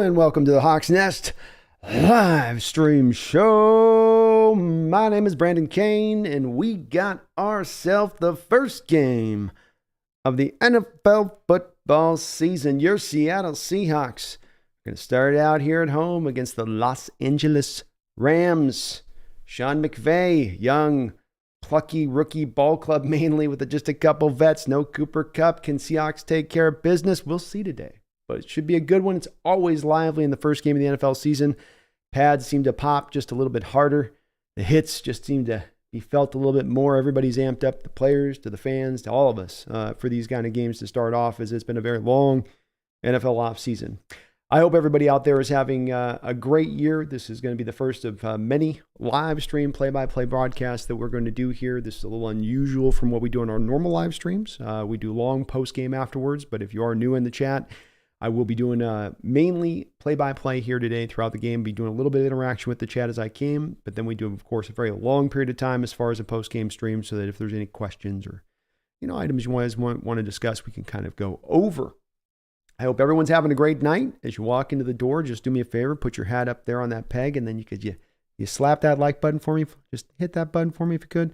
and welcome to the Hawks Nest live stream show. My name is Brandon Kane, and we got ourselves the first game of the NFL football season. Your Seattle Seahawks are going to start out here at home against the Los Angeles Rams. Sean McVay, young, plucky rookie ball club mainly with just a couple vets. No Cooper Kupp. Can Seahawks take care of business? We'll see today. But it should be a good one. It's always lively in the first game of the NFL season. Pads seem to pop just a little bit harder. The hits just seem to be felt a little bit more. Everybody's amped up, the players, to the fans, to all of us, for these kind of games to start off, as it's been a very long NFL offseason. I hope everybody out there is having a great year. This is going to be the first of many live stream play-by-play broadcasts that we're going to do here. This is a little unusual from what we do in our normal live streams. We do long post-game afterwards, but if you are new in the chat, I will be doing mainly play-by-play here today throughout the game, be doing a little bit of interaction with the chat as I can, but then we do, of course, a very long period of time as far as a post-game stream, so that if there's any questions or items you guys want to discuss, we can kind of go over. I hope everyone's having a great night. As you walk into the door, just do me a favor, put your hat up there on that peg, and then you slap that like button for me. Just hit that button for me if you could.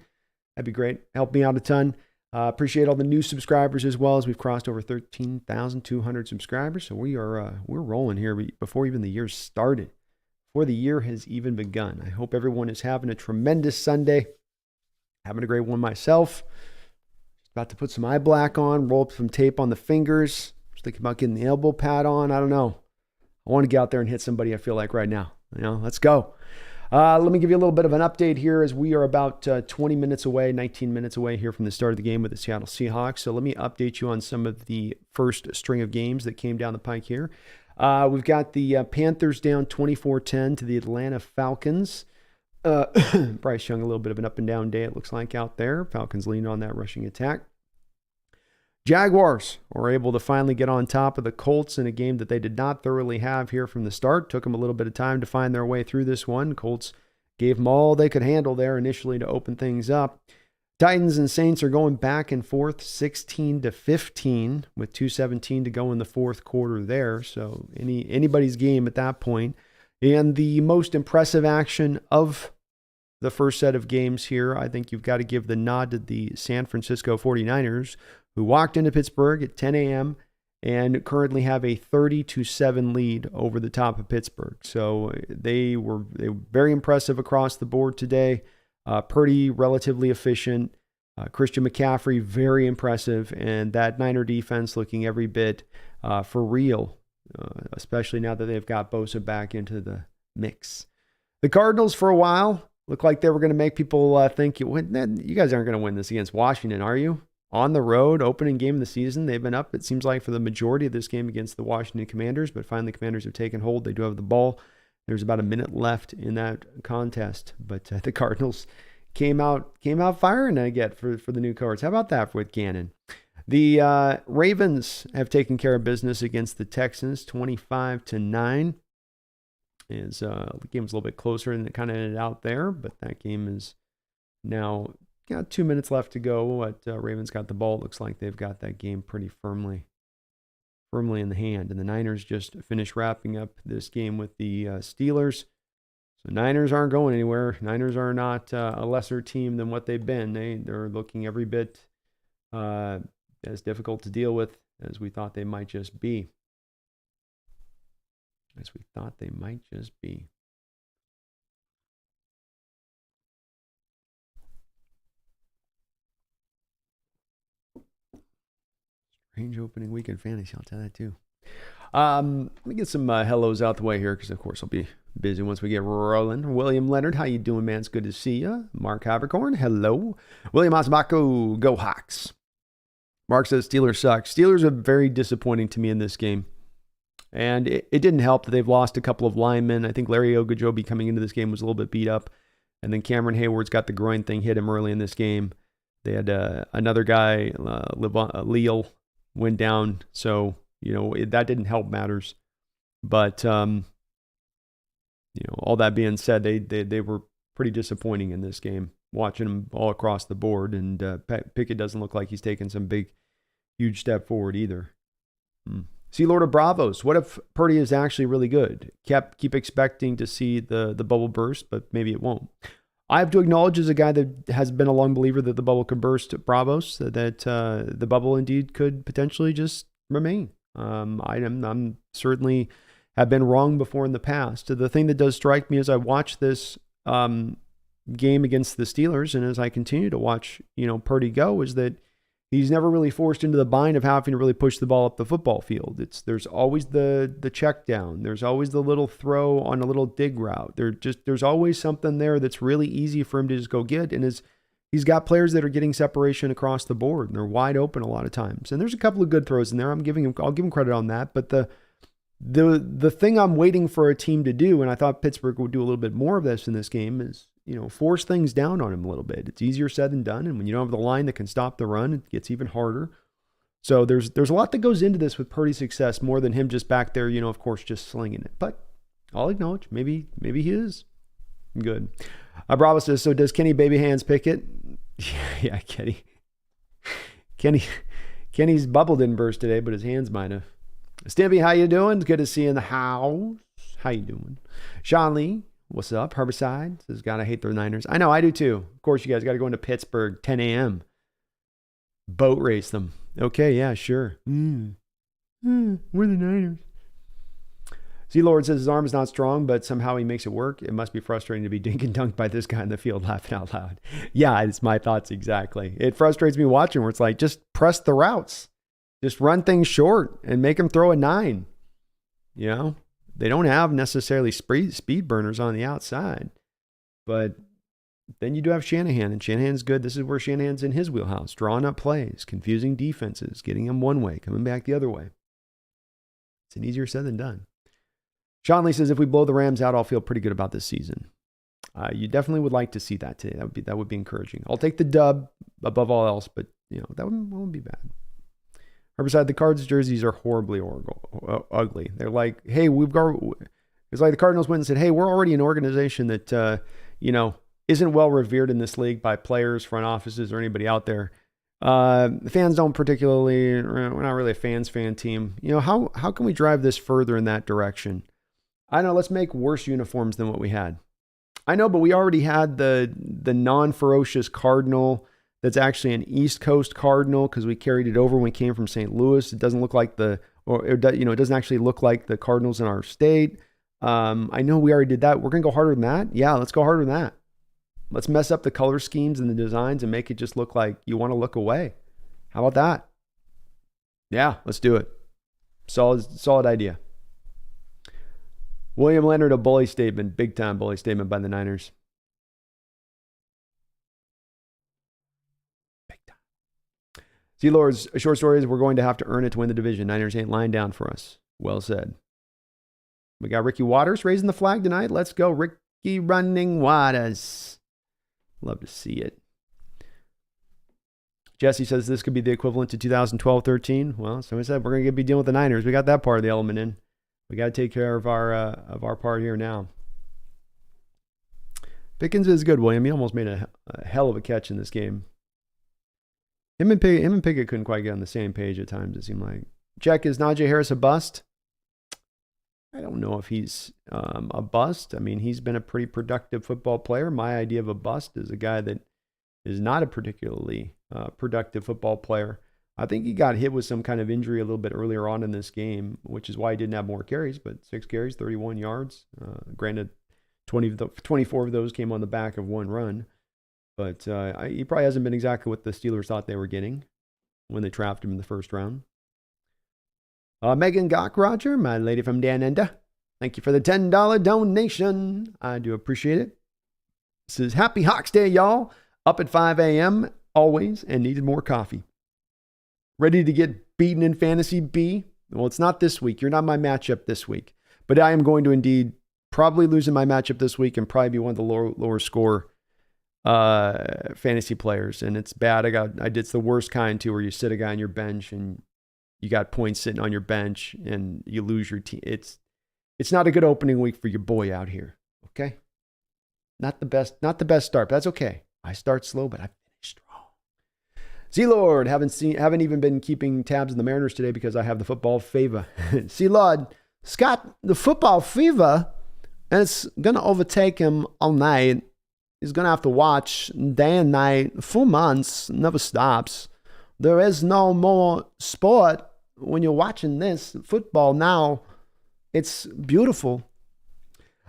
That'd be great. Help me out a ton. Appreciate all the new subscribers as well, as we've crossed over 13,200 subscribers. So we're rolling here before even the year started, before the year has even begun. I hope everyone is having a tremendous Sunday. Having a great one myself. About to put some eye black on, roll up some tape on the fingers. Just thinking about getting the elbow pad on. I don't know. I want to get out there and hit somebody, I feel like, right now. Let's go. Let me give you a little bit of an update here, as we are about 20 minutes away, 19 minutes away here from the start of the game with the Seattle Seahawks. So let me update you on some of the first string of games that came down the pike here. We've got the Panthers down 24-10 to the Atlanta Falcons. Bryce Young, a little bit of an up and down day, it looks like, out there. Falcons leaned on that rushing attack. Jaguars were able to finally get on top of the Colts in a game that they did not thoroughly have here from the start. Took them a little bit of time to find their way through this one. Colts gave them all they could handle there initially to open things up. Titans and Saints are going back and forth 16-15 with 2:17 to go in the fourth quarter there. So anybody's game at that point. And the most impressive action of the first set of games here, I think you've got to give the nod to the San Francisco 49ers, who walked into Pittsburgh at 10 a.m. and currently have a 30-7 lead over the top of Pittsburgh. So they were very impressive across the board today. Purdy, relatively efficient. Christian McCaffrey, very impressive. And that Niner defense looking every bit for real, especially now that they've got Bosa back into the mix. The Cardinals, for a while, looked like they were going to make people think, you guys aren't going to win this against Washington, are you? On the road, opening game of the season, they've been up, it seems like, for the majority of this game against the Washington Commanders, but finally the Commanders have taken hold. They do have the ball. There's about a minute left in that contest, but the Cardinals came out firing again for the new Cards. How about that with Gannon? The Ravens have taken care of business against the Texans, 25-9. The game's a little bit closer and it kind of ended out there, but that game is now got 2 minutes left to go. Ravens got the ball. It looks like they've got that game pretty firmly in the hand. And the Niners just finished wrapping up this game with the Steelers. So Niners aren't going anywhere. Niners are not a lesser team than what they've been. They're looking every bit as difficult to deal with as we thought they might just be. Strange opening weekend fantasy, I'll tell that too. Let me get some hellos out the way here, because of course I'll be busy once we get rolling. William Leonard, how you doing, man? It's good to see you. Mark Habercorn, hello. William Osbako, go Hawks. Mark says Steelers suck. Steelers are very disappointing to me in this game. And it didn't help that they've lost a couple of linemen. I think Larry Ogunjobi coming into this game was a little bit beat up. And then Cameron Hayward's got the groin thing, hit him early in this game. They had another guy, Leal, went down. So, that didn't help matters. But, all that being said, they were pretty disappointing in this game, watching them all across the board. And Pickett doesn't look like he's taken some big, huge step forward either. See, Lord of Bravos, what if Purdy is actually really good? Keep expecting to see the bubble burst, but maybe it won't. I have to acknowledge, as a guy that has been a long believer that the bubble could burst, Bravos, that the bubble indeed could potentially just remain. I'm certainly have been wrong before in the past. The thing that does strike me as I watch this game against the Steelers, and as I continue to watch, Purdy go, is that he's never really forced into the bind of having to really push the ball up the football field. There's always the check down. There's always the little throw on a little dig route. There's always something there that's really easy for him to just go get. And he's got players that are getting separation across the board, and they're wide open a lot of times. And there's a couple of good throws in there. I'll give him credit on that. But the thing I'm waiting for a team to do, and I thought Pittsburgh would do a little bit more of this in this game, is force things down on him a little bit. It's easier said than done. And when you don't have the line that can stop the run, it gets even harder. So there's a lot that goes into this with Purdy's success, more than him just back there, of course, just slinging it. But I'll acknowledge, maybe he is good. Bravo says, so does Kenny Baby Hands pick it? Yeah, Kenny's bubble didn't burst today, but his hands might have. Stimpy, how you doing? It's good to see you in the house. How you doing? Sean Lee, what's up? Herbicide says, God, I hate the Niners. I know, I do too. Of course, you guys got to go into Pittsburgh, 10 a.m. Boat race them. Okay, yeah, sure. We're the Niners. Z-Lord says his arm is not strong, but somehow he makes it work. It must be frustrating to be dink and dunked by this guy in the field laughing out loud. Yeah, it's my thoughts exactly. It frustrates me watching where it's like, just press the routes. Just run things short and make them throw a 9. They don't have necessarily speed burners on the outside. But then you do have Shanahan, and Shanahan's good. This is where Shanahan's in his wheelhouse, drawing up plays, confusing defenses, getting them one way, coming back the other way. It's an easier said than done. Sean Lee says, if we blow the Rams out, I'll feel pretty good about this season. You definitely would like to see that today. That would be encouraging. I'll take the dub above all else, but that wouldn't be bad. Herbicide, the Cards jerseys are horribly ugly. They're like, hey, it's like the Cardinals went and said, hey, we're already an organization that, isn't well revered in this league by players, front offices, or anybody out there. The fans don't particularly, we're not really a fan team. How can we drive this further in that direction? I don't know, let's make worse uniforms than what we had. I know, but we already had the non-ferocious Cardinal that's actually an East Coast Cardinal because we carried it over when we came from St. Louis. It doesn't look like it doesn't actually look like the Cardinals in our state. I know we already did that. We're going to go harder than that. Yeah, let's go harder than that. Let's mess up the color schemes and the designs and make it just look like you want to look away. How about that? Yeah, let's do it. Solid idea. William Leonard, a bully statement, big time bully statement by the Niners. Big time. Z-Lord's short story is we're going to have to earn it to win the division. Niners ain't lying down for us. Well said. We got Ricky Waters raising the flag tonight. Let's go, Ricky Running Waters. Love to see it. Jesse says this could be the equivalent to 2012-13. Well, so we said we're going to be dealing with the Niners. We got that part of the element in. We got to take care of our part here now. Pickens is good, William. He almost made a hell of a catch in this game. Him and Pickett couldn't quite get on the same page at times, it seemed like. Check, is Najee Harris a bust? I don't know if he's a bust. I mean, he's been a pretty productive football player. My idea of a bust is a guy that is not a particularly productive football player. I think he got hit with some kind of injury a little bit earlier on in this game, which is why he didn't have more carries, but 6 carries, 31 yards. Granted, 24 of those came on the back of one run, but he probably hasn't been exactly what the Steelers thought they were getting when they drafted him in the first round. Megan Gock, Roger, my lady from Dan Enda. Thank you for the $10 donation. I do appreciate it. This is Happy Hawks Day, y'all. Up at 5 a.m. always and needed more coffee. Ready to get beaten in Fantasy B? Well, it's not this week. You're not my matchup this week. But I am going to indeed probably lose in my matchup this week and probably be one of the lower score fantasy players. And it's bad. It's the worst kind too, where you sit a guy on your bench and you got points sitting on your bench and you lose your team. It's not a good opening week for your boy out here. Okay? Not the best start, but that's okay. I start slow, but I finish strong. C-Lord, haven't even been keeping tabs on the Mariners today because I have the football fever. C-Lord, Scott, the football fever, and it's going to overtake him all night. He's going to have to watch day and night, full months, never stops. There is no more sport when you're watching this football now. It's beautiful.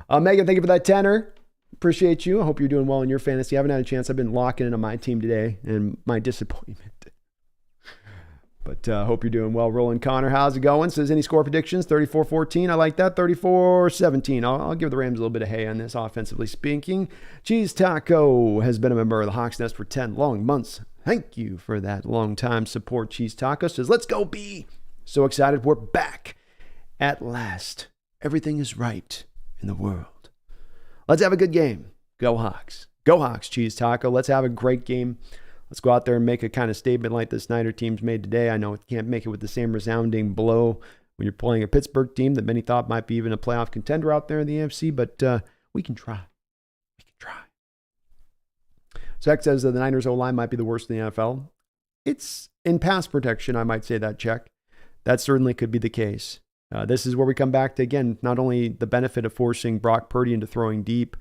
Megan, thank you for that tenner. Appreciate you. I hope you're doing well in your fantasy. I haven't had a chance. I've been locking into my team today and my disappointment. But hope you're doing well. Roland Connor, how's it going? Says, any score predictions? 34-14. I like that. 34-17. I'll give the Rams a little bit of hay on this, offensively speaking. Cheese Taco has been a member of the Hawks Nest for 10 long months. Thank you for that long-time support. Cheese Taco says, let's go, B. So excited. We're back at last. Everything is right in the world. Let's have a good game. Go Hawks. Go Hawks, Cheese Taco. Let's have a great game. Let's go out there and make a kind of statement like the Snyder team's made today. I know it can't make it with the same resounding blow when you're playing a Pittsburgh team that many thought might be even a playoff contender out there in the AFC, but we can try. We can try. Zach says that the Niners O-line might be the worst in the NFL. It's in pass protection, I might say that, check. That certainly could be the case. This is where we come back to, again, not only the benefit of forcing Brock Purdy into throwing deep,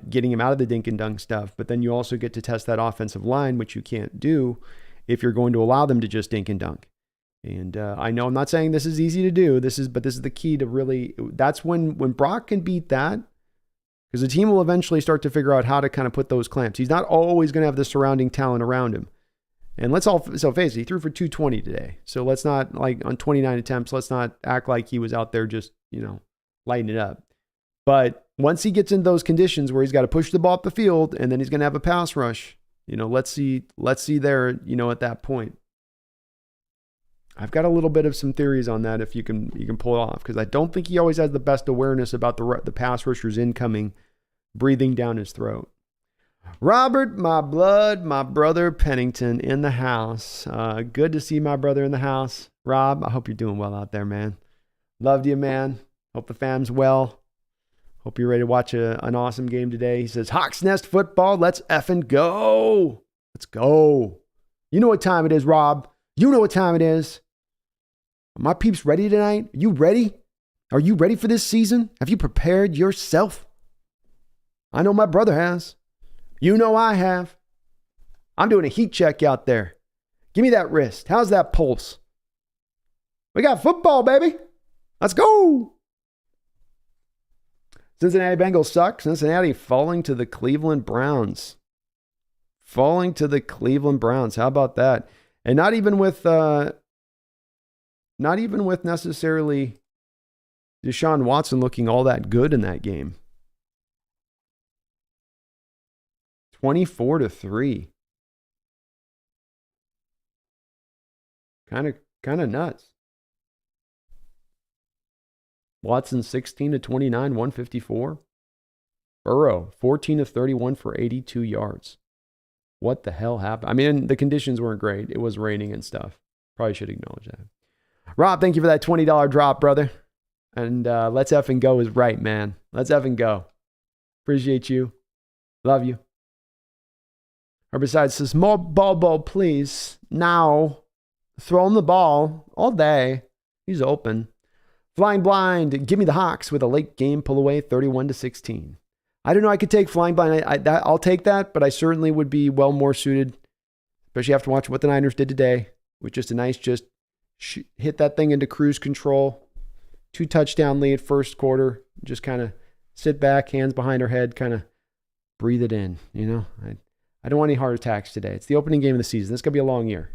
getting him out of the dink and dunk stuff, but then you also get to test that offensive line, which you can't do if you're going to allow them to just dink and dunk. And I know I'm not saying this is easy to do. But this is the key to really. That's when Brock can beat that, because the team will eventually start to figure out how to kind of put those clamps. He's not always going to have the surrounding talent around him. And let's all face it, he threw for 220 today. So let's not, like, on 29 attempts, let's not act like he was out there just, lighting it up. But once he gets in those conditions where he's got to push the ball up the field and then he's going to have a pass rush, let's see there, at that point. I've got a little bit of some theories on that if you can pull it off, because I don't think he always has the best awareness about the pass rushers incoming, breathing down his throat. Robert, my brother Pennington in the house. Good to see my brother in the house. Rob, I hope you're doing well out there, man. Loved you, man. Hope the fam's well. Hope you're ready to watch an awesome game today. He says, Hawks Nest football, let's effing go. Let's go. You know what time it is, Rob. You know what time it is. Are my peeps ready tonight? Are you ready? Are you ready for this season? Have you prepared yourself? I know my brother has. You know I have. I'm doing a heat check out there. Give me that wrist. How's that pulse? We got football, baby. Let's go. Cincinnati Bengals suck. Cincinnati falling to the Cleveland Browns. Falling to the Cleveland Browns. How about that? And not even with necessarily Deshaun Watson looking all that good in that game. 24-3. Kind of nuts. Watson 16-29, 154. Burrow 14-31 for 82 yards. What the hell happened? I mean, the conditions weren't great. It was raining and stuff. Probably should acknowledge that. Rob, thank you for that $20 drop, brother. And let's effing go is right, man. Let's effing go. Appreciate you. Love you. Herbicide says, more ball, please. Now. Throw him the ball all day. He's open. Flying blind. Give me the Hawks with a late game pull away, 31-16. I don't know. I could take flying blind. I'll take that, but I certainly would be well more suited, especially after watching what the Niners did today, with just a nice hit that thing into cruise control. 2 touchdown lead first quarter. Just kind of sit back, hands behind our head, kind of breathe it in. I don't want any heart attacks today. It's the opening game of the season. This is going to be a long year.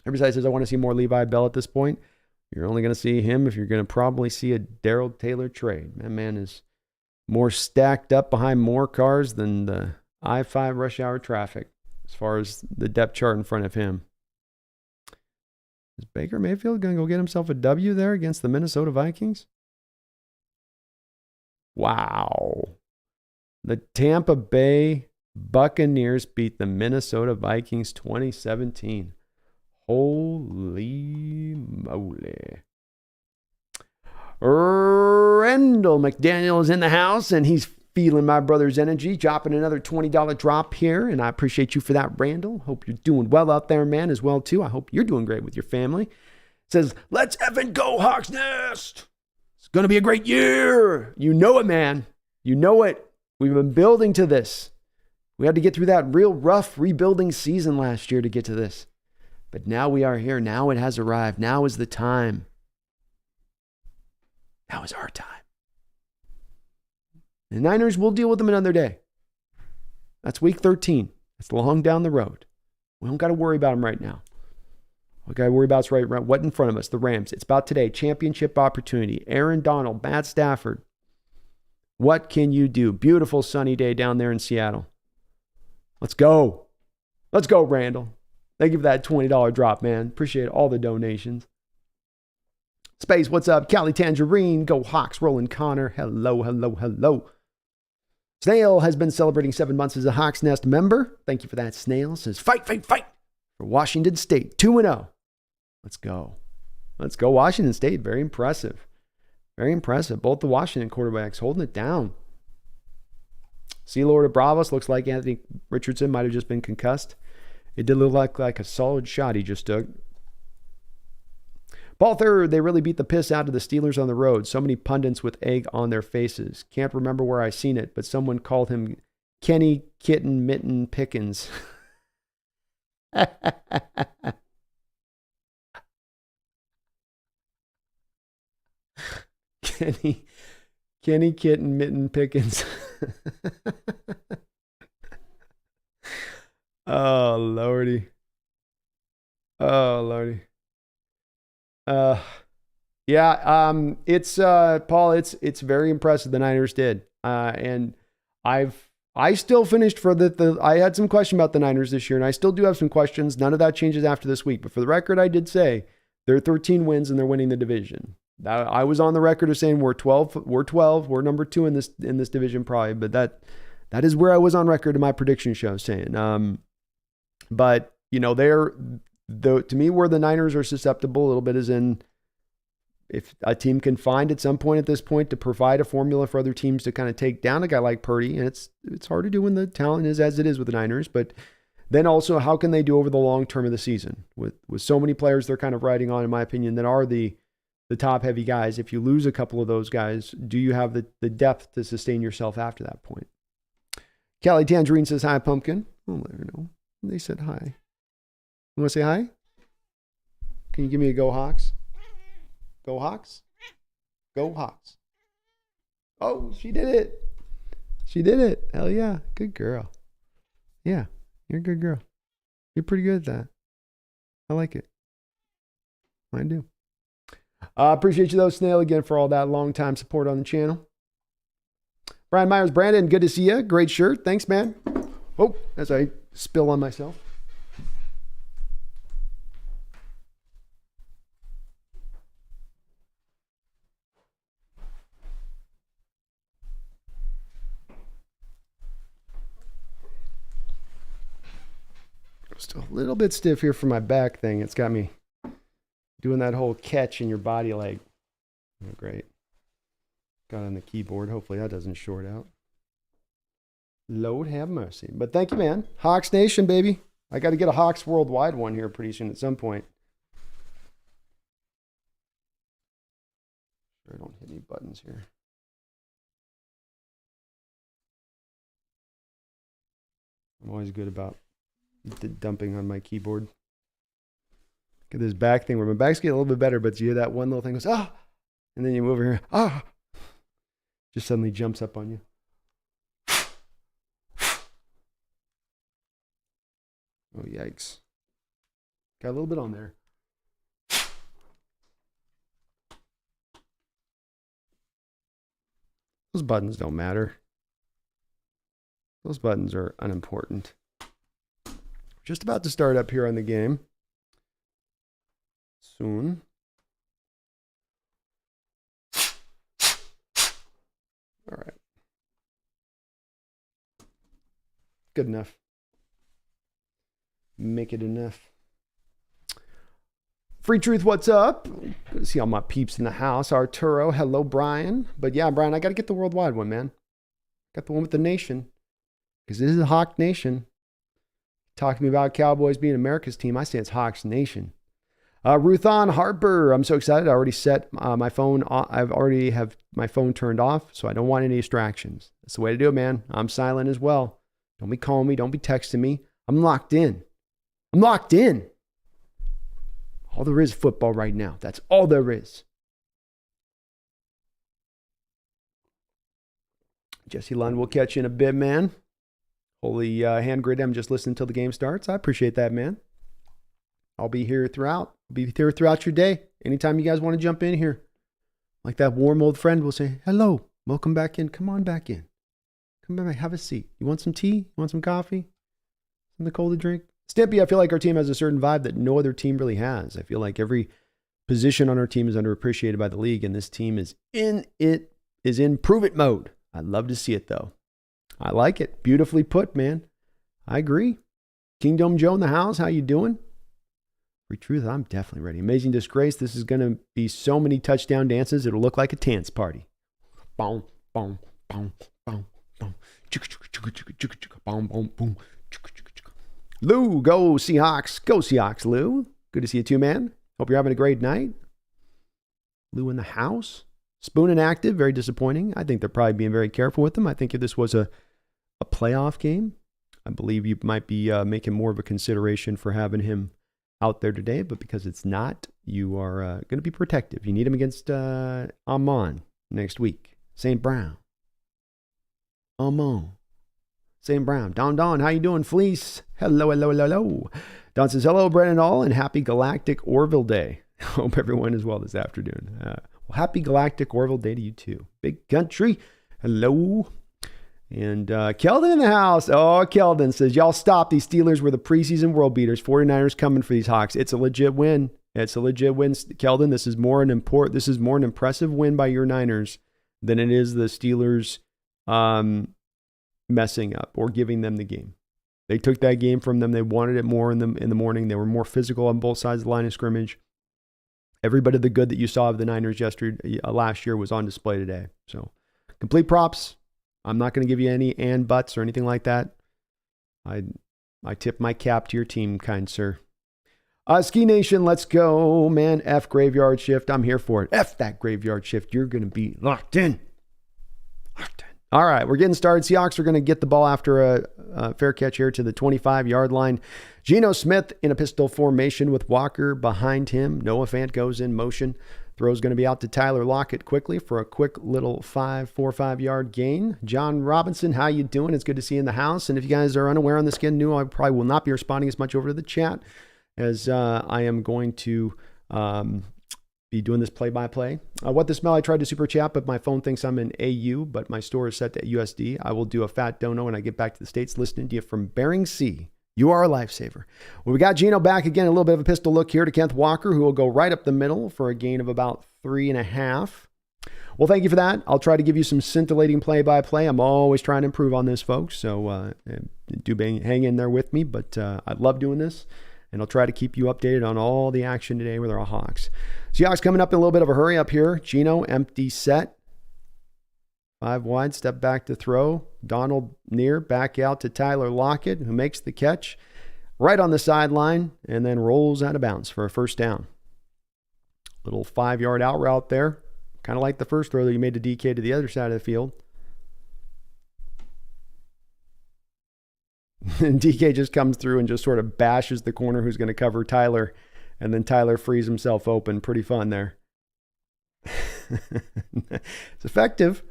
Everybody says, I want to see more Levi Bell at this point. You're only going to see him if you're going to probably see a Darrell Taylor trade. That man is more stacked up behind more cars than the I-5 rush hour traffic as far as the depth chart in front of him. Is Baker Mayfield going to go get himself a W there against the Minnesota Vikings? Wow. The Tampa Bay Buccaneers beat the Minnesota Vikings 2017. Holy moly. Randall McDaniel is in the house, and he's feeling my brother's energy, dropping another $20 drop here, and I appreciate you for that, Randall. Hope you're doing well out there, man, as well, too. I hope you're doing great with your family. It says, let's effing go, Hawks Nest. It's going to be a great year. You know it, man. You know it. We've been building to this. We had to get through that real rough rebuilding season last year to get to this. But now we are here. Now it has arrived. Now is the time. Now is our time. The Niners, we'll deal with them another day. That's week 13. That's long down the road. We don't got to worry about them right now. What we got to worry about is right what in front of us, the Rams. It's about today. Championship opportunity. Aaron Donald, Matt Stafford. What can you do? Beautiful sunny day down there in Seattle. Let's go. Let's go, Randall. Thank you for that $20 drop, man. Appreciate all the donations. Space, what's up? Cali Tangerine, go Hawks, Roland Connor. Hello, hello, hello. Snail has been celebrating 7 months as a Hawks Nest member. Thank you for that, Snail. Says, fight, fight, fight for Washington State. 2-0. Let's go. Let's go, Washington State. Very impressive. Very impressive. Both the Washington quarterbacks holding it down. Sea Lord of Bravos. Looks like Anthony Richardson might have just been concussed. It did look like a solid shot he just took. Paul Third, they really beat the piss out of the Steelers on the road. So many pundits with egg on their faces. Can't remember where I seen it, but someone called him Kenny Kitten Mitten Pickens. Kenny Kitten Mitten Pickens. Oh, Lordy. Oh, Lordy. It's Paul, it's very impressive the Niners did. And I still finished for I had some question about the Niners this year, and I still do have some questions. None of that changes after this week, but for the record, I did say they're 13 wins and they're winning the division. I was on the record of saying we're 12, we're number 2 in this division probably, but that is where I was on record in my prediction show saying, but you know, to me, where the Niners are susceptible a little bit is in if a team can find at some point at this point to provide a formula for other teams to kind of take down a guy like Purdy, and it's hard to do when the talent is as it is with the Niners, but then also how can they do over the long term of the season with so many players they're kind of riding on, in my opinion, that are the top heavy guys. If you lose a couple of those guys, do you have the depth to sustain yourself after that point? Kelly Tangerine says, hi, Pumpkin. I'll let her know. They said hi. You want to say hi? Can you give me a go Hawks? Go Hawks? Go Hawks. Oh, she did it. She did it. Hell yeah. Good girl. Yeah, you're a good girl. You're pretty good at that. I like it. I do. Appreciate you though, Snail, again for all that long time support on the channel. Brian Myers, Brandon, good to see you. Great shirt. Thanks, man. Oh, as I spill on myself. Still a little bit stiff here for my back thing. It's got me doing that whole catch in your body leg. Oh, great. Got on the keyboard. Hopefully that doesn't short out. Lord have mercy. But thank you, man. Hawks Nation, baby. I got to get a Hawks Worldwide one here pretty soon at some point. Sure, I don't hit any buttons here. I'm always good about dumping on my keyboard. Get this back thing where my back's getting a little bit better, but you hear that one little thing goes, ah, and then you move over here, ah, just suddenly jumps up on you. Oh, yikes. Got a little bit on there. Those buttons don't matter. Those buttons are unimportant. Just about to start up here on the game. Soon. All right. Good enough. Make it enough. Free Truth, what's up? Good to see all my peeps in the house. Arturo, hello, Brian. But yeah, Brian, I got to get the worldwide one, man. Got the one with the nation. Because this is Hawk Nation. Talking to me about Cowboys being America's team. I say it's Hawks Nation. Ruthan Harper. I'm so excited. I already set my phone. I've already have my phone turned off, so I don't want any distractions. That's the way to do it, man. I'm silent as well. Don't be calling me. Don't be texting me. I'm locked in. I'm locked in. All there is football right now. That's all there is. Jesse Lund will catch you in a bit, man. Holy hand grid. I'm just listening until the game starts. I appreciate that, man. I'll be here throughout. Your day. Anytime you guys want to jump in here. Like that warm old friend will say, hello, welcome back in. Come on back in. Come back, have a seat. You want some tea? You want some coffee? Something cold to drink? Stimpy, I feel like our team has a certain vibe that no other team really has. I feel like every position on our team is underappreciated by the league, and this team is in prove it mode. I'd love to see it, though. I like it. Beautifully put, man. I agree. Kingdom Joe in the house. How you doing? For truth, I'm definitely ready. Amazing Disgrace. This is going to be so many touchdown dances. It'll look like a dance party. Boom, boom, boom, boom, boom. Boom, boom, boom. Lou, go Seahawks. Go Seahawks, Lou. Good to see you too, man. Hope you're having a great night. Lou in the house. Spoon inactive. Very disappointing. I think they're probably being very careful with him. I think if this was a playoff game, I believe you might be making more of a consideration for having him out there today. But because it's not, you are going to be protective. You need him against Amon next week. St. Brown. Amon. St. Brown. Don, how you doing? Fleece. Hello. Don says, hello, Brennan all, and happy Galactic Orville Day. Hope everyone is well this afternoon. Well, happy Galactic Orville Day to you too. Big country. Hello. And Keldon in the house. Oh, Keldon says, y'all stop. These Steelers were the preseason world beaters. 49ers coming for these Hawks. It's a legit win. It's a legit win, Keldon. This is more an impressive win by your Niners than it is the Steelers messing up or giving them the game. They took that game from them. They wanted it more in the morning. They were more physical on both sides of the line of scrimmage. Everybody the good that you saw of the Niners last year was on display today. So complete props. I'm not going to give you any and buts or anything like that. I tip my cap to your team, kind sir. Ski Nation, let's go, man. F graveyard shift. I'm here for it. F that graveyard shift. You're going to be locked in. All right, we're getting started. Seahawks are going to get the ball after a fair catch here to the 25-yard line. Geno Smith in a pistol formation with Walker behind him. Noah Fant goes in motion. Throw's going to be out to Tyler Lockett quickly for a quick little 4 or 5 yard gain. John Robinson, how you doing? It's good to see you in the house. And if you guys are unaware on the skin new, I probably will not be responding as much over to the chat as I am going to be doing this play-by-play. What the smell? I tried to super chat, but my phone thinks I'm in AU, but my store is set to USD. I will do a fat dono when I get back to the States, listening to you from Bering Sea. You are a lifesaver. Well, we got Geno back again. A little bit of a pistol look here to Kenneth Walker, who will go right up the middle for a gain of about 3.5. Well, thank you for that. I'll try to give you some scintillating play-by-play. I'm always trying to improve on this, folks. So hang in there with me, but I love doing this. And I'll try to keep you updated on all the action today with our Hawks. Seahawks coming up in a little bit of a hurry up here. Geno, empty set. 5 wide, step back to throw. Donald near, back out to Tyler Lockett, who makes the catch right on the sideline and then rolls out of bounds for a first down. Little 5-yard out route there. Kind of like the first throw that you made to DK to the other side of the field. And DK just comes through and just sort of bashes the corner who's going to cover Tyler. And then Tyler frees himself open. Pretty fun there. It's effective.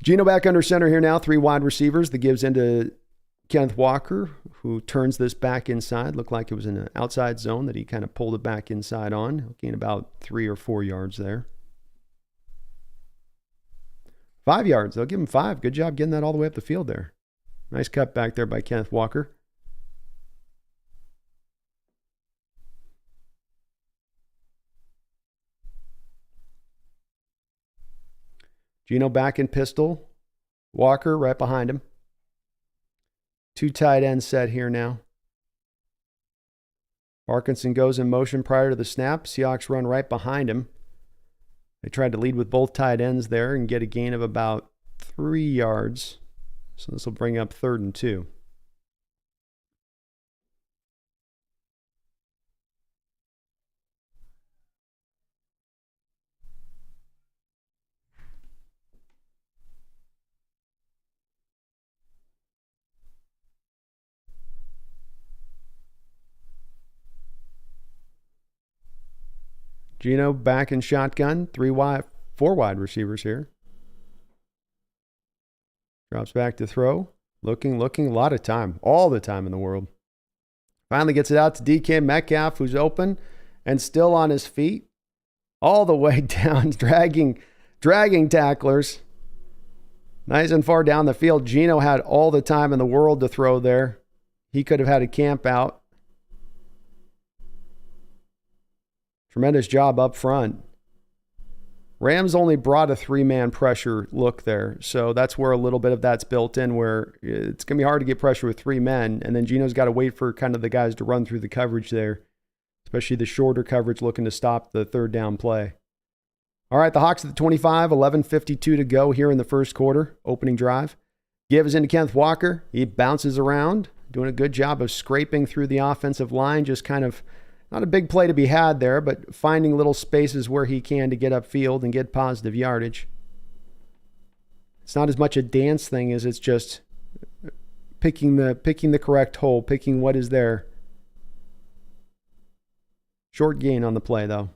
Geno back under center here now. 3 wide receivers. That gives into Kenneth Walker, who turns this back inside. Looked like it was in an outside zone that he kind of pulled it back inside on. He'll gain about 3 or 4 yards there. 5 yards. They'll give him 5. Good job getting that all the way up the field there. Nice cut back there by Kenneth Walker. Geno back in pistol. Walker right behind him. 2 tight ends set here now. Parkinson goes in motion prior to the snap. Seahawks run right behind him. They tried to lead with both tight ends there and get a gain of about 3 yards. So this will bring up 3rd and 2. Geno back in shotgun, 4 wide receivers here. Drops back to throw. Looking, a lot of time. All the time in the world. Finally gets it out to DK Metcalf, who's open and still on his feet. All the way down, dragging tacklers. Nice and far down the field. Geno had all the time in the world to throw there. He could have had a camp out. Tremendous job up front. Rams only brought a 3-man pressure look there, so that's where a little bit of that's built in, where it's going to be hard to get pressure with 3 men, and then Geno's got to wait for kind of the guys to run through the coverage there, especially the shorter coverage looking to stop the 3rd down play. All right, the Hawks at the 25, 11:52 to go here in the first quarter, opening drive. Give is into Kenneth Walker. He bounces around, doing a good job of scraping through the offensive line, just kind of not a big play to be had there, but finding little spaces where he can to get upfield and get positive yardage. It's not as much a dance thing as it's just picking the correct hole, picking what is there. Short gain on the play, though.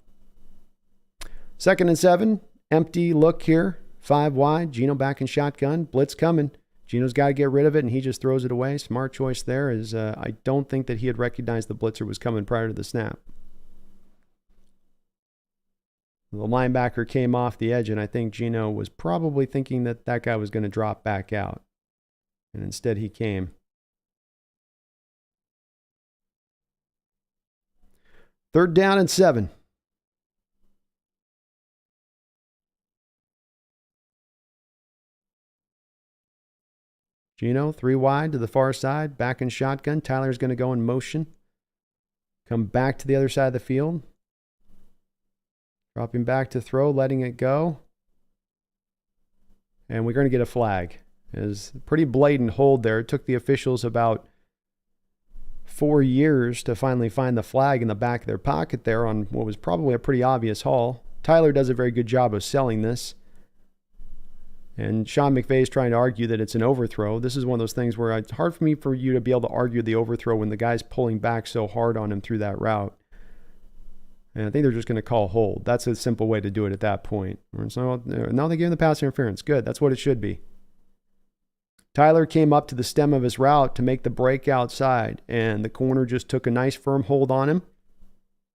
2nd and 7, empty look here, 5 wide. Geno back in shotgun, blitz coming. Geno's got to get rid of it, and he just throws it away. Smart choice there. I don't think that he had recognized the blitzer was coming prior to the snap. The linebacker came off the edge, and I think Geno was probably thinking that that guy was going to drop back out. And instead he came. 3rd down and 7. Geno, 3 wide to the far side, back in shotgun. Tyler's going to go in motion. Come back to the other side of the field. Dropping back to throw, letting it go. And we're going to get a flag. It's a pretty blatant hold there. It took the officials about 4 years to finally find the flag in the back of their pocket there on what was probably a pretty obvious haul. Tyler does a very good job of selling this. And Sean McVay is trying to argue that it's an overthrow. This is one of those things where it's hard for you to be able to argue the overthrow when the guy's pulling back so hard on him through that route. And I think they're just going to call hold. That's a simple way to do it at that point. So now they give him the pass interference. Good. That's what it should be. Tyler came up to the stem of his route to make the break outside, and the corner just took a nice firm hold on him,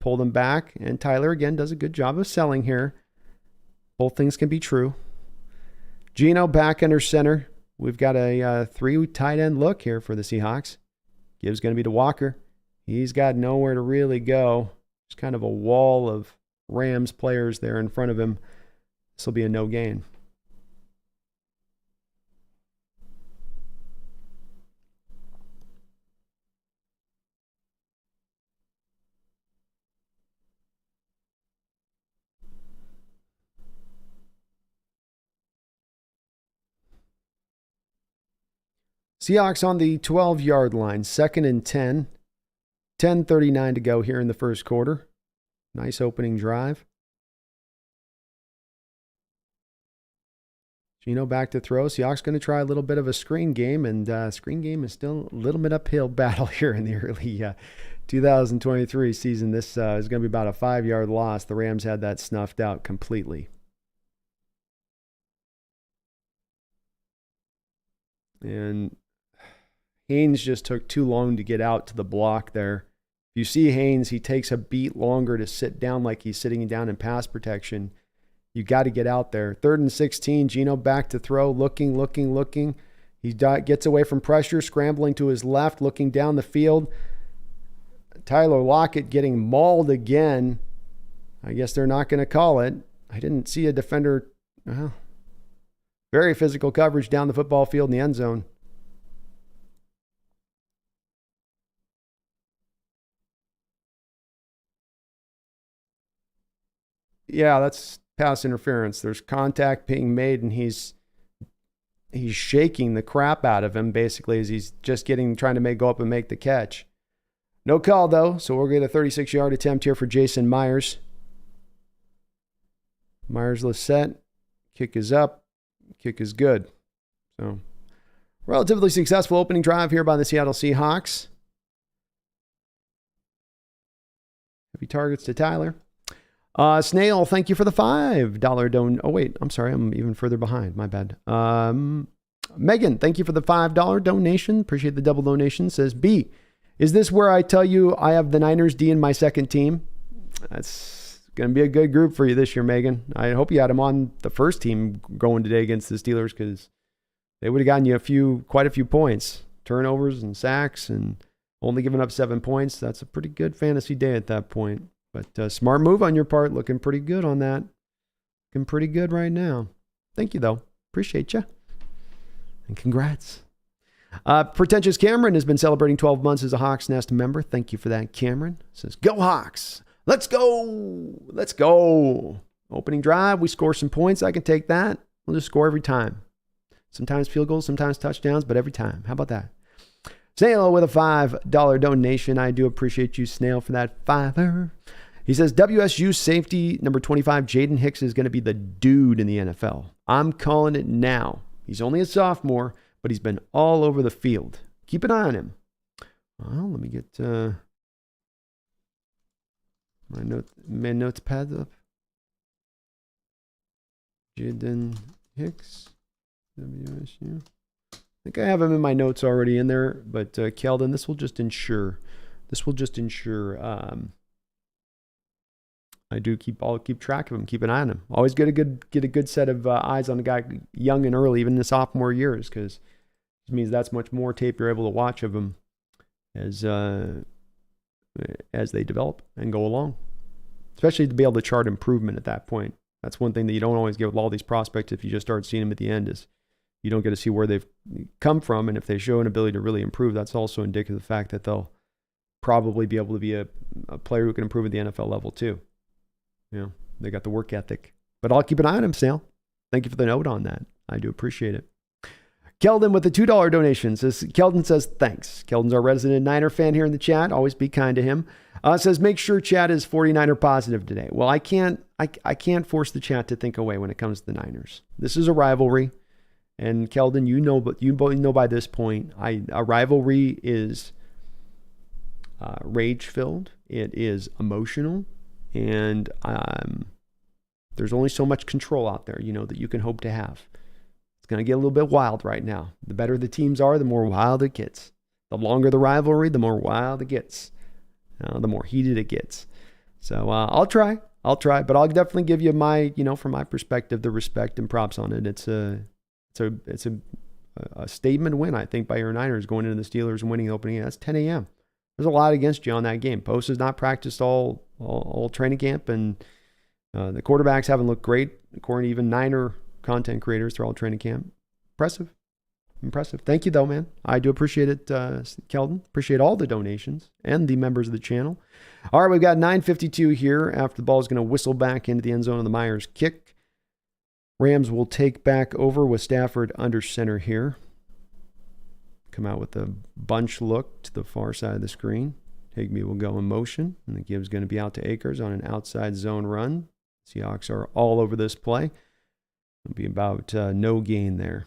pulled him back, and Tyler again does a good job of selling here. Both things can be true. Geno back under center. We've got a 3 tight end look here for the Seahawks. Gibbs going to be to Walker. He's got nowhere to really go. There's kind of a wall of Rams players there in front of him. This will be a no gain. Seahawks on the 12-yard line, 2nd and 10. 10:39 to go here in the first quarter. Nice opening drive. Geno back to throw. Seahawks going to try a little bit of a screen game, and screen game is still a little bit uphill battle here in the early 2023 season. This is going to be about a 5-yard loss. The Rams had that snuffed out completely. And Haynes just took too long to get out to the block there. If you see Haynes, he takes a beat longer to sit down like he's sitting down in pass protection. You got to get out there. 3rd and 16, Geno back to throw, looking. He gets away from pressure, scrambling to his left, looking down the field. Tyler Lockett getting mauled again. I guess they're not going to call it. I didn't see a defender. Very physical coverage down the football field in the end zone. Yeah, that's pass interference. There's contact being made, and he's he's shaking the crap out of him, basically, as he's just trying to go up and make the catch. No call, though, so we'll get a 36-yard attempt here for Jason Myers. Myers-Lissette. Kick is up. Kick is good. So, relatively successful opening drive here by the Seattle Seahawks. Heavy targets to Tyler. Snail, thank you for the $5 donation. Oh, wait, I'm sorry. I'm even further behind. My bad. Megan, thank you for the $5 donation. Appreciate the double donation. Says, B, is this where I tell you I have the Niners D in my second team? That's going to be a good group for you this year, Megan. I hope you had them on the first team going today against the Steelers, because they would have gotten you quite a few points. Turnovers and sacks, and only giving up 7 points. That's a pretty good fantasy day at that point. But smart move on your part. Looking pretty good on that. Looking pretty good right now. Thank you, though. Appreciate you. And congrats. Pretentious Cameron has been celebrating 12 months as a Hawks Nest member. Thank you for that, Cameron. Says, go Hawks. Let's go. Let's go. Opening drive. We score some points. I can take that. We'll just score every time. Sometimes field goals, sometimes touchdowns, but every time. How about that? Snail with a $5 donation. I do appreciate you, Snail, for that $5. He says, WSU safety number 25, Jaden Hicks, is going to be the dude in the NFL. I'm calling it now. He's only a sophomore, but he's been all over the field. Keep an eye on him. Well, let me get my notepad up. Jaden Hicks, WSU. I think I have him in my notes already in there, but Keldon, This will just ensure I'll keep track of him, keep an eye on him. Always get a good set of eyes on the guy young and early, even in the sophomore years, because it means that's much more tape you're able to watch of them as they develop and go along. Especially to be able to chart improvement at that point. That's one thing that you don't always get with all these prospects if you just start seeing them at the end, is you don't get to see where they've come from. And if they show an ability to really improve, that's also indicative of the fact that they'll probably be able to be a player who can improve at the NFL level too. You know, they got the work ethic. But I'll keep an eye on him, Snail. Thank you for the note on that. I do appreciate it. Keldon with the $2 donation says, Keldon says, thanks. Keldon's our resident Niner fan here in the chat. Always be kind to him. Says, make sure chat is 49er positive today. Well, I can't force the chat to think away when it comes to the Niners. This is a rivalry. And Keldon, you know by this point, a rivalry is rage-filled. It is emotional. And there's only so much control out there, that you can hope to have. It's going to get a little bit wild right now. The better the teams are, the more wild it gets. The longer the rivalry, the more wild it gets. The more heated it gets. So I'll try, but I'll definitely give you my, from my perspective, the respect and props on it. It's a statement win, I think, by your Niners going into the Steelers and winning the opening game. That's 10 a.m. There's a lot against you on that game. Post has not practiced all training camp, and the quarterbacks haven't looked great, according to even Niner content creators throughout training camp. Impressive. Thank you, though, man. I do appreciate it, Keldon. Appreciate all the donations and the members of the channel. All right, we've got 9:52 here after the ball is going to whistle back into the end zone of the Myers kick. Rams will take back over with Stafford under center here. Come out with a bunch look to the far side of the screen. Higbee will go in motion, and the give's going to be out to Akers on an outside zone run. Seahawks are all over this play. It'll be about no gain there.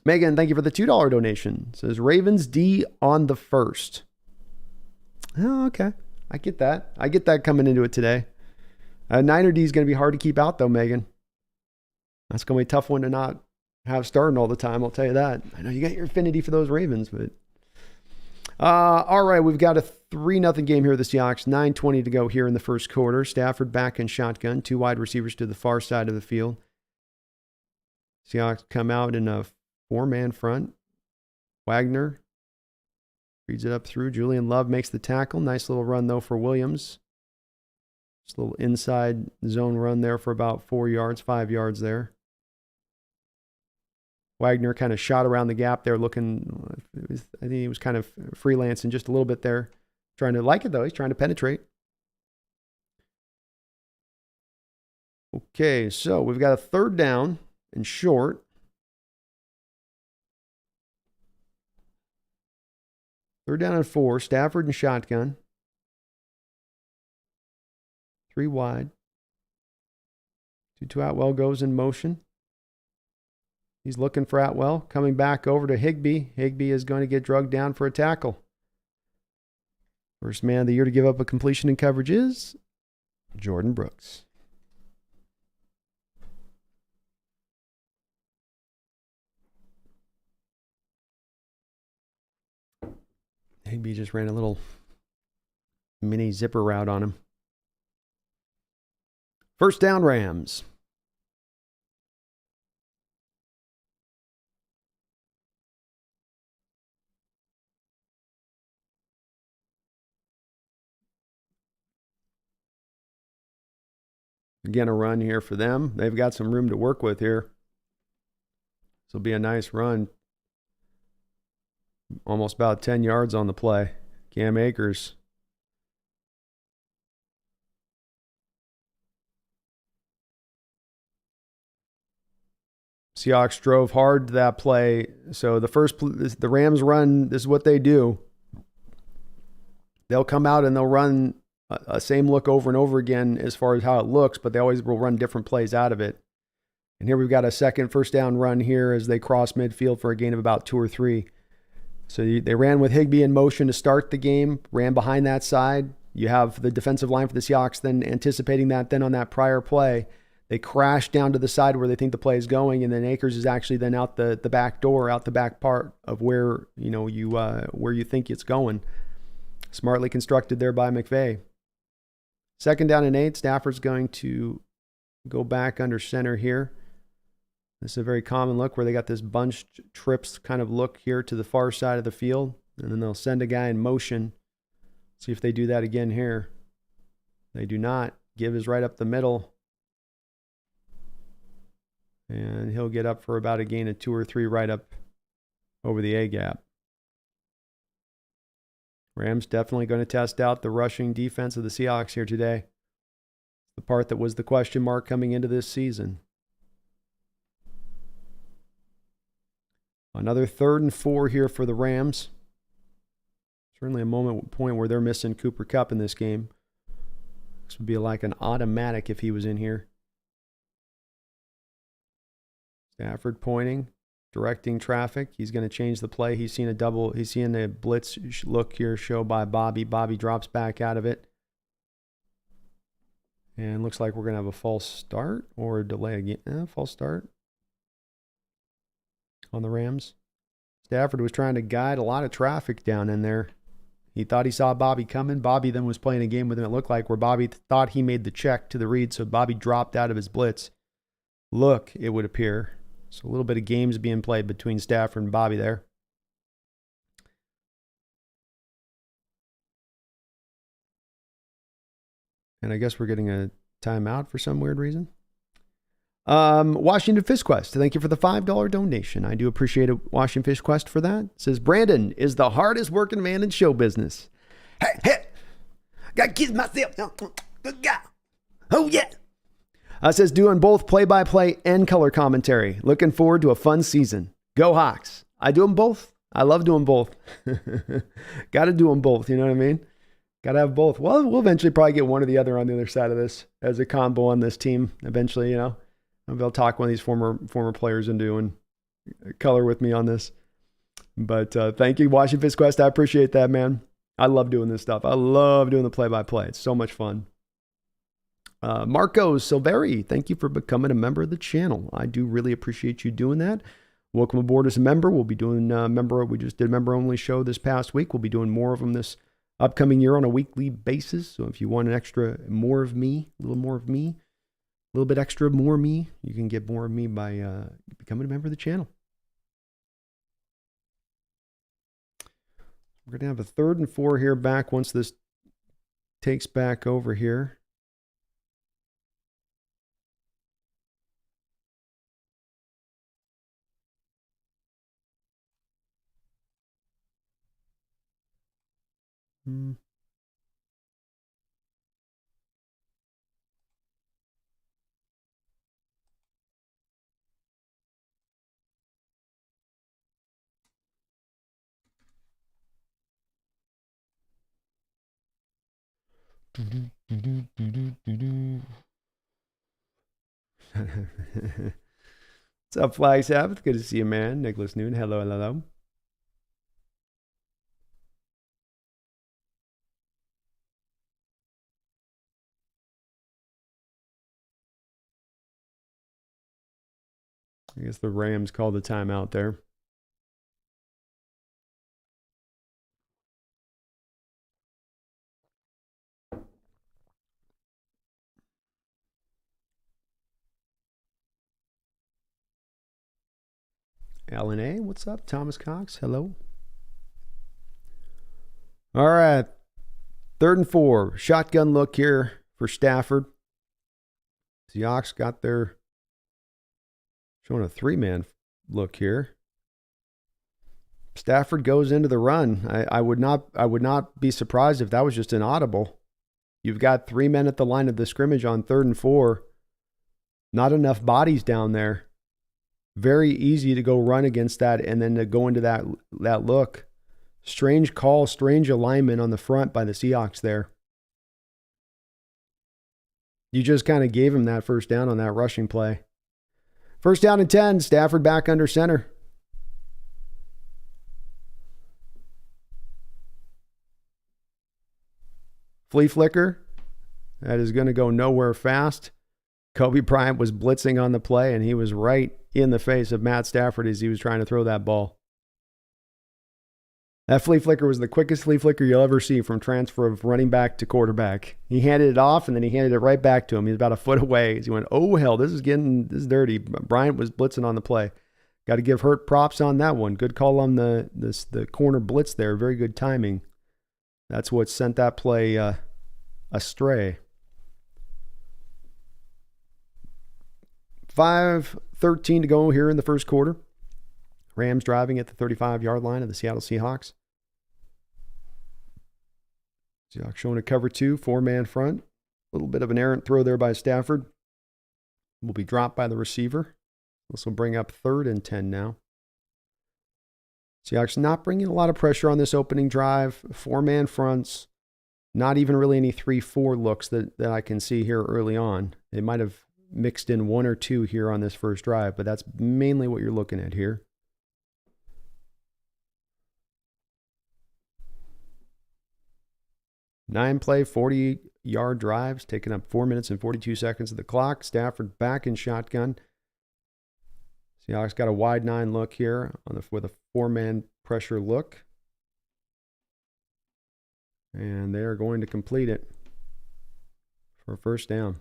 Megan, thank you for the $2 donation. It says Ravens D on the first. Oh, okay. I get that coming into it today. Niner D is going to be hard to keep out, though, Megan. That's going to be a tough one to not have starting all the time, I'll tell you that. I know you got your affinity for those Ravens, but... all right, we've got a 3-0 game here with the Seahawks. 9:20 to go here in the first quarter. Stafford back in shotgun. 2 wide receivers to the far side of the field. Seahawks come out in a 4-man front. Wagner reads it up through. Julian Love makes the tackle. Nice little run, though, for Williams. Just a little inside zone run there for about 4 yards, 5 yards there. Wagner kind of shot around the gap there looking, I think he was kind of freelancing just a little bit there. Trying to like it, though. He's trying to penetrate. Okay, so we've got a 3rd down and short. Third down and 4. Stafford and shotgun. 3 wide. Tutu Atwell goes in motion. He's looking for Atwell. Coming back over to Higbee. Higbee is going to get drugged down for a tackle. First man of the year to give up a completion in coverage is Jordan Brooks. Higbee just ran a little mini zipper route on him. First down, Rams. Again, a run here for them. They've got some room to work with here. This will be a nice run. Almost about 10 yards on the play. Cam Akers. Seahawks drove hard to that play. So the Rams run, this is what they do. They'll come out and they'll run a same look over and over again as far as how it looks, but they always will run different plays out of it. And here we've got a second first down run here as they cross midfield for a gain of about 2 or 3. So they ran with Higbee in motion to start the game, ran behind that side. You have the defensive line for the Seahawks then anticipating that. Then on that prior play, they crash down to the side where they think the play is going, and then Akers is actually then out the back door, out the back part of where where you think it's going. Smartly constructed there by McVay. Second down and 8. Stafford's going to go back under center here. This is a very common look where they got this bunched trips kind of look here to the far side of the field. And then they'll send a guy in motion. See if they do that again here. They do not. Give is right up the middle. And he'll get up for about a gain of 2 or 3 right up over the A-gap. Rams definitely going to test out the rushing defense of the Seahawks here today. The part that was the question mark coming into this season. Another 3rd and 4 here for the Rams. Certainly a point where they're missing Cooper Kupp in this game. This would be like an automatic if he was in here. Stafford pointing, directing traffic. He's going to change the play. He's seeing a blitz look here show by Bobby. Bobby drops back out of it. And looks like we're going to have a false start or a delay again. False start on the Rams. Stafford was trying to guide a lot of traffic down in there. He thought he saw Bobby coming. Bobby then was playing a game with him, it looked like, where Bobby thought he made the check to the read, so Bobby dropped out of his blitz. Look, it would appear. So a little bit of games being played between Stafford and Bobby there. And I guess we're getting a timeout for some weird reason. Washington Fish Quest, thank you for the $5 donation. I do appreciate it, Washington Fish Quest, for that. It says, Brandon is the hardest working man in show business. Hey, gotta kiss myself. Good guy. Oh, yeah. Says, doing both play-by-play and color commentary. Looking forward to a fun season. Go Hawks. I do them both. I love doing both. Got to do them both, you know what I mean? Got to have both. Well, we'll eventually probably get one or the other on the other side of this as a combo on this team. Eventually, you know. Maybe I'll talk one of these former players into and color with me on this. But thank you, Washington Fish Quest. I appreciate that, man. I love doing this stuff. I love doing the play-by-play. It's so much fun. Marco Silveri, thank you for becoming a member of the channel. I do really appreciate you doing that. Welcome aboard as a member. We'll be doing we just did a member-only show this past week. We'll be doing more of them this upcoming year on a weekly basis. So if you want an extra more of me, a little more of me, a little bit extra more me, you can get more of me by becoming a member of the channel. We're going to have a 3rd and 4 here back once this takes back over here. What's up, Flag Sabbath? Good to see you, man. Nicholas Noon. Hello, hello. I guess the Rams called the timeout there. Alan A, what's up? Thomas Cox, hello. All right. 3rd and 4. Shotgun look here for Stafford. Seahawks got their showing a 3-man look here. Stafford goes into the run. I would not be surprised if that was just an audible. You've got 3 men at the line of the scrimmage on 3rd and 4. Not enough bodies down there. Very easy to go run against that and then to go into that look. Strange call, strange alignment on the front by the Seahawks there. You just kind of gave him that first down on that rushing play. 1st down and 10, Stafford back under center. Flea flicker. That is going to go nowhere fast. Kobe Bryant was blitzing on the play, and he was right in the face of Matt Stafford as he was trying to throw that ball. That flea flicker was the quickest flea flicker you'll ever see from transfer of running back to quarterback. He handed it off, and then he handed it right back to him. He was about a foot away. He went, oh, hell, this is dirty. Bryant was blitzing on the play. Got to give Hurt props on that one. Good call on the corner blitz there. Very good timing. That's what sent that play astray. 5:13 to go here in the first quarter. Rams driving at the 35-yard line of the Seattle Seahawks. Seahawks showing a cover 2, 4-man front. A little bit of an errant throw there by Stafford. Will be dropped by the receiver. This will bring up 3rd and 10 now. Seahawks not bringing a lot of pressure on this opening drive. 4-man fronts. Not even really any 3-4 looks that I can see here early on. They might have mixed in 1 or 2 here on this first drive, but that's mainly what you're looking at here. Nine-play, 40-yard drives, taking up 4 minutes and 42 seconds of the clock. Stafford back in shotgun. Seahawks got a wide 9 look here with a 4-man pressure look. And they are going to complete it for a first down.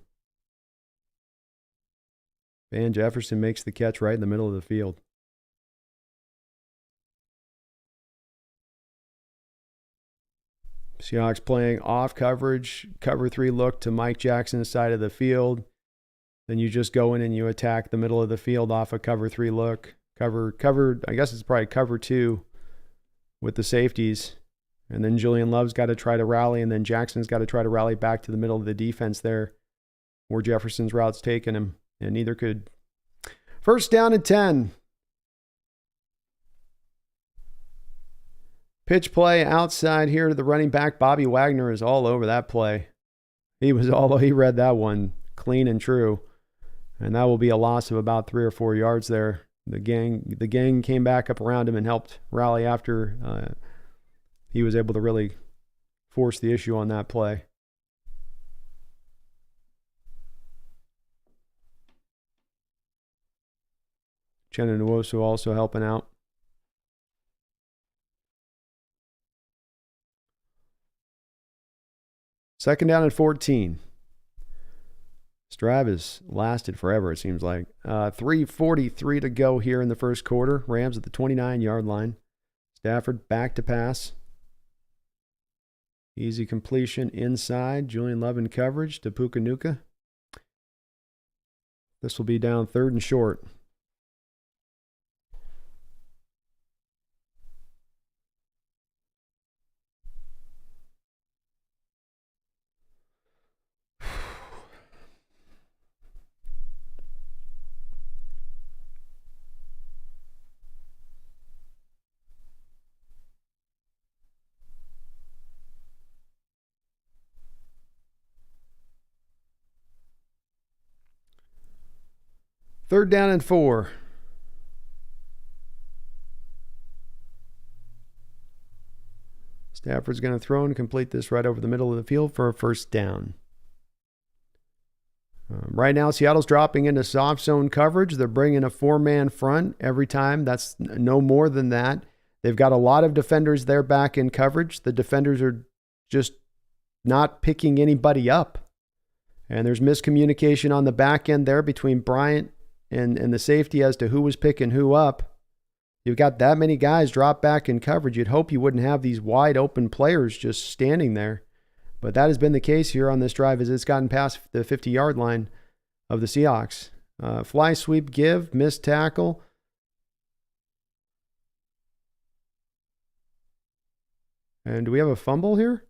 Van Jefferson makes the catch right in the middle of the field. Seahawks playing off coverage, cover 3 look to Mike Jackson's side of the field. Then you just go in and you attack the middle of the field off a cover 3 look. Cover, I guess it's probably cover 2 with the safeties. And then Julian Love's got to try to rally, and then Jackson's got to try to rally back to the middle of the defense there where Jefferson's route's taking him, and neither could. 1st down and 10. Pitch play outside here to the running back. Bobby Wagner is all over that play. He read that one clean and true. And that will be a loss of about 3 or 4 yards there. The gang came back up around him and helped rally after he was able to really force the issue on that play. Chenna Nwosu also helping out. Second down and 14. This drive has lasted forever, it seems like. 3:43 to go here in the first quarter. Rams at the 29-yard line. Stafford back to pass. Easy completion inside. Julian Love in coverage to Pukanuka. This will be down 3rd and short. 3rd down and 4. Stafford's going to throw and complete this right over the middle of the field for a 1st down. Right now, Seattle's dropping into soft zone coverage. They're bringing a 4-man front every time. That's no more than that. They've got a lot of defenders there back in coverage. The defenders are just not picking anybody up. And there's miscommunication on the back end there between Bryant and the safety as to who was picking who up. You've got that many guys drop back in coverage. You'd hope you wouldn't have these wide open players just standing there. But that has been the case here on this drive as it's gotten past the 50-yard line of the Seahawks. Fly sweep give, missed tackle. And do we have a fumble here?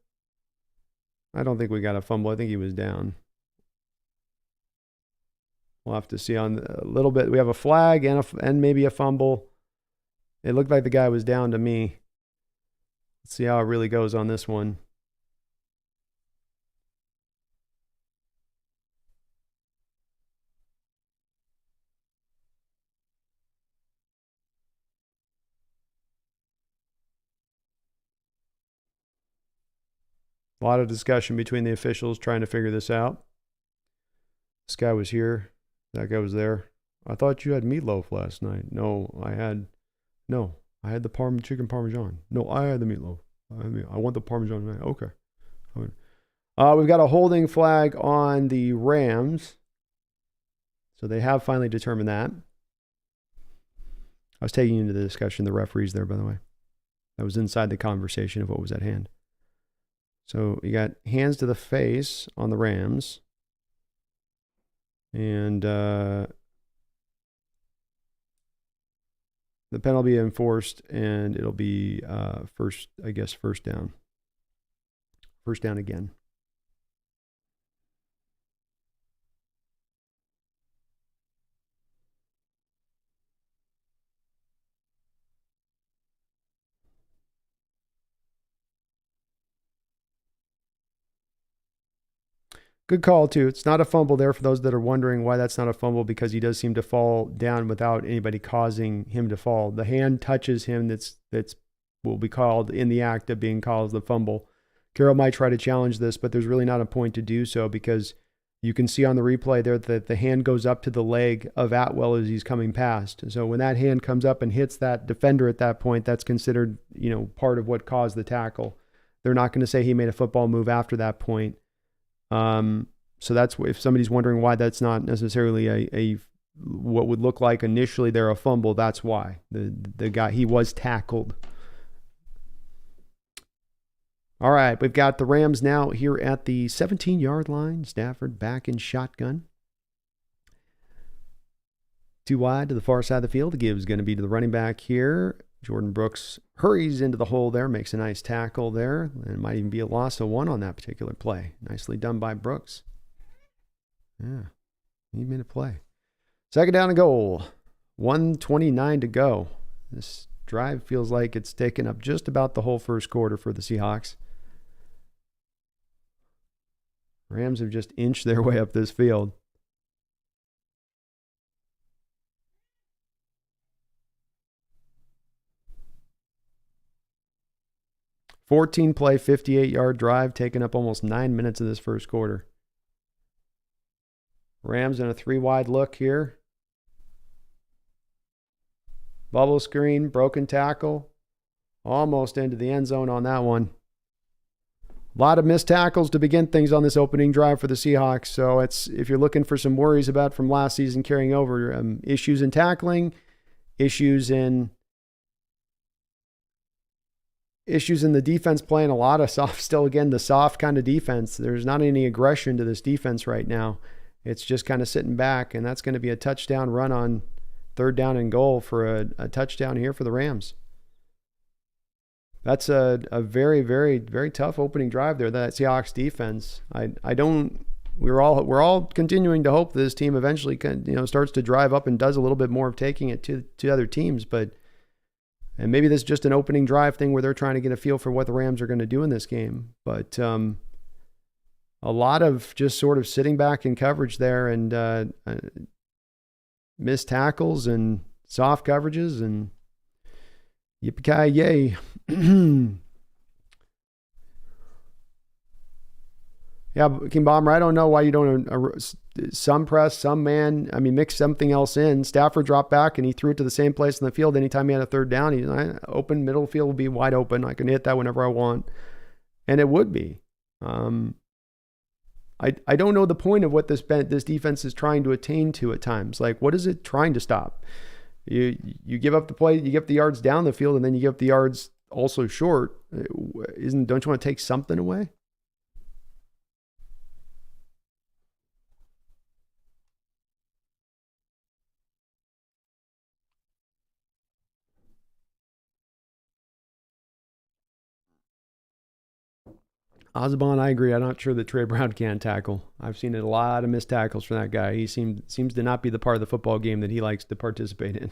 I don't think we got a fumble. I think he was down. We'll have to see on a little bit. We have a flag and maybe a fumble. It looked like the guy was down to me. Let's see how it really goes on this one. A lot of discussion between the officials trying to figure this out. This guy was here. That guy was there. I thought you had meatloaf last night. No, I had the chicken parmesan. No, I had the meatloaf. I want the parmesan tonight. Okay. We've got a holding flag on the Rams. So they have finally determined that. I was taking you into the discussion, the referees there, by the way. That was inside the conversation of what was at hand. So you got hands to the face on the Rams. And the penalty enforced, and it'll be first down. 1st down again. Good call, too. It's not a fumble there for those that are wondering why that's not a fumble, because he does seem to fall down without anybody causing him to fall. The hand touches him. That's will be called in the act of being called the fumble. Carroll might try to challenge this, but there's really not a point to do so, because you can see on the replay there that the hand goes up to the leg of Atwell as he's coming past. So when that hand comes up and hits that defender at that point, that's considered, part of what caused the tackle. They're not going to say he made a football move after that point. So that's, if somebody's wondering why that's not necessarily a what would look like initially there a fumble, that's why. The guy, he was tackled. All right, we've got the Rams now here at the 17-yard line. Stafford back in shotgun. 2 wide to the far side of the field. The give is going to be to the running back here. Jordan Brooks hurries into the hole there, makes a nice tackle there, and it might even be a loss of 1 on that particular play. Nicely done by Brooks. Yeah, he made a play. 2nd down and goal. 1:29 to go. This drive feels like it's taken up just about the whole first quarter for the Seahawks. Rams have just inched their way up this field. $14-play, 58-yard drive, taking up almost 9 minutes of this first quarter. Rams in a 3-wide look here. Bubble screen, broken tackle. Almost into the end zone on that one. A lot of missed tackles to begin things on this opening drive for the Seahawks. So if you're looking for some worries about from last season carrying over, issues in tackling, issues in the defense playing a lot of the soft kind of defense. There's not any aggression to this defense right now. It's just kind of sitting back, and that's going to be a touchdown run on 3rd down and goal for a touchdown here for the Rams. That's a very, very, very tough opening drive there, that Seahawks defense. We're all continuing to hope this team eventually starts to drive up and does a little bit more of taking it to other teams, and maybe this is just an opening drive thing where they're trying to get a feel for what the Rams are going to do in this game. But a lot of just sort of sitting back in coverage there and missed tackles and soft coverages and yippee-ki-yay. Yeah, King Bomber, I don't know why you don't some press, some man. I mean, mix something else in. Stafford dropped back and he threw it to the same place in the field. Anytime he had a third down, open middle field will be wide open. I can hit that whenever I want, and it would be. I don't know the point of what this defense is trying to attain to at times. Like, what is it trying to stop? You give up the play, you get the yards down the field, and then you give up the yards also short. Don't you want to take something away? Osborne, I agree. I'm not sure that Trey Brown can tackle. I've seen a lot of missed tackles from that guy. He seems to not be the part of the football game that he likes to participate in.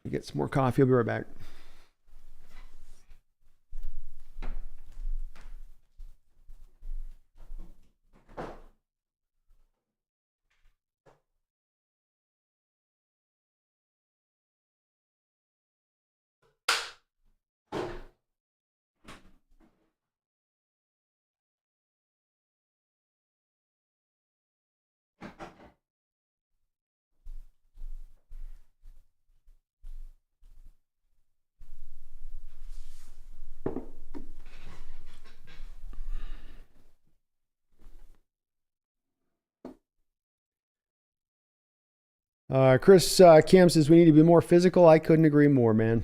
Get some more coffee. I'll be right back. Chris Cam says we need to be more physical. I couldn't agree more, man.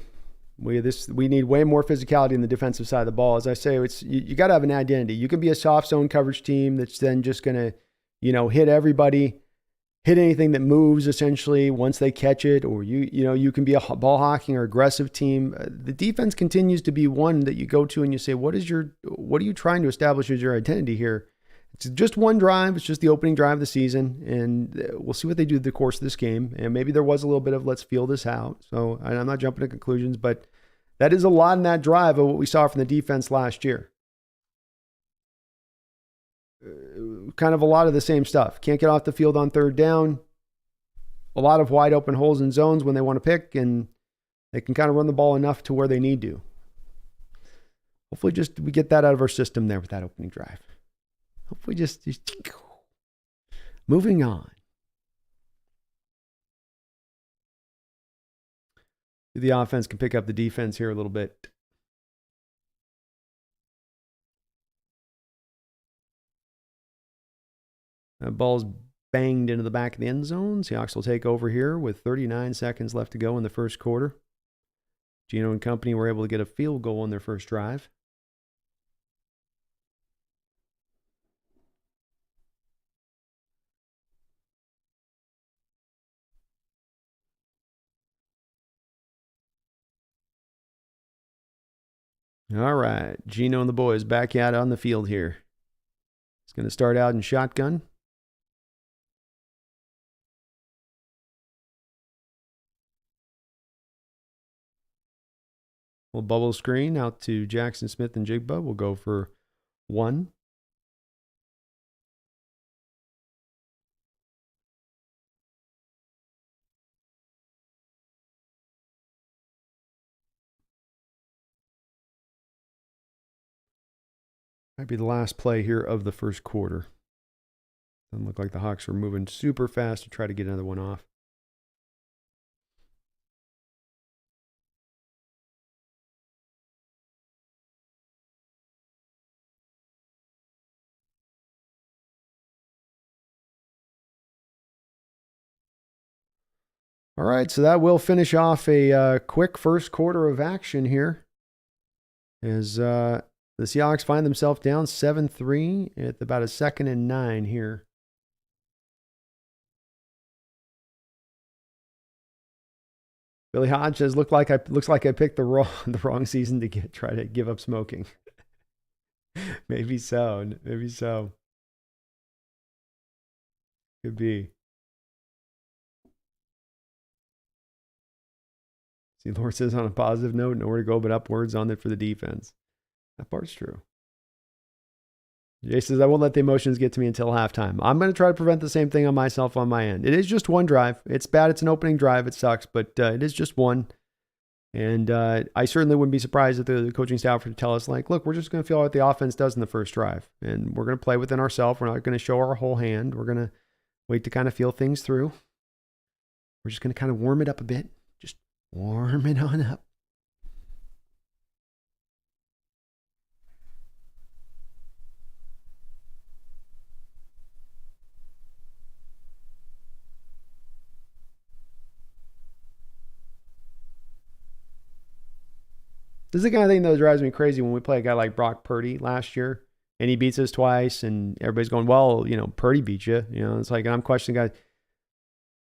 We need way more physicality in the defensive side of the ball. As I say, you got to have an identity. You can be a soft zone coverage team that's then just going to, hit everybody, hit anything that moves essentially once they catch it, or you can be a ball hawking or aggressive team. The defense continues to be one that you go to and you say, what are you trying to establish as your identity here? It's just one drive. It's just the opening drive of the season, and we'll see what they do the course of this game. And maybe there was a little bit of let's feel this out. So I'm not jumping to conclusions, but that is a lot in that drive of what we saw from the defense last year. Kind of a lot of the same stuff. Can't get off the field on third down. A lot of wide open holes in zones when they want to pick, and they can kind of run the ball enough to where they need to. Hopefully we get that out of our system there with that opening drive. Hopefully just moving on. The offense can pick up the defense here a little bit. That ball's banged into the back of the end zone. Seahawks will take over here with 39 seconds left to go in the first quarter. Gino and company were able to get a field goal on their first drive. All right, Gino and the boys back out on the field here. He's going to start out in shotgun. We'll bubble screen out to Jackson Smith and Jigba. We'll go for one. Might be the last play here of the first quarter. Doesn't look like the Hawks are moving super fast to try to get another one off. All right, so that will finish off a quick first quarter of action here. As the Seahawks find themselves down 7-3 at about a 2nd and 9 here. Billy Hodge says, looks like I picked the wrong season to try to give up smoking. Maybe so. Could be. See, Lord says on a positive note, nowhere to go but upwards on it for the defense. That part's true. Jay says, I won't let the emotions get to me until halftime. I'm going to try to prevent the same thing on myself on my end. It is just one drive. It's bad. It's an opening drive. It sucks, but it is just one. And I certainly wouldn't be surprised if the coaching staff were to tell us, like, look, we're just going to feel what the offense does in the first drive. And we're going to play within ourselves. We're not going to show our whole hand. We're going to wait to kind of feel things through. We're just going to kind of warm it up a bit. Just warm it on up. This is the kind of thing that drives me crazy when we play a guy like Brock Purdy last year and he beats us twice and everybody's going, well, Purdy beat you. It's like, I'm questioning guys.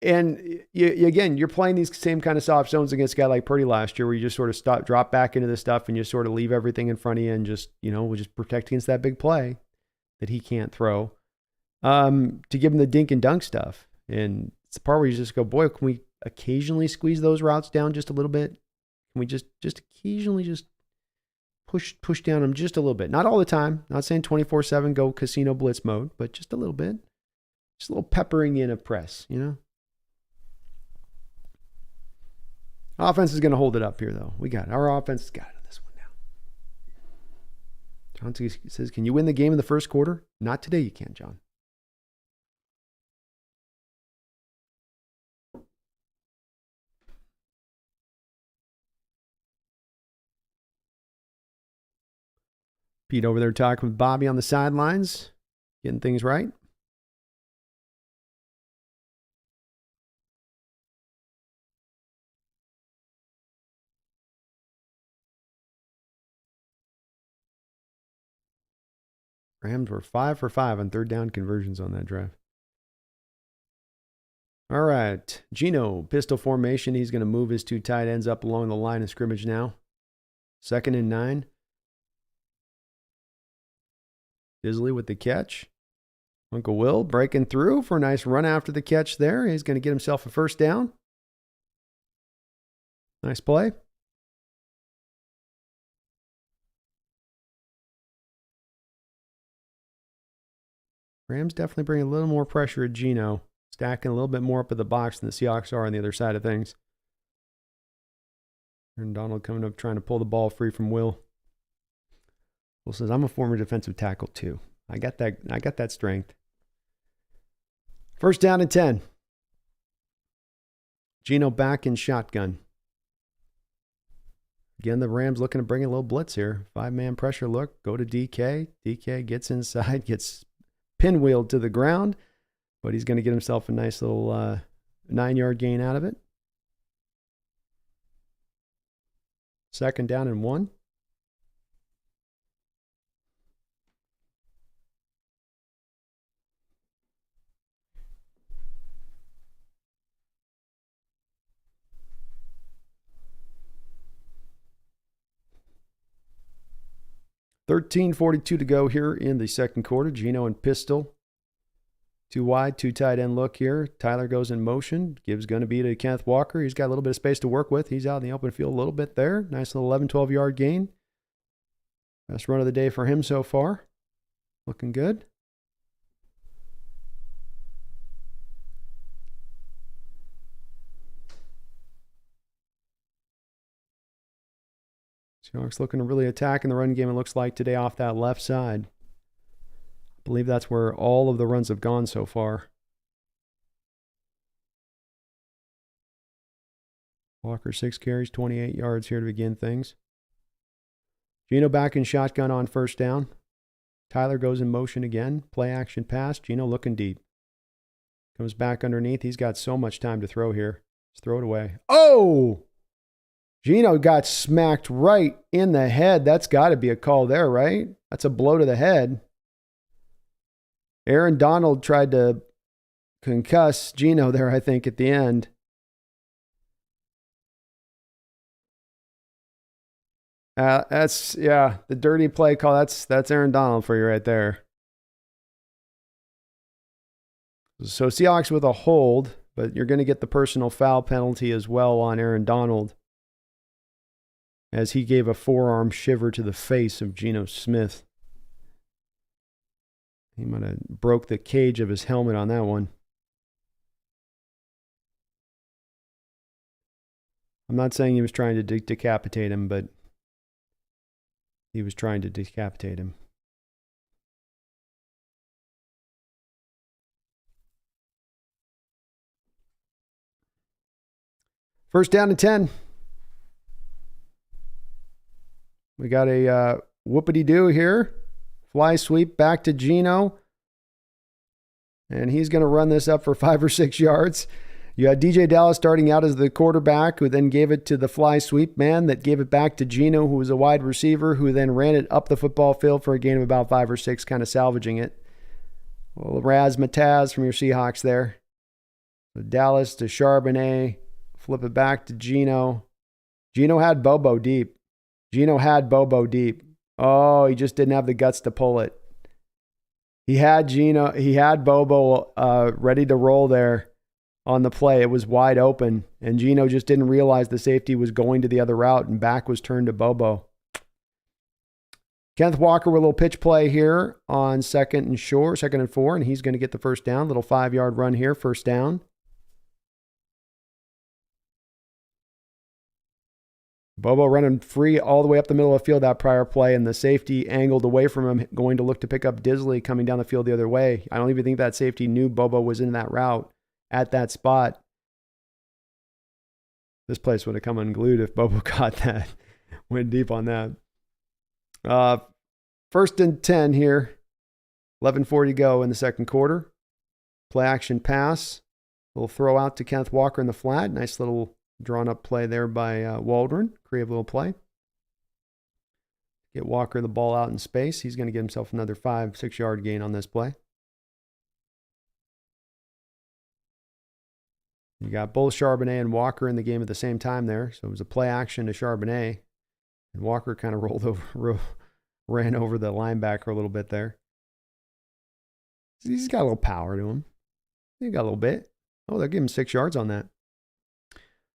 And again, you're playing these same kind of soft zones against a guy like Purdy last year where you just sort of drop back into this stuff and you sort of leave everything in front of you and just, we'll just protect against that big play that he can't throw to give him the dink and dunk stuff. And it's the part where you just go, boy, can we occasionally squeeze those routes down just a little bit? Can we just occasionally just push down them just a little bit? Not all the time. Not saying 24/7 go casino blitz mode, but just a little bit. Just a little peppering in of press, Offense is going to hold it up here, though. We got it. Our offense has got it on this one now. John says, can you win the game in the first quarter? Not today, you can't, John. Pete over there talking with Bobby on the sidelines, getting things right. Rams were 5 for 5 on third down conversions on that drive. All right. Geno, pistol formation. He's going to move his two tight ends up along the line of scrimmage now. 2nd and 9. Disley with the catch. Uncle Will breaking through for a nice run after the catch there. He's going to get himself a first down. Nice play. Rams definitely bring a little more pressure at Geno, stacking a little bit more up at the box than the Seahawks are on the other side of things. And Donald coming up trying to pull the ball free from Will. Will says, I'm a former defensive tackle too. I got that strength. First down and 10. Geno back in shotgun. Again, the Rams looking to bring a little blitz here. 5-man pressure look. Go to DK. DK gets inside, gets pinwheeled to the ground, but he's going to get himself a nice little 9-yard gain out of it. 2nd down and 1. $13:42 to go here in the second quarter. Geno and pistol. 2 wide, 2 tight end look here. Tyler goes in motion. Gibbs going to be to Kenneth Walker. He's got a little bit of space to work with. He's out in the open field a little bit there. Nice little 11, 12-yard gain. Best run of the day for him so far. Looking good. Seahawks looking to really attack in the run game, it looks like, today off that left side. I believe that's where all of the runs have gone so far. Walker, 6 carries, 28 yards here to begin things. Geno back in shotgun on first down. Tyler goes in motion again. Play action pass. Geno looking deep. Comes back underneath. He's got so much time to throw here. Just throw it away. Oh! Geno got smacked right in the head. That's got to be a call there, right? That's a blow to the head. Aaron Donald tried to concuss Geno there, I think, at the end. The dirty play call. That's Aaron Donald for you right there. So Seahawks with a hold, but you're going to get the personal foul penalty as well on Aaron Donald. as he gave a forearm shiver to the face of Geno Smith. He might have broke the cage of his helmet on that one. I'm not saying he was trying to decapitate him, but he was trying to decapitate him. First down and 10. We got a whoopity-doo here. Fly sweep back to Geno. And he's going to run this up for 5 or 6 yards. You had DJ Dallas starting out as the quarterback, who then gave it to the fly sweep man that gave it back to Geno, who was a wide receiver, who then ran it up the football field for a gain of about 5 or 6, kind of salvaging it. Well, razzmatazz from your Seahawks there. So Dallas to Charbonnet. Flip it back to Geno. Geno had Bobo deep. Oh, he just didn't have the guts to pull it. He had Bobo ready to roll there on the play. It was wide open, and Geno just didn't realize the safety was going to the other route, and back was turned to Bobo. Kenneth Walker with a little pitch play here on second and 4, and he's going to get the first down. Little 5-yard run here, first down. Bobo running free all the way up the middle of the field that prior play, and the safety angled away from him, going to look to pick up Disley coming down the field the other way. I don't even think that safety knew Bobo was in that route at that spot. This place would have come unglued if Bobo caught that. Went deep on that. First and 10 here. 11:40 to go in the second quarter. Play action pass. Little throw out to Kenneth Walker in the flat. Nice little drawn up play there by Waldron. Creative little play. Get Walker the ball out in space. He's going to get himself another 5-6 yard gain on this play. You got both Charbonnet and Walker in the game at the same time there. So it was a play action to Charbonnet. And Walker kind of ran over the linebacker a little bit there. He's got a little power to him. He got a little bit. Oh, they'll give him 6 yards on that.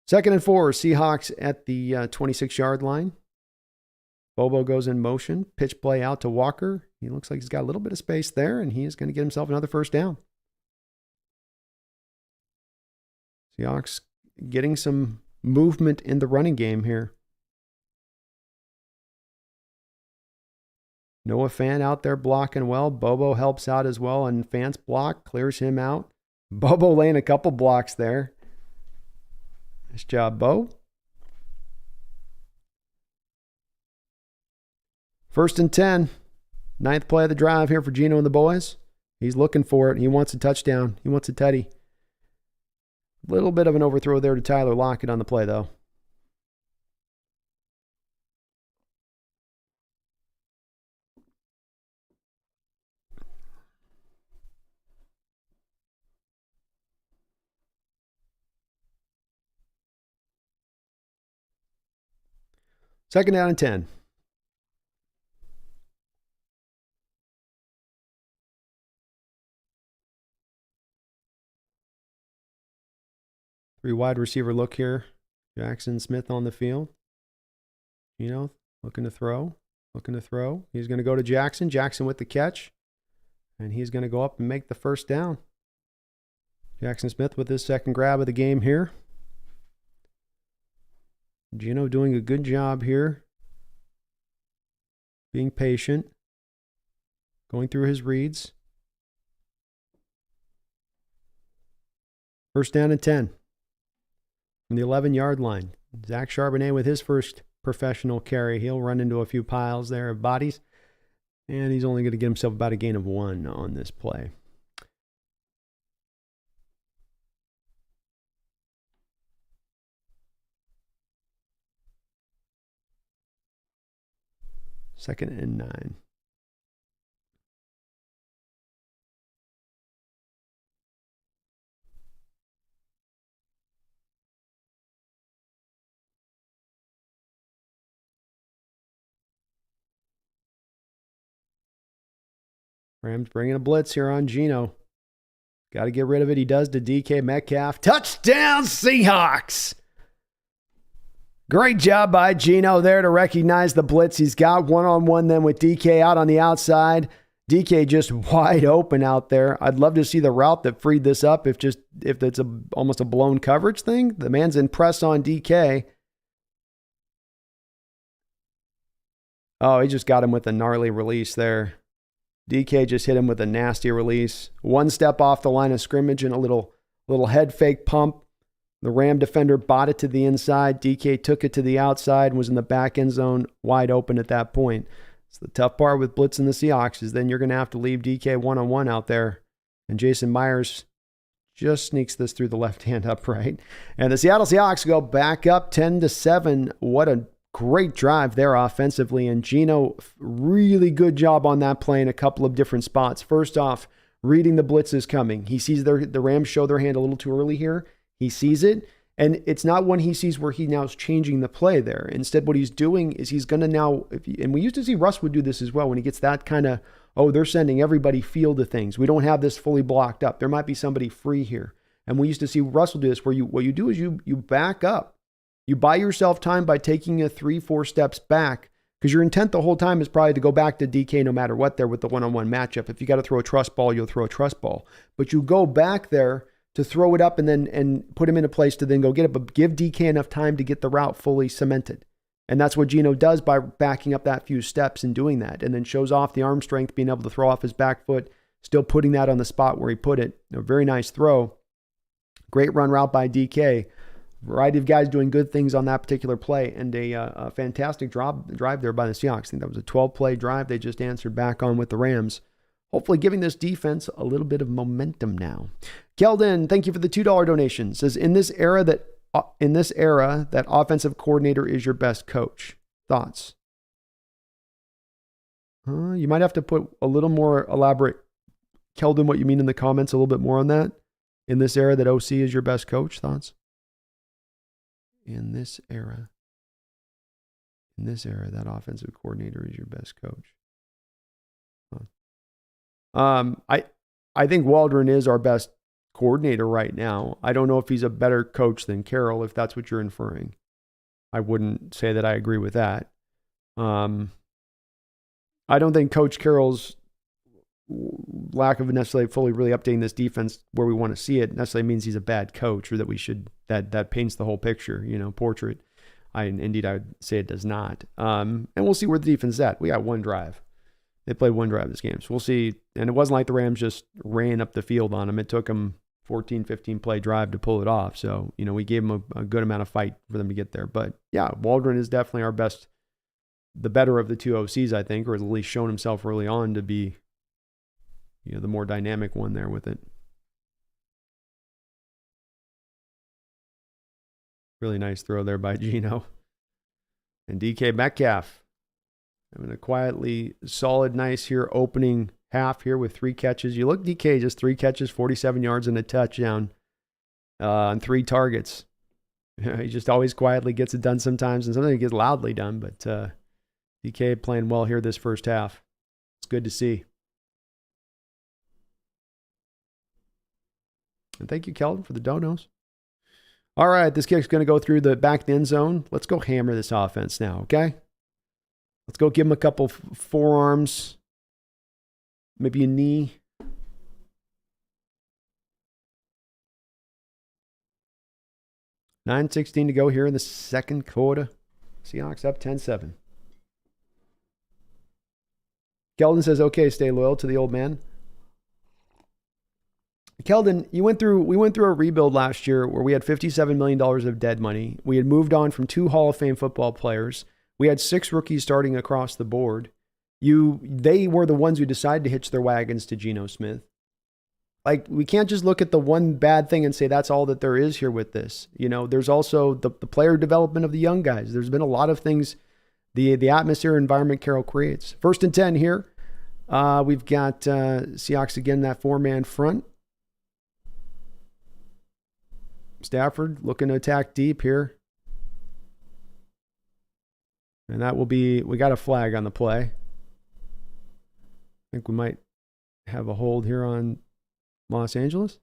Second and 4, Seahawks at the 26-yard line. Bobo goes in motion. Pitch play out to Walker. He looks like he's got a little bit of space there, and he is going to get himself another first down. Seahawks getting some movement in the running game here. Noah Fant out there blocking well. Bobo helps out as well, and Fant's block clears him out. Bobo laying a couple blocks there. Nice job, Bo. First and 10. 9th play of the drive here for Geno and the boys. He's looking for it. He wants a touchdown. He wants a tutty. Little bit of an overthrow there to Tyler Lockett on the play, though. Second down and 10. Three wide receiver look here. Jackson Smith on the field. Looking to throw. He's going to go to Jackson. Jackson with the catch. And he's going to go up and make the first down. Jackson Smith with his second grab of the game here. Geno doing a good job here. Being patient. Going through his reads. First down and 10. From the 11-yard line. Zach Charbonnet with his first professional carry. He'll run into a few piles there of bodies. And he's only going to get himself about a gain of 1 on this play. Second and 9. Rams bringing a blitz here on Geno. Got to get rid of it. He does to DK Metcalf. Touchdown, Seahawks! Great job by Gino there to recognize the blitz. He's got one-on-one then with DK out on the outside. DK just wide open out there. I'd love to see the route that freed this up if it's almost a blown coverage thing. The man's in press on DK. Oh, he just got him with a gnarly release there. DK just hit him with a nasty release. One step off the line of scrimmage and a little head fake pump. The Ram defender bought it to the inside. DK took it to the outside and was in the back end zone wide open at that point. So the tough part with blitzing the Seahawks is then you're going to have to leave DK one-on-one out there. And Jason Myers just sneaks this through the left hand upright. And the Seattle Seahawks go back up 10-7. What a great drive there offensively. And Gino, really good job on that play in a couple of different spots. First off, reading the blitzes coming. He sees the Rams show their hand a little too early here. He sees it, and it's not one he sees where he now is changing the play there. Instead, what he's doing is he's going to now, and we used to see Russ would do this as well when he gets that kind of, they're sending everybody field of things. We don't have this fully blocked up. There might be somebody free here. And we used to see Russell do this where what you do is you back up. You buy yourself time by taking 3-4 steps back because your intent the whole time is probably to go back to DK no matter what there with the one-on-one matchup. If you got to throw a trust ball, you'll throw a trust ball. But you go back there to throw it up and put him in a place to then go get it, but give DK enough time to get the route fully cemented. And that's what Gino does by backing up that few steps and doing that, and then shows off the arm strength, being able to throw off his back foot, still putting that on the spot where he put it. A very nice throw. Great run route by DK. Variety of guys doing good things on that particular play, and a fantastic drive there by the Seahawks. I think that was a 12-play drive they just answered back on with the Rams. Hopefully giving this defense a little bit of momentum now. Keldon, thank you for the $2 donation. Says, in this era, that offensive coordinator is your best coach. Thoughts? You might have to put a little more elaborate, Keldon, what you mean in the comments, a little bit more on that. In this era, that OC is your best coach. Thoughts? In this era, that offensive coordinator is your best coach. I think Waldron is our best coordinator right now. I don't know if he's a better coach than Carroll, if that's what you're inferring. I wouldn't say that I agree with that. I don't think Coach Carroll's lack of necessarily fully really updating this defense where we want to see it necessarily means he's a bad coach, or that we should, that paints the whole picture, portrait. I would say it does not. And we'll see where the defense is at. We got one drive. They played one drive this game. So we'll see. And it wasn't like the Rams just ran up the field on them. It took them 14, 15 play drive to pull it off. So, we gave them a good amount of fight for them to get there. But yeah, Waldron is definitely our best, the better of the two OCs, I think, or at least shown himself early on to be, the more dynamic one there with it. Really nice throw there by Gino. And DK Metcalf having a quietly solid, nice here opening half here with 3 catches. You look, DK, just 3 catches, 47 yards and a touchdown on 3 targets. He just always quietly gets it done sometimes, and sometimes it gets loudly done. But DK playing well here this first half. It's good to see. And thank you, Keldon, for the donos. All right, this kick's going to go through the back of the end zone. Let's go hammer this offense now, okay? Let's go give him a couple forearms, maybe a knee. $9:16 to go here in the second quarter. Seahawks up 10-7. Keldon says, okay, stay loyal to the old man. Keldon, we went through a rebuild last year where we had $57 million of dead money. We had moved on from 2 Hall of Fame football players. We had 6 rookies starting across the board. They were the ones who decided to hitch their wagons to Geno Smith. Like, we can't just look at the one bad thing and say that's all that there is here with this. There's also the player development of the young guys. There's been a lot of things, the atmosphere environment Carroll creates. 1st and 10 here. We've got Seahawks again, that 4-man front. Stafford looking to attack deep here. And that will be, we got a flag on the play. I think we might have a hold here on Los Angeles.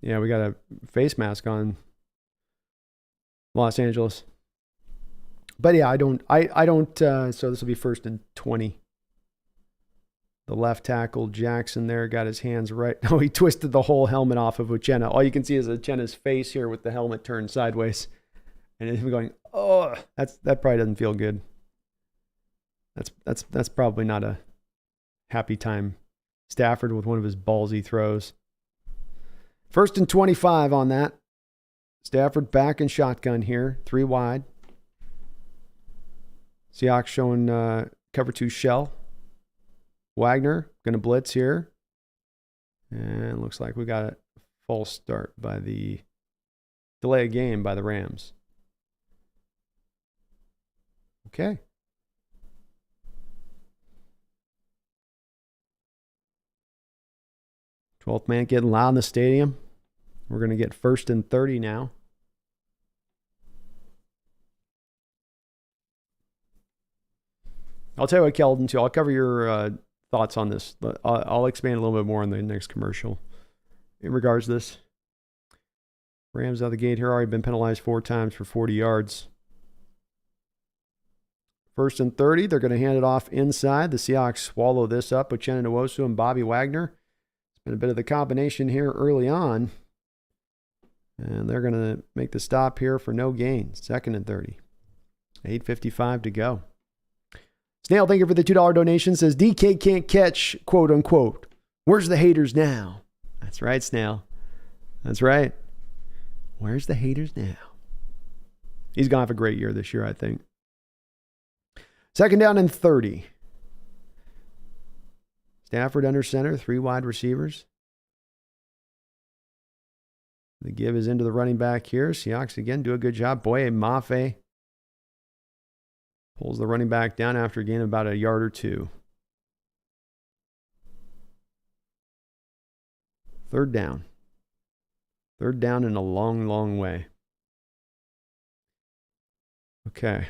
Yeah, we got a face mask on Los Angeles. But yeah, I don't, so this will be 1st and 20. The left tackle, Jackson there, got his hands right. Oh, he twisted the whole helmet off of Uchenna. All you can see is Uchenna's face here with the helmet turned sideways. And him going, oh, that probably doesn't feel good. That's probably not a happy time. Stafford with one of his ballsy throws. 1st and 25 on that. Stafford back in shotgun here. 3 wide. Seahawks showing cover 2 shell. Wagner going to blitz here. And looks like we got a false start by the delay of game by the Rams. Okay. 12th man getting loud in the stadium. We're going to get 1st and 30 now. I'll tell you what, Keldon, too. I'll cover your thoughts on this. I'll expand a little bit more in the next commercial in regards to this. Rams out of the gate here, already been penalized 4 times for 40 yards. 1st and 30, they're going to hand it off inside. The Seahawks swallow this up with Uchenna Nwosu and Bobby Wagner. It's been a bit of the combination here early on. And they're going to make the stop here for no gain. 2nd and 30. 8:55 to go. Snail, thank you for the $2 donation. Says, DK can't catch, quote unquote. Where's the haters now? That's right, Snail. That's right. Where's the haters now? He's going to have a great year this year, I think. 2nd down and 30. Stafford under center, 3 wide receivers. The give is into the running back here. Seahawks again do a good job. Boye Mafe pulls the running back down after a gain of about a yard or 2. 3rd down. 3rd down in a long, long way. Okay.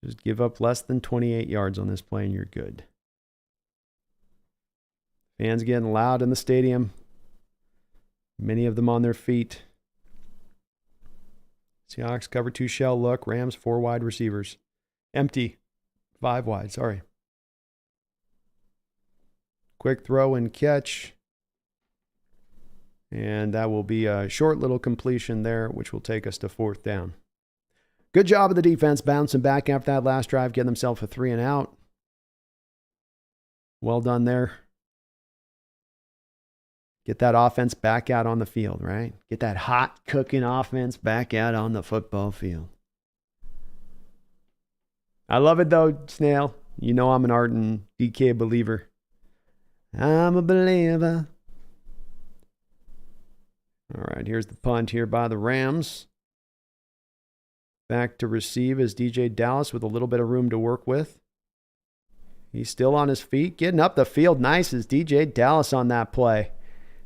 Just give up less than 28 yards on this play and you're good. Fans getting loud in the stadium. Many of them on their feet. Seahawks cover 2 shell look. Rams 4 wide receivers. Empty. 5 wide, sorry. Quick throw and catch. And that will be a short little completion there, which will take us to 4th down. Good job of the defense bouncing back after that last drive, getting themselves a 3 and out. Well done there. Get that offense back out on the field, right? Get that hot cooking offense back out on the football field. I love it though, Snail. You know I'm an ardent DK believer. I'm a believer. All right, here's the punt here by the Rams. Back to receive is DJ Dallas with a little bit of room to work with. He's still on his feet, getting up the field. Nice is DJ Dallas on that play.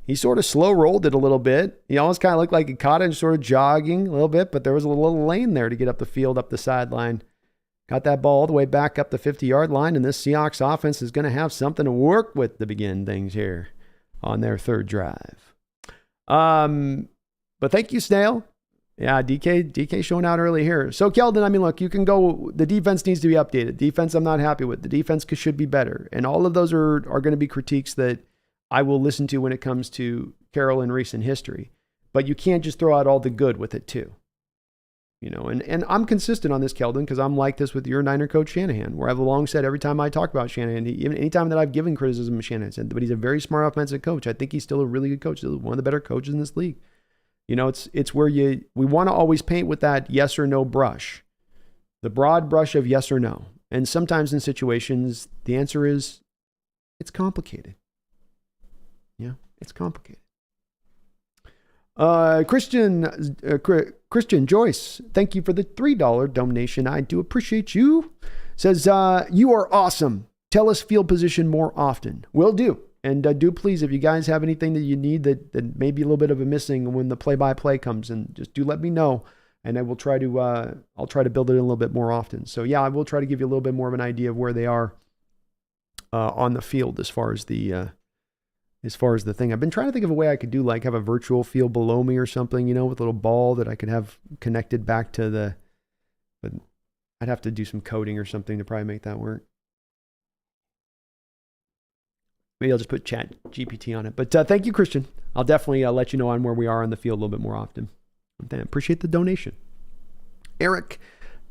He sort of slow rolled it a little bit. He almost kind of looked like he caught it and sort of jogging a little bit, but there was a little lane there to get up the field, up the sideline. Got that ball all the way back up the 50-yard line, and this Seahawks offense is going to have something to work with to begin things here on their 3rd drive. But thank you, Snail. Yeah, DK showing out early here. So, Keldon, I mean, look, you can go, the defense needs to be updated. Defense I'm not happy with. The defense should be better. And all of those are going to be critiques that I will listen to when it comes to Carroll in recent history. But you can't just throw out all the good with it too. You know, and I'm consistent on this, Keldon, because I'm like this with your Niner coach Shanahan, where I've long said every time I talk about Shanahan, even anytime that I've given criticism of Shanahan, said, but he's a very smart offensive coach. I think he's still a really good coach. He's one of the better coaches in this league. You know, it's where we want to always paint with that yes or no brush, the broad brush of yes or no. And sometimes in situations, the answer is it's complicated. Yeah, it's complicated. Christian Joyce, thank you for the $3 donation. I do appreciate you. Says, you are awesome. Tell us field position more often. Will do. And do please, if you guys have anything that you need that may be a little bit of a missing when the play-by-play comes in, just do let me know. And I will try to, I'll try to build it in a little bit more often. So yeah, I will try to give you a little bit more of an idea of where they are on the field as far as the as far as the thing. I've been trying to think of a way I could do, like have a virtual field below me or something, with a little ball that I could have connected back to but I'd have to do some coding or something to probably make that work. Maybe I'll just put Chat GPT on it. But thank you, Christian. I'll definitely let you know on where we are on the field a little bit more often. Appreciate the donation. Eric,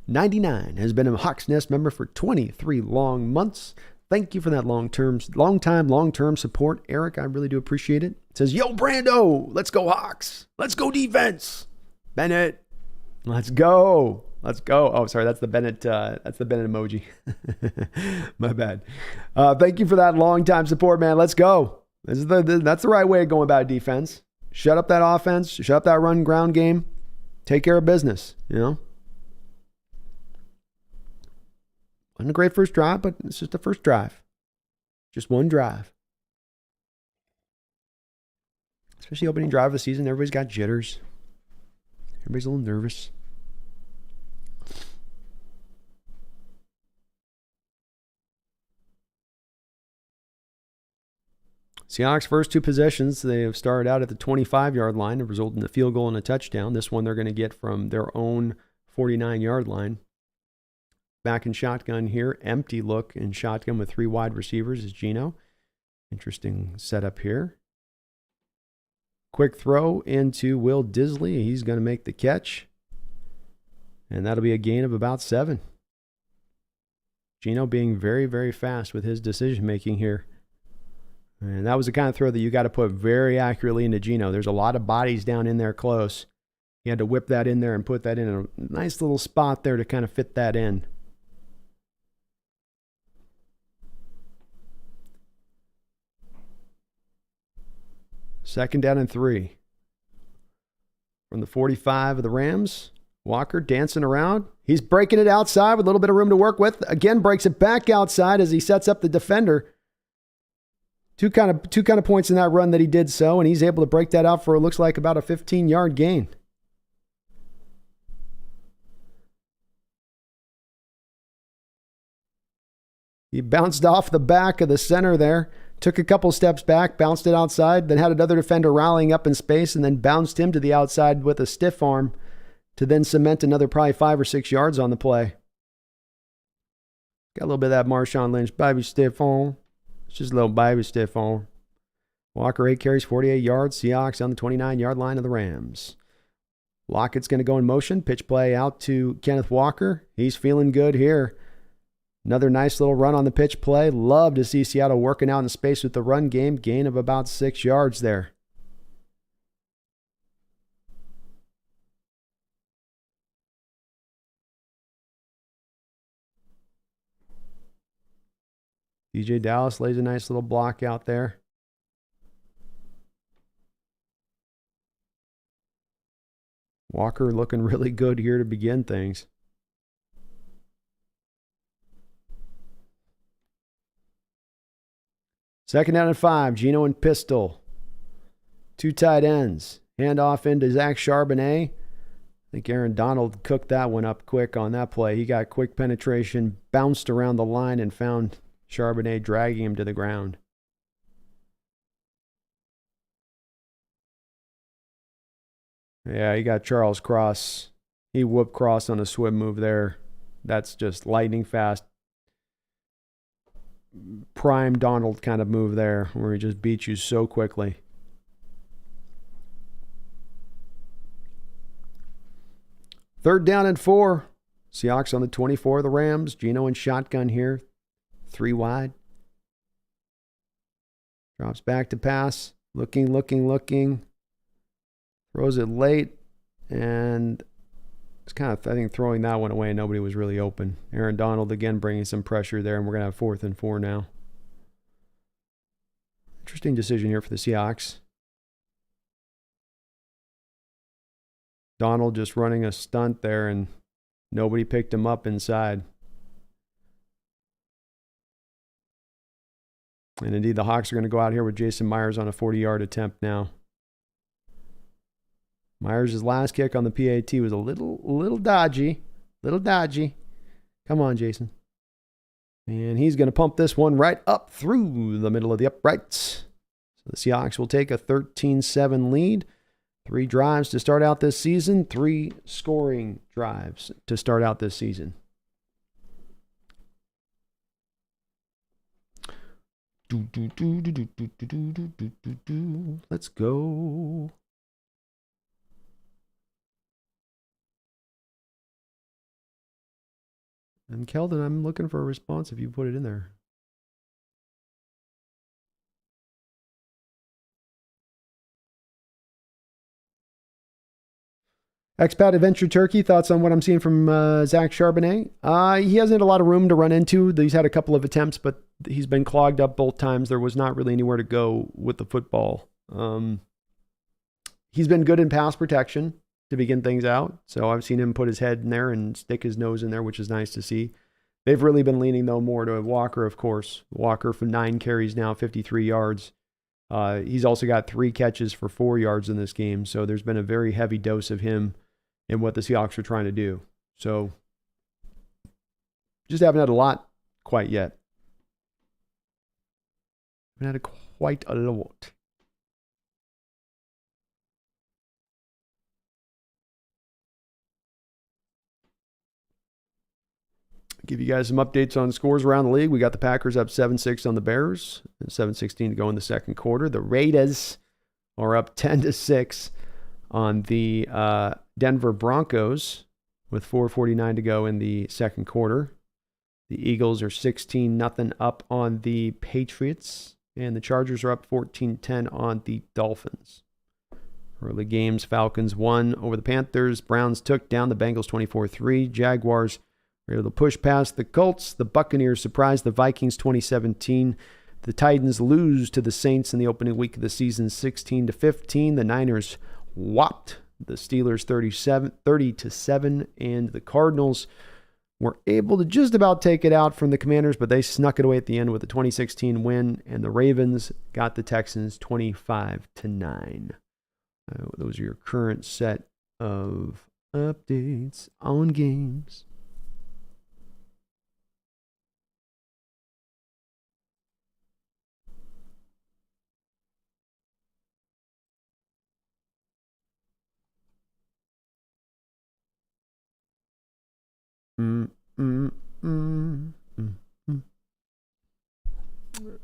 99, has been a Hawks Nest member for 23 long months. Thank you for that long-term support, Eric. I really do appreciate it. It says, yo, Brando, let's go Hawks. Let's go defense. Bennett, let's go. Let's go. Oh, sorry, that's the Bennett emoji. My bad. Thank you for that long-time support, man. Let's go. That's the right way of going about defense. Shut up that offense. Shut up that run ground game. Take care of business, Wasn't a great first drive, but it's just the first drive. Just one drive. Especially opening drive of the season, everybody's got jitters. Everybody's a little nervous. Seahawks' first two possessions, they have started out at the 25-yard line and resulted in a field goal and a touchdown. This one they're going to get from their own 49-yard line. Back in shotgun here, empty look in shotgun with three wide receivers is Geno. Interesting setup here. Quick throw into Will Disley. He's going to make the catch. And that'll be a gain of about 7. Geno being very, very fast with his decision-making here. And that was the kind of throw that you got to put very accurately into Geno. There's a lot of bodies down in there close. You had to whip that in there and put that in a nice little spot there to kind of fit that in. Second down and 3. From the 45 of the Rams, Walker dancing around. He's breaking it outside with a little bit of room to work with. Again, breaks it back outside as he sets up the defender. Two kind of points in that run that he did so, and he's able to break that out for what looks like about a 15-yard gain. He bounced off the back of the center there, took a couple steps back, bounced it outside, then had another defender rallying up in space, and then bounced him to the outside with a stiff arm to then cement another probably 5 or 6 yards on the play. Got a little bit of that Marshawn Lynch baby stiff arm. It's just a little baby stiff arm. Walker 8 carries, 48 yards. Seahawks on the 29-yard line of the Rams. Lockett's going to go in motion. Pitch play out to Kenneth Walker. He's feeling good here. Another nice little run on the pitch play. Love to see Seattle working out in space with the run game. Gain of about 6 yards there. DJ Dallas lays a nice little block out there. Walker looking really good here to begin things. Second down and 5. Geno and pistol. 2 tight ends. Hand off into Zach Charbonnet. I think Aaron Donald cooked that one up quick on that play. He got quick penetration, bounced around the line, and found Charbonnet dragging him to the ground. Yeah, he got Charles Cross. He whooped Cross on a swim move there. That's just lightning fast. Prime Donald kind of move there where he just beats you so quickly. Third down and 4. Seahawks on the 24 of the Rams. Geno in shotgun here. 3 wide. Drops back to pass. Looking. Throws it late. And it's kind of, I think, throwing that one away. Nobody was really open. Aaron Donald again bringing some pressure there. And we're going to have 4th and 4 now. Interesting decision here for the Seahawks. Donald just running a stunt there. And nobody picked him up inside. And indeed, the Hawks are going to go out here with Jason Myers on a 40-yard attempt now. Myers' last kick on the PAT was a little dodgy. Come on, Jason. And he's going to pump this one right up through the middle of the uprights. So the Seahawks will take a 13-7 lead. 3 drives to start out this season. 3 scoring drives to start out this season. Let's go. And Keldon, I'm looking for a response if you put it in there. Expat Adventure Turkey, thoughts on what I'm seeing from Zach Charbonnet? He hasn't had a lot of room to run into. He's had a couple of attempts, but he's been clogged up both times. There was not really anywhere to go with the football. He's been good in pass protection to begin things out. So I've seen him put his head in there and stick his nose in there, which is nice to see. They've really been leaning, though, more to Walker, of course. Walker for 9 carries now, 53 yards. He's also got 3 catches for 4 yards in this game. So there's been a very heavy dose of him in what the Seahawks are trying to do. So just haven't had a lot quite yet. Haven't had quite a lot. Give you guys some updates on scores around the league. We got the Packers up 7-6 on the Bears, and 7:16 to go in the second quarter. The Raiders are up 10-6 on the Denver Broncos with 4:49 to go in the second quarter. The Eagles are 16-0 up on the Patriots, and the Chargers are up 14-10 on the Dolphins. Early games, Falcons won over the Panthers. Browns took down the Bengals 24-3. Jaguars were able to push past the Colts. The Buccaneers surprised the Vikings 2017. The Titans lose to the Saints in the opening week of the season 16-15. The Niners whopped the Steelers 30-7, and the Cardinals were able to just about take it out from the Commanders, but they snuck it away at the end with a 2016 win, and the Ravens got the Texans 25-9. Those are your current set of updates on games.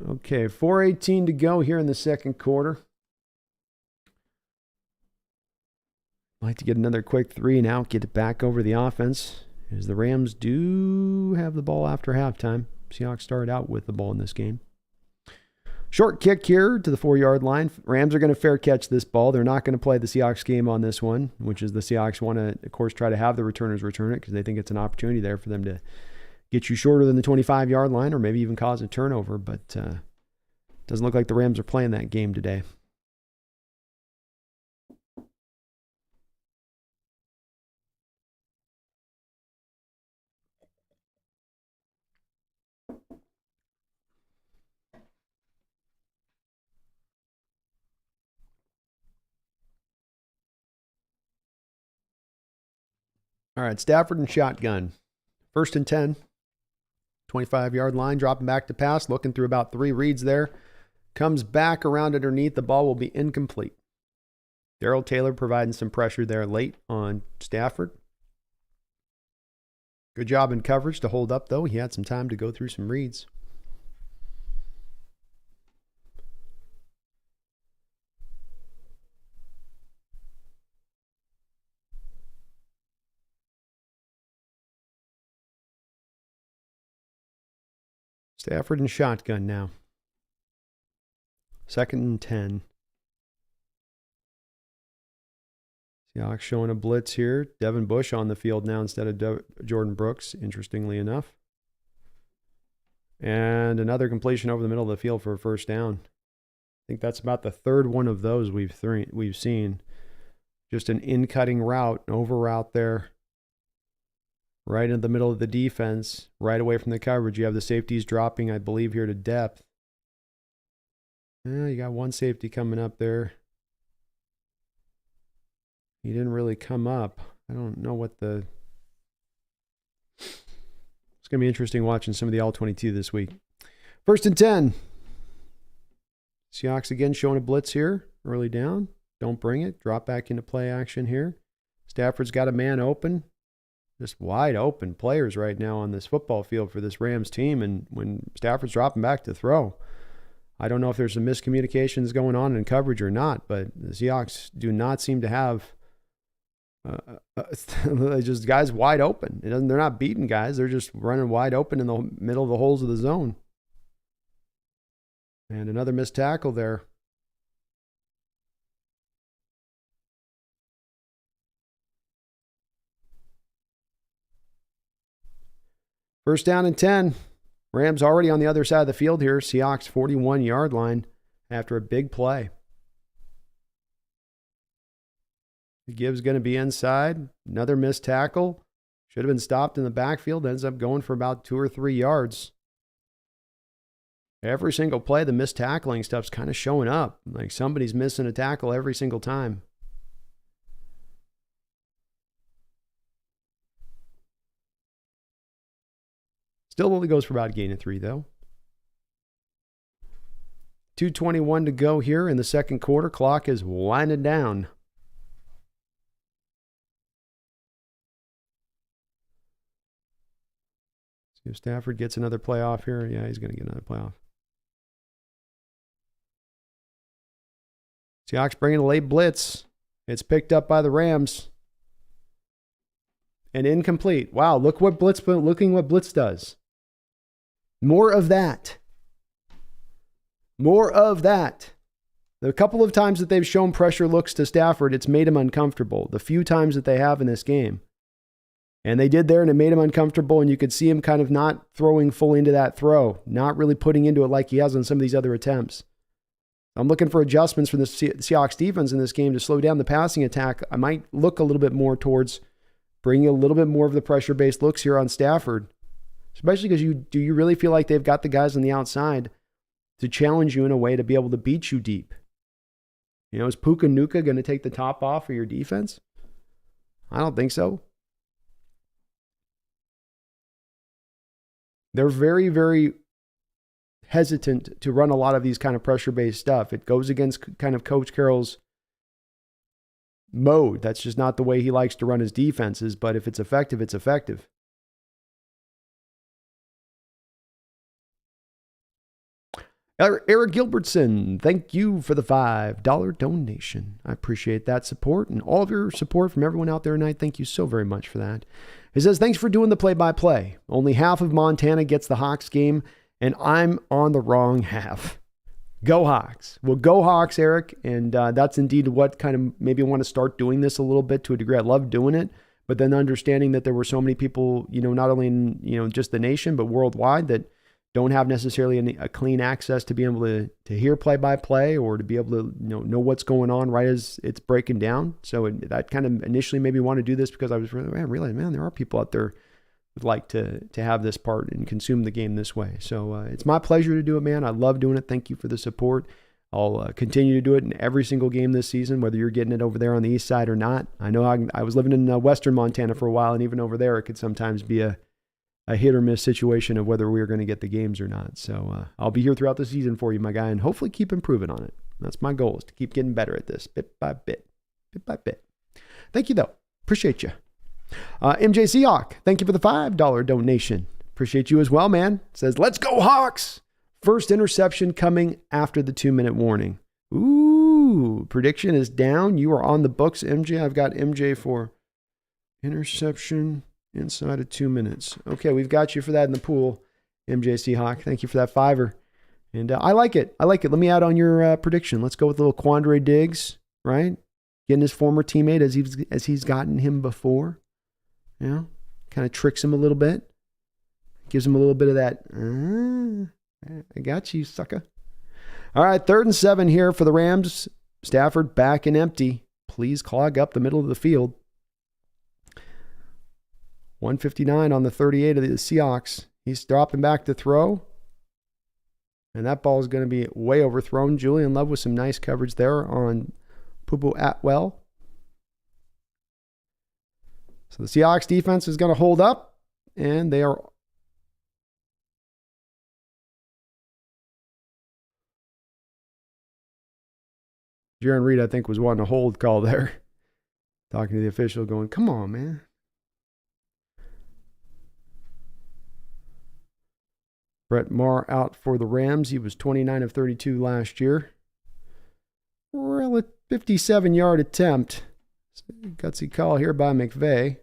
Okay, 4:18 to go here in the second quarter. I'd like to get another quick 3 now, get it back over the offense, as the Rams do have the ball after halftime. Seahawks started out with the ball in this game. Short kick here to the 4-yard line. Rams are going to fair catch this ball. They're not going to play the Seahawks game on this one, which is the Seahawks want to, of course, try to have the returners return it because they think it's an opportunity there for them to get you shorter than the 25-yard line or maybe even cause a turnover. But doesn't look like the Rams are playing that game today. All right, Stafford and shotgun. 1st and 10. 25-yard line, dropping back to pass, looking through about 3 reads there. Comes back around underneath. The ball will be incomplete. Darrell Taylor providing some pressure there late on Stafford. Good job in coverage to hold up, though. He had some time to go through some reads. Stafford and shotgun now. 2nd and 10. Seahawks showing a blitz here. Devin Bush on the field now instead of Jordan Brooks, interestingly enough. And another completion over the middle of the field for a 1st down. I think that's about the 3rd one of those we've seen. Just an in-cutting route, an over route there. Right in the middle of the defense, right away from the coverage. You have the safeties dropping, I believe, here to depth. You got one safety coming up there. He didn't really come up. I don't know what the... It's going to be interesting watching some of the All-22 this week. 1st and 10. Seahawks again showing a blitz here. Early down. Don't bring it. Drop back into play action here. Stafford's got a man open. Just wide open players right now on this football field for this Rams team. And when Stafford's dropping back to throw, I don't know if there's some miscommunications going on in coverage or not, but the Seahawks do not seem to have just guys wide open. They're not beating guys. They're just running wide open in the middle of the holes of the zone. And another missed tackle there. First down and 10. Rams already on the other side of the field here. Seahawks 41-yard line after a big play. Gibbs going to be inside. Another missed tackle. Should have been stopped in the backfield. Ends up going for about 2 or 3 yards. Every single play, the missed tackling stuff's kind of showing up. Like somebody's missing a tackle every single time. Still only goes for about a gain of 3, though. 2:21 to go here in the second quarter. Clock is winding down. See if Stafford gets another playoff here. Yeah, he's going to get another playoff. Seahawks bringing a late blitz. It's picked up by the Rams. And incomplete. Wow, looking what blitz does. More of that. More of that. The couple of times that they've shown pressure looks to Stafford, it's made him uncomfortable. The few times that they have in this game. And they did there, and it made him uncomfortable, and you could see him kind of not throwing fully into that throw, not really putting into it like he has on some of these other attempts. I'm looking for adjustments from the Seahawks defense in this game to slow down the passing attack. I might look a little bit more towards bringing a little bit more of the pressure-based looks here on Stafford. Especially because do you really feel like they've got the guys on the outside to challenge you in a way to be able to beat you deep? You know, is Puka Nuka going to take the top off of your defense? I don't think so. They're very, very hesitant to run a lot of these kind of pressure-based stuff. It goes against kind of Coach Carroll's mode. That's just not the way he likes to run his defenses, but if it's effective, it's effective. Eric Gilbertson, thank you for the $5 donation. I appreciate that support and all of your support from everyone out there tonight. Thank you so very much for that. He says, thanks for doing the play-by-play. Only half of Montana gets the Hawks game, and I'm on the wrong half. Go Hawks. Well, go Hawks, Eric. And that's indeed what kind of maybe want to start doing this a little bit to a degree. I love doing it, but then understanding that there were so many people, not only in, just the nation, but worldwide that don't have necessarily a clean access to be able to hear play-by-play or to be able to know what's going on right as it's breaking down. So that kind of initially made me want to do this because I was realizing, man, there are people out there who would like to have this part and consume the game this way. So it's my pleasure to do it, man. I love doing it. Thank you for the support. I'll continue to do it in every single game this season, whether you're getting it over there on the east side or not. I know I was living in western Montana for a while, and even over there, it could sometimes be a hit or miss situation of whether we are going to get the games or not. So I'll be here throughout the season for you, my guy, and hopefully keep improving on it. That's my goal, is to keep getting better at this bit by bit. Thank you, though. Appreciate you. MJ Seahawk, thank you for the $5 donation. Appreciate you as well, man. Says, let's go Hawks. First interception coming after the 2-minute warning. Ooh, prediction is down. You are on the books, MJ. I've got MJ for interception inside of 2 minutes. Okay, we've got you for that in the pool, MJ Seahawk. Thank you for that $5. And I like it. Let me add on your prediction. Let's go with a little Quandre Diggs, right? Getting his former teammate as he's gotten him before. Kind of tricks him a little bit. Gives him a little bit of that, I got you, sucker. All right, 3rd and 7 here for the Rams. Stafford back and empty. Please clog up the middle of the field. 159 on the 38 of the Seahawks. He's dropping back to throw. And that ball is going to be way overthrown. Julian Love with some nice coverage there on Pupu Atwell. So the Seahawks defense is going to hold up. And they are Jaron Reed, I think, was wanting a hold call there. Talking to the official going, come on, man. Brett Maher out for the Rams. He was 29 of 32 last year. 57-yard attempt. Gutsy call here by McVay.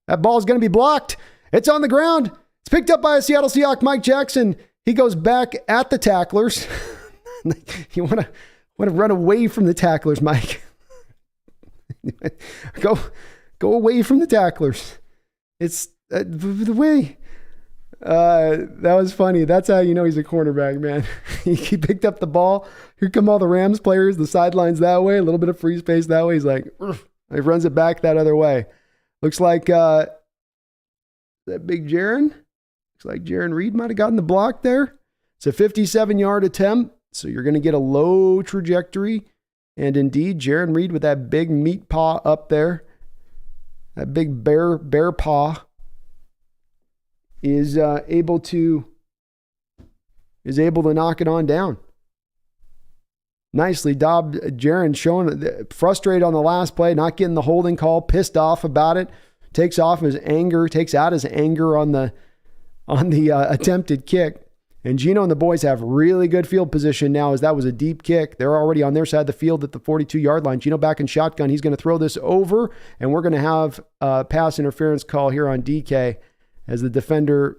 That ball's going to be blocked. It's on the ground. It's picked up by a Seattle Seahawk, Mike Jackson. He goes back at the tacklers. You want to run away from the tacklers, Mike. Go away from the tacklers. It's the way. That was funny. That's how you know he's a cornerback, man. He picked up the ball. Here come all the Rams players. The sidelines that way. A little bit of free space that way. He's like, he runs it back that other way. Looks like that big Jaron. Looks like Jaron Reed might have gotten the block there. It's a 57-yard attempt. So you're going to get a low trajectory. And indeed, Jaron Reed with that big meat paw up there, that big bear paw, is able to knock it on down. Nicely dobbed. Jaron showing frustrated on the last play, not getting the holding call, pissed off about it, takes out his anger on the attempted kick. And Gino and the boys have really good field position now, as that was a deep kick. They're already on their side of the field at the 42-yard line. Gino back in shotgun. He's going to throw this over, and we're going to have a pass interference call here on DK, as the defender,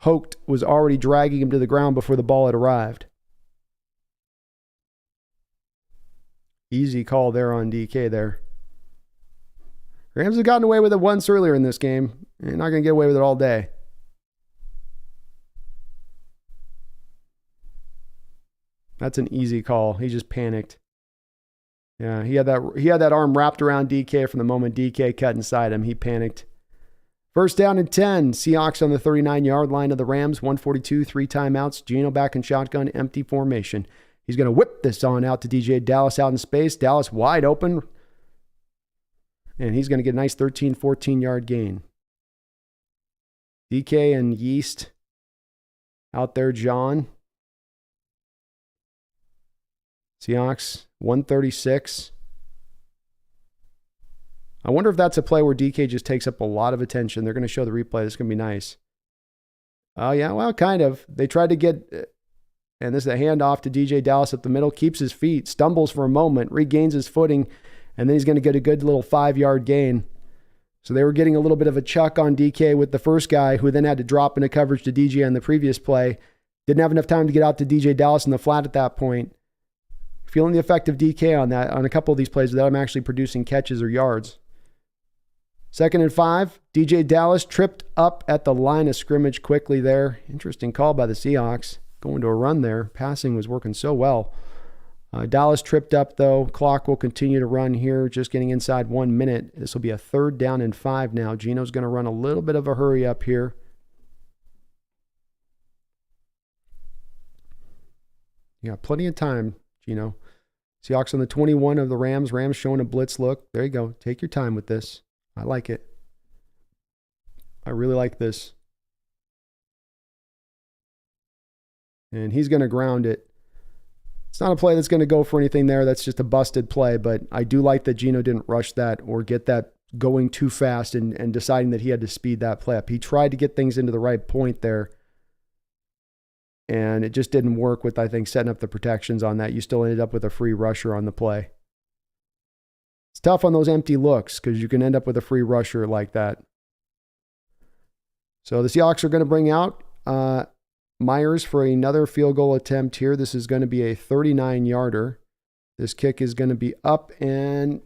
Hoke, was already dragging him to the ground before the ball had arrived. Easy call there on DK there. Rams have gotten away with it once earlier in this game. They're not going to get away with it all day. That's an easy call. He just panicked. Yeah, he had that arm wrapped around DK from the moment DK cut inside him. He panicked. First down and 10. Seahawks on the 39-yard line of the Rams. 142, 3 timeouts. Gino back in shotgun, empty formation. He's going to whip this on out to DJ Dallas out in space. Dallas wide open. And he's going to get a nice 13, 14-yard gain. DK and Yeast out there, John. Seahawks, 136. I wonder if that's a play where DK just takes up a lot of attention. They're going to show the replay. This is going to be nice. Oh, yeah, well, kind of. They tried to get, and this is a handoff to DJ Dallas up the middle, keeps his feet, stumbles for a moment, regains his footing, and then he's going to get a good little 5-yard gain. So they were getting a little bit of a chuck on DK with the first guy, who then had to drop into coverage to DJ on the previous play. Didn't have enough time to get out to DJ Dallas in the flat at that point. Feeling the effect of DK on that, on a couple of these plays without him actually producing catches or yards. 2nd and 5. DJ Dallas tripped up at the line of scrimmage quickly there. Interesting call by the Seahawks. Going to a run there. Passing was working so well. Dallas tripped up, though. Clock will continue to run here, just getting inside 1 minute. This will be a 3rd down and 5 now. Gino's going to run a little bit of a hurry up here. You got plenty of time, Gino. Seahawks on the 21 of the Rams. Rams showing a blitz look. There you go. Take your time with this. I like it. I really like this. And he's going to ground it. It's not a play that's going to go for anything there. That's just a busted play, but I do like that Gino didn't rush that or get that going too fast and deciding that he had to speed that play up. He tried to get things into the right point there, and it just didn't work with, I think, setting up the protections on that. You still ended up with a free rusher on the play. It's tough on those empty looks because you can end up with a free rusher like that. So the Seahawks are going to bring out Myers for another field goal attempt here. This is going to be a 39-yarder. This kick is going to be up, and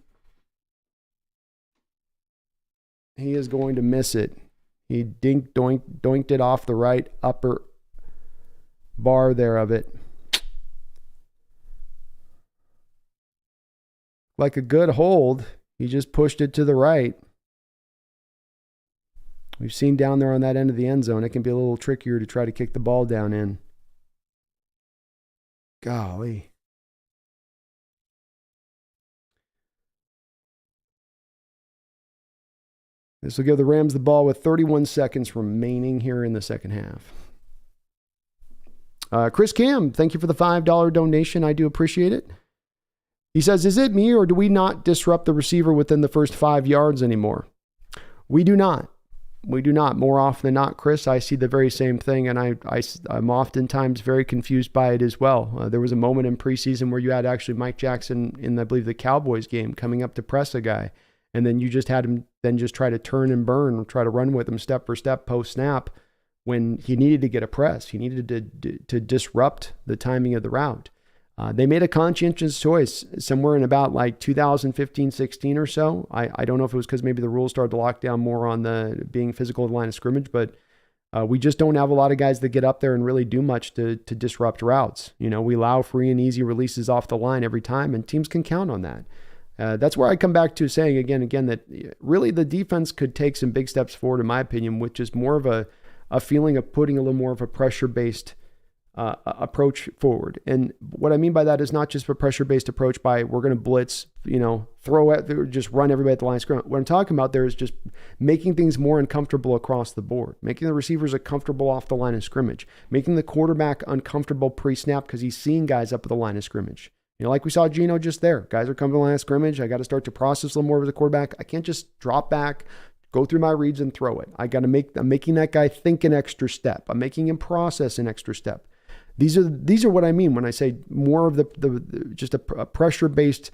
he is going to miss it. He doinked it off the right upper bar there of it. Like a good hold, he just pushed it to the right. We've seen down there on that end of the end zone, it can be a little trickier to try to kick the ball down in. Golly. This will give the Rams the ball with 31 seconds remaining here in the second half. Chris Cam, thank you for the $5 donation. I do appreciate it. He says, is it me or do we not disrupt the receiver within the first 5 yards anymore? We do not. We do not. More often than not, Chris, I see the very same thing, and I'm oftentimes very confused by it as well. There was a moment in preseason where you had actually Mike Jackson in, I believe, the Cowboys game coming up to press a guy, and then you just had him then just try to turn and burn, or try to run with him step for step post-snap when he needed to get a press. He needed to disrupt the timing of the route. They made a conscientious choice somewhere in about like 2015, 16 or so. I don't know if it was because maybe the rules started to lock down more on the being physical at the line of scrimmage, but we just don't have a lot of guys that get up there and really do much to disrupt routes. We allow free and easy releases off the line every time, and teams can count on that. That's where I come back to saying again that really the defense could take some big steps forward, in my opinion, which is more of a feeling of putting a little more of a pressure-based approach forward. And what I mean by that is not just a pressure-based approach by we're going to blitz, throw at, just run everybody at the line of scrimmage. What I'm talking about there is just making things more uncomfortable across the board, making the receivers uncomfortable off the line of scrimmage, making the quarterback uncomfortable pre-snap because he's seeing guys up at the line of scrimmage. Like we saw Geno just there. Guys are coming to the line of scrimmage. I got to start to process a little more as a quarterback. I can't just drop back, go through my reads and throw it. I'm making that guy think an extra step. I'm making him process an extra step. These are what I mean when I say more of the just a pressure-based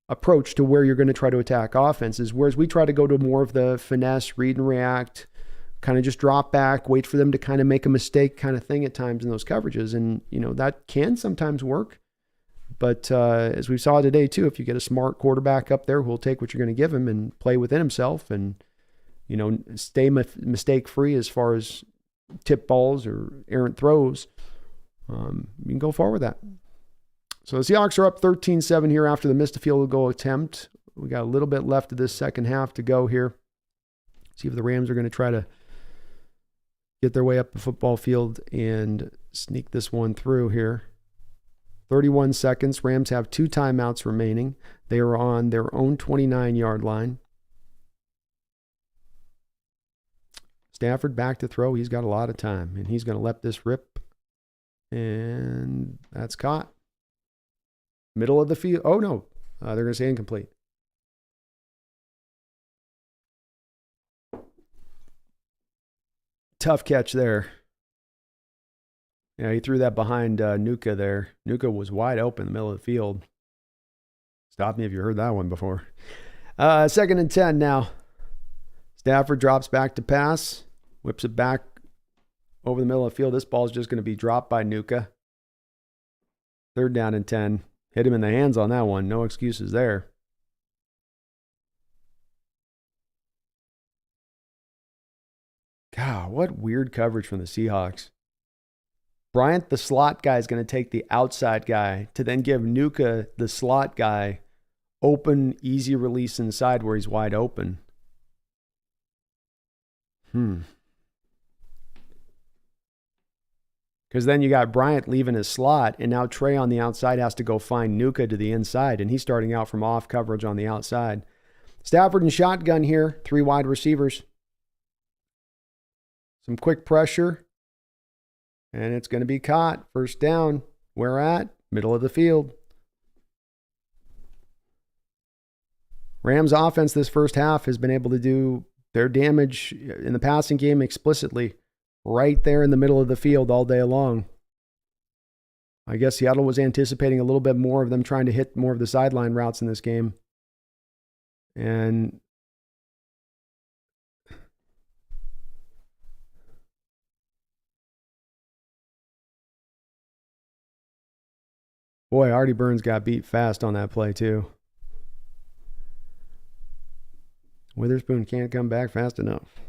approach to where you're going to try to attack offenses, whereas we try to go to more of the finesse, read and react, kind of just drop back, wait for them to kind of make a mistake kind of thing at times in those coverages. And, that can sometimes work. But as we saw today too, if you get a smart quarterback up there who will take what you're going to give him and play within himself and, stay mistake-free as far as tip balls or errant throws, you can go forward with that. So the Seahawks are up 13-7 here after the missed field goal attempt. We got a little bit left of this second half to go here. See if the Rams are going to try to get their way up the football field and sneak this one through here. 31 seconds. Rams have 2 timeouts remaining. They are on their own 29-yard line. Stafford back to throw. He's got a lot of time, and he's going to let this rip. And that's caught. Middle of the field. Oh, no. They're going to say incomplete. Tough catch there. Yeah, he threw that behind Nuka there. Nuka was wide open in the middle of the field. Stop me if you heard that one before. 2nd and 10 now. Stafford drops back to pass. Whips it back over the middle of the field. This ball is just going to be dropped by Nuka. 3rd down and 10. Hit him in the hands on that one. No excuses there. God, what weird coverage from the Seahawks. Bryant, the slot guy, is going to take the outside guy to then give Nuka, the slot guy, open, easy release inside where he's wide open. Because then you got Bryant leaving his slot, and now Trey on the outside has to go find Nuka to the inside, and he's starting out from off coverage on the outside. Stafford and shotgun here, 3 wide receivers. Some quick pressure, and it's going to be caught. 1st down. Where at? Middle of the field. Rams offense this first half has been able to do their damage in the passing game explicitly right there in the middle of the field all day long. I guess Seattle was anticipating a little bit more of them trying to hit more of the sideline routes in this game. And boy, Artie Burns got beat fast on that play too. Witherspoon can't come back fast enough.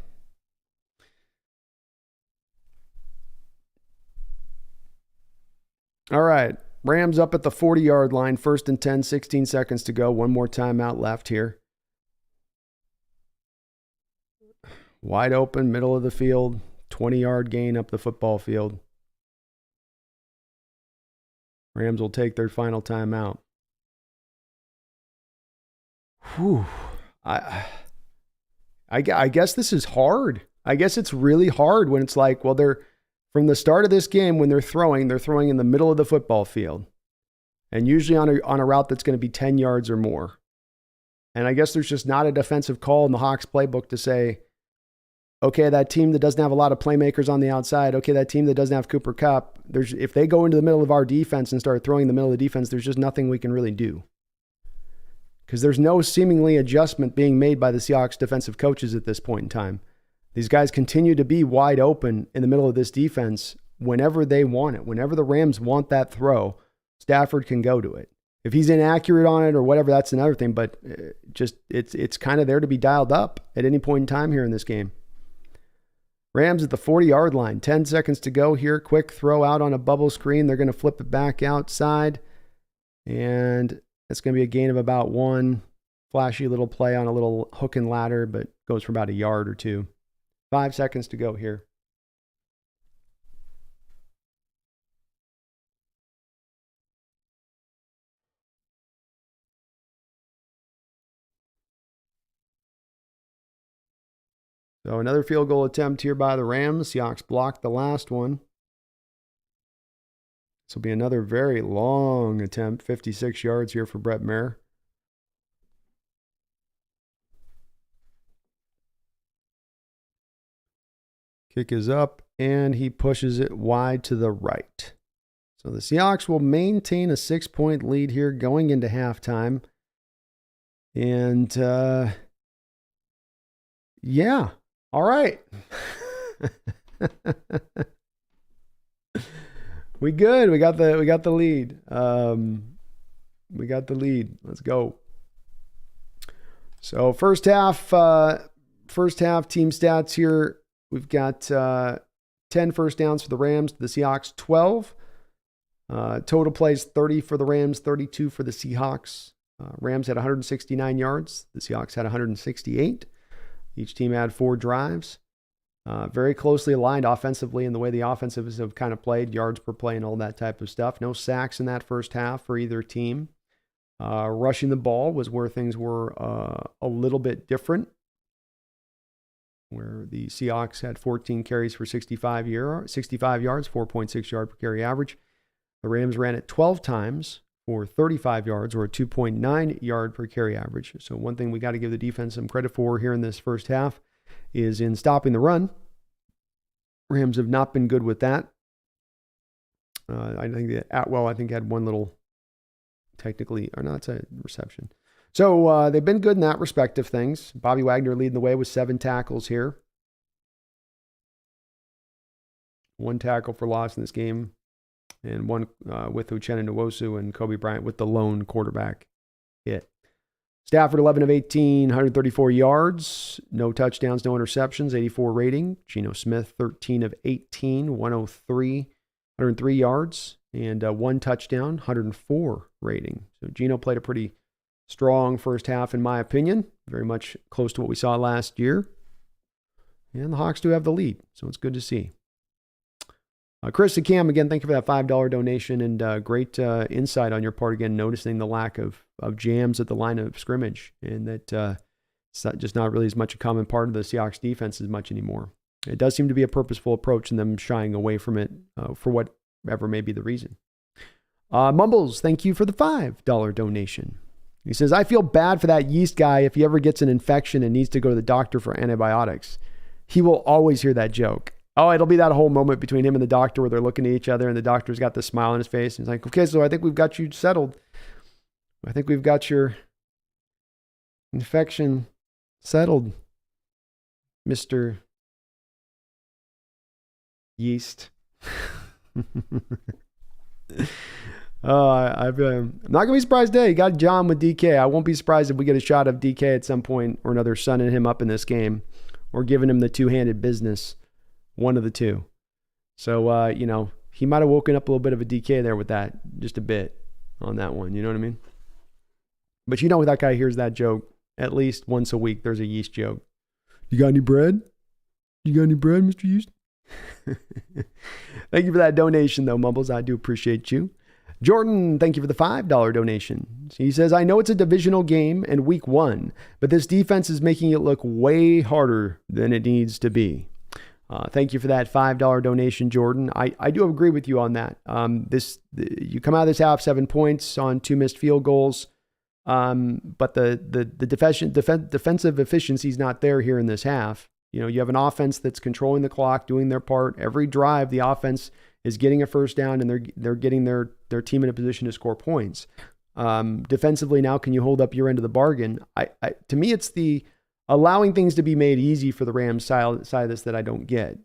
All right, Rams up at the 40-yard line, 1st and 10, 16 seconds to go. One more timeout left here. Wide open, middle of the field, 20-yard gain up the football field. Rams will take their final timeout. Whew. I guess this is hard. I guess it's really hard when it's like, well, they're from the start of this game when they're throwing in the middle of the football field. and usually on a route that's going to be 10 yards or more. And I guess there's just not a defensive call in the Hawks playbook to say, okay, that team that doesn't have a lot of playmakers on the outside, okay, that team that doesn't have Cooper Kupp, if they go into the middle of our defense and start throwing in the middle of the defense, there's just nothing we can really do. Because there's no seemingly adjustment being made by the Seahawks defensive coaches at this point in time. These guys continue to be wide open in the middle of this defense whenever they want it. Whenever the Rams want that throw, Stafford can go to it. If he's inaccurate on it or whatever, that's another thing. But it's kind of there to be dialed up at any point in time here in this game. Rams at the 40-yard line. 10 seconds to go here. Quick throw out on a bubble screen. They're going to flip it back outside. And it's going to be a gain of about 1. Flashy little play on a little hook and ladder, but goes for about a yard or 2. 5 seconds to go here. So another field goal attempt here by the Rams. Seahawks blocked the last one. This will be another very long attempt. 56 yards here for Brett Maher. Kick is up, and he pushes it wide to the right. So the Seahawks will maintain a 6-point lead here going into halftime. And, yeah. All right. We good. We got the lead. We got the lead. Let's go. So first half team stats here. We've got 10 first downs for the Rams, the Seahawks 12. Total plays 30 for the Rams, 32 for the Seahawks. Rams had 169 yards. The Seahawks had 168. Each team had 4 drives. Very closely aligned offensively in the way the offensives have kind of played, yards per play and all that type of stuff. No sacks in that first half for either team. Rushing the ball was where things were a little bit different, where the Seahawks had 14 carries for 65 yards, 4.6 yard per carry average. The Rams ran it 12 times for 35 yards, or a 2.9 yard per carry average. So one thing we got to give the defense some credit for here in this first half is in stopping the run. Rams have not been good with that. I think that Atwell, had one little technically, or not, it's a reception. So they've been good in that respect of things. Bobby Wagner leading the way with 7 tackles here. 1 tackle for loss in this game, and 1 with Uchenna Nwosu and Kobe Bryant with the lone quarterback hit. Stafford, 11 of 18, 134 yards, no touchdowns, no interceptions, 84 rating. Geno Smith, 13 of 18, 103 yards, and 1 touchdown, 104 rating. So Geno played a pretty strong first half, in my opinion. Very much close to what we saw last year. And the Hawks do have the lead, so it's good to see. Chris and Cam, again, thank you for that $5 donation, and great insight on your part, again, noticing the lack of jams at the line of scrimmage, and that it's just not really as much a common part of the Seahawks defense as much anymore. It does seem to be a purposeful approach and them shying away from it for whatever may be the reason. Mumbles, thank you for the $5 donation. He says, I feel bad for that yeast guy if he ever gets an infection and needs to go to the doctor for antibiotics. He will always hear that joke. Oh, it'll be that whole moment between him and the doctor where they're looking at each other and the doctor's got this smile on his face. And he's like, okay, so I think we've got you settled. I think we've got your infection settled, Mr. Yeast. I'm not going to be surprised today. You got John with DK. I won't be surprised if we get a shot of DK at some point or another, sunning him up in this game or giving him the two-handed business. One of the two. So, he might have woken up a little bit of a DK there with that, just a bit on that one. You know what I mean? But that guy hears that joke at least once a week. There's a yeast joke. You got any bread? You got any bread, Mr. Yeast? Thank you for that donation, though, Mumbles. I do appreciate you. Jordan, thank you for the $5 donation. He says, I know it's a divisional game and week 1, but this defense is making it look way harder than it needs to be. Thank you for that $5 donation, Jordan. I do agree with you on that. You come out of this half 7 points on 2 missed field goals, but the defensive efficiency is not there here in this half. You have an offense that's controlling the clock, doing their part. Every drive, the offense is getting a first down, and they're getting their team in a position to score points. Defensively, now can you hold up your end of the bargain? To me, it's the allowing things to be made easy for the Rams side of this that I don't get.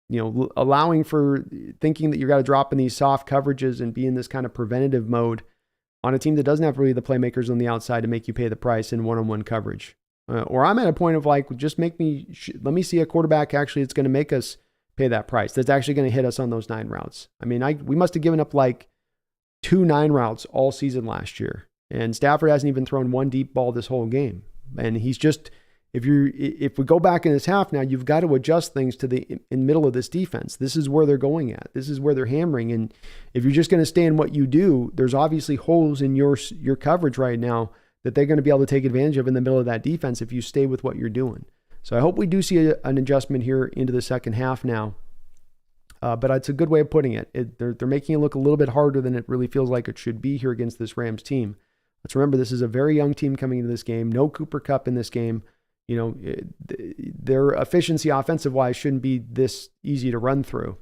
Allowing for thinking that you got to drop in these soft coverages and be in this kind of preventative mode on a team that doesn't have really the playmakers on the outside to make you pay the price in one-on-one coverage. Or I'm at a point of like, just let me see a quarterback actually that's going to make us pay that price. That's actually going to hit us on those 9 routes. I mean, we must have given up like 2 9 routes all season last year. And Stafford hasn't even thrown 1 deep ball this whole game. And he's just, if we go back in this half now, you've got to adjust things to in the middle of this defense. This is where they're going at. This is where they're hammering. And if you're just going to stay in what you do, there's obviously holes in your coverage right now that they're going to be able to take advantage of in the middle of that defense if you stay with what you're doing. So I hope we do see an adjustment here into the second half now. But it's a good way of putting it. They're making it look a little bit harder than it really feels like it should be here against this Rams team. Let's remember, this is a very young team coming into this game. No Cooper Kupp in this game. Their efficiency offensive-wise shouldn't be this easy to run through.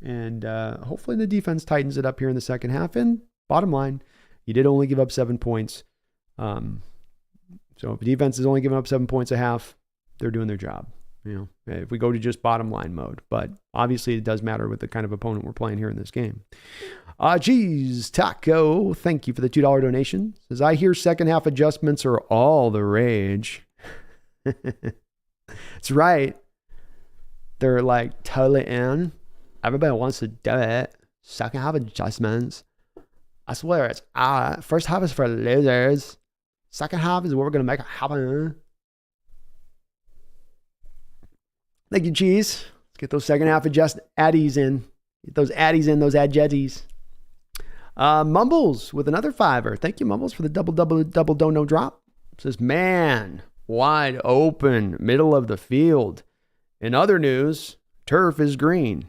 And hopefully the defense tightens it up here in the second half. And bottom line, you did only give up 7 points. So if the defense is only giving up 7 points a half, they're doing their job. If we go to just bottom line mode, but obviously it does matter with the kind of opponent we're playing here in this game. Geez, Taco, thank you for the $2 donation. Says, I hear second half adjustments are all the rage. That's right. They're like totally in. Everybody wants to do it. Second half adjustments. I swear it's first half is for losers. Second half is what we're going to make it happen. Thank you, Cheese. Let's get those second half addies in. Get those addies in, those adjetties. Mumbles with another $5. Thank you, Mumbles, for the double dono drop. Says, man, wide open, middle of the field. In other news, turf is green.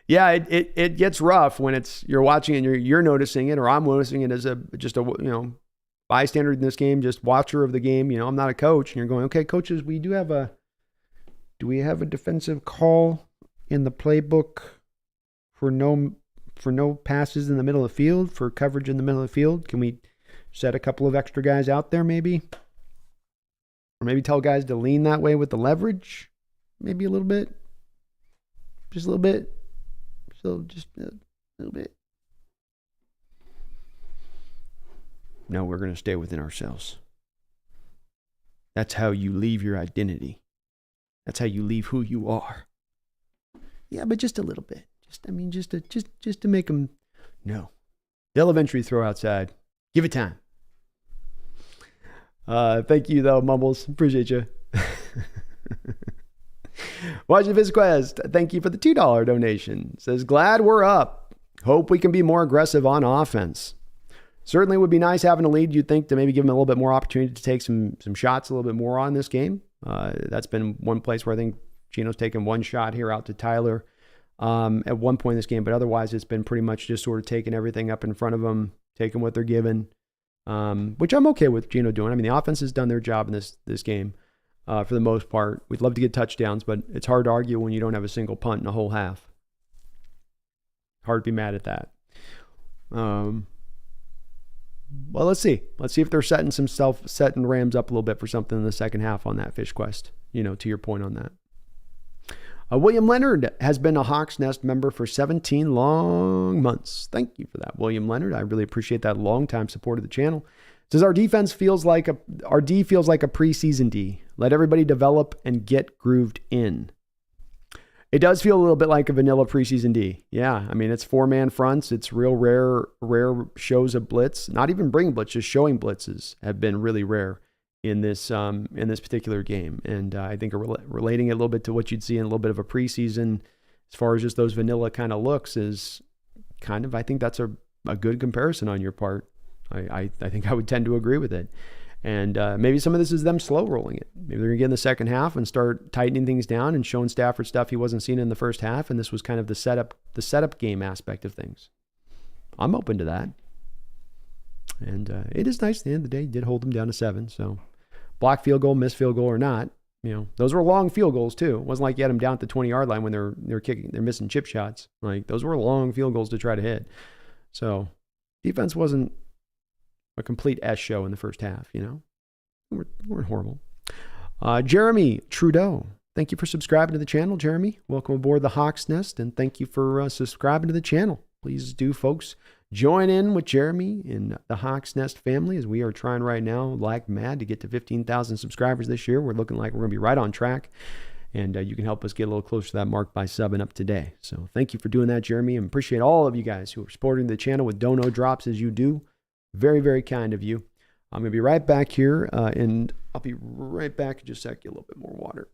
Yeah, it gets rough when you're watching it and you're noticing it, or I'm noticing it as just a bystander in this game, just watcher of the game. I'm not a coach, and you're going, okay, coaches, do we have a defensive call in the playbook for no passes in the middle of the field, for coverage in the middle of the field? Can we set a couple of extra guys out there maybe? Or maybe tell guys to lean that way with the leverage? Maybe a little bit. Just a little bit. So just a little bit. No, we're going to stay within ourselves. That's how you leave your identity. That's how you leave who you are. Yeah, but just a little bit. Just to make them know. They'll eventually throw outside. Give it time. Thank you, though, Mumbles. Appreciate you. Watching Viz Quest, thank you for the $2 donation. Says, glad we're up. Hope we can be more aggressive on offense. Certainly would be nice having a lead, you'd think, to maybe give them a little bit more opportunity to take some shots a little bit more on this game. That's been one place where I think Gino's taken one shot here out to Tyler at one point in this game, but otherwise it's been pretty much just sort of taking everything up in front of them, taking what they're given, which I'm okay with Gino doing. I mean, the offense has done their job in this game for the most part. We'd love to get touchdowns, but it's hard to argue when you don't have a single punt in a whole half. Hard to be mad at that. Well, let's see. Let's see if they're setting Rams up a little bit for something in the second half on that fish quest, to your point on that. William Leonard has been a Hawks Nest member for 17 long months. Thank you for that, William Leonard. I really appreciate that long-time support of the channel. It says, our D feels like a preseason D. Let everybody develop and get grooved in. It does feel a little bit like a vanilla preseason D. Yeah, I mean, it's 4-man fronts. It's real rare shows of blitz. Not even bringing blitz, just showing blitzes have been really rare in this particular game. And I think relating it a little bit to what you'd see in a little bit of a preseason, as far as just those vanilla kind of looks, is I think that's a good comparison on your part. I think I would tend to agree with it. And maybe some of this is them slow rolling it. Maybe they're going to get in the second half and start tightening things down and showing Stafford stuff he wasn't seeing in the first half. And this was kind of the setup game aspect of things. I'm open to that. And it is nice at the end of the day. He did hold them down to 7. So block field goal, missed field goal or not, those were long field goals too. It wasn't like you had them down at the 20-yard line when they're kicking, they're missing chip shots. Like those were long field goals to try to hit. So defense wasn't a complete S show in the first half, weren't horrible. Jeremy Trudeau, thank you for subscribing to the channel, Jeremy. Welcome aboard the Hawks Nest, and thank you for subscribing to the channel. Please do, folks, join in with Jeremy in the Hawks Nest family as we are trying right now, like mad, to get to 15,000 subscribers this year. We're looking like we're going to be right on track, and you can help us get a little closer to that mark by subbing up today. So thank you for doing that, Jeremy, and appreciate all of you guys who are supporting the channel with dono drops as you do. Very, very kind of you. I'm going to be right back here, and I'll be right back in just a sec. Get a little bit more water.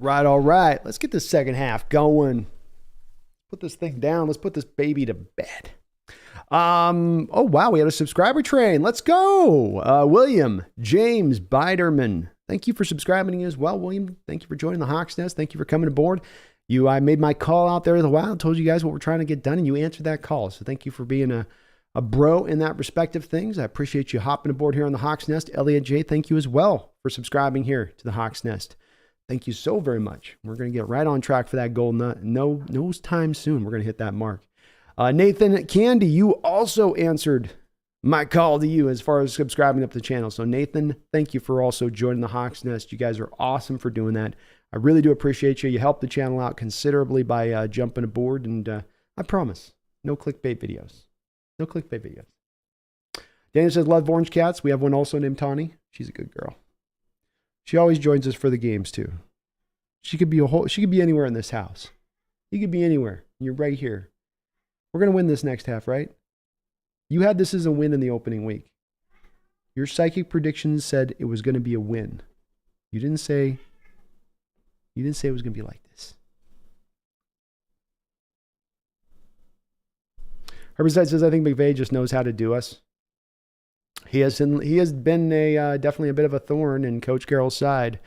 All right. Let's get the second half going. Put this thing down. Let's put this baby to bed. Oh, wow. We had a subscriber train. Let's go. William James Biderman. Thank you for subscribing as well, William. Thank you for joining the Hawks Nest. Thank you for coming aboard. I made my call out there in the wild, told you guys what we're trying to get done, and you answered that call. So thank you for being a bro in that respective things. I appreciate you hopping aboard here on the Hawks Nest. Elliot J., thank you as well for subscribing here to the Hawks Nest. Thank you so very much. We're going to get right on track for that goal. No time soon. We're going to hit that mark. Nathan Candy, you also answered my call to you as far as subscribing up to the channel. So Nathan, thank you for also joining the Hawks Nest. You guys are awesome for doing that. I really do appreciate you. You helped the channel out considerably by jumping aboard. And I promise, no clickbait videos. No clickbait videos. Daniel says, love orange cats. We have one also named Tawny. She's a good girl. She always joins us for the games too. She could be anywhere in this house. You could be anywhere. You're right here. We're going to win this next half, right? You had this as a win in the opening week. Your psychic predictions said it was going to be a win. You didn't say it was going to be like this. Herbicide says, I think McVay just knows how to do us. He has been definitely a bit of a thorn in Coach Carroll's side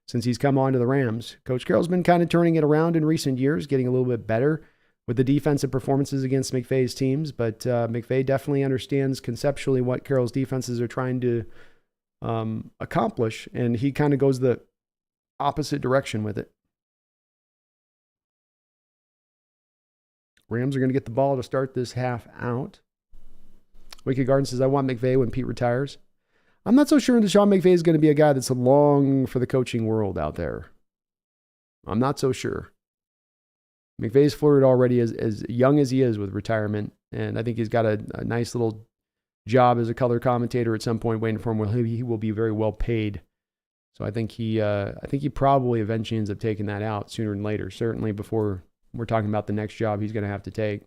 since he's come on to the Rams. Coach Carroll's been kind of turning it around in recent years, getting a little bit better with the defensive performances against McVay's teams. But McVay definitely understands conceptually what Carroll's defenses are trying to accomplish, and he kind of goes the opposite direction with it. Rams are going to get the ball to start this half out. Wicked Garden says, I want McVay when Pete retires. I'm not so sure that Sean McVay is going to be a guy that's long for the coaching world out there. I'm not so sure. McVay's flirted already as young as he is with retirement, and I think he's got a nice little job as a color commentator at some point waiting for him. He will be very well paid. So I think he probably eventually ends up taking that out sooner than later. Certainly before we're talking about the next job he's going to have to take.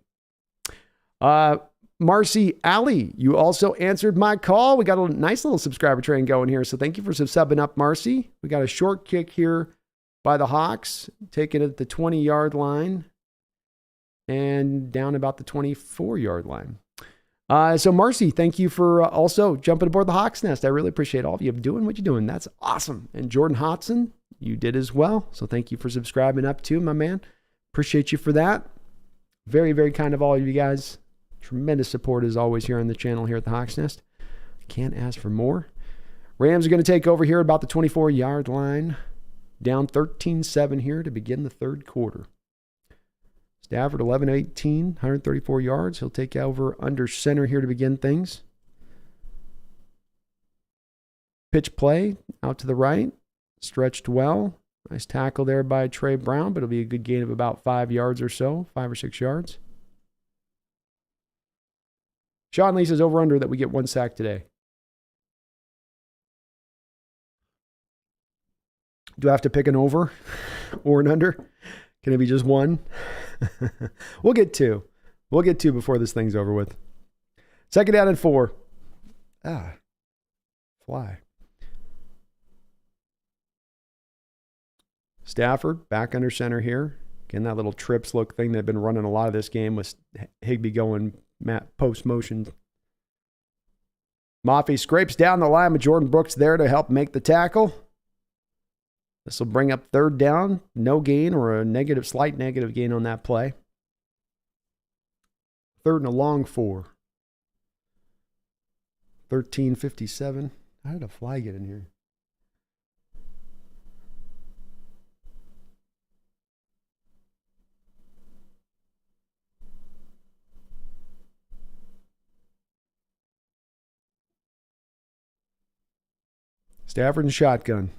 Marcy Alley, you also answered my call. We got a nice little subscriber train going here. So thank you for subbing up, Marcy. We got a short kick here by the Hawks, taking it at the 20-yard line and down about the 24-yard line. So Marcy, thank you for also jumping aboard the Hawks Nest. I really appreciate all of you doing what you're doing. That's awesome. And Jordan Hodson, you did as well. So thank you for subscribing up too, my man. Appreciate you for that. Very, very kind of all of you guys. Tremendous support as always here on the channel here at the Hawks Nest. Can't ask for more. Rams are going to take over here about the 24-yard line. Down 13-7 here to begin the third quarter. Stafford 11-18, 134 yards. He'll take over under center here to begin things. Pitch play out to the right. Stretched well. Nice tackle there by Trey Brown, but it'll be a good gain of about 5 yards or so, 5 or 6 yards. Sean Lee says over under that we get 1 sack today. Do I have to pick an over or an under? Can it be just 1? We'll get 2. We'll get 2 before this thing's over with. Second down and 4. Fly. Stafford back under center here. Again, that little trips look thing they've been running a lot of this game with Higbee going post motion. Maffey scrapes down the line with Jordan Brooks there to help make the tackle. This will bring up third down. No gain or a slight negative gain on that play. Third and a long 4. 13:57. How did a fly get in here? Stafford and shotgun.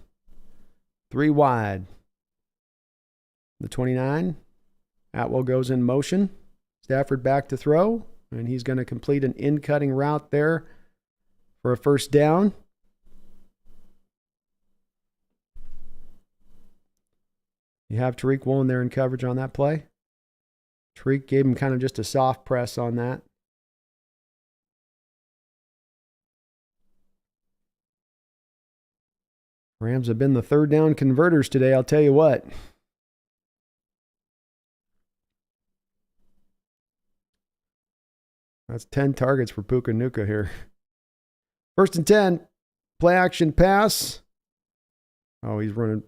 3 wide. The 29. Atwell goes in motion. Stafford back to throw. And he's going to complete an in-cutting route there for a first down. You have Tariq Woolen there in coverage on that play. Tariq gave him kind of just a soft press on that. Rams have been the third down converters today, I'll tell you what. That's 10 targets for Puka Nuka here. First and 10, play action pass. Oh, he's running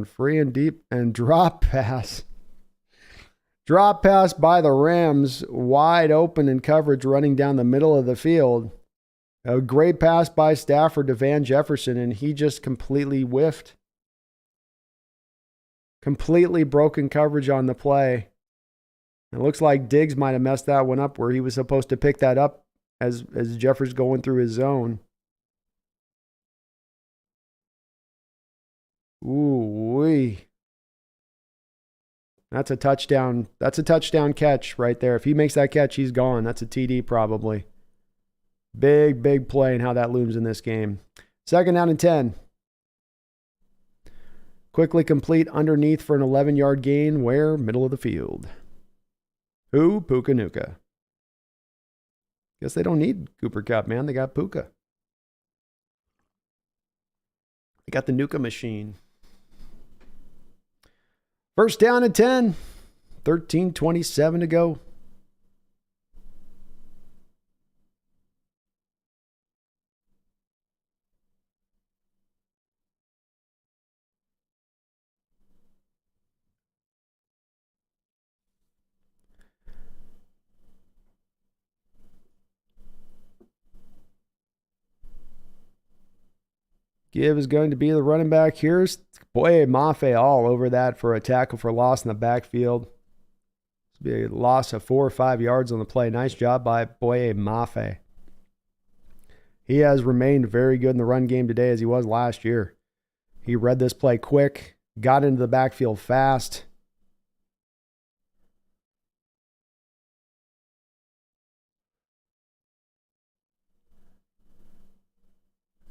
free and deep and drop pass. Drop pass by the Rams, wide open in coverage running down the middle of the field. A great pass by Stafford to Van Jefferson, and he just completely whiffed. Completely broken coverage on the play. It looks like Diggs might have messed that one up where he was supposed to pick that up as Jeffers going through his zone. Ooh-wee. That's a touchdown. That's a touchdown catch right there. If he makes that catch, he's gone. That's a TD probably. Big, big play and how that looms in this game. Second down and 10. Quickly complete underneath for an 11-yard gain. Where? Middle of the field. Who? Puka Nuka. Guess they don't need Cooper Kupp, man. They got Puka. They got the Nuka machine. First down and 10. 13:27 to go. Give is going to be the running back here. Boye Mafe all over that for a tackle for loss in the backfield. This will be a loss of 4 or 5 yards on the play. Nice job by Boye Mafe. He has remained very good in the run game today as he was last year. He read this play quick, got into the backfield fast.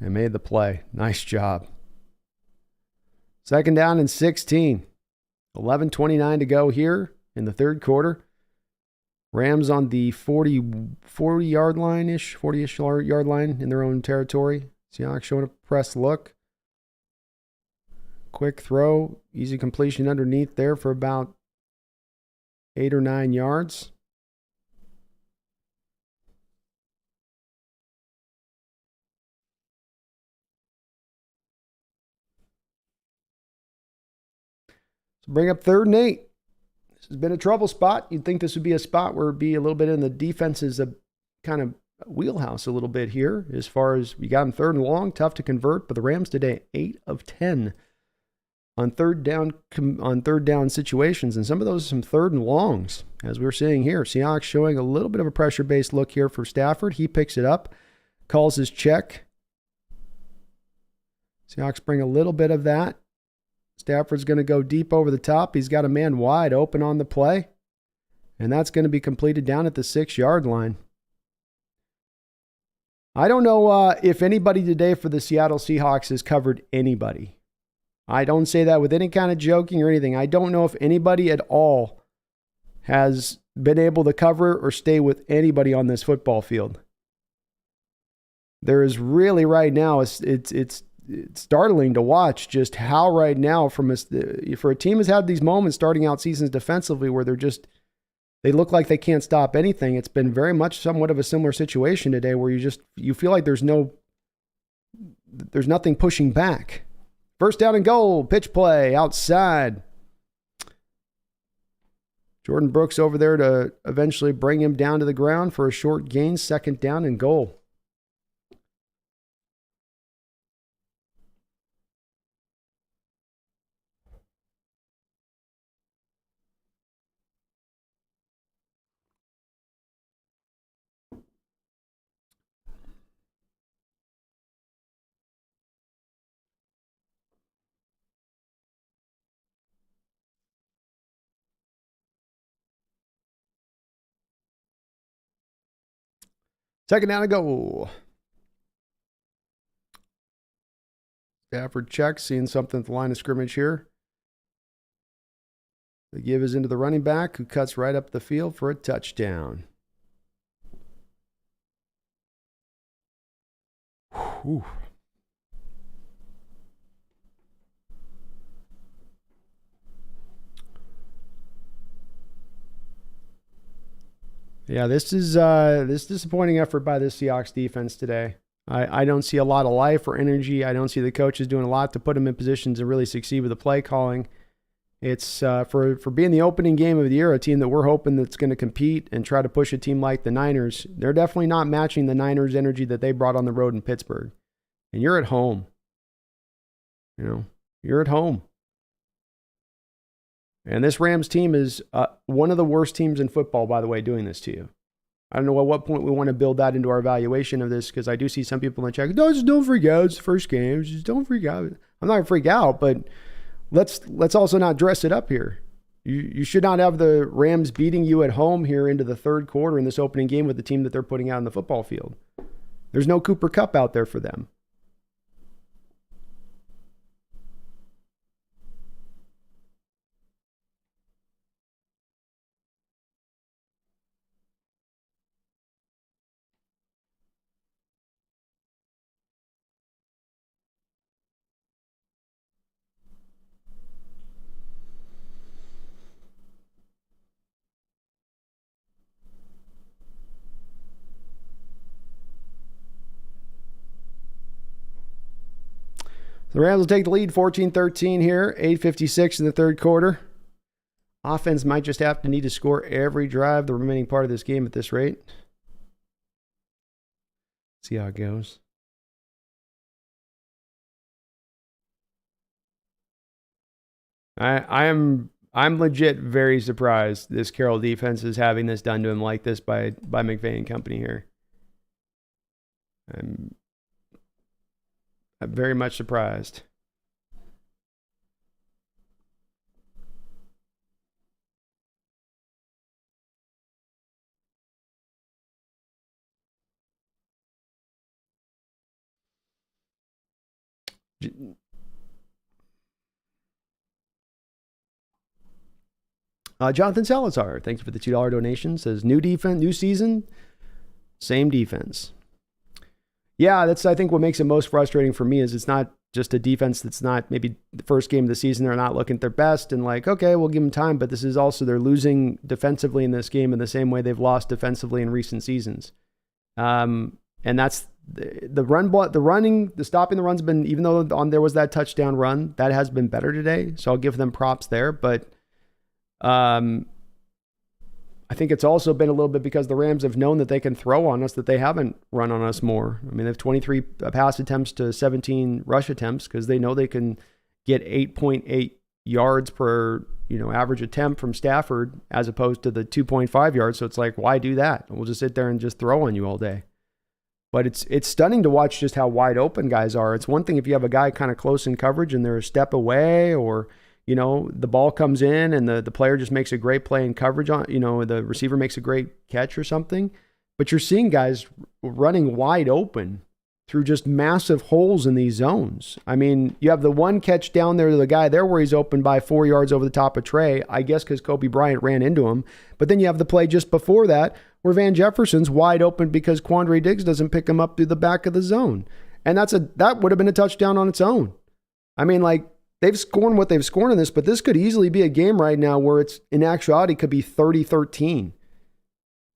And made the play. Nice job. 2nd down and 16. 11:29 to go here in the third quarter. Rams on the 40-yard line-ish, 40-ish yard line in their own territory. Seahawks showing a press look. Quick throw, easy completion underneath there for about 8 or 9 yards. So bring up 3rd and 8. This has been a trouble spot. You'd think this would be a spot where it'd be a little bit in the defense's kind of wheelhouse a little bit here. As far as we got them 3rd and long, tough to convert, but the Rams today 8 of 10 on third down situations, and some of those are some 3rd and longs, as we're seeing here. Seahawks showing a little bit of a pressure-based look here for Stafford. He picks it up, calls his check. Seahawks bring a little bit of that. Stafford's going to go deep over the top. He's got a man wide open on the play, and that's going to be completed down at the 6-yard line. I don't know if anybody today for the Seattle Seahawks has covered anybody. I don't say that with any kind of joking or anything. I don't know if anybody at all has been able to cover or stay with anybody on this football field. There is really right now, it's startling to watch just how right now for a team has had these moments starting out seasons defensively where they look like they can't stop anything. It's been very much somewhat of a similar situation today where you feel like there's nothing pushing back. 1st down and goal, pitch play outside. Jordan Brooks over there to eventually bring him down to the ground for a short gain, 2nd down and goal. Second down and goal. Stafford checks, seeing something at the line of scrimmage here. The give is into the running back, who cuts right up the field for a touchdown. Whew. Yeah, this disappointing effort by the Seahawks defense today. I don't see a lot of life or energy. I don't see the coaches doing a lot to put them in positions to really succeed with the play calling. It's for being the opening game of the year, a team that we're hoping that's going to compete and try to push a team like the Niners. They're definitely not matching the Niners' energy that they brought on the road in Pittsburgh. And you're at home. You're at home. And this Rams team is one of the worst teams in football, by the way, doing this to you. I don't know at what point we want to build that into our evaluation of this, because I do see some people in the chat, no, just don't freak out. It's the first game. Just don't freak out. I'm not going to freak out, but let's also not dress it up here. You should not have the Rams beating you at home here into the third quarter in this opening game with the team that they're putting out on the football field. There's no Cooper Kupp out there for them. The Rams will take the lead 14-13 here, 8:56 in the third quarter. Offense might just have to need to score every drive the remaining part of this game at this rate. See how it goes. I'm legit very surprised this Carroll defense is having this done to him like this by McVay and company here. I'm very much surprised. Jonathan Salazar, thanks for the $2 donation. Says new defense, new season, same defense. Yeah, that's I think what makes it most frustrating for me is it's not just a defense that's not maybe the first game of the season. They're not looking at their best and like, okay, we'll give them time. But this is also they're losing defensively in this game in the same way they've lost defensively in recent seasons. And that's the run, the stopping the run's been, even though there was that touchdown run, that has been better today. So I'll give them props there. But I think it's also been a little bit because the Rams have known that they can throw on us, that they haven't run on us more. I mean, they have 23 pass attempts to 17 rush attempts because they know they can get 8.8 yards per, average attempt from Stafford as opposed to the 2.5 yards. So it's like, why do that? We'll just sit there and just throw on you all day. But it's stunning to watch just how wide open guys are. It's one thing if you have a guy kind of close in coverage and they're a step away, or the ball comes in and the player just makes a great play in coverage on, the receiver makes a great catch or something. But you're seeing guys running wide open through just massive holes in these zones. I mean, you have the one catch down there to the guy there where he's open by 4 yards over the top of Trey, I guess because Kobe Bryant ran into him. But then you have the play just before that where Van Jefferson's wide open because Quandre Diggs doesn't pick him up through the back of the zone. And that would have been a touchdown on its own. I mean, like, they've scored what they've scored in this, but this could easily be a game right now where it's, in actuality, could be 30-13.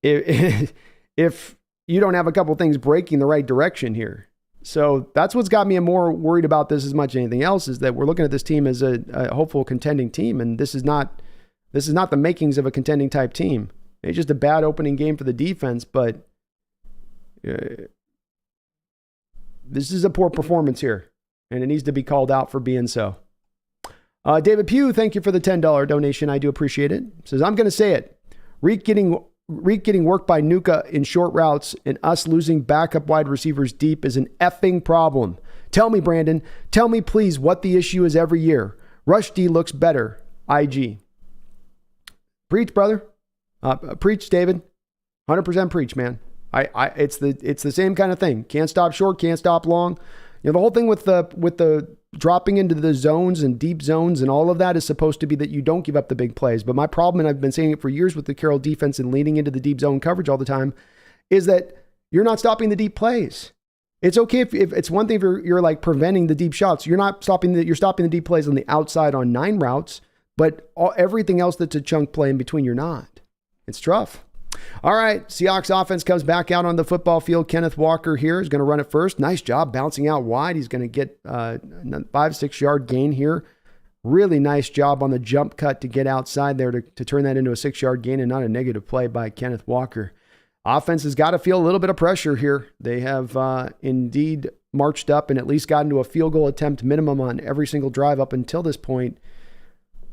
If you don't have a couple things breaking the right direction here. So that's what's got me more worried about this as much as anything else, is that we're looking at this team as a hopeful contending team, and this is not the makings of a contending type team. It's just a bad opening game for the defense, but this is a poor performance here, and it needs to be called out for being so. David Pugh, thank you for the $10 donation. I do appreciate it. Says, I'm going to say it. Reek getting worked by Nuka in short routes and us losing backup wide receivers deep is an effing problem. Tell me, Brandon. Tell me, please, what the issue is every year. Rush D looks better. IG. Preach, brother. Preach, David. 100% preach, man. It's the same kind of thing. Can't stop short, can't stop long. The whole thing with the dropping into the zones and deep zones and all of that is supposed to be that you don't give up the big plays. But my problem, and I've been saying it for years with the Carroll defense and leaning into the deep zone coverage all the time, is that you're not stopping the deep plays. It's okay if it's one thing if you're like preventing the deep shots. You're stopping the deep plays on the outside on 9 routes, but everything else that's a chunk play in between, you're not. It's tough. All right, Seahawks offense comes back out on the football field. Kenneth Walker here is going to run it first. Nice job bouncing out wide. He's going to get a 5-6 yard gain here. Really nice job on the jump cut to get outside there to turn that into a 6 yard gain and not a negative play by Kenneth Walker. Offense has got to feel a little bit of pressure here. They have indeed marched up and at least gotten to a field goal attempt minimum on every single drive up until this point.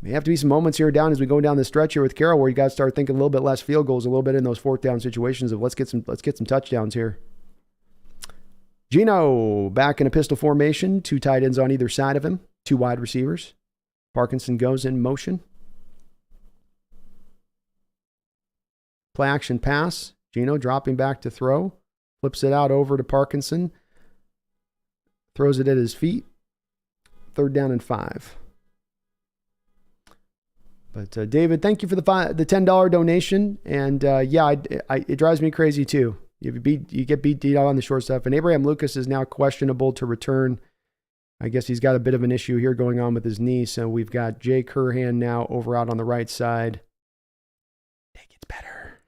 May have to be some moments here down as we go down the stretch here with Carroll where you got to start thinking a little bit less field goals, a little bit in those 4th down situations of let's get some touchdowns here. Gino back in a pistol formation, 2 tight ends on either side of him, 2 wide receivers. Parkinson goes in motion. Play action pass. Gino dropping back to throw. Flips it out over to Parkinson. Throws it at his feet. 3rd down and 5. But David, thank you for the $10 donation. And it drives me crazy too. You get beat out on the short stuff. And Abraham Lucas is now questionable to return. I guess he's got a bit of an issue here going on with his knee. So we've got Jay Curhan now over out on the right side. It gets better.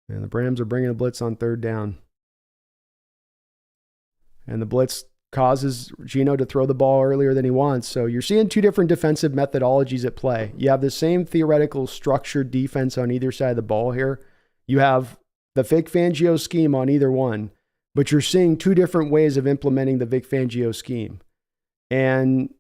And the Rams are bringing a blitz on 3rd down. And the blitz causes Gino to throw the ball earlier than he wants. So you're seeing 2 different defensive methodologies at play. You have the same theoretical structured defense on either side of the ball here. You have the Vic Fangio scheme on either one. But you're seeing 2 different ways of implementing the Vic Fangio scheme. And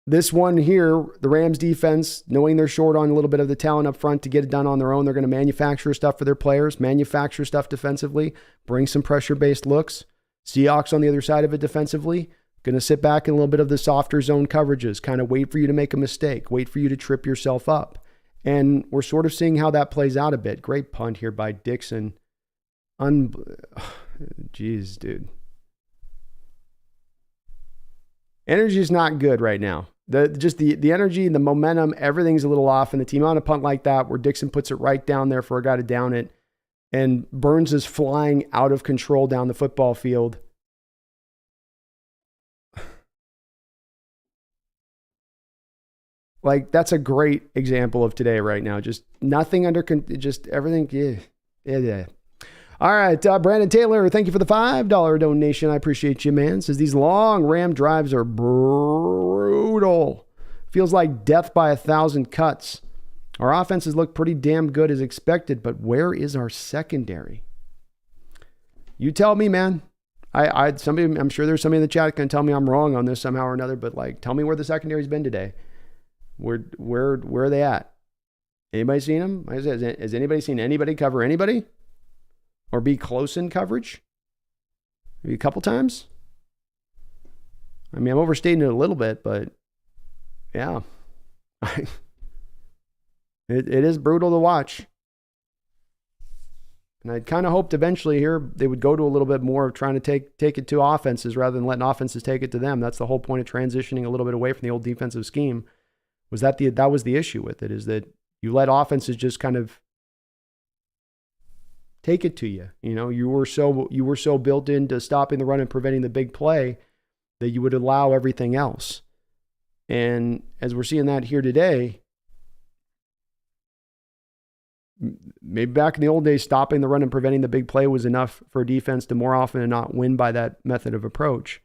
this one here, the Rams defense, knowing they're short on a little bit of the talent up front to get it done on their own, they're going to manufacture stuff for their players, manufacture stuff defensively, bring some pressure-based looks. Seahawks on the other side of it defensively, going to sit back in a little bit of the softer zone coverages, kind of wait for you to make a mistake, wait for you to trip yourself up. And we're sort of seeing how that plays out a bit. Great punt here by Dixon. Jeez, dude. Energy is not good right now. The energy, the momentum, everything's a little off. And the team on a punt like that, where Dixon puts it right down there for a guy to down it, and Burns is flying out of control down the football field. Like, that's a great example of today right now. Just nothing just everything. Yeah. All right, Brandon Taylor, thank you for the $5 donation. I appreciate you, man. Says these long Ram drives are brutal. Feels like death by 1,000 cuts. Our offenses look pretty damn good as expected, but where is our secondary? You tell me, man. I'm sure there's somebody in the chat that can tell me I'm wrong on this somehow or another, but like, tell me where the secondary's been today. Where are they at? Anybody seen them? Has anybody seen anybody cover anybody? Or be close in coverage? Maybe a couple times? I mean, I'm overstating it a little bit, but yeah. It is brutal to watch. And I kind of hoped eventually here they would go to a little bit more of trying to take it to offenses rather than letting offenses take it to them. That's the whole point of transitioning a little bit away from the old defensive scheme. That was the issue with it, is that you let offenses just kind of take it to you. You know, you were so built into stopping the run and preventing the big play that you would allow everything else. And as we're seeing that here today, maybe back in the old days, stopping the run and preventing the big play was enough for a defense to more often than not win by that method of approach.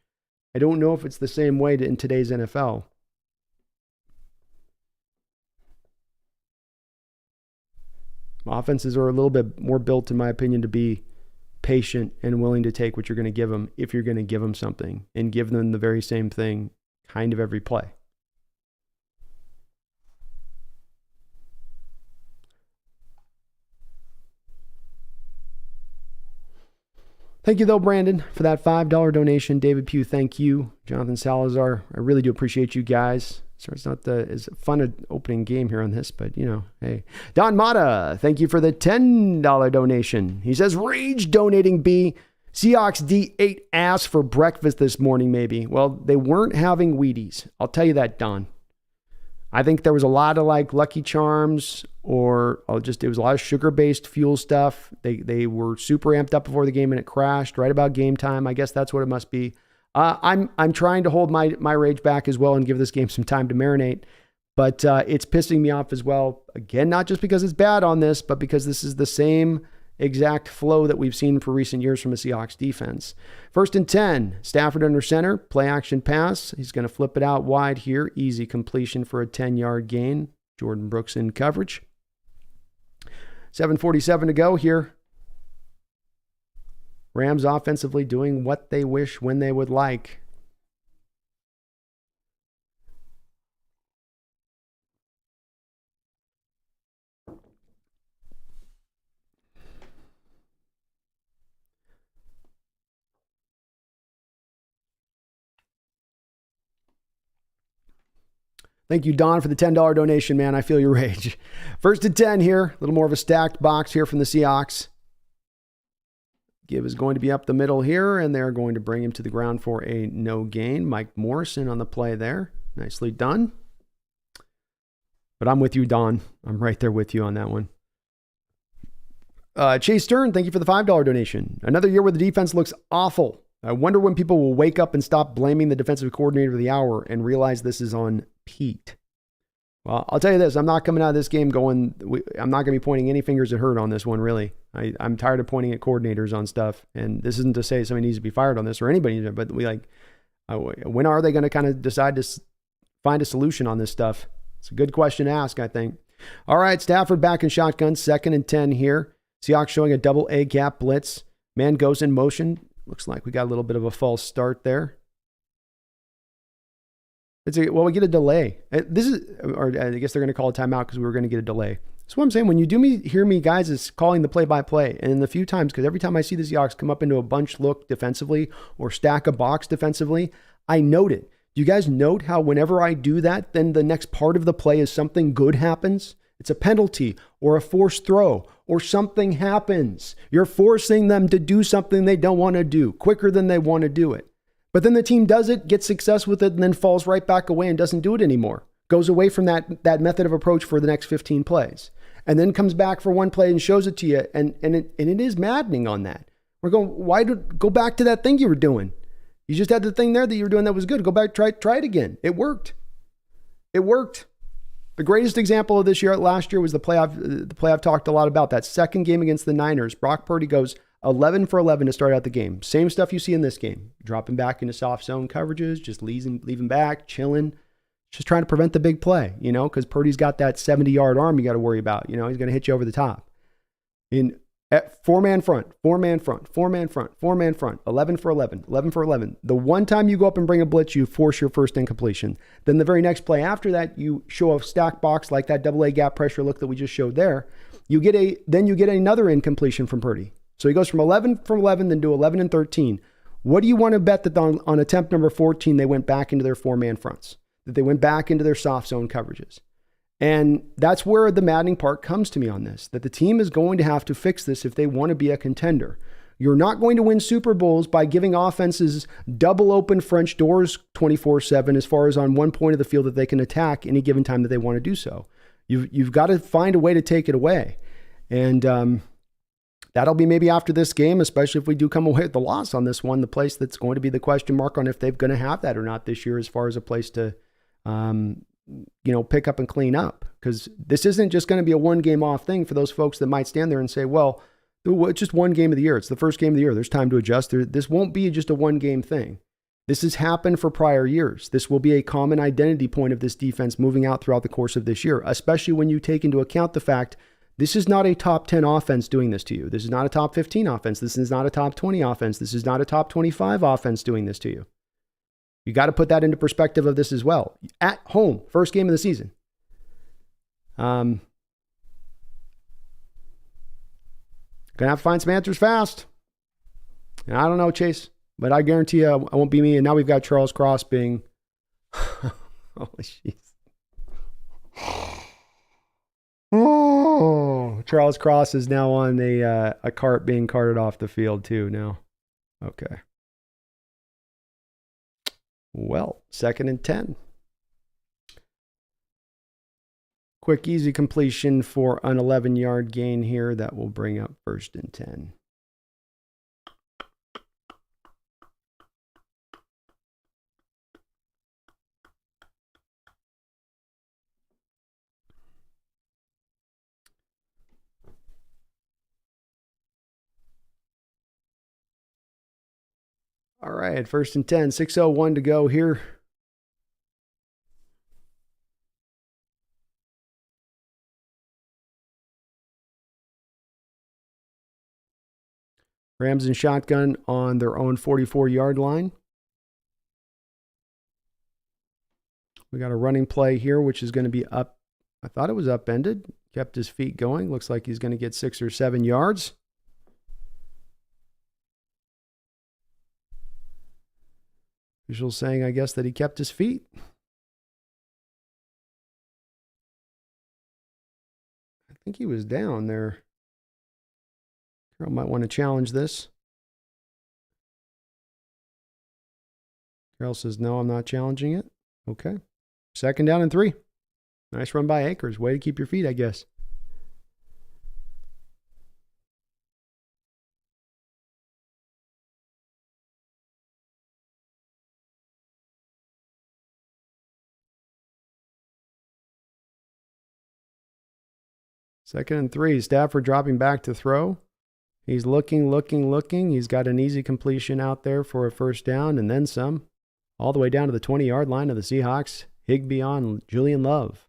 I don't know if it's the same way in today's NFL. Offenses are a little bit more built, in my opinion, to be patient and willing to take what you're going to give them if you're going to give them something, and give them the very same thing kind of every play. Thank you, though, Brandon, for that $5 donation. David Pugh, thank you. Jonathan Salazar, I really do appreciate you guys. So it's not as fun an opening game here on this, but, you know, hey. Don Mata, thank you for the $10 donation. He says, Rage donating B. Seahawks D ate ass for breakfast this morning, maybe. Well, they weren't having Wheaties. I'll tell you that, Don. I think there was a lot of like Lucky Charms it was a lot of sugar-based fuel stuff. They were super amped up before the game and it crashed right about game time. I guess that's what it must be. I'm trying to hold my rage back as well and give this game some time to marinate, but it's pissing me off as well. Again, not just because it's bad on this, but because this is the same exact flow that we've seen for recent years from a Seahawks defense. 1st and 10, Stafford under center, play action pass. He's going to flip it out wide here. Easy completion for a 10-yard gain. Jordan Brooks in coverage. 7:47 to go here. Rams offensively doing what they wish when they would like. Thank you, Don, for the $10 donation, man. I feel your rage. 1st and 10 here. A little more of a stacked box here from the Seahawks. Give is going to be up the middle here, and they're going to bring him to the ground for a no gain. Mike Morrison on the play there. Nicely done. But I'm with you, Don. I'm right there with you on that one. Chase Stern, thank you for the $5 donation. Another year where the defense looks awful. I wonder when people will wake up and stop blaming the defensive coordinator of the hour and realize this is on Pete. Well, I'll tell you this. I'm not coming out of this game I'm not going to be pointing any fingers at Hurt on this one, really. I'm tired of pointing at coordinators on stuff. And this isn't to say somebody needs to be fired on this or anybody, but when are they going to kind of decide to find a solution on this stuff? It's a good question to ask, I think. All right, Stafford back in shotgun, 2nd and 10 here. Seahawks showing a double A gap blitz. Man goes in motion. Looks like we got a little bit of a false start there. We get a delay. I guess they're going to call a timeout because we were going to get a delay. That's what I'm saying. When you hear me, guys, is calling the play-by-play. And the few times, because every time I see the Seahawks come up into a bunch look defensively or stack a box defensively, I note it. Do you guys note how whenever I do that, then the next part of the play is something good happens? It's a penalty or a forced throw or something happens. You're forcing them to do something they don't want to do quicker than they want to do it. But then the team does it, gets success with it, and then falls right back away and doesn't do it anymore. Goes away from that method of approach for the next 15 plays. And then comes back for one play and shows it to you. And it is maddening on that. We're going, go back to that thing you were doing. You just had the thing there that you were doing that was good. Go back, try it again. It worked. It worked. The greatest example of this year, last year, was the play I've talked a lot about. That second game against the Niners. Brock Purdy goes 11 for 11 to start out the game. Same stuff you see in this game. Dropping back into soft zone coverages, just leaving back, chilling. Just trying to prevent the big play, because Purdy's got that 70-yard arm you got to worry about. He's going to hit you over the top. In four-man front, 11 for 11. The one time you go up and bring a blitz, you force your first incompletion. Then the very next play after that, you show a stack box like that double A gap pressure look that we just showed there. Then you get another incompletion from Purdy. So he goes from 11 for 11, then to 11 and 13. What do you want to bet that on attempt number 14, they went back into their four-man fronts? That they went back into their soft zone coverages. And that's where the maddening part comes to me on this, that the team is going to have to fix this if they want to be a contender. You're not going to win Super Bowls by giving offenses double open French doors 24/7 as far as on one point of the field that they can attack any given time that they want to do so. You've got to find a way to take it away. And that'll be maybe after this game, especially if we do come away with the loss on this one, the place that's going to be the question mark on if they're going to have that or not this year as far as a place to pick up and clean up, because this isn't just going to be a one game off thing for those folks that might stand there and say, well, it's just one game of the year. It's the first game of the year. There's time to adjust. This won't be just a one game thing. This has happened for prior years. This will be a common identity point of this defense moving out throughout the course of this year, especially when you take into account the fact this is not a top 10 offense doing this to you. This is not a top 15 offense. This is not a top 20 offense. This is not a top 25 offense doing this to you. You got to put that into perspective of this as well. At home, first game of the season. Gonna have to find some answers fast. And I don't know, Chase, but I guarantee you I won't be me. And now we've got Charles Cross being, holy jeez. Oh, Charles Cross is now on a cart being carted off the field too now. Okay. Well, 2nd and 10. Quick, easy completion for an 11-yard gain here. That will bring up 1st and 10. All right, 1st and 10, 6:01 to go here. Rams in shotgun on their own 44-yard line. We got a running play here, which is going to be up. I thought it was upended. Kept his feet going. Looks like he's going to get 6 or 7 yards. Official saying, I guess, that he kept his feet. I think he was down there. Carroll might want to challenge this. Carroll says, no, I'm not challenging it. Okay. 2nd down and 3. Nice run by Akers. Way to keep your feet, I guess. Second and 3. Stafford dropping back to throw. He's looking. He's got an easy completion out there for a 1st down and then some. All the way down to the 20-yard line of the Seahawks. Higbee on Julian Love.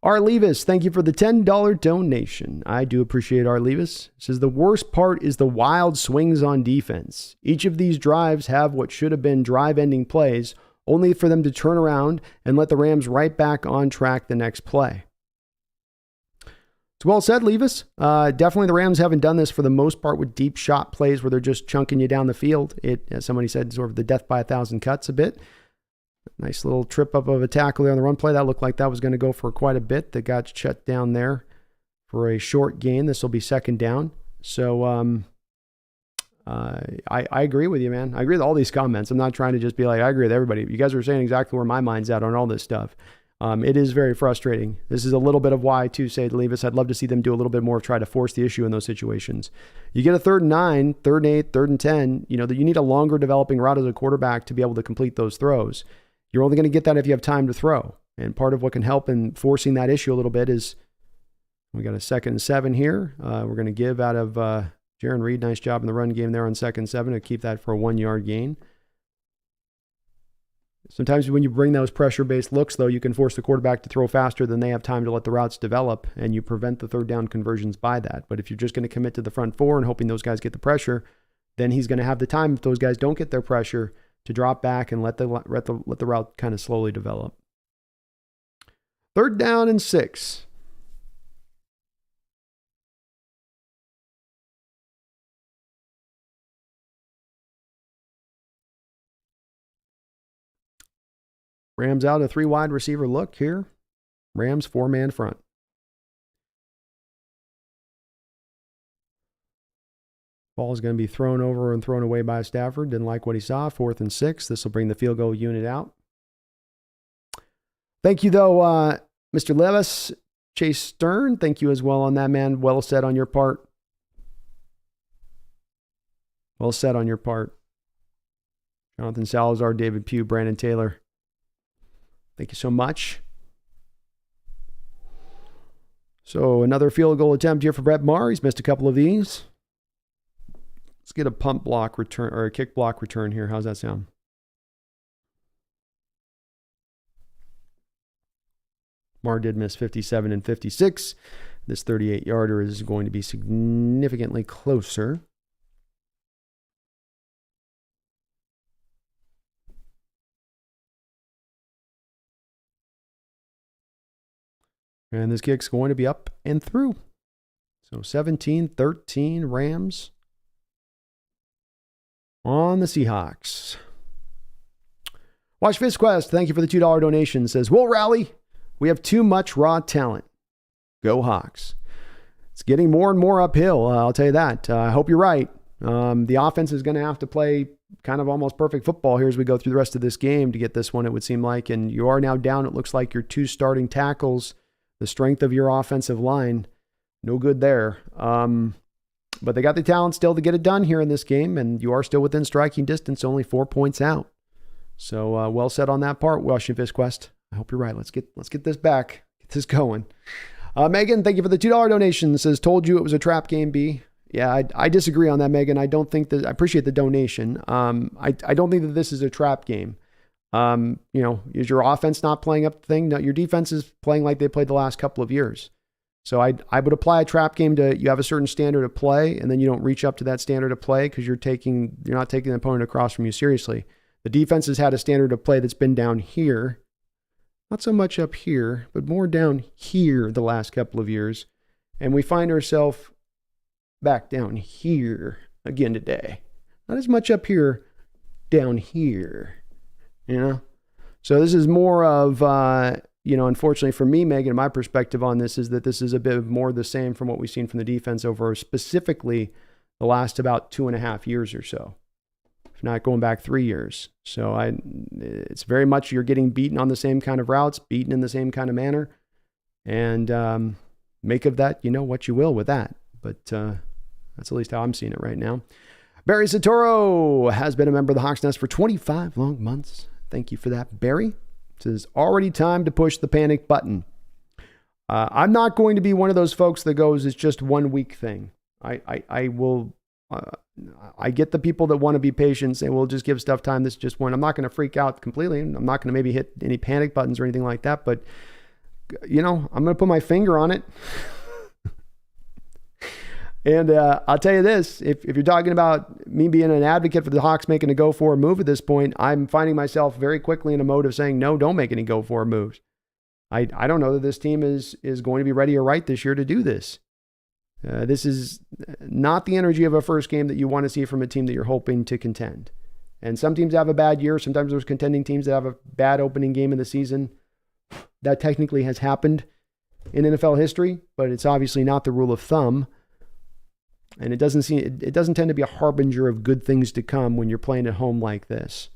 R. Levis, thank you for the $10 donation. I do appreciate R. Levis. It says the worst part is the wild swings on defense. Each of these drives have what should have been drive-ending plays, only for them to turn around and let the Rams right back on track the next play. It's well said, Levis. Definitely the Rams haven't done this for the most part with deep shot plays where they're just chunking you down the field. It, as somebody said, sort of the death by a thousand cuts a bit. Nice little trip up of a tackle there on the run play. That looked like that was going to go for quite a bit. That got shut down there for a short gain. This will be second down. So I agree with you, man. I agree with all these comments. I'm not trying to just be like, I agree with everybody. You guys are saying exactly where my mind's at on all this stuff. It is very frustrating. This is a little bit of why, to say to Levis, I'd love to see them do a little bit more, try to force the issue in those situations. You get a 3rd and 9, 3rd and 8, 3rd and 10, you need a longer developing route as a quarterback to be able to complete those throws. You're only going to get that if you have time to throw. And part of what can help in forcing that issue a little bit is we got a 2nd and 7 here. We're going to give out of Jaron Reed. Nice job in the run game there on 2nd and 7 to keep that for a 1-yard gain. Sometimes when you bring those pressure-based looks, though, you can force the quarterback to throw faster than they have time to let the routes develop, and you prevent the 3rd down conversions by that. But if you're just going to commit to the front 4 and hoping those guys get the pressure, then he's going to have the time, if those guys don't get their pressure, to drop back and let the route kind of slowly develop. 3rd down and 6. Rams out a 3 wide receiver look here. Rams 4-man front. Ball is going to be thrown over and thrown away by Stafford. Didn't like what he saw. 4th and 6. This will bring the field goal unit out. Thank you, though, Mr. Levis. Chase Stern, thank you as well on that, man. Well said on your part. Well said on your part. Jonathan Salazar, David Pugh, Brandon Taylor. Thank you so much. So another field goal attempt here for Brett Maher. He's missed a couple of these. Let's get a punt block return or a kick block return here. How's that sound? Maher did miss 57 and 56. This 38-yarder is going to be significantly closer. And this kick's going to be up and through. So 17-13 Rams on the Seahawks. Watch FistQuest, thank you for the $2 donation. Says, we'll rally. We have too much raw talent. Go Hawks. It's getting more and more uphill, I'll tell you that. I hope you're right. The offense is going to have to play kind of almost perfect football here as we go through the rest of this game to get this one, it would seem like. And you are now down, it looks like, your 2 starting tackles. The strength of your offensive line, no good there. But they got the talent still to get it done here in this game, and you are still within striking distance, only 4 points out. So well said on that part, Washington FistQuest. I hope you're right. Let's get this back. Get this going. Megan, thank you for the $2 donation. Says, told you it was a trap game, B. Yeah, I disagree on that, Megan. I don't think that, I appreciate the donation. I don't think that this is a trap game. Is your offense not playing up the thing? No, your defense is playing like they played the last couple of years. So I would apply a trap game to, you have a certain standard of play, and then you don't reach up to that standard of play because you're not taking the opponent across from you seriously. The defense has had a standard of play that's been down here, not so much up here, but more down here the last couple of years. And we find ourselves back down here again today. Not as much up here, down here. So this is more of, unfortunately for me, Megan, my perspective on this is that this is a bit more the same from what we've seen from the defense over specifically the last about 2.5 years or so, if not going back 3 years. So it's very much you're getting beaten on the same kind of routes, beaten in the same kind of manner, and make of that, what you will with that. But that's at least how I'm seeing it right now. Barry Satoro has been a member of the Hawks Nest for 25 long months. Thank you for that, Barry. It says, already time to push the panic button. I'm not going to be one of those folks that goes, it's just 1 week thing. I will, I get the people that want to be patient, say, we'll just give stuff time. This is just one. I'm not going to freak out completely. I'm not going to maybe hit any panic buttons or anything like that, but I'm going to put my finger on it. And I'll tell you this, if you're talking about me being an advocate for the Hawks making a go-for-it move at this point, I'm finding myself very quickly in a mode of saying, no, don't make any go-for-it moves. I don't know that this team is going to be ready or right this year to do this. This is not the energy of a first game that you want to see from a team that you're hoping to contend. And some teams have a bad year. Sometimes there's contending teams that have a bad opening game of the season. That technically has happened in NFL history, but it's obviously not the rule of thumb. And it doesn't tend to be a harbinger of good things to come when you're playing at home like this.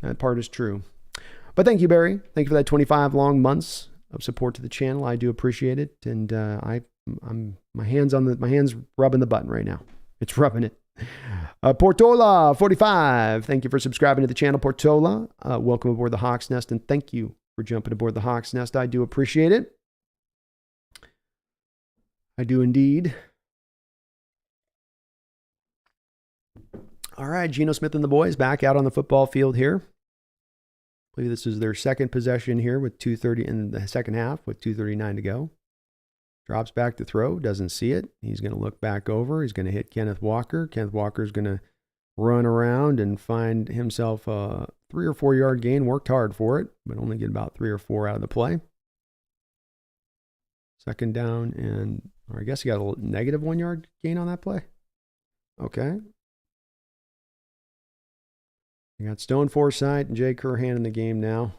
That part is true. But thank you, Barry. Thank you for that 25 long months of support to the channel. I do appreciate it. And my hands rubbing the button right now. It's rubbing it. Portola 45. Thank you for subscribing to the channel, Portola. Welcome aboard the Hawks Nest, and thank you for jumping aboard the Hawks Nest. I do appreciate it. I do indeed. All right, Geno Smith and the boys back out on the football field here. I believe this is their second possession here with 2:30 in the second half with 2:39 to go. Drops back to throw, doesn't see it. He's going to look back over. He's going to hit Kenneth Walker. Kenneth Walker's going to run around and find himself a 3 or 4 yard gain. Worked hard for it, but only get about 3 or 4 out of the play. Second down, or I guess he got a negative 1 yard gain on that play. Okay. You got Stone Forsythe and Jay Curhan in the game now.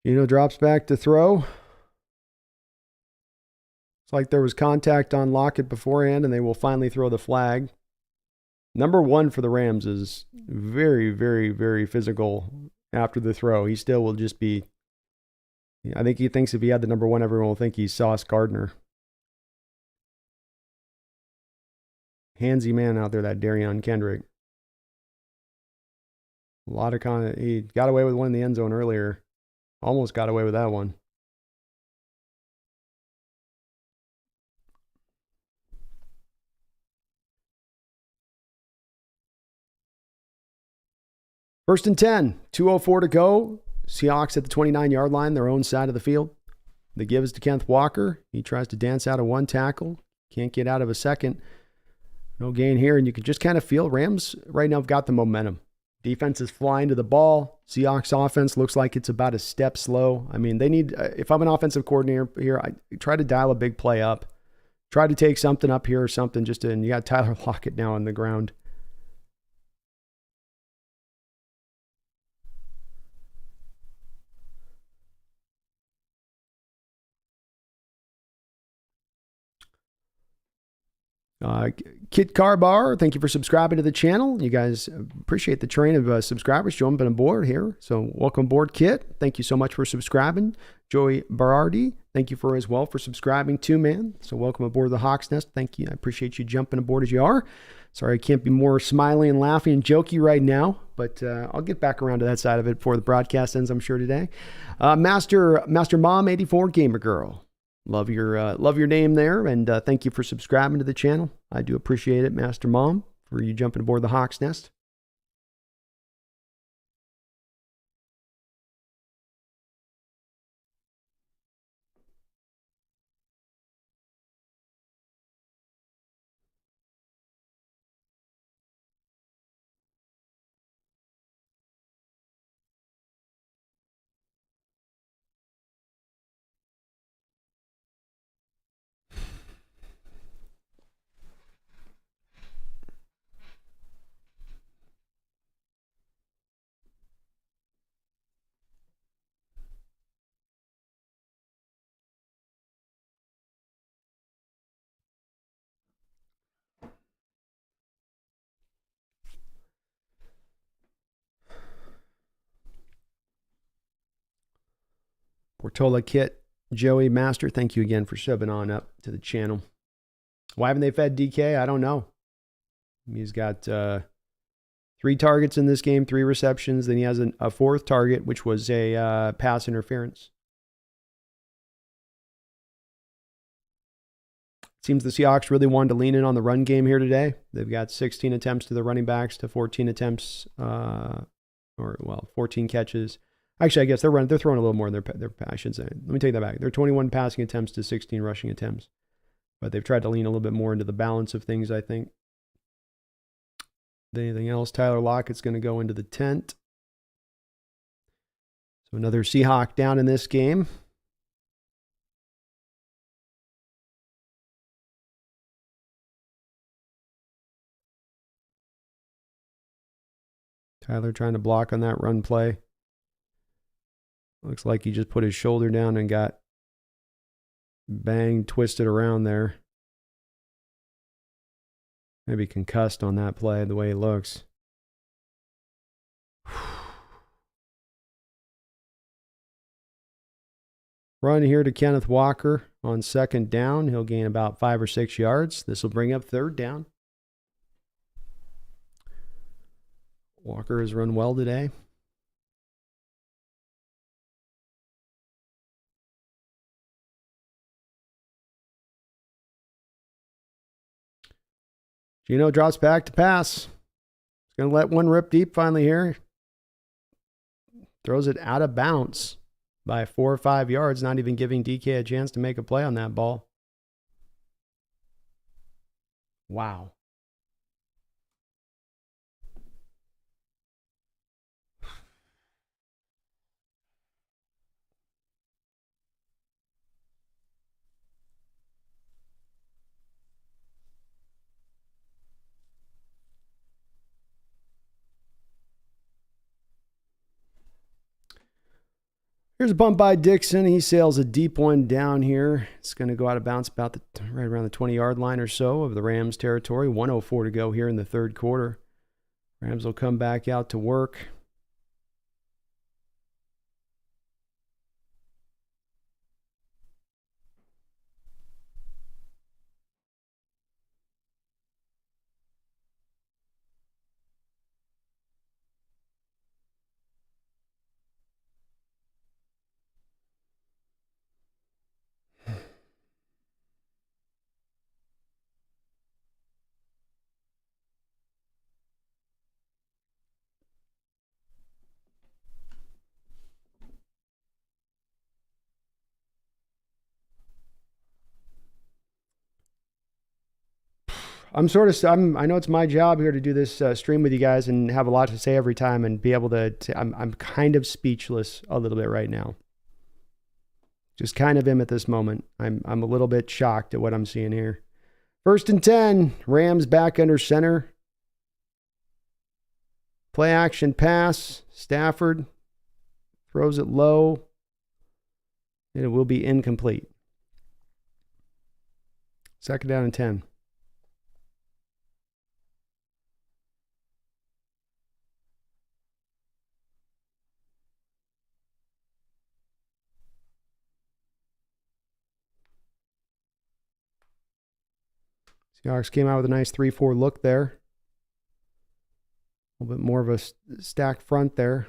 Drops back to throw. It's like there was contact on Lockett beforehand, and they will finally throw the flag. Number 1 for the Rams is very, very, very physical after the throw. He still will just be, I think he thinks if he had the number 1, everyone will think he's Sauce Gardner. Handsy man out there, that Darion Kendrick. A lot of he got away with one in the end zone earlier. Almost got away with that one. First and 10, 2:04 to go. Seahawks at the 29-yard line, their own side of the field. The give is to Kenneth Walker. He tries to dance out of one tackle. Can't get out of a second. No gain here, and you can just kind of feel Rams right now have got the momentum. Defense is flying to the ball. Seahawks offense looks like it's about a step slow. I mean, they need, if I'm an offensive coordinator here, I try to dial a big play up. Try to take something up here or something and you got Tyler Lockett now on the ground. Kit Carbar, thank you for subscribing to the channel. You guys appreciate the train of subscribers jumping aboard here. So welcome aboard, Kit. Thank you so much for subscribing. Joey Berardi, thank you for subscribing too, man. So welcome aboard the Hawks Nest. Thank you. I appreciate you jumping aboard as you are. Sorry I can't be more smiling and laughing and jokey right now, but I'll get back around to that side of it before the broadcast ends, I'm sure, today. Master Mom 84 Gamer Girl. Love your name there, and thank you for subscribing to the channel. I do appreciate it, Master Mom, for you jumping aboard the Hawks Nest. Portola Kit, Joey Master, thank you again for subbing on up to the channel. Why haven't they fed DK? I don't know. He's got 3 targets in this game, 3 receptions. Then he has a 4th target, which was a pass interference. Seems the Seahawks really wanted to lean in on the run game here today. They've got 16 attempts to the running backs to 14 attempts, 14 catches. Actually, I guess they're throwing a little more than their I should say. Let me take that back. They're 21 passing attempts to 16 rushing attempts. But they've tried to lean a little bit more into the balance of things, I think. Anything else, Tyler Lockett's going to go into the tent. So another Seahawk down in this game. Tyler trying to block on that run play. Looks like he just put his shoulder down and got banged, twisted around there. Maybe concussed on that play, the way he looks. Run here to Kenneth Walker on second down. He'll gain about 5 or 6 yards. This will bring up third down. Walker has run well today. Gino drops back to pass. He's going to let one rip deep finally here. Throws it out of bounds by 4 or 5 yards, not even giving DK a chance to make a play on that ball. Wow. Here's a punt by Dixon. He sails a deep one down here. It's going to go out of bounds about right around the 20-yard line or so of the Rams territory. 1:04 to go here in the third quarter. Rams will come back out to work. I know it's my job here to do this stream with you guys and have a lot to say every time and be able to I'm kind of speechless a little bit right now. Just kind of am at this moment. I'm a little bit shocked at what I'm seeing here. 1st and 10, Rams back under center. Play action pass. Stafford throws it low. And it will be incomplete. 2nd down and 10. Seahawks came out with a nice 3-4 look there. A little bit more of a stacked front there.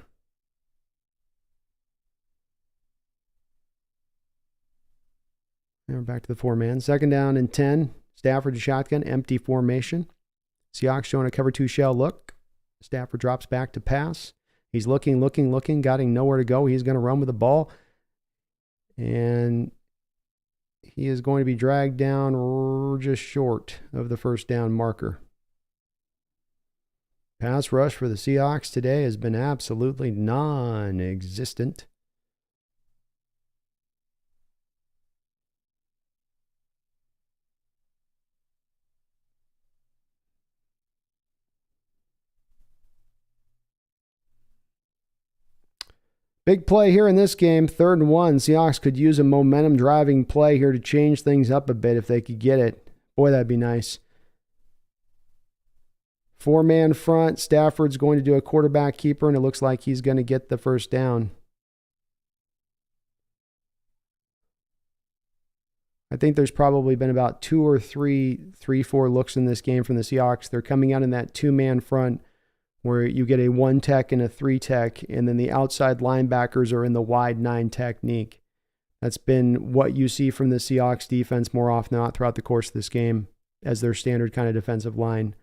And we're back to the 4-man. 2nd down and 10. Stafford to shotgun, empty formation. Seahawks showing a cover 2 shell look. Stafford drops back to pass. He's looking, getting nowhere to go. He's going to run with the ball. And he is going to be dragged down just short of the 1st down marker. Pass rush for the Seahawks today has been absolutely non-existent. Big play here in this game, 3rd and 1. Seahawks could use a momentum driving play here to change things up a bit if they could get it. Boy, that'd be nice. 4-man front. Stafford's going to do a quarterback keeper, and it looks like he's going to get the 1st down. I think there's probably been about 2 or 3-4 looks in this game from the Seahawks. They're coming out in that 2-man front, where you get a 1 tech and a 3 tech, and then the outside linebackers are in the wide 9 technique. That's been what you see from the Seahawks defense more often than not throughout the course of this game as their standard kind of defensive line.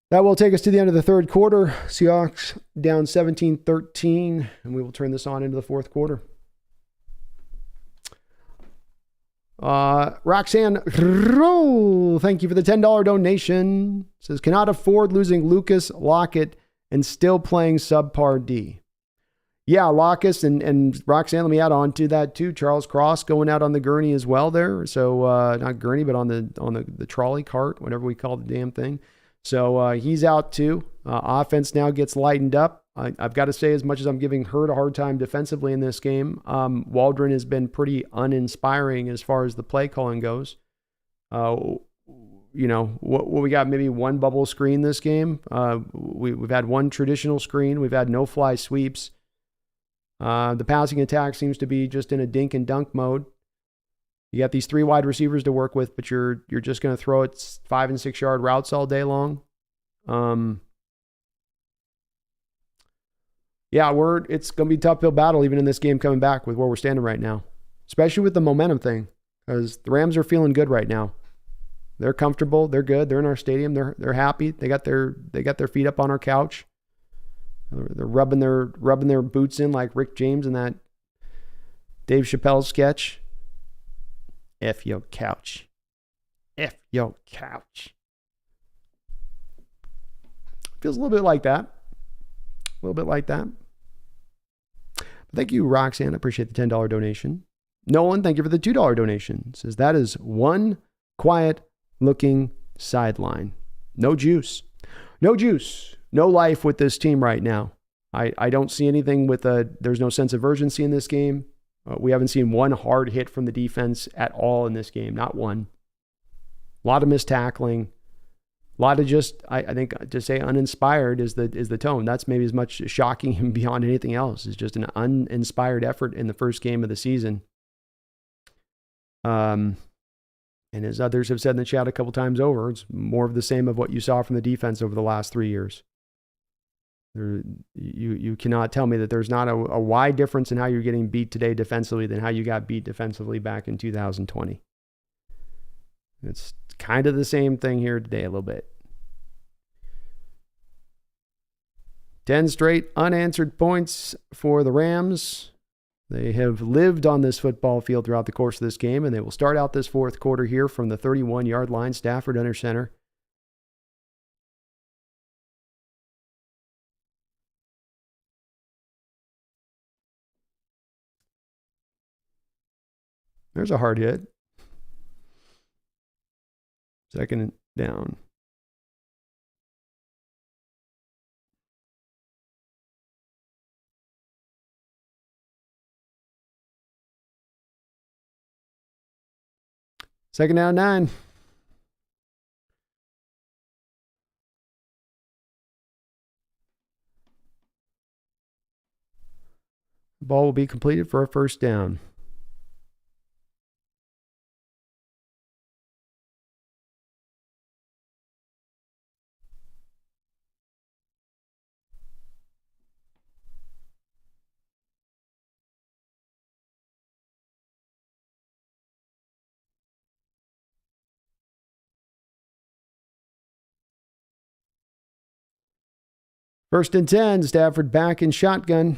That will take us to the end of the third quarter. Seahawks down 17-13, and we will turn this on into the fourth quarter. Roxanne, thank you for the $10 donation. Says, cannot afford losing Lucas Lockett and still playing subpar D. Yeah, Lockus and Roxanne, let me add on to that too. Charles Cross going out on the gurney as well there. So not gurney, but on the trolley cart, whatever we call the damn thing. So he's out too. Offense now gets lightened up. I've got to say, as much as I'm giving Hurd a hard time defensively in this game, Waldron has been pretty uninspiring as far as the play calling goes. What we got, maybe one bubble screen this game. We've had one traditional screen. We've had no fly sweeps. The passing attack seems to be just in a dink and dunk mode. You got these 3 wide receivers to work with, but you're just going to throw it 5 and 6 yard routes all day long. It's going to be a tough hill battle even in this game coming back with where we're standing right now, especially with the momentum thing, because the Rams are feeling good right now. They're comfortable. They're good. They're in our stadium. They're happy. They got their feet up on our couch. They're rubbing their boots in like Rick James in that Dave Chappelle sketch. F your couch. F your couch. Feels a little bit like that. Thank you, Roxanne. I appreciate the $10 donation. Nolan, thank you for the $2 donation. Says that is one quiet looking sideline. No juice. No life with this team right now. I don't see anything there's no sense of urgency in this game. We haven't seen one hard hit from the defense at all in this game. Not one. A lot of missed tackling. A lot of I think to say uninspired is the tone. That's maybe as much shocking and beyond anything else. It's just an uninspired effort in the first game of the season. And as others have said in the chat a couple times over, it's more of the same of what you saw from the defense over the last 3 years. You cannot tell me that there's not a wide difference in how you're getting beat today defensively than how you got beat defensively back in 2020. It's kind of the same thing here today a little bit. 10 straight unanswered points for the Rams. They have lived on this football field throughout the course of this game, and they will start out this fourth quarter here from the 31-yard line. Stafford under center. There's a hard hit. Second down. Second down, 9. The ball will be completed for a first down. First and 10, Stafford back in shotgun.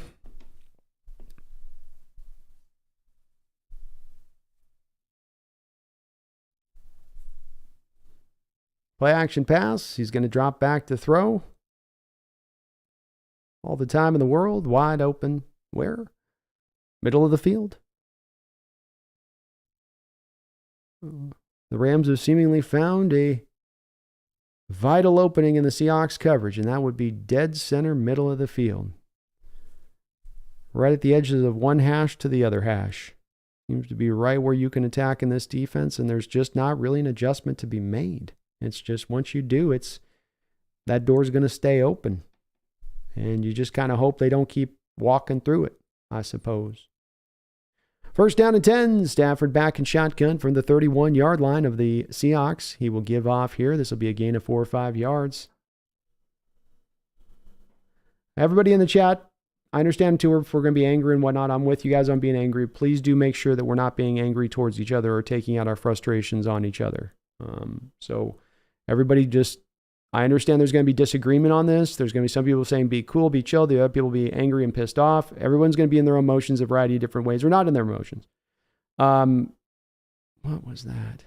Play action pass. He's going to drop back to throw. All the time in the world, wide open. Where? Middle of the field. The Rams have seemingly found a vital opening in the Seahawks coverage, and that would be dead center middle of the field. Right at the edges of one hash to the other hash. Seems to be right where you can attack in this defense, and there's just not really an adjustment to be made. It's just once you do, that door's going to stay open. And you just kind of hope they don't keep walking through it, I suppose. First down and 10, Stafford back in shotgun from the 31-yard line of the Seahawks. He will give off here. This will be a gain of 4 or 5 yards. Everybody in the chat, I understand too if we're going to be angry and whatnot. I'm with you guys on being angry. Please do make sure that we're not being angry towards each other or taking out our frustrations on each other. So everybody just, I understand there's going to be disagreement on this. There's going to be some people saying be cool, be chill. The other people be angry and pissed off. Everyone's going to be in their emotions a variety of different ways or not in their emotions. What was that?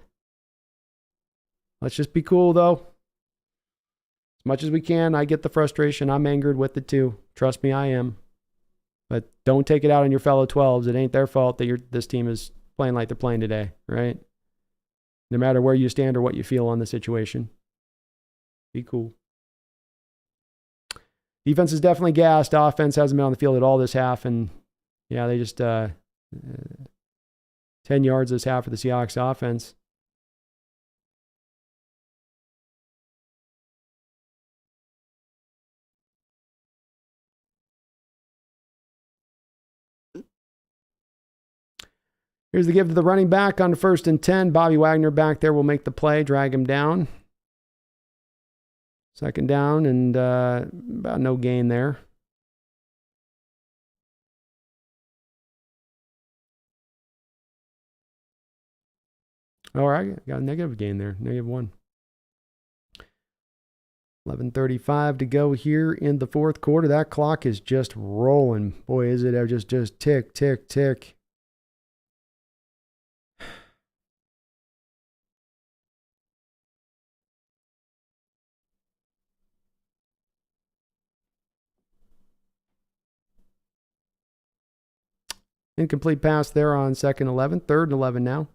Let's just be cool, though. As much as we can. I get the frustration. I'm angered with it, too. Trust me, I am. But don't take it out on your fellow 12s. It ain't their fault that this team is playing like they're playing today, right? No matter where you stand or what you feel on the situation. Be cool. Defense is definitely gassed. Offense hasn't been on the field at all this half. And, yeah, they just 10 yards this half for the Seahawks offense. Here's the give to the running back on the 1st and 10. Bobby Wagner back there will make the play, drag him down. 2nd down and about no gain there. All right, got a negative gain there, -1. 11:35 to go here in the 4th quarter. That clock is just rolling. Boy, is it just tick, tick, tick. Incomplete pass there on 2nd 11, 3rd and 11 now.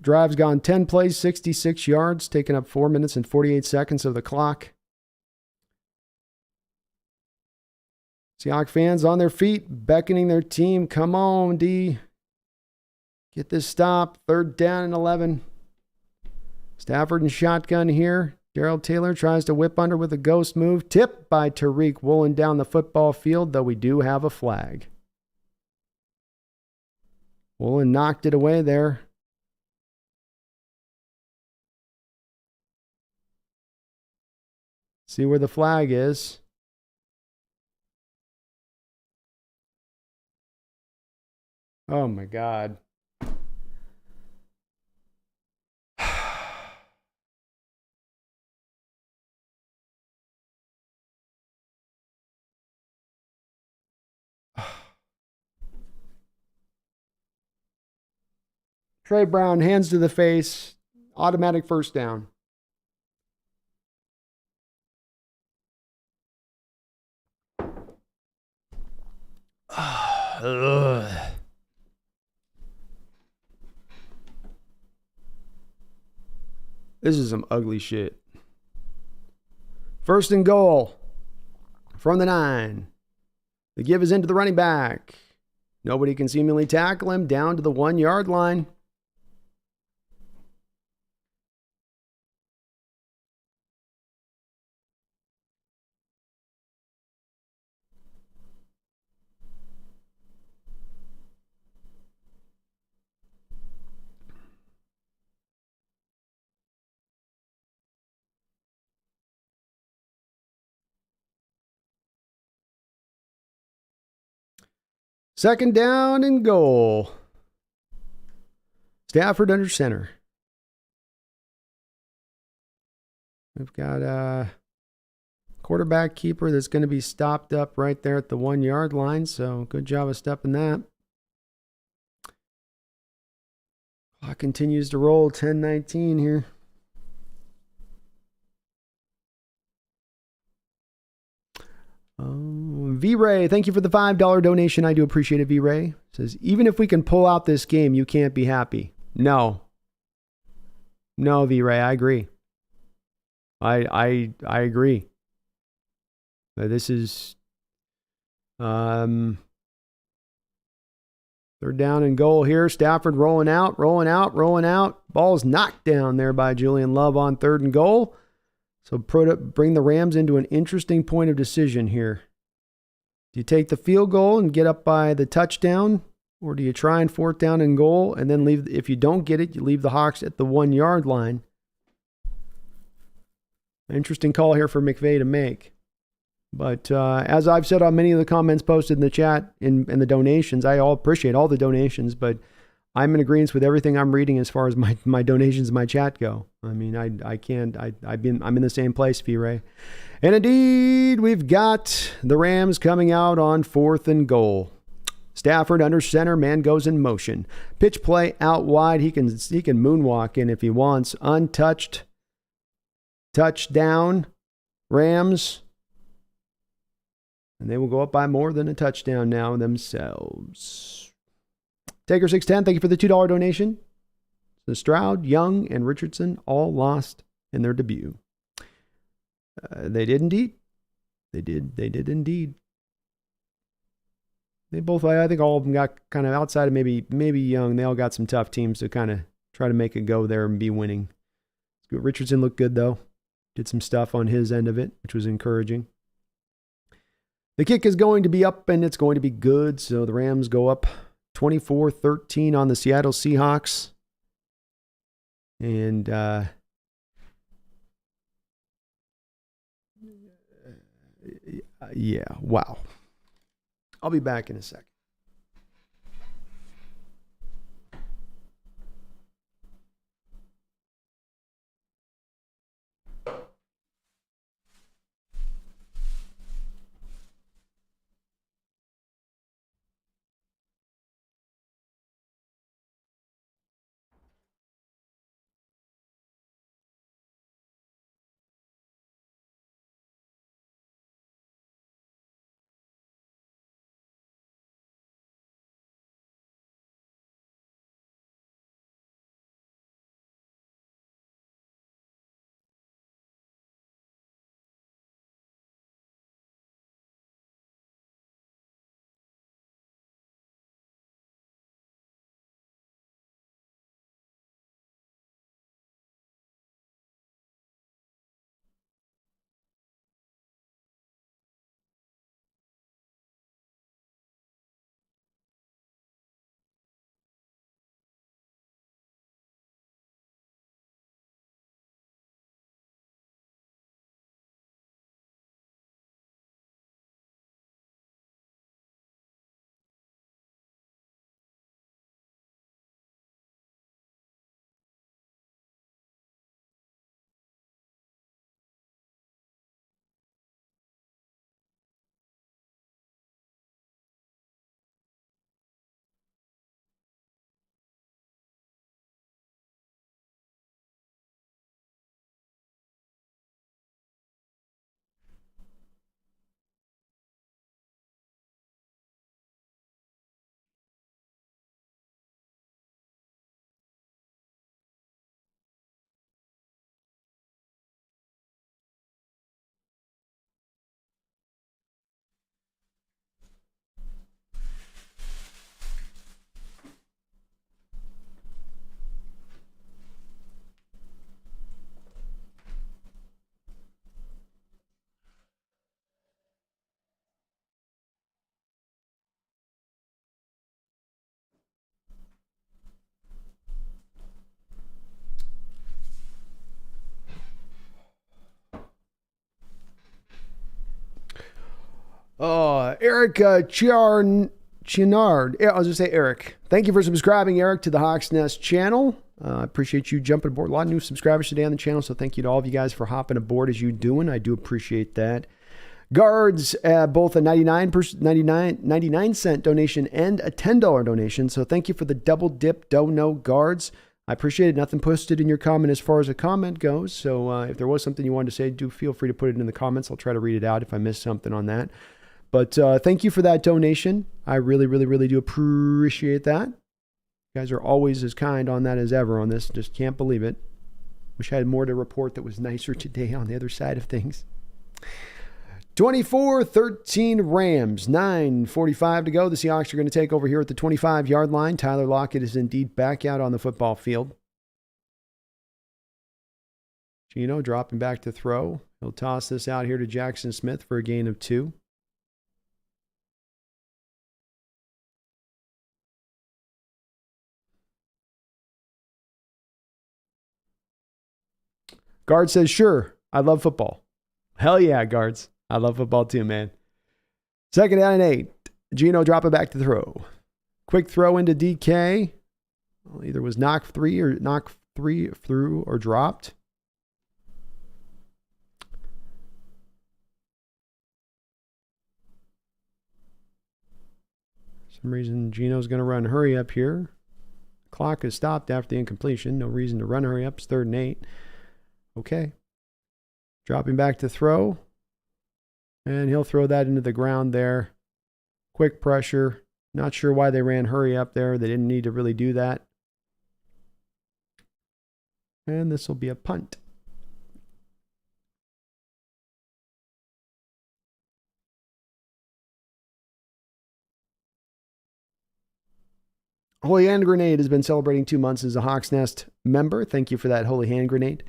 Drive's gone 10 plays, 66 yards, taking up 4 minutes and 48 seconds of the clock. Seahawks fans on their feet, beckoning their team. Come on, D. Get this stop. 3rd down and 11. Stafford and shotgun here. Darrell Taylor tries to whip under with a ghost move. Tipped by Tariq Woolen down the football field, though we do have a flag. Woolen knocked it away there. See where the flag is. Oh, my God. Trey Brown, hands to the face. Automatic 1st down. This is some ugly shit. 1st and goal from the 9. The give is into the running back. Nobody can seemingly tackle him down to the 1-yard line. Second down and goal. Stafford under center. We've got a quarterback keeper that's going to be stopped up right there at the 1-yard line. So good job of stepping that. Clock continues to roll. 10:19 here. V-Ray, thank you for the $5 donation. I do appreciate it, V-Ray. Says, even if we can pull out this game, you can't be happy. No, V-Ray, I agree. I agree. This is 3rd down and goal here. Stafford rolling out. Ball's knocked down there by Julian Love on 3rd and goal. So bring the Rams into an interesting point of decision here. Do you take the field goal and get up by the touchdown? Or do you try and 4th down and goal and then leave? If you don't get it, you leave the Hawks at the 1-yard line. Interesting call here for McVay to make. But as I've said on many of the comments posted in the chat and the donations, I all appreciate all the donations, but I'm in agreement with everything I'm reading as far as my donations and my chat go. I mean, I'm in the same place, V-Ray. And indeed, we've got the Rams coming out on 4th and goal. Stafford under center, man goes in motion. Pitch play out wide. He can moonwalk in if he wants. Untouched. Touchdown. Rams. And they will go up by more than a touchdown now themselves. Taker 610, thank you for the $2 donation. So Stroud, Young, and Richardson all lost in their debut. They did indeed. They did indeed. They both, I think all of them got kind of outside of maybe Young. They all got some tough teams to kind of try to make it go there and be winning. Richardson looked good, though. Did some stuff on his end of it, which was encouraging. The kick is going to be up, and it's going to be good. So the Rams go up 24-13 on the Seattle Seahawks. And yeah, wow. I'll be back in a second. Eric Chinard. I was going to say Eric. Thank you for subscribing, Eric, to the Hawks Nest channel. I appreciate you jumping aboard. A lot of new subscribers today on the channel, so thank you to all of you guys for hopping aboard as you doing. I do appreciate that. Guards, both a 99-cent donation and a $10 donation. So thank you for the double dip dono guards. I appreciate it. Nothing posted in your comment as far as a comment goes. So if there was something you wanted to say, do feel free to put it in the comments. I'll try to read it out if I missed something on that. But thank you for that donation. I really, really, really do appreciate that. You guys are always as kind on that as ever on this. Just can't believe it. Wish I had more to report that was nicer today on the other side of things. 24-13 Rams, 9:45 to go. The Seahawks are going to take over here at the 25-yard line. Tyler Lockett is indeed back out on the football field. Gino dropping back to throw. He'll toss this out here to Jackson Smith for a gain of 2. Guard says, sure, I love football. Hell yeah, Guards. I love football too, man. 2nd down and 8. Geno dropping back to throw. Quick throw into DK. Well, either was knock three through or dropped. For some reason, Geno's going to run hurry up here. Clock is stopped after the incompletion. No reason to run hurry up. It's 3rd and 8. Okay. Dropping back to throw. And he'll throw that into the ground there. Quick pressure. Not sure why they ran hurry up there. They didn't need to really do that. And this will be a punt. Holy Hand Grenade has been celebrating 2 months as a Hawks Nest member. Thank you for that, Holy Hand Grenade.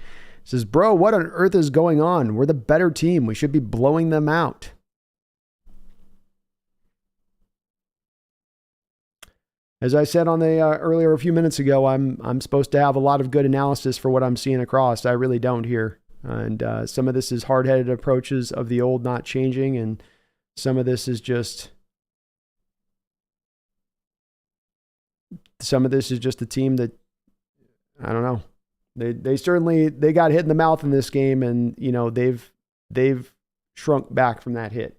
Says, bro, what on earth is going on? We're the better team. We should be blowing them out. As I said on the earlier a few minutes ago, I'm supposed to have a lot of good analysis for what I'm seeing across. I really don't here. And some of this is hard-headed approaches of the old not changing, and some of this is just a team that, I don't know. They certainly got hit in the mouth in this game, and they've shrunk back from that hit.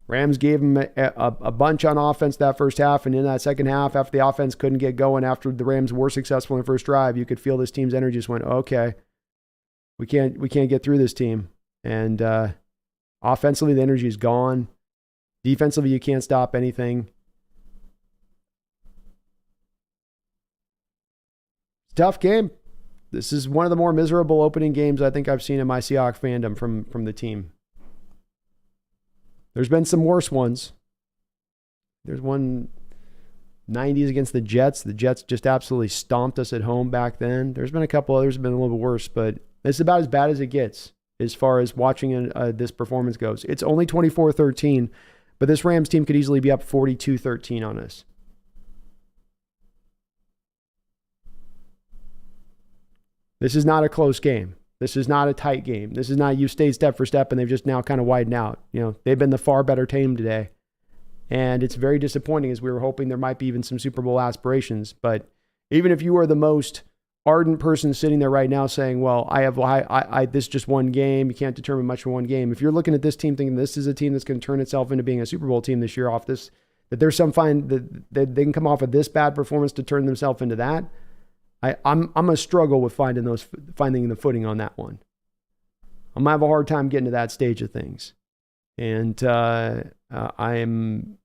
Rams gave them a bunch on offense that first half, and in that second half, after the offense couldn't get going, after the Rams were successful in the first drive, you could feel this team's energy just went, okay, we can't get through this team. And offensively, the energy is gone. Defensively, you can't stop anything. It's a tough game. This is one of the more miserable opening games I think I've seen in my Seahawks fandom from the team. There's been some worse ones. There's one 90s against the Jets. The Jets just absolutely stomped us at home back then. There's been a couple others that have been a little bit worse, but it's about as bad as it gets as far as watching this performance goes. It's only 24-13, but this Rams team could easily be up 42-13 on us. This is not a close game. This is not a tight game. This is not you stayed step for step and they've just now kind of widened out. They've been the far better team today. And it's very disappointing as we were hoping there might be even some Super Bowl aspirations. But even if you are the most ardent person sitting there right now saying, well, this is just one game. You can't determine much from one game. If you're looking at this team thinking this is a team that's going to turn itself into being a Super Bowl team this year off this, that there's some that they can come off of this bad performance to turn themselves into that, I'm a struggle with finding the footing on that one. I'm gonna have a hard time getting to that stage of things, and I'm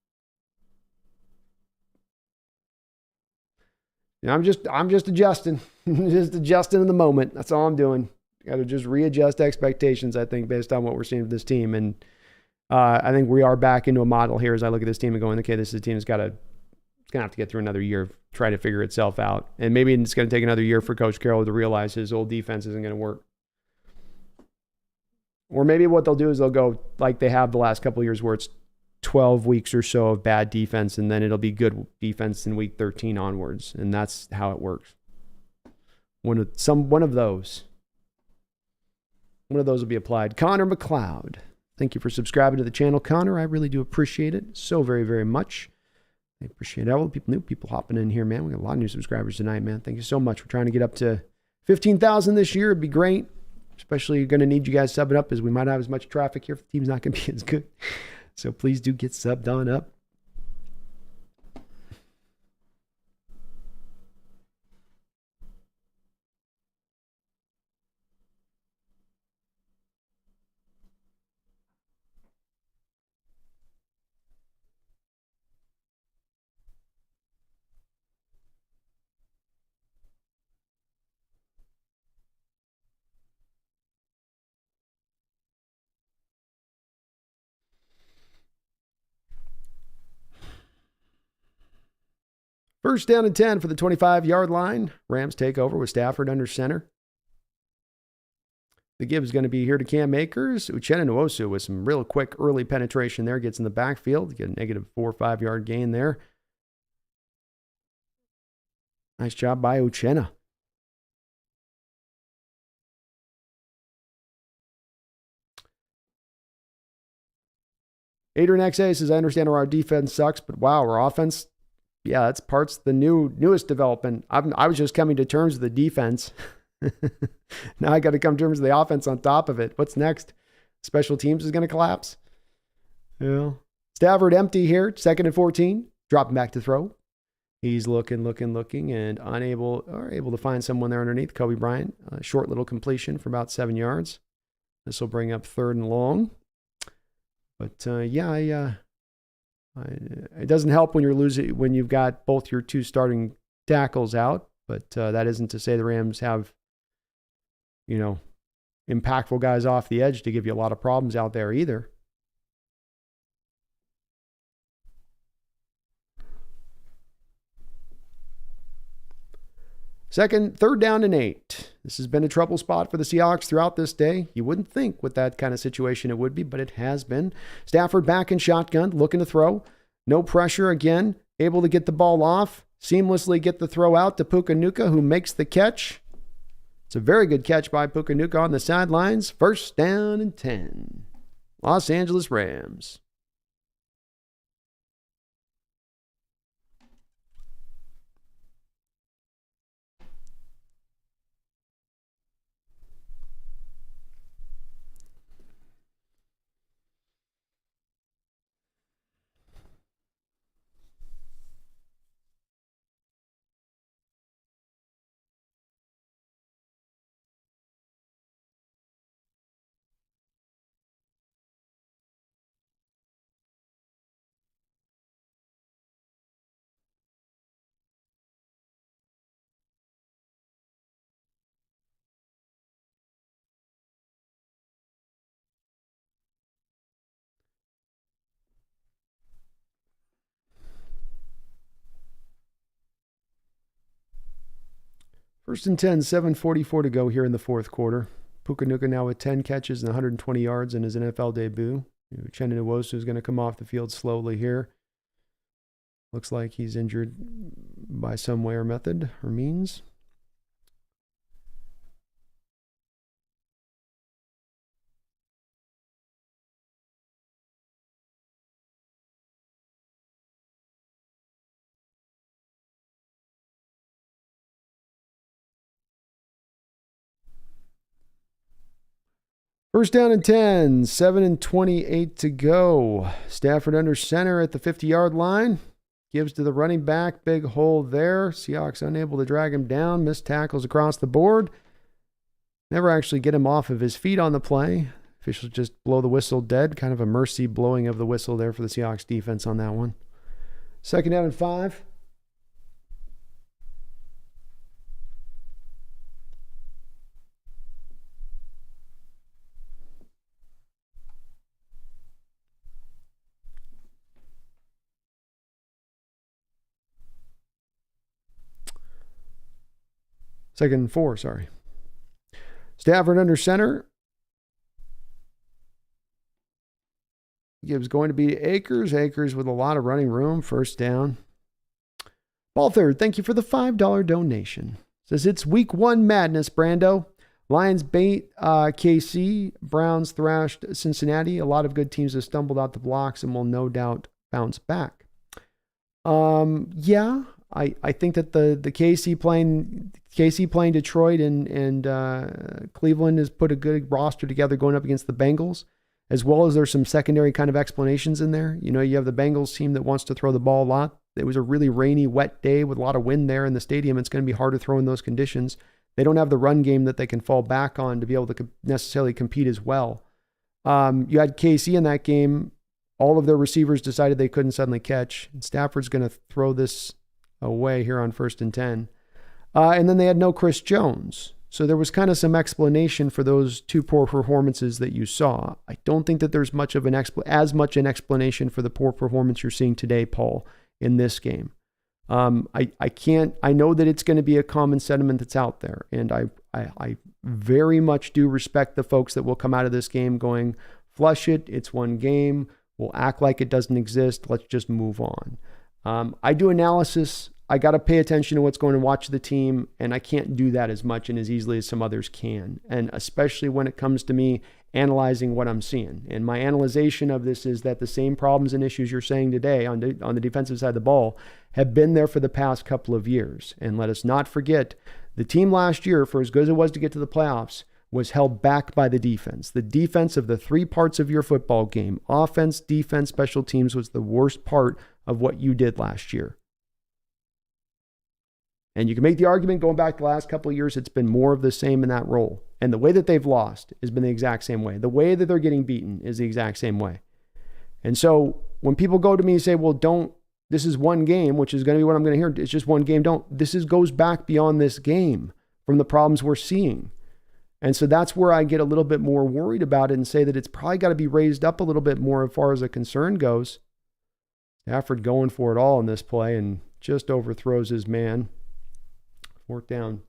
just adjusting, just adjusting in the moment. That's all I'm doing. Got to just readjust expectations, I think, based on what we're seeing with this team, and I think we are back into a model here as I look at this team and going, okay, this is a team that's going to have to get through another year of trying to figure itself out. And maybe it's going to take another year for Coach Carroll to realize his old defense isn't going to work. Or maybe what they'll do is they'll go like they have the last couple of years where it's 12 weeks or so of bad defense, and then it'll be good defense in week 13 onwards. And that's how it works. One of those will be applied. Connor McLeod. Thank you for subscribing to the channel, Connor. I really do appreciate it so very, very much. I appreciate all the new people hopping in here, man. We got a lot of new subscribers tonight, man. Thank you so much. We're trying to get up to 15,000 this year. It'd be great. Especially going to need you guys subbing up as we might not have as much traffic here. The team's not going to be as good. So please do get subbed on up. First down and 10 for the 25-yard line. Rams take over with Stafford under center. The give is going to be here to Cam Akers. Uchenna Nwosu with some real quick early penetration there. Gets in the backfield. Get a negative 4 or 5 yard gain there. Nice job by Uchenna. Adrian XA says, I understand our defense sucks, but wow, our offense, yeah, that's parts of the newest development. I was just coming to terms with the defense. Now I got to come to terms with the offense on top of it. What's next? Special teams is going to collapse. Yeah. Stafford empty here, 2nd and 14, dropping back to throw. He's looking, and able to find someone there underneath. Kobe Bryant, a short little completion for about 7 yards. This will bring up 3rd and long. But it doesn't help when you're losing, when you've got both your 2 starting tackles out. But that isn't to say the Rams have, impactful guys off the edge to give you a lot of problems out there either. Third down and 8. This has been a trouble spot for the Seahawks throughout this day. You wouldn't think with that kind of situation it would be, but it has been. Stafford back in shotgun, looking to throw. No pressure again. Able to get the ball off. Seamlessly get the throw out to Puka, who makes the catch. It's a very good catch by Puka on the sidelines. 1st down and 10. Los Angeles Rams. First and 10, 7:44 to go here in the 4th quarter. Puka now with 10 catches and 120 yards in his NFL debut. Uchenna Nwosu is going to come off the field slowly here. Looks like he's injured by some way or method or means. First down and 10, 7:28 to go. Stafford under center at the 50-yard line. Gives to the running back. Big hole there. Seahawks unable to drag him down. Missed tackles across the board. Never actually get him off of his feet on the play. Officials just blow the whistle dead. Kind of a mercy blowing of the whistle there for the Seahawks defense on that one. 2nd down and 5. Second and 4, sorry. Stafford under center. Gibbs going to be Akers. Akers with a lot of running room. 1st down. Ball third, thank you for the $5 donation. Says it's week 1 madness, Brando. Lions bait KC. Browns thrashed Cincinnati. A lot of good teams have stumbled out the blocks and will no doubt bounce back. Yeah. I think that the KC playing Detroit and Cleveland has put a good roster together going up against the Bengals, as well as there's some secondary kind of explanations in there. You have the Bengals team that wants to throw the ball a lot. It was a really rainy, wet day with a lot of wind there in the stadium. It's going to be hard to throw in those conditions. They don't have the run game that they can fall back on to be able to necessarily compete as well. You had KC in that game. All of their receivers decided they couldn't suddenly catch. And Stafford's going to throw this away here on 1st and 10. And then they had no Chris Jones. So there was kind of some explanation for those 2 poor performances that you saw. I don't think that there's much of an explanation for the poor performance you're seeing today, Paul, in this game. I know that it's going to be a common sentiment that's out there. And I very much do respect the folks that will come out of this game going, flush it. It's one game. We'll act like it doesn't exist. Let's just move on. I do analysis. I got to pay attention to what's going on and watch the team, and I can't do that as much and as easily as some others can. And especially when it comes to me analyzing what I'm seeing. And my analyzation of this is that the same problems and issues you're saying today on the defensive side of the ball have been there for the past couple of years. And let us not forget, the team last year, for as good as it was to get to the playoffs, was held back by the defense. The defense of the three parts of your football game, offense, defense, special teams, was the worst part of what you did last year. And you can make the argument going back the last couple of years, it's been more of the same in that role. And the way that they've lost has been the exact same way. The way that they're getting beaten is the exact same way. And so when people go to me and say, well, this is one game, which is going to be what I'm going to hear. It's just one game. This goes back beyond this game from the problems we're seeing. And so that's where I get a little bit more worried about it and say that it's probably got to be raised up a little bit more as far as the concern goes. Stafford going for it all in this play and just overthrows his man. Fourth down.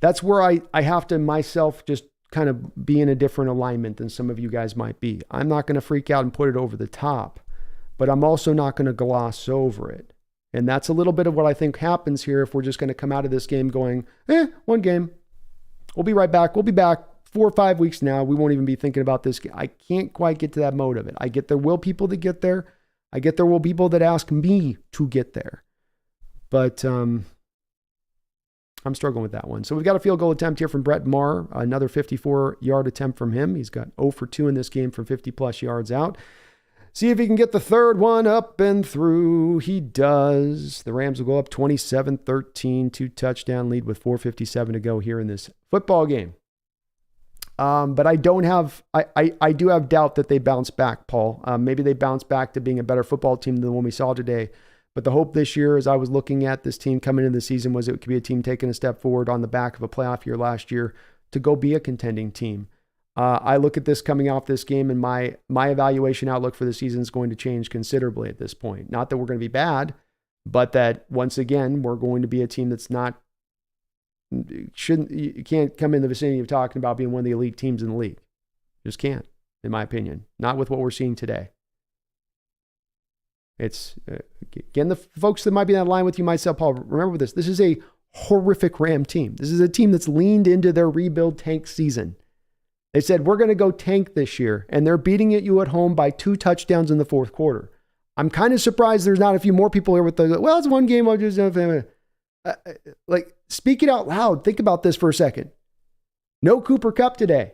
That's where I have to myself just kind of be in a different alignment than some of you guys might be. I'm not going to freak out and put it over the top, but I'm also not going to gloss over it. And that's a little bit of what I think happens here if we're just going to come out of this game going, one game. We'll be right back. We'll be back 4 or 5 weeks now. We won't even be thinking about this. I can't quite get to that mode of it. I get there will people that get there. I get there will people that ask me to get there. But I'm struggling with that one. So we've got a field goal attempt here from Brett Maher, another 54-yard attempt from him. He's got 0 for 2 in this game from 50-plus yards out. See if he can get the third one up and through. He does. The Rams will go up 27-13, 2-touchdown lead with 4:57 to go here in this football game. But I do have doubt that they bounce back, Paul. Maybe they bounce back to being a better football team than the one we saw today. But the hope this year, as I was looking at this team coming into the season, was it could be a team taking a step forward on the back of a playoff year last year to go be a contending team. I look at this coming off this game, and my evaluation outlook for the season is going to change considerably at this point. Not that we're going to be bad, but that once again, we're going to be a team that's you can't come in the vicinity of talking about being one of the elite teams in the league. Just can't, in my opinion. Not with what we're seeing today. It's, again, the folks that might be in that line with you might say, Paul, remember this. This is a horrific Ram team. This is a team that's leaned into their rebuild tank season. They said, we're going to go tank this year, and they're beating you at home by 2 touchdowns in the fourth quarter. I'm kind of surprised there's not a few more people here with it's one game. I'll just speak it out loud. Think about this for a second. No Cooper Kupp today.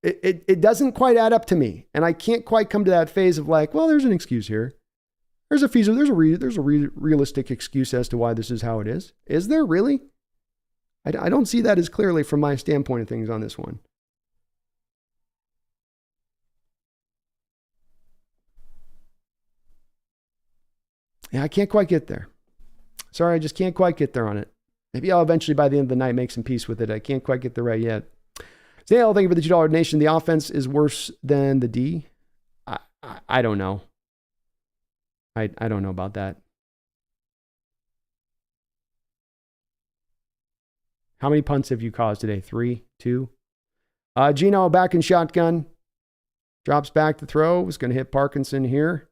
It doesn't quite add up to me, and I can't quite come to that phase of there's an excuse here. There's a realistic excuse as to why this is how it is. Is there really? I don't see that as clearly from my standpoint of things on this one. Yeah, I can't quite get there. Sorry, I just can't quite get there on it. Maybe I'll eventually, by the end of the night, make some peace with it. I can't quite get there right yet. Dale, thank you for the $2 donation. The offense is worse than the D. I don't know. I don't know about that. How many punts have you caused today? 3, 2? Gino back in shotgun. Drops back to throw. Was going to hit Parkinson here.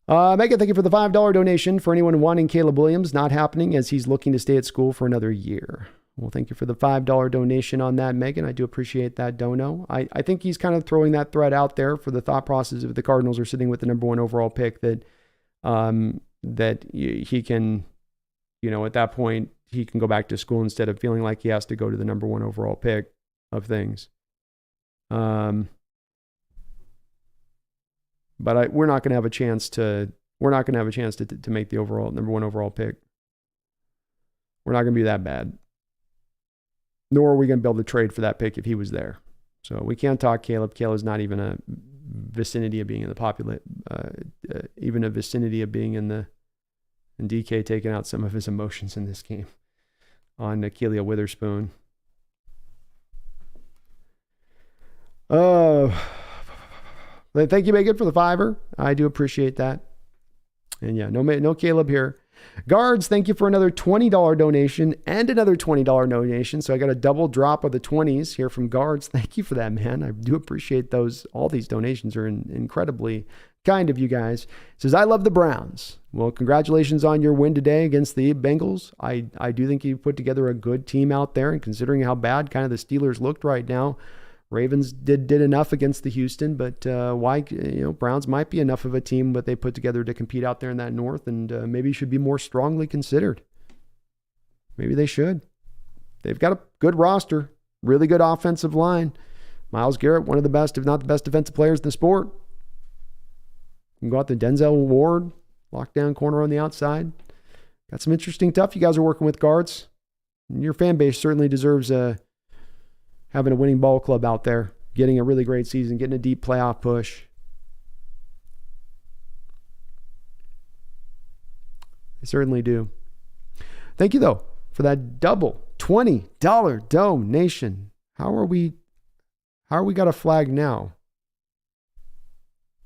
Megan, thank you for the $5 donation. For anyone wanting Caleb Williams, not happening as he's looking to stay at school for another year. Well, thank you for the $5 donation on that, Megan. I do appreciate that dono. I think he's kind of throwing that thread out there for the thought process if the Cardinals are sitting with the number 1 overall pick that he can, at that point, he can go back to school instead of feeling like he has to go to the number 1 overall pick of things. But we're not going to have a chance to make the overall number 1 overall pick. We're not going to be that bad. Nor are we going to be able to trade for that pick if he was there. So we can't talk Caleb. Caleb's not even a vicinity of being in the even a vicinity of being in the. And DK taking out some of his emotions in this game on N'Keal Witherspoon. Thank you, Megan, for the $5. I do appreciate that. And yeah, no Caleb here. Guards, thank you for another $20 donation and another $20 donation. So I got a double drop of the 20s here from Guards. Thank you for that, man. I do appreciate those. All these donations are incredibly kind of you guys. It says, I love the Browns. Well, congratulations on your win today against the Bengals. I do think you put together a good team out there, and considering how bad kind of the Steelers looked right now, Ravens did enough against the Houston, but Browns might be enough of a team that they put together to compete out there in that North, and maybe should be more strongly considered. Maybe they should. They've got a good roster, really good offensive line. Myles Garrett, one of the best, if not the best defensive players in the sport. You can go out to Denzel Ward, lockdown corner on the outside. Got some interesting stuff you guys are working with, guards. And your fan base certainly deserves having a winning ball club out there, getting a really great season, getting a deep playoff push. They certainly do. Thank you, though, for that double $20 donation. How are we got a flag now?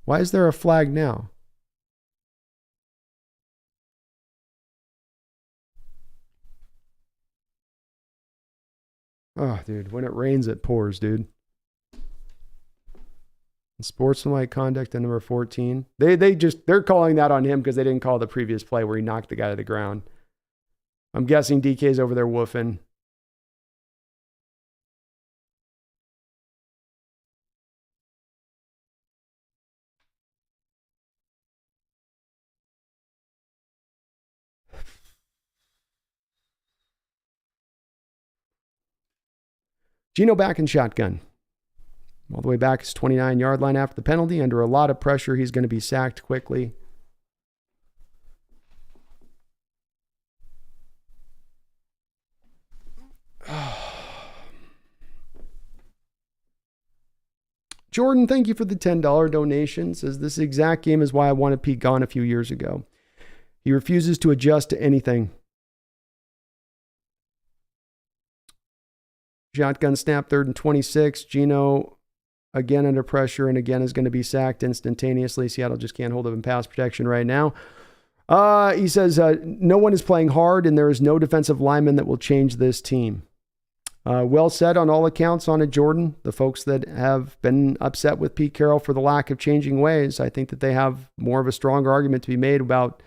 Why is there a flag now? Oh, dude, when it rains, it pours, dude. Sportsmanlike conduct at number 14. They're calling that on him because they didn't call the previous play where he knocked the guy to the ground. I'm guessing DK's over there woofing. Geno back in shotgun. All the way back his 29-yard line after the penalty. Under a lot of pressure, he's going to be sacked quickly. Jordan, thank you for the $10 donation. Says this exact game is why I wanted Pete gone a few years ago. He refuses to adjust to anything. Shotgun snap, 3rd and 26. Geno again under pressure and again is going to be sacked instantaneously. Seattle just can't hold up in pass protection right now. He says, no one is playing hard and there is no defensive lineman that will change this team. Well said on all accounts on it, Jordan. The folks that have been upset with Pete Carroll for the lack of changing ways, I think that they have more of a stronger argument to be made about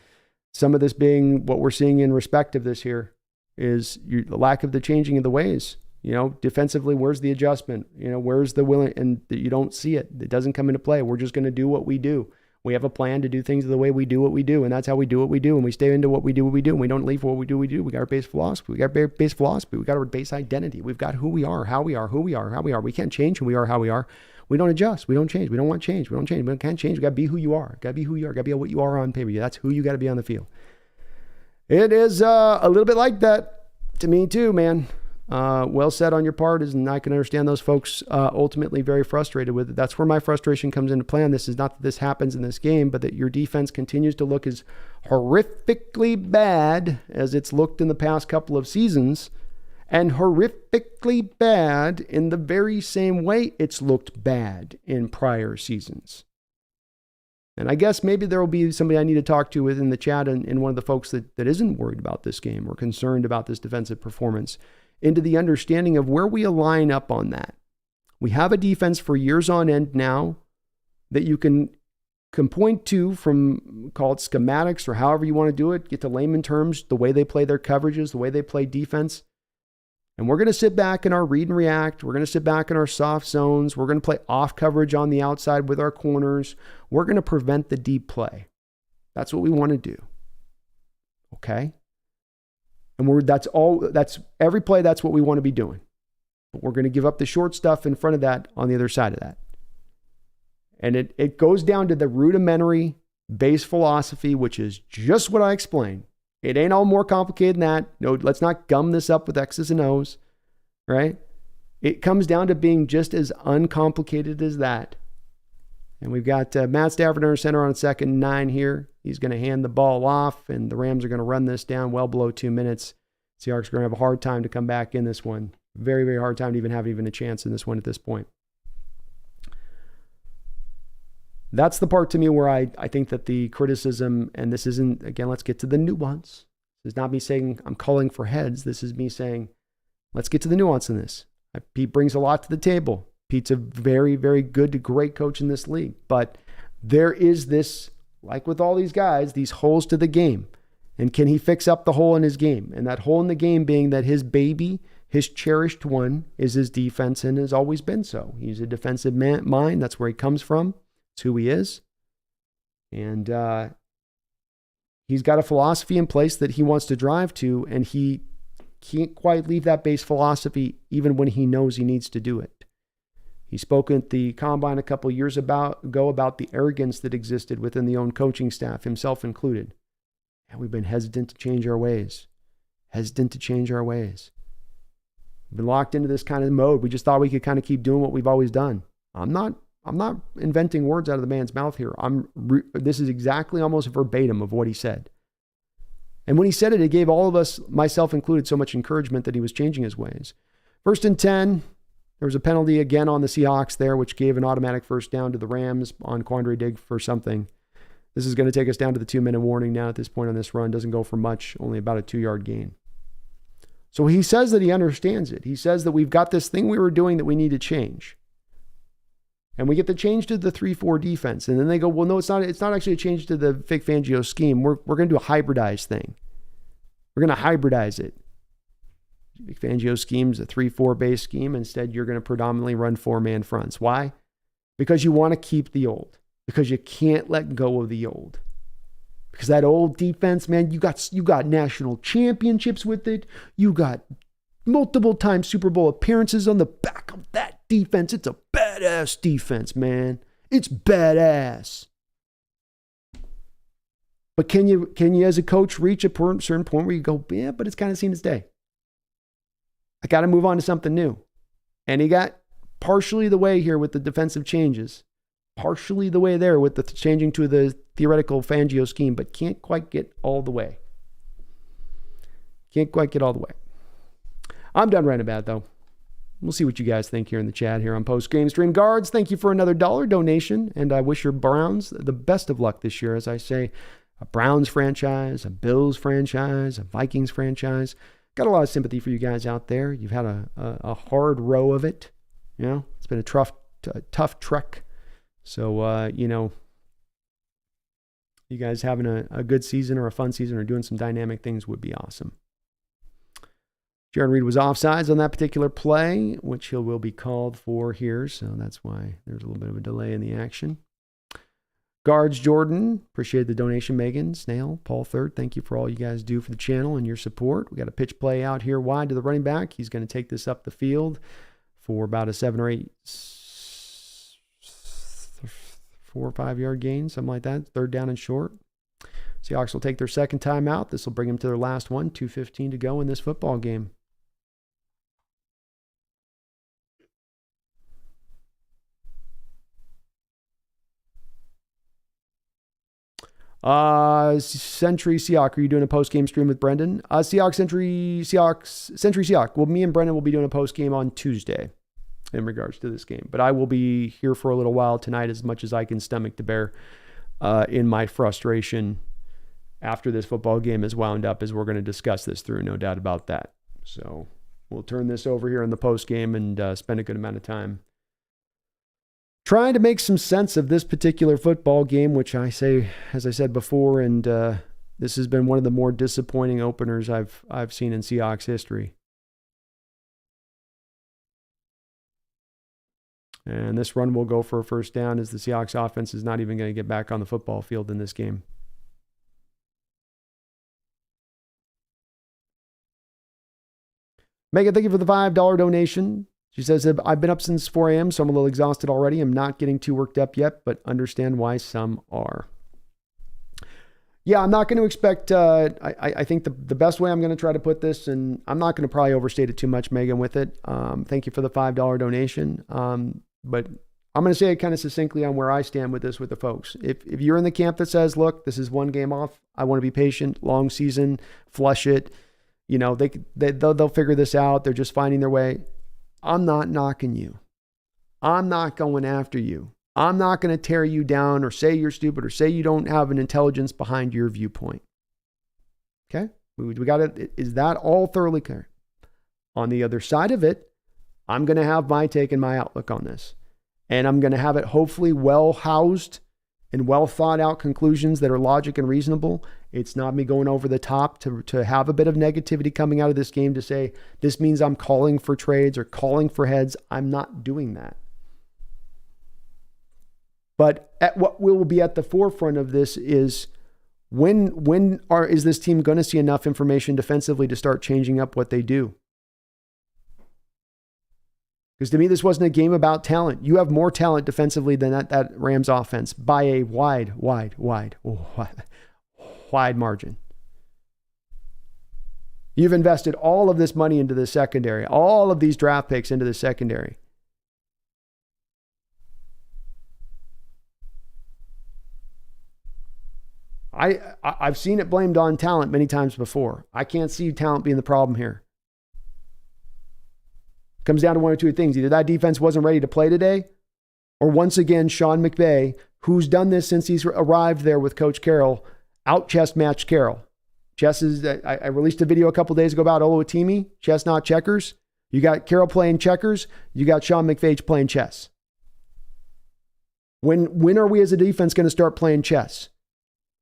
some of this being what we're seeing in respect of this here is the lack of the changing of the ways. Defensively, where's the adjustment? Where's the willing? And you don't see it. It doesn't come into play. We're just going to do what we do. We have a plan to do things the way we do what we do, and that's how we do what we do. And we stay into what we do, and we don't leave for what we do. We got our base philosophy. We got our base identity. We've got who we are, how we are, who we are, how we are. We can't change who we are, how we are. We don't adjust. We don't change. We don't want change. We don't change. We can't change. We got to be who you are. Got to be who you are. Got to be what you are on paper. That's who you got to be on the field. It is a little bit like that to me too, man. Well said on your part, and I can understand those folks ultimately very frustrated with it. That's where my frustration comes into play on this. Is not that this happens in this game, but that your defense continues to look as horrifically bad as it's looked in the past couple of seasons, and horrifically bad in the very same way it's looked bad in prior seasons. And I guess maybe there will be somebody I need to talk to within the chat and one of the folks that isn't worried about this game or concerned about this defensive performance, into the understanding of where we align up on that. We have a defense for years on end now that you can point to from, call it schematics or however you want to do it, get to layman terms, the way they play their coverages, the way they play defense. And we're going to sit back in our read and react. We're going to sit back in our soft zones. We're going to play off coverage on the outside with our corners. We're going to prevent the deep play. That's what we want to do. Okay? And that's every play, that's what we want to be doing. But we're going to give up the short stuff in front of that on the other side of that. And it goes down to the rudimentary base philosophy, which is just what I explained. It ain't all more complicated than that. No, let's not gum this up with X's and O's, right? It comes down to being just as uncomplicated as that. And we've got Matt Stafford under center on 2nd and 9 here. He's going to hand the ball off, and the Rams are going to run this down well below 2 minutes. Seahawks are going to have a hard time to come back in this one. Very, very hard time to have a chance in this one at this point. That's the part to me where I think that the criticism, and this isn't, again, let's get to the nuance. This is not me saying I'm calling for heads. This is me saying, let's get to the nuance in this. Pete brings a lot to the table. Pete's a very, very good to great coach in this league, but there is this, like with all these guys, these holes to the game. And can he fix up the hole in his game? And that hole in the game being that his baby, his cherished one, is his defense and has always been so. He's a defensive mind. That's where he comes from. It's who he is. And he's got a philosophy in place that he wants to drive to, and he can't quite leave that base philosophy even when he knows he needs to do it. He spoke at the Combine a couple of years ago about the arrogance that existed within the own coaching staff, himself included. And we've been hesitant to change our ways. We've been locked into this kind of mode. We just thought we could kind of keep doing what we've always done. I'm not inventing words out of the man's mouth here. This is exactly almost verbatim of what he said. And when he said it, it gave all of us, myself included, so much encouragement that he was changing his ways. 1st and 10, there was a penalty again on the Seahawks there, which gave an automatic first down to the Rams on Quandre Diggs for something. This is going to take us down to the 2-minute warning now at this point on this run. Doesn't go for much, only about a 2-yard gain. So he says that he understands it. He says that we've got this thing we were doing that we need to change. And we get the change to the 3-4 defense. And then they go, well, no, it's not actually a change to the Vic Fangio scheme. We're going to do a hybridized thing. We're going to hybridize it. Vic Fangio scheme's a 3-4 base scheme. Instead, you're going to predominantly run 4-man fronts. Why? Because you want to keep the old. Because you can't let go of the old. Because that old defense, man, you got national championships with it. You got multiple time Super Bowl appearances on the back of that defense. It's a badass defense, man. It's badass. But can you as a coach reach a certain point where you go, yeah, but it's kind of seen its day. I got to move on to something new. And he got partially the way here with the defensive changes. Partially the way there with the changing to the theoretical Fangio scheme, but can't quite get all the way. I'm done ranting about it, though. We'll see what you guys think here in the chat here on post-game stream. Guards, thank you for another $1 donation, and I wish your Browns the best of luck this year. As I say, a Browns franchise, a Bills franchise, a Vikings franchise. Got a lot of sympathy for you guys out there. You've had a hard row of it. You know, it's been a tough trek. So, you guys having a good season or a fun season or doing some dynamic things would be awesome. Jaron Reed was offsides on that particular play, which he will be called for here. So that's why there's a little bit of a delay in the action. Guards, Jordan, appreciate the donation. Megan, Snail, Paul Third, thank you for all you guys do for the channel and your support. We got a pitch play out here wide to the running back. He's going to take this up the field for about a 4 or 5 yard gain, something like that. 3rd down and short. Seahawks will take their second time out. This will bring them to their last one. 2:15 to go in this football game. Century Seahawk, are you doing a post-game stream with Brendan? Century Seahawk. Well, me and Brendan will be doing a post-game on Tuesday in regards to this game. But I will be here for a little while tonight, as much as I can stomach to bear in my frustration after this football game is wound up, as we're going to discuss this through, no doubt about that. So we'll turn this over here in the post game and spend a good amount of time trying to make some sense of this particular football game, which as I said before, and this has been one of the more disappointing openers I've seen in Seahawks history. And this run will go for a first down, as the Seahawks offense is not even going to get back on the football field in this game. Megan, thank you for the $5 donation. She says, I've been up since 4 a.m., so I'm a little exhausted already. I'm not getting too worked up yet, but understand why some are. Yeah, I'm not going to expect, I think the best way I'm going to try to put this, and I'm not going to probably overstate it too much, Megan, with it. Thank you for the $5 donation. But I'm going to say it kind of succinctly on where I stand with this with the folks. If you're in the camp that says, look, this is one game off, I want to be patient, long season, flush it. You know, they'll figure this out. They're just finding their way. I'm not knocking you. I'm not going after you. I'm not going to tear you down or say you're stupid or say you don't have an intelligence behind your viewpoint. Okay? We got it. Is that all thoroughly clear? On the other side of it, I'm going to have my take and my outlook on this. And I'm going to have it hopefully well housed and well thought out conclusions that are logic and reasonable. It's not me going over the top to have a bit of negativity coming out of this game to say, this means I'm calling for trades or calling for heads. I'm not doing that. But what will be at the forefront of this is is this team going to see enough information defensively to start changing up what they do? Because to me, this wasn't a game about talent. You have more talent defensively than that Rams offense by a wide margin. You've invested all of this money into the secondary, all of these draft picks into the secondary. I've seen it blamed on talent many times before. I can't see talent being the problem here. Comes down to one or two things. Either that defense wasn't ready to play today, or once again, Sean McVay, who's done this since he's arrived there with Coach Carroll, out-chess matched Carroll. Chess is, I released a video a couple days ago about Oluwatimi, chess not checkers. You got Carroll playing checkers. You got Sean McVay playing chess. When are we as a defense going to start playing chess?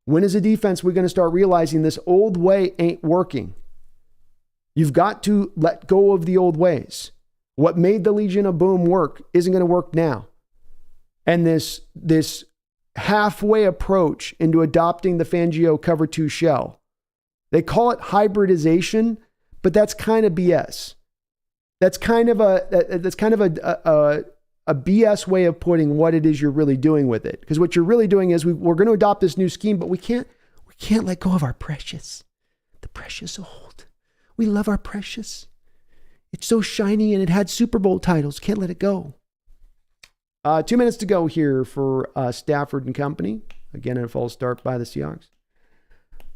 When as a defense we're going to start realizing this old way ain't working? You've got to let go of the old ways. What made the Legion of Boom work isn't going to work now. And this halfway approach into adopting the Fangio cover 2 shell, they call it hybridization, but that's kind of BS. That's kind of a BS way of putting what it is you're really doing with it. Because what you're really doing is we're going to adopt this new scheme, but we can't let go of our precious, the precious old. We love our precious. It's so shiny and it had Super Bowl titles. Can't let it go. 2 minutes to go here for Stafford and company. Again, a false start by the Seahawks.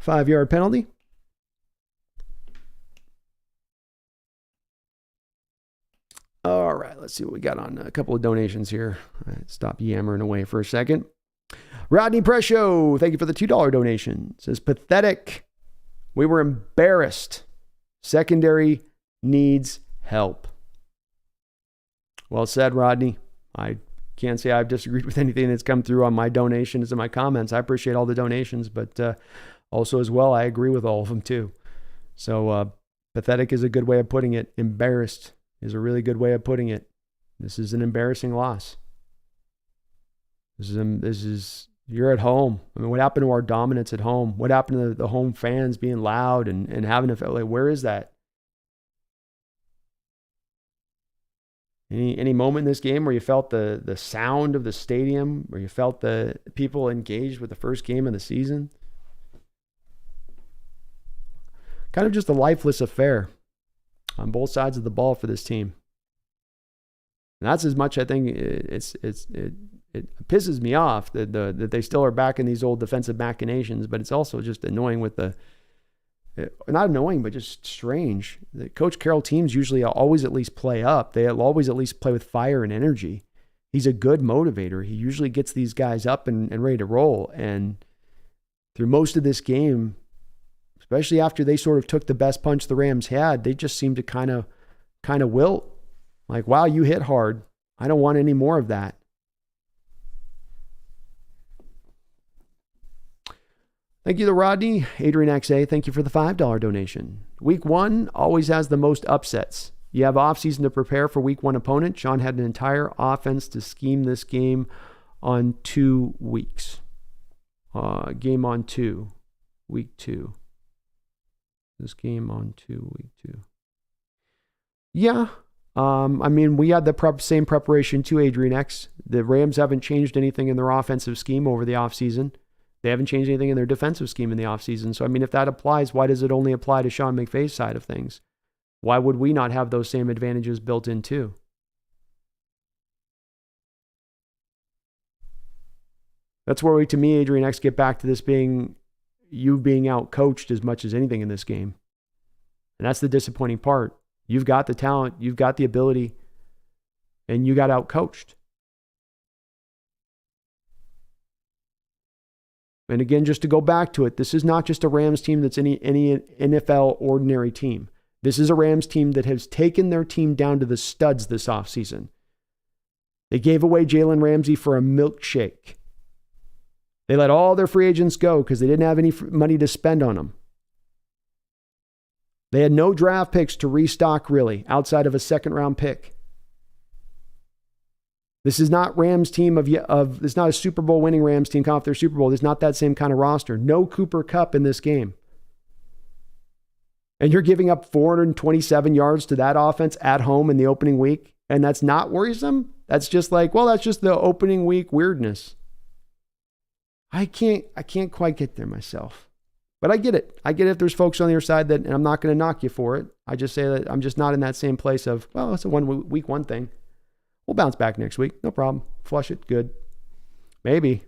5-yard penalty. All right, let's see what we got on a couple of donations here. Stop yammering away for a second. Rodney Prescio, thank you for the $2 donation. Says, pathetic. We were embarrassed. Secondary needs help. Well said, Rodney. I can't say I've disagreed with anything that's come through on my donations and my comments. I appreciate all the donations, but also as well, I agree with all of them too. So pathetic is a good way of putting it. Embarrassed is a really good way of putting it. This is an embarrassing loss. This is you're at home. I mean, what happened to our dominance at home? What happened to the home fans being loud and having a, like, where is that? Any moment in this game where you felt the sound of the stadium, where you felt the people engaged with the first game of the season? Kind of just a lifeless affair on both sides of the ball for this team. And that's as much, I think, it pisses me off that they still are back in these old defensive machinations, but it's also just annoying with not annoying, but just strange. The Coach Carroll teams usually always at least play up. They'll always at least play with fire and energy. He's a good motivator. He usually gets these guys up and ready to roll. And through most of this game, especially after they sort of took the best punch the Rams had, they just seemed to kind of wilt. Like, wow, you hit hard. I don't want any more of that. Thank you to Rodney. Adrian XA, thank you for the $5 donation. Week 1 always has the most upsets. You have offseason to prepare for week 1 opponent. Sean had an entire offense to scheme this game on 2 weeks. Game on 2. Week 2. This game on 2, week 2. Yeah. I mean, we had the same preparation to Adrian X. The Rams haven't changed anything in their offensive scheme over the offseason. They haven't changed anything in their defensive scheme in the offseason. So, I mean, if that applies, why does it only apply to Sean McVay's side of things? Why would we not have those same advantages built in too? That's where we, to me, Adrian X, get back to this being you being out-coached as much as anything in this game. And that's the disappointing part. You've got the talent, you've got the ability, and you got out-coached. And again, just to go back to it, this is not just a Rams team that's any NFL ordinary team. This is a Rams team that has taken their team down to the studs this offseason. They gave away Jalen Ramsey for a milkshake. They let all their free agents go because they didn't have any money to spend on them. They had no draft picks to restock, really, outside of a second-round pick. This is not Rams team it's not a Super Bowl winning Rams team coming off their Super Bowl. There's not that same kind of roster. No Cooper Kupp in this game. And you're giving up 427 yards to that offense at home in the opening week, and that's not worrisome? That's just like, well, that's just the opening week weirdness. I can't quite get there myself. But I get it. I get it if there's folks on your side that, and I'm not going to knock you for it. I just say that I'm just not in that same place of, well, it's a week one thing. We'll bounce back next week. No problem. Flush it. Good. Maybe.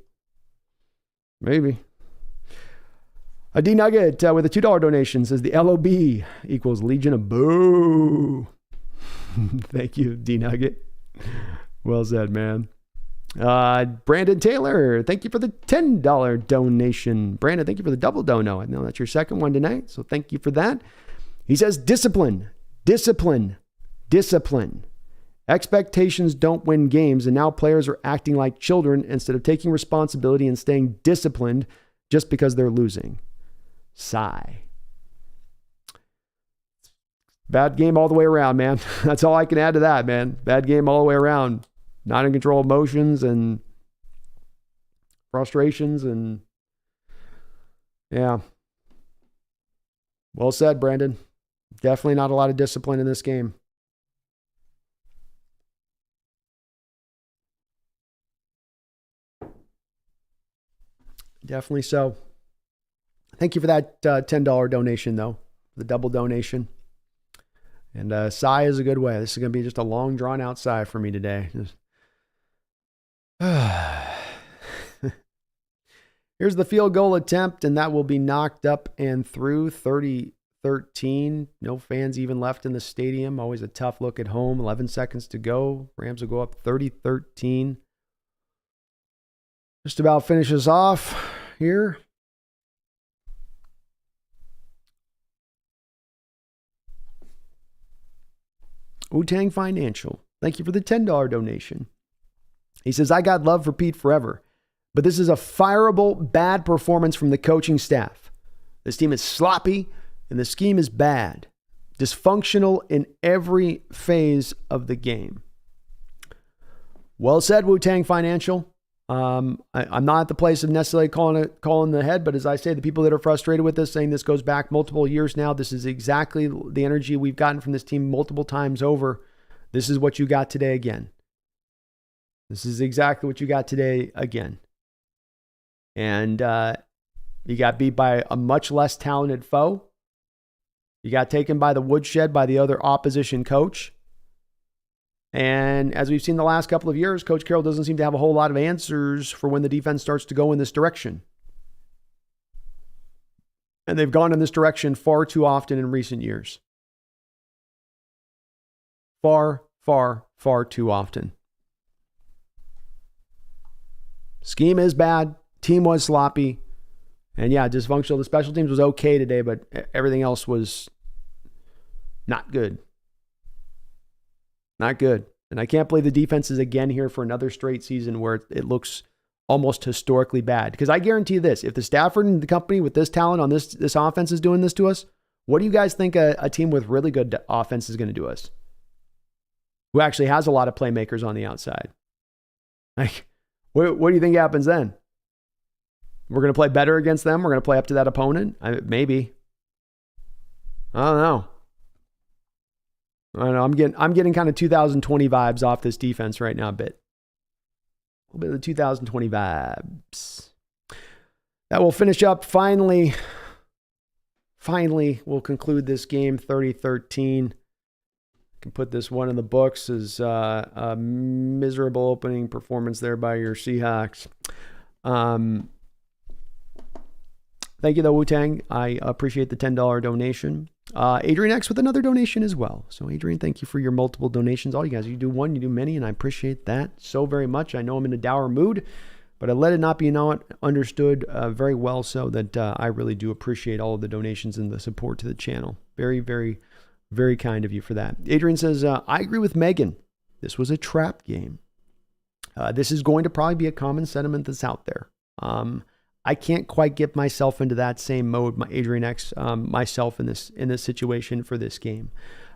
A D Nugget with a $2 donation says the LOB equals Legion of Boo. Thank you, D Nugget. Well said, man. Brandon Taylor, thank you for the $10 donation. Brandon, thank you for the double dono. I know that's your second one tonight, so thank you for that. He says discipline. Expectations don't win games, and now players are acting like children instead of taking responsibility and staying disciplined just because they're losing. Sigh. Bad game all the way around, man. That's all I can add to that, man. Bad game all the way around. Not in control of emotions and frustrations and yeah. Well said, Brandon. Definitely not a lot of discipline in this game. Definitely so. Thank you for that $10 donation, though. The double donation. And sigh is a good way. This is going to be just a long, drawn-out sigh for me today. Here's the field goal attempt, and that will be knocked up and through 30-13. No fans even left in the stadium. Always a tough look at home. 11 seconds to go. Rams will go up 30-13. Just about finishes off here. Wu-Tang Financial. Thank you for the $10 donation. He says, I got love for Pete forever, but this is a fireable, bad performance from the coaching staff. This team is sloppy, and the scheme is bad. Dysfunctional in every phase of the game. Well said, Wu-Tang Financial. I'm not at the place of necessarily calling the head, but as I say, the people that are frustrated with this, saying this goes back multiple years now, this is exactly the energy we've gotten from this team multiple times over. This is what you got today again. This is exactly what you got today again. And you got beat by a much less talented foe. You got taken by the woodshed by the other opposition coach. And as we've seen the last couple of years, Coach Carroll doesn't seem to have a whole lot of answers for when the defense starts to go in this direction. And they've gone in this direction far too often in recent years. Far, far, far too often. Scheme is bad. Team was sloppy. And yeah, dysfunctional. The special teams was okay today, but everything else was not good. Not good. And I can't believe the defense is again here for another straight season where it looks almost historically bad. Because I guarantee this, if the Stafford and the company with this talent on this offense is doing this to us, what do you guys think a team with really good offense is going to do us? Who actually has a lot of playmakers on the outside? Like, what do you think happens then? We're going to play better against them? We're going to play up to that opponent? Maybe. I don't know. I don't know. I'm getting kind of 2020 vibes off this defense right now a bit. A little bit of the 2020 vibes. That will finish up finally. Finally, we'll conclude this game 30-13. Can put this one in the books as a miserable opening performance there by your Seahawks. Thank you, though, Wu-Tang. I appreciate the $10 donation. Adrian X with another donation as well. So, Adrian, thank you for your multiple donations. All you guys, you do one, you do many, and I appreciate that so very much. I know I'm in a dour mood, but I let it not be understood very well so that I really do appreciate all of the donations and the support to the channel. Very, very, very kind of you for that. Adrian says, I agree with Megan. This was a trap game. This is going to probably be a common sentiment that's out there. I can't quite get myself into that same mode, Adrian X, myself in this situation for this game.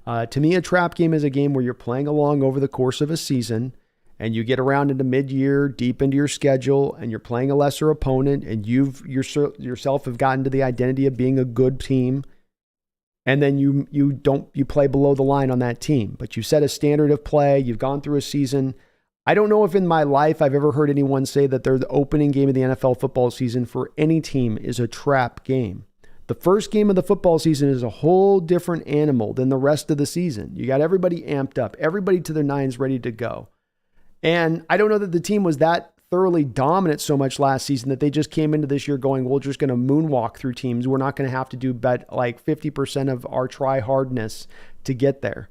To me, a trap game is a game where you're playing along over the course of a season, and you get around into mid-year, deep into your schedule, and you're playing a lesser opponent, and yourself have gotten to the identity of being a good team, and then you play below the line on that team, but you set a standard of play. You've gone through a season. I don't know if in my life I've ever heard anyone say that the opening game of the NFL football season for any team is a trap game. The first game of the football season is a whole different animal than the rest of the season. You got everybody amped up, everybody to their nines ready to go. And I don't know that the team was that thoroughly dominant so much last season that they just came into this year going, we're just going to moonwalk through teams. We're not going to have to do like 50% of our try hardness to get there.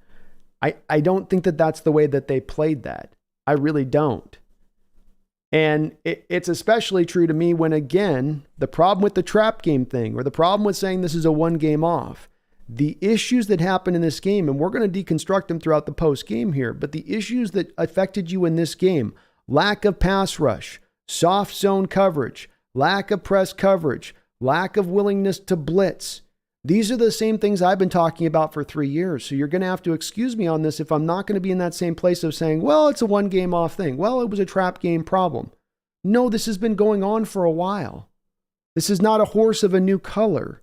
I don't think that that's the way that they played that. I really don't. And it's especially true to me when, again, the problem with the trap game thing, or the problem with saying this is a one game off, the issues that happen in this game, and we're going to deconstruct them throughout the post game here, but the issues that affected you in this game, lack of pass rush, soft zone coverage, lack of press coverage, lack of willingness to blitz. These are the same things I've been talking about for 3 years. So you're going to have to excuse me on this if I'm not going to be in that same place of saying, well, it's a one game off thing. Well, it was a trap game problem. No, this has been going on for a while. This is not a horse of a new color.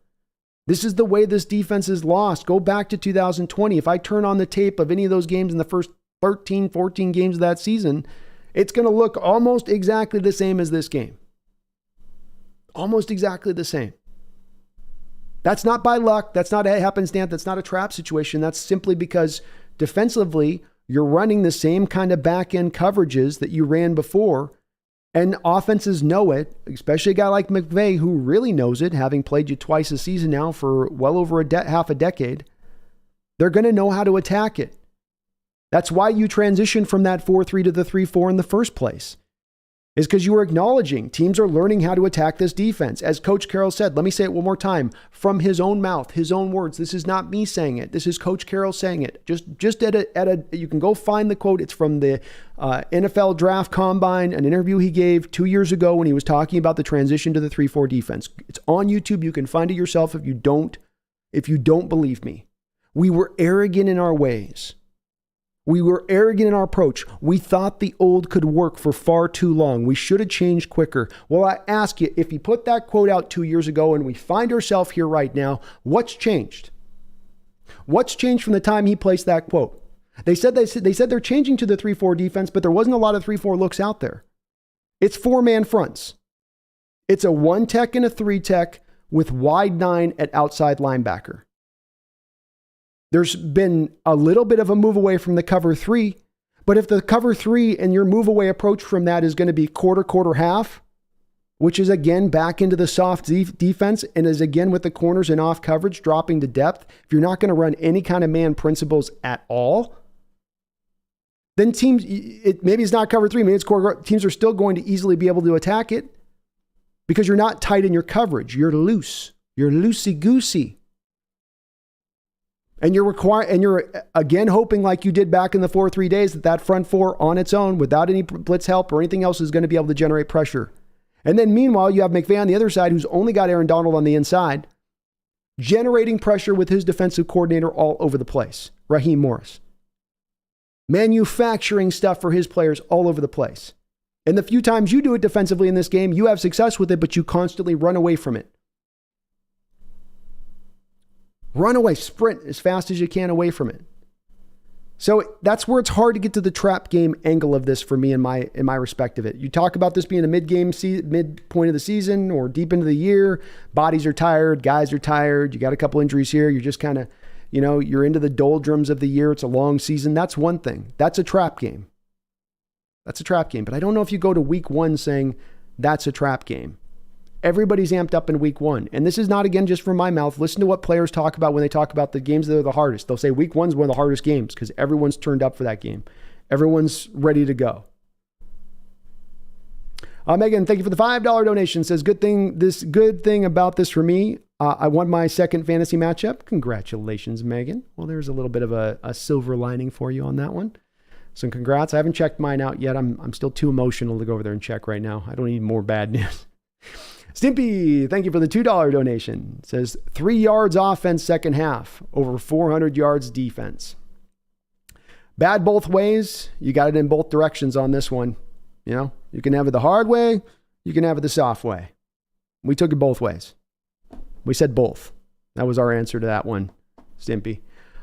This is the way this defense is lost. Go back to 2020. If I turn on the tape of any of those games in the first 13, 14 games of that season, it's going to look almost exactly the same as this game. Almost exactly the same. That's not by luck. That's not a happenstance. That's not a trap situation. That's simply because defensively, you're running the same kind of back-end coverages that you ran before, and offenses know it, especially a guy like McVay who really knows it, having played you twice a season now for well over half a decade. They're going to know how to attack it. That's why you transition from that 4-3 to the 3-4 in the first place. Is because you are acknowledging teams are learning how to attack this defense. As Coach Carroll said, let me say it one more time, from his own mouth, his own words. This is not me saying it. This is Coach Carroll saying it. Just at a you can go find the quote. It's from the NFL Draft Combine, an interview he gave 2 years ago when he was talking about the transition to the 3-4 defense. It's on YouTube. You can find it yourself if you don't believe me. We were arrogant in our ways. We were arrogant in our approach. We thought the old could work for far too long. We should have changed quicker. Well, I ask you, if he put that quote out 2 years ago and we find ourselves here right now, what's changed? What's changed from the time he placed that quote? They said they're changing to the 3-4 defense, but there wasn't a lot of 3-4 looks out there. It's 4-man fronts. It's a 1 tech and a 3 tech with wide 9 at outside linebacker. There's been a little bit of a move away from the cover 3, but if the cover 3 and your move away approach from that is going to be quarter, half, which is again back into the soft defense and is again with the corners and off coverage dropping to depth, if you're not going to run any kind of man principles at all, then teams, maybe it's not cover 3, maybe it's quarter, teams are still going to easily be able to attack it because you're not tight in your coverage. You're loose. You're loosey-goosey. And you're again hoping, like you did back in the 4-3 days, that front four on its own, without any blitz help or anything else, is going to be able to generate pressure. And then meanwhile, you have McVay on the other side, who's only got Aaron Donald on the inside, generating pressure with his defensive coordinator all over the place, Raheem Morris. Manufacturing stuff for his players all over the place. And the few times you do it defensively in this game, you have success with it, but you constantly run away from it. Run away, sprint as fast as you can away from it. So that's where it's hard to get to the trap game angle of this for me in my respect of it. You talk about this being a midpoint of the season or deep into the year. Bodies are tired, guys are tired. You got a couple injuries here. You're just kind of, you're into the doldrums of the year. It's a long season. That's one thing. That's a trap game. That's a trap game. But I don't know if you go to week 1 saying that's a trap game. Everybody's amped up in week 1. And this is not, again, just from my mouth. Listen to what players talk about when they talk about the games that are the hardest. They'll say week 1's one of the hardest games because everyone's turned up for that game. Everyone's ready to go. Megan, thank you for the $5 donation. Says, good thing about this for me. I won my second fantasy matchup. Congratulations, Megan. Well, there's a little bit of a silver lining for you on that one. So congrats. I haven't checked mine out yet. I'm still too emotional to go over there and check right now. I don't need more bad news. Stimpy, thank you for the $2 donation. It says 3 yards offense second half, over 400 yards defense. Bad both ways. You got it in both directions on this one. You know, you can have it the hard way. You can have it the soft way. We took it both ways. We said both. That was our answer to that one, Stimpy.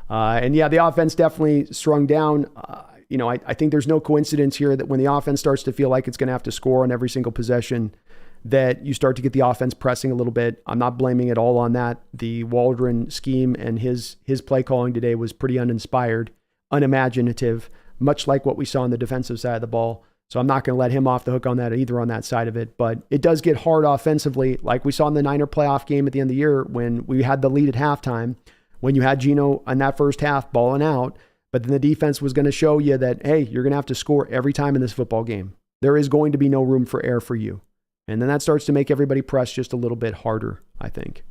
And yeah, the offense definitely strung down. I think there's no coincidence here that when the offense starts to feel like it's going to have to score on every single possession, that you start to get the offense pressing a little bit. I'm not blaming it all on that. The Waldron scheme and his play calling today was pretty uninspired, unimaginative, much like what we saw on the defensive side of the ball. So I'm not going to let him off the hook on that either on that side of it. But it does get hard offensively, like we saw in the Niner playoff game at the end of the year when we had the lead at halftime, when you had Geno in that first half balling out, but then the defense was going to show you that, hey, you're going to have to score every time in this football game. There is going to be no room for error for you. And then that starts to make everybody press just a little bit harder, I think.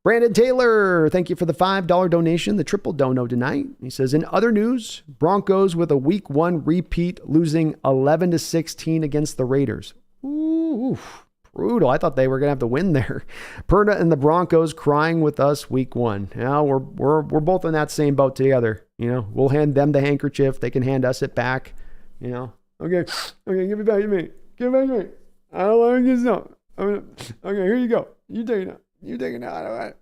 Brandon Taylor, thank you for the $5 donation, the triple dono tonight. He says, in other news, Broncos with a week 1 repeat, losing 11-16 against the Raiders. Ooh, brutal. I thought they were going to have to win there. Perna and the Broncos crying with us week 1. Yeah, we're both in that same boat together. You know, we'll hand them the handkerchief. They can hand us it back. You know, okay, give it back to me. Give it back to me. I don't want to get some. Okay, here you go. You take it out. You take it out.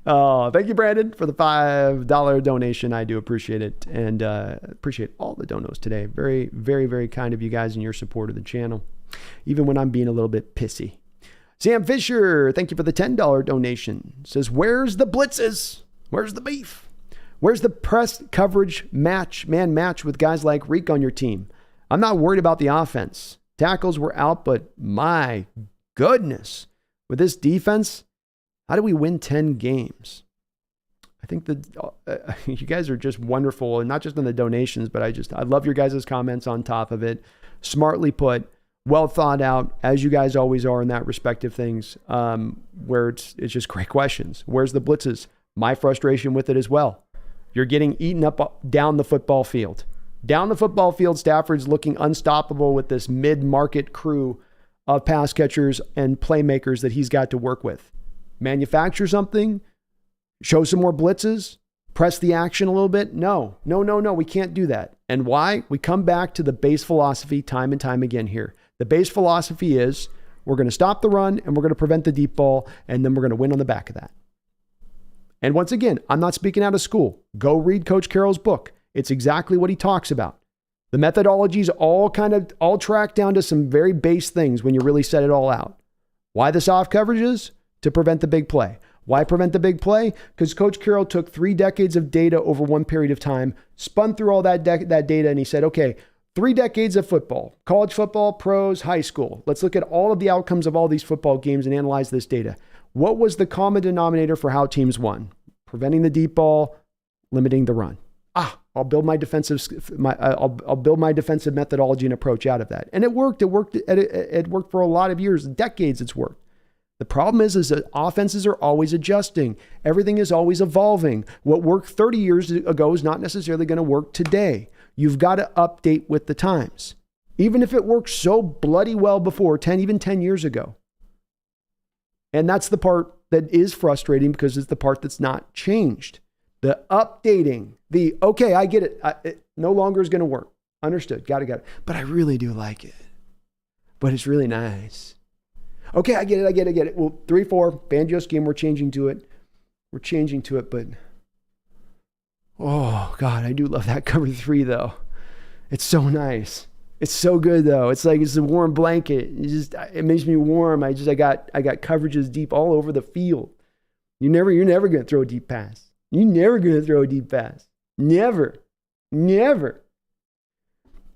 Oh, thank you, Brandon, for the $5 donation. I do appreciate it, and appreciate all the donos today. Very, very, very kind of you guys and your support of the channel, even when I'm being a little bit pissy. Sam Fisher, thank you for the $10 donation. Says, where's the blitzes? Where's the beef? Where's the press coverage man match with guys like Reek on your team? I'm not worried about the offense. Tackles were out, but my goodness, with this defense, how do we win 10 games? I think that you guys are just wonderful, and not just in the donations, but I love your guys' comments on top of it. Smartly put, well thought out, as you guys always are in that respective things, where it's just great questions. Where's the blitzes? My frustration with it as well. You're getting eaten up down the football field. Down the football field, Stafford's looking unstoppable with this mid-market crew of pass catchers and playmakers that he's got to work with. Manufacture something, show some more blitzes, press the action a little bit. No, we can't do that. And why? We come back to the base philosophy time and time again here. The base philosophy is we're going to stop the run and we're going to prevent the deep ball, and then we're going to win on the back of that. And once again, I'm not speaking out of school. Go read Coach Carroll's book. It's exactly what he talks about. The methodologies all track down to some very base things when you really set it all out. Why the soft coverages? To prevent the big play. Why prevent the big play? Because Coach Carroll took 3 decades of data over one period of time, spun through all that data, and he said, okay, 3 decades of football, college football, pros, high school. Let's look at all of the outcomes of all these football games and analyze this data. What was the common denominator for how teams won? Preventing the deep ball, limiting the run. I'll build my defensive methodology and approach out of that. And it worked. It worked for a lot of years, decades it's worked. The problem is that offenses are always adjusting. Everything is always evolving. What worked 30 years ago is not necessarily going to work today. You've got to update with the times. Even if it worked so bloody well before, even 10 years ago. And that's the part that is frustrating because it's the part that's not changed. The updating, okay, I get it. It no longer is going to work. Understood. Got it. But I really do like it. But it's really nice. Okay, I get it. Well, 3-4, banjo scheme, we're changing to it, but oh, God, I do love that cover 3, though. It's so nice. It's so good, though. It's like it's a warm blanket. It makes me warm. I got coverages deep all over the field. You're never going to throw a deep pass. You're never going to throw a deep pass. Never. And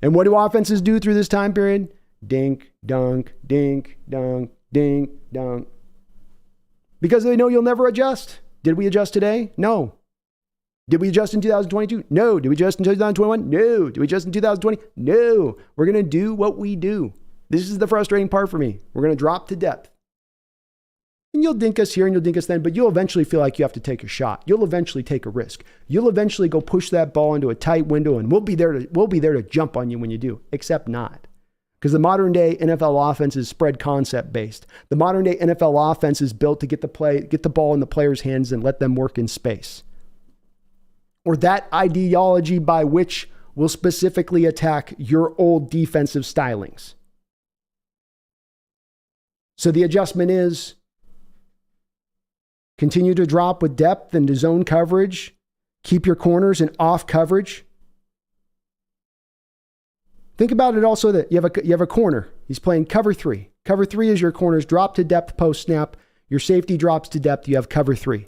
what do offenses do through this time period? Dink, dunk, dink, dunk, dink, dunk. Because they know you'll never adjust. Did we adjust today? No. Did we adjust in 2022? No. Did we adjust in 2021? No. Did we adjust in 2020? No. We're going to do what we do. This is the frustrating part for me. We're going to drop to depth. And you'll dink us here and you'll dink us then, but you'll eventually feel like you have to take a shot. You'll eventually take a risk. You'll eventually go push that ball into a tight window, and we'll be there to jump on you when you do, except not. Because the modern day NFL offense is spread concept based. The modern day NFL offense is built to get the ball in the player's hands and let them work in space. Or that ideology by which will specifically attack your old defensive stylings. So the adjustment is continue to drop with depth into zone coverage. Keep your corners in off coverage. Think about it also that you have a corner. He's playing cover 3. Cover 3 is your corners drop to depth post snap. Your safety drops to depth. You have cover 3.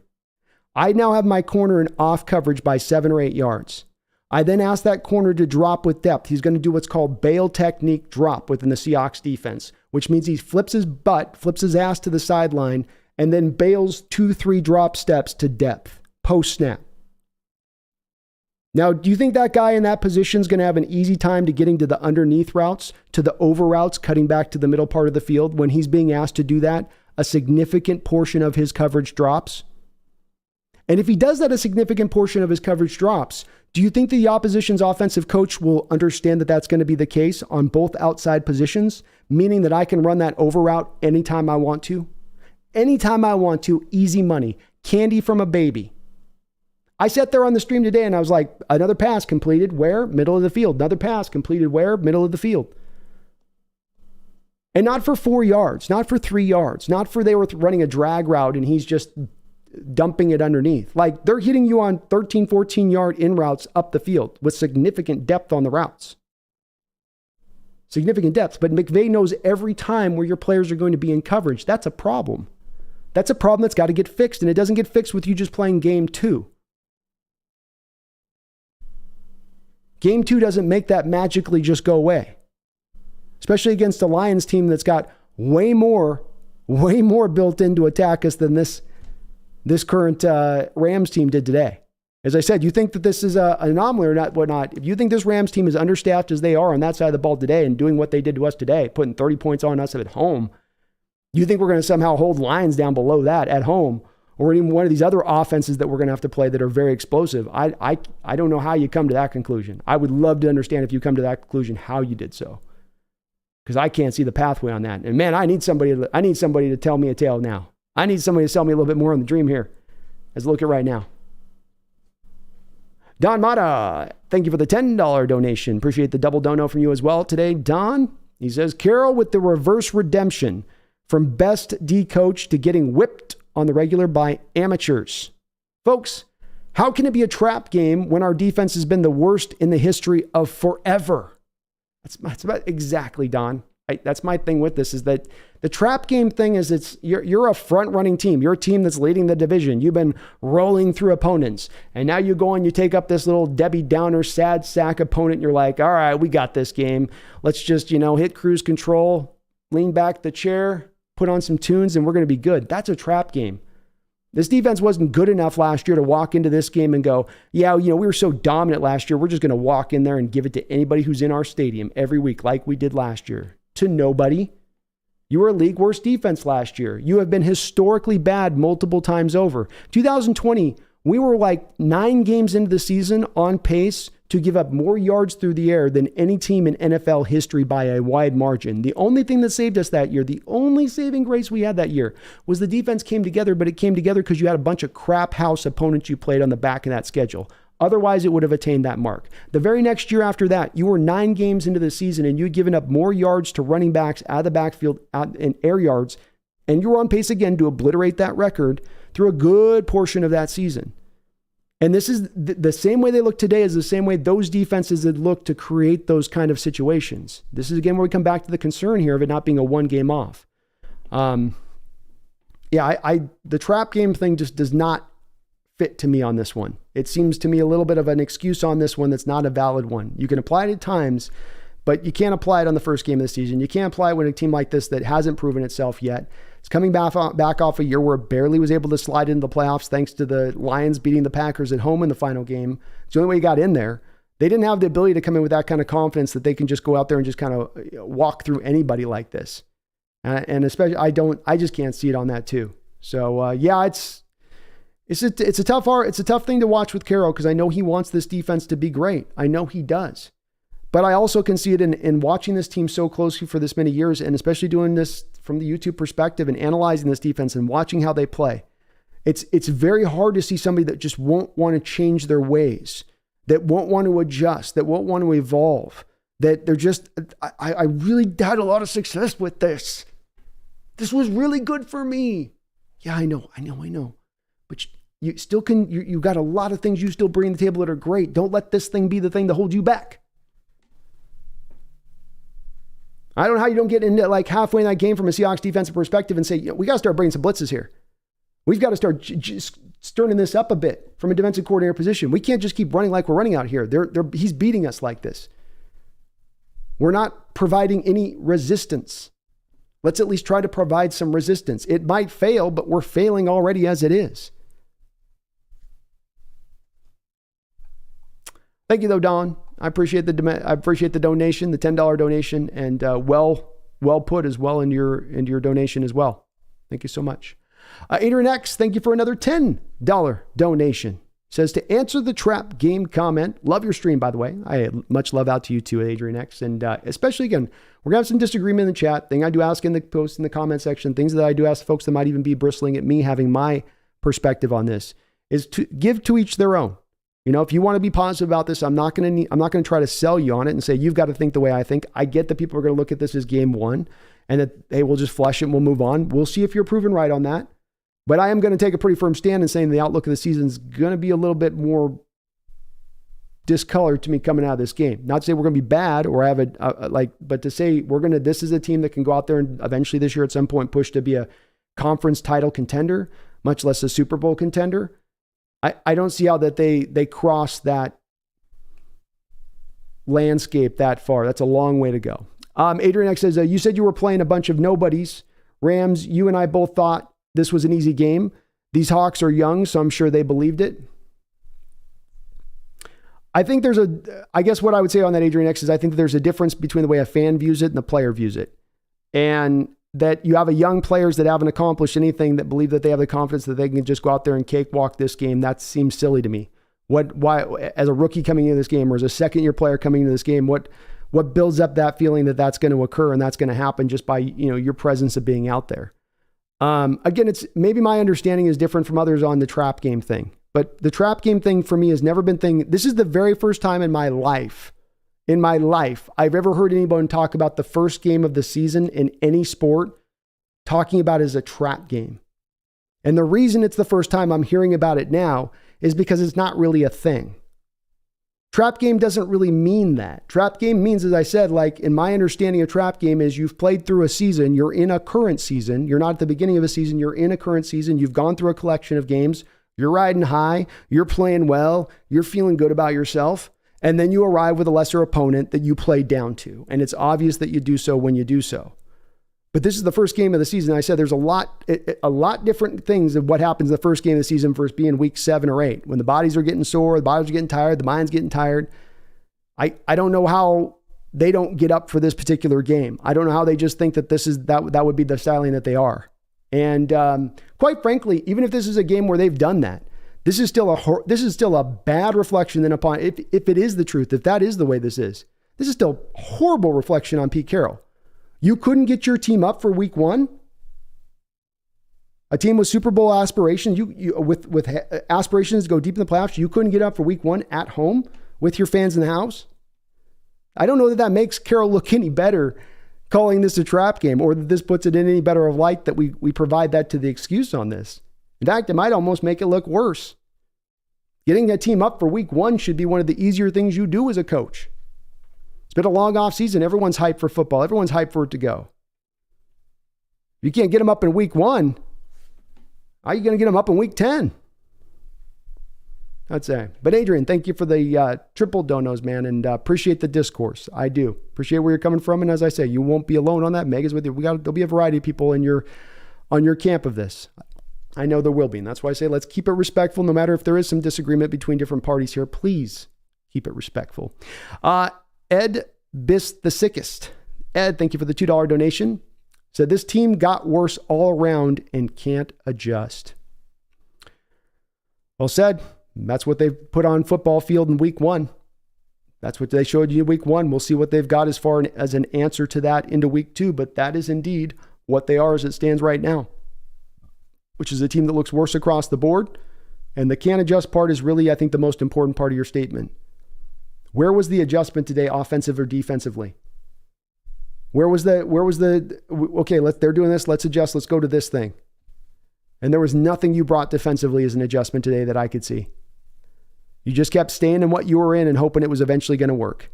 I now have my corner in off coverage by 7 or 8 yards. I then ask that corner to drop with depth. He's going to do what's called bail technique drop within the Seahawks defense, which means he flips his ass to the sideline, and then bails 2-3 drop steps to depth post snap. Now, do you think that guy in that position is going to have an easy time to getting to the underneath routes, to the over routes, cutting back to the middle part of the field when he's being asked to do that? A significant portion of his coverage drops. And if he does that, a significant portion of his coverage drops, do you think the opposition's offensive coach will understand that that's going to be the case on both outside positions, meaning that I can run that over route anytime I want to? Anytime I want to, easy money, candy from a baby. I sat there on the stream today and I was like, another pass completed where? Middle of the field. Another pass completed where? Middle of the field. And not for 4 yards, not for 3 yards, not for they were running a drag route and he's just dumping it underneath. Like they're hitting you on 13, 14 yard in routes up the field with significant depth on the routes. Significant depth. But McVay knows every time where your players are going to be in coverage. That's a problem. That's a problem that's got to get fixed. And it doesn't get fixed with you just playing game 2. Game 2 doesn't make that magically just go away. Especially against a Lions team that's got way more built in to attack us than this current Rams team did today. As I said, you think that this is an anomaly or not, whatnot. If you think this Rams team is understaffed as they are on that side of the ball today and doing what they did to us today, putting 30 points on us at home, you think we're going to somehow hold Lions down below that at home, or even one of these other offenses that we're going to have to play that are very explosive? I don't know how you come to that conclusion. I would love to understand if you come to that conclusion, how you did so. Because I can't see the pathway on that. And man, I need somebody to tell me a tale now. I need somebody to sell me a little bit more on the dream here as I look at right now. Don Mata, thank you for the $10 donation. Appreciate the double dono from you as well today, Don. He says, Carroll with the reverse redemption from best D coach to getting whipped on the regular by amateurs. Folks, how can it be a trap game when our defense has been the worst in the history of forever? That's about exactly, Don. That's my thing with this, is that the trap game thing is you're a front-running team. You're a team that's leading the division. You've been rolling through opponents. And now you go and you take up this little Debbie Downer sad sack opponent. And you're like, all right, we got this game. Let's just, hit cruise control, lean back the chair, put on some tunes, and we're going to be good. That's a trap game. This defense wasn't good enough last year to walk into this game and go, yeah, we were so dominant last year. We're just going to walk in there and give it to anybody who's in our stadium every week like we did last year. To nobody. You were a league worst defense last year. You have been historically bad multiple times over. 2020, we were like 9 games into the season on pace to give up more yards through the air than any team in NFL history by a wide margin. The only thing that saved us that year, the only saving grace we had that year, was the defense came together, but it came together because you had a bunch of crap house opponents you played on the back of that schedule. Otherwise, it would have attained that mark. The very next year after that, you were 9 games into the season and you'd given up more yards to running backs out of the backfield out in air yards, and you were on pace again to obliterate that record through a good portion of that season. And this is the same way they look today is the same way those defenses had looked to create those kind of situations. This is again where we come back to the concern here of it not being a 1 game off. The trap game thing just does not fit to me on this one. It seems to me a little bit of an excuse on this one that's not a valid one. You can apply it at times, but you can't apply it on the first game of the season. You can't apply it when a team like this that hasn't proven itself yet. It's coming back off a year where it barely was able to slide into the playoffs thanks to the Lions beating the Packers at home in the final game. It's the only way he got in there. They didn't have the ability to come in with that kind of confidence that they can just go out there and just kind of walk through anybody like this. And especially, I just can't see it on that too. So it's a tough thing to watch with Carroll because I know he wants this defense to be great. I know he does. But I also can see it in watching this team so closely for this many years, and especially doing this from the YouTube perspective and analyzing this defense and watching how they play. It's very hard to see somebody that just won't want to change their ways, that won't want to adjust, that won't want to evolve, that they're just, I really had a lot of success with this. This was really good for me. Yeah, I know. But you still can, you've got a lot of things you still bring to the table that are great. Don't let this thing be the thing that holds you back. I don't know how you don't get into like halfway in that game from a Seahawks defensive perspective and say, we got to start bringing some blitzes here. We've got to start just stirring this up a bit from a defensive coordinator position. We can't just keep running like we're running out here. He's beating us like this. We're not providing any resistance. Let's at least try to provide some resistance. It might fail, but we're failing already as it is. Thank you, though, Don. I appreciate the donation, the $10 donation, and well put as well into your donation as well. Thank you so much. Adrian X, thank you for another $10 donation. Says, to answer the trap game comment, love your stream, by the way. I much love out to you too, Adrian X. And especially, again, we're going to have some disagreement in the chat. Thing I do ask in the post in the comment section, things that I do ask folks that might even be bristling at me having my perspective on this, is to give to each their own. You know, if you want to be positive about this, I'm not going to try to sell you on it and say, you've got to think the way I think. I get that people are going to look at this as game one and that, hey, we'll just flush it and we'll move on. We'll see if you're proven right on that. But I am going to take a pretty firm stand in saying the outlook of the season is going to be a little bit more discolored to me coming out of this game. Not to say we're going to be bad or have but to say this is a team that can go out there and eventually this year at some point push to be a conference title contender, much less a Super Bowl contender. I don't see how that they cross that landscape that far. That's a long way to go. Adrian X says, you said you were playing a bunch of nobodies. Rams, you and I both thought this was an easy game. These Hawks are young, so I'm sure they believed it. I think I guess what I would say on that, Adrian X, is I think that there's a difference between the way a fan views it and the player views it. And that you have a young players that haven't accomplished anything that believe that they have the confidence that they can just go out there and cakewalk this game. That seems silly to me. Why, as a rookie coming into this game or as a second-year player coming into this game, what builds up that feeling that that's going to occur and that's going to happen just by, your presence of being out there? Again, it's maybe my understanding is different from others on the trap game thing, but the trap game thing for me has never been this is the very first time in my life I've ever heard anyone talk about the first game of the season in any sport talking about as a trap game. And the reason it's the first time I'm hearing about it now is because it's not really a thing. Trap game doesn't really mean that. Trap game means, as I said, like in my understanding of trap game is you've played through a season, you're in a current season, you're not at the beginning of a season, you're in a current season, you've gone through a collection of games, you're riding high, you're playing well, you're feeling good about yourself, and then you arrive with a lesser opponent that you play down to. And it's obvious that you do so when you do so. But this is the first game of the season. I said there's a lot different things of what happens in the first game of the season versus being week 7 or 8. When the bodies are getting sore, the bodies are getting tired, the mind's getting tired. I don't know how they don't get up for this particular game. I don't know how they just think that that would be the styling that they are. And quite frankly, even if this is a game where they've done that, this is still a bad reflection then upon, if it is the truth, if that is the way this is still a horrible reflection on Pete Carroll. You couldn't get your team up for week 1? A team with Super Bowl aspirations, with aspirations to go deep in the playoffs, you couldn't get up for week 1 at home with your fans in the house? I don't know that makes Carroll look any better calling this a trap game, or that this puts it in any better of light that we provide that to the excuse on this. In fact, it might almost make it look worse. Getting a team up for week 1 should be one of the easier things you do as a coach. It's been a long off season. Everyone's hyped for football. Everyone's hyped for it to go. If you can't get them up in week 1, how are you going to get them up in week 10? I'd say. But Adrian, thank you for the triple donos, man, and appreciate the discourse. I do. Appreciate where you're coming from. And as I say, you won't be alone on that. Meg is with you. There'll be a variety of people on your camp of this. I know there will be. And that's why I say let's keep it respectful. No matter if there is some disagreement between different parties here, please keep it respectful. Ed Biss the Sickest. Ed, thank you for the $2 donation. Said this team got worse all around and can't adjust. Well said. That's what they've put on football field in week 1. That's what they showed you in week 1. We'll see what they've got as far as an answer to that into week 2, but that is indeed what they are as it stands right now, which is a team that looks worse across the board. And the can't adjust part is really, I think, the most important part of your statement. Where was the adjustment today, offensive or defensively? Where was the, okay, they're doing this, let's adjust, let's go to this thing. And there was nothing you brought defensively as an adjustment today that I could see. You just kept staying in what you were in and hoping it was eventually going to work.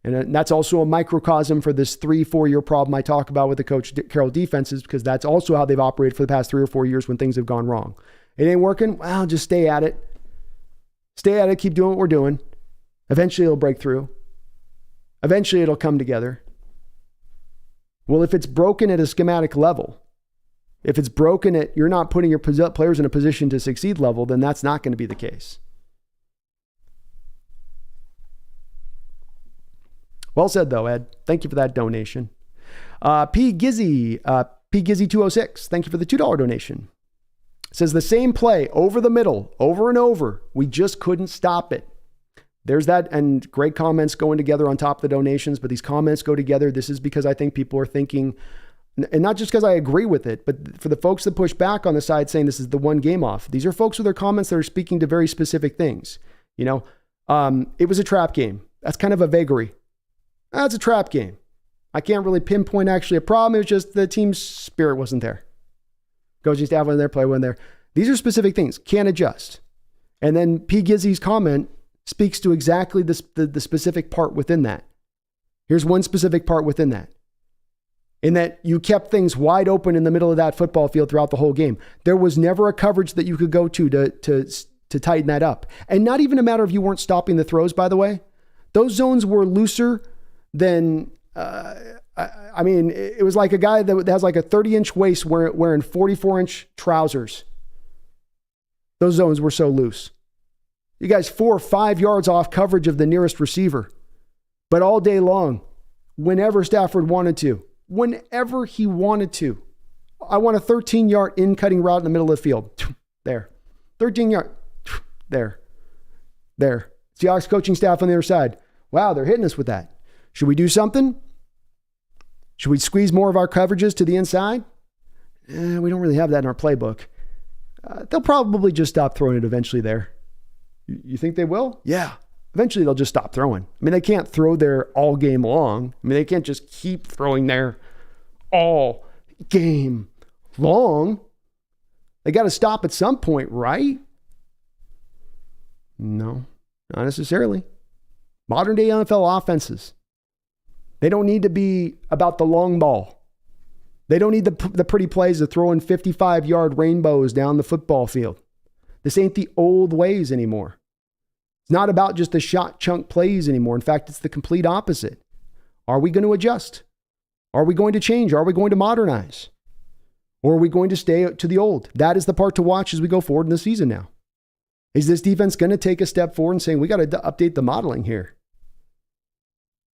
And that's also a microcosm for this 3-4 year problem I talk about with the Coach Carroll defenses, because that's also how they've operated for the past 3 or 4 years when things have gone wrong. It ain't working? Well, just stay at it. Stay at it, keep doing what we're doing. Eventually it'll break through. Eventually it'll come together. Well, if it's broken at a schematic level, if it's broken at you're not putting your players in a position to succeed level, then that's not going to be the case. Well said, though, Ed. Thank you for that donation. P. Gizzy 206, thank you for the $2 donation. Says the same play over the middle, over and over. We just couldn't stop it. There's that, and great comments going together on top of the donations, but these comments go together. This is because I think people are thinking, and not just because I agree with it, but for the folks that push back on the side saying this is the one game off. These are folks with their comments that are speaking to very specific things. You know, it was a trap game. That's kind of a vagary. That's a trap game. I can't really pinpoint actually a problem. It was just the team's spirit wasn't there. Coaching staff wasn't there, player wasn't there. These are specific things. Can't adjust. And then P. Gizzy's comment speaks to exactly the specific part within that. Here's one specific part within that. In that you kept things wide open in the middle of that football field throughout the whole game. There was never a coverage that you could go to tighten that up. And not even a matter of you weren't stopping the throws, by the way. Those zones were looser than, I mean, it was like a guy that has like a 30-inch waist wearing 44-inch trousers. Those zones were so loose. You guys 4 or 5 yards off coverage of the nearest receiver. But all day long, whenever Stafford wanted to, whenever he wanted to, I want a 13-yard in-cutting route in the middle of the field. There. 13-yard. There. Seahawks coaching staff on the other side. Wow, they're hitting us with that. Should we do something? Should we squeeze more of our coverages to the inside? We don't really have that in our playbook. They'll probably just stop throwing it eventually there. You think they will? Yeah. Eventually they'll just stop throwing. I mean, they can't throw there all game long. I mean, they can't just keep throwing there all game long. They got to stop at some point, right? No, not necessarily. Modern day NFL offenses, they don't need to be about the long ball. They don't need the pretty plays of throwing 55-yard rainbows down the football field. This ain't the old ways anymore. It's not about just the shot chunk plays anymore. In fact, it's the complete opposite. Are we going to adjust? Are we going to change? Are we going to modernize? Or are we going to stay to the old? That is the part to watch as we go forward in the season now. Is this defense going to take a step forward and saying, we got to update the modeling here?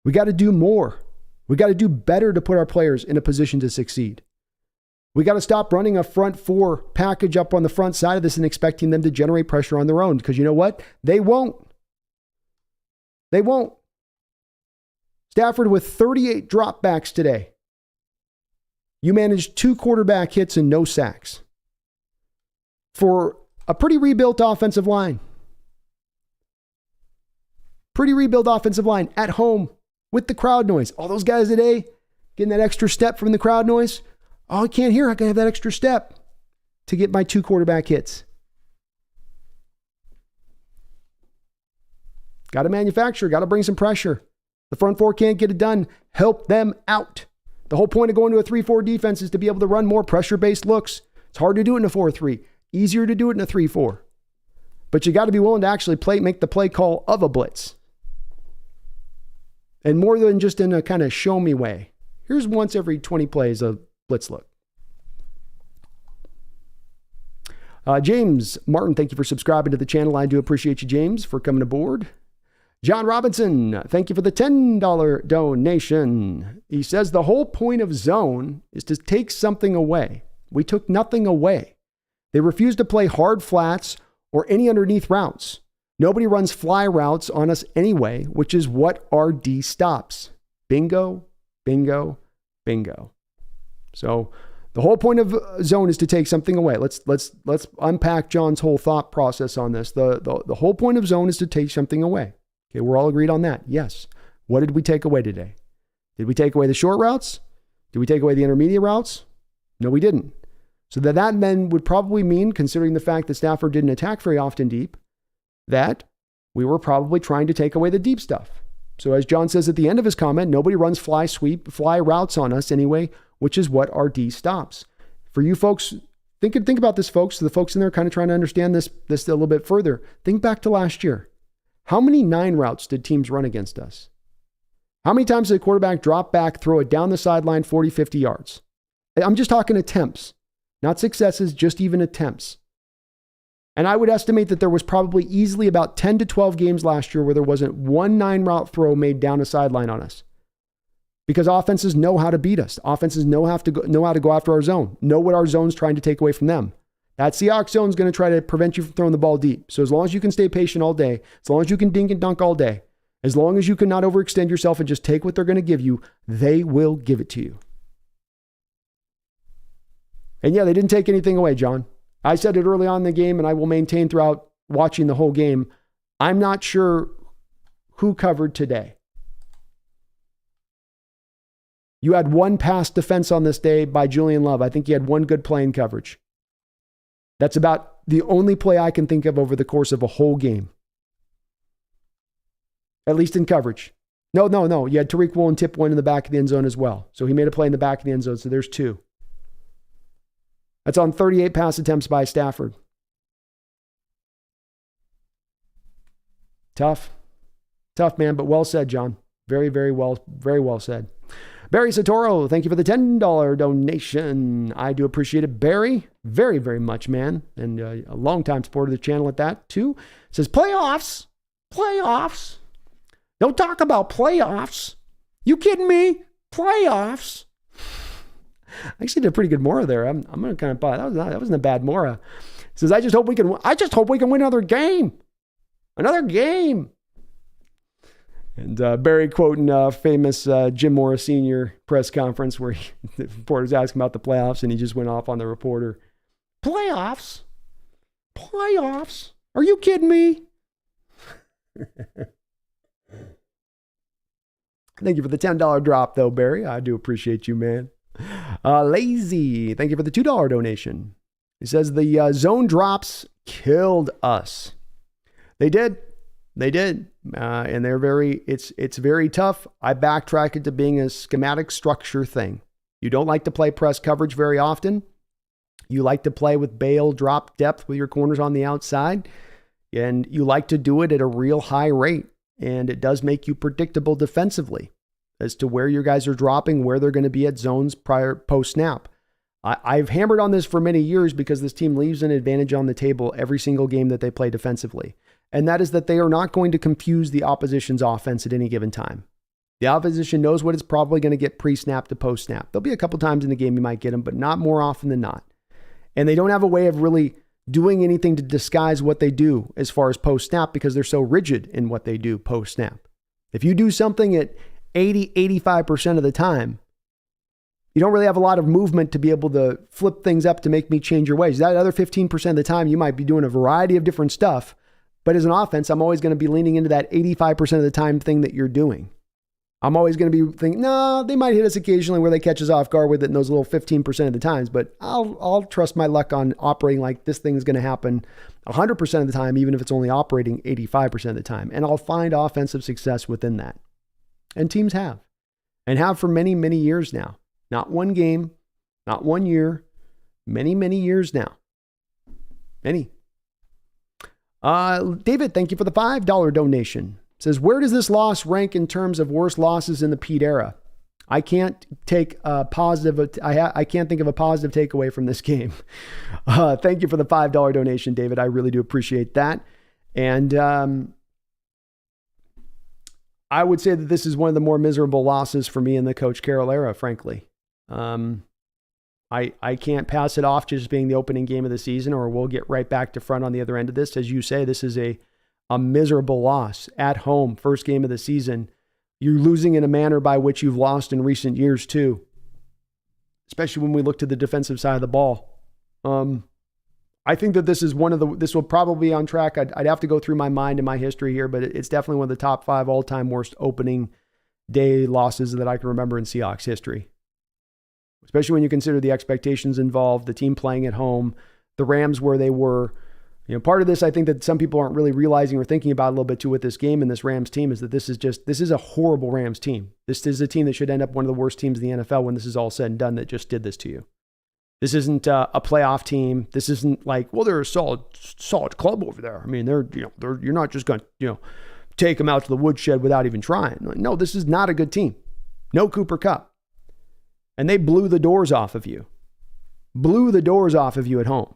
We got to do more. We got to do better to put our players in a position to succeed. We got to stop running a front 4 package up on the front side of this and expecting them to generate pressure on their own, because you know what? They won't. They won't. Stafford with 38 dropbacks today. You managed 2 quarterback hits and no sacks for a pretty rebuilt offensive line. Pretty rebuilt offensive line at home with the crowd noise. All those guys today getting that extra step from the crowd noise. Oh, I can't hear. I can have that extra step to get my 2 quarterback hits. Got to manufacture. Got to bring some pressure. The front 4 can't get it done. Help them out. The whole point of going to a 3-4 defense is to be able to run more pressure-based looks. It's hard to do it in a 4-3. Easier to do it in a 3-4. But you got to be willing to actually make the play call of a blitz. And more than just in a kind of show me way. Here's once every 20 plays a blitz look. James Martin, thank you for subscribing to the channel. I do appreciate you, James, for coming aboard. John Robinson, thank you for the $10 donation. He says the whole point of zone is to take something away. We took nothing away. They refused to play hard flats or any underneath routes. Nobody runs fly routes on us anyway, which is what our D stops. Bingo, bingo, bingo. So the whole point of zone is to take something away. Let's unpack John's whole thought process on this. The whole point of zone is to take something away. Okay, we're all agreed on that. Yes. What did we take away today? Did we take away the short routes? Did we take away the intermediate routes? No, we didn't. So that then would probably mean, considering the fact that Stafford didn't attack very often deep, that we were probably trying to take away the deep stuff. So as John says at the end of his comment, nobody runs fly routes on us anyway, which is what our D stops. For you folks, think about this, folks. So the folks in there kind of trying to understand this a little bit further. Think back to last year. How many 9 routes did teams run against us? How many times did the quarterback drop back, throw it down the sideline 40, 50 yards? I'm just talking attempts, not successes, just even attempts. And I would estimate that there was probably easily about 10 to 12 games last year where there wasn't one 9 route throw made down a sideline on us. Because offenses know how to beat us. Offenses know how to go after our zone, know what our zone's trying to take away from them. That Seahawks zone is going to try to prevent you from throwing the ball deep. So as long as you can stay patient all day, as long as you can dink and dunk all day, as long as you can not overextend yourself and just take what they're going to give you, they will give it to you. And yeah, they didn't take anything away, John. I said it early on in the game, and I will maintain throughout watching the whole game. I'm not sure who covered today. You had one pass defense on this day by Julian Love. I think he had one good play in coverage. That's about the only play I can think of over the course of a whole game. At least in coverage. No. You had Tariq Woolen tip one in the back of the end zone as well. So he made a play in the back of the end zone. So there's 2. That's on 38 pass attempts by Stafford. Tough, man, but well said, John. Very, very well said. Barry Satoro, thank you for the $10 donation. I do appreciate it, Barry. Very, very much, man. And a longtime supporter of the channel at that, too. It says, playoffs. Don't talk about playoffs. You kidding me? Playoffs. I actually did a pretty good Mora there. I'm going to kind of buy that wasn't a bad Mora. It says, I just hope we can win another game. And Barry quoting famous Jim Morris Sr. press conference where the reporter's asking about the playoffs and he just went off on the reporter. Playoffs? Are you kidding me? Thank you for the $10 drop though, Barry. I do appreciate you, man. Lazy, thank you for the $2 donation. He says the zone drops killed us. They did. And it's very tough. I backtrack it to being a schematic structure thing. You don't like to play press coverage very often. You like to play with bail drop depth with your corners on the outside. And you like to do it at a real high rate. And it does make you predictable defensively as to where your guys are dropping, where they're going to be at zones post snap. I've hammered on this for many years because this team leaves an advantage on the table every single game that they play defensively. And that is that they are not going to confuse the opposition's offense at any given time. The opposition knows what it's probably going to get pre-snap to post-snap. There'll be a couple times in the game you might get them, but not more often than not. And they don't have a way of really doing anything to disguise what they do as far as post-snap because they're so rigid in what they do post-snap. If you do something at 85% of the time, you don't really have a lot of movement to be able to flip things up to make me change your ways. That other 15% of the time, you might be doing a variety of different stuff. But as an offense, I'm always going to be leaning into that 85% of the time thing that you're doing. I'm always going to be thinking, no, they might hit us occasionally where they catch us off guard with it in those little 15% of the times, but I'll trust my luck on operating like this thing is going to happen 100% of the time, even if it's only operating 85% of the time. And I'll find offensive success within that. And teams have. And have for many, many years now. Not one game, not 1 year, many, many years now. Many. David, thank you for the $5 donation. Says, where does this loss rank in terms of worst losses in the Pete era? I can't take a positive. I can't think of a positive takeaway from this game. Thank you for the $5 donation, David. I really do appreciate that. And I would say that this is one of the more miserable losses for me in the Coach Carroll era, frankly. I can't pass it off just being the opening game of the season, or we'll get right back to front on the other end of this. As you say, this is a miserable loss at home, first game of the season. You're losing in a manner by which you've lost in recent years too, especially when we look to the defensive side of the ball. I think that this is this will probably be on track. I'd have to go through my mind and my history here, but it's definitely one of the top 5 all-time worst opening day losses that I can remember in Seahawks history. Especially when you consider the expectations involved, the team playing at home, the Rams where they were. Part of this, I think that some people aren't really realizing or thinking about a little bit too with this game and this Rams team is that this is a horrible Rams team. This is a team that should end up one of the worst teams in the NFL when this is all said and done that just did this to you. This isn't a playoff team. This isn't like, well, they're a solid club over there. I mean, you're not just going to, take them out to the woodshed without even trying. No, this is not a good team. No Cooper Kupp. And they blew the doors off of you. Blew the doors off of you at home.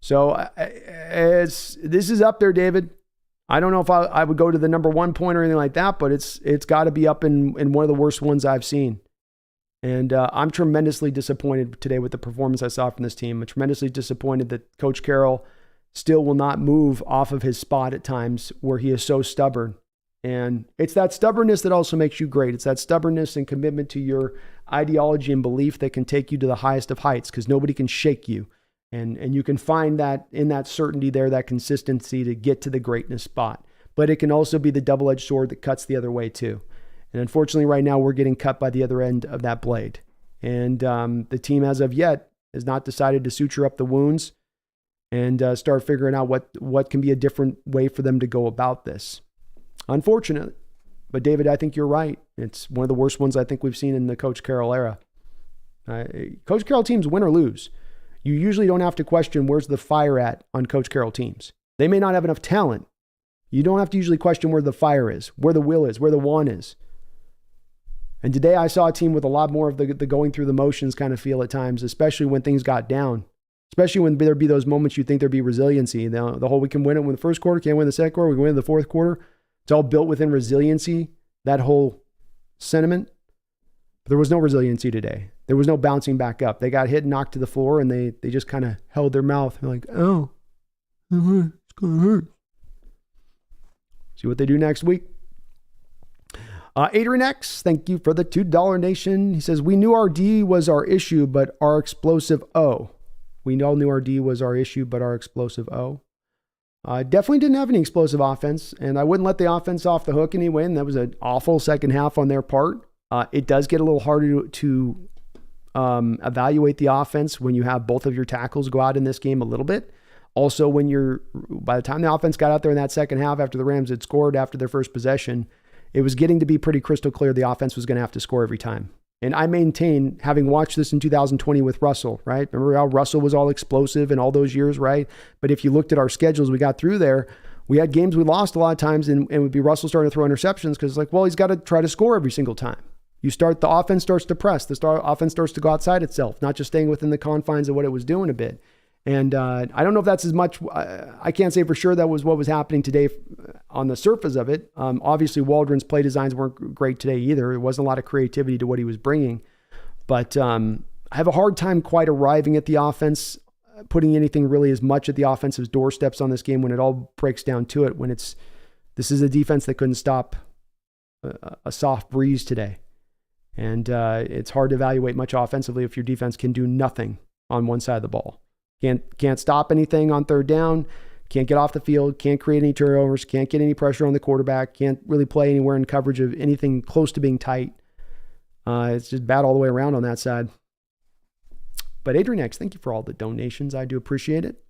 So this is up there, David. I don't know if I would go to the number 1 point or anything like that, but it's got to be up in one of the worst ones I've seen. And I'm tremendously disappointed today with the performance I saw from this team. I'm tremendously disappointed that Coach Carroll still will not move off of his spot at times where he is so stubborn. And it's that stubbornness that also makes you great. It's that stubbornness and commitment to your ideology and belief that can take you to the highest of heights because nobody can shake you. And you can find that in that certainty there, that consistency to get to the greatness spot. But it can also be the double-edged sword that cuts the other way too. And unfortunately, right now, we're getting cut by the other end of that blade. And the team, as of yet, has not decided to suture up the wounds and start figuring out what can be a different way for them to go about this. Unfortunate. But, David, I think you're right. It's one of the worst ones I think we've seen in the Coach Carroll era. Coach Carroll teams win or lose. You usually don't have to question where's the fire at on Coach Carroll teams. They may not have enough talent. You don't have to usually question where the fire is, where the will is, where the want is. And today I saw a team with a lot more of the going through the motions kind of feel at times, especially when things got down, especially when there'd be those moments you think there'd be resiliency. The whole we can win it in the first quarter, can't win the second quarter, we can win in the fourth quarter. It's all built within resiliency, that whole sentiment. But there was no resiliency today. There was no bouncing back up. They got hit and knocked to the floor, and they just kind of held their mouth. They're like, oh, it's going to hurt. See what they do next week. Adrian X, thank you for the $2 nation. He says, we knew our D was our issue, but our explosive O. We all knew our D was our issue, but our explosive O. Definitely didn't have any explosive offense, and I wouldn't let the offense off the hook anyway, and that was an awful second half on their part. It does get a little harder to evaluate the offense when you have both of your tackles go out in this game a little bit. Also, by the time the offense got out there in that second half after the Rams had scored after their first possession, it was getting to be pretty crystal clear the offense was going to have to score every time. And I maintain, having watched this in 2020 with Russell, right? Remember how Russell was all explosive in all those years, right? But if you looked at our schedules, we got through there, we had games we lost a lot of times, and it would be Russell starting to throw interceptions because it's like, well, he's got to try to score every single time. The offense starts to press. The offense starts to go outside itself, not just staying within the confines of what it was doing a bit. And I don't know if that's as much, I can't say for sure that was what was happening today on the surface of it. Obviously, Waldron's play designs weren't great today either. There wasn't a lot of creativity to what he was bringing. But I have a hard time quite arriving at the offense, putting anything really as much at the offensive's doorsteps on this game when it all breaks down to it, when this is a defense that couldn't stop a soft breeze today. And it's hard to evaluate much offensively if your defense can do nothing on one side of the ball. Can't stop anything on third down, can't get off the field, can't create any turnovers, can't get any pressure on the quarterback, can't really play anywhere in coverage of anything close to being tight. It's just bad all the way around on that side. But Adrian X, thank you for all the donations. I do appreciate it.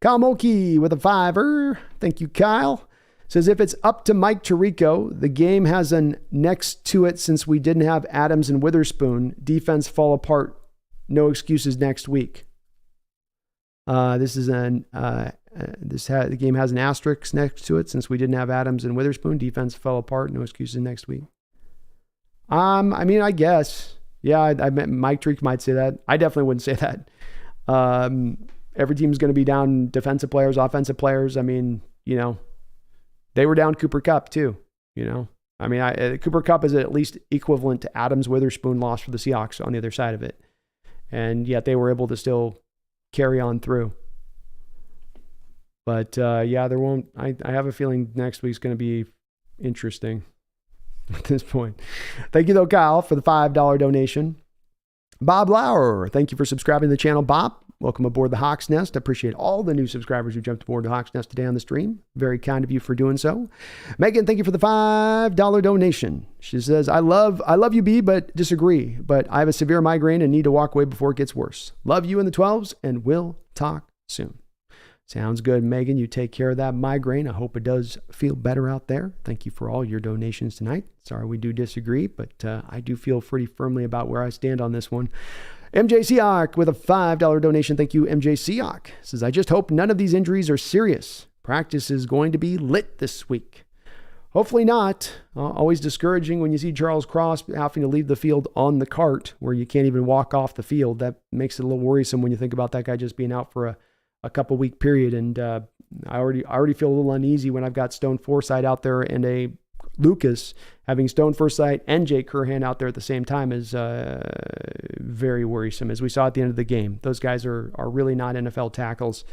Kyle Mulkey with a $5. Thank you, Kyle. Says, if it's up to Mike Tirico, the game has an next to it since we didn't have Adams and Witherspoon. Defense fall apart. No excuses next week. The game has an asterisk next to it since we didn't have Adams and Witherspoon. Defense fell apart. No excuses next week. I mean, I guess. Yeah, I Mike Tirico might say that. I definitely wouldn't say that. Every team's going to be down defensive players, offensive players. I mean, they were down Cooper Kupp too. I mean, Cooper Kupp is at least equivalent to Adams Witherspoon loss for the Seahawks on the other side of it. And yet they were able to still carry on through. But there won't. I have a feeling next week's going to be interesting at this point. Thank you, though, Kyle, for the $5 donation. Bob Lauer, thank you for subscribing to the channel, Bob. Welcome aboard the Hawks Nest. I appreciate all the new subscribers who jumped aboard the Hawks Nest today on the stream. Very kind of you for doing so. Megan, thank you for the $5 donation. She says, I love you, B, but disagree. But I have a severe migraine and need to walk away before it gets worse. Love you in the 12s, and we'll talk soon. Sounds good, Megan. You take care of that migraine. I hope it does feel better out there. Thank you for all your donations tonight. Sorry we do disagree, but I do feel pretty firmly about where I stand on this one. MJ Seahawk with a $5 donation. Thank you, MJ Seahawk. Says, I just hope none of these injuries are serious. Practice is going to be lit this week. Hopefully not. Always discouraging when you see Charles Cross having to leave the field on the cart where you can't even walk off the field. That makes it a little worrisome when you think about that guy just being out for a couple week period. And I already feel a little uneasy when I've got Stone Forsythe out there and a Lucas. Having Stone Forsythe and Jay Curhan out there at the same time is very worrisome, as we saw at the end of the game. Those guys are really not NFL tackles,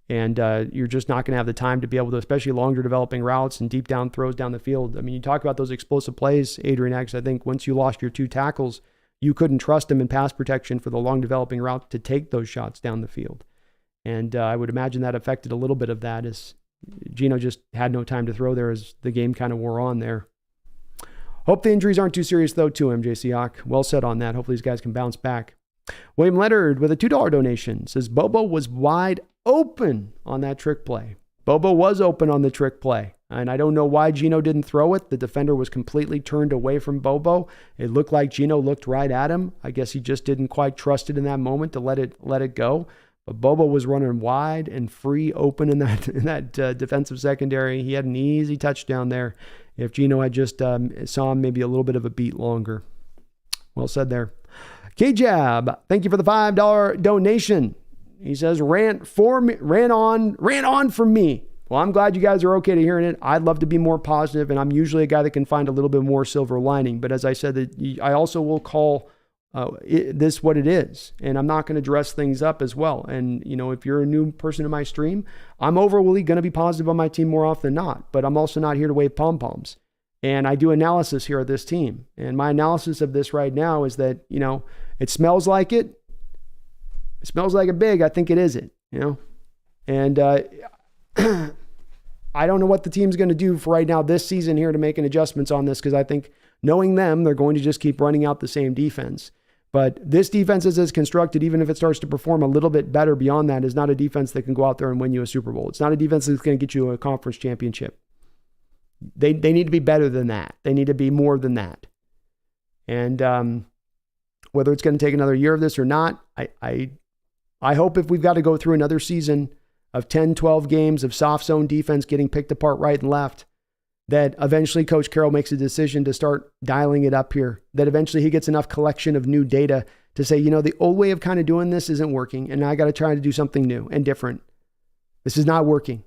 and you're just not going to have the time to be able to, especially longer developing routes and deep down throws down the field. I mean, you talk about those explosive plays, Adrian X. I think once you lost your two tackles, you couldn't trust them in pass protection for the long developing routes to take those shots down the field. And I would imagine that affected a little bit of that, as Geno just had no time to throw there as the game kind of wore on there. Hope the injuries aren't too serious, though, too, MJ Seahawk. Well said on that. Hopefully these guys can bounce back. William Leonard with a $2 donation says, Bobo was wide open on that trick play. Bobo was open on the trick play, and I don't know why Geno didn't throw it. The defender was completely turned away from Bobo. It looked like Geno looked right at him. I guess he just didn't quite trust it in that moment to let it go. But Bobo was running wide and free open in that defensive secondary. He had an easy touchdown there if Geno had just saw him maybe a little bit of a beat longer. Well said there. K-Jab, thank you for the $5 donation. He says, ran on for me. Well, I'm glad you guys are okay to hearing it. I'd love to be more positive, and I'm usually a guy that can find a little bit more silver lining. But as I said, I also will call this what it is, and I'm not going to dress things up as well. And if you're a new person in my stream, I'm overly going to be positive on my team more often than not, but I'm also not here to wave pom-poms. And I do analysis here of this team, and my analysis of this right now is that it smells like it smells like a big. I think it isn't, and I don't know what the team's going to do for right now this season here to make an adjustments on this, because I think knowing them, they're going to just keep running out the same defense. But this defense as constructed, even if it starts to perform a little bit better beyond that, is not a defense that can go out there and win you a Super Bowl. It's not a defense that's going to get you a conference championship. They need to be better than that. They need to be more than that. And whether it's going to take another year of this or not, I hope if we've got to go through another season of 10, 12 games of soft zone defense getting picked apart right and left, that eventually Coach Carroll makes a decision to start dialing it up here, that eventually he gets enough collection of new data to say, the old way of kind of doing this isn't working, and now I got to try to do something new and different. This is not working.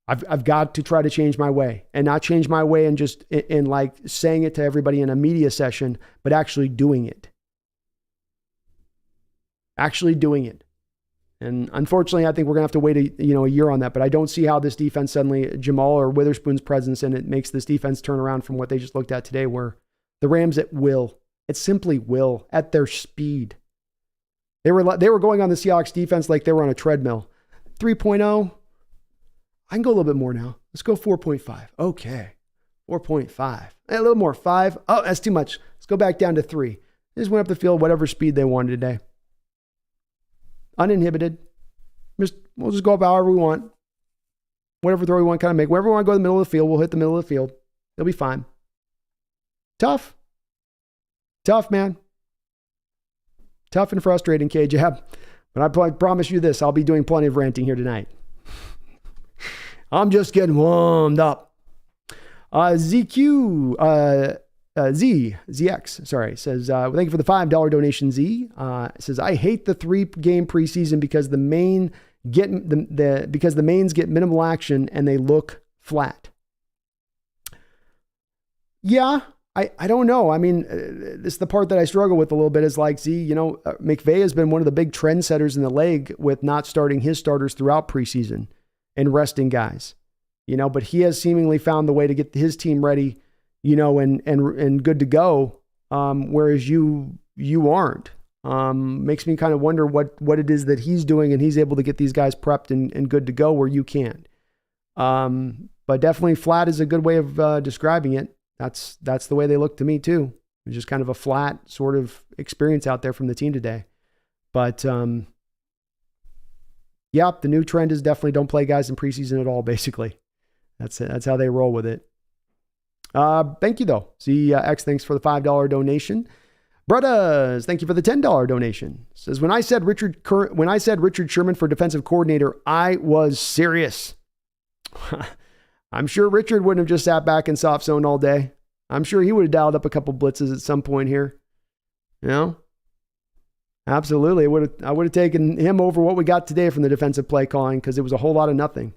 I've got to try to change my way, and not change my way and just in like saying it to everybody in a media session, but actually doing it. Actually doing it. And unfortunately, I think we're going to have to wait a year on that. But I don't see how this defense suddenly, Jamal or Witherspoon's presence, and it makes this defense turn around from what they just looked at today, where the Rams it simply will, at their speed. They were going on the Seahawks defense like they were on a treadmill. 3.0, I can go a little bit more now. Let's go 4.5. Okay, 4.5. A little more, 5. Oh, that's too much. Let's go back down to 3. They just went up the field, whatever speed they wanted today. Uninhibited. We'll just go up however we want. Whatever throw we want to kind of make. Wherever we want to go in the middle of the field, we'll hit the middle of the field. It'll be fine. Tough, man. Tough and frustrating, K-Jab. But I promise you this, I'll be doing plenty of ranting here tonight. I'm just getting warmed up. ZX, says, thank you for the $5 donation, Z. Says, I hate the 3-game preseason because the mains get minimal action and they look flat. Yeah, I don't know. I mean, this is the part that I struggle with a little bit is like, McVay has been one of the big trendsetters in the league with not starting his starters throughout preseason and resting guys, but he has seemingly found the way to get his team ready, and good to go. Whereas you aren't. Makes me kind of wonder what it is that he's doing, and he's able to get these guys prepped and good to go where you can't. But definitely flat is a good way of describing it. That's the way they look to me too. It's just kind of a flat sort of experience out there from the team today. But the new trend is definitely don't play guys in preseason at all. Basically, that's how they roll with it. Thank you though. CX, thanks for the $5 donation. Brothers, thank you for the $10 donation. Says when I said Richard Sherman for defensive coordinator, I was serious. I'm sure Richard wouldn't have just sat back in soft zone all day. I'm sure he would have dialed up a couple blitzes at some point here. Absolutely. I would have taken him over what we got today from the defensive play calling because it was a whole lot of nothing.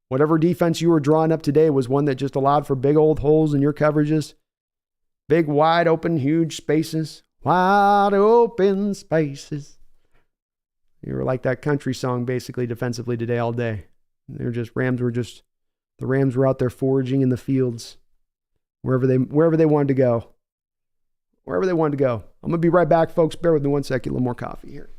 Whatever defense you were drawing up today was one that just allowed for big old holes in your coverages. Big, wide open, huge spaces. Wide open spaces. You were like that country song basically defensively today all day. The Rams were out there foraging in the fields, wherever they wanted to go. Wherever they wanted to go. I'm going to be right back, folks. Bear with me 1 second. A little more coffee here.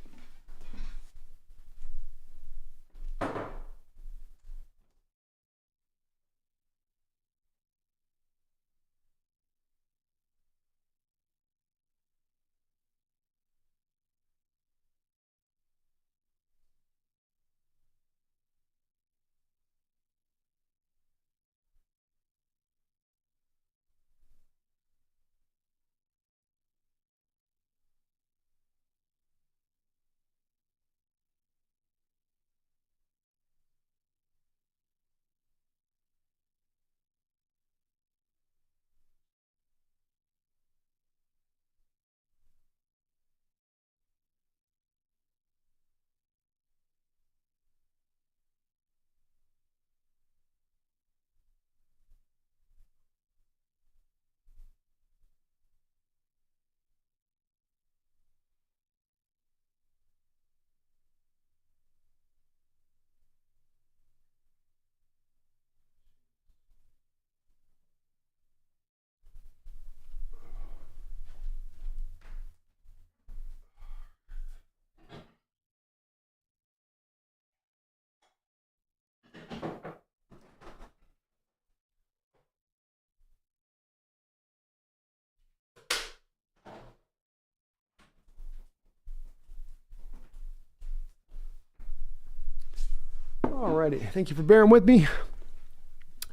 Alrighty, thank you for bearing with me.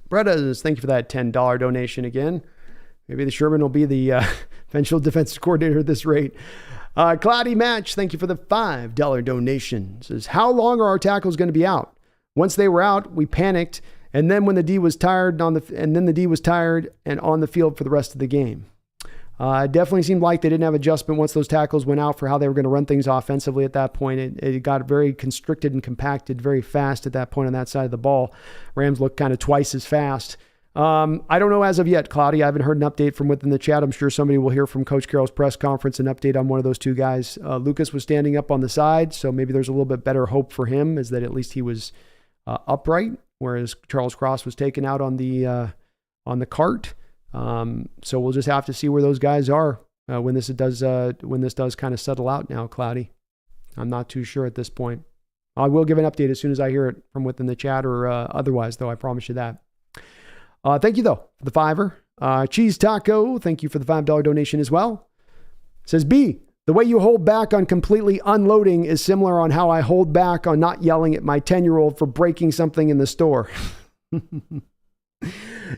Brothers, thank you for that $10 donation again. Maybe the Sherman will be the eventual defensive coordinator at this rate. Cloudy Match, thank you for the $5 donation. Says, how long are our tackles going to be out? Once they were out, we panicked, and then when the D was tired and on the field for the rest of the game. It definitely seemed like they didn't have adjustment once those tackles went out for how they were going to run things offensively at that point. It got very constricted and compacted very fast at that point on that side of the ball. Rams looked kind of twice as fast. I don't know as of yet, Cloudy. I haven't heard an update from within the chat. I'm sure somebody will hear from Coach Carroll's press conference, an update on one of those two guys. Lucas was standing up on the side, so maybe there's a little bit better hope for him, is that at least he was upright, whereas Charles Cross was taken out on the cart. So we'll just have to see where those guys are when this does kind of settle out now, Cloudy. I'm not too sure at this point. I will give an update as soon as I hear it from within the chat or otherwise, though. I promise you that. Thank you, though, for the $5. Cheese Taco, thank you for the $5 donation as well. Says, B, the way you hold back on completely unloading is similar on how I hold back on not yelling at my 10-year-old for breaking something in the store.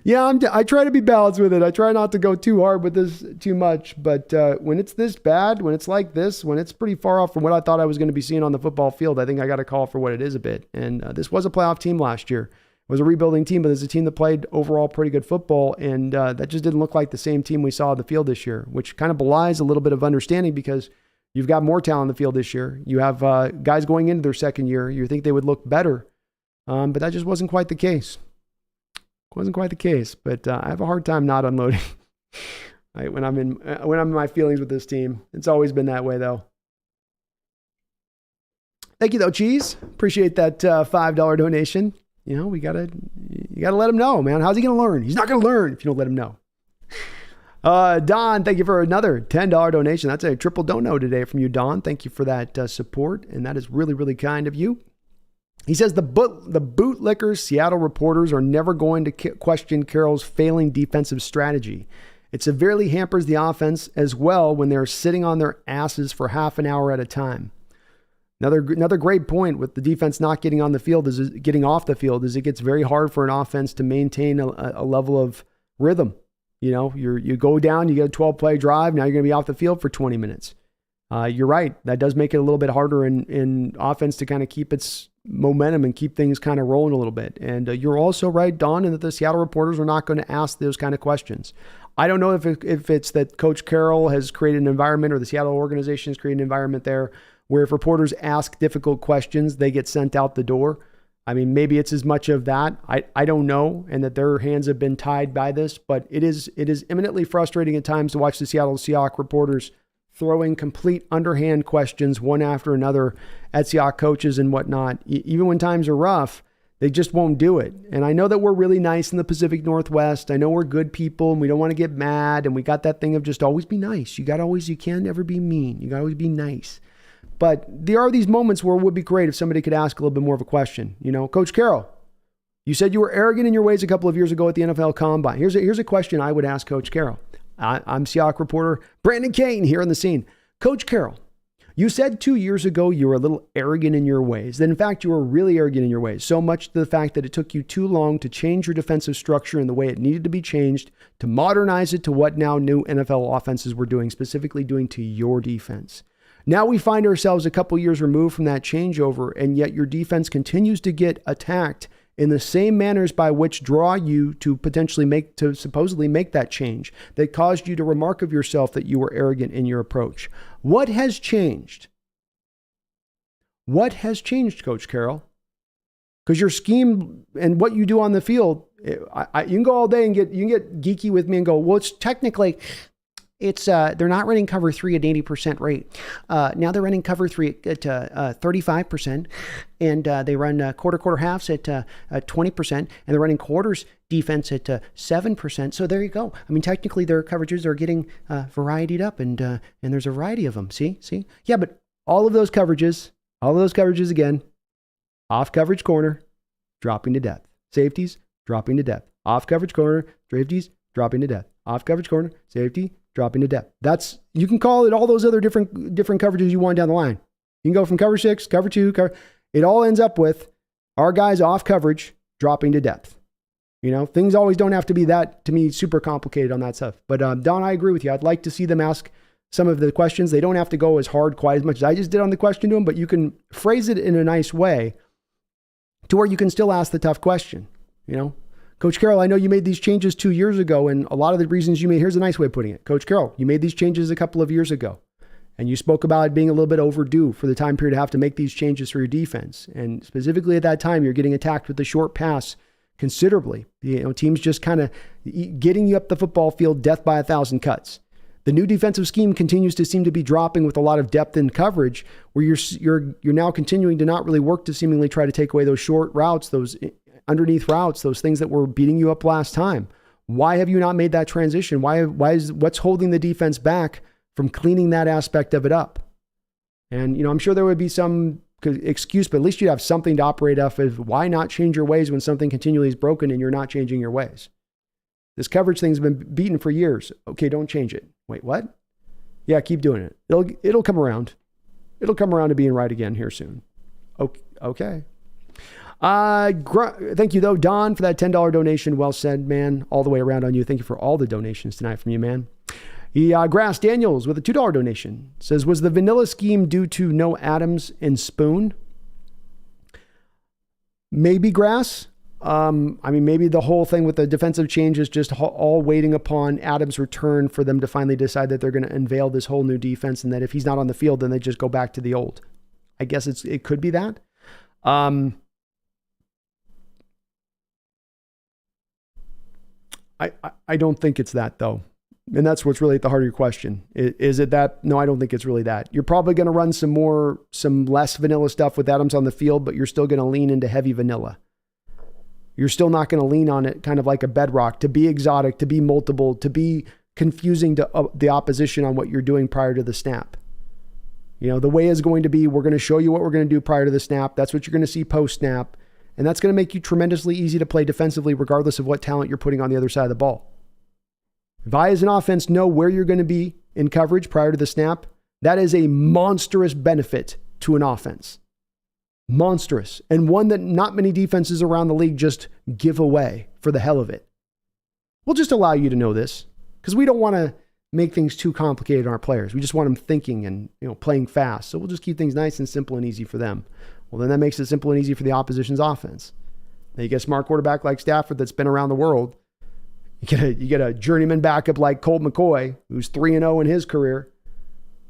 Yeah, I try to be balanced with it. I try not to go too hard with this too much. But when it's this bad, when it's like this, when it's pretty far off from what I thought I was going to be seeing on the football field, I think I got to call for what it is a bit. And this was a playoff team last year. It was a rebuilding team, but it's a team that played overall pretty good football. And that just didn't look like the same team we saw on the field this year, which kind of belies a little bit of understanding because you've got more talent on the field this year. You have guys going into their second year. You think they would look better, but that just wasn't quite the case. wasn't quite the case, but I have a hard time not unloading right, when I'm in my feelings with this team. It's always been that way, though. Thank you, though, Cheese. Appreciate that $5 donation. You know, you gotta let him know, man. How's he gonna learn? He's not gonna learn if you don't let him know. Don, thank you for another $10 donation. That's a triple dono today from you, Don. Thank you for that support, and that is really, really kind of you. He says the bootlickers, Seattle reporters, are never going to question Carroll's failing defensive strategy. It severely hampers the offense as well when they're sitting on their asses for half an hour at a time. Another great point with the defense not getting off the field is it gets very hard for an offense to maintain a level of rhythm. You know, you go down, you get a 12-play drive, now you're going to be off the field for 20 minutes. You're right. That does make it a little bit harder in offense to kind of keep its momentum and keep things kind of rolling a little bit. And you're also right, Don, in that the Seattle reporters are not going to ask those kind of questions. I don't know if it's that Coach Carroll has created an environment or the Seattle organization has created an environment there where if reporters ask difficult questions, they get sent out the door. I mean, maybe it's as much of that. I don't know, and that their hands have been tied by this, but it is eminently frustrating at times to watch the Seattle Seahawks reporters throwing complete underhand questions one after another at Seahawks coaches and whatnot. Even when times are rough, they just won't do it. And I know that we're really nice in the Pacific Northwest. I know we're good people and we don't want to get mad, and we got that thing of just always be nice. You can't ever be mean. You got to always be nice. But there are these moments where it would be great if somebody could ask a little bit more of a question. You know, Coach Carroll, you said you were arrogant in your ways a couple of years ago at the NFL Combine. Here's a question I would ask Coach Carroll. I'm Seahawks reporter Brandon Kane here on the scene. Coach Carroll, you said 2 years ago you were a little arrogant in your ways. That in fact, you were really arrogant in your ways. So much to the fact that it took you too long to change your defensive structure in the way it needed to be changed to modernize it to what now new NFL offenses were doing, specifically doing to your defense. Now we find ourselves a couple years removed from that changeover, and yet your defense continues to get attacked in the same manners by which draw you to supposedly make that change that caused you to remark of yourself that you were arrogant in your approach. What has changed? What has changed, Coach Carroll? Because your scheme and what you do on the field, you can go all day and you can get geeky with me and go, well, it's technically... they're not running cover 3 at 80% rate. Now they're running cover 3 at 35%, and they run quarter halves at 20%, and they're running quarters defense at 7%. So there you go. I mean, technically their coverages are getting varietied up, and there's a variety of them. See? Yeah, but all of those coverages again, off coverage corner, dropping to depth. Safeties, dropping to depth. Off coverage corner, safeties, dropping to depth. Off coverage corner, safety, dropping to depth. You can call it all those other different coverages you want down the line. You can go from cover 6, cover 2, it all ends up with our guys off coverage dropping to depth. You know, things always don't have to be that, to me, super complicated on that stuff. But Don, I agree with you. I'd like to see them ask some of the questions. They don't have to go as hard quite as much as I just did on the question to them, but you can phrase it in a nice way to where you can still ask the tough question, you know? Coach Carroll, I know you made these changes 2 years ago, and a lot of the reasons you made, here's a nice way of putting it. Coach Carroll, you made these changes a couple of years ago, and you spoke about it being a little bit overdue for the time period to have to make these changes for your defense. And specifically at that time, you're getting attacked with the short pass considerably. You know, teams just kind of getting you up the football field, death by 1,000 cuts. The new defensive scheme continues to seem to be dropping with a lot of depth in coverage, where you're now continuing to not really work to seemingly try to take away those short routes, those underneath routes, those things that were beating you up last time. Why have you not made that transition? What's holding the defense back from cleaning that aspect of it up? And, you know, I'm sure there would be some excuse, but at least you'd have something to operate off of. Why not change your ways when something continually is broken and you're not changing your ways? This coverage thing's been beaten for years. Okay, don't change it. Wait, what? Yeah, keep doing it. It'll come around. It'll come around to being right again here soon. Okay. Thank you though, Don, for that $10 donation. Well said, man. All the way around on you. Thank you for all the donations tonight from you, man. Grass Daniels with a $2 donation says, was the vanilla scheme due to no Adams and Spoon? Maybe, Grass. I mean, maybe the whole thing with the defensive change is just all waiting upon Adams' return for them to finally decide that they're going to unveil this whole new defense, and that if he's not on the field, then they just go back to the old. I guess it could be that. I don't think it's that, though. And that's what's really at the heart of your question. Is it that? No, I don't think it's really that. You're probably going to run some less vanilla stuff with Adams on the field, but you're still going to lean into heavy vanilla. You're still not going to lean on it kind of like a bedrock, to be exotic, to be multiple, to be confusing to the opposition on what you're doing prior to the snap. The way is going to be, we're going to show you what we're going to do prior to the snap. That's what you're going to see post-snap. And that's going to make you tremendously easy to play defensively, regardless of what talent you're putting on the other side of the ball. If I, as an offense, know where you're going to be in coverage prior to the snap, that is a monstrous benefit to an offense. Monstrous. And one that not many defenses around the league just give away for the hell of it. We'll just allow you to know this because we don't want to make things too complicated on our players. We just want them thinking and playing fast. So we'll just keep things nice and simple and easy for them. Well, then that makes it simple and easy for the opposition's offense. Now you get a smart quarterback like Stafford that's been around the world. You get a journeyman backup like Colt McCoy, who's 3-0 in his career.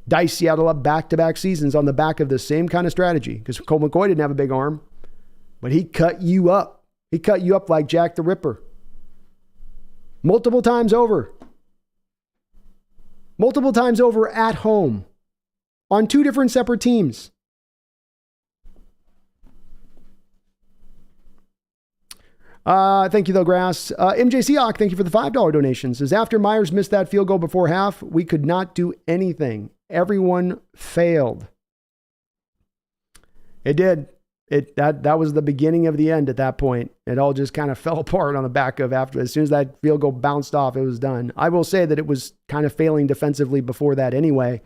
Dice Seattle up back-to-back seasons on the back of the same kind of strategy, because Colt McCoy didn't have a big arm, but he cut you up. He cut you up like Jack the Ripper. Multiple times over. Multiple times over at home on 2 different separate teams. Thank you, though, Grass. MJ Seahawk, thank you for the $5 donation. Says, after Myers missed that field goal before half, we could not do anything. Everyone failed. It did. That was the beginning of the end at that point. It all just kind of fell apart on the back of after. As soon as that field goal bounced off, it was done. I will say that it was kind of failing defensively before that anyway.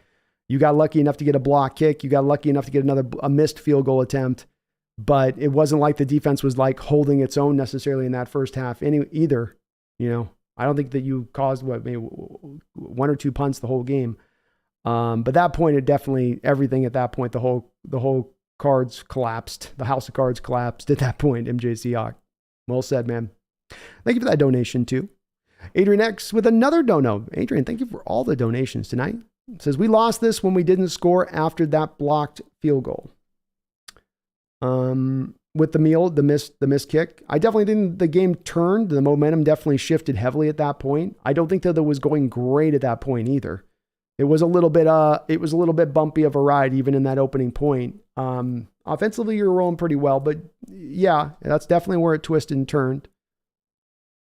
You got lucky enough to get a block kick. You got lucky enough to get a missed field goal attempt. But it wasn't like the defense was like holding its own necessarily in that first half either. I don't think that you caused maybe 1 or 2 punts the whole game. But that point, it definitely, everything at that point, the whole cards collapsed. The house of cards collapsed at that point, MJ Seahawk. Well said, man. Thank you for that donation too. Adrian X with another dono. Adrian, thank you for all the donations tonight. It says, we lost this when we didn't score after that blocked field goal. With the missed kick, I definitely think the game turned. The momentum definitely shifted heavily at that point. I don't think that it was going great at that point either. It was a little bit bumpy of a ride even in that opening point. Offensively, you're rolling pretty well, but yeah, that's definitely where it twisted and turned.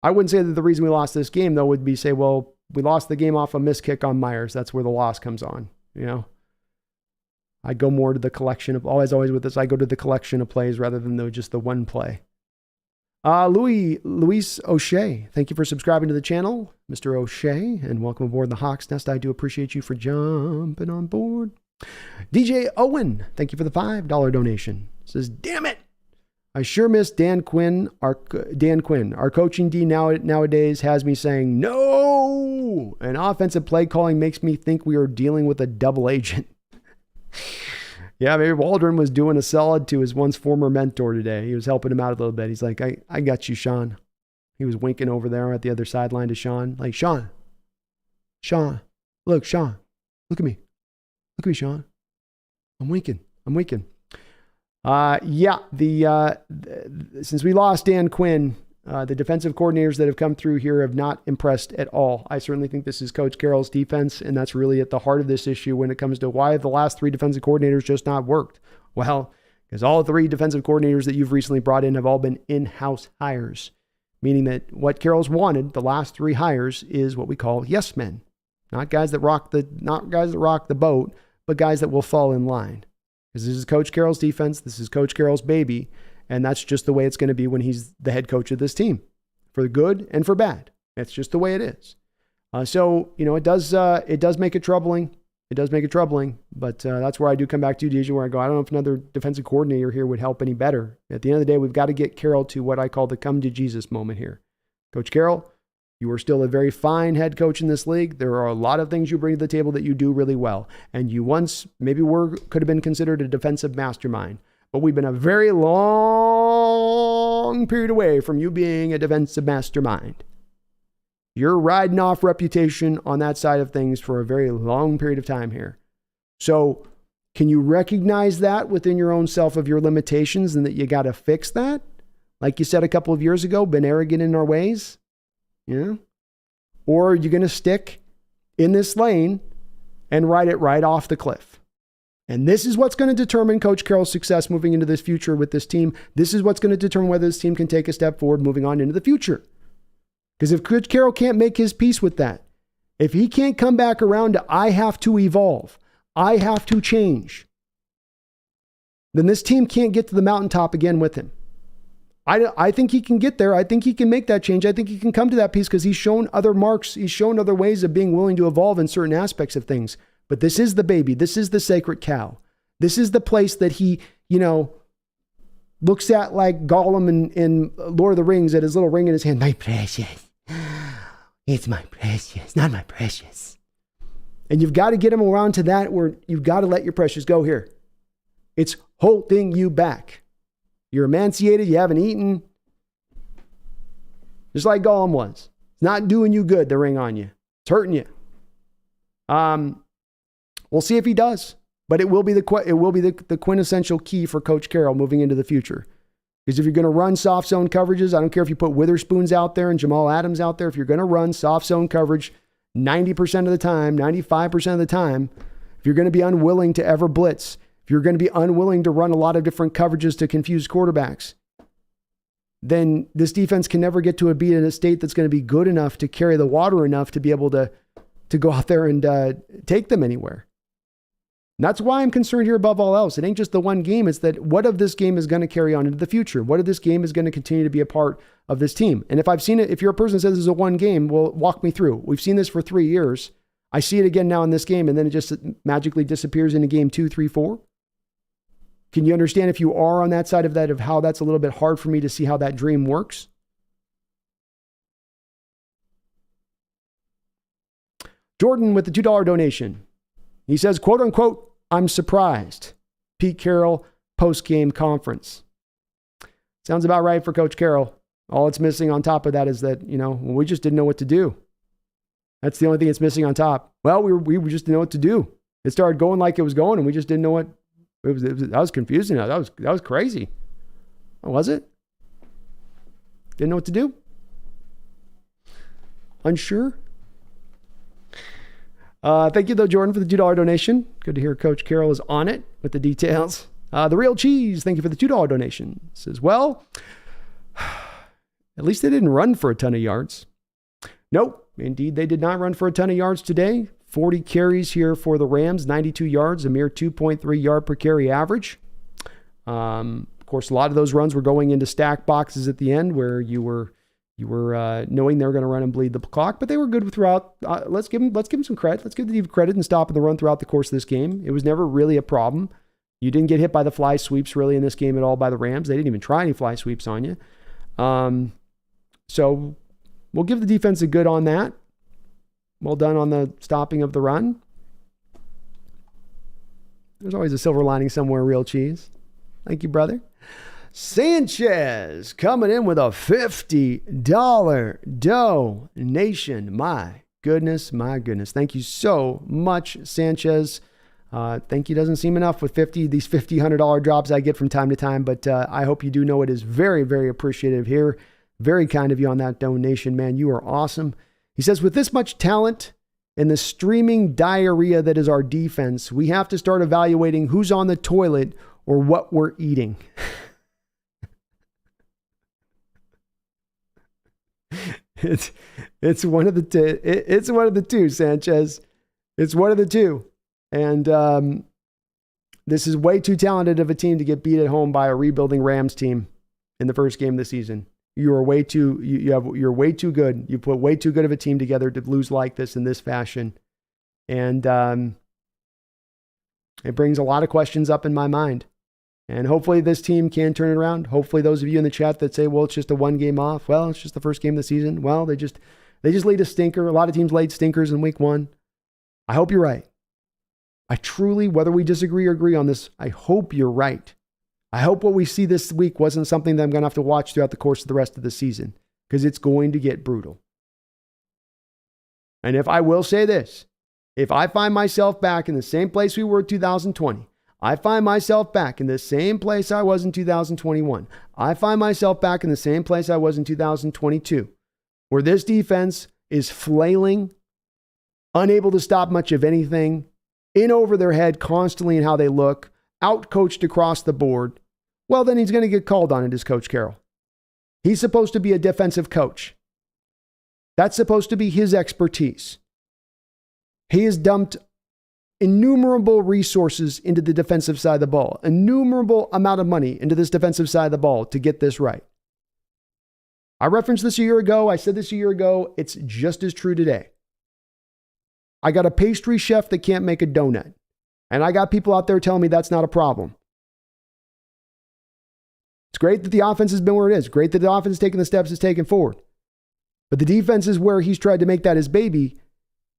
I wouldn't say that the reason we lost this game though would be say, well, we lost the game off a missed kick on Myers. That's where the loss comes on, I'd go more to the collection of, always with this, I go to the collection of plays rather than just the one play. Luis O'Shea, thank you for subscribing to the channel, Mr. O'Shea, and welcome aboard the Hawks Nest. I do appreciate you for jumping on board. DJ Owen, thank you for the $5 donation. Says, damn it, I sure miss Dan Quinn. Our coaching D nowadays has me saying no, and offensive play calling makes me think we are dealing with a double agent. Yeah, maybe Waldron was doing a solid to his once former mentor today. He was helping him out a little bit. He's like, I got you, Sean. He was winking over there at the other sideline to Sean. Like, Sean, look, Sean, look at me, Sean. I'm winking. Since we lost Dan Quinn, the defensive coordinators that have come through here have not impressed at all. I certainly think this is Coach Carroll's defense, and that's really at the heart of this issue when it comes to why the last 3 defensive coordinators just not worked. Well, because all 3 defensive coordinators that you've recently brought in have all been in-house hires, meaning that what Carroll's wanted, the last 3 hires, is what we call yes men. Not guys that rock the boat, but guys that will fall in line. Because this is Coach Carroll's defense, this is Coach Carroll's baby. And that's just the way it's going to be when he's the head coach of this team, for good and for bad. It's just the way it is. So it does make it troubling. But that's where I do come back to DJ, where I go, I don't know if another defensive coordinator here would help any better. At the end of the day, we've got to get Carroll to what I call the come to Jesus moment here. Coach Carroll, you are still a very fine head coach in this league. There are a lot of things you bring to the table that you do really well. And you once maybe could have been considered a defensive mastermind. But we've been a very long period away from you being a defensive mastermind. You're riding off reputation on that side of things for a very long period of time here. So can you recognize that within your own self of your limitations and that you got to fix that? Like you said a couple of years ago, been arrogant in our ways. or are you going to stick in this lane and ride it right off the cliff? And this is what's going to determine Coach Carroll's success moving into this future with this team. This is what's going to determine whether this team can take a step forward moving on into the future. Because if Coach Carroll can't make his peace with that, if he can't come back around to, I have to evolve, I have to change, then this team can't get to the mountaintop again with him. I think he can get there. I think he can make that change. I think he can come to that peace because he's shown other marks. He's shown other ways of being willing to evolve in certain aspects of things. But this is the baby. This is the sacred cow. This is the place that he, looks at like Gollum in Lord of the Rings at his little ring in his hand. My precious. It's my precious, not my precious. And you've got to get him around to that where you've got to let your precious go here. It's holding you back. You're emaciated. You haven't eaten. Just like Gollum was. It's not doing you good, the ring on you. It's hurting you. We'll see if he does. But it will be the quintessential key for Coach Carroll moving into the future. Because if you're going to run soft zone coverages, I don't care if you put Witherspoons out there and Jamal Adams out there. If you're going to run soft zone coverage 90% of the time, 95% of the time, if you're going to be unwilling to ever blitz, if you're going to be unwilling to run a lot of different coverages to confuse quarterbacks, then this defense can never get to be in a state that's going to be good enough to carry the water enough to be able to go out there and take them anywhere. And that's why I'm concerned here above all else. It ain't just the one game. It's that what of this game is going to carry on into the future? What of this game is going to continue to be a part of this team? And if I've seen it, if you're a person that says this is a one game, well, walk me through. We've seen this for 3 years. I see it again now in this game, and then it just magically disappears into game 2, 3, 4. Can you understand if you are on that side of that, of how that's a little bit hard for me to see how that dream works? Jordan with the $2 donation. He says, quote unquote, I'm surprised. Pete Carroll post-game conference. Sounds about right for Coach Carroll. All it's missing on top of that is that, we just didn't know what to do. That's the only thing it's missing on top. Well, we just didn't know what to do. It started going like it was going, and we just didn't know what. That was confusing. That was crazy. Was it? Didn't know what to do? Unsure? Thank you, though, Jordan, for the $2 donation. Good to hear Coach Carroll is on it with the details. The Real Cheese, thank you for the $2 donation. Says, well, at least they didn't run for a ton of yards. Nope, indeed, they did not run for a ton of yards today. 40 carries here for the Rams, 92 yards, a mere 2.3 yard per carry average. Of course, a lot of those runs were going into stack boxes at the end where you were knowing they were going to run and bleed the clock, but they were good throughout. Let's give them some credit. Let's give the credit and stopping the run throughout the course of this game. It was never really a problem. You didn't get hit by the fly sweeps really in this game at all by the Rams. They didn't even try any fly sweeps on you. So we'll give the defense a good on that. Well done on the stopping of the run. There's always a silver lining somewhere, Real Cheese. Thank you, brother. Sanchez coming in with a $50 donation. My goodness. Thank you so much, Sanchez. Thank you doesn't seem enough with these $100 drops I get from time to time, but I hope you do know it is very, very appreciative here. Very kind of you on that donation, man. You are awesome. He says, with this much talent and the streaming diarrhea that is our defense, we have to start evaluating who's on the toilet or what we're eating. It's one of the two. It's one of the two, Sanchez. It's one of the two. And this is way too talented of a team to get beat at home by a rebuilding Rams team in the first game of the season. You're way too good. You put way too good of a team together to lose like this in this fashion. And it brings a lot of questions up in my mind. And hopefully this team can turn it around. Hopefully those of you in the chat that say, well, it's just a one game off. Well, it's just the first game of the season. Well, they just laid a stinker. A lot of teams laid stinkers in week 1. I hope you're right. I truly, whether we disagree or agree on this, I hope you're right. I hope what we see this week wasn't something that I'm going to have to watch throughout the course of the rest of the season, because it's going to get brutal. And if I will say this, if I find myself back in the same place we were in 2020, I find myself back in the same place I was in 2021, I find myself back in the same place I was in 2022, where this defense is flailing, unable to stop much of anything, in over their head constantly in how they look, out-coached across the board, well, then he's going to get called on it as Coach Carroll. He's supposed to be a defensive coach. That's supposed to be his expertise. He has dumped innumerable resources into the defensive side of the ball, innumerable amount of money into this defensive side of the ball to get this right. I referenced this a year ago. I said this a year ago. It's just as true today. I got a pastry chef that can't make a donut. And I got people out there telling me that's not a problem. It's great that the offense has been where it is. Great that the offense is taking the steps it's taken forward. But the defense is where he's tried to make that his baby.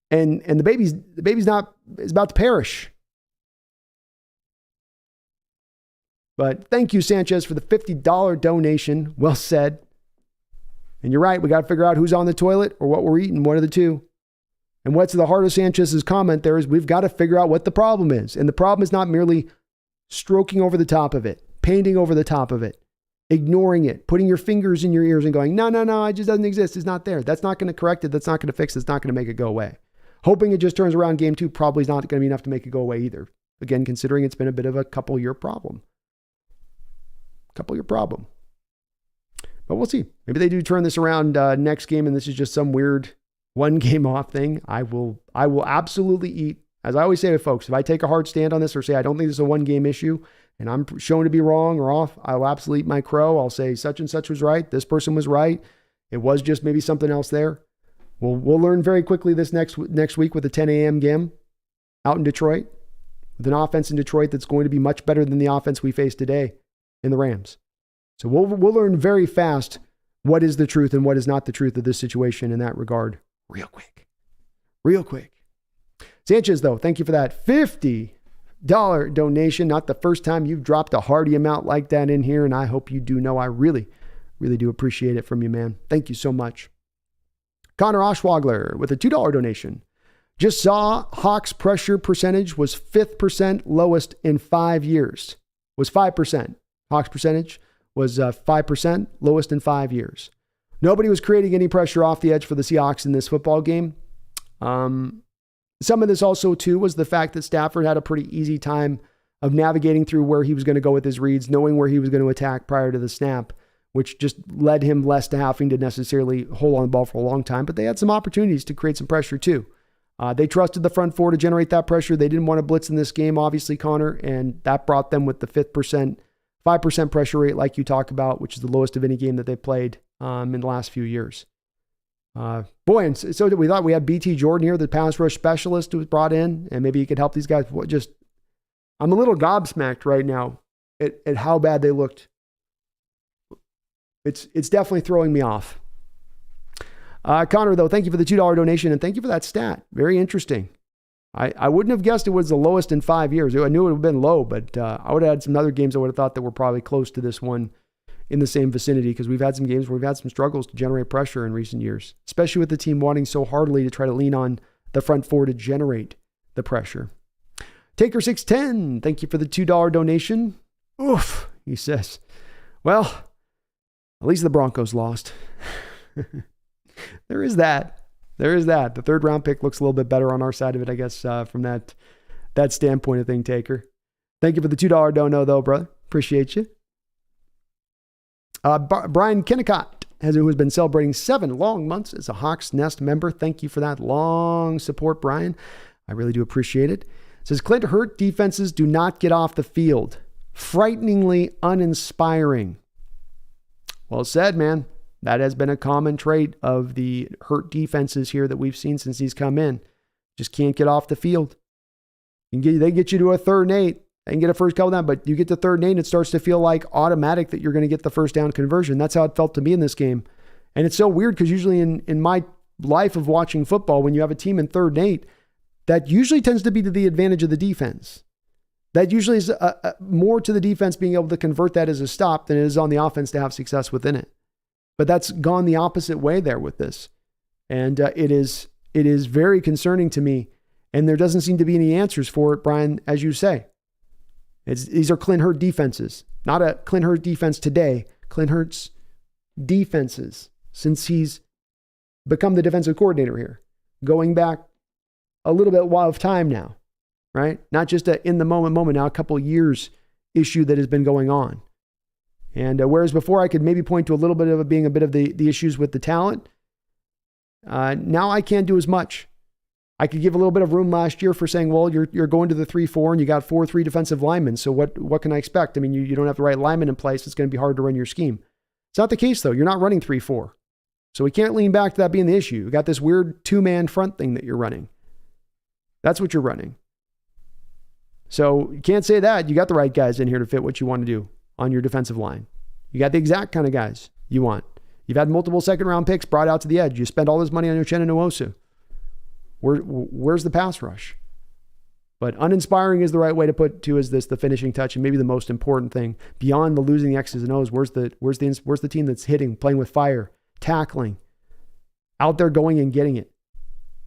And the baby's is about to perish. But thank you, Sanchez, for the $50 donation. Well said. And you're right. We got to figure out who's on the toilet or what we're eating. One of the two. And what's the heart of Sanchez's comment there is we've got to figure out what the problem is. And the problem is not merely stroking over the top of it, painting over the top of it, ignoring it, putting your fingers in your ears and going, no, it just doesn't exist. It's not there. That's not going to correct it. That's not going to fix it. It's not going to make it go away. Hoping it just turns around game 2 probably is not going to be enough to make it go away either. Again, considering it's been a bit of a couple-year problem. But we'll see. Maybe they do turn this around next game and this is just some weird one game off thing. I will absolutely eat, as I always say to folks, if I take a hard stand on this or say I don't think this is a one game issue and I'm shown to be wrong or off, I'll absolutely eat my crow. I'll say such and such was right. This person was right. It was just maybe something else there. We'll learn very quickly this next week with a 10 a.m. game out in Detroit with an offense in Detroit that's going to be much better than the offense we face today in the Rams. So we'll learn very fast what is the truth and what is not the truth of this situation in that regard. Real quick. Sanchez, though, thank you for that $50 donation. Not the first time you've dropped a hearty amount like that in here, and I hope you do know I really, really do appreciate it from you, man. Thank you so much. Connor Oshwagler with a $2 donation. Just saw Hawks pressure percentage was 5th lowest in 5 years. Was 5%. Hawks percentage was 5% lowest in 5 years. Nobody was creating any pressure off the edge for the Seahawks in this football game. Some of this also, too, was the fact that Stafford had a pretty easy time of navigating through where he was going to go with his reads, knowing where he was going to attack prior to the snap, which just led him less to having to necessarily hold on the ball for a long time. But they had some opportunities to create some pressure, too. They trusted the front four to generate that pressure. They didn't want to blitz in this game, obviously, Connor, and that brought them with the 5% pressure rate like you talk about, which is the lowest of any game that they played in the last few years. And so we thought we had BT Jordan here, the pass rush specialist who was brought in, and maybe he could help these guys. I'm a little gobsmacked right now at how bad they looked. It's definitely throwing me off. Connor, though, thank you for the $2 donation, and thank you for that stat. Very interesting. I wouldn't have guessed it was the lowest in 5 years. I knew it would have been low, but I would have had some other games I would have thought that were probably close to this one in the same vicinity, because we've had some games where we've had some struggles to generate pressure in recent years, especially with the team wanting so heartily to try to lean on the front four to generate the pressure. Taker610, thank you for the $2 donation. Oof, he says. Well, at least the Broncos lost. There is that. The third round pick looks a little bit better on our side of it, I guess, from that standpoint of thing, Taker. Thank you for the $2 dono, though, brother. Appreciate you. Brian Kennicott, who has been celebrating 7 long months as a Hawks Nest member. Thank you for that long support, Brian. I really do appreciate it. Says, Clint Hurt defenses do not get off the field. Frighteningly uninspiring. Well said, man. That has been a common trait of the Hurt defenses here that we've seen since he's come in. Just can't get off the field. They get you to a 3rd and 8. They can get a first couple down, but you get to 3rd and 8, and it starts to feel like automatic that you're going to get the first down conversion. That's how it felt to me in this game. And it's so weird because usually in my life of watching football, when you have a team in 3rd and 8, that usually tends to be to the advantage of the defense. That usually is more to the defense being able to convert that as a stop than it is on the offense to have success within it. But that's gone the opposite way there with this. And it is very concerning to me. And there doesn't seem to be any answers for it, Brian, as you say. These are Clint Hurt defenses, not a Clint Hurt defense today. Clint Hurt's defenses since he's become the defensive coordinator here, going back a little bit of time now, right? Not just a in the moment now, a couple of years issue that has been going on. And whereas before I could maybe point to a little bit of it being a bit of the issues with the talent, now I can't do as much. I could give a little bit of room last year for saying, well, you're going to the 3-4 and you got 4-3 defensive linemen. So what can I expect? I mean, you don't have the right linemen in place. It's going to be hard to run your scheme. It's not the case though. You're not running 3-4. So we can't lean back to that being the issue. You got this weird 2-man front thing that you're running. That's what you're running. So you can't say that. You got the right guys in here to fit what you want to do on your defensive line. You got the exact kind of guys you want. You've had multiple second-round picks brought out to the edge. You spend all this money on Uchenna Nwosu. Where's the pass rush? But uninspiring is the right way to put to is this the finishing touch, and maybe the most important thing beyond the losing the X's and O's. Where's the team that's hitting, playing with fire, tackling, out there going and getting it?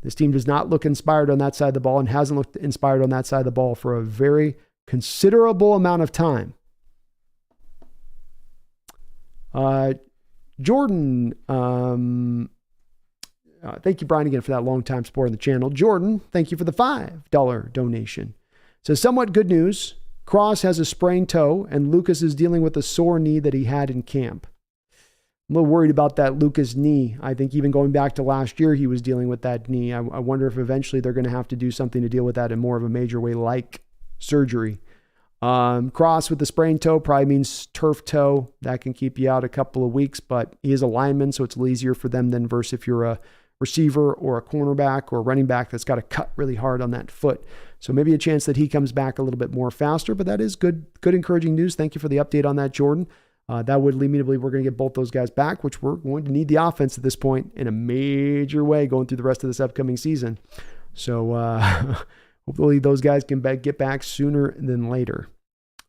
This team does not look inspired on that side of the ball and hasn't looked inspired on that side of the ball for a very considerable amount of time. Jordan, thank you, Brian, again, for that long-time support on the channel. Jordan, thank you for the $5 donation. So somewhat good news. Cross has a sprained toe, and Lucas is dealing with a sore knee that he had in camp. I'm a little worried about that Lucas knee. I think even going back to last year, he was dealing with that knee. I wonder if eventually they're going to have to do something to deal with that in more of a major way, like surgery. Cross with the sprained toe probably means turf toe. That can keep you out a couple of weeks, but he is a lineman, so it's a little easier for them than versus if you're a receiver or a cornerback or a running back that's got to cut really hard on that foot. So maybe a chance that he comes back a little bit more faster, but that is good encouraging news. Thank you for the update on that, Jordan. That would lead me to believe we're going to get both those guys back, which we're going to need the offense at this point in a major way going through the rest of this upcoming season. So hopefully those guys can get back sooner than later.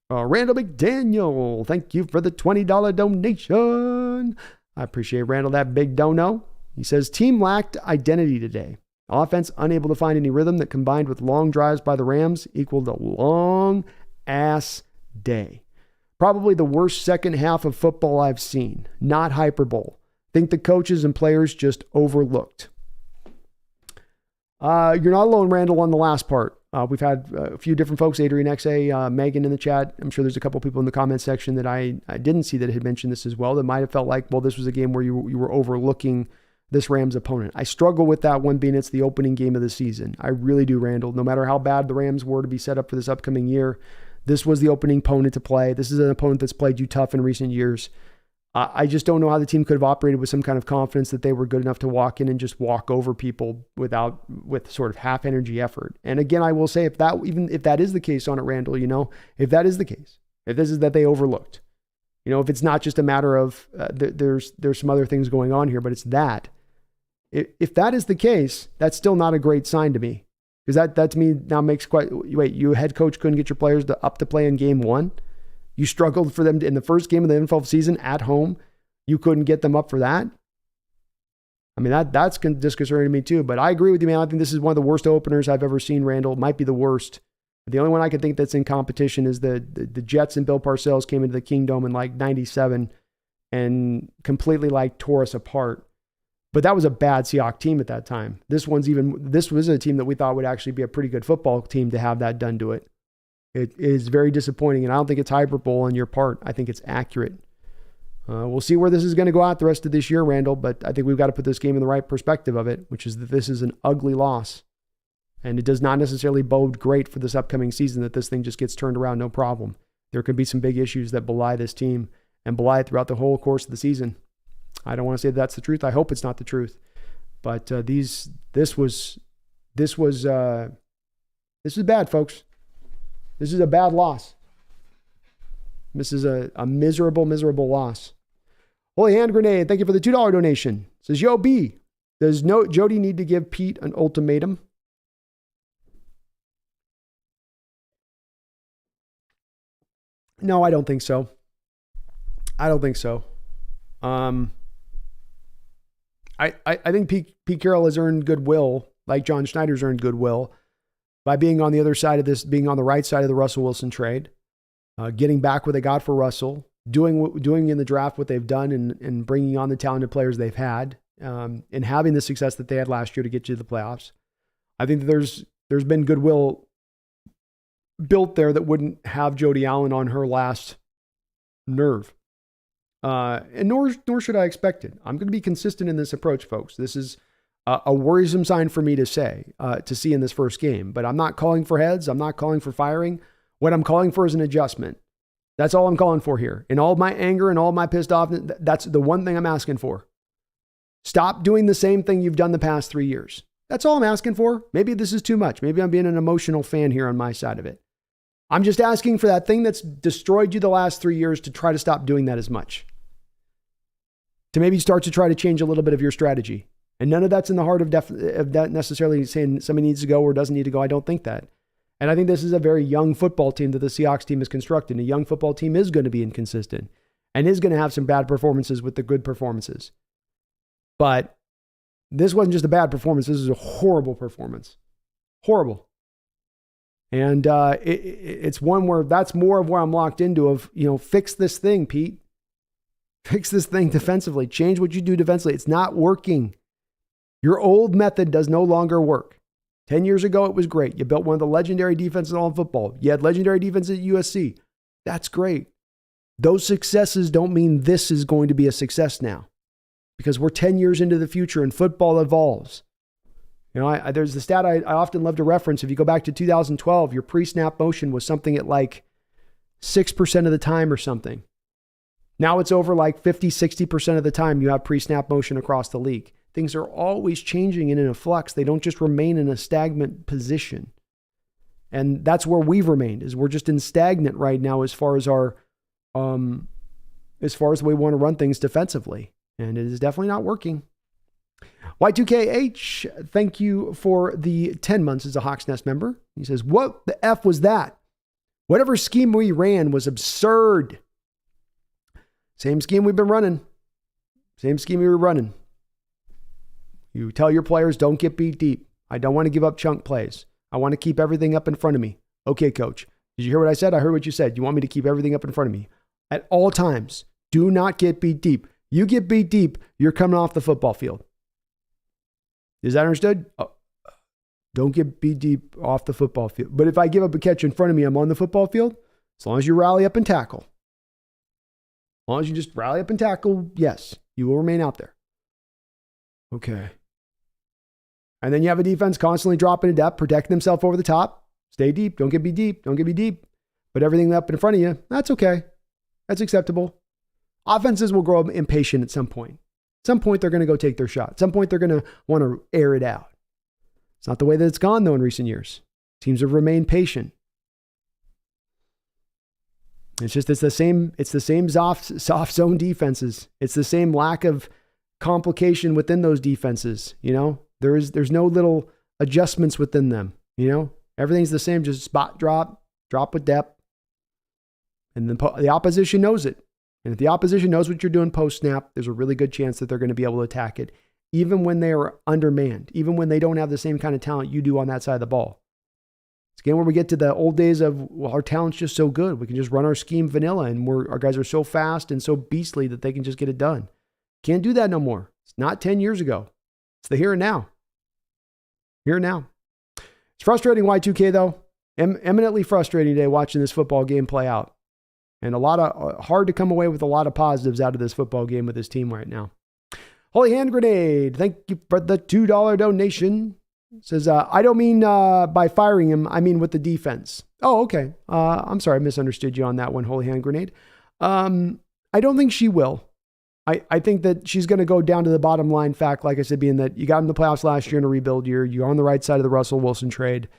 Randall McDaniel, thank you for the $20 donation. I appreciate Randall, that big dono. He says, team lacked identity today. Offense unable to find any rhythm that combined with long drives by the Rams equaled a long-ass day. Probably the worst second half of football I've seen. Not hyperbole. Think the coaches and players just overlooked. You're not alone, Randall, on the last part. We've had a few different folks, Adrian XA, Megan in the chat. I'm sure there's a couple people in the comment section that I didn't see that had mentioned this as well, that might have felt like, well, this was a game where you were overlooking this Rams opponent. I struggle with that one being it's the opening game of the season. I really do, Randall. No matter how bad the Rams were to be set up for this upcoming year, this was the opening opponent to play. This is an opponent that's played you tough in recent years. I just don't know how the team could have operated with some kind of confidence that they were good enough to walk in and just walk over people with sort of half energy effort. And again, I will say if that is the case on it, Randall, if that is the case, if this is that they overlooked, if it's not just a matter of there's some other things going on here, but it's that. If that is the case, that's still not a great sign to me, because that to me now makes you head coach couldn't get your players up to play in game one. You struggled for them in the first game of the NFL season at home. You couldn't get them up for that. I mean, that's disconcerting to me too. But I agree with you, man. I think this is one of the worst openers I've ever seen, Randall. It might be the worst. The only one I can think that's in competition is the Jets and Bill Parcells came into the Kingdome in like 97 and completely tore us apart. But that was a bad Seahawks team at that time. This was a team that we thought would actually be a pretty good football team to have that done to it. It is very disappointing, and I don't think it's hyperbole on your part. I think it's accurate. We'll see where this is going to go out the rest of this year, Randall, but I think we've got to put this game in the right perspective of it, which is that this is an ugly loss, and it does not necessarily bode great for this upcoming season that this thing just gets turned around, no problem. There could be some big issues that belie this team and belie it throughout the whole course of the season. I don't want to say that's the truth. I hope it's not the truth, but this was bad, folks. This is a bad loss. This is a miserable, miserable loss. Holy Hand Grenade, thank you for the $2 donation. It says, Yo, B, does Jody need to give Pete an ultimatum? No, I don't think so. I think Pete Carroll has earned goodwill, like John Schneider's earned goodwill, by being on the other side of this, being on the right side of the Russell Wilson trade, getting back what they got for Russell, doing in the draft what they've done and bringing on the talented players they've had, in having the success that they had last year to get to the playoffs. I think that there's been goodwill built there that wouldn't have Jody Allen on her last nerve. And nor should I expect it. I'm going to be consistent in this approach, folks. This is a worrisome sign for me to see in this first game, but I'm not calling for heads. I'm not calling for firing. What I'm calling for is an adjustment. That's all I'm calling for here. In all of my anger and all of my pissed off, that's the one thing I'm asking for. Stop doing the same thing you've done the past 3 years. That's all I'm asking for. Maybe this is too much. Maybe I'm being an emotional fan here on my side of it. I'm just asking for that thing that's destroyed you the last 3 years to try to stop doing that as much. To maybe start to try to change a little bit of your strategy. And none of that's in the heart of that necessarily saying somebody needs to go or doesn't need to go. I don't think that. And I think this is a very young football team that the Seahawks team is constructing. A young football team is going to be inconsistent and is going to have some bad performances with the good performances. But this wasn't just a bad performance. This is a horrible performance. Horrible. And it's one where that's more of where I'm locked into of, fix this thing, Pete. Fix this thing defensively. Change what you do defensively. It's not working. Your old method does no longer work. 10 years ago, it was great. You built one of the legendary defenses in all of football. You had legendary defense at USC. That's great. Those successes don't mean this is going to be a success now because we're 10 years into the future and football evolves. There's the stat I often love to reference. If you go back to 2012, your pre-snap motion was something at like 6% of the time or something. Now it's over like 50, 60% of the time you have pre-snap motion across the league. Things are always changing and in a flux. They don't just remain in a stagnant position. And that's where we've remained, is we're just in stagnant right now as far as the way we want to run things defensively. And it is definitely not working. Y2KH, thank you for the 10 months as a Hawks Nest member. He says, what the F was that? Whatever scheme we ran was absurd. Same scheme we've been running. Same scheme we were running. You tell your players, don't get beat deep. I don't want to give up chunk plays. I want to keep everything up in front of me. Okay, coach. Did you hear what I said? I heard what you said. You want me to keep everything up in front of me. At all times, do not get beat deep. You get beat deep, you're coming off the football field. Is that understood? Oh, don't get beat deep off the football field. But if I give up a catch in front of me, I'm on the football field. As long as you rally up and tackle. As long as you just rally up and tackle, yes, you will remain out there. Okay. And then you have a defense constantly dropping in depth, protecting themselves over the top. Stay deep. Don't get beat deep. Don't get beat deep. But everything up in front of you, that's okay. That's acceptable. Offenses will grow impatient at some point. At some point, they're going to go take their shot. At some point, they're going to want to air it out. It's not the way that it's gone, though, in recent years. Teams have remained patient. It's the same soft zone defenses. It's the same lack of complication within those defenses. There's no little adjustments within them. Everything's the same, just spot drop with depth. And the opposition knows it. And if the opposition knows what you're doing post-snap, there's a really good chance that they're going to be able to attack it, even when they are undermanned, even when they don't have the same kind of talent you do on that side of the ball. It's again where we get to the old days of, well, our talent's just so good. We can just run our scheme vanilla, and our guys are so fast and so beastly that they can just get it done. Can't do that no more. It's not 10 years ago. It's the here and now. Here and now. It's frustrating, Y2K, though. Eminently frustrating today watching this football game play out. And a lot of hard to come away with a lot of positives out of this football game with this team right now. Holy Hand Grenade, thank you for the $2 donation. Says, I don't mean by firing him, I mean with the defense. Oh, okay. I'm sorry, I misunderstood you on that one, Holy Hand Grenade. I don't think she will. I think that she's going to go down to the bottom line fact, like I said, being that you got in the playoffs last year in a rebuild year. You're on the right side of the Russell Wilson trade.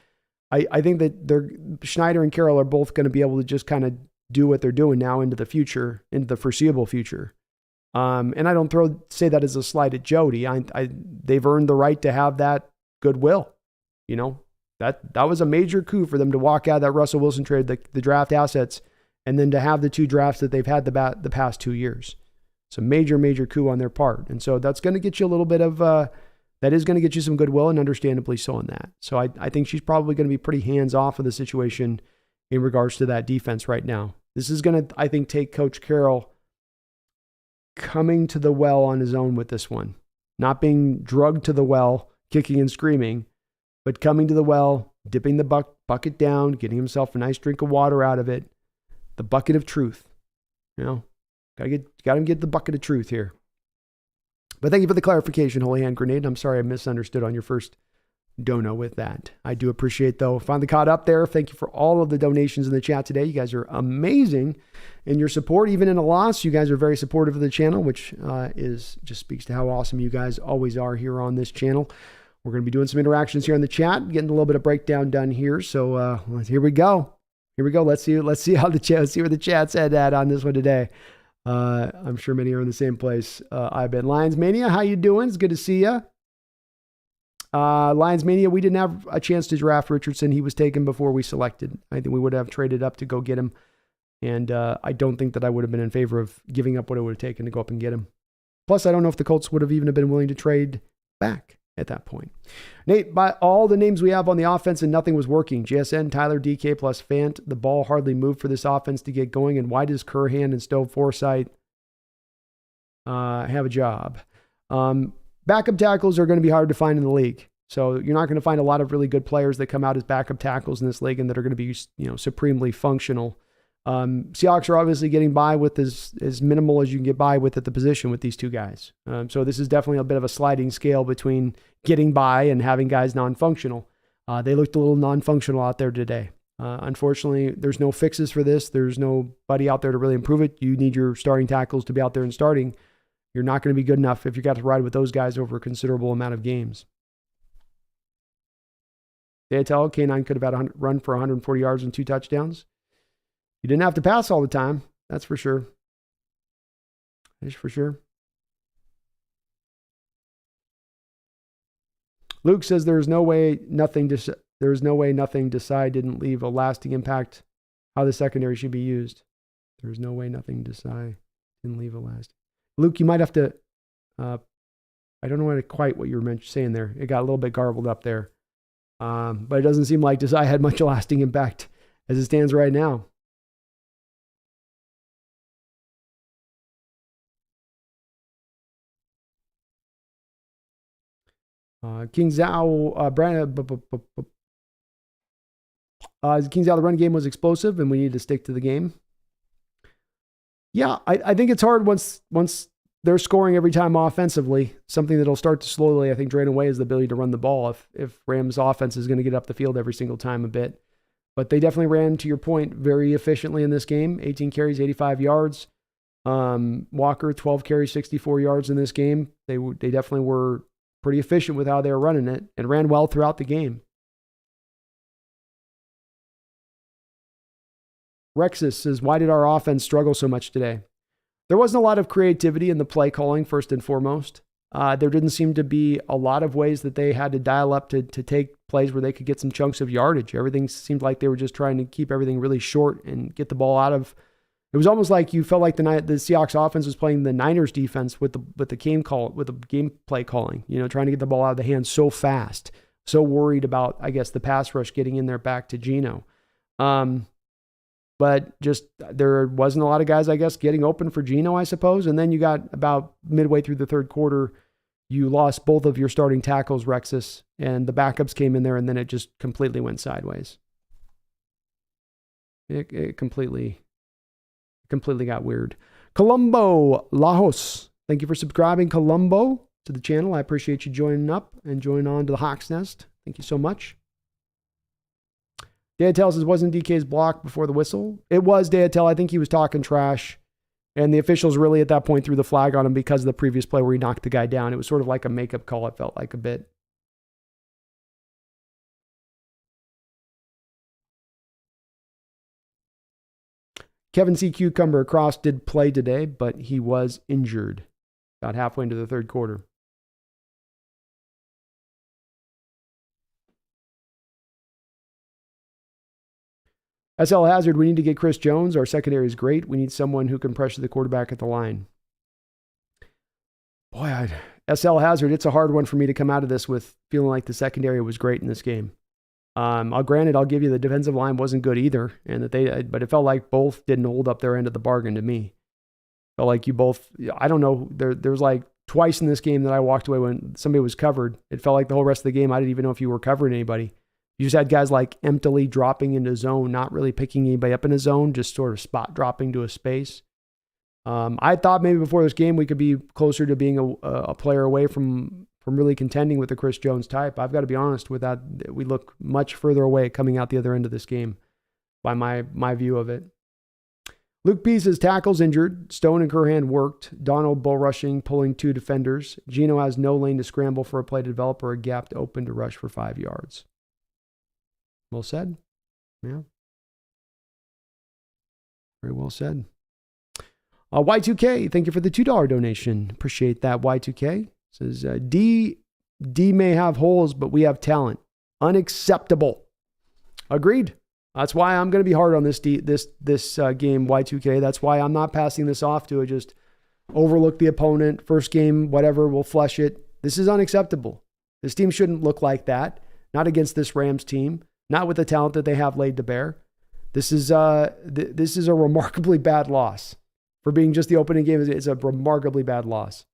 I think that Schneider and Carroll are both going to be able to just kind of do what they're doing now into the future, into the foreseeable future. And I don't say that as a slight at Jody. They've earned the right to have that goodwill. That was a major coup for them to walk out of that Russell Wilson trade, the draft assets, and then to have the two drafts that they've had the past 2 years. It's a major, major coup on their part. And so that's going to get you a little bit of, that is going to get you some goodwill, and understandably so in that. So I think she's probably going to be pretty hands off of the situation in regards to that defense right now. This is going to, I think, take Coach Carroll coming to the well on his own with this one. not being drugged to the well, kicking and screaming, but coming to the well, dipping the bucket down, getting himself a nice drink of water out of it. The bucket of truth. Got to get the bucket of truth here. But thank you for the clarification, Holy Hand Grenade. I'm sorry I misunderstood on your first dono with that. I do appreciate, though. Finally caught up there. Thank you for all of the donations in the chat today. You guys are amazing in your support. Even in a loss, you guys are very supportive of the channel, which just speaks to how awesome you guys always are here on this channel. We're going to be doing some interactions here in the chat, getting a little bit of breakdown done here. So here we go. Let's see where the chat's at on this one today. I'm sure many are in the same place. I've been Lions Mania. How you doing? It's good to see you. Lions Mania, we didn't have a chance to draft Richardson. He was taken before we selected. I think we would have traded up to go get him. And I don't think that I would have been in favor of giving up what it would have taken to go up and get him. Plus, I don't know if the Colts would have even been willing to trade back at that point. Nate, by all the names we have on the offense and nothing was working. JSN, Tyler, DK plus Fant. The ball hardly moved for this offense to get going. And why does Curhan and Stove Forsythe have a job? Backup tackles are going to be hard to find in the league. So you're not going to find a lot of really good players that come out as backup tackles in this league and that are going to be, supremely functional. Seahawks are obviously getting by with as minimal as you can get by with at the position with these two guys. So this is definitely a bit of a sliding scale between getting by and having guys non-functional. They looked a little non-functional out there today. Unfortunately, there's no fixes for this. There's nobody out there to really improve it. You need your starting tackles to be out there and starting. You're not going to be good enough if you got to ride with those guys over a considerable amount of games. Dayatel, K9 could have had a run for 140 yards and 2 touchdowns. You didn't have to pass all the time. That's for sure. That's for sure. Luke says there's no way nothing Desai didn't leave a lasting impact how the secondary should be used. There's no way nothing Desai didn't leave a lasting. Luke, you might have to, I don't know quite what you were saying there. It got a little bit garbled up there. But it doesn't seem like Desai had much lasting impact as it stands right now. King Zhao, King Zhao, the run game was explosive and we need to stick to the game. Yeah, I think it's hard once they're scoring every time offensively. Something that'll start to slowly, I think, drain away is the ability to run the ball if Rams' offense is going to get up the field every single time a bit. But they definitely ran, to your point, very efficiently in this game. 18 carries, 85 yards. Walker, 12 carries, 64 yards in this game. They definitely were pretty efficient with how they were running it and ran well throughout the game. Rexus says, why did our offense struggle so much today? There wasn't a lot of creativity in the play calling, first and foremost. There didn't seem to be a lot of ways that they had to dial up to take plays where they could get some chunks of yardage. Everything seemed like they were just trying to keep everything really short and get the ball out of. It was almost like you felt like the Seahawks offense was playing the Niners defense with the gameplay calling, trying to get the ball out of the hands so fast, so worried about, I guess, the pass rush getting in there back to Geno. But just there wasn't a lot of guys, I guess, getting open for Geno, I suppose. And then you got about midway through the third quarter, you lost both of your starting tackles, Rexus, and the backups came in there, and then it just completely went sideways. It completely got weird. Colombo Lajos, thank you for subscribing, Colombo, to the channel. I appreciate you joining up and joining on to the Hawks Nest. Thank you so much. Dayatel says, wasn't DK's block before the whistle? It was, Dayatel. I think he was talking trash. And the officials really at that point threw the flag on him because of the previous play where he knocked the guy down. It was sort of like a makeup call, it felt like a bit. Kevin C. Cucumber Cross did play today, but he was injured about halfway into the third quarter. SL Hazard, we need to get Chris Jones. Our secondary is great. We need someone who can pressure the quarterback at the line. Boy, SL Hazard, it's a hard one for me to come out of this with feeling like the secondary was great in this game. Granted, I'll give you the defensive line wasn't good either, but it felt like both didn't hold up their end of the bargain to me. Felt like you both, I don't know, there's like twice in this game that I walked away when somebody was covered. It felt like the whole rest of the game, I didn't even know if you were covering anybody. You just had guys like emptily dropping into zone, not really picking anybody up in a zone, just sort of spot dropping to a space. I thought maybe before this game we could be closer to being a player away from really contending with the Chris Jones type. I've got to be honest with that. We look much further away coming out the other end of this game by my view of it. Luke P says tackles injured. Stone and Curhan worked. Donald bull rushing, pulling 2 defenders. Gino has no lane to scramble for a play to develop or a gap to open to rush for 5 yards. Well said. Yeah. Very well said. Y2K, thank you for the $2 donation. Appreciate that, Y2K. Says, D may have holes, but we have talent. Unacceptable. Agreed. That's why I'm going to be hard on this game, Y2K. That's why I'm not passing this off to it. Just overlook the opponent. First game, whatever, we'll flush it. This is unacceptable. This team shouldn't look like that. Not against this Rams team. Not with the talent that they have laid to bear. This is a remarkably bad loss. For being just the opening game, it's a remarkably bad loss.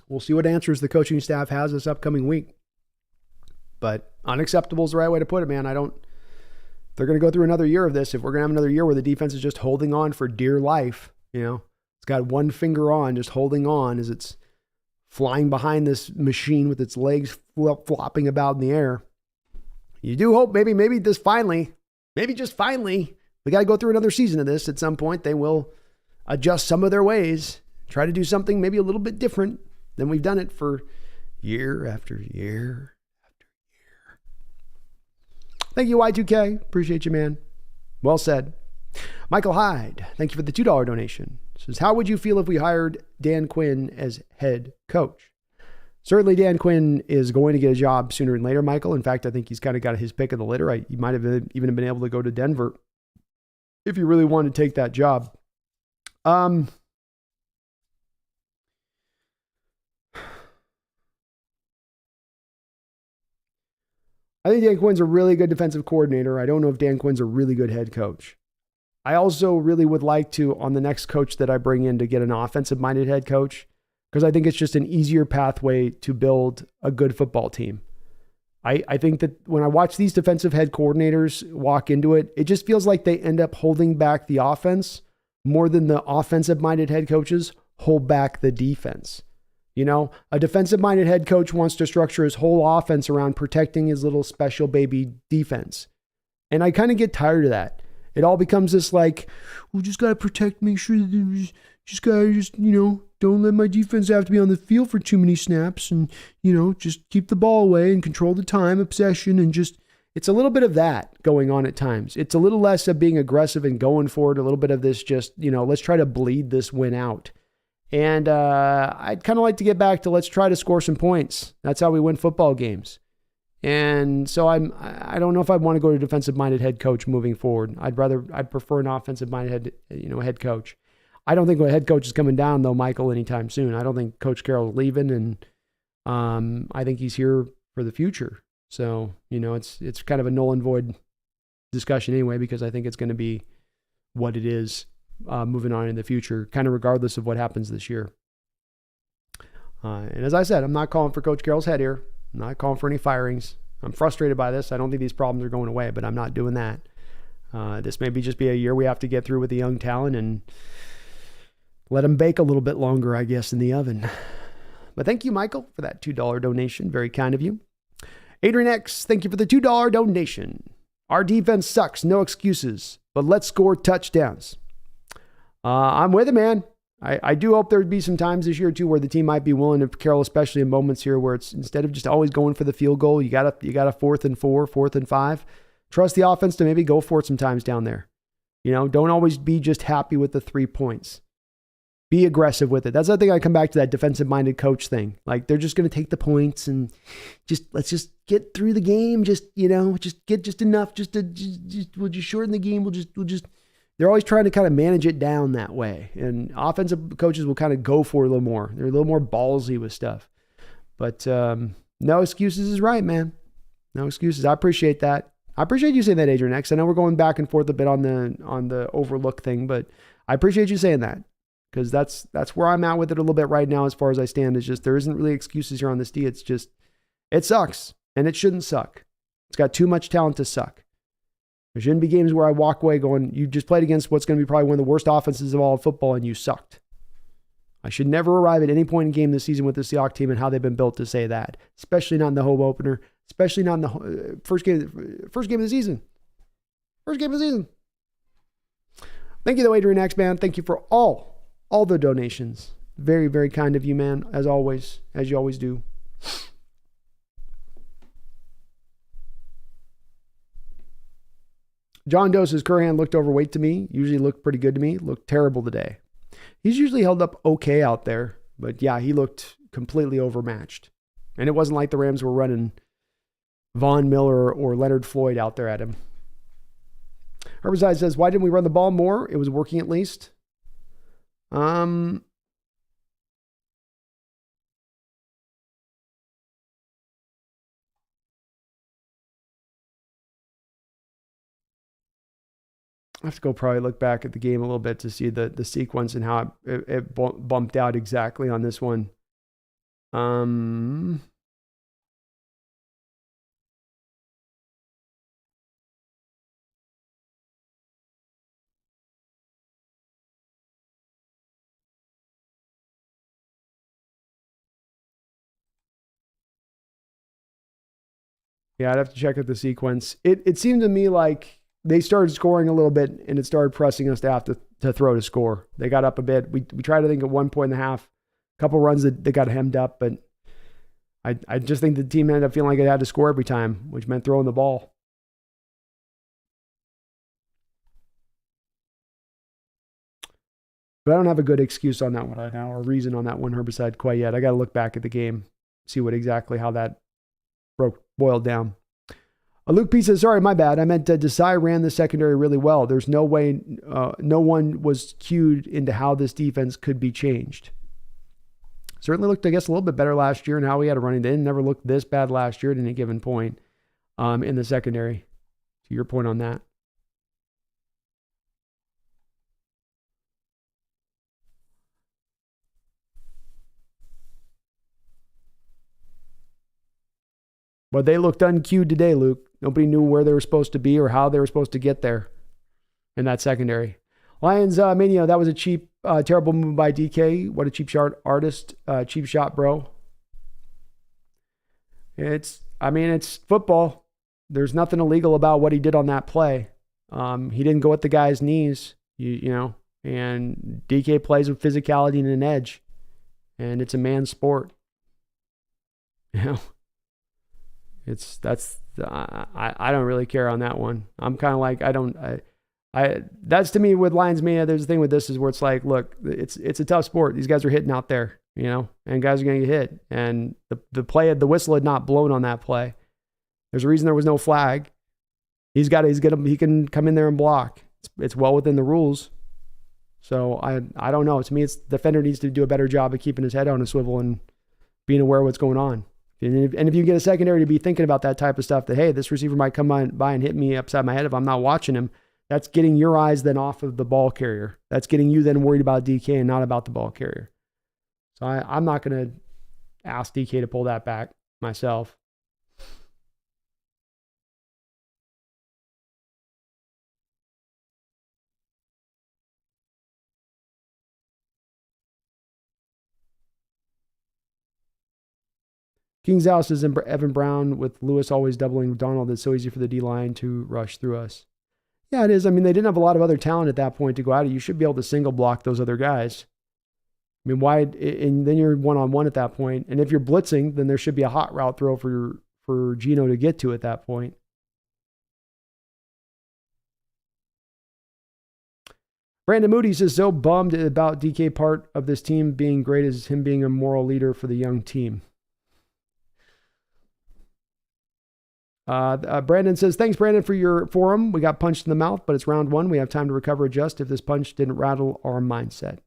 We'll see what answers the coaching staff has this upcoming week. But unacceptable is the right way to put it, man. They're going to go through another year of this. If we're going to have another year where the defense is just holding on for dear life, it's got one finger on, just holding on as it's flying behind this machine with its legs flopping about in the air. You do hope maybe just finally, we got to go through another season of this. At some point, they will adjust some of their ways, try to do something maybe a little bit different than we've done it for year after year after year. Thank you, Y2K. Appreciate you, man. Well said. Michael Hyde, thank you for the $2 donation. Says, how would you feel if we hired Dan Quinn as head coach? Certainly Dan Quinn is going to get a job sooner than later, Michael. In fact, I think he's kind of got his pick of the litter. He might have even been able to go to Denver if he really wanted to take that job. I think Dan Quinn's a really good defensive coordinator. I don't know if Dan Quinn's a really good head coach. I also really would like to, on the next coach that I bring in, to get an offensive-minded head coach, because I think it's just an easier pathway to build a good football team. I think that when I watch these defensive head coordinators walk into it, it just feels like they end up holding back the offense more than the offensive-minded head coaches hold back the defense. A defensive-minded head coach wants to structure his whole offense around protecting his little special baby defense. And I kind of get tired of that. It all becomes this like, we just got to protect, make sure that don't let my defense have to be on the field for too many snaps and, just keep the ball away and control the time of possession and just, it's a little bit of that going on at times. It's a little less of being aggressive and going for it, a little bit of this just, let's try to bleed this win out. And I'd kind of like to get back to let's try to score some points. That's how we win football games. And so I don't know if I'd want to go to defensive-minded head coach moving forward. I'd prefer an offensive-minded head coach. I don't think a head coach is coming down though, Michael, anytime soon. I don't think Coach Carroll's leaving, and I think he's here for the future. So it's kind of a null and void discussion anyway, because I think it's going to be what it is moving on in the future, kind of regardless of what happens this year. And as I said, I'm not calling for Coach Carroll's head here. I'm not calling for any firings. I'm frustrated by this. I don't think these problems are going away, but I'm not doing that. This may just be a year we have to get through with the young talent and let them bake a little bit longer, I guess, in the oven. But thank you, Michael, for that $2 donation. Very kind of you. Adrian X, thank you for the $2 donation. Our defense sucks, no excuses, but let's score touchdowns. I'm with it, man. I do hope there'd be some times this year too where the team might be willing to, Carroll, especially in moments here where it's instead of just always going for the field goal, you got a 4th and 4, 4th and 5. Trust the offense to maybe go for it sometimes down there. Don't always be just happy with the 3 points. Be aggressive with it. That's the thing. I come back to that defensive-minded coach thing. Like they're just going to take the points and let's just get through the game. Just get just enough. We'll just shorten the game. We'll just. They're always trying to kind of manage it down that way. And offensive coaches will kind of go for it a little more. They're a little more ballsy with stuff. But no excuses is right, man. No excuses. I appreciate that. I appreciate you saying that, Adrian X. I know we're going back and forth a bit on the overlook thing, but I appreciate you saying that, because that's where I'm at with it a little bit right now as far as I stand. It's just there isn't really excuses here on this D. It's just, it sucks, and it shouldn't suck. It's got too much talent to suck. There shouldn't be games where I walk away going, you just played against what's going to be probably one of the worst offenses of all of football, and you sucked. I should never arrive at any point in game this season with the Seahawks team and how they've been built to say that, especially not in the home opener, especially not in the first game of the season. First game of the season. Thank you, though, Adrian X, man. Thank you for all the donations. Very, very kind of you, man, as always, as you always do. John Doe says, Curhan looked overweight to me. Usually looked pretty good to me. Looked terrible today. He's usually held up okay out there. But yeah, he looked completely overmatched. And it wasn't like the Rams were running Von Miller or Leonard Floyd out there at him. Herbicide says, why didn't we run the ball more? It was working at least. I have to go probably look back at the game a little bit to see the sequence and how it bumped out exactly on this one. Yeah, I'd have to check out the sequence. It seemed to me like they started scoring a little bit, and it started pressing us to have to throw to score. They got up a bit. We tried to think at 1.5 points, a couple runs that got hemmed up, but I just think the team ended up feeling like it had to score every time, which meant throwing the ball. But I don't have a good excuse on that one right now, or reason on that one, Herbicide, quite yet. I got to look back at the game, see how that boiled down. Luke P says, sorry, my bad. I meant Desai ran the secondary really well. There's no way, no one was cued into how this defense could be changed. Certainly looked, I guess, a little bit better last year, and how we had to run it in. Never looked this bad last year at any given point in the secondary. To your point on that. But they looked uncued today, Luke. Nobody knew where they were supposed to be or how they were supposed to get there in that secondary. Lions Mania, that was a cheap, terrible move by DK. What a cheap shot artist. Cheap shot, bro. It's football. There's nothing illegal about what he did on that play. He didn't go at the guy's knees, you know, and DK plays with physicality and an edge. And it's a man's sport. You know? I don't really care on that one. I'm kind of like, that's to me with Lions Mania. There's a thing with this is where it's like, look, it's a tough sport. These guys are hitting out there, you know, and guys are going to get hit. And the whistle had not blown on that play. There's a reason there was no flag. He can come in there and block. It's well within the rules. So I don't know. To me, the defender needs to do a better job of keeping his head on a swivel and being aware of what's going on. And if you get a secondary to be thinking about that type of stuff, that, hey, this receiver might come by and hit me upside my head if I'm not watching him, that's getting your eyes then off of the ball carrier. That's getting you then worried about DK and not about the ball carrier. So I'm not going to ask DK to pull that back myself. King's House is Evan Brown with Lewis always doubling Donald. It's so easy for the D-line to rush through us. Yeah, it is. I mean, they didn't have a lot of other talent at that point to go at it. You should be able to single block those other guys. I mean, why? And then you're one-on-one at that point. And if you're blitzing, then there should be a hot route throw for Gino to get to at that point. Brandon Moody says, so bummed about DK part of this team being great as him being a moral leader for the young team. Brandon says, thanks, Brandon, for your forum. We got punched in the mouth, but it's round one. We have time to recover, adjust if this punch didn't rattle our mindset.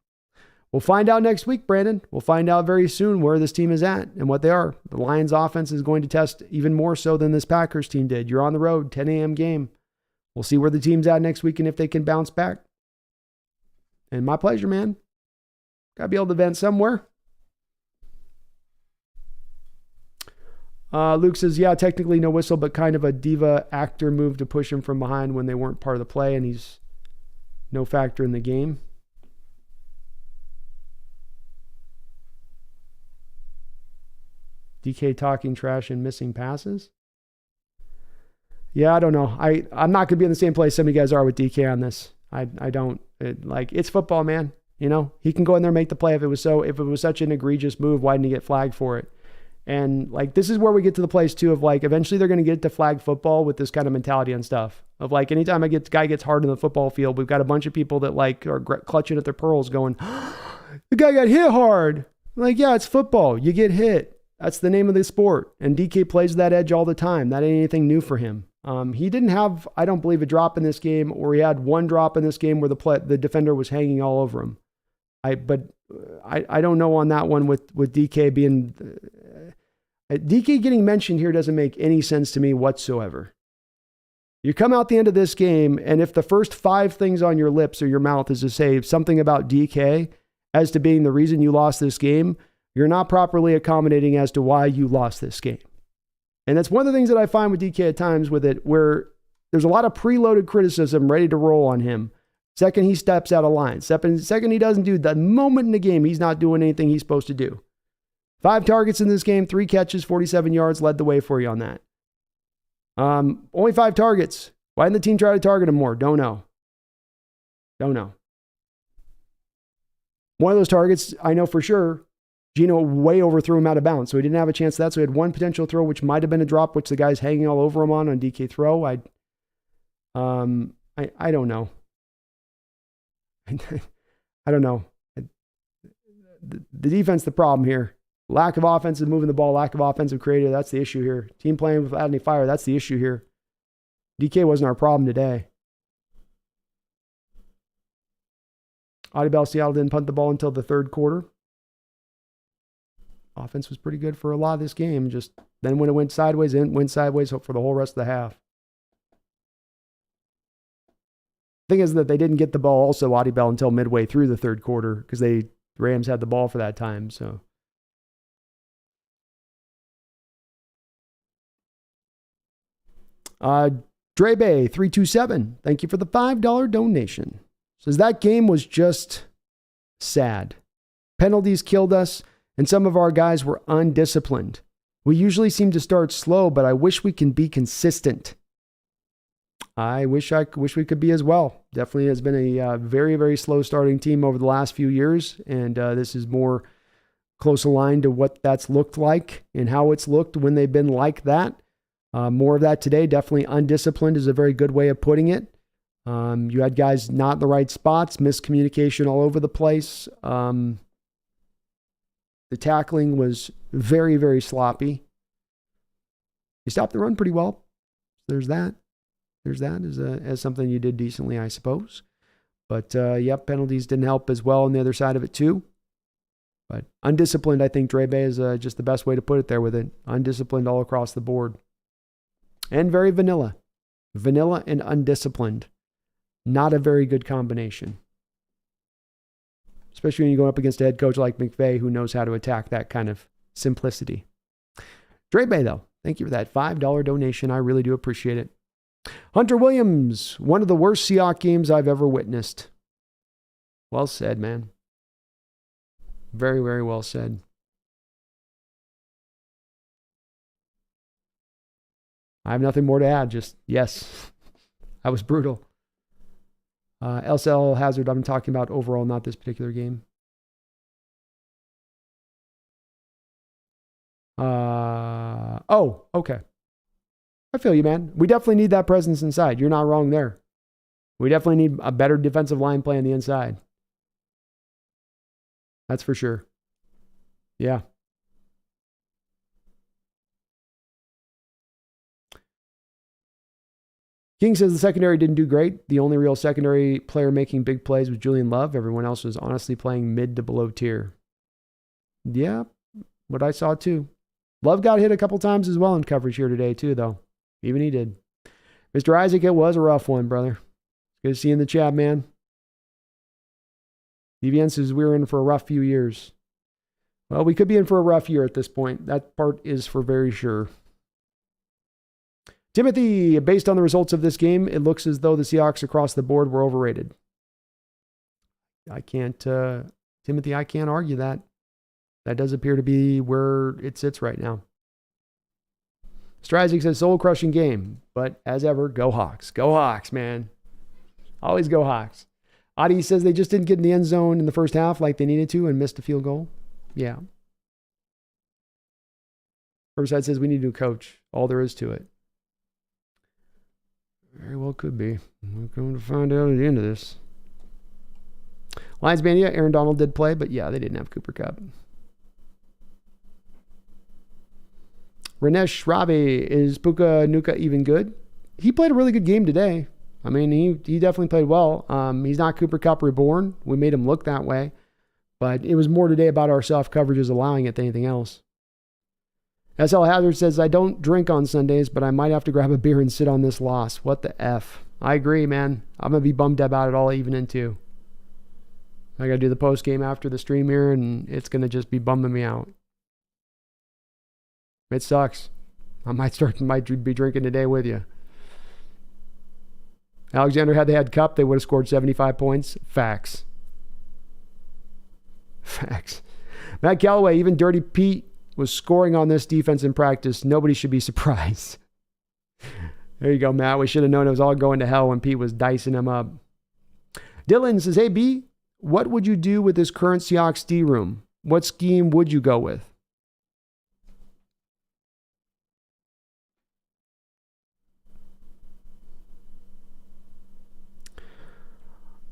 we'll find out next week, Brandon. We'll find out very soon where this team is at and what they are. The Lions offense is going to test even more so than this Packers team did. You're on the road, 10 a.m. game. We'll see where the team's at next week and if they can bounce back. And my pleasure, man. Got to be able to vent somewhere. Luke says, yeah, technically no whistle, but kind of a diva actor move to push him from behind when they weren't part of the play, and he's no factor in the game. DK talking trash and missing passes. Yeah, I don't know. I'm not going to be in the same place some of you guys are with DK on this. I don't. It's football, man. You know, he can go in there and make the play. If it was such an egregious move, why didn't he get flagged for it? And like, this is where we get to the place too of like, eventually they're going to get to flag football with this kind of mentality and stuff of like, anytime guy gets hard in the football field, we've got a bunch of people that like are clutching at their pearls going, the guy got hit hard. Like, yeah, it's football. You get hit. That's the name of the sport. And DK plays that edge all the time. That ain't anything new for him. He didn't have, I don't believe, a drop in this game, or he had one drop in this game where the defender was hanging all over him. I don't know on that one with DK being... DK getting mentioned here doesn't make any sense to me whatsoever. You come out the end of this game, and if the first 5 things on your lips or your mouth is to say something about DK as to being the reason you lost this game, you're not properly accommodating as to why you lost this game. And that's one of the things that I find with DK at times with it, where there's a lot of preloaded criticism ready to roll on him. Second, he steps out of line. Second, he doesn't do the moment in the game, he's not doing anything he's supposed to do. 5 targets in this game, 3 catches, 47 yards, led the way for you on that. Only 5 targets. Why didn't the team try to target him more? Don't know. One of those targets, I know for sure, Gino way overthrew him out of bounds, so he didn't have a chance to that. So he had one potential throw, which might have been a drop, which the guy's hanging all over him on DK throw. I don't know. I don't know. The defense, the problem here. Lack of offensive moving the ball, lack of offensive creative. That's the issue here. Team playing without any fire. That's the issue here. DK wasn't our problem today. Audibel, Seattle didn't punt the ball until the third quarter. Offense was pretty good for a lot of this game. Just then when it went sideways for the whole rest of the half. Thing is that they didn't get the ball also, Audibel, until midway through the third quarter because Rams had the ball for that time. So. Drebe 327, thank you for the $5 donation. Says that game was just sad. Penalties killed us, and some of our guys were undisciplined. We usually seem to start slow, but I wish we can be consistent. I wish we could be as well. Definitely has been a very, very slow starting team over the last few years, and this is more close aligned to what that's looked like and how it's looked when they've been like that. More of that today. Definitely undisciplined is a very good way of putting it. You had guys not in the right spots, miscommunication all over the place. The tackling was very, very sloppy. You stopped the run pretty well. There's that. As something you did decently, I suppose. But, penalties didn't help as well on the other side of it too. But undisciplined, I think Drebe is just the best way to put it there with it. Undisciplined all across the board. And very vanilla. Vanilla and undisciplined. Not a very good combination. Especially when you go up against a head coach like McVay who knows how to attack that kind of simplicity. Drebe, though, thank you for that $5 donation. I really do appreciate it. Hunter Williams, one of the worst Seahawks games I've ever witnessed. Well said, man. Very, very well said. I have nothing more to add. Just, yes, that was brutal. LCL Hazard, I'm talking about overall, not this particular game. Okay. I feel you, man. We definitely need that presence inside. You're not wrong there. We definitely need a better defensive line play on the inside. That's for sure. Yeah. King says the secondary didn't do great. The only real secondary player making big plays was Julian Love. Everyone else was honestly playing mid to below tier. Yeah, what I saw too. Love got hit a couple times as well in coverage here today too, though. Even he did. Mr. Isaac, it was a rough one, brother. Good to see you in the chat, man. DVN says we're in for a rough few years. Well, we could be in for a rough year at this point. That part is for very sure. Timothy, based on the results of this game, it looks as though the Seahawks across the board were overrated. Timothy, I can't argue that. That does appear to be where it sits right now. Strazik says soul-crushing game, but as ever, go Hawks. Go Hawks, man. Always go Hawks. Adi says they just didn't get in the end zone in the first half like they needed to and missed a field goal. Yeah. Riverside says we need a new coach. All there is to it. Very well could be. We're going to find out at the end of this. Lions Mania, Aaron Donald did play, but yeah, they didn't have Cooper Kupp. Ranesh Ravi, is Puka Nuka even good? He played a really good game today. I mean, he definitely played well. He's not Cooper Kupp reborn. We made him look that way. But it was more today about our soft coverages allowing it than anything else. SL Hazard says, I don't drink on Sundays, but I might have to grab a beer and sit on this loss. What the F? I agree, man. I'm going to be bummed about it all evening too. I got to do the post game after the stream here, and it's going to just be bumming me out. It sucks. I might be drinking today with you. Alexander, had they had Kupp, they would have scored 75 points. Facts. Matt Callaway, even Dirty Pete was scoring on this defense in practice. Nobody should be surprised. There you go, Matt. We should have known it was all going to hell when Pete was dicing him up. Dylan says, hey, B, what would you do with this current Seahawks D room? What scheme would you go with?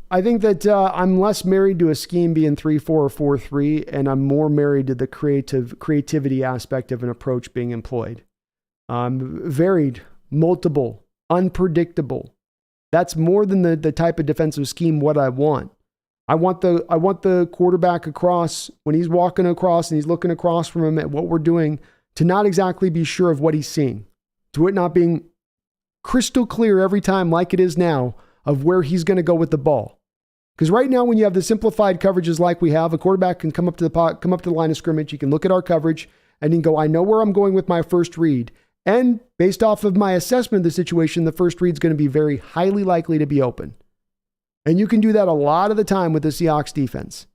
I think that I'm less married to a scheme being 3-4 or 4-3, and I'm more married to the creativity aspect of an approach being employed. Varied, multiple, unpredictable. That's more than the type of defensive scheme what I want. I want the quarterback across, when he's walking across and he's looking across from him at what we're doing, to not exactly be sure of what he's seeing. To it not being crystal clear every time like it is now of where he's going to go with the ball. Because right now, when you have the simplified coverages like we have, a quarterback can come up to the line of scrimmage. You can look at our coverage and you can go, I know where I'm going with my first read. And based off of my assessment of the situation, the first read is going to be very highly likely to be open. And you can do that a lot of the time with the Seahawks defense.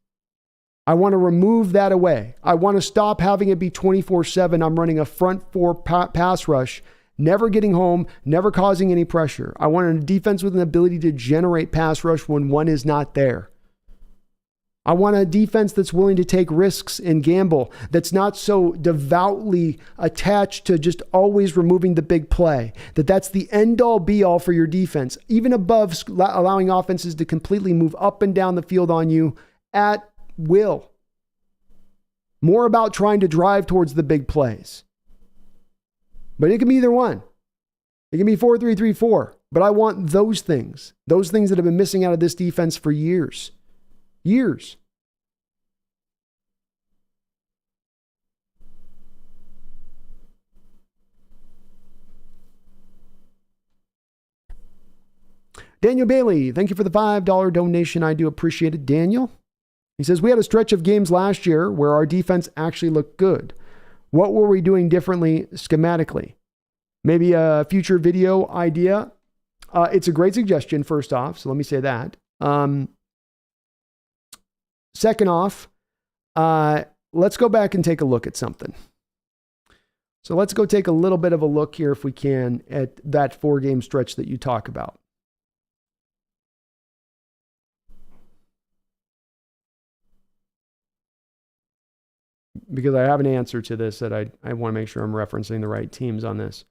I want to remove that away. I want to stop having it be 24/7. I'm running a front four pass rush, never getting home, never causing any pressure. I want a defense with an ability to generate pass rush when one is not there. I want a defense that's willing to take risks and gamble, that's not so devoutly attached to just always removing the big play, that's the end-all be-all for your defense, even above allowing offenses to completely move up and down the field on you at will. More about trying to drive towards the big plays. But it can be either one. It can be 4-3-3-4. But I want those things that have been missing out of this defense for years. Years. Daniel Bailey, thank you for the $5 donation. I do appreciate it, Daniel. He says, we had a stretch of games last year where our defense actually looked good. What were we doing differently schematically? Maybe a future video idea. It's a great suggestion, first off. So let me say that. Second off, let's go back and take a look at something. So let's go take a little bit of a look here, if we can, at that 4-game stretch that you talk about. Because I have an answer to this that I want to make sure I'm referencing the right teams on this.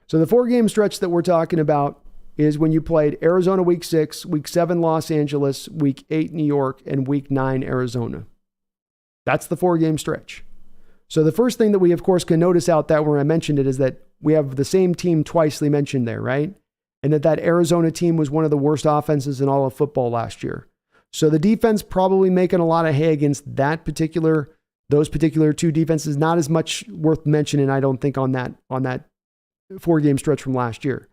So the 4-game stretch that we're talking about is when you played Arizona week 6, week 7 Los Angeles, week 8 New York, and week 9 Arizona. That's the 4-game stretch. So the first thing that we, of course, can notice out that where I mentioned it is that we have the same team twicely mentioned there, right? and that Arizona team was one of the worst offenses in all of football last year. So the defense probably making a lot of hay against those particular two defenses. Not as much worth mentioning, I don't think, on that 4-game stretch from last year.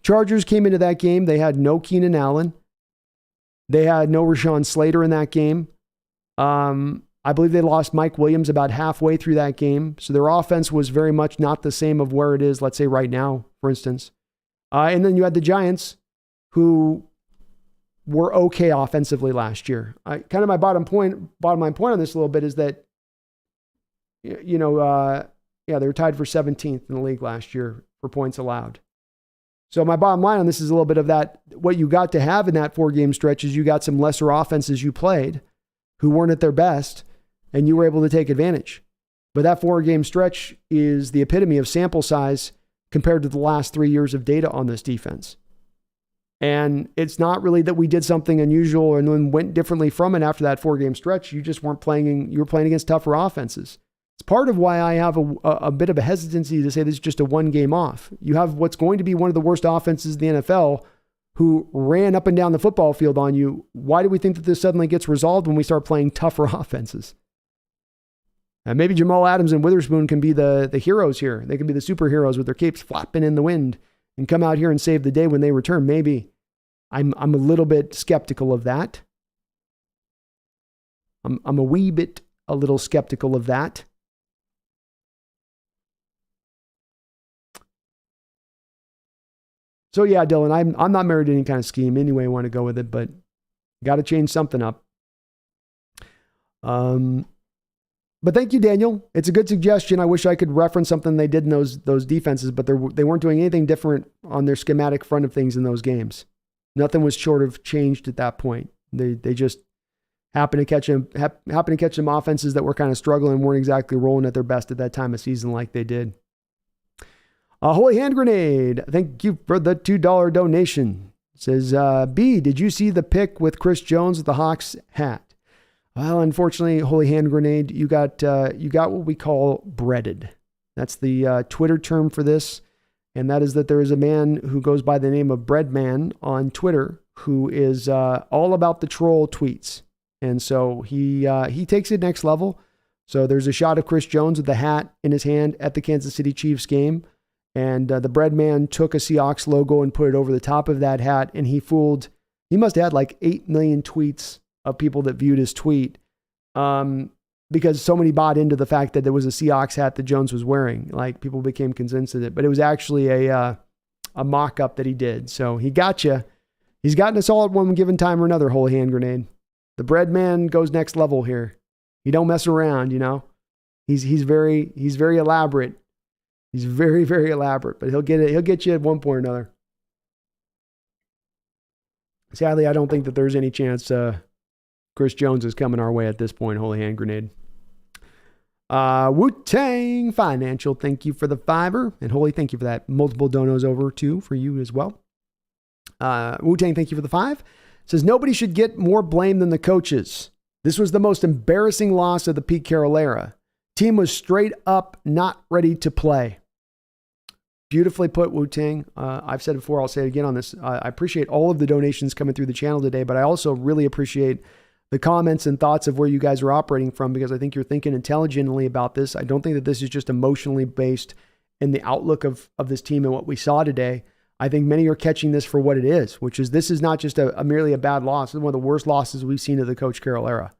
Chargers came into that game. They had no Keenan Allen. They had no Rashawn Slater in that game. I believe they lost Mike Williams about halfway through that game. So their offense was very much not the same of where it is, let's say right now, for instance. And then you had the Giants, who were okay offensively last year. Kind of my bottom line point on this a little bit is that, they were tied for 17th in the league last year for points allowed. So my bottom line on this is a little bit of that. What you got to have in that 4-game stretch is you got some lesser offenses you played who weren't at their best, and you were able to take advantage. But that 4-game stretch is the epitome of sample size compared to the last 3 years of data on this defense. And it's not really that we did something unusual and then went differently from it after that 4-game stretch. You just weren't playing, you were playing against tougher offenses. It's part of why I have a bit of a hesitancy to say this is just a 1-game off. You have what's going to be one of the worst offenses in the NFL who ran up and down the football field on you. Why do we think that this suddenly gets resolved when we start playing tougher offenses? And maybe Jamal Adams and Witherspoon can be the heroes here. They can be the superheroes with their capes flapping in the wind and come out here and save the day when they return. Maybe. I'm a little bit skeptical of that. I'm a little skeptical of that. So yeah, Dylan, I'm not married to any kind of scheme. Anyway, I want to go with it, but got to change something up. But thank you, Daniel. It's a good suggestion. I wish I could reference something they did in those defenses, but they weren't doing anything different on their schematic front of things in those games. Nothing was short of changed at that point. They just happened to catch some offenses that were kind of struggling and weren't exactly rolling at their best at that time of season like they did. Holy Hand Grenade, thank you for the $2 donation. It says, B, did you see the pic with Chris Jones with the Hawks hat? Well, unfortunately, Holy Hand Grenade, you got what we call breaded. That's the Twitter term for this. And that is that there is a man who goes by the name of Breadman on Twitter who is all about the troll tweets. And so he takes it next level. So there's a shot of Chris Jones with the hat in his hand at the Kansas City Chiefs game. And the Breadman took a Seahawks logo and put it over the top of that hat. And he must have had like 8 million tweets of people that viewed his tweet because so many bought into the fact that there was a Seahawks hat that Jones was wearing. Like people became convinced of it. But it was actually a mock-up that he did. So he got you. He's gotten us all at one given time or another, Holy Hand Grenade. The Breadman goes next level here. He don't mess around, you know. He's very elaborate. He's very, very elaborate, but he'll get you at one point or another. Sadly, I don't think that there's any chance Chris Jones is coming our way at this point, Holy Hand Grenade. Wu-Tang Financial, thank you for the $5. And Holy, thank you for that. Multiple donos over too for you as well. Wu-Tang, thank you for the $5. It says, nobody should get more blame than the coaches. This was the most embarrassing loss of the Pete Carroll era. Team was straight up not ready to play. Beautifully put, Wu-Tang. I've said it before, I'll say it again on this. I appreciate all of the donations coming through the channel today, but I also really appreciate the comments and thoughts of where you guys are operating from, because I think you're thinking intelligently about this. I don't think that this is just emotionally based in the outlook of this team and what we saw today. I think many are catching this for what it is, which is this is not just merely a bad loss. It's one of the worst losses we've seen of the Coach Carroll era.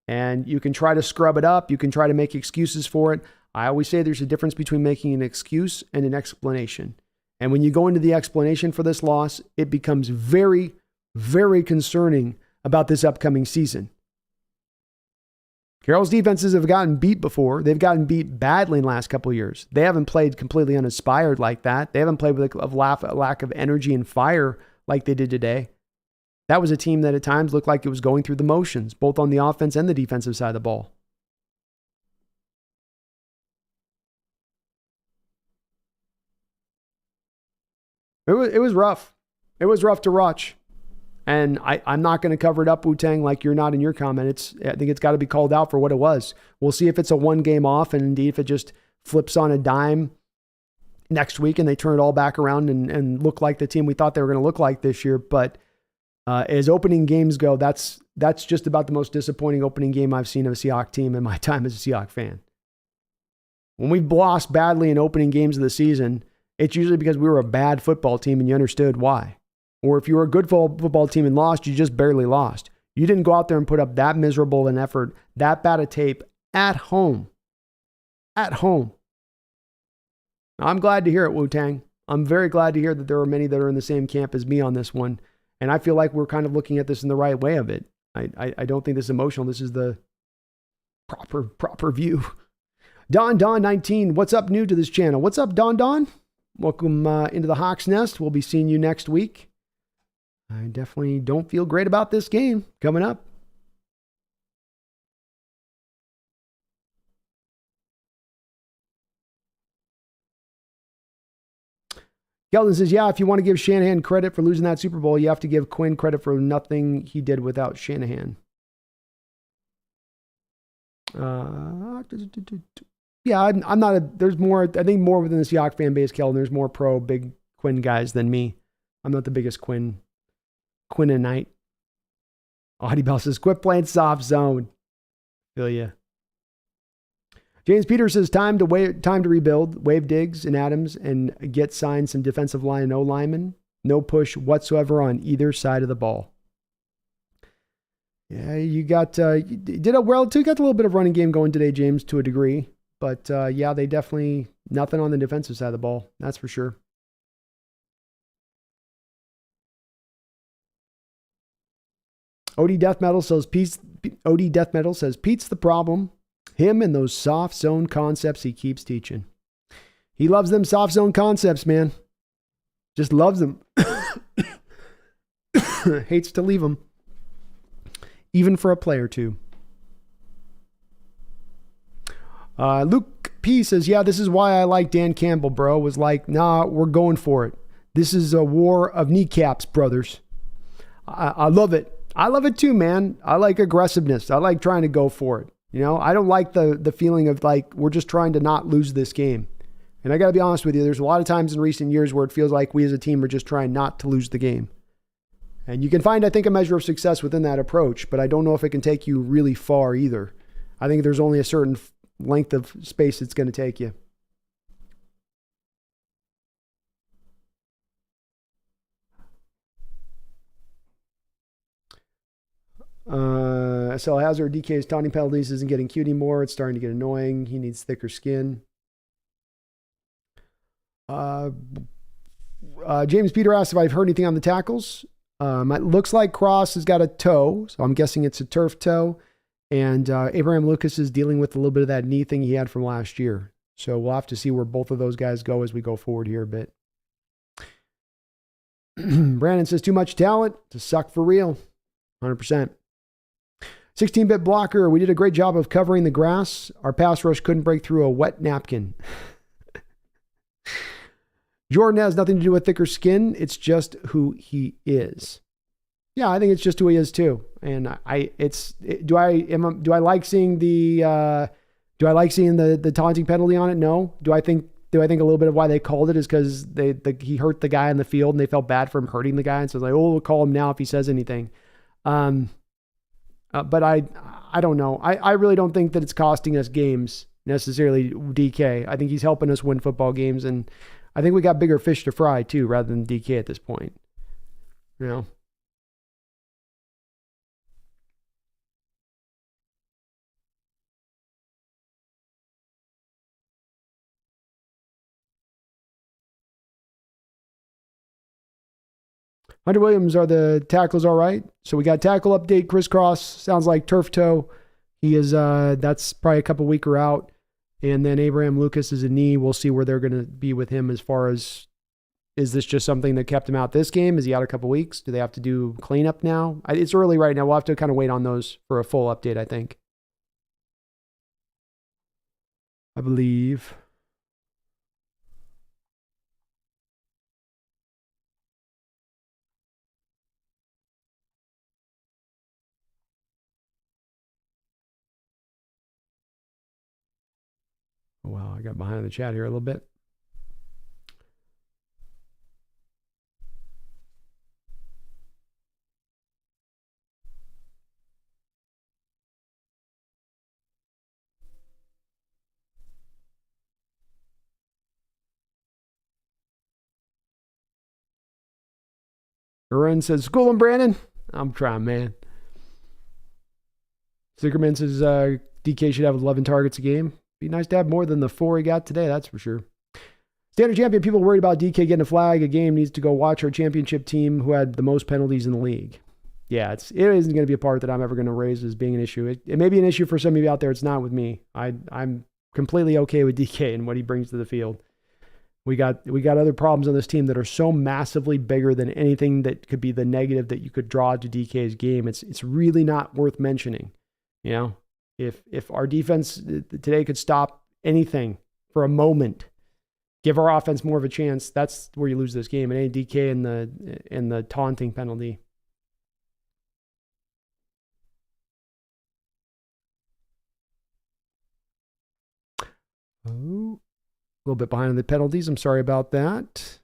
And you can try to scrub it up. You can try to make excuses for it. I always say there's a difference between making an excuse and an explanation. And when you go into the explanation for this loss, it becomes very, very concerning about this upcoming season. Carroll's defenses have gotten beat before. They've gotten beat badly in the last couple of years. They haven't played completely uninspired like that. They haven't played with a lack of energy and fire like they did today. That was a team that at times looked like it was going through the motions, both on the offense and the defensive side of the ball. It was rough. It was rough to watch. And I'm not going to cover it up, Wu-Tang, like you're not in your comment. I think it's got to be called out for what it was. We'll see if it's a 1 game off, and indeed if it just flips on a dime next week and they turn it all back around and look like the team we thought they were going to look like this year. But as opening games go, that's just about the most disappointing opening game I've seen of a Seahawks team in my time as a Seahawks fan. When we've lost badly in opening games of the season, it's usually because we were a bad football team and you understood why. Or if you were a good football team and lost, you just barely lost. You didn't go out there and put up that miserable an effort, that bad a tape at home. At home. I'm glad to hear it, Wu-Tang. I'm very glad to hear that there are many that are in the same camp as me on this one. And I feel like we're kind of looking at this in the right way of it. I don't think this is emotional. This is the proper view. Don 19, what's up new to this channel? What's up, Don? Welcome into the Hawks Nest. We'll be seeing you next week. I definitely don't feel great about this game coming up. Keldon says, yeah, if you want to give Shanahan credit for losing that Super Bowl, you have to give Quinn credit for nothing he did without Shanahan. Yeah, I'm not there's more, I think more within the Seahawks fan base, Keldon. There's more pro big Quinn guys than me. I'm not the biggest Quinnanite. Audie Bell says, quit playing soft zone. Feel ya. James Peters says, time to rebuild, waive Diggs and Adams, and get signed some defensive line and O-linemen. No push whatsoever on either side of the ball. Yeah, you got you did a well too. Got a little bit of running game going today, James, to a degree. But yeah, they definitely nothing on the defensive side of the ball. That's for sure. OD Death Metal says Pete's the problem. Him and those soft zone concepts he keeps teaching. He loves them soft zone concepts, man. Just loves them. Hates to leave them. Even for a play or two. Luke P says, yeah, this is why I like Dan Campbell, bro. Was like, nah, we're going for it. This is a war of kneecaps, brothers. I love it. I love it too, man. I like aggressiveness. I like trying to go for it. You know, I don't like the feeling of like, we're just trying to not lose this game. And I got to be honest with you, there's a lot of times in recent years where it feels like we as a team are just trying not to lose the game. And you can find, I think, a measure of success within that approach, but I don't know if it can take you really far either. I think there's only a certain length of space it's going to take you. SL Hazard, DK's taunting penalties isn't getting cute anymore. It's starting to get annoying. He needs thicker skin. James Peter asked if I've heard anything on the tackles. It looks like Cross has got a toe, so I'm guessing it's a turf toe. And Abraham Lucas is dealing with a little bit of that knee thing he had from last year. So we'll have to see where both of those guys go as we go forward here a bit. Brandon says, too much talent to suck for real. 100%. 16-bit blocker. We did a great job of covering the grass. Our pass rush couldn't break through a wet napkin. Jordan has nothing to do with thicker skin. It's just who he is. Yeah, I think it's just who he is too. And do I like seeing the taunting penalty on it? No. Do I think a little bit of why they called it is because he hurt the guy in the field and they felt bad for him hurting the guy, and so it's like, oh, we'll call him now if he says anything. But I don't know. I really don't think that it's costing us games necessarily, DK. I think he's helping us win football games, and I think we got bigger fish to fry too, rather than DK at this point. You know. Hunter Williams, are the tackles all right? So we got tackle update. Chris Cross sounds like turf toe. He is, that's probably a couple weaker out. And then Abraham Lucas is a knee. We'll see where they're going to be with him as far as, is this just something that kept him out this game? Is he out a couple weeks? Do they have to do cleanup now? It's early right now. We'll have to kind of wait on those for a full update, I think. I believe. Oh, wow, I got behind the chat here a little bit. Aaron says, school him, Brandon. I'm trying, man. Sickerman says DK should have 11 targets a game. Be nice to have more than the 4 he got today, that's for sure. Standard champion, people worried about DK getting a flag. A game needs to go watch our championship team who had the most penalties in the league. Yeah, it isn't going to be a part that I'm ever going to raise as being an issue. It may be an issue for some of you out there. It's not with me. I'm completely okay with DK and what he brings to the field. We got other problems on this team that are so massively bigger than anything that could be the negative that you could draw to DK's game. It's really not worth mentioning. You know, if our defense today could stop anything for a moment, give our offense more of a chance, that's where you lose this game. And any DK in the taunting penalty. Oh, a little bit behind on the penalties. I'm sorry about that.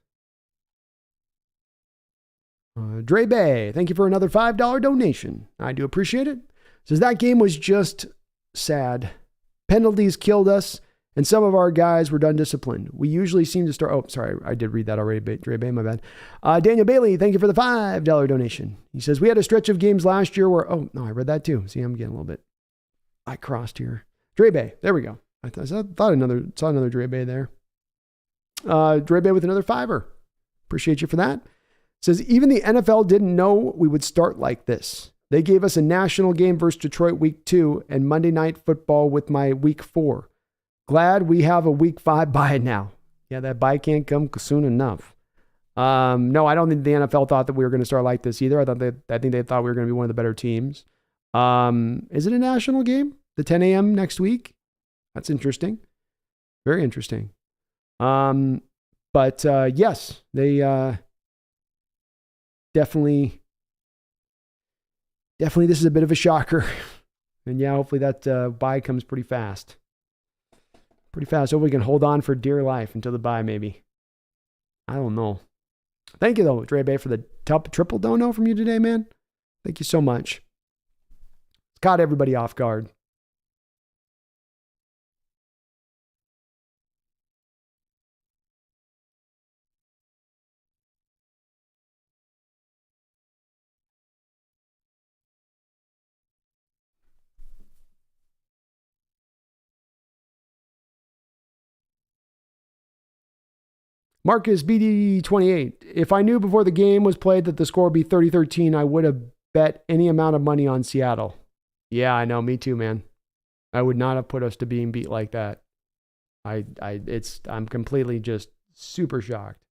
Dre Bay, thank you for another $5 donation. I do appreciate it. Says that game was just sad. Penalties killed us, and some of our guys were done disciplined. We usually seem to start. Oh, sorry, I did read that already. Dre Bay, my bad. Daniel Bailey, thank you for the $5 donation. He says we had a stretch of games last year where. Oh no, I read that too. See, I'm getting a little bit. I crossed here. Dre Bay, there we go. I saw another Dre Bay there. Dre Bay with another $5. Appreciate you for that. Says even the NFL didn't know we would start like this. They gave us a national game versus Detroit week 2 and Monday Night Football with my week 4. Glad we have a week 5 bye now. Yeah, that bye can't come soon enough. No, I don't think the NFL thought that we were going to start like this either. I think they thought we were going to be one of the better teams. Is it a national game? The 10 a.m. next week? That's interesting. Very interesting. But yes, they definitely this is a bit of a shocker. And yeah, hopefully that bye comes pretty fast. Hopefully we can hold on for dear life until the bye maybe. I don't know. Thank you though, Dre Bay, for the triple dono from you today, man. Thank you so much. It's caught everybody off guard. Marcus BD28. If I knew before the game was played that the score would be 30-13, I would have bet any amount of money on Seattle. Yeah, I know. Me too, man. I would not have put us to being beat like that. I'm completely just super shocked.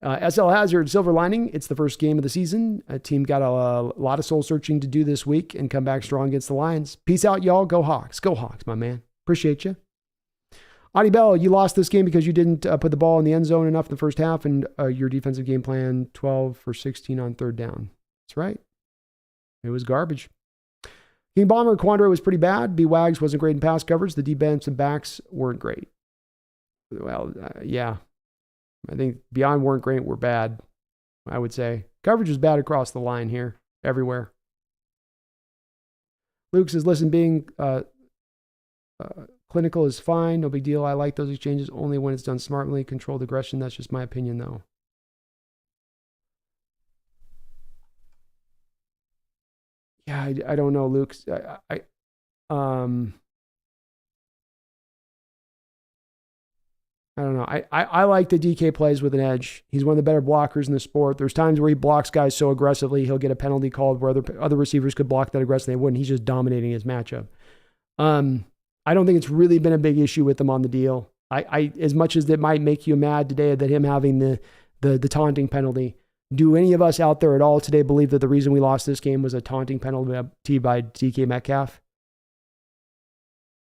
SL Hazard, silver lining. It's the first game of the season. A team got a lot of soul searching to do this week and come back strong against the Lions. Peace out, y'all. Go Hawks. Go Hawks, my man. Appreciate you. Adi Bell, you lost this game because you didn't put the ball in the end zone enough in the first half, and your defensive game plan, 12 for 16 on third down. That's right. It was garbage. King Bomber, Quandre was pretty bad. B-Wags wasn't great in pass coverage. The defensive backs weren't great. Well, yeah. I think beyond weren't great, were bad, I would say. Coverage was bad across the line here, everywhere. Luke says, listen, being clinical is fine. No big deal. I like those exchanges only when it's done smartly. Controlled aggression. That's just my opinion, though. Yeah, I don't know, Luke. I don't know. I like the DK plays with an edge. He's one of the better blockers in the sport. There's times where he blocks guys so aggressively, he'll get a penalty called where other receivers could block that aggressively. They wouldn't. He's just dominating his matchup. I don't think it's really been a big issue with him on the deal. I as much as it might make you mad today that him having the taunting penalty, do any of us out there at all today believe that the reason we lost this game was a taunting penalty by DK Metcalf?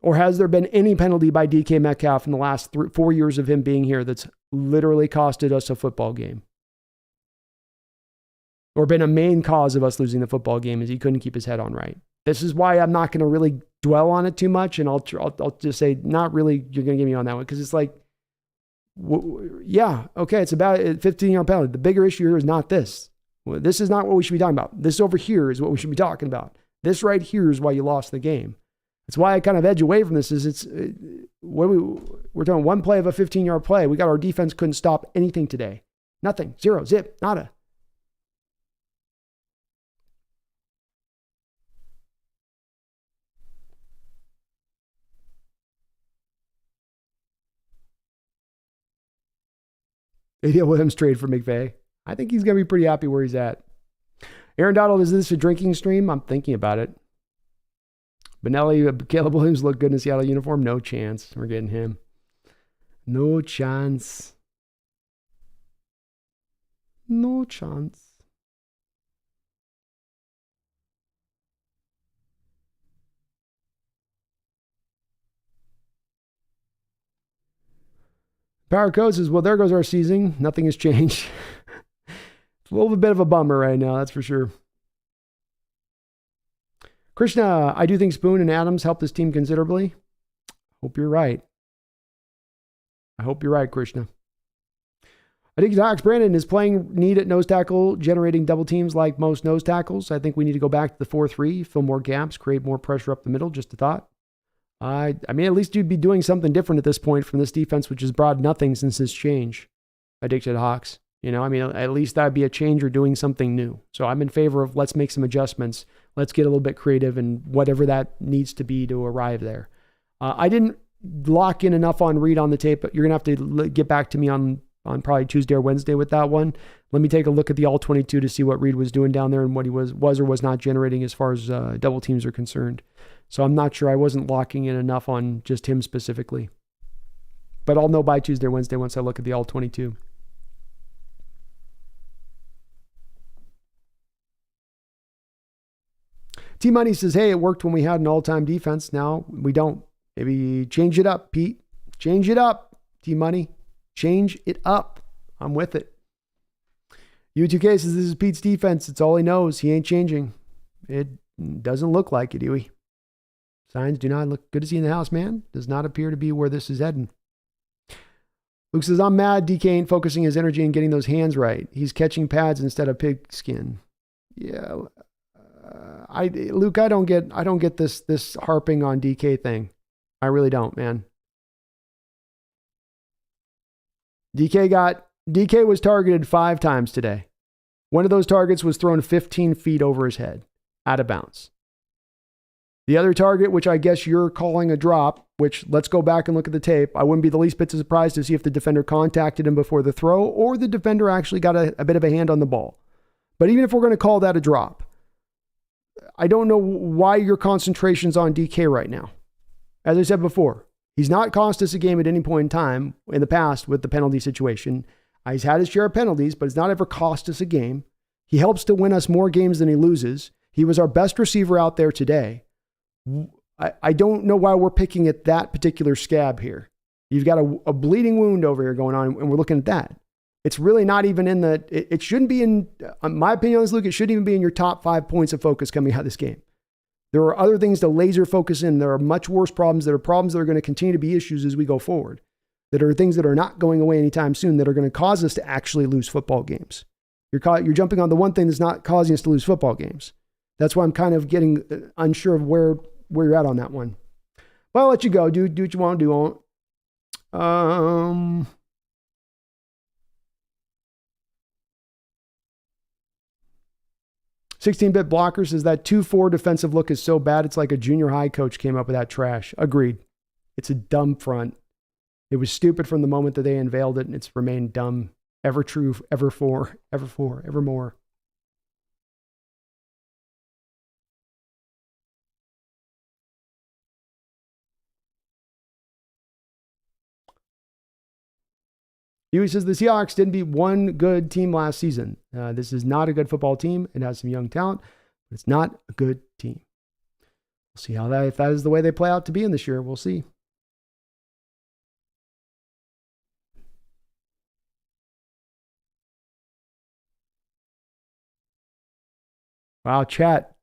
Or has there been any penalty by DK Metcalf in the last 4 years of him being here that's literally costed us a football game? Or been a main cause of us losing the football game is he couldn't keep his head on right. This is why I'm not going to really dwell on it too much, and I'll just say, not really, you're going to get me on that one, because it's like, yeah, okay, it's about a 15-yard penalty. The bigger issue here is not this. This is not what we should be talking about. This over here is what we should be talking about. This right here is why you lost the game. That's why I kind of edge away from this. We're talking one play of a 15-yard play. Our defense couldn't stop anything today. Nothing. Zero. Zip. Nada. ADL Williams trade for McVay. I think he's going to be pretty happy where he's at. Aaron Donald, is this a drinking stream? I'm thinking about it. Benelli, Caleb Williams look good in a Seattle uniform? No chance. We're getting him. No chance. No chance. Power Code says, well, there goes our season. Nothing has changed. It's a little bit of a bummer right now, that's for sure. Krishna, I do think Spoon and Adams helped this team considerably. Hope you're right. I hope you're right, Krishna. I think Dox Brandon is playing need at nose tackle, generating double teams like most nose tackles. I think we need to go back to the 4-3, fill more gaps, create more pressure up the middle. Just a thought. I mean, at least you'd be doing something different at this point from this defense, which has brought nothing since this change. Addicted Hawks. You know, I mean, at least that'd be a change or doing something new. So I'm in favor of let's make some adjustments. Let's get a little bit creative and whatever that needs to be to arrive there. I didn't lock in enough on Reed on the tape, but you're going to have to get back to me on probably Tuesday or Wednesday with that one. Let me take a look at the all-22 to see what Reed was doing down there and what he was or was not generating as far as double teams are concerned. So I'm not sure. I wasn't locking in enough on just him specifically. But I'll know by Tuesday or Wednesday once I look at the all-22. T-Money says, hey, it worked when we had an all-time defense. Now we don't. Maybe change it up, Pete. Change it up, T-Money. Change it up. I'm with it. U2K says, this is Pete's defense. It's all he knows. He ain't changing. It doesn't look like it, Huey. Signs do not look good to see in the house, man. Does not appear to be where this is heading. Luke says, I'm mad DK ain't focusing his energy and getting those hands right. He's catching pads instead of pigskin. Yeah. Luke, I don't get this harping on DK thing. I really don't, man. DK was targeted 5 times today. One of those targets was thrown 15 feet over his head, out of bounds. The other target, which I guess you're calling a drop, which let's go back and look at the tape. I wouldn't be the least bit surprised to see if the defender contacted him before the throw or the defender actually got a bit of a hand on the ball. But even if we're going to call that a drop, I don't know why your concentration's on DK right now. As I said before, he's not cost us a game at any point in time in the past with the penalty situation. He's had his share of penalties, but it's not ever cost us a game. He helps to win us more games than he loses. He was our best receiver out there today. I don't know why we're picking at that particular scab here. You've got a bleeding wound over here going on, and we're looking at that. It's really not even in it shouldn't be in my opinion on this, Luke, it shouldn't even be in your top 5 points of focus coming out of this game. There are other things to laser focus in. There are much worse problems. There are problems that are going to continue to be issues as we go forward. That are things that are not going away anytime soon that are going to cause us to actually lose football games. You're jumping on the one thing that's not causing us to lose football games. That's why I'm kind of getting unsure of where you're at on that one. Well, I'll let you go. Do what you want to do. 16-bit blocker says that 2-4 defensive look is so bad, it's like a junior high coach came up with that trash. Agreed. It's a dumb front. It was stupid from the moment that they unveiled it, and it's remained dumb. Ever true, evermore. Huey says the Seahawks didn't beat one good team last season. This is not a good football team. It has some young talent, but it's not a good team. We'll see how if that is the way they play out to be in this year. We'll see. Wow, chat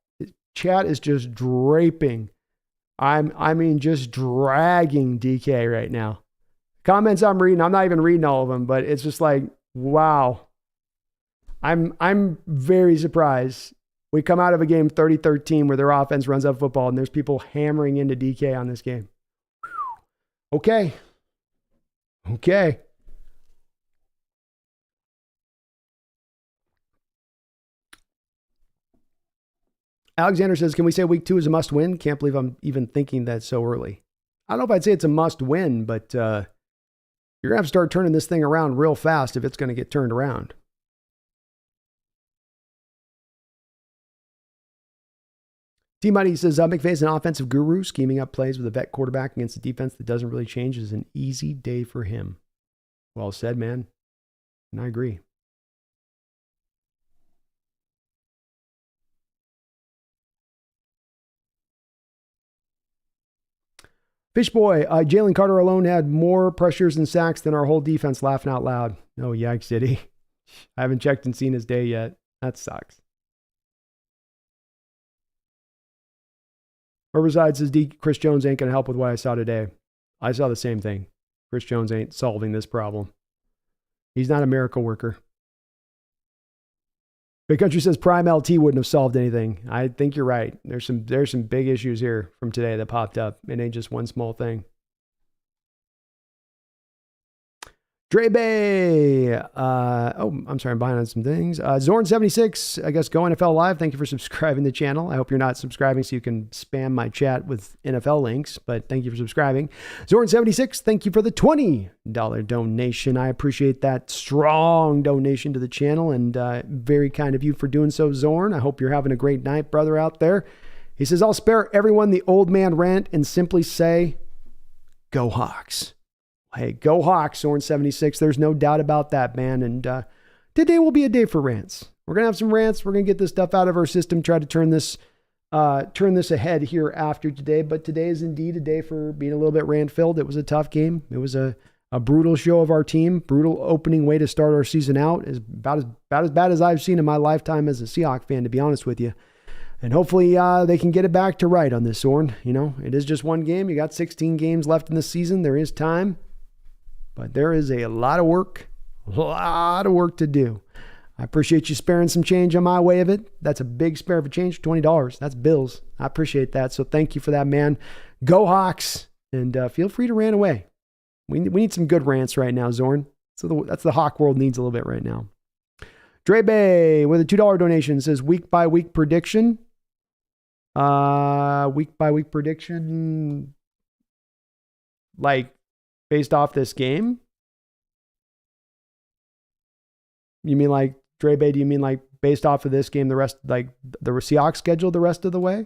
is just draping. I mean, just dragging DK right now. Comments I'm reading, I'm not even reading all of them, but it's just like, wow. I'm very surprised. We come out of a game 30-13 where their offense runs up football and there's people hammering into DK on this game. Okay. Alexander says, can we say week 2 is a must win? Can't believe I'm even thinking that so early. I don't know if I'd say it's a must win, but you're going to have to start turning this thing around real fast if it's going to get turned around. T-Mighty says, McVay's an offensive guru. Scheming up plays with a vet quarterback against a defense that doesn't really change is an easy day for him. Well said, man. And I agree. Fishboy, Jalen Carter alone had more pressures and sacks than our whole defense, laughing out loud. Oh, yikes, did he? I haven't checked and seen his day yet. That sucks. Herbicide says, Chris Jones ain't going to help with what I saw today. I saw the same thing. Chris Jones ain't solving this problem. He's not a miracle worker. Big Country says Prime LT wouldn't have solved anything. I think you're right. There's some big issues here from today that popped up. It ain't just one small thing. Dre Bay. I'm sorry, I'm behind on some things. Zorn76, I guess, Go NFL Live. Thank you for subscribing to the channel. I hope you're not subscribing so you can spam my chat with NFL links, but thank you for subscribing. Zorn76, thank you for the $20 donation. I appreciate that strong donation to the channel, and very kind of you for doing so, Zorn. I hope you're having a great night, brother, out there. He says, I'll spare everyone the old man rant and simply say, go Hawks. Hey, go Hawks, Zorn76. There's no doubt about that, man. And today will be a day for rants. We're going to have some rants. We're going to get this stuff out of our system, try to turn this ahead here after today. But today is indeed a day for being a little bit rant-filled. It was a tough game. It was a brutal show of our team. Brutal opening way to start our season out. Is about as bad as I've seen in my lifetime as a Seahawks fan, to be honest with you. And hopefully they can get it back to right on this, Zorn. You know, it is just one game. You got 16 games left in the season. There is time. But there is a lot of work to do. I appreciate you sparing some change on my way of it. That's a big spare for change, $20. That's bills. I appreciate that. So thank you for that, man. Go Hawks, and feel free to rant away. We need some good rants right now, Zorn. So that's the Hawk world needs a little bit right now. Dre Bay with a $2 donation says week by week prediction. Week by week prediction, like, based off this game? You mean like, Dre Bay, do you mean like based off of this game, the rest, like the Seahawks schedule the rest of the way?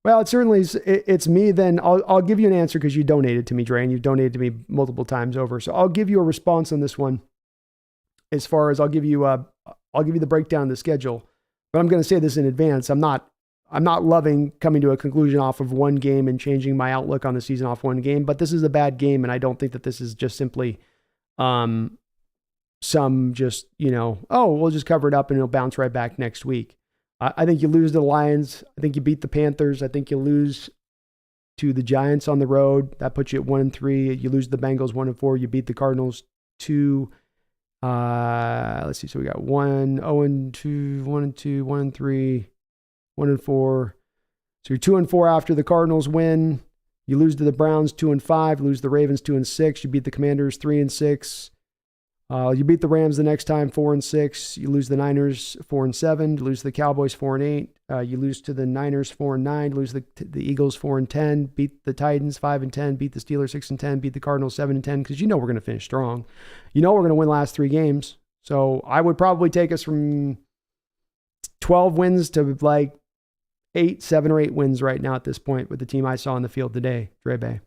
Well, it certainly is, it's me. Then I'll give you an answer because you donated to me, Dre, and you've donated to me multiple times over. So I'll give you a response on this one. As far as I'll give you the breakdown of the schedule, but I'm going to say this in advance. I'm not loving coming to a conclusion off of one game and changing my outlook on the season off one game, but this is a bad game. And I don't think that this is just simply, some just, we'll just cover it up and it'll bounce right back next week. I think you lose to the Lions. I think you beat the Panthers. I think you lose to the Giants on the road. That puts you at 1-3. You lose the Bengals 1-4. You beat the Cardinals 2. Let's see. So we got 1-2, 1-2, 1-3, 1-4. So you're 2-4 after the Cardinals win. You lose to the Browns 2-5. You lose the Ravens 2-6. You beat the Commanders 3-6. You beat the Rams the next time 4-6. You lose the Niners 4-7. You lose to the Cowboys 4-8. You lose to the Niners 4-9. Lose the Eagles 4-10. Beat the Titans 5-10. Beat the Steelers 6-10. Beat the Cardinals 7-10. Because we're going to finish strong. We're going to win the last 3 games. So I would probably take us from 12 wins to like 7 or 8 wins right now at this point with the team I saw on the field today, Dre Bay.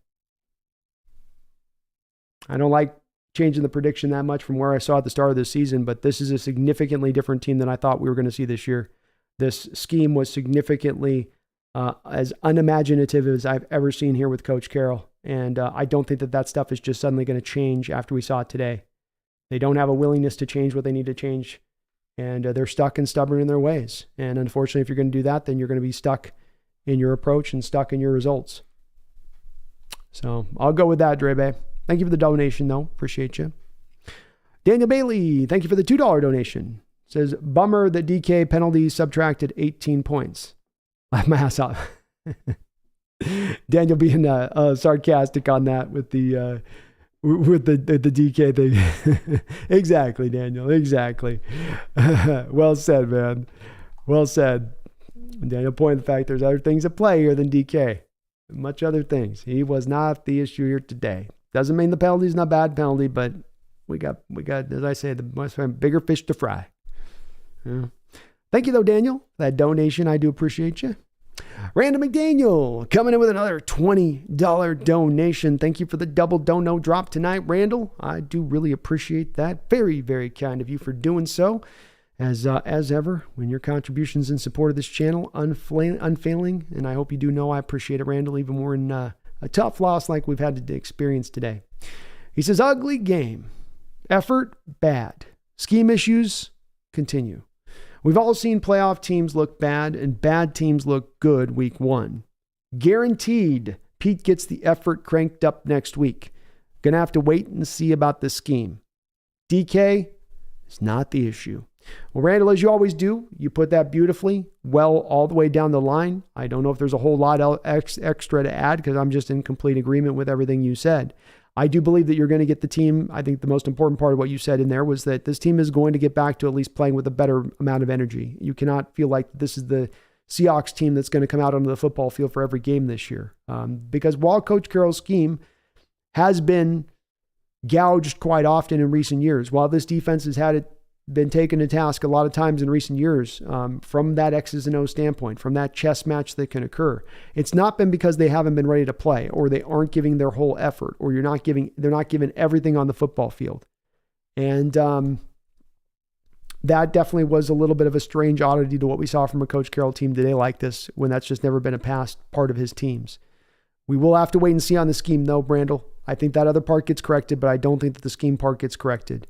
I don't like changing the prediction that much from where I saw at the start of the season, but this is a significantly different team than I thought we were going to see this year. This scheme was significantly as unimaginative as I've ever seen here with Coach Carroll. And I don't think that stuff is just suddenly going to change after we saw it today. They don't have a willingness to change what they need to change. And they're stuck and stubborn in their ways. And unfortunately, if you're going to do that, then you're going to be stuck in your approach and stuck in your results. So I'll go with that, Dre Bay. Thank you for the donation, though. Appreciate you. Daniel Bailey, thank you for the $2 donation. Says, bummer that DK penalty subtracted 18 points. Laugh my ass off. Daniel being sarcastic on that with the DK thing. Exactly, Daniel. Exactly. Well said, man. Well said. Daniel pointed the fact there's other things at play here than DK. Much other things. He was not the issue here today. Doesn't mean the penalty's not a bad penalty, but we got, as I say, the bigger fish to fry. Yeah. Thank you, though, Daniel, for that donation. I do appreciate you. Randall McDaniel coming in with another $20 donation. Thank you for the double dono drop tonight, Randall. I do really appreciate that. Very, very kind of you for doing so. As ever, when your contributions in support of this channel unfailing, and I hope you do know I appreciate it, Randall, even more in a tough loss like we've had to experience today. He says, ugly game. Effort, bad. Scheme issues, continue. We've all seen playoff teams look bad and bad teams look good week one. Guaranteed Pete gets the effort cranked up next week. Gonna have to wait and see about the scheme. DK is not the issue. Well, Randall, as you always do, you put that beautifully well all the way down the line. I don't know if there's a whole lot extra to add because I'm just in complete agreement with everything you said. I do believe that you're going to get the team. I think the most important part of what you said in there was that this team is going to get back to at least playing with a better amount of energy. You cannot feel like this is the Seahawks team that's going to come out onto the football field for every game this year. Because while Coach Carroll's scheme has been gouged quite often in recent years, while this defense has been taken to task a lot of times in recent years from that X's and O's standpoint, from that chess match that can occur. It's not been because they haven't been ready to play or they aren't giving their whole effort or they're not giving everything on the football field. And that definitely was a little bit of a strange oddity to what we saw from a Coach Carroll team today like this when that's just never been a past part of his teams. We will have to wait and see on the scheme though, Brandel. I think that other part gets corrected, but I don't think that the scheme part gets corrected.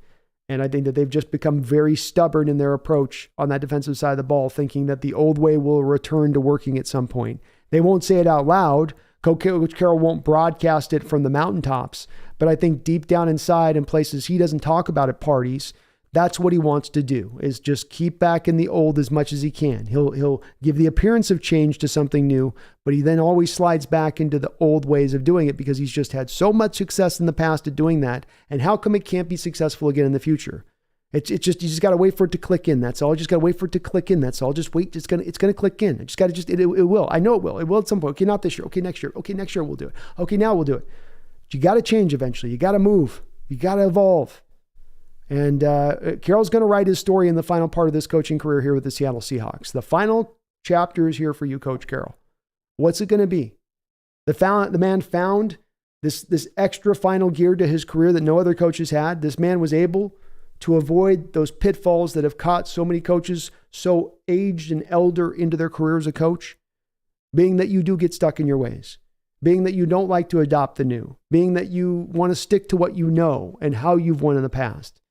And I think that they've just become very stubborn in their approach on that defensive side of the ball, thinking that the old way will return to working at some point. They won't say it out loud. Coach Carroll won't broadcast it from the mountaintops. But I think deep down inside in places he doesn't talk about at parties, that's what he wants to do, is just keep back in the old as much as he can. He'll give the appearance of change to something new, but he then always slides back into the old ways of doing it because he's just had so much success in the past at doing that. And how come it can't be successful again in the future? It's just, you just got to wait for it to click in. That's all. You just got to wait for it to click in. That's all. Just wait. It's going to click in. It just got to it will. I know it will. It will at some point. Okay, not this year. Okay, next year. Okay, next year we'll do it. Okay, now we'll do it. But you got to change eventually. You got to move. You got to evolve. And Carroll's going to write his story in the final part of this coaching career here with the Seattle Seahawks. The final chapter is here for you, Coach Carroll. What's it going to be? The man found this extra final gear to his career that no other coach has had. This man was able to avoid those pitfalls that have caught so many coaches so aged and elder into their career as a coach, being that you do get stuck in your ways, being that you don't like to adopt the new, being that you want to stick to what you know and how you've won in the past.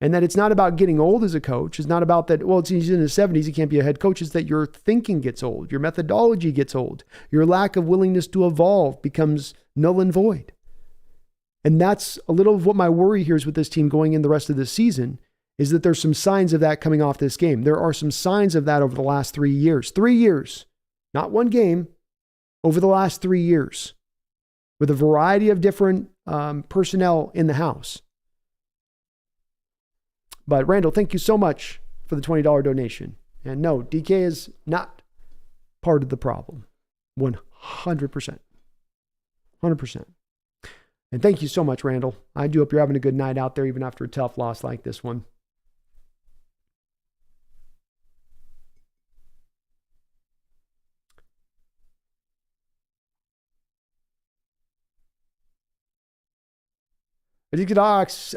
And that it's not about getting old as a coach. It's not about that, well, he's in his 70s, he can't be a head coach. It's that your thinking gets old. Your methodology gets old. Your lack of willingness to evolve becomes null and void. And that's a little of what my worry here is with this team going in the rest of this season, is that there's some signs of that coming off this game. There are some signs of that over the last 3 years. 3 years, not one game, over the last 3 years, with a variety of different personnel in the house. But Randall, thank you so much for the $20 donation. And no, DK is not part of the problem. 100%. 100%. And thank you so much, Randall. I do hope you're having a good night out there, even after a tough loss like this one. Seahawks,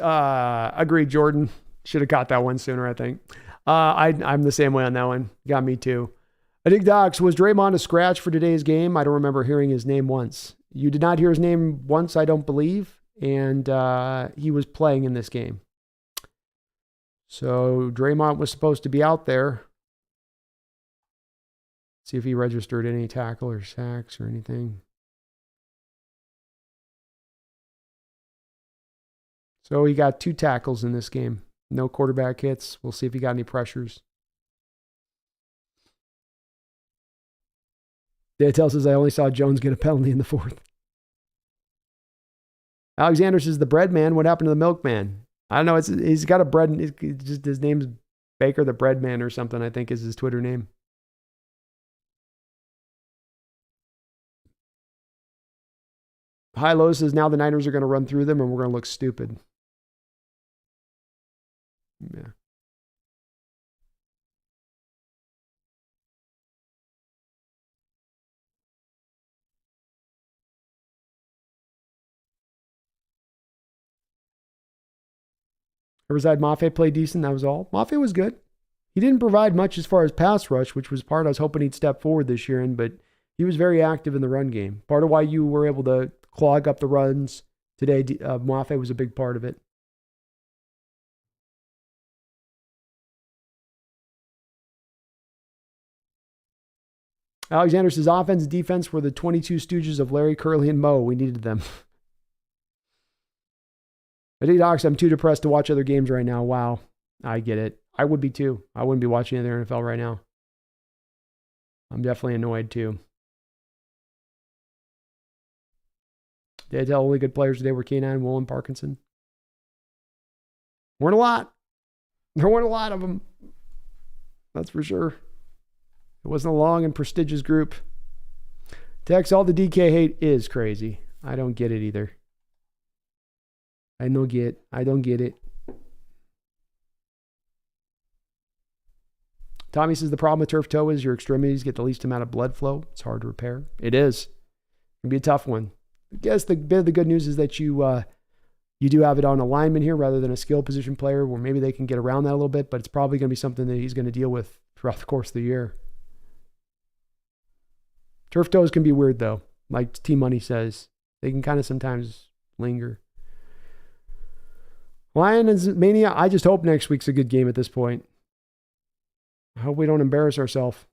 agreed, Jordan. Should have caught that one sooner, I think. I'm the same way on that one. Got me too. I think Docs, was Draymond a scratch for today's game? I don't remember hearing his name once. You did not hear his name once, I don't believe. And he was playing in this game. So Draymond was supposed to be out there. See if he registered any tackle or sacks or anything. So he got 2 tackles in this game. No quarterback hits. We'll see if he got any pressures. Daniel says, I only saw Jones get a penalty in the fourth. Alexander says, the bread man, what happened to the milkman? I don't know. He's got a bread. It's just his name's Baker the Bread Man or something, I think is his Twitter name. High Low says, now the Niners are going to run through them and we're going to look stupid. Yeah. Riverside Mafe played decent. That was all. Mafe was good. He didn't provide much as far as pass rush, which was part I was hoping he'd step forward this year in, but he was very active in the run game. Part of why you were able to clog up the runs today, Mafe was a big part of it. Alexander says, offense and defense were the 22 stooges of Larry, Curly, and Moe. We needed them. Docs, I'm too depressed to watch other games right now. Wow. I get it. I would be too. I wouldn't be watching the NFL right now. I'm definitely annoyed too. Did I tell only good players today were K9, Will, and Parkinson? Weren't a lot. There weren't a lot of them. That's for sure. It wasn't a long and prestigious group. Tex, all the DK hate is crazy. I don't get it either. I don't get it. Tommy says the problem with turf toe is your extremities get the least amount of blood flow. It's hard to repair. It is. It can be a tough one. I guess the bit of the good news is that you do have it on a lineman here rather than a skill position player where maybe they can get around that a little bit, but it's probably going to be something that he's going to deal with throughout the course of the year. Turf toes can be weird though. Like T-Money says, they can kind of sometimes linger. Lions Mania, I just hope next week's a good game at this point. I hope we don't embarrass ourselves.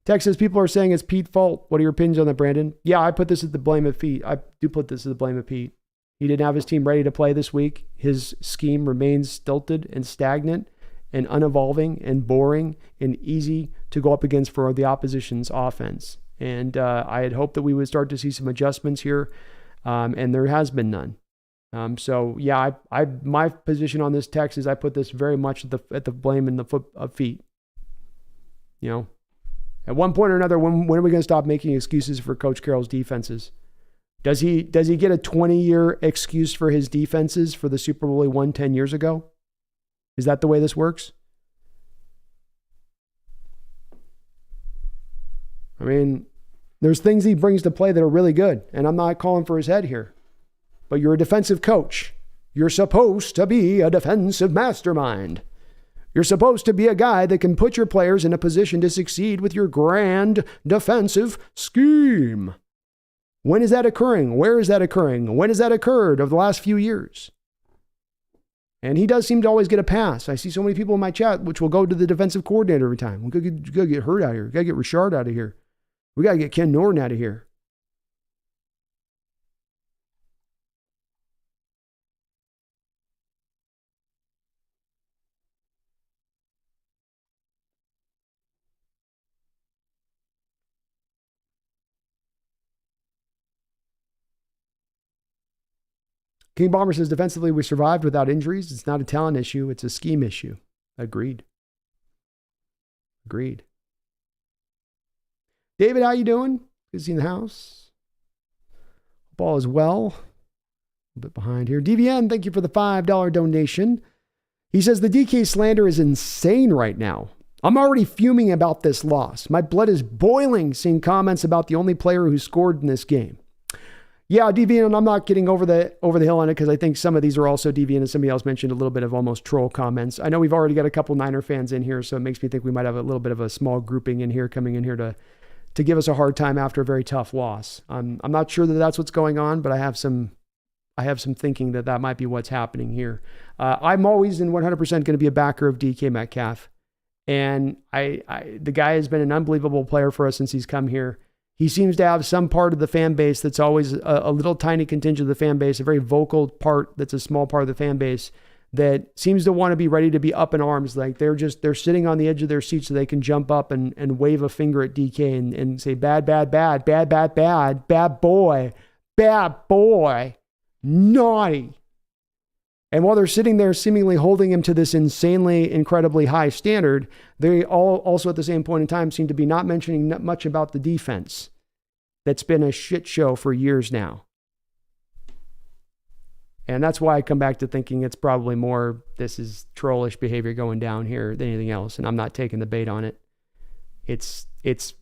Tex says, people are saying it's Pete's fault. What are your opinions on that, Brandon? Yeah, I put this at the blame of Pete. I do put this at the blame of Pete. He didn't have his team ready to play this week. His scheme remains stilted and stagnant and unevolving and boring and easy to go up against for the opposition's offense. And I had hoped that we would start to see some adjustments here, and there has been none. So yeah, my position on this text is I put this very much at the blame in the foot of feet. You know, at one point or another, when are we going to stop making excuses for Coach Carroll's defenses? Does he get a 20-year excuse for his defenses for the Super Bowl he won 10 years ago? Is that the way this works? I mean, there's things he brings to play that are really good, and I'm not calling for his head here. But you're a defensive coach. You're supposed to be a defensive mastermind. You're supposed to be a guy that can put your players in a position to succeed with your grand defensive scheme. When is that occurring? Where is that occurring? When has that occurred over the last few years? And he does seem to always get a pass. I see so many people in my chat which will go to the defensive coordinator every time. We got to get Hurt out of here. We got to get Richard out of here. We got to get Ken Norton out of here. King Bomber says, defensively, we survived without injuries. It's not a talent issue. It's a scheme issue. Agreed. David, how you doing? Good to see you in the house. Ball is well. A bit behind here. DVN, thank you for the $5 donation. He says, the DK slander is insane right now. I'm already fuming about this loss. My blood is boiling seeing comments about the only player who scored in this game. Yeah, deviant, I'm not getting over the hill on it because I think some of these are also deviant, and somebody else mentioned a little bit of almost troll comments. I know we've already got a couple Niner fans in here, so it makes me think we might have a little bit of a small grouping in here coming in here to give us a hard time after a very tough loss. I'm not sure that that's what's going on, but I have some thinking that might be what's happening here. I'm always and 100% going to be a backer of DK Metcalf, and the guy has been an unbelievable player for us since he's come here. He seems to have some part of the fan base that's always a little tiny contingent of the fan base, a very vocal part that's a small part of the fan base that seems to want to be ready to be up in arms. Like they're sitting on the edge of their seat so they can jump up and wave a finger at DK and say, bad, bad, bad, bad, bad, bad, bad boy, naughty. And while they're sitting there seemingly holding him to this insanely, incredibly high standard, they all also at the same point in time seem to be not mentioning much about the defense that's been a shit show for years now. And that's why I come back to thinking it's probably more this is trollish behavior going down here than anything else. And I'm not taking the bait on it. It's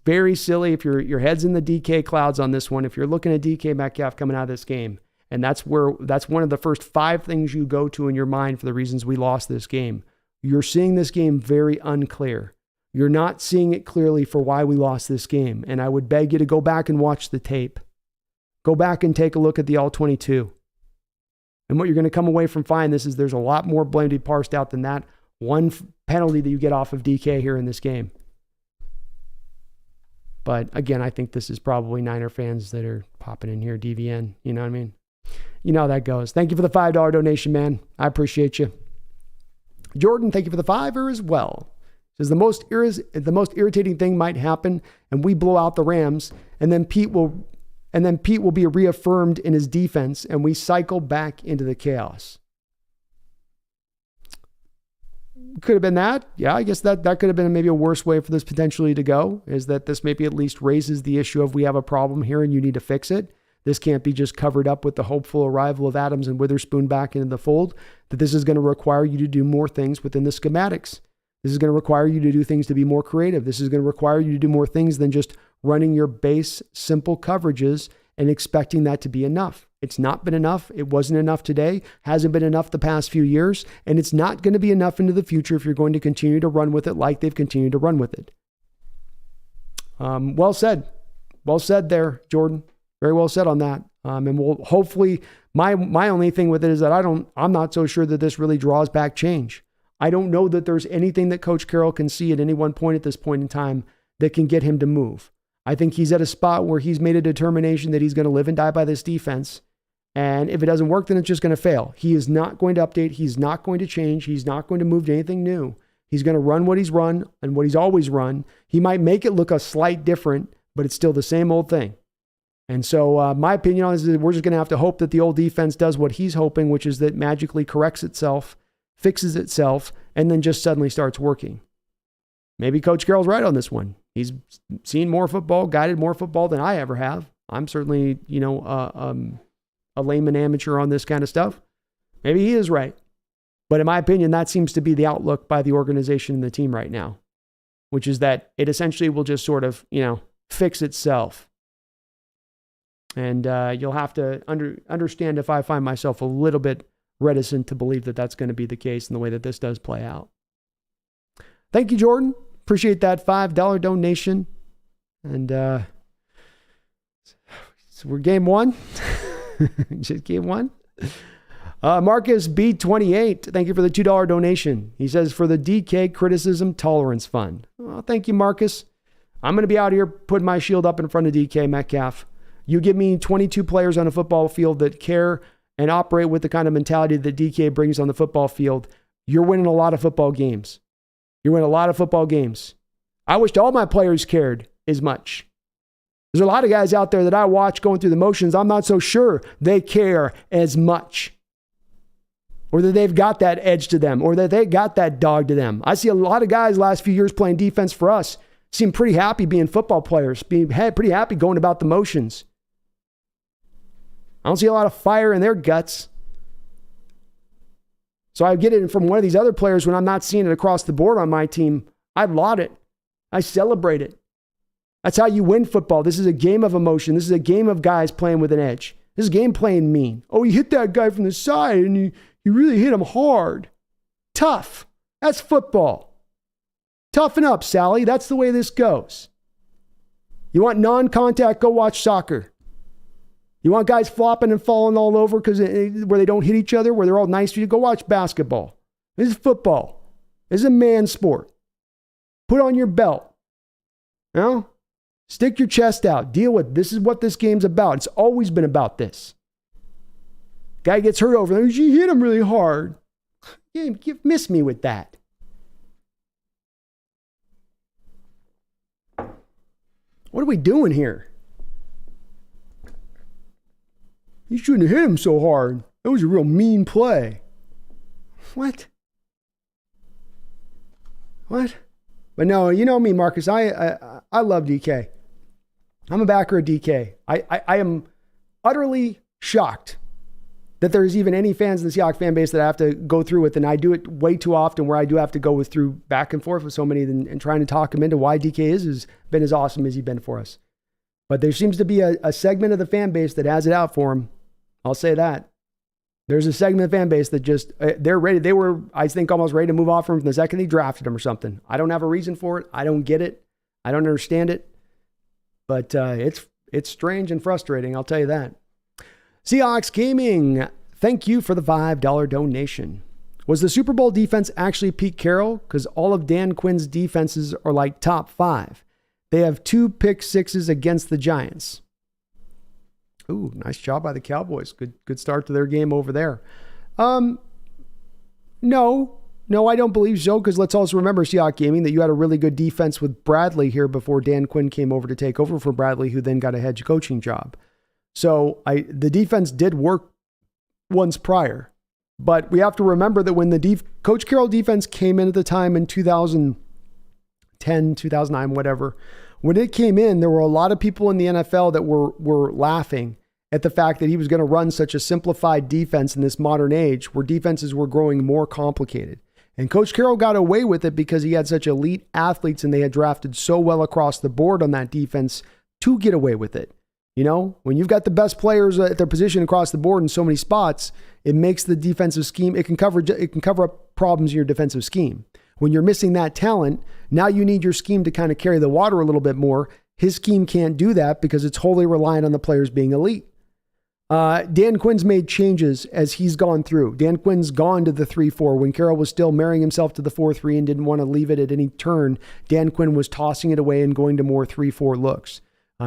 very silly if your head's in the DK clouds on this one. If you're looking at DK Metcalf coming out of this game, and that's one of the first 5 things you go to in your mind for the reasons we lost this game. You're seeing this game very unclear. You're not seeing it clearly for why we lost this game. And I would beg you to go back and watch the tape. Go back and take a look at the All-22. And what you're going to come away from finding this is there's a lot more blame to be parsed out than that one penalty that you get off of DK here in this game. But again, I think this is probably Niner fans that are popping in here, DVN. You know what I mean? You know how that goes. Thank you for the $5 donation, man. I appreciate you. Jordan, thank you for the $5 as well. Says the most irritating thing might happen, and we blow out the Rams, and then Pete will be reaffirmed in his defense, and we cycle back into the chaos. Could have been that. Yeah, I guess that could have been maybe a worse way for this potentially to go, is that this maybe at least raises the issue of we have a problem here and you need to fix it. This can't be just covered up with the hopeful arrival of Adams and Witherspoon back into the fold, that this is going to require you to do more things within the schematics. This is going to require you to do things to be more creative. This is going to require you to do more things than just running your base simple coverages and expecting that to be enough. It's not been enough. It wasn't enough today, hasn't been enough the past few years, and it's not going to be enough into the future if you're going to continue to run with it like they've continued to run with it. Well said. Well said there, Jordan. Very well said on that. And we'll hopefully, my only thing with it is that I'm not so sure that this really draws back change. I don't know that there's anything that Coach Carroll can see at any one point at this point in time that can get him to move. I think he's at a spot where he's made a determination that he's going to live and die by this defense. And if it doesn't work, then it's just going to fail. He is not going to update. He's not going to change. He's not going to move to anything new. He's going to run what he's run and what he's always run. He might make it look a slight different, but it's still the same old thing. And so my opinion on this is that we're just going to have to hope that the old defense does what he's hoping, which is that magically corrects itself, fixes itself, and then just suddenly starts working. Maybe Coach Carroll's right on this one. He's seen more football, guided more football than I ever have. I'm certainly, a layman amateur on this kind of stuff. Maybe he is right. But in my opinion, that seems to be the outlook by the organization and the team right now, which is that it essentially will just sort of, fix itself. And you'll have to understand if I find myself a little bit reticent to believe that that's going to be the case in the way that this does play out. Thank you, Jordan. Appreciate that $5 donation. And so we're game 1. Just game 1. Marcus B28, thank you for the $2 donation. He says, for the DK criticism tolerance fund. Oh, thank you, Marcus. I'm going to be out here putting my shield up in front of DK Metcalf. You give me 22 players on a football field that care and operate with the kind of mentality that DK brings on the football field, you're winning a lot of football games. You're winning a lot of football games. I wished all my players cared as much. There's a lot of guys out there that I watch going through the motions. I'm not so sure they care as much, or that they've got that edge to them, or that they got that dog to them. I see a lot of guys last few years playing defense for us seem pretty happy being football players, being pretty happy going about the motions. I don't see a lot of fire in their guts. So I get it from one of these other players when I'm not seeing it across the board on my team. I laud it. I celebrate it. That's how you win football. This is a game of emotion. This is a game of guys playing with an edge. This is a game playing mean. Oh, you hit that guy from the side and you really hit him hard. Tough. That's football. Toughen up, Sally. That's the way this goes. You want non-contact, go watch soccer. You want guys flopping and falling all over because where they don't hit each other, where they're all nice to you, go watch basketball. This is football. This is a man sport. Put on your belt. Stick your chest out. Deal with it. This is what this game's about. It's always been about this. Guy gets hurt over there. She hit him really hard. You miss me with that. What are we doing here? You shouldn't have hit him so hard. That was a real mean play. What? But no, you know me, Marcus. I love DK. I'm a backer of DK. I am utterly shocked that there's even any fans in the Seahawks fan base that I have to go through with, and I do it way too often where I do have to go through back and forth with so many and trying to talk them into why DK has been as awesome as he's been for us. But there seems to be a segment of the fan base that has it out for him. I'll say that. There's a segment of the fan base that just, they're ready. They were, I think, almost ready to move off from him the second they drafted him or something. I don't have a reason for it. I don't get it. I don't understand it. But it's strange and frustrating, I'll tell you that. Seahawks Gaming, thank you for the $5 donation. Was the Super Bowl defense actually Pete Carroll? Because all of Dan Quinn's defenses are like top 5. They have 2 pick sixes against the Giants. Ooh, nice job by the Cowboys. Good start to their game over there. No, I don't believe so, because let's also remember, Seahawks Gaming, that you had a really good defense with Bradley here before Dan Quinn came over to take over for Bradley, who then got a head coaching job. So the defense did work once prior. But we have to remember that when the Coach Carroll defense came in at the time in 2010, 2009, whatever, when it came in, there were a lot of people in the NFL that were laughing at the fact that he was going to run such a simplified defense in this modern age where defenses were growing more complicated. And Coach Carroll got away with it because he had such elite athletes and they had drafted so well across the board on that defense to get away with it. You know, when you've got the best players at their position across the board in so many spots, it makes the defensive scheme, it can cover up problems in your defensive scheme. When you're missing that talent, now you need your scheme to kind of carry the water a little bit more. His scheme can't do that because it's wholly reliant on the players being elite. Dan Quinn's made changes as he's gone through. Dan Quinn's gone to the 3-4 when Carroll was still marrying himself to the 4-3 and didn't want to leave it at any turn. Dan Quinn was tossing it away and going to more 3-4 looks.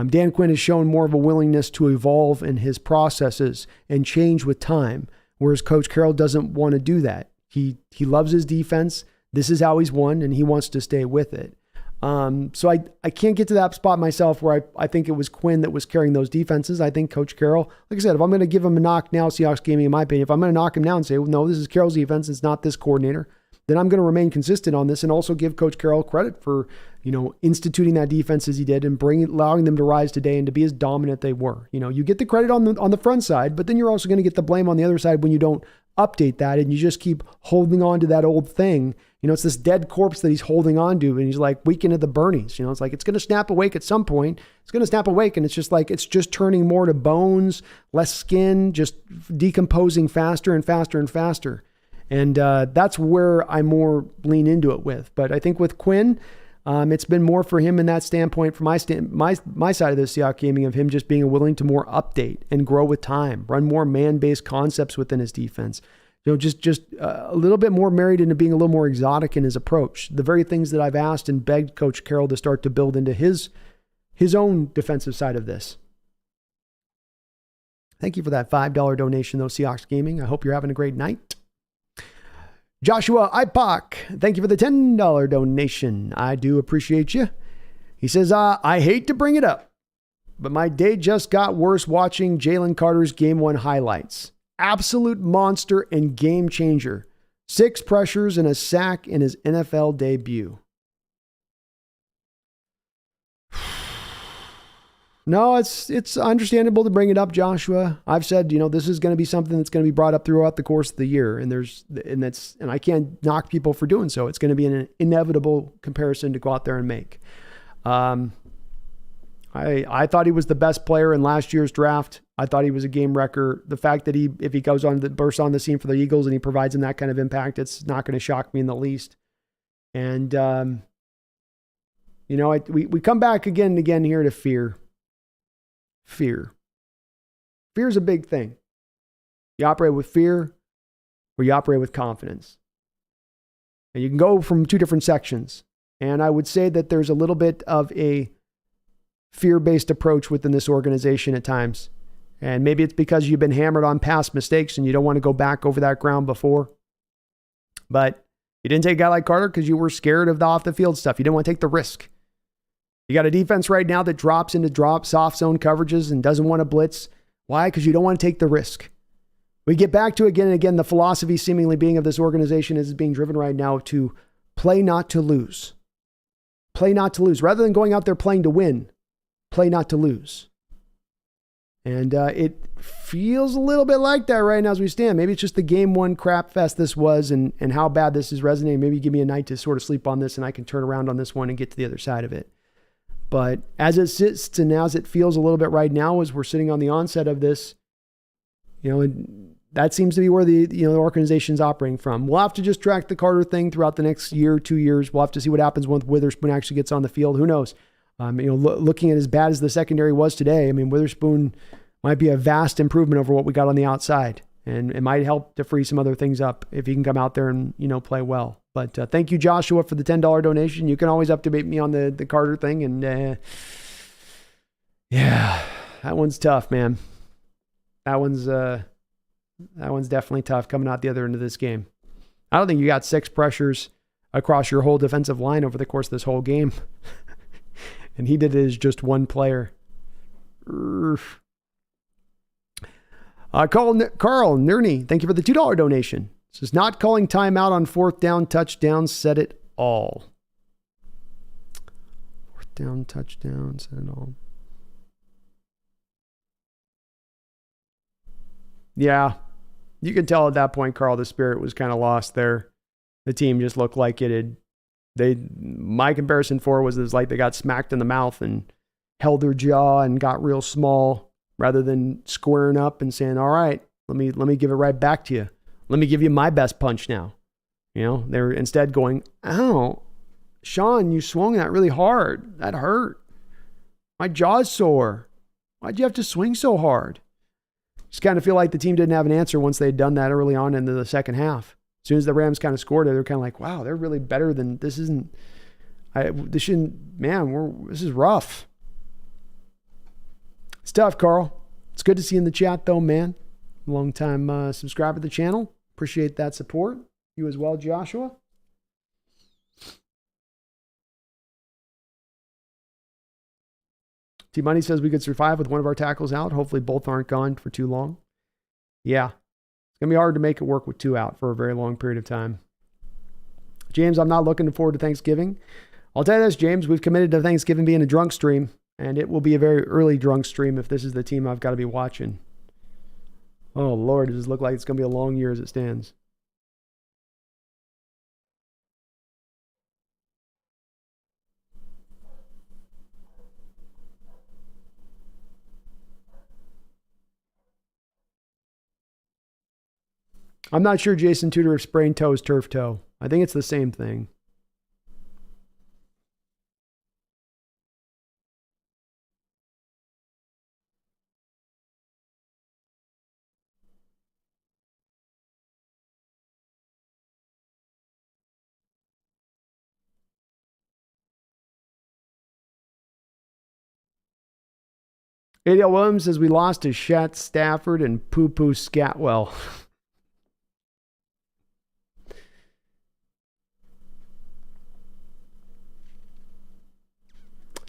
Dan Quinn has shown more of a willingness to evolve in his processes and change with time, whereas Coach Carroll doesn't want to do that. He loves his defense. This is how he's won, and he wants to stay with it. So I can't get to that spot myself where I think it was Quinn that was carrying those defenses. I think Coach Carroll, like I said, if I'm going to give him a knock now, Seahawks Gaming, in my opinion, if I'm going to knock him down and say, well, no, this is Carroll's defense, it's not this coordinator, then I'm going to remain consistent on this and also give Coach Carroll credit for, instituting that defense as he did and allowing them to rise today and to be as dominant they were. You get the credit on the front side, but then you're also going to get the blame on the other side when you don't update that and you just keep holding on to that old thing. It's this dead corpse that he's holding on to, and he's like Weekend at the Bernies. It's like it's going to snap awake at some point. It's going to snap awake, and it's just like it's just turning more to bones, less skin, just decomposing faster and faster and faster. And that's where I more lean into it with. But I think with Quinn, it's been more for him in that standpoint, from my side of the Seahawks Gaming, of him just being willing to more update and grow with time, run more man-based concepts within his defense. Just a little bit more married into being a little more exotic in his approach. The very things that I've asked and begged Coach Carroll to start to build into his own defensive side of this. Thank you for that $5 donation, though, Seahawks Gaming. I hope you're having a great night. Joshua Ipak, thank you for the $10 donation. I do appreciate you. He says, I hate to bring it up, but my day just got worse watching Jalen Carter's Game 1 highlights. Absolute monster and game changer. 6 pressures and a sack in his NFL debut. No, it's understandable to bring it up, Joshua. I've said, this is going to be something that's going to be brought up throughout the course of the year, and I can't knock people for doing so. It's going to be an inevitable comparison to go out there and make. I thought he was the best player in last year's draft. I thought he was a game wrecker. The fact that if he goes on bursts on the scene for the Eagles and he provides them that kind of impact, it's not going to shock me in the least. And we come back again and again here to fear. Fear is a big thing. You operate with fear or you operate with confidence. And you can go from 2 different sections. And I would say that there's a little bit of a fear-based approach within this organization at times. And maybe it's because you've been hammered on past mistakes and you don't want to go back over that ground before. But you didn't take a guy like Carter because you were scared of the off-the-field stuff. You didn't want to take the risk. You got a defense right now that drops into soft zone coverages and doesn't want to blitz. Why? Because you don't want to take the risk. We get back to again and again the philosophy seemingly being of this organization is being driven right now to play not to lose. Play not to lose. Rather than going out there playing to win, play not to lose. And it feels a little bit like that right now as we stand. Maybe it's just the game one crap fest this was and how bad this is resonating. Maybe give me a night to sort of sleep on this and I can turn around on this one and get to the other side of it. But as it sits and as it feels a little bit right now as we're sitting on the onset of this, and that seems to be where the organization's operating from. We'll have to just track the Carter thing throughout the next year, 2 years. We'll have to see what happens when Witherspoon actually gets on the field. Who knows? Looking at as bad as the secondary was today, Witherspoon might be a vast improvement over what we got on the outside. And it might help to free some other things up if he can come out there and, play well. But thank you, Joshua, for the $10 donation. You can always update me on the Carter thing. And yeah, that one's tough, man. That one's definitely tough coming out the other end of this game. I don't think you got 6 pressures across your whole defensive line over the course of this whole game. And he did it as just one player. Carl Nerney, thank you for the $2 donation. This is not calling timeout on 4th down, touchdown, said it all. 4th down, touchdown, said it all. Yeah, you can tell at that point, Carl, the spirit was kind of lost there. The team just looked like it had. My comparison for it was like they got smacked in the mouth and held their jaw and got real small rather than squaring up and saying, all right, let me give it right back to you. Let me give you my best punch now. They're instead going, oh, Sean, you swung that really hard. That hurt. My jaw's sore. Why'd you have to swing so hard? Just kind of feel like the team didn't have an answer once they'd done that early on into the second half. As soon as the Rams kind of scored it, they're kind of like, wow, they're really better than this. This is rough. It's tough, Carl. It's good to see you in the chat though, man. Long time subscriber to the channel. Appreciate that support. You as well, Joshua. T-Money says we could survive with one of our tackles out. Hopefully both aren't gone for too long. Yeah. It's going to be hard to make it work with 2 out for a very long period of time. James, I'm not looking forward to Thanksgiving. I'll tell you this, James, we've committed to Thanksgiving being a drunk stream, and it will be a very early drunk stream if this is the team I've got to be watching. Oh, Lord, does it look like it's going to be a long year as it stands. I'm not sure Jason Tudor if sprained toe is turf toe. I think it's the same thing. ADL Williams says we lost to Shat Stafford and Poo-Poo Scatwell.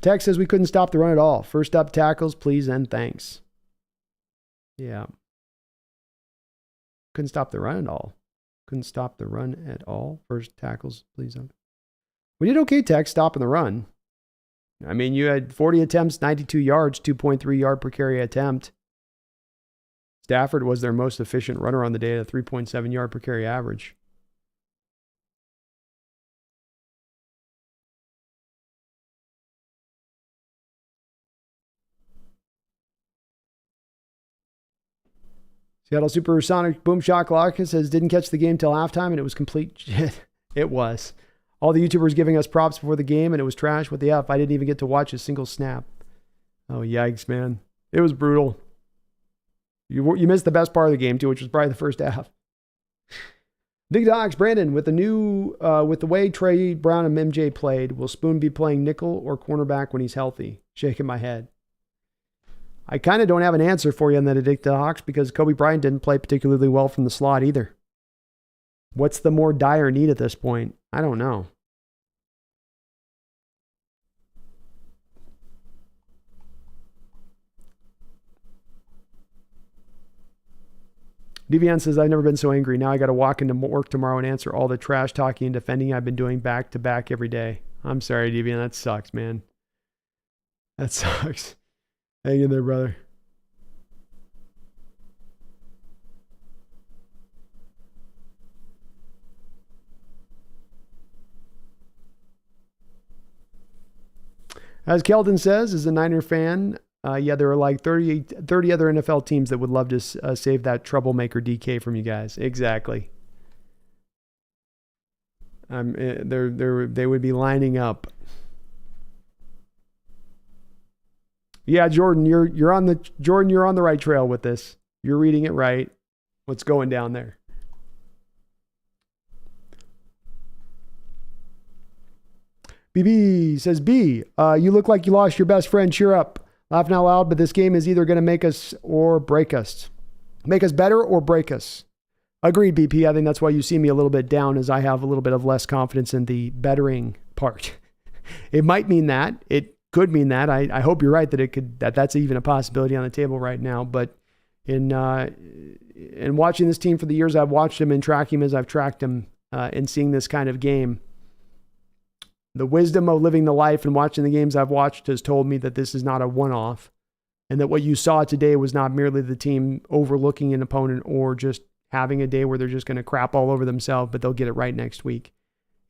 Tex says we couldn't stop the run at all. First up tackles, please and thanks. Yeah. Couldn't stop the run at all. Couldn't stop the run at all. First tackles, please. We did okay, Tex, stopping the run. You had 40 attempts, 92 yards, 2.3 yard per carry attempt. Stafford was their most efficient runner on the day at a 3.7 yard per carry average. Seattle Supersonic Boom Shakalaka says didn't catch the game till halftime and it was complete shit. It was. All the YouTubers giving us props before the game and it was trash. What the F? I didn't even get to watch a single snap. Oh, yikes, man. It was brutal. You missed the best part of the game too, which was probably the first half. Big Dogs, Brandon, with the way Trey Brown and MJ played, will Spoon be playing nickel or cornerback when he's healthy? Shaking my head. I kind of don't have an answer for you on that, Addicted Hawks, because Kobe Bryant didn't play particularly well from the slot either. What's the more dire need at this point? I don't know. Deviant says, I've never been so angry. Now I got to walk into work tomorrow and answer all the trash talking and defending I've been doing back to back every day. I'm sorry, Deviant. That sucks, man. That sucks. Hang in there, brother. As Keldon says, as a Niner fan, yeah, there are like 30 other NFL teams that would love to save that troublemaker DK from you guys. Exactly. They would be lining up. Yeah, Jordan, you're on the right trail with this. You're reading it right. What's going down there? BB says, B, you look like you lost your best friend. Cheer up. Laughing out loud, but this game is either going to make us or break us. Make us better or break us. Agreed, BP. I think that's why you see me a little bit down, as I have a little bit of less confidence in the bettering part. It might mean that. It could mean that. I hope you're right that's even a possibility on the table right now. But in watching this team for the years I've watched them and tracking them as I've tracked them and seeing this kind of game, the wisdom of living the life and watching the games I've watched has told me that this is not a one-off, and that what you saw today was not merely the team overlooking an opponent or just having a day where they're just going to crap all over themselves, but they'll get it right next week.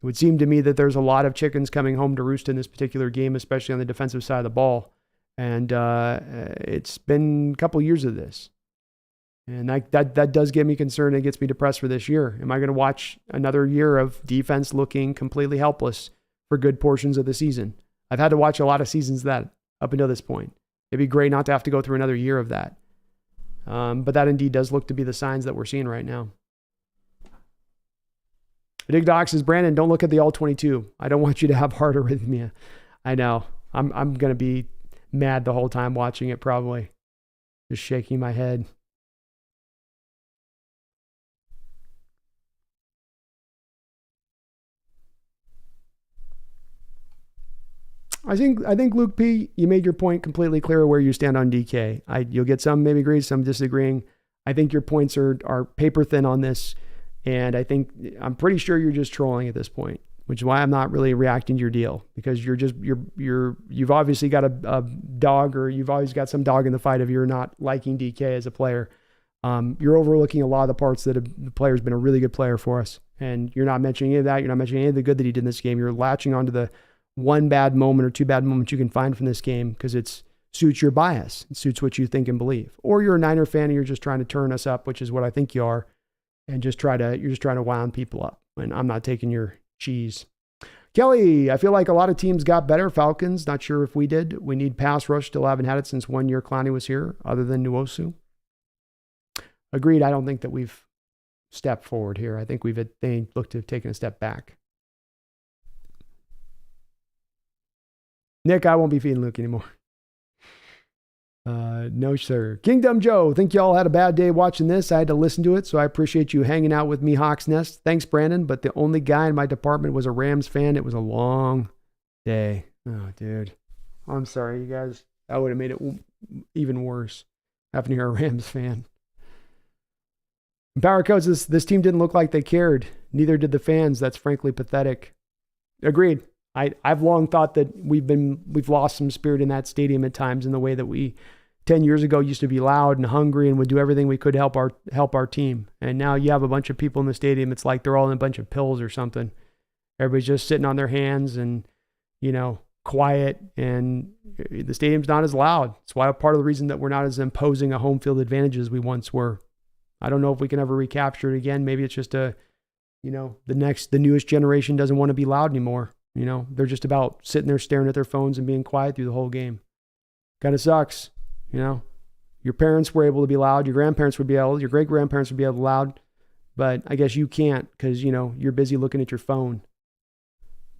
It would seem to me that there's a lot of chickens coming home to roost in this particular game, especially on the defensive side of the ball. And it's been a couple years of this. And that does get me concerned and gets me depressed for this year. Am I going to watch another year of defense looking completely helpless for good portions of the season? I've had to watch a lot of seasons that up until this point. It'd be great not to have to go through another year of that. But that indeed does look to be the signs that we're seeing right now. Dig Doc says, Brandon, don't look at the all-22. I don't want you to have heart arrhythmia. I know. I'm going to be mad the whole time watching it, probably. Just shaking my head. I think Luke P, you made your point completely clear where you stand on DK. You'll get some maybe agree, some disagreeing. I think your points are paper thin on this, and I'm pretty sure you're just trolling at this point, which is why I'm not really reacting to your deal, because you've obviously got a dog, or you've always got some dog in the fight of you're not liking DK as a player. You're overlooking a lot of the parts that the player's been a really good player for us, and you're not mentioning any of that. You're not mentioning any of the good that he did in this game. You're latching onto the one bad moment or two bad moments you can find from this game because it suits your bias. It suits what you think and believe. Or you're a Niner fan and you're just trying to turn us up, which is what I think you are, and you're just trying to wound people up. And I'm not taking your cheese. Kelly, I feel like a lot of teams got better. Falcons, not sure if we did. We need pass rush. Still haven't had it since 1 year Clowney was here, other than Nwosu. Agreed. I don't think that we've stepped forward here. I think they look to have taken a step back. Nick, I won't be feeding Luke anymore. No, sir. Kingdom Joe, think y'all had a bad day watching this. I had to listen to it, so I appreciate you hanging out with me, Hawks Nest. Thanks, Brandon, but the only guy in my department was a Rams fan. It was a long day. Oh, dude. I'm sorry, you guys. That would have made it even worse, having to hear a Rams fan. Power Coach, this team didn't look like they cared. Neither did the fans. That's frankly pathetic. Agreed. I've long thought that we've lost some spirit in that stadium at times, in the way that we 10 years ago used to be loud and hungry and would do everything we could to help our team. And now you have a bunch of people in the stadium. It's like they're all in a bunch of pills or something. Everybody's just sitting on their hands and, quiet, and the stadium's not as loud. It's why part of the reason that we're not as imposing a home field advantage as we once were. I don't know if we can ever recapture it again. Maybe it's just the newest generation doesn't want to be loud anymore. They're just about sitting there staring at their phones and being quiet through the whole game. Kind of sucks. Your parents were able to be loud. Your grandparents would be able, your great grandparents would be able to be loud, but I guess you can't because, you're busy looking at your phone.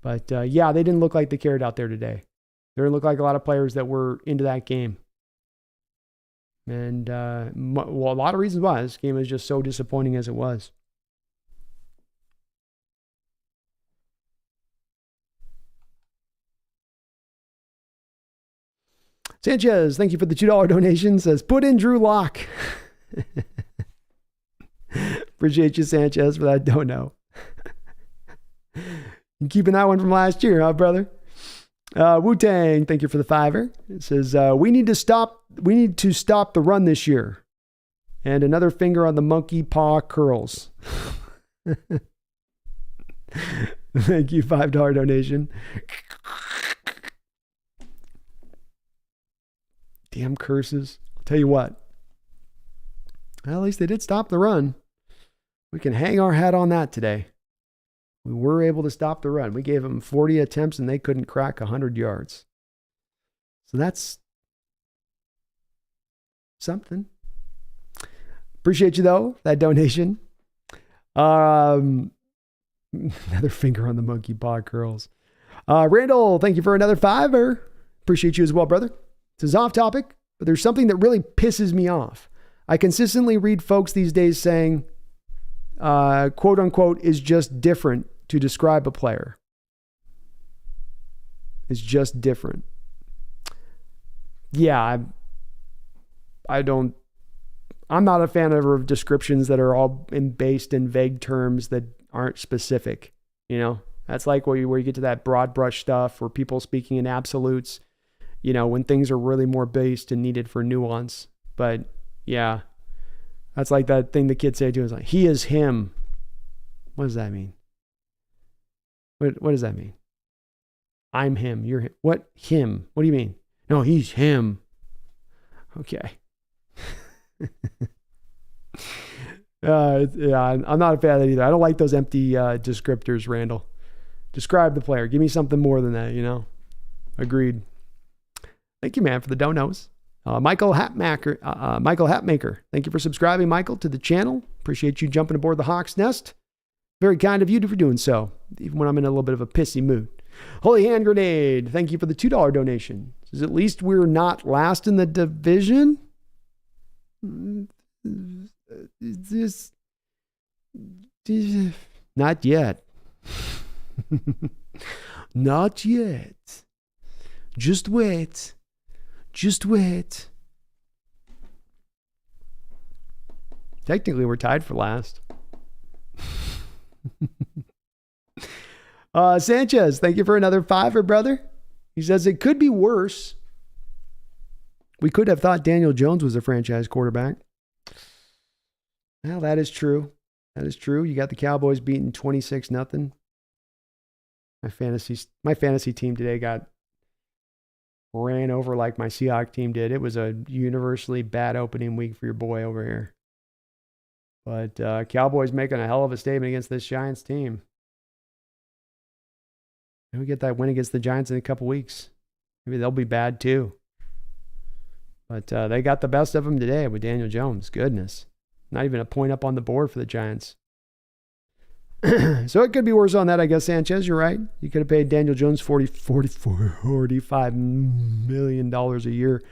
But yeah, they didn't look like they cared out there today. They didn't look like a lot of players that were into that game. And a lot of reasons why this game is just so disappointing as it was. Sanchez, thank you for the $2 donation. Says, put in Drew Lock. Appreciate you, Sanchez, for that dono. You keeping that one from last year, huh, brother? Wu-Tang, thank you for the $5. It says, we need to stop the run this year. And another finger on the monkey paw curls. Thank you, $5 donation. Damn curses. I'll tell you what. Well, at least they did stop the run. We can hang our hat on that today. We were able to stop the run. We gave them 40 attempts and they couldn't crack 100 yards. So that's something. Appreciate you, though, that donation. Another finger on the monkey paw curls. Randall, thank you for another $5. Appreciate you as well, brother. This is off topic, but there's something that really pisses me off. I consistently read folks these days saying, quote unquote, is just different to describe a player. It's just different. Yeah, I'm not a fan of descriptions that are all based in vague terms that aren't specific. You know, that's like where you get to that broad brush stuff where people speaking in absolutes, you know, when things are really more based and needed for nuance. But yeah, that's like that thing the kids say to us, like, he is him. What does that mean? What does that mean? I'm him. You're him. What? Him? What do you mean? No, he's him. Okay. Yeah, I'm not a fan of that either. I don't like those empty descriptors, Randall. Describe the player. Give me something more than that, you know? Agreed. Thank you, man, for the donos. Michael Hatmaker, thank you for subscribing, Michael, to the channel. Appreciate you jumping aboard the Hawks Nest. Very kind of you for doing so, even when I'm in a little bit of a pissy mood. Holy Hand Grenade, thank you for the $2 donation. Says, at least we're not last in the division. Not yet. Not yet. Just wait. Just wait. Technically, we're tied for last. Sanchez, thank you for another $5, brother. He says it could be worse. We could have thought Daniel Jones was a franchise quarterback. Well, that is true. That is true. You got the Cowboys beating 26-0. My fantasy team today got ran over like my Seahawks team did. It was a universally bad opening week for your boy over here. But Cowboys making a hell of a statement against this Giants team. And we get that win against the Giants in a couple weeks. Maybe they'll be bad too. But they got the best of them today with Daniel Jones. Goodness. Not even a point up on the board for the Giants. So it could be worse on that, I guess, Sanchez. You're right. You could have paid Daniel Jones $45 million a year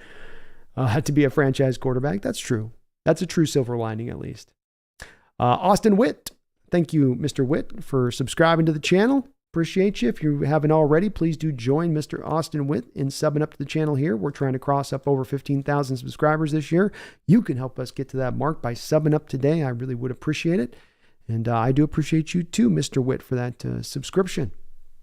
to be a franchise quarterback. That's true. That's a true silver lining, at least. Austin Witt. Thank you, Mr. Witt, for subscribing to the channel. Appreciate you. If you haven't already, please do join Mr. Austin Witt in subbing up to the channel here. We're trying to cross up over 15,000 subscribers this year. You can help us get to that mark by subbing up today. I really would appreciate it. And I do appreciate you too, Mr. Witt, for that subscription.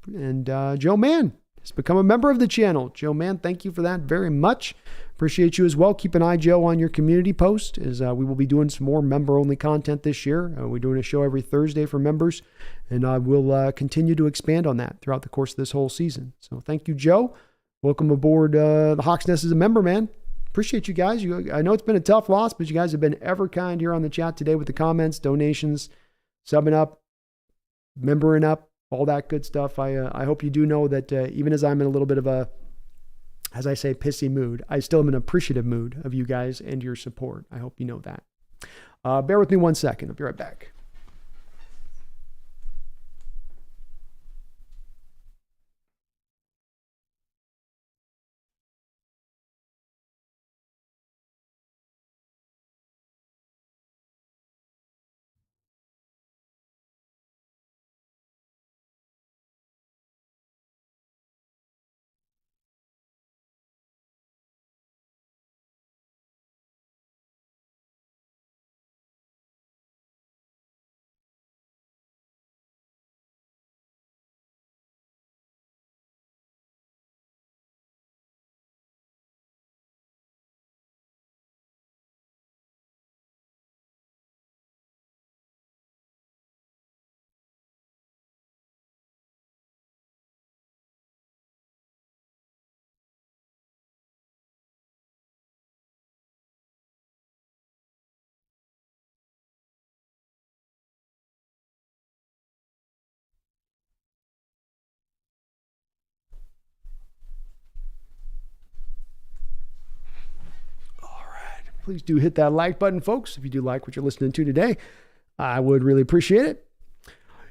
And Joe Mann has become a member of the channel. Joe Mann, thank you for that very much. Appreciate you as well. Keep an eye, Joe, on your community post as we will be doing some more member-only content this year. We're doing a show every Thursday for members, and we'll continue to expand on that throughout the course of this whole season. So thank you, Joe. Welcome aboard the Hawks Nest as a member, man. Appreciate you guys. I know it's been a tough loss, but you guys have been ever kind here on the chat today with the comments, donations, subbing up, membering up, all that good stuff. I hope you do know that even as I'm in a little bit of a, as I say, pissy mood, I still am in an appreciative mood of you guys and your support. I hope you know that. Bear with me 1 second. I'll be right back. Please do hit that like button, folks. If you do like what you're listening to today, I would really appreciate it.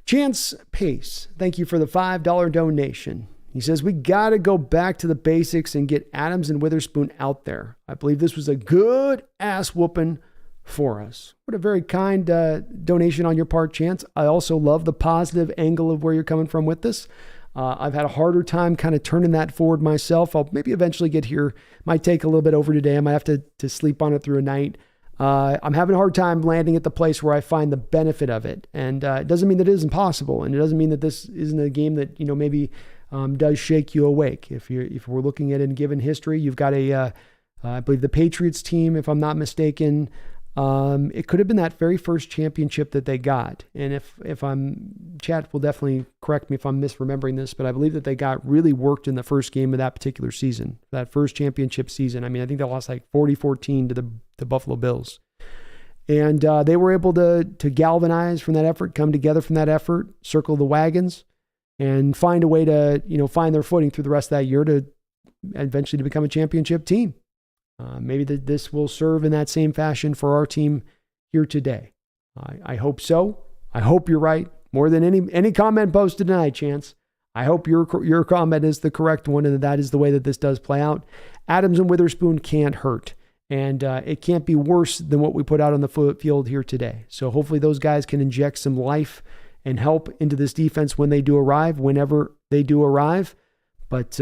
Chance Pace, thank you for the $5 donation. He says, we got to go back to the basics and get Adams and Witherspoon out there. I believe this was a good ass whooping for us. What a very kind donation on your part, Chance. I also love the positive angle of where you're coming from with this. I've had a harder time kind of turning that forward myself. I'll maybe eventually get here. Might take a little bit over today. I might have to sleep on it through a night. I'm having a hard time landing at the place where I find the benefit of it. And it doesn't mean that it isn't possible. And it doesn't mean that this isn't a game that, maybe does shake you awake. If we're looking at it in given history, you've got I believe the Patriots team, if I'm not mistaken, it could have been that very first championship that they got. And chat will definitely correct me if I'm misremembering this, but I believe that they got really worked in the first game of that particular season, that first championship season. I mean, I think they lost like 40-14 to the Buffalo Bills. And they were able to galvanize from that effort, come together from that effort, circle the wagons, and find a way to, find their footing through the rest of that year to eventually to become a championship team. Maybe this will serve in that same fashion for our team here today. I hope so. I hope you're right. More than any comment posted tonight, Chance. I hope your comment is the correct one and that is the way that this does play out. Adams and Witherspoon can't hurt. And it can't be worse than what we put out on the field here today. So hopefully those guys can inject some life and help into this defense when they do arrive, whenever they do arrive. But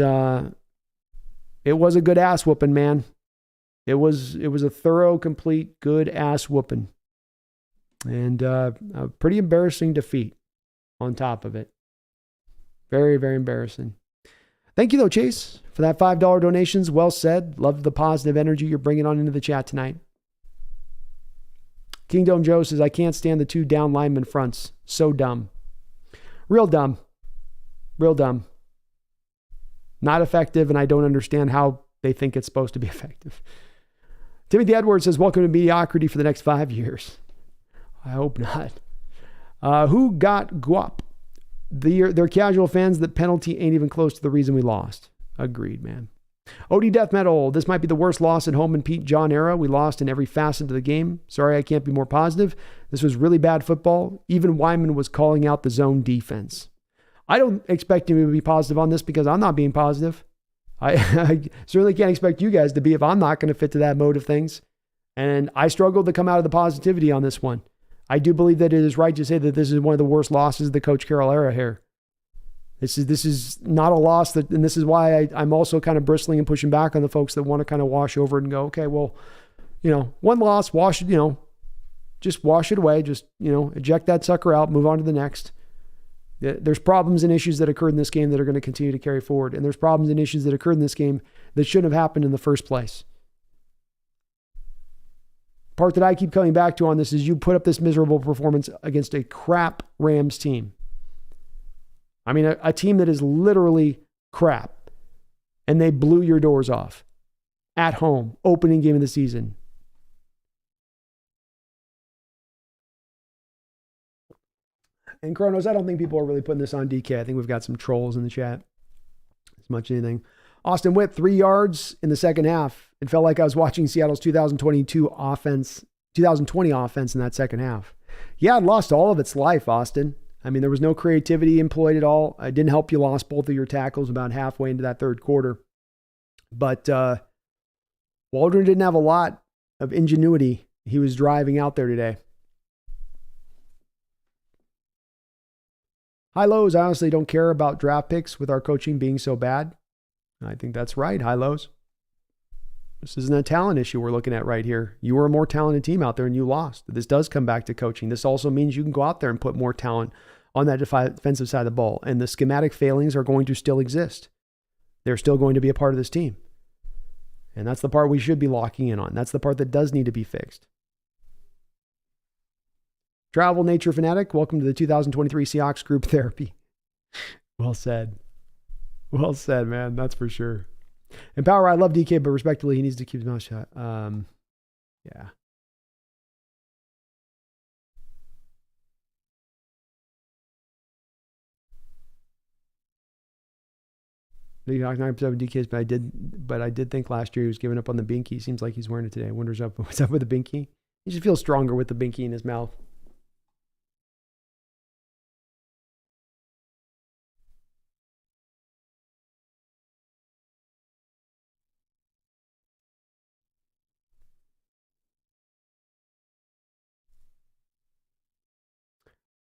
it was a good ass whooping, man. It was a thorough, complete, good ass whooping. And a pretty embarrassing defeat on top of it. Very, very embarrassing. Thank you, though, Chase, for that $5 donations. Well said. Love the positive energy you're bringing on into the chat tonight. Kingdom Joe says, I can't stand the two down lineman fronts. So dumb. Real dumb. Real dumb. Not effective, and I don't understand how they think it's supposed to be effective. Timothy Edwards says, welcome to mediocrity for the next 5 years. I hope not. Who got guap? They're casual fans. That penalty ain't even close to the reason we lost. Agreed, man. OD Death Metal. This might be the worst loss at home in Pete John era. We lost in every facet of the game. Sorry, I can't be more positive. This was really bad football. Even Wyman was calling out the zone defense. I don't expect him to be positive on this because I'm not being positive. I certainly can't expect you guys to be if I'm not going to fit to that mode of things. And I struggled to come out of the positivity on this one. I do believe that it is right to say that this is one of the worst losses of the Coach Carroll era here. This is not a loss and this is why I'm also kind of bristling and pushing back on the folks that want to kind of wash over it and go, okay, well, one loss, wash it, just wash it away. Just, eject that sucker out, move on to the next. There's problems and issues that occurred in this game that are going to continue to carry forward. And there's problems and issues that occurred in this game that shouldn't have happened in the first place. Part that I keep coming back to on this is you put up this miserable performance against a crap Rams team. I mean, a team that is literally crap. And they blew your doors off. At home, opening game of the season. And Kronos, I don't think people are really putting this on DK. I think we've got some trolls in the chat. As much as anything. Austin Witt, 3 yards in the second half. It felt like I was watching Seattle's 2020 offense in that second half. Yeah, it lost all of its life, Austin. I mean, there was no creativity employed at all. It didn't help you lost both of your tackles about halfway into that third quarter. But Waldron didn't have a lot of ingenuity. He was driving out there today. High lows, I honestly don't care about draft picks with our coaching being so bad. I think that's right, high lows. This isn't a talent issue we're looking at right here. You were a more talented team out there and you lost. This does come back to coaching. This also means you can go out there and put more talent on that defensive side of the ball. And the schematic failings are going to still exist. They're still going to be a part of this team. And that's the part we should be locking in on. That's the part that does need to be fixed. Travel Nature Fanatic, welcome to the 2023 Seahawks group therapy. Well said. Well said, man. That's for sure. And Power, I love DK, but respectively, he needs to keep his mouth shut. Yeah. The 9% DKs, but I did think last year he was giving up on the binky. Seems like he's wearing it today. I wonder what's up with the binky. He should feel stronger with the binky in his mouth.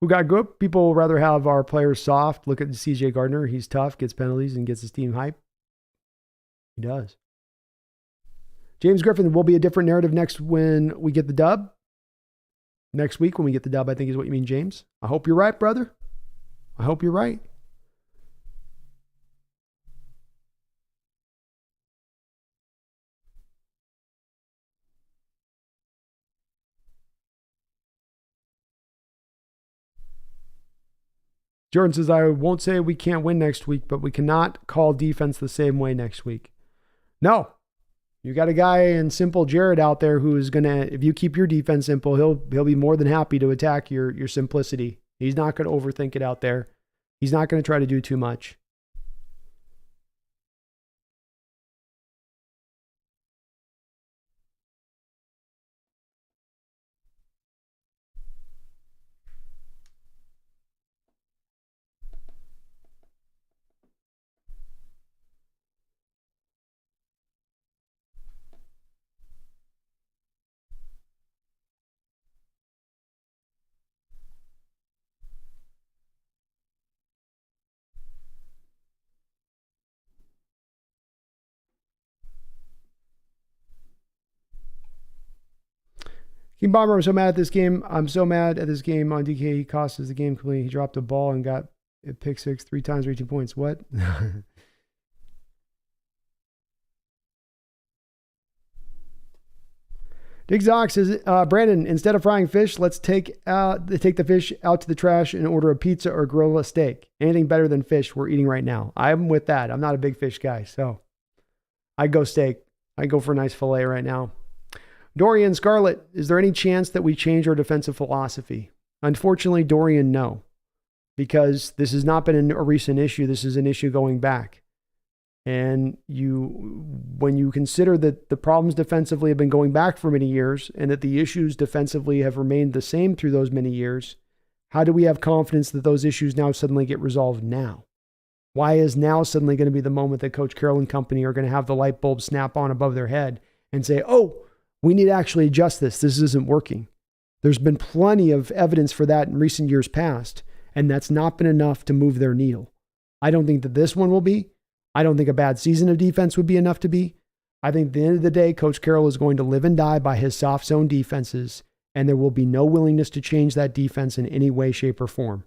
Who got good? People rather have our players soft. Look at CJ Gardner. He's tough, gets penalties, and gets his team hype. He does. James Griffin, will be a different narrative next when we get the dub. Next week when we get the dub, I think is what you mean, James. I hope you're right, brother. I hope you're right. Jordan says, I won't say we can't win next week, but we cannot call defense the same way next week. No. You got a guy in simple Jared out there who is going to, if you keep your defense simple, he'll be more than happy to attack your simplicity. He's not going to overthink it out there. He's not going to try to do too much. King Bomber, I'm so mad at this game. I'm so mad at this game on DK. He cost us the game completely. He dropped a ball and got a pick six 3 times, reaching points. What? Dig Zox says, Brandon, instead of frying fish, let's take the fish out to the trash and order a pizza or grill a steak. Anything better than fish we're eating right now. I'm with that. I'm not a big fish guy, so I'd go steak. I'd go for a nice fillet right now. Dorian Scarlett, is there any chance that we change our defensive philosophy? Unfortunately, Dorian, no. Because this has not been a recent issue. This is an issue going back. And when you consider that the problems defensively have been going back for many years and that the issues defensively have remained the same through those many years, how do we have confidence that those issues now suddenly get resolved now? Why is now suddenly going to be the moment that Coach Carroll and company are going to have the light bulb snap on above their head and say, oh, we need to actually adjust this. This isn't working. There's been plenty of evidence for that in recent years past, and that's not been enough to move their needle. I don't think that this one will be. I don't think a bad season of defense would be enough to be. I think at the end of the day, Coach Carroll is going to live and die by his soft zone defenses, and there will be no willingness to change that defense in any way, shape, or form.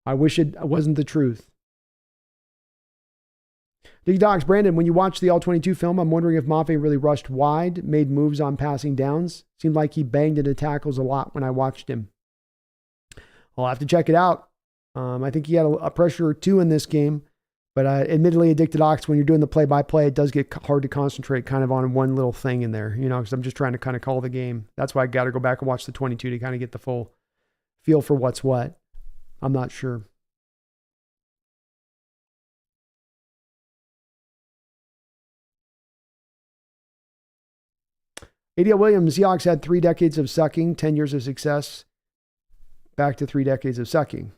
I wish it wasn't the truth. Dig Docs, Brandon, when you watch the All-22 film, I'm wondering if Mafe really rushed wide, made moves on passing downs. Seemed like he banged into tackles a lot when I watched him. I'll have to check it out. I think he had a pressure or two in this game, but admittedly, Addicted Ox, when you're doing the play-by-play, it does get hard to concentrate kind of on one little thing in there, because I'm just trying to kind of call the game. That's why I got to go back and watch the 22 to kind of get the full feel for what's what. I'm not sure. ADL Williams, Seahawks had 3 decades of sucking, 10 years of success, back to 3 decades of sucking.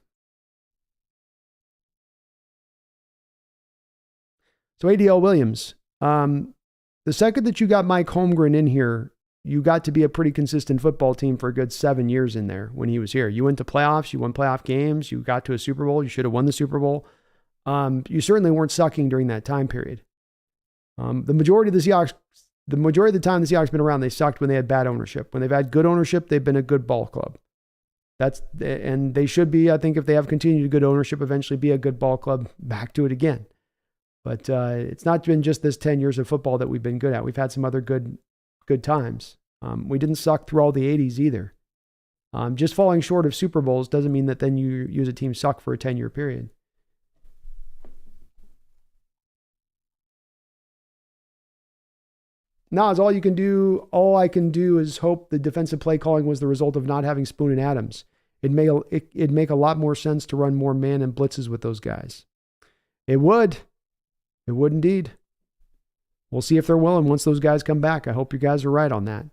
So ADL Williams, the second that you got Mike Holmgren in here, you got to be a pretty consistent football team for a good 7 years in there when he was here. You went to playoffs, you won playoff games, you got to a Super Bowl, you should have won the Super Bowl. You certainly weren't sucking during that time period. The majority of the time the Seahawks have been around, they sucked when they had bad ownership. When they've had good ownership, they've been a good ball club. And they should be, I think, if they have continued good ownership, eventually be a good ball club back to it again. But it's not been just this 10 years of football that we've been good at. We've had some other good times. We didn't suck through all the 80s either. Just falling short of Super Bowls doesn't mean that then you use a team suck for a 10-year period. Nas, all I can do is hope the defensive play calling was the result of not having Spoon and Adams. It'd make a lot more sense to run more man and blitzes with those guys. It would. It would indeed. We'll see if they're willing once those guys come back. I hope you guys are right on that.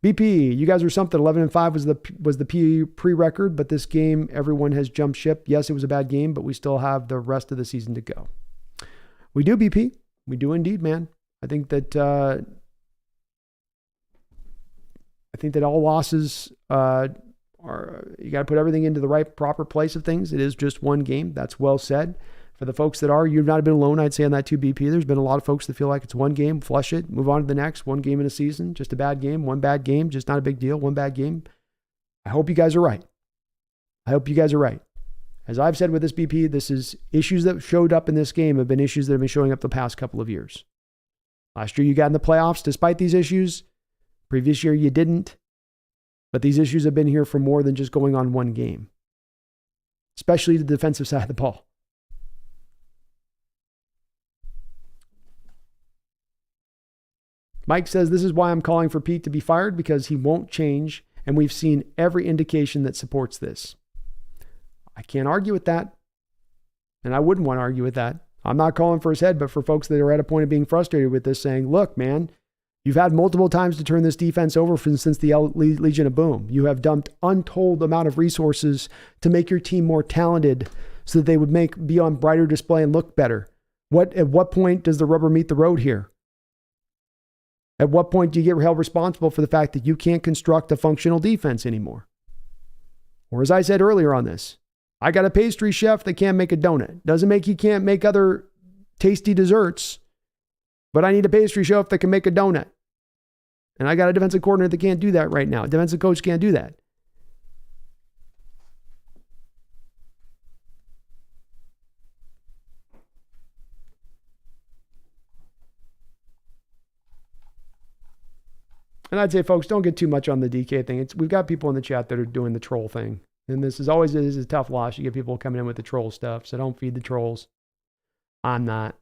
BP, you guys are something. 11-5 was the pre-record, but this game, everyone has jumped ship. Yes, it was a bad game, but we still have the rest of the season to go. We do, BP. We do indeed, man. I think that all losses are, you got to put everything into the right, proper place of things. It is just one game. That's well said. For the folks that are, you've not been alone, I'd say, on that too, BP. There's been a lot of folks that feel like it's one game, flush it, move on to the next. One game in a season, just a bad game. One bad game, just not a big deal. One bad game. I hope you guys are right. As I've said with this, BP, this is issues that showed up in this game have been issues that have been showing up the past couple of years. Last year you got in the playoffs despite these issues. Previous year you didn't. But these issues have been here for more than just going on one game, especially the defensive side of the ball. Mike says, this is why I'm calling for Pete to be fired, because he won't change, and we've seen every indication that supports this. I can't argue with that, and I wouldn't want to argue with that. I'm not calling for his head, but for folks that are at a point of being frustrated with this, saying, look, man, you've had multiple times to turn this defense over since the Legion of Boom. You have dumped untold amount of resources to make your team more talented so that they would be on brighter display and look better. At what point does the rubber meet the road here? At what point do you get held responsible for the fact that you can't construct a functional defense anymore? Or as I said earlier on this, I got a pastry chef that can't make a donut. Doesn't make he can't make other tasty desserts, but I need a pastry chef that can make a donut. And I got a defensive coordinator that can't do that right now. A defensive coach can't do that. And I'd say, folks, don't get too much on the DK thing. We've got people in the chat that are doing the troll thing. And this is always a tough loss. You get people coming in with the troll stuff. So don't feed the trolls. I'm not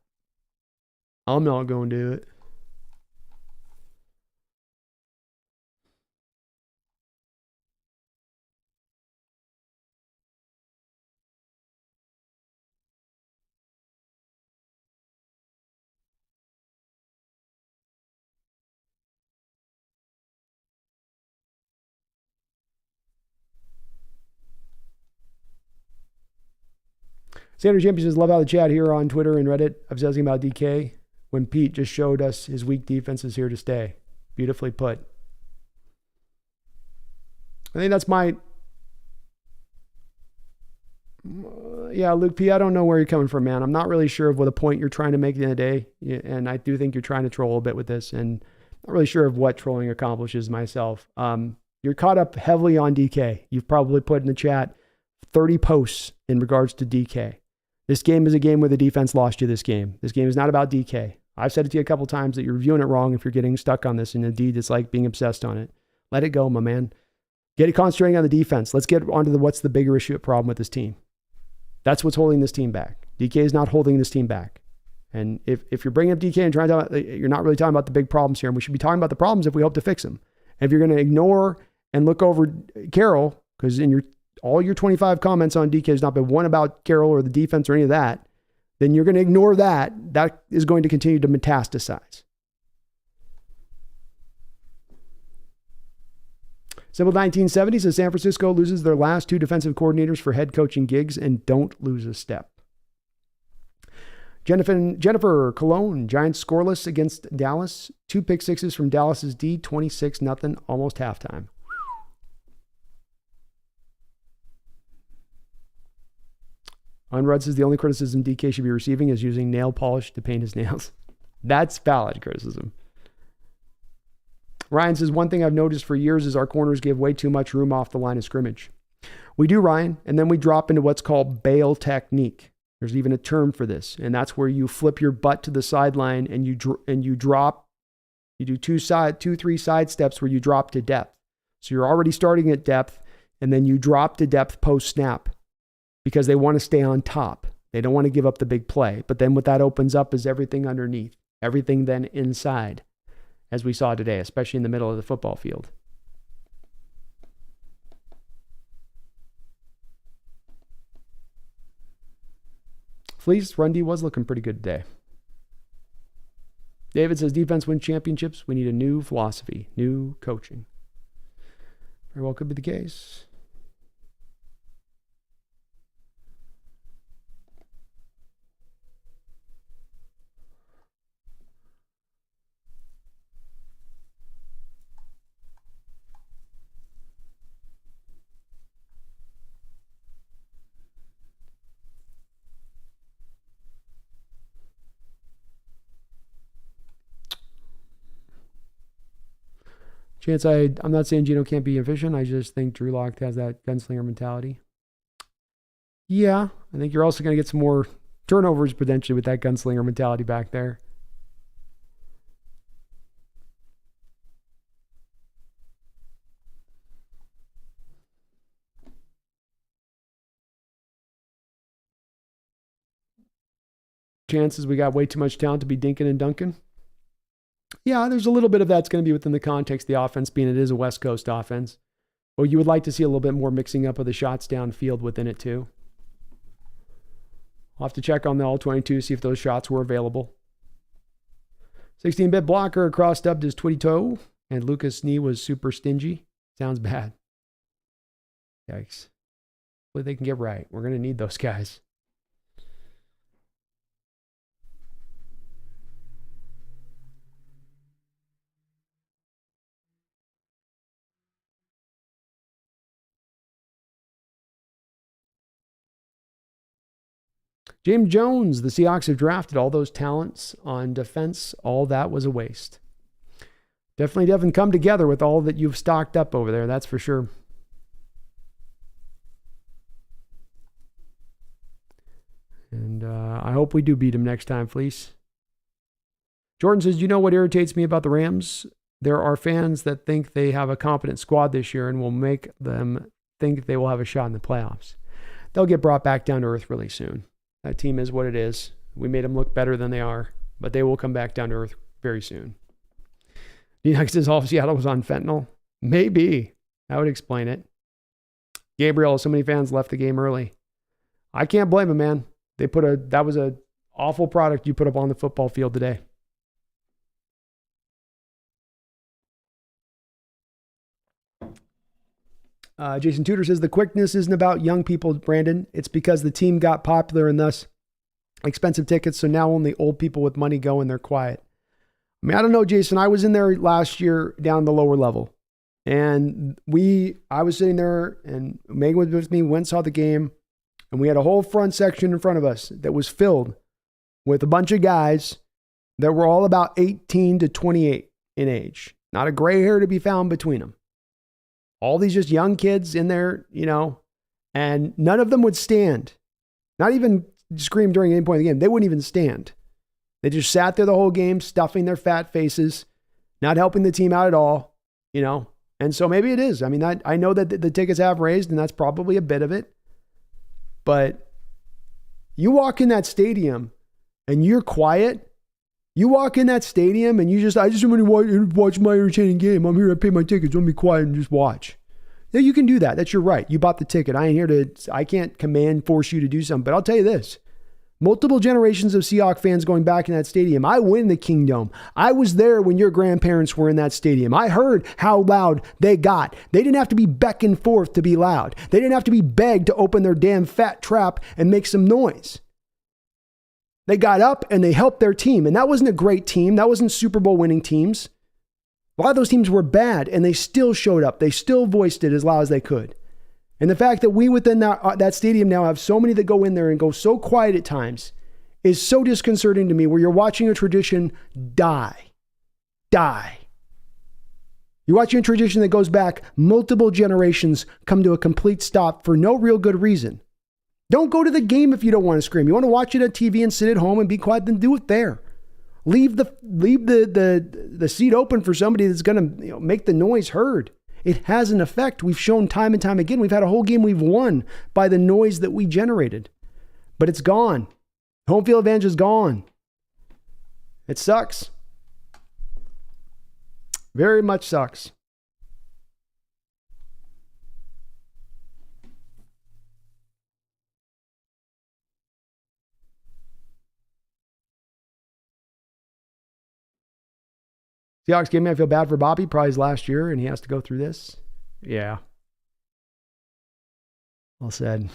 going to do it. Sanders Champion says, love how the chat here on Twitter and Reddit obsessing about DK when Pete just showed us his weak defense is here to stay. Beautifully put. I think that's Luke P., I don't know where you're coming from, man. I'm not really sure of what the point you're trying to make at the end of the day. And I do think you're trying to troll a bit with this, and not really sure of what trolling accomplishes myself. You're caught up heavily on DK. You've probably put in the chat 30 posts in regards to DK. This game is a game where the defense lost you this game. This game is not about DK. I've said it to you a couple times that you're viewing it wrong if you're getting stuck on this, and indeed it's like being obsessed on it. Let it go, my man. Get it concentrating on the defense. Let's get onto what's the bigger issue problem with this team. That's what's holding this team back. DK is not holding this team back. And if you're bringing up DK and trying to talk about, you're not really talking about the big problems here, and we should be talking about the problems if we hope to fix them. And if you're going to ignore and look over Carroll, because in all your 25 comments on DK has not been one about Carroll or the defense or any of that, then you're going to ignore that. That is going to continue to metastasize. Simple 1970 says San Francisco loses their last two defensive coordinators for head coaching gigs and don't lose a step. Jennifer Cologne, Giants scoreless against Dallas. 2 pick sixes from Dallas's D, 26-0, almost halftime. Unrudd says the only criticism DK should be receiving is using nail polish to paint his nails. That's valid criticism. Ryan says, one thing I've noticed for years is our corners give way too much room off the line of scrimmage. We do, Ryan, and then we drop into what's called bail technique. There's even a term for this, and that's where you flip your butt to the sideline and you drop. You do 2-3 side steps where you drop to depth. So you're already starting at depth, and then you drop to depth post snap because they want to stay on top. They don't want to give up the big play. But then what that opens up is everything underneath, everything then inside, as we saw today, especially in the middle of the football field. Fleece, run D was looking pretty good today. David says, defense wins championships. We need a new philosophy, new coaching. Very well could be the case. Chance, I'm not saying Geno can't be efficient. I just think Drew Lock has that gunslinger mentality. Yeah, I think you're also going to get some more turnovers potentially with that gunslinger mentality back there. Chances we got way too much talent to be dinking and dunking. Yeah, there's a little bit of that's going to be within the context of the offense, being it is a West Coast offense. Well, you would like to see a little bit more mixing up of the shots downfield within it too. I'll have to check on the All-22, see if those shots were available. 16-bit blocker across stubbed his twitty toe, and Lucas' knee was super stingy. Sounds bad. Yikes. Hopefully they can get right. We're going to need those guys. James Jones, the Seahawks have drafted all those talents on defense. All that was a waste. Definitely haven't come together with all that you've stocked up over there, that's for sure. And I hope we do beat him next time, Fleece. Jordan says, you know what irritates me about the Rams? There are fans that think they have a competent squad this year and will make them think they will have a shot in the playoffs. They'll get brought back down to earth really soon. That team is what it is. We made them look better than they are, but they will come back down to earth very soon. Next says all of Seattle was on fentanyl. Maybe. That would explain it. Gabriel, so many fans left the game early. I can't blame them, man. That was an awful product you put up on the football field today. Jason Tudor says the quickness isn't about young people, Brandon. It's because the team got popular and thus expensive tickets. So now only old people with money go and they're quiet. I mean, I don't know, Jason. I was in there last year down the lower level, and I was sitting there, and Megan was with me. Went and saw the game, and we had a whole front section in front of us that was filled with a bunch of guys that were all about 18 to 28 in age. Not a gray hair to be found between them. All these just young kids in there, and none of them would stand. Not even scream during any point of the game. They wouldn't even stand. They just sat there the whole game, stuffing their fat faces, not helping the team out at all, And so maybe it is. I mean, I know that the tickets have raised, and that's probably a bit of it. But you walk in that stadium and you're quiet. You walk in that stadium and I just want to watch my entertaining game. I'm here to pay my tickets. Let me be quiet and just watch. Yeah, you can do that. That's your right. You bought the ticket. I can't force you to do something. But I'll tell you this. Multiple generations of Seahawks fans going back in that stadium. I win the Kingdom. I was there when your grandparents were in that stadium. I heard how loud they got. They didn't have to be beckoned forth to be loud. They didn't have to be begged to open their damn fat trap and make some noise. They got up and they helped their team. And that wasn't a great team. That wasn't Super Bowl winning teams. A lot of those teams were bad and they still showed up. They still voiced it as loud as they could. And the fact that we within that stadium now have so many that go in there and go so quiet at times is so disconcerting to me, where you're watching a tradition die. You're watching a tradition that goes back multiple generations come to a complete stop for no real good reason. Don't go to the game if you don't want to scream. You want to watch it on TV and sit at home and be quiet, then do it there. Leave the seat open for somebody that's going to make the noise heard. It has an effect. We've shown time and time again. We've had a whole game we've won by the noise that we generated. But it's gone. Home field advantage is gone. It sucks. Very much sucks. Seahawks game, I feel bad for Bobby. Probably his last year, and he has to go through this. Yeah. Well said.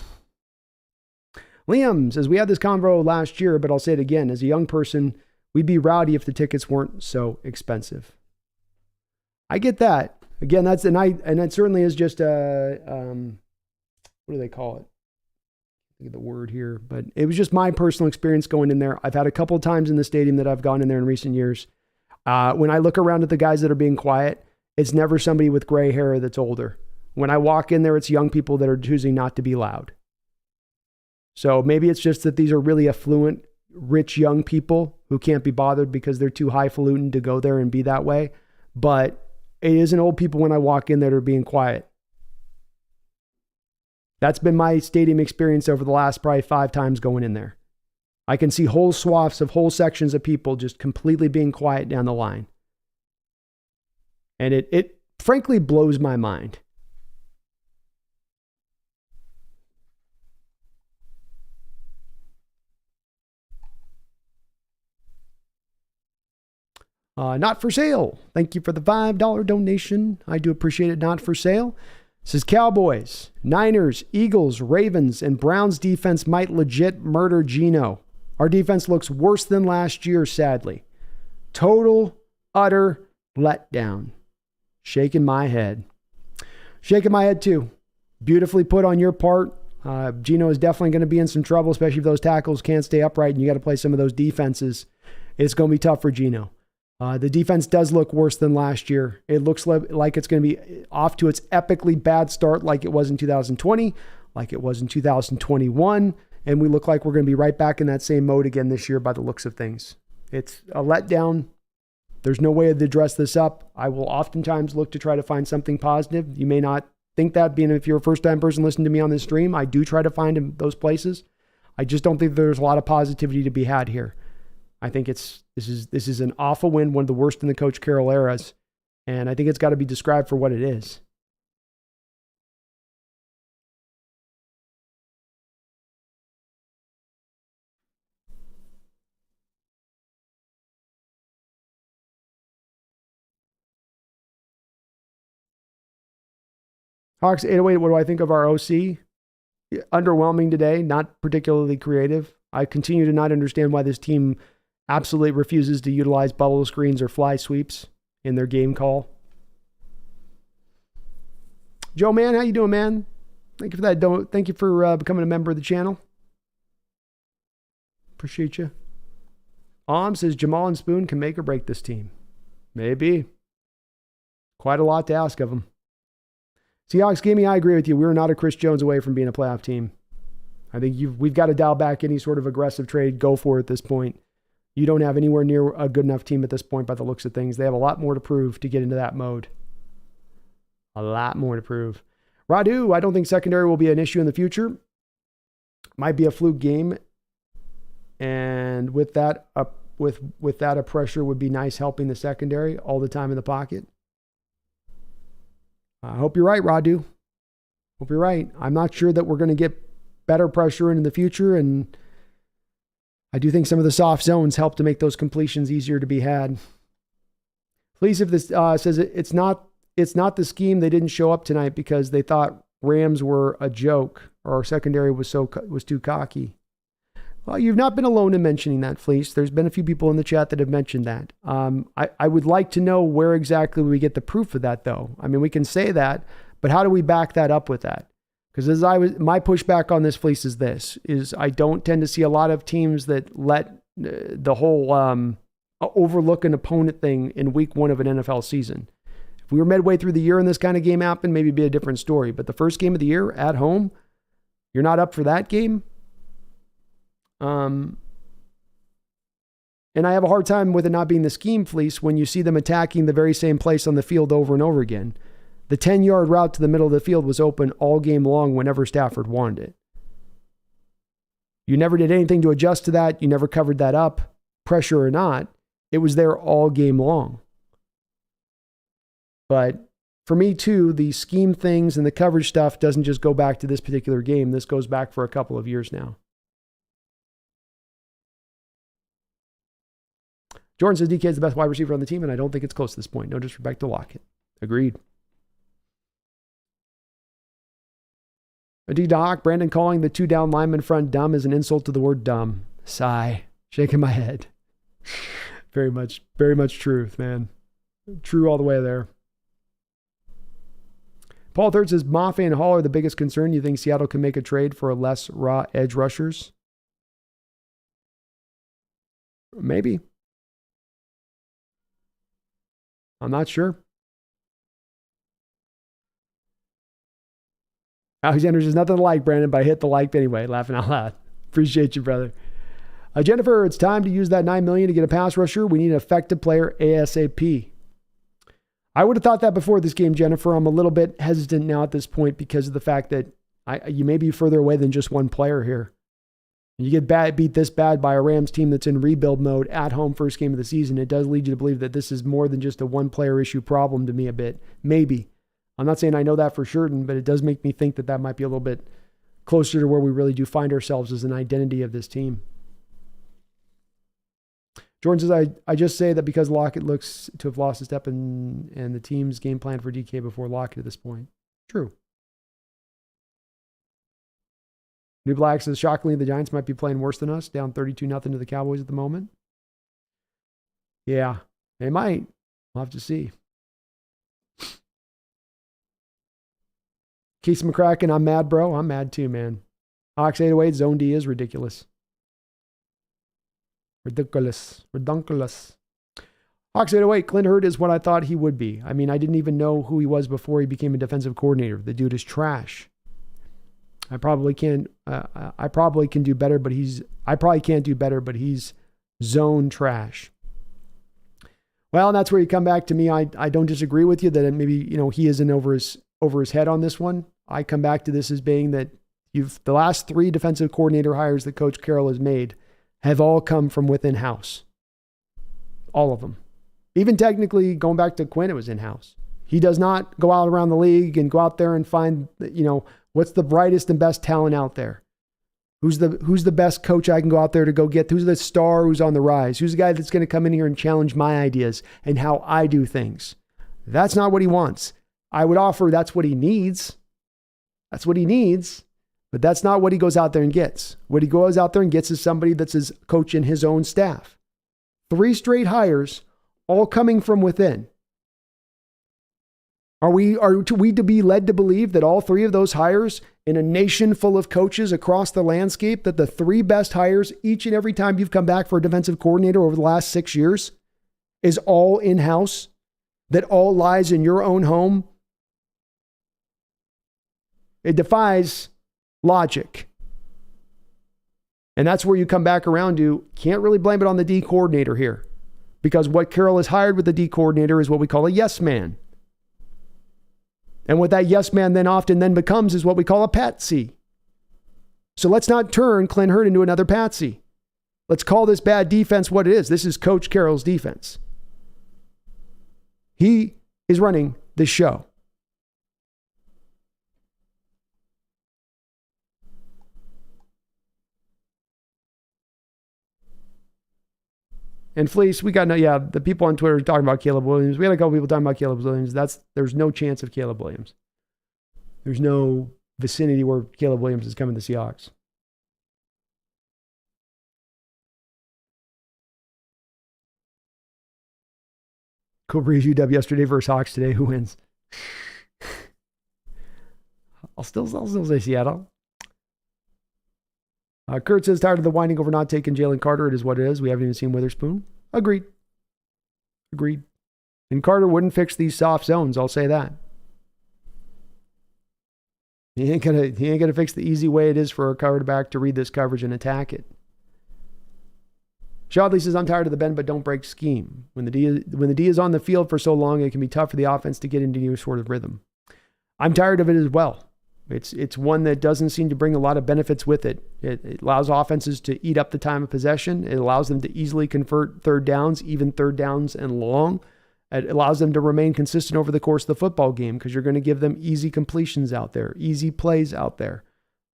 Liam says, we had this convo last year, but I'll say it again. As a young person, we'd be rowdy if the tickets weren't so expensive. I get that. Again, and that certainly is just a, what do they call it? I think of the word here, but it was just my personal experience going in there. I've had a couple of times in the stadium that I've gone in there in recent years. When I look around at the guys that are being quiet, it's never somebody with gray hair that's older. When I walk in there, it's young people that are choosing not to be loud. So maybe it's just that these are really affluent, rich young people who can't be bothered because they're too highfalutin to go there and be that way. But it isn't old people when I walk in that are being quiet. That's been my stadium experience over the last probably 5 times going in there. I can see whole swaths of whole sections of people just completely being quiet down the line. And it frankly blows my mind. Not for sale. Thank you for the $5 donation. I do appreciate it. Not for sale. It says Cowboys, Niners, Eagles, Ravens, and Browns defense might legit murder Geno. Our defense looks worse than last year, sadly. Total, utter letdown. Shaking my head. Shaking my head too. Beautifully put on your part. Geno is definitely going to be in some trouble, especially if those tackles can't stay upright and you got to play some of those defenses. It's going to be tough for Geno. The defense does look worse than last year. It looks like it's going to be off to its epically bad start like it was in 2020, like it was in 2021, and we look like we're going to be right back in that same mode again this year by the looks of things. It's a letdown. There's no way to address this up. I will oftentimes look to try to find something positive. You may not think that, being if you're a first-time person listening to me on this stream, I do try to find those places. I just don't think there's a lot of positivity to be had here. I think this is an awful win, one of the worst in the Coach Carroll eras, and I think it's got to be described for what it is. Hawks 808, what do I think of our OC? Underwhelming today, not particularly creative. I continue to not understand why this team absolutely refuses to utilize bubble screens or fly sweeps in their game call. Joe, man, how you doing, man? Thank you for that. Thank you for becoming a member of the channel. Appreciate you. Says Jamal and Spoon can make or break this team. Maybe. Quite a lot to ask of them. Seahawks Gaming, I agree with you. We're not a Chris Jones away from being a playoff team. I think we've got to dial back any sort of aggressive trade. Go for it at this point. You don't have anywhere near a good enough team at this point by the looks of things. They have a lot more to prove to get into that mode. A lot more to prove. Radu, I don't think secondary will be an issue in the future. Might be a fluke game. And with that, with that, a pressure would be nice helping the secondary all the time in the pocket. I hope you're right, Radu. Hope you're right. I'm not sure that we're going to get better pressure in the future, and I do think some of the soft zones help to make those completions easier to be had. Please, if this says it's not the scheme, they didn't show up tonight because they thought Rams were a joke or our secondary was too cocky. Well, you've not been alone in mentioning that, Fleece. There's been a few people in the chat that have mentioned that. I would like to know where exactly we get the proof of that, though. I mean, we can say that, but how do we back that up with that? Because my pushback on this, Fleece, is I don't tend to see a lot of teams that let the whole overlook an opponent thing in week 1 of an NFL season. If we were midway through the year and this kind of game happened, maybe it'd be a different story. But the first game of the year at home, you're not up for that game. And I have a hard time with it not being the scheme, Fleece, when you see them attacking the very same place on the field over and over again. The 10-yard route to the middle of the field was open all game long whenever Stafford wanted it. You never did anything to adjust to that. You never covered that up, pressure or not. It was there all game long. But for me, too, the scheme things and the coverage stuff doesn't just go back to this particular game. This goes back for a couple of years now. Jordan says DK is the best wide receiver on the team, and I don't think it's close to this point. No disrespect to Lockett. Agreed. D-Doc, Brandon calling the 2 down lineman front dumb is an insult to the word dumb. Sigh. Shaking my head. Very much truth, man. True all the way there. Paul Third says, Mafe and Hall are the biggest concern. You think Seattle can make a trade for a less raw edge rushers? Maybe. I'm not sure. Alexander says, nothing to like, Brandon, but I hit the like anyway. Laughing out loud. Appreciate you, brother. Jennifer, it's time to use that $9 million to get a pass rusher. We need an effective player ASAP. I would have thought that before this game, Jennifer. I'm a little bit hesitant now at this point because of the fact that you may be further away than just one player here. You get beat this bad by a Rams team that's in rebuild mode at home first game of the season. It does lead you to believe that this is more than just a one-player issue problem to me a bit. Maybe. I'm not saying I know that for certain, but it does make me think that might be a little bit closer to where we really do find ourselves as an identity of this team. Jordan says, I just say that because Lockett looks to have lost a step and the team's game plan for DK before Lockett at this point. True. New Black says, shockingly, the Giants might be playing worse than us, down 32-0 to the Cowboys at the moment. Yeah, they might. We'll have to see. Keith McCracken, I'm mad, bro. I'm mad too, man. Hawks 808, Zone D is ridiculous. Ridiculous. Hawks 808, Clint Hurtt is what I thought he would be. I mean, I didn't even know who he was before he became a defensive coordinator. The dude is trash. I probably can do better, but I probably can't do better, but he's zone trash. Well, and that's where you come back to me. I don't disagree with you that maybe, he isn't over his head on this one. I come back to this as being that the last 3 defensive coordinator hires that Coach Carroll has made have all come from within house. All of them. Even technically going back to Quinn, it was in-house. He does not go out around the league and go out there and find, what's the brightest and best talent out there? Who's the best coach I can go out there to go get? Who's the star who's on the rise? Who's the guy that's going to come in here and challenge my ideas and how I do things? That's not what he wants. I would offer that's what he needs. That's what he needs. But that's not what he goes out there and gets. What he goes out there and gets is somebody that's his coach in his own staff. 3 straight hires, all coming from within. Are we to be led to believe that all 3 of those hires in a nation full of coaches across the landscape, that the 3 best hires each and every time you've come back for a defensive coordinator over the last 6 years is all in-house? That all lies in your own home? It defies logic. And that's where you come back around to, can't really blame it on the D coordinator here. Because what Carroll has hired with the D coordinator is what we call a yes man. And what that yes man then often becomes is what we call a patsy. So let's not turn Clint Hurtt into another patsy. Let's call this bad defense what it is. This is Coach Carroll's defense. He is running this show. And Fleece, the people on Twitter are talking about Caleb Williams. We had a couple people talking about Caleb Williams. There's no chance of Caleb Williams. There's no vicinity where Caleb Williams is coming to the Seahawks. Cooper UW yesterday versus Hawks today. Who wins? I'll still say Seattle. Kurt says, tired of the whining over not taking Jalen Carter. It is what it is. We haven't even seen Witherspoon. Agreed. And Carter wouldn't fix these soft zones. I'll say that. He ain't gonna fix the easy way it is for a quarterback to read this coverage and attack it. Shadley says, I'm tired of the bend but don't break scheme. When the D is on the field for so long, it can be tough for the offense to get into any sort of rhythm. I'm tired of it as well. It's one that doesn't seem to bring a lot of benefits with it. It allows offenses to eat up the time of possession. It allows them to easily convert third downs, even third downs and long. It allows them to remain consistent over the course of the football game because you're going to give them easy completions out there, easy plays out there.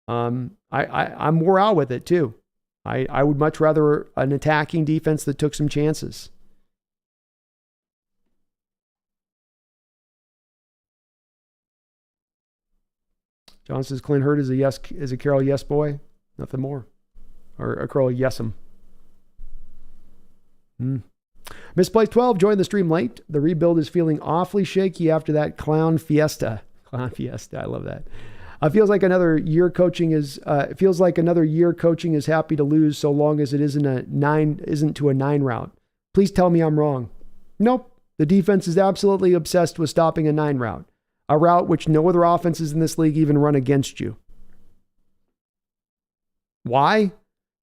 I'm more out with it too. I would much rather an attacking defense that took some chances. John says Clint Hurd is a Carroll yes boy. Nothing more. Or a Carroll yes him. Misplaced 12 joined the stream late. The rebuild is feeling awfully shaky after that clown fiesta. Clown fiesta. I love that. Feels like another year coaching is happy to lose so long as it isn't to a 9 route. Please tell me I'm wrong. Nope. The defense is absolutely obsessed with stopping a 9 route. A route which no other offenses in this league even run against you. Why?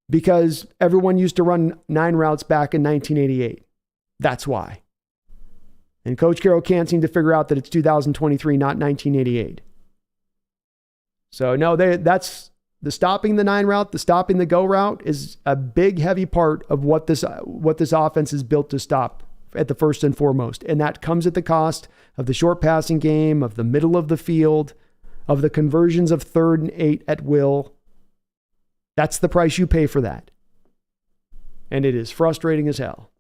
Because everyone used to run 9 routes back in 1988. That's why. And Coach Carroll can't seem to figure out that it's 2023, not 1988. So no, that's the stopping the 9 route, the stopping the go route is a big, heavy part of what this offense is built to stop at the first and foremost. And that comes at the cost of the short passing game, of the middle of the field, of the conversions of 3rd and 8 at will. That's the price you pay for that. And it is frustrating as hell.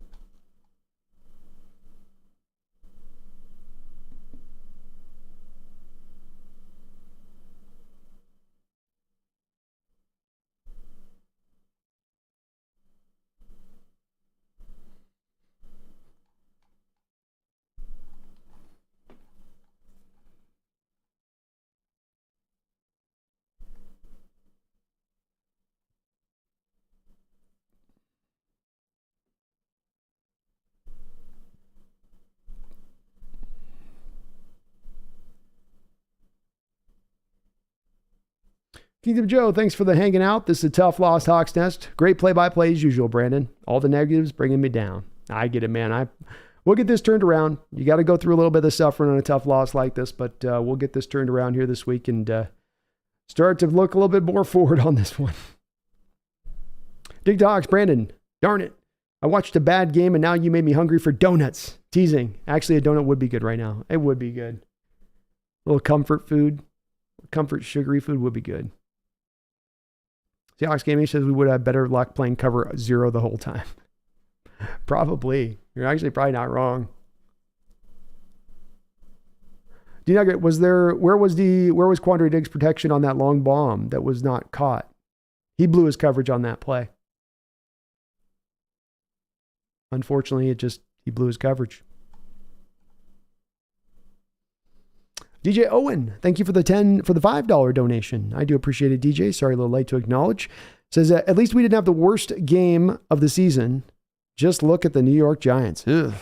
Kingdom Joe, thanks for the hanging out. This is a tough loss, Hawks Nest. Great play-by-play as usual, Brandon. All the negatives bringing me down. I get it, man. We'll get this turned around. You got to go through a little bit of suffering on a tough loss like this, but we'll get this turned around here this week and start to look a little bit more forward on this one. Dig Dogs, Brandon, darn it. I watched a bad game and now you made me hungry for donuts. Teasing. Actually, a donut would be good right now. It would be good. A little comfort food. Comfort sugary food would be good. Seahawks Gaming says we would have better luck playing cover 0 the whole time. Probably. You're actually probably not wrong. D-Nugget, where was Quandre Diggs' protection on that long bomb that was not caught? He blew his coverage on that play. Unfortunately, he blew his coverage. DJ Owen, thank you for the $5 donation. I do appreciate it, DJ. Sorry, a little late to acknowledge. Says, at least we didn't have the worst game of the season. Just look at the New York Giants. Ugh,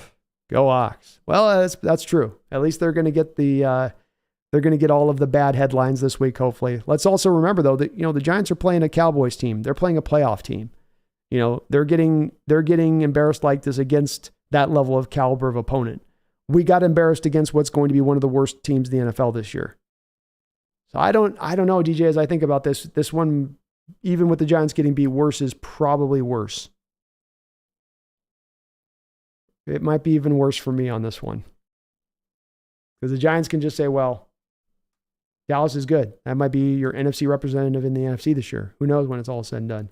go Hawks. Well, that's true. At least they're going to get all of the bad headlines this week, hopefully. Let's also remember, though, that the Giants are playing a Cowboys team. They're playing a playoff team. They're getting embarrassed like this against that level of caliber of opponent. We got embarrassed against what's going to be one of the worst teams in the NFL this year. So I don't know, DJ, as I think about this one, even with the Giants getting beat, worse is probably worse. It might be even worse for me on this one. Because the Giants can just say, well, Dallas is good. That might be your NFC representative in the NFC this year. Who knows when it's all said and done.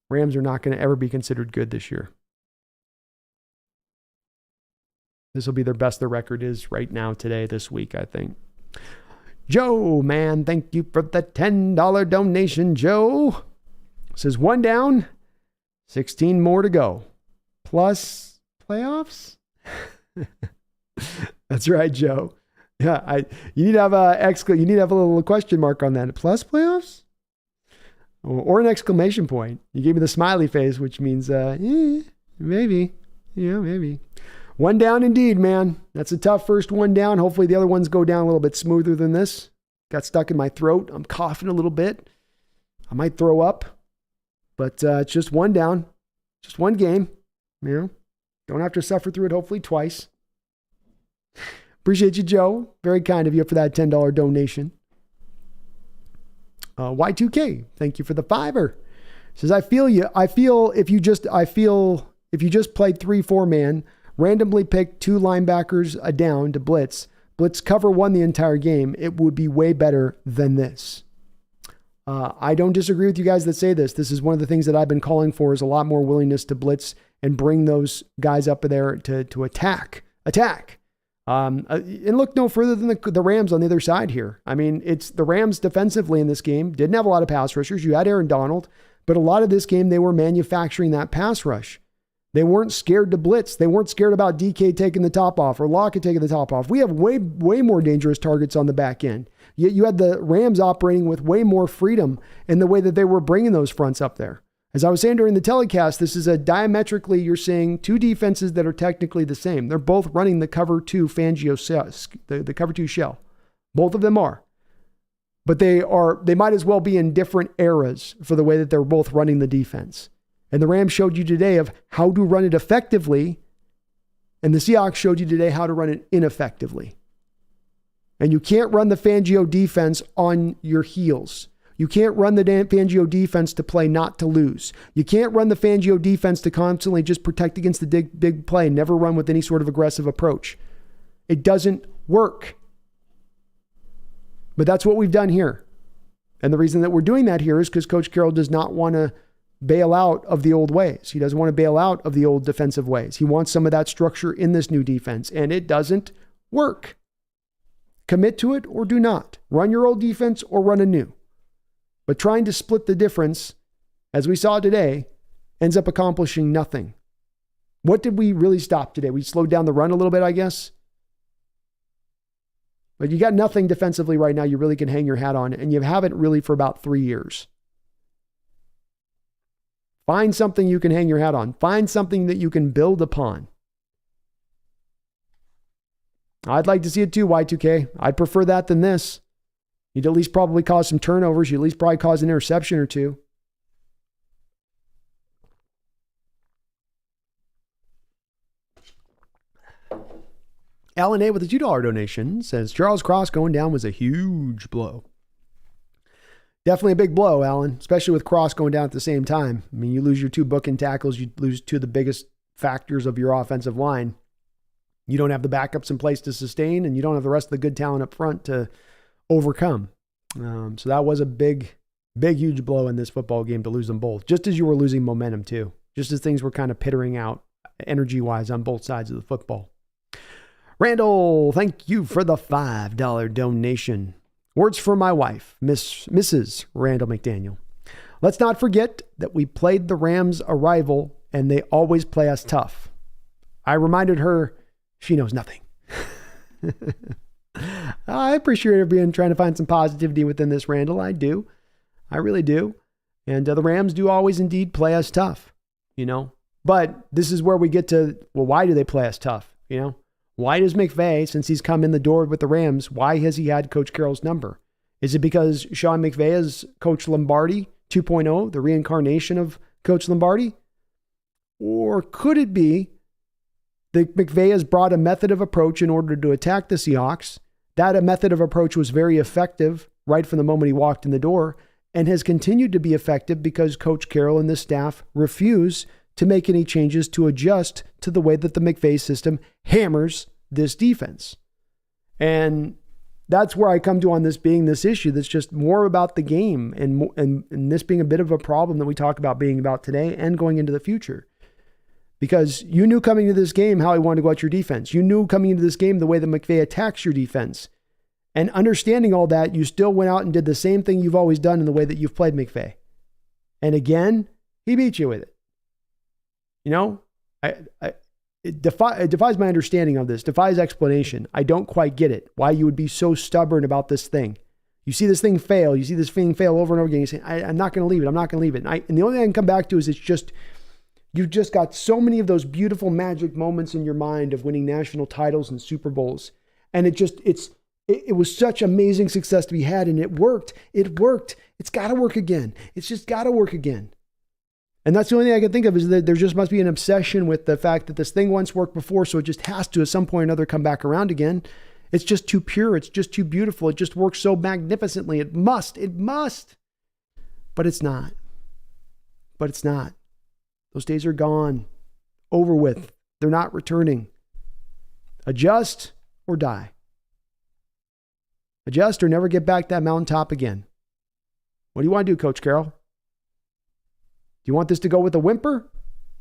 Rams are not going to ever be considered good this year. This will be their best their record is right now, today, this week, I think. Joe, man, thank you for the $10 donation, Joe. Says 1 down, 16 more to go. Plus playoffs? That's right, Joe. Yeah, you need to have a little question mark on that. Plus playoffs? Or an exclamation point. You gave me the smiley face, which means maybe. Yeah, maybe. 1 down indeed, man. That's a tough first 1 down. Hopefully the other ones go down a little bit smoother than this. Got stuck in my throat. I'm coughing a little bit. I might throw up. But it's just 1 down. Just 1 game. Don't have to suffer through it, hopefully twice. Appreciate you, Joe. Very kind of you for that $10 donation. Y2K, thank you for the $5. Says, I feel you. I feel if you just played 3-4 man, randomly picked 2 linebackers a down to blitz cover 1 the entire game, it would be way better than this. I don't disagree with you guys that say this. This is one of the things that I've been calling for, is a lot more willingness to blitz and bring those guys up there to attack. And look no further than the Rams on the other side here. I mean, it's the Rams defensively in this game. Didn't have a lot of pass rushers. You had Aaron Donald, but a lot of this game, they were manufacturing that pass rush. They weren't scared to blitz. They weren't scared about DK taking the top off or Lockett taking the top off. We have way more dangerous targets on the back end. Yet you had the Rams operating with way more freedom in the way that they were bringing those fronts up there. As I was saying during the telecast, this is a diametrically, you're seeing two defenses that are technically the same. They're both running the cover two the cover two shell. Both of them are. But they might as well be in different eras for the way that they're both running the defense. And the Rams showed you today of how to run it effectively, and the Seahawks showed you today how to run it ineffectively. And you can't run the Fangio defense on your heels. You can't run the Fangio defense to play not to lose. You can't run the Fangio defense to constantly just protect against the big play and never run with any sort of aggressive approach. It doesn't work. But that's what we've done here. And the reason that we're doing that here is because Coach Carroll does not want to bail out of the old ways. He doesn't want to bail out of the old defensive ways. He wants some of that structure in this new defense, and it doesn't work. Commit to it or do not. Run your old defense or run a new. But trying to split the difference, as we saw today, ends up accomplishing nothing. What did we really stop today? We slowed down the run a little bit, I guess. But you got nothing defensively right now you really can hang your hat on, and you haven't really for about 3 years. Find something you can hang your hat on. Find something that you can build upon. I'd like to see it too, Y2K. I'd prefer that than this. You'd at least probably cause some turnovers. You'd at least probably cause an interception or two. Alan A. with a $2 donation says, Charles Cross going down was a huge blow. Definitely a big blow, Alan, especially with Cross going down at the same time. I mean, you lose your two booking tackles. You lose two of the biggest factors of your offensive line. You don't have the backups in place to sustain, and you don't have the rest of the good talent up front to overcome. So that was a big, huge blow in this football game to lose them both, just as you were losing momentum too, just as things were kind of pittering out energy-wise on both sides of the football. Randall, thank you for the $5 donation. Words for my wife, Mrs. Randall McDaniel. Let's not forget that we played the Rams a rival, and they always play us tough. I reminded her she knows nothing. I appreciate her trying to find some positivity within this, Randall. I do. I really do. And the Rams do always indeed play us tough, But this is where we get to, well, why do they play us tough, Why does McVay, since he's come in the door with the Rams, why has he had Coach Carroll's number? Is it because Sean McVay is Coach Lombardi 2.0, the reincarnation of Coach Lombardi? Or could it be that McVay has brought a method of approach in order to attack the Seahawks? That method of approach was very effective right from the moment he walked in the door and has continued to be effective because Coach Carroll and the staff refuse to make any changes to adjust to the way that the McVay system hammers this defense. And that's where I come to on this being this issue that's just more about the game and this being a bit of a problem that we talk about being about today and going into the future. Because you knew coming into this game how he wanted to go at your defense. You knew coming into this game the way that McVay attacks your defense. And understanding all that, you still went out and did the same thing you've always done in the way that you've played McVay. And again, he beat you with it. It defies my understanding of this, defies explanation. I don't quite get it, why you would be so stubborn about this thing. You see this thing fail. You see this thing fail over and over again. You say, I'm not going to leave it. I'm not going to leave it. And the only thing I can come back to is you've just got so many of those beautiful magic moments in your mind of winning national titles and Super Bowls. And it was such amazing success to be had, and it worked. It worked. It's got to work again. It's just got to work again. And that's the only thing I can think of is that there just must be an obsession with the fact that this thing once worked before, so it just has to at some point or another come back around again. It's just too pure. It's just too beautiful. It just works so magnificently. It must. But it's not. Those days are gone. Over with. They're not returning. Adjust or die. Adjust or never get back that mountaintop again. What do you want to do, Coach Carroll? Do you want this to go with a whimper?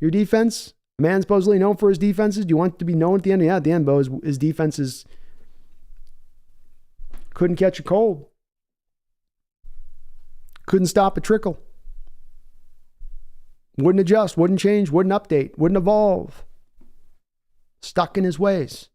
Your defense? A man supposedly known for his defenses. Do you want to be known at the end? Yeah, at the end, Bo, his defenses couldn't catch a cold. Couldn't stop a trickle. Wouldn't adjust, wouldn't change, wouldn't update, wouldn't evolve. Stuck in his ways.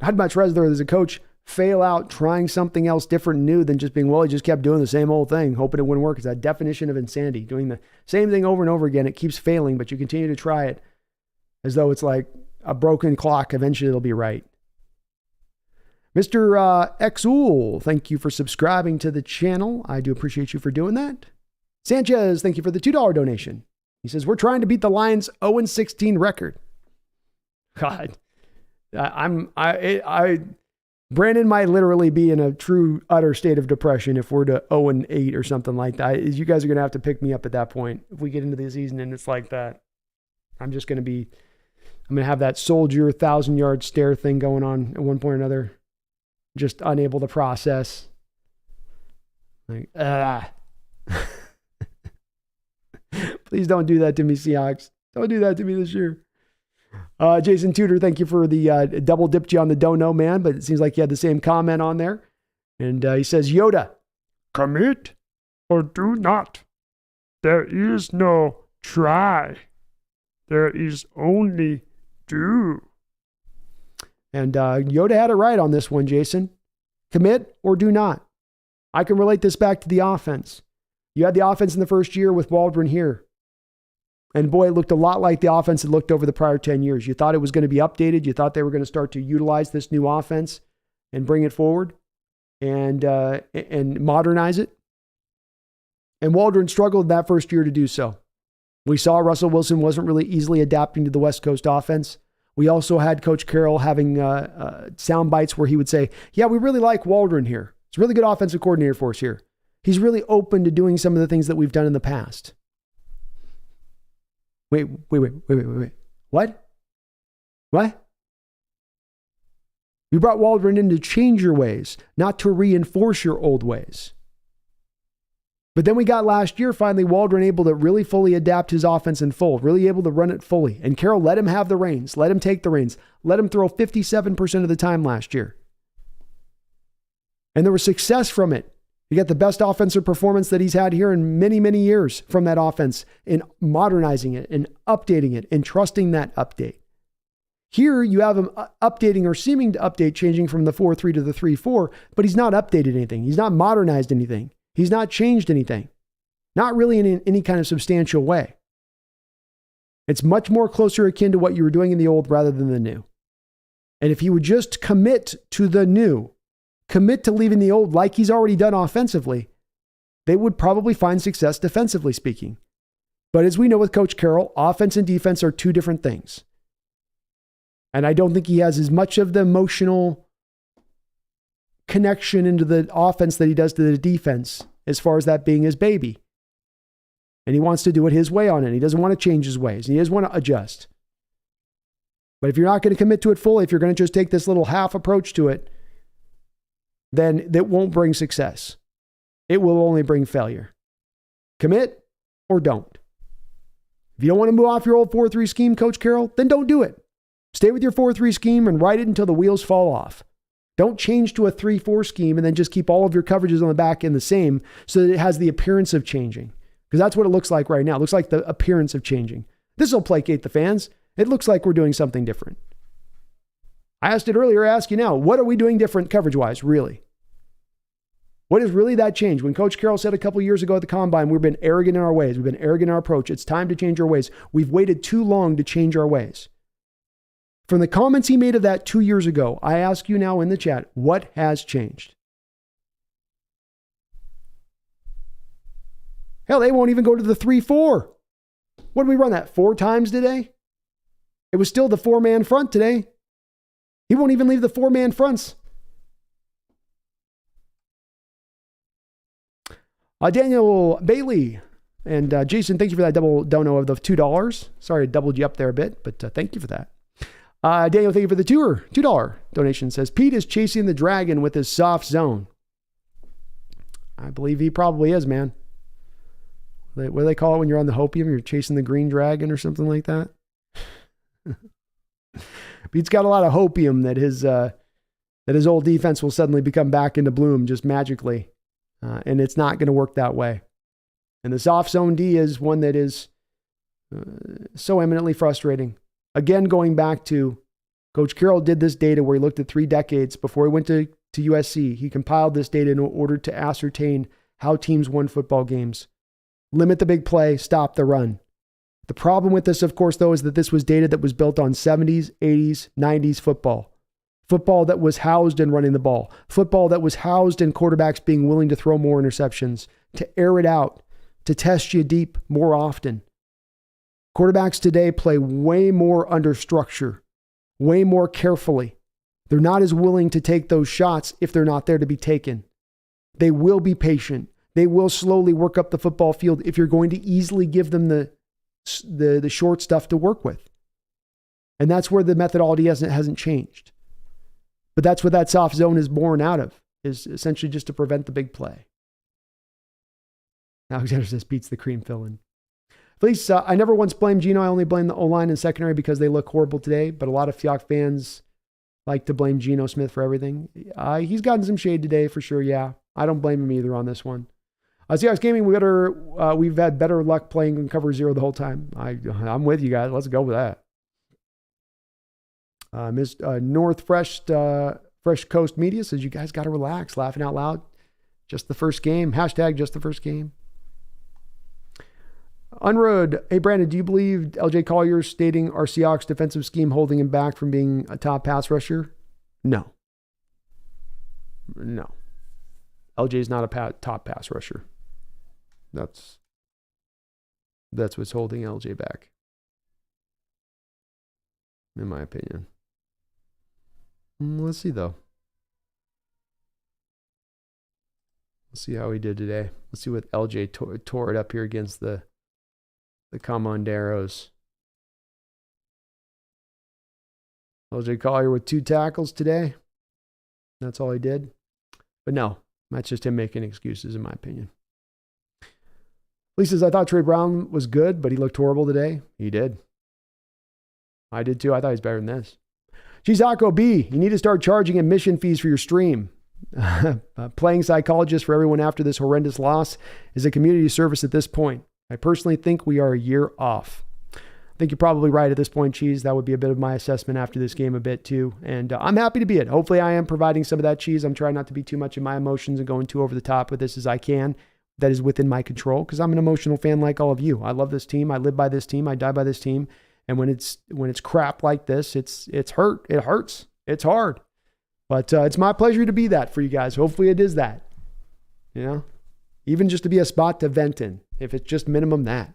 I'd much rather as a coach fail out trying something else different and new than just being, well, he just kept doing the same old thing, hoping it wouldn't work. It's that definition of insanity. Doing the same thing over and over again. It keeps failing, but you continue to try it as though it's like a broken clock. Eventually it'll be right. Mr. Exul, thank you for subscribing to the channel. I do appreciate you for doing that. Sanchez, thank you for the $2 donation. He says, we're trying to beat the Lions 0-16 record. God, Brandon might literally be in a true, utter state of depression if we're to 0-8 or something like that. You guys are going to have to pick me up at that point. If we get into the season and it's like that, I'm going to have that soldier 1,000-yard stare thing going on at one point or another. Just unable to process. Like, Please don't do that to me, Seahawks. Don't do that to me this year. Jason Tudor, thank you for the double dipped you on the dono, man, but it seems like you had the same comment on there. And he says, Yoda, commit or do not. There is no try. There is only do. And Yoda had it right on this one, Jason. Commit or do not. I can relate this back to the offense. You had the offense in the first year with Waldron here. And boy, it looked a lot like the offense it looked over the prior 10 years. You thought it was going to be updated. You thought they were going to start to utilize this new offense and bring it forward and modernize it. And Waldron struggled that first year to do so. We saw Russell Wilson wasn't really easily adapting to the West Coast offense. We also had Coach Carroll having sound bites where he would say, yeah, we really like Waldron here. He's a really good offensive coordinator for us here. He's really open to doing some of the things that we've done in the past. Wait. What? You brought Waldron in to change your ways, not to reinforce your old ways. But then we got last year, finally, Waldron able to really fully adapt his offense in full, really able to run it fully. And Carroll let him have the reins, let him take the reins, let him throw 57% of the time last year. And there was success from it. He got the best offensive performance that he's had here in many, many years from that offense in modernizing it and updating it and trusting that update. Here you have him updating or seeming to update, changing from the 4-3 to the 3-4, but he's not updated anything. He's not modernized anything. He's not changed anything. Not really in any kind of substantial way. It's much more closer akin to what you were doing in the old rather than the new. And if he would just commit to the new, commit to leaving the old like he's already done offensively, they would probably find success defensively speaking. But as we know with Coach Carroll, offense and defense are two different things. And I don't think he has as much of the emotional connection into the offense that he does to the defense as far as that being his baby. And he wants to do it his way on it. He doesn't want to change his ways. He doesn't want to adjust. But if you're not going to commit to it fully, if you're going to just take this little half approach to it, then that won't bring success. It will only bring failure. Commit or don't. If you don't want to move off your old 4-3 scheme, Coach Carroll, then don't do it. Stay with your 4-3 scheme and ride it until the wheels fall off. Don't change to a 3-4 scheme and then just keep all of your coverages on the back end the same so that it has the appearance of changing. Because that's what it looks like right now. It looks like the appearance of changing. This will placate the fans. It looks like we're doing something different. I asked it earlier, I ask you now, what are we doing different coverage-wise, really? What is really that change? When Coach Carroll said a couple years ago at the Combine, we've been arrogant in our ways. We've been arrogant in our approach. It's time to change our ways. We've waited too long to change our ways. From the comments he made of that 2 years ago, I ask you now in the chat, what has changed? Hell, they won't even go to the 3-4. What did we run that 4 times today? It was still the 4-man front today. He won't even leave the 4-man fronts. Daniel Bailey and Jason, thank you for that double dono of the $2. Sorry I doubled you up there a bit, but thank you for that. Daniel, thank you for the $2 donation. Says, Pete is chasing the dragon with his soft zone. I believe he probably is, man. What do they call it when you're on the hopium? You're chasing the green dragon or something like that. Pete's got a lot of hopium that his old defense will suddenly become back into bloom just magically. And it's not going to work that way. And the soft zone D is one that is so eminently frustrating. Again, going back to Coach Carroll did this data where he looked at 3 decades before he went to USC. He compiled this data in order to ascertain how teams won football games. Limit the big play, stop the run. The problem with this, of course, though, is that this was data that was built on 70s, 80s, 90s football. Football that was housed in running the ball. Football that was housed in quarterbacks being willing to throw more interceptions, to air it out, to test you deep more often. Quarterbacks today play way more under structure, way more carefully. They're not as willing to take those shots if they're not there to be taken. They will be patient. They will slowly work up the football field if you're going to easily give them the short stuff to work with. And that's where the methodology hasn't changed. But that's what that soft zone is born out of, is essentially just to prevent the big play. Alexander says beats the cream filling. At least I never once blamed Geno. I only blame the O-line and secondary because they look horrible today. But a lot of Seahawks fans like to blame Geno Smith for everything. He's gotten some shade today for sure, yeah. I don't blame him either on this one. Seahawks Gaming, we've had better luck playing in cover 0 the whole time. I'm with you guys. Let's go with that. North Fresh Coast Media says, you guys got to relax. Laughing out loud. Just the first game. Hashtag just the first game. Unroad, hey Brandon, do you believe LJ Collier stating our Seahawks defensive scheme holding him back from being a top pass rusher? No. LJ's not a top pass rusher. That's what's holding LJ back, in my opinion. Let's see, though. Let's see how he did today. Let's see what LJ tore it up here against the Comanderos. LJ Collier with 2 tackles today. That's all he did. But no, that's just him making excuses, in my opinion. Lee says, I thought Trey Brown was good, but he looked horrible today. He did. I did too. I thought he was better than this. Chizako B, you need to start charging admission fees for your stream. Playing psychologist for everyone after this horrendous loss is a community service at this point. I personally think we are a year off. I think you're probably right at this point, Cheese. That would be a bit of my assessment after this game a bit too. And I'm happy to be it. Hopefully I am providing some of that, Cheese. I'm trying not to be too much in my emotions and going too over the top with this as I can. That is within my control because I'm an emotional fan like all of you. I love this team. I live by this team. I die by this team. And when it's crap like this, it's hurt. It hurts. It's hard. But it's my pleasure to be that for you guys. Hopefully it is that. You know? Even just to be a spot to vent in. If it's just minimum that.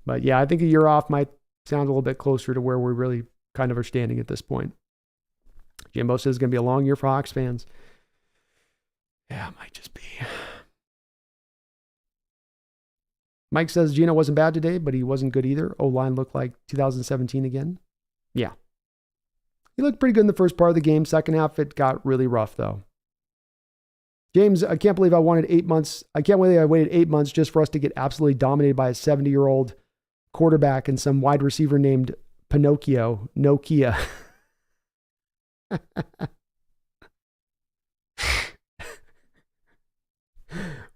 But yeah, I think a year off might sound a little bit closer to where we really kind of are standing at this point. Jimbo says it's going to be a long year for Hawks fans. Yeah, it might just be. Mike says Geno wasn't bad today, but he wasn't good either. O-line looked like 2017 again. Yeah. He looked pretty good in the first part of the game. Second half, it got really rough, though. James, I can't believe I wanted 8 months. I can't believe I waited 8 months just for us to get absolutely dominated by a 70-year-old quarterback and some wide receiver named Pinocchio, Nokia.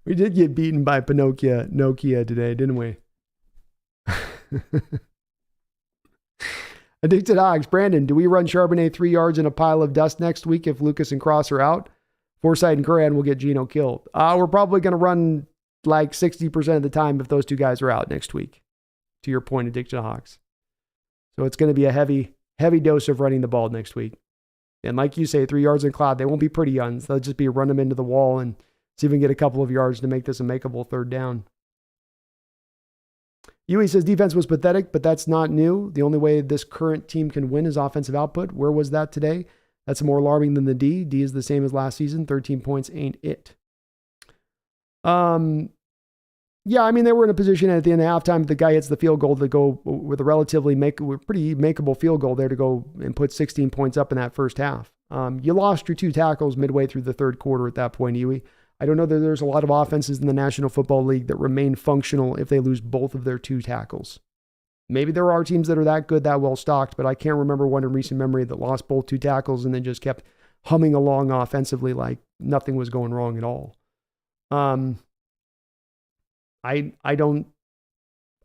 We did get beaten by Pinocchio, Nokia today, didn't we? Addicted Hogs. Brandon, do we run Charbonnet 3 yards in a pile of dust next week if Lucas and Cross are out? Forsythe and Curran will get Geno killed. We're probably going to run like 60% of the time if those 2 guys are out next week. To your point, Addicted Hogs. So it's going to be a heavy dose of running the ball next week. And like you say, 3 yards in cloud, they won't be pretty yuns. They'll just be run them into the wall and see if we can get a couple of yards to make this a makeable 3rd down. Yui says defense was pathetic, but that's not new. The only way this current team can win is offensive output. Where was that today? That's more alarming than the D. D is the same as last season. 13 points ain't it. Yeah, I mean, they were in a position at the end of halftime. The guy hits the field goal to go with a relatively pretty makeable field goal there to go and put 16 points up in that first half. You lost your 2 tackles midway through the 3rd quarter at that point, Yui. I don't know that there's a lot of offenses in the National Football League that remain functional if they lose both of their 2 tackles. Maybe there are teams that are that good, that well stocked, but I can't remember one in recent memory that lost both 2 tackles and then just kept humming along offensively like nothing was going wrong at all. I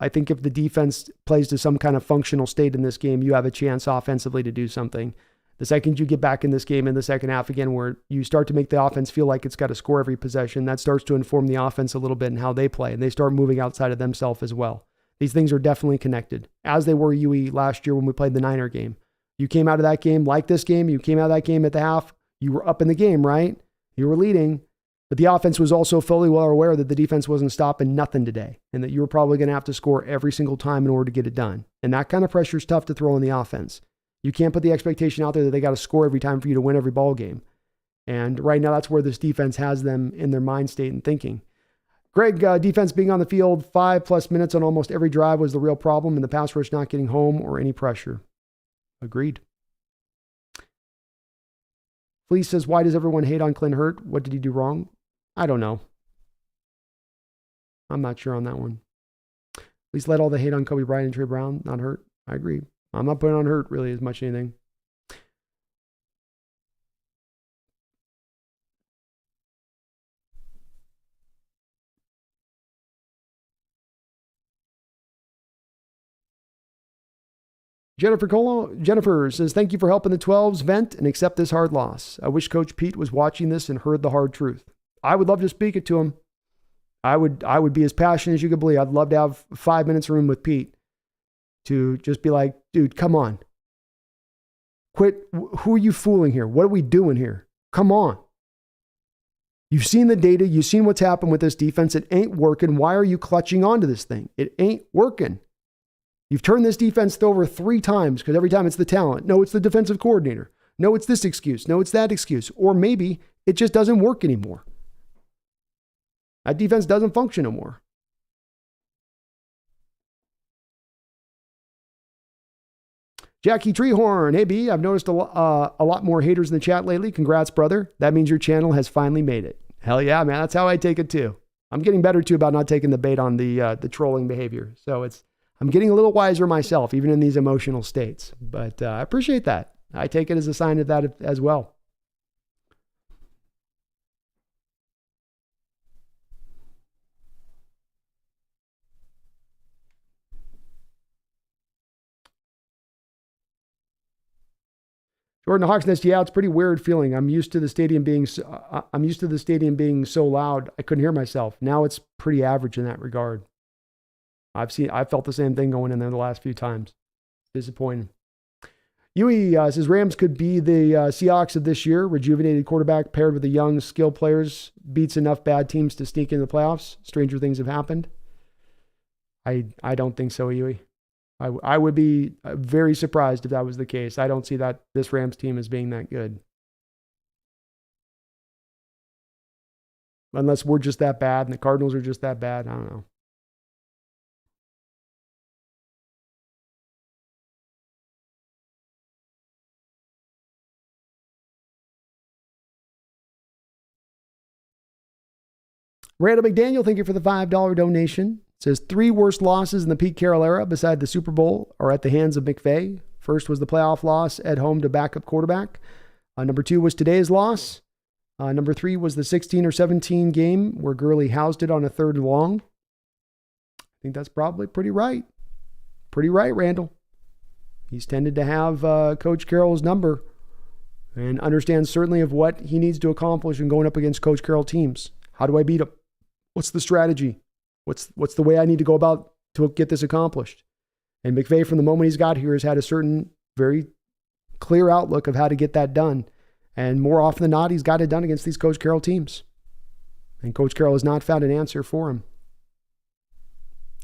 think if the defense plays to some kind of functional state in this game, you have a chance offensively to do something. The second you get back in this game in the second half again, where you start to make the offense feel like it's got to score every possession, that starts to inform the offense a little bit in how they play, and they start moving outside of themselves as well. These things are definitely connected, as they were UE last year when we played the Niner game. You came out of that game like this game. You came out of that game at the half. You were up in the game, right? You were leading. But the offense was also fully well aware that the defense wasn't stopping nothing today and that you were probably going to have to score every single time in order to get it done. And that kind of pressure is tough to throw on the offense. You can't put the expectation out there that they got to score every time for you to win every ball game. And right now, that's where this defense has them in their mind state and thinking. Greg, defense being on the field 5+ minutes on almost every drive was the real problem, and the pass rush not getting home or any pressure. Agreed. Fleece says, why does everyone hate on Clint Hurt? What did he do wrong? I don't know. I'm not sure on that one. At least let all the hate on Kobe Bryant and Trey Brown, not Hurt. I agree. I'm not putting on Hurt really as much as anything. Jennifer says, thank you for helping the 12s vent and accept this hard loss. I wish Coach Pete was watching this and heard the hard truth. I would love to speak it to him. I would be as passionate as you could believe. I'd love to have 5 minutes room with Pete to just be like, dude, come on. Quit. Who are you fooling here? What are we doing here? Come on. You've seen the data. You've seen what's happened with this defense. It ain't working. Why are you clutching onto this thing? It ain't working. You've turned this defense over 3 times because every time it's the talent. No, it's the defensive coordinator. No, it's this excuse. No, it's that excuse. Or maybe it just doesn't work anymore. That defense doesn't function anymore. Jackie Treehorn, hey B, I've noticed a lot more haters in the chat lately. Congrats, brother. That means your channel has finally made it. Hell yeah, man. That's how I take it too. I'm getting better too about not taking the bait on the trolling behavior. So I'm getting a little wiser myself, even in these emotional states. But I appreciate that. I take it as a sign of that as well. Jordan Hawksnest, yeah, it's a pretty weird feeling. I'm used to the stadium being so loud, I couldn't hear myself. Now it's pretty average in that regard. I felt the same thing going in there the last few times. Disappointing. Yui says Rams could be the Seahawks of this year. Rejuvenated quarterback paired with the young skill players beats enough bad teams to sneak into the playoffs. Stranger things have happened. I don't think so, Yui. I would be very surprised if that was the case. I don't see that this Rams team as being that good. Unless we're just that bad and the Cardinals are just that bad. I don't know. Randall McDaniel, thank you for the $5 donation. Says 3 worst losses in the Pete Carroll era beside the Super Bowl are at the hands of McVay. First was the playoff loss at home to backup quarterback. Number 2 was today's loss. Number 3 was the 16 or 17 game where Gurley housed it on a 3rd and long. I think that's probably pretty right. Pretty right, Randall. He's tended to have Coach Carroll's number and understands certainly of what he needs to accomplish in going up against Coach Carroll teams. How do I beat him? What's the strategy? What's the way I need to go about to get this accomplished? And McVay, from the moment he's got here, has had a certain very clear outlook of how to get that done. And more often than not, he's got it done against these Coach Carroll teams. And Coach Carroll has not found an answer for him.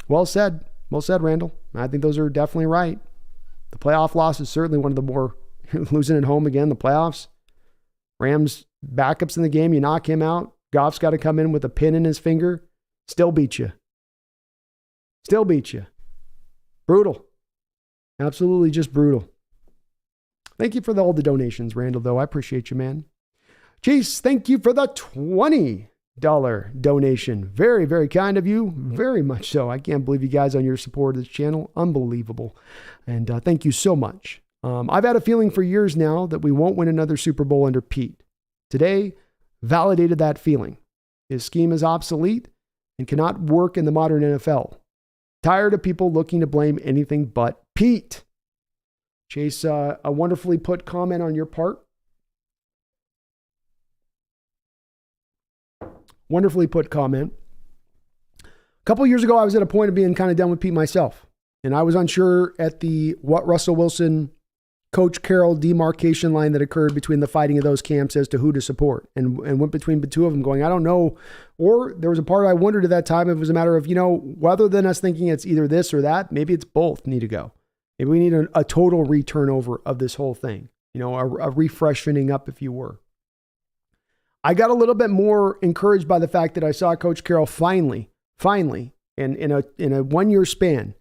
Well said. Well said, Randall. I think those are definitely right. The playoff loss is certainly one of the more losing at home again, the playoffs. Rams backups in the game. You knock him out. Goff's got to come in with a pin in his finger. Still beat you. Still beat you. Brutal. Absolutely just brutal. Thank you for all the donations, Randall, though. I appreciate you, man. Chase, thank you for the $20. donation. Very, very kind of you. Very much so. I can't believe you guys on your support of this channel. Unbelievable. And thank you so much. I've had a feeling for years now that we won't win another Super Bowl under Pete. Today validated that feeling. His scheme is obsolete and cannot work in the modern NFL. Tired of people looking to blame anything but Pete. Chase, a wonderfully put comment on your part. Wonderfully put comment. A couple years ago, I was at a point of being kind of done with Pete myself. And I was unsure at what Russell Wilson, Coach Carroll demarcation line that occurred between the fighting of those camps as to who to support. And went between the two of them going, I don't know. Or there was a part I wondered at that time if it was a matter of, rather than us thinking it's either this or that, maybe it's both need to go. Maybe we need a total returnover of this whole thing. A refreshening up, if you were. I got a little bit more encouraged by the fact that I saw Coach Carroll finally, in a 1 year span,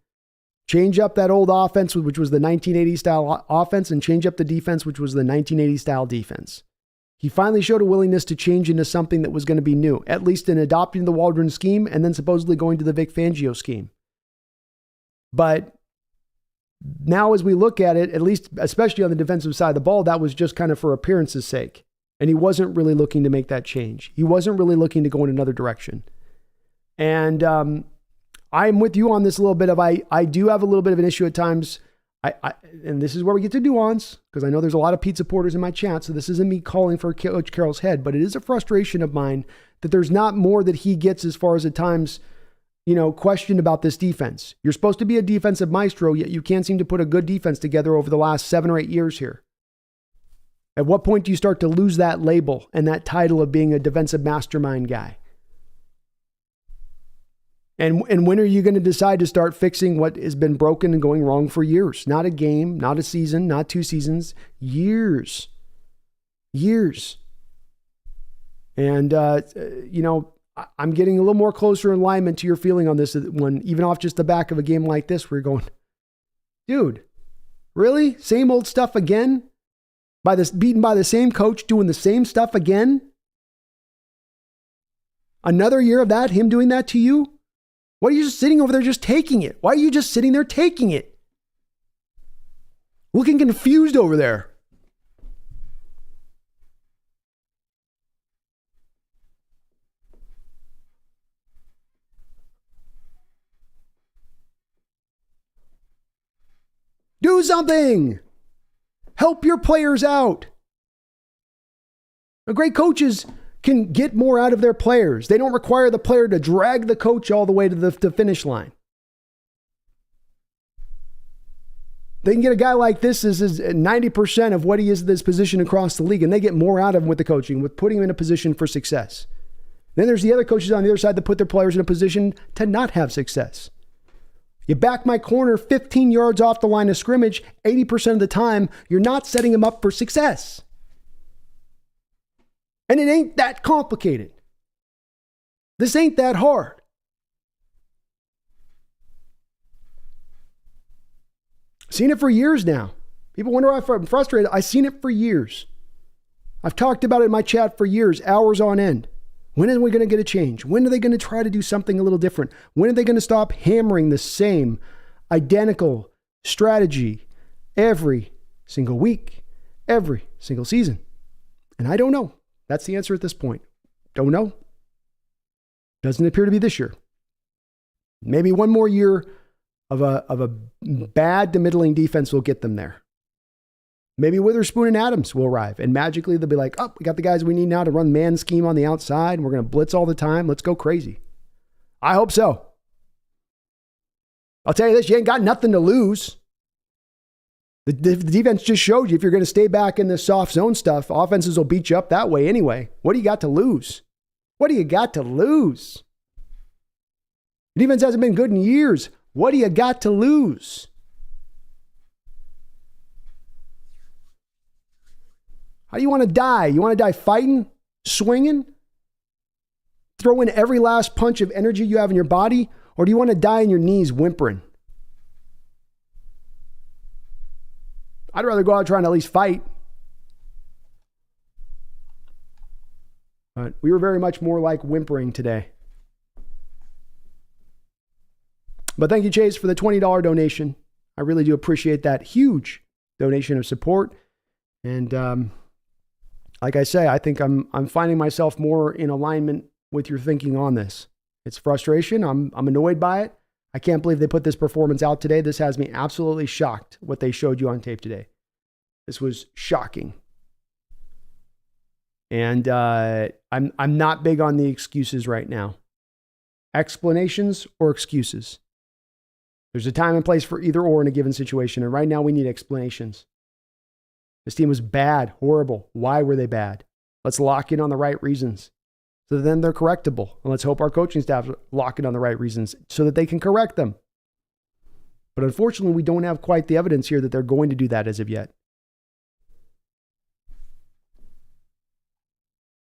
change up that old offense, which was the 1980 style offense, and change up the defense, which was the 1980 style defense. He finally showed a willingness to change into something that was going to be new, at least in adopting the Waldron scheme and then supposedly going to the Vic Fangio scheme. But now as we look at it, at least especially on the defensive side of the ball, that was just kind of for appearance's sake. And he wasn't really looking to make that change. He wasn't really looking to go in another direction. And I'm with you on this a little bit of, I do have a little bit of an issue at times. And this is where we get to nuance, because I know there's a lot of Pete supporters in my chat. So this isn't me calling for Coach Carroll's head, but it is a frustration of mine that there's not more that he gets as far as at times, questioned about this defense. You're supposed to be a defensive maestro, yet you can't seem to put a good defense together over the last 7 or 8 years here. At what point do you start to lose that label and that title of being a defensive mastermind guy? And when are you going to decide to start fixing what has been broken and going wrong for years? Not a game, not a season, not 2 seasons, years. And, I'm getting a little more closer in alignment to your feeling on this one, even off just the back of a game like this, where you're going, dude, really? Same old stuff again? Beaten by the same coach, doing the same stuff again? Another year of that, him doing that to you? Why are you just sitting over there just taking it? Why are you just sitting there taking it? Looking confused over there. Do something. Help your players out. Great coaches can get more out of their players. They don't require the player to drag the coach all the way to the finish line. They can get a guy like this as 90% of what he is in this position across the league, and they get more out of him with the coaching, with putting him in a position for success. Then there's the other coaches on the other side that put their players in a position to not have success. You back my corner 15 yards off the line of scrimmage, 80% of the time, you're not setting him up for success. And it ain't that complicated. This ain't that hard. Seen it for years now. People wonder why I'm frustrated. I've seen it for years. I've talked about it in my chat for years, hours on end. When are we going to get a change? When are they going to try to do something a little different? When are they going to stop hammering the same identical strategy every single week, every single season? And I don't know. That's the answer at this point. Don't know. Doesn't appear to be this year. Maybe one more year of a bad to middling defense will get them there. Maybe Witherspoon and Adams will arrive, and magically they'll be like, oh, we got the guys we need now to run man scheme on the outside, and we're going to blitz all the time. Let's go crazy. I hope so. I'll tell you this, you ain't got nothing to lose. The defense just showed you if you're going to stay back in this soft zone stuff, offenses will beat you up that way anyway. What do you got to lose? What do you got to lose? The defense hasn't been good in years. What do you got to lose? How do you want to die? You want to die fighting, swinging, throwing every last punch of energy you have in your body? Or do you want to die on your knees whimpering? I'd rather go out trying to at least fight. But we were very much more like whimpering today. But thank you, Chase, for the $20 donation. I really do appreciate that huge donation of support. And like I say, I think I'm finding myself more in alignment with your thinking on this. It's frustration. I'm annoyed by it. I can't believe they put this performance out today. This has me absolutely shocked what they showed you on tape today. This was shocking. And I'm not big on the excuses right now. Explanations or excuses. There's a time and place for either or in a given situation. And right now we need explanations. This team was bad, horrible. Why were they bad? Let's lock in on the right reasons. So then they're correctable. And let's hope our coaching staff lock in on the right reasons so that they can correct them. But unfortunately, we don't have quite the evidence here that they're going to do that as of yet.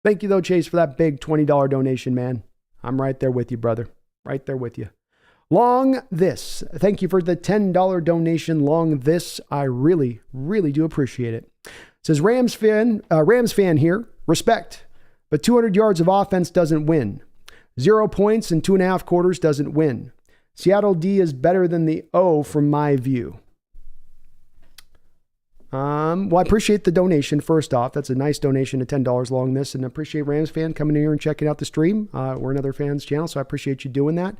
Thank you, though, Chase, for that big $20 donation, man. I'm right there with you, brother. Right there with you. Long This. Thank you for the $10 donation. Long This. I really, really do appreciate it. It says, Rams fan here. Respect. But 200 yards of offense doesn't win. 0 points in 2.5 quarters doesn't win. Seattle D is better than the O from my view. Well, I appreciate the donation, first off. That's a nice donation of $10 Long This, and I appreciate Rams fan coming in here and checking out the stream. We're another fans channel, so I appreciate you doing that.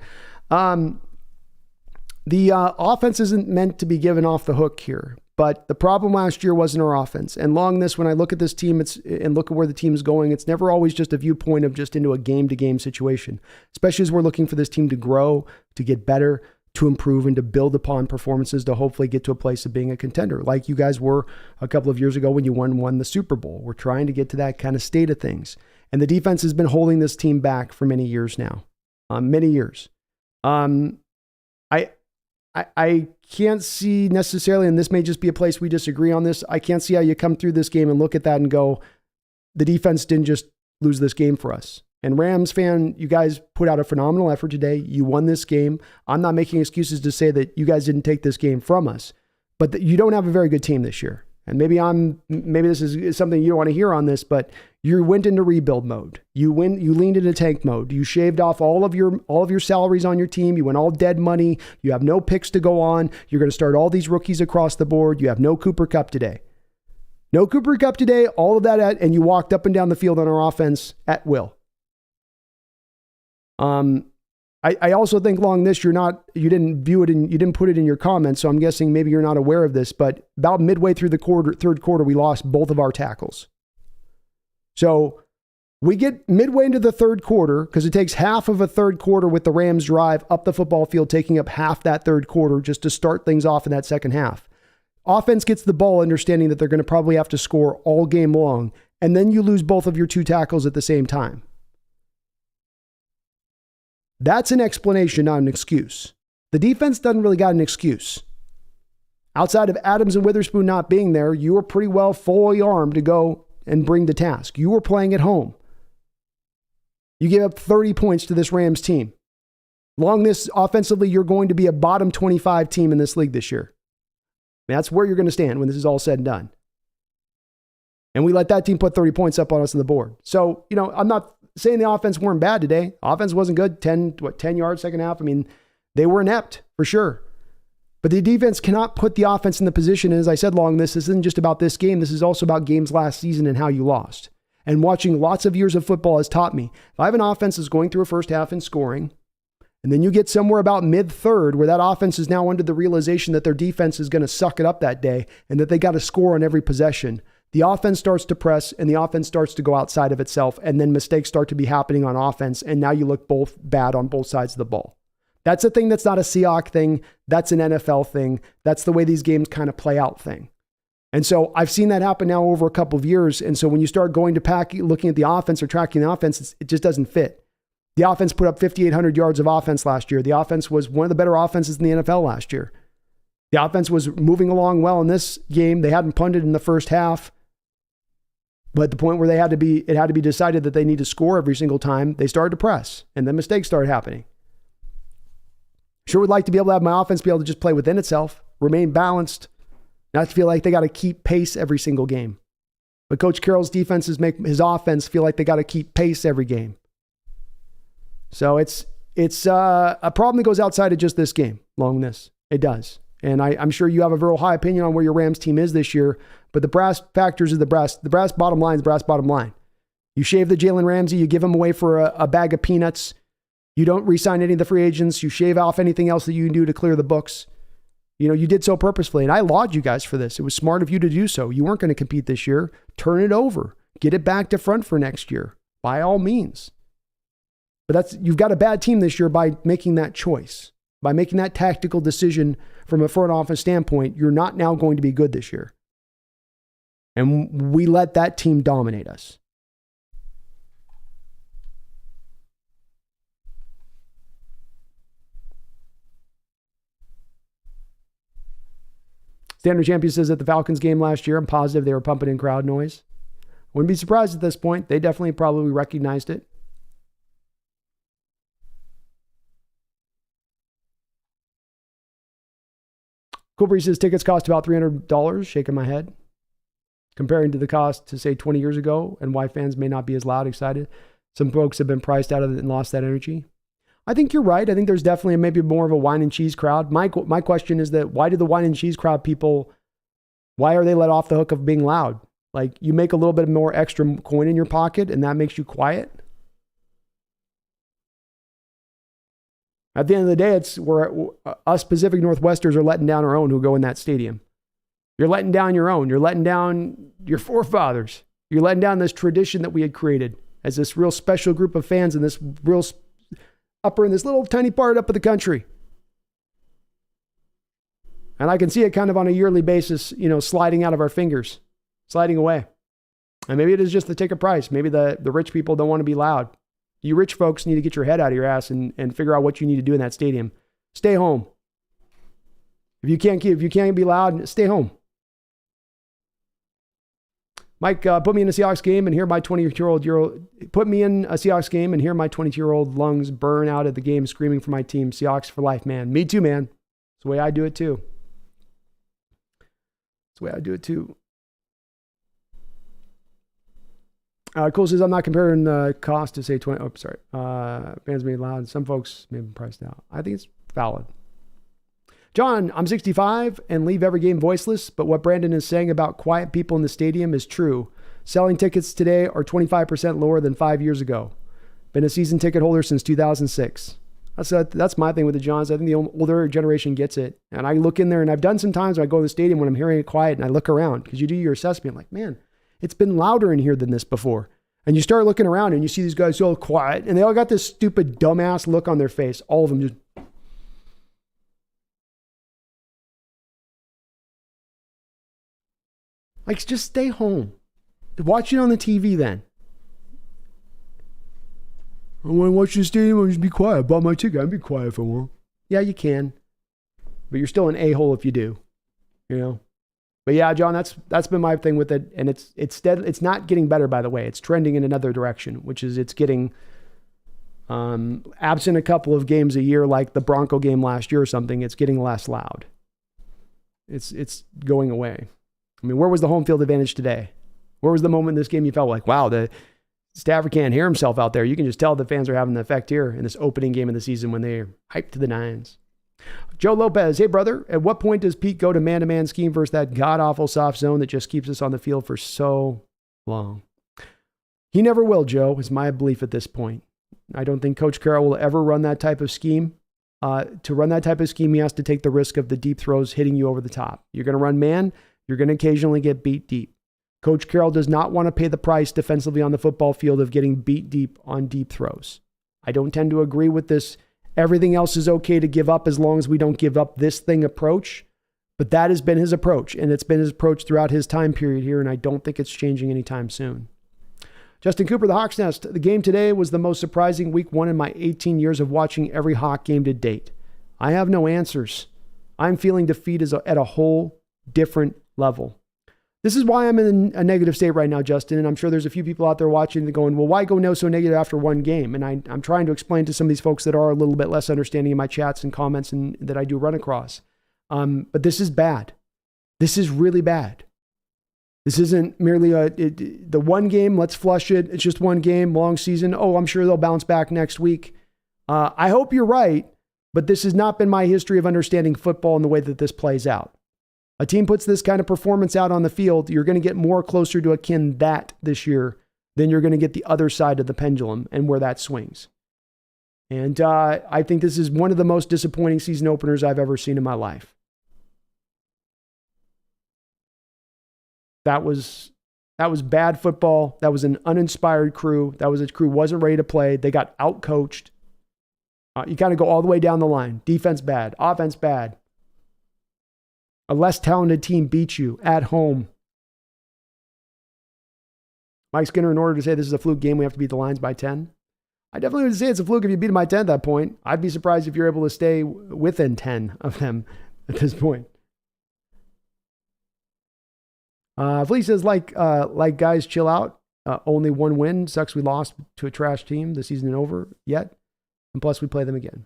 The offense isn't meant to be given off the hook here, but the problem last year wasn't our offense. And Long This, when I look at this team and look at where the team's going, it's never always just a viewpoint of just into a game-to-game situation, especially as we're looking for this team to grow, to get better, to improve, and to build upon performances to hopefully get to a place of being a contender, like you guys were a couple of years ago when you won the Super Bowl. We're trying to get to that kind of state of things. And the defense has been holding this team back for many years now. Many years. I can't see necessarily, and this may just be a place we disagree on this, I can't see how you come through this game and look at that and go, the defense didn't just lose this game for us. And Rams fan, you guys put out a phenomenal effort today. You won this game. I'm not making excuses to say that you guys didn't take this game from us, but that you don't have a very good team this year. And maybe this is something you don't want to hear on this, but you went into rebuild mode. You leaned into tank mode. You shaved off all of your salaries on your team. You went all dead money. You have no picks to go on. You're going to start all these rookies across the board. You have no Cooper Kupp today. No Cooper Kupp today, all of that, and you walked up and down the field on our offense at will. I also think Long This, you didn't view it and you didn't put it in your comments, so I'm guessing maybe you're not aware of this, but about midway through the third quarter, we lost both of our tackles. So we get midway into the third quarter, because it takes half of a third quarter with the Rams drive up the football field, taking up half that third quarter just to start things off in that second half. Offense gets the ball, understanding that they're going to probably have to score all game long, and then you lose both of your two tackles at the same time. That's an explanation, not an excuse. The defense doesn't really got an excuse. Outside of Adams and Witherspoon not being there, you were pretty well fully armed to go and bring the task. You were playing at home. You gave up 30 points to this Rams team. Long This, offensively, you're going to be a bottom 25 team in this league this year. That's where you're going to stand when this is all said and done. And we let that team put 30 points up on us on the board. So, I'm not saying the offense weren't bad today. Offense wasn't good. 10 yards second half. I mean, they were inept for sure. But the defense cannot put the offense in the position. And as I said, this isn't just about this game. This is also about games last season and how you lost. And watching lots of years of football has taught me, if I have an offense that's going through a first half and scoring, and then you get somewhere about mid-third where that offense is now under the realization that their defense is going to suck it up that day and that they got to score on every possession, the offense starts to press and the offense starts to go outside of itself, and then mistakes start to be happening on offense, and now you look both bad on both sides of the ball. That's a thing that's not a Seahawks thing. That's an NFL thing. That's the way these games kind of play out thing. And so I've seen that happen now over a couple of years. And so when you start going to looking at the offense or tracking the offense, it just doesn't fit. The offense put up 5,800 yards of offense last year. The offense was one of the better offenses in the NFL last year. The offense was moving along well in this game. They hadn't punted in the first half. But at the point where it had to be decided that they need to score every single time, they started to press, and then mistakes started happening. Sure would like to be able to have my offense be able to just play within itself, remain balanced, not to feel like they got to keep pace every single game. But Coach Carroll's defenses make his offense feel like they got to keep pace every game. So it's a problem that goes outside of just this game, along this. It does. And I'm sure you have a very high opinion on where your Rams team is this year, but the brass factors are the brass bottom line is brass bottom line. You shave the Jalen Ramsey, you give him away for a bag of peanuts. You don't re-sign any of the free agents. You shave off anything else that you can do to clear the books. You know, you did so purposefully, and I laud you guys for this. It was smart of you to do so. You weren't going to compete this year. Turn it over. Get it back to front for next year, by all means. But you've got a bad team this year by making that choice. By making that tactical decision from a front office standpoint, you're not now going to be good this year. And we let that team dominate us. Standard Champion says at the Falcons game last year, I'm positive they were pumping in crowd noise. Wouldn't be surprised at this point. They definitely probably recognized it. Cooper says tickets cost about $300, shaking my head. Comparing to the cost to say 20 years ago and why fans may not be as loud, excited. Some folks have been priced out of it and lost that energy. I think you're right. I think there's definitely maybe more of a wine and cheese crowd. My question is that why do the wine and cheese crowd people, why are they let off the hook of being loud? Like you make a little bit more extra coin in your pocket and that makes you quiet? At the end of the day, it's where us Pacific Northwesters are letting down our own who go in that stadium. You're letting down your own. You're letting down your forefathers. You're letting down this tradition that we had created as this real special group of fans in this real in this little tiny part up of the country. And I can see it kind of on a yearly basis, you know, sliding out of our fingers, sliding away. And maybe it is just the ticket price. Maybe the rich people don't want to be loud. You rich folks need to get your head out of your ass and figure out what you need to do in that stadium. Stay home. If you can't be loud, stay home. Mike, put me in a Seahawks game and hear my 22-year-old lungs burn out at the game screaming for my team. Seahawks for life, man. Me too, man. It's the way I do it too. Cole says, I'm not comparing the cost to say 20. Oh, sorry. Fans made loud. Some folks may have been priced out. I think it's valid. John, I'm 65 and leave every game voiceless, but what Brandon is saying about quiet people in the stadium is true. Selling tickets today are 25% lower than 5 years ago. Been a season ticket holder since 2006. That's my thing with the Johns. I think the older generation gets it. And I look in there, and I've done some times when I go to the stadium when I'm hearing it quiet, and I look around because you do your assessment. I'm like, man, it's been louder in here than this before. And you start looking around, and you see these guys so quiet, and they all got this stupid, dumbass look on their face. All of them just... Like, just stay home. Watch it on the TV then. I want to watch the stadium. I'll just be quiet. I bought my ticket. I'll be quiet if I want. Yeah, you can. But you're still an a-hole if you do. You know? But yeah, John, that's been my thing with it. And it's not getting better, by the way. It's trending in another direction, which is it's getting, absent a couple of games a year, like the Bronco game last year or something, it's getting less loud. It's going away. I mean, where was the home field advantage today? Where was the moment in this game you felt like, wow, the Stafford can't hear himself out there? You can just tell the fans are having the effect here in this opening game of the season when they're hyped to the nines. Joe Lopez, hey, brother, at what point does Pete go to man-to-man scheme versus that god-awful soft zone that just keeps us on the field for so long? He never will, Joe, is my belief at this point. I don't think Coach Carroll will ever run that type of scheme. To run that type of scheme, he has to take the risk of the deep throws hitting you over the top. You're going to run man, you're going to occasionally get beat deep. Coach Carroll does not want to pay the price defensively on the football field of getting beat deep on deep throws. I don't tend to agree with this. Everything else is okay to give up as long as we don't give up this thing approach. But that has been his approach, and it's been his approach throughout his time period here, and I don't think it's changing anytime soon. Justin Cooper, the Hawks Nest. The game today was the most surprising week one in my 18 years of watching every Hawk game to date. I have no answers. I'm feeling defeat at a whole different level. This is why I'm in a negative state right now, Justin, and I'm sure there's a few people out there watching and going, well, why go no so negative after one game? And I'm trying to explain to some of these folks that are a little bit less understanding in my chats and comments and that I do run across. But this is bad. This is really bad. This isn't merely the one game, let's flush it. It's just one game, long season. Oh, I'm sure they'll bounce back next week. I hope you're right, but this has not been my history of understanding football in the way that this plays out. A team puts this kind of performance out on the field, you're going to get more closer to akin that this year than you're going to get the other side of the pendulum and where that swings. And I think this is one of the most disappointing season openers I've ever seen in my life. That was bad football. That was an uninspired crew. That was a crew wasn't ready to play. They got outcoached. You kind of go all the way down the line. Defense bad. Offense bad. A less talented team beats you at home. Mike Skinner, in order to say this is a fluke game, we have to beat the Lions by 10. I definitely would say it's a fluke if you beat them by 10 at that point. I'd be surprised if you're able to stay within 10 of them at this point. Fleece says, like guys, chill out. Only one win. Sucks we lost to a trash team. The season isn't over yet. And plus, we play them again.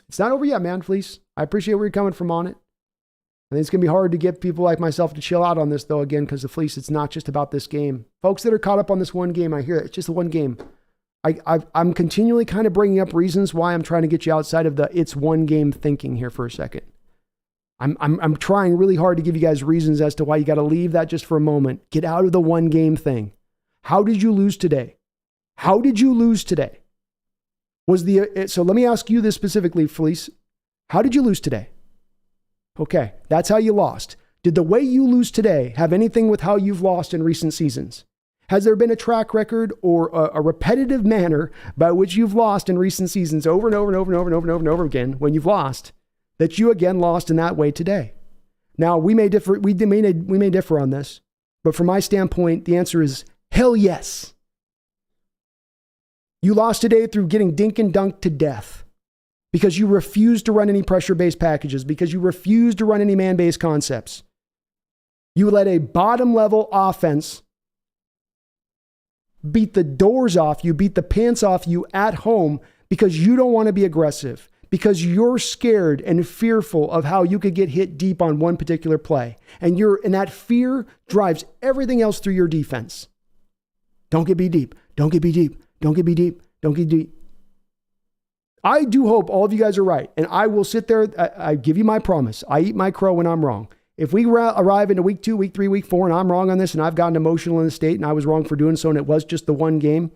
It's not over yet, man, Fleece. I appreciate where you're coming from on it. I think it's going to be hard to get people like myself to chill out on this, though, again, because the Fleece, it's not just about this game. Folks that are caught up on this one game, I hear it. It's just the one game. I'm continually kind of bringing up reasons why I'm trying to get you outside of the it's one game thinking here for a second. I'm trying really hard to give you guys reasons as to why you got to leave that just for a moment. Get out of the one game thing. How did you lose today? How did you lose today? So let me ask you this specifically, Fleece. How did you lose today? Okay, that's how you lost. Did the way you lose today have anything with how you've lost in recent seasons? Has there been a track record or a repetitive manner by which you've lost in recent seasons over and over and over and over and over and over and over again when you've lost, that you again lost in that way today? Now, we may differ on this, but from my standpoint, the answer is hell yes. You lost today through getting dink and dunked to death because you refused to run any pressure-based packages, because you refused to run any man-based concepts. You let a bottom-level offense beat the doors off you, beat the pants off you at home because you don't want to be aggressive, because you're scared and fearful of how you could get hit deep on one particular play. And that fear drives everything else through your defense. Don't get beat deep. Don't get beat deep. Don't get beat deep. Don't get deep. I do hope all of you guys are right. And I will sit there. I give you my promise. I eat my crow when I'm wrong. If we arrive into week 2, week 3, week 4, and I'm wrong on this, and I've gotten emotional in the state, and I was wrong for doing so, and it was just the one game,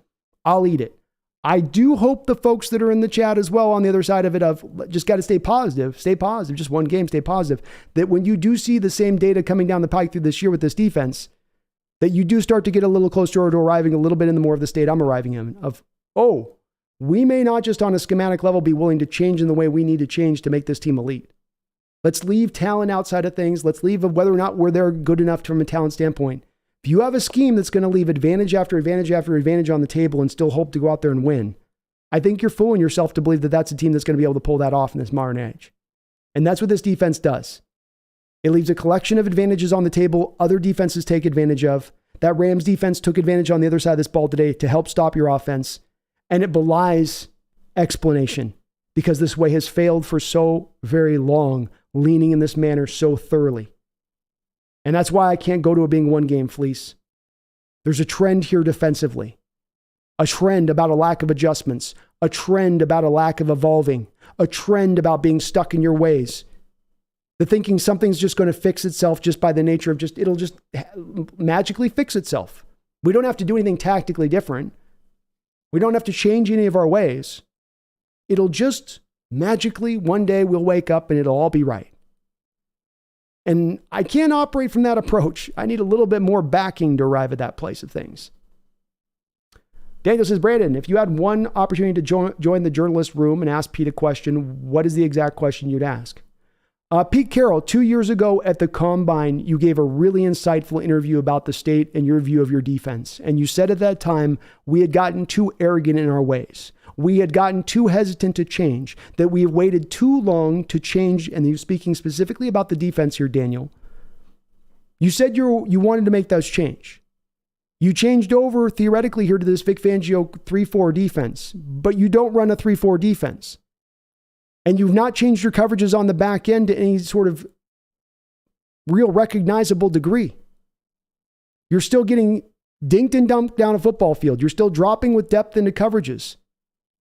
I'll eat it. I do hope the folks that are in the chat as well on the other side of it of just got to stay positive, just one game, stay positive, that when you do see the same data coming down the pike through this year with this defense, that you do start to get a little closer to arriving a little bit in the more of the state I'm arriving in of, oh, we may not just on a schematic level be willing to change in the way we need to change to make this team elite. Let's leave talent outside of things. Let's leave whether or not we're there good enough from a talent standpoint. If you have a scheme that's going to leave advantage after advantage after advantage on the table and still hope to go out there and win, I think you're fooling yourself to believe that that's a team that's going to be able to pull that off in this modern age. And that's what this defense does. It leaves a collection of advantages on the table other defenses take advantage of. That Rams defense took advantage on the other side of this ball today to help stop your offense. And it belies explanation because this way has failed for so very long, leaning in this manner so thoroughly. And that's why I can't go to it being one game, Fleece. There's a trend here defensively. A trend about a lack of adjustments. A trend about a lack of evolving. A trend about being stuck in your ways. The thinking something's just going to fix itself just by the nature of it'll just magically fix itself. We don't have to do anything tactically different. We don't have to change any of our ways. It'll just magically, one day we'll wake up and it'll all be right. And I can't operate from that approach. I need a little bit more backing to arrive at that place of things. Daniel says, Brandon, if you had one opportunity to join the journalist room and ask Pete a question, what is the exact question you'd ask? Pete Carroll, 2 years ago at the Combine, you gave a really insightful interview about the state and your view of your defense. And you said at that time, we had gotten too arrogant in our ways. We had gotten too hesitant to change, that we had waited too long to change. And you're speaking specifically about the defense here, Daniel. You said you wanted to make those change. You changed over theoretically here to this Vic Fangio 3-4 defense, but you don't run a 3-4 defense. And you've not changed your coverages on the back end to any sort of real recognizable degree. You're still getting dinked and dumped down a football field. You're still dropping with depth into coverages.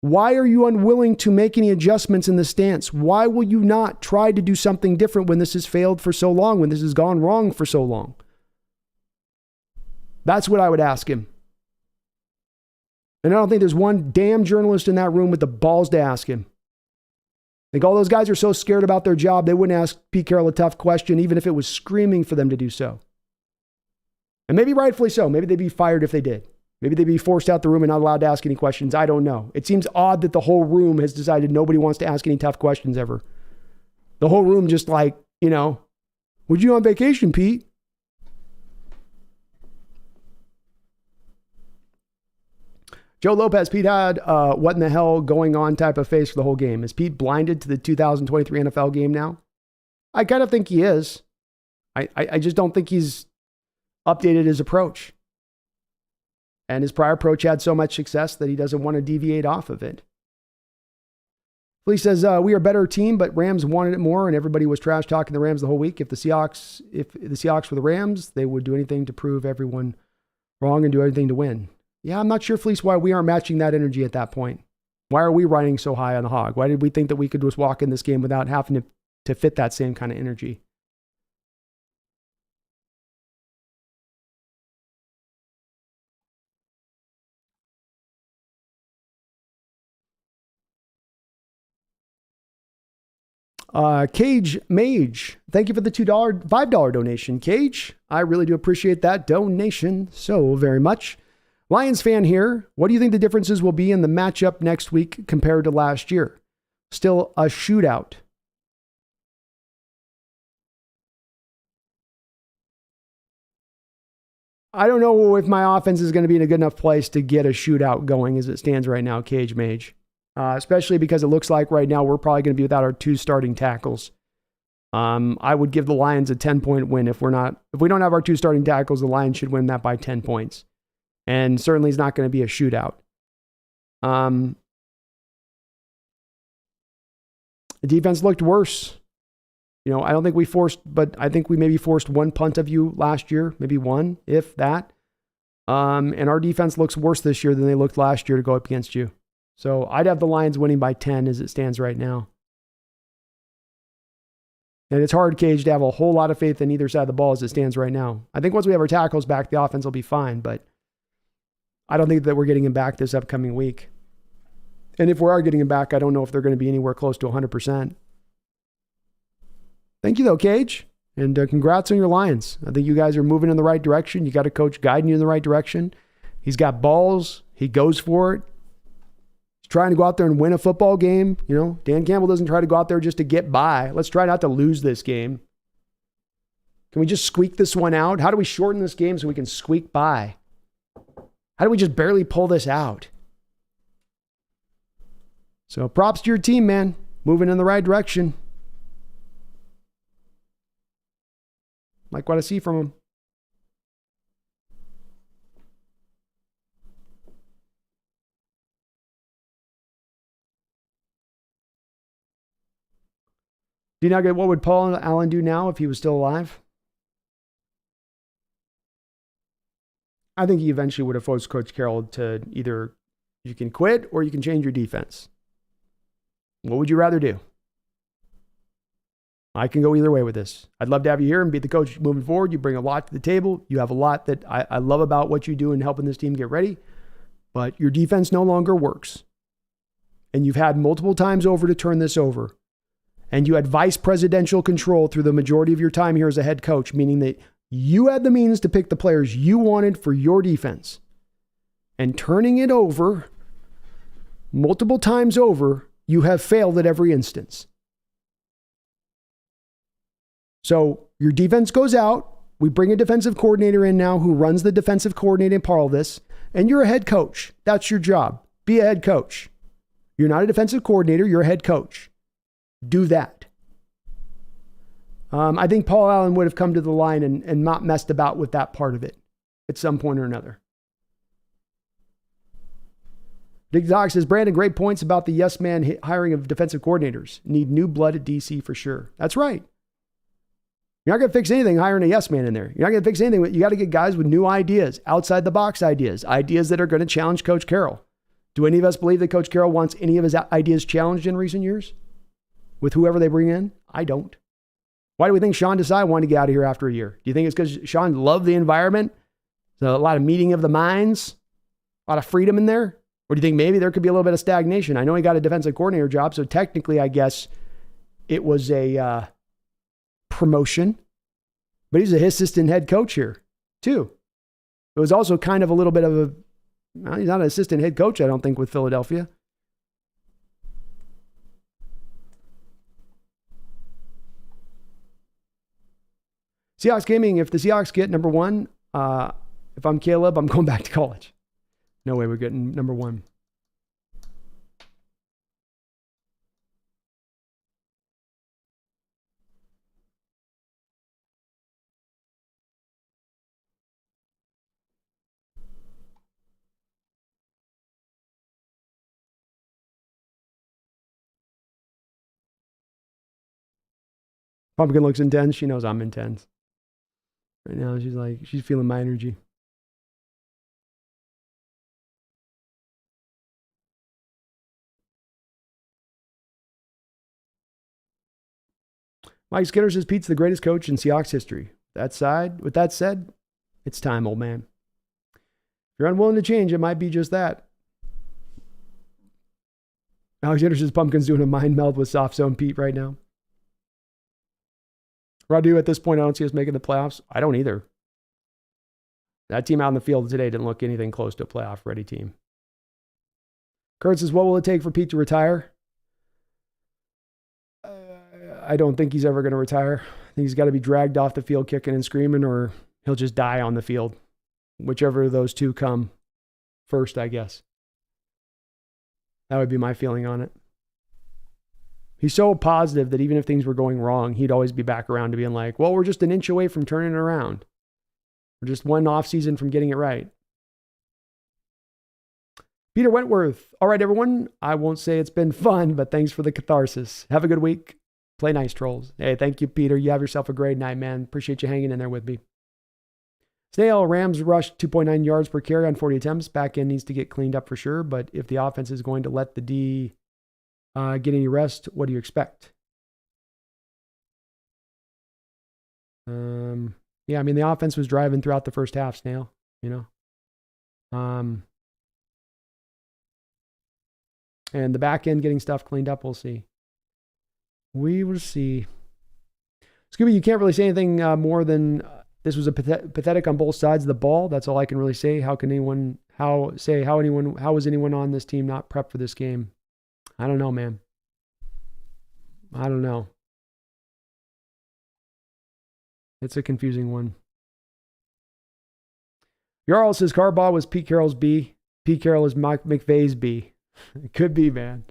Why are you unwilling to make any adjustments in the stance? Why will you not try to do something different when this has failed for so long, when this has gone wrong for so long? That's what I would ask him. And I don't think there's one damn journalist in that room with the balls to ask him. I think all those guys are so scared about their job, they wouldn't ask Pete Carroll a tough question, even if it was screaming for them to do so. And maybe rightfully so. Maybe they'd be fired if they did. Maybe they'd be forced out the room and not allowed to ask any questions. I don't know. It seems odd that the whole room has decided nobody wants to ask any tough questions ever. The whole room just like, would you on vacation, Pete? Joe Lopez, Pete had what in the hell going on type of face for the whole game. Is Pete blinded to the 2023 NFL game now? I kind of think he is. I just don't think he's updated his approach. And his prior approach had so much success that he doesn't want to deviate off of it. Lee says, we are a better team, but Rams wanted it more, and everybody was trash talking the Rams the whole week. If the Seahawks were the Rams, they would do anything to prove everyone wrong and do everything to win. Yeah, I'm not sure, Fleece, why we aren't matching that energy at that point. Why are we riding so high on the hog? Why did we think that we could just walk in this game without having to fit that same kind of energy? Cage Mage, thank you for the $5 donation. Cage, I really do appreciate that donation so very much. Lions fan here. What do you think the differences will be in the matchup next week compared to last year? Still a shootout. I don't know if my offense is going to be in a good enough place to get a shootout going as it stands right now, Cage Mage. Especially because it looks like right now we're probably going to be without our 2 starting tackles. I would give the Lions a 10-point win. If we don't have our 2 starting tackles, the Lions should win that by 10 points. And certainly it's not going to be a shootout. The defense looked worse. I don't think we forced, but I think we maybe forced 1 punt of you last year, maybe 1, if that. And our defense looks worse this year than they looked last year to go up against you. So I'd have the Lions winning by 10 as it stands right now. And it's hard, Cage, to have a whole lot of faith in either side of the ball as it stands right now. I think once we have our tackles back, the offense will be fine, but I don't think that we're getting him back this upcoming week. And if we are getting him back, I don't know if they're going to be anywhere close to 100%. Thank you, though, Cage. And congrats on your Lions. I think you guys are moving in the right direction. You got a coach guiding you in the right direction. He's got balls. He goes for it. Trying to go out there and win a football game. Dan Campbell doesn't try to go out there just to get by. Let's try not to lose this game. Can we just squeak this one out? How do we shorten this game so we can squeak by? How do we just barely pull this out? So props to your team, man. Moving in the right direction. Like what I see from them. Do you not get what would Paul Allen do now if he was still alive? I think he eventually would have forced Coach Carroll to either you can quit or you can change your defense. What would you rather do? I can go either way with this. I'd love to have you here and be the coach moving forward. You bring a lot to the table. You have a lot that I love about what you do in helping this team get ready. But your defense no longer works. And you've had multiple times over to turn this over. And you had vice presidential control through the majority of your time here as a head coach, meaning that you had the means to pick the players you wanted for your defense. And turning it over multiple times over, you have failed at every instance. So your defense goes out. We bring a defensive coordinator in now who runs the defensive coordinating part of this. And you're a head coach. That's your job. Be a head coach. You're not a defensive coordinator. You're a head coach. Do that. I think Paul Allen would have come to the line and not messed about with that part of it at some point or another. Big Doc says, Brandon, great points about the yes man hiring of defensive coordinators. Need new blood at DC for sure. That's right. You're not going to fix anything hiring a yes man in there. You're not going to fix anything. You got to get guys with new ideas, outside the box ideas that are going to challenge Coach Carroll. Do any of us believe that Coach Carroll wants any of his ideas challenged in recent years with whoever they bring in? I don't. Why do we think Sean Desai wanted to get out of here after a year? Do you think it's because Sean loved the environment? So a lot of meeting of the minds, a lot of freedom in there? Or do you think maybe there could be a little bit of stagnation? I know he got a defensive coordinator job, so technically I guess it was a promotion, but he's a assistant head coach here too. It was also kind of a little bit of a, well, he's not an assistant head coach, I don't think, with Philadelphia. Seahawks Gaming, if the Seahawks get number one, if I'm Caleb, I'm going back to college. No way we're getting number one. Pumpkin looks intense. She knows I'm intense. Right now, she's feeling my energy. Mike Skinner says Pete's the greatest coach in Seahawks history. With that said, it's time, old man. If you're unwilling to change, it might be just that. Alexander says Pumpkin's doing a mind meld with Soft Zone Pete right now. Radu, at this point, I don't see us making the playoffs. I don't either. That team out in the field today didn't look anything close to a playoff-ready team. Kurt says, what will it take for Pete to retire? I don't think he's ever going to retire. I think he's got to be dragged off the field kicking and screaming, or he'll just die on the field. Whichever of those two come first, I guess. That would be my feeling on it. He's so positive that even if things were going wrong, he'd always be back around to being like, well, we're just an inch away from turning it around. We're just one off season from getting it right. Peter Wentworth. All right, everyone. I won't say it's been fun, but thanks for the catharsis. Have a good week. Play nice, trolls. Hey, thank you, Peter. You have yourself a great night, man. Appreciate you hanging in there with me. Snail, Rams rushed 2.9 yards per carry on 40 attempts. Back end needs to get cleaned up for sure, but if the offense is going to let the D get any rest, what do you expect? Yeah, I mean, the offense was driving throughout the first half, Snail, you know. And the back end getting stuff cleaned up, we'll see. We will see. Scooby, you can't really say anything more than this was a pathetic on both sides of the ball. That's all I can really say. How was anyone on this team not prepped for this game? I don't know, man. I don't know. It's a confusing one. Jarl says Harbaugh was Pete Carroll's B. Pete Carroll is Mike McVay's B. It could be, man.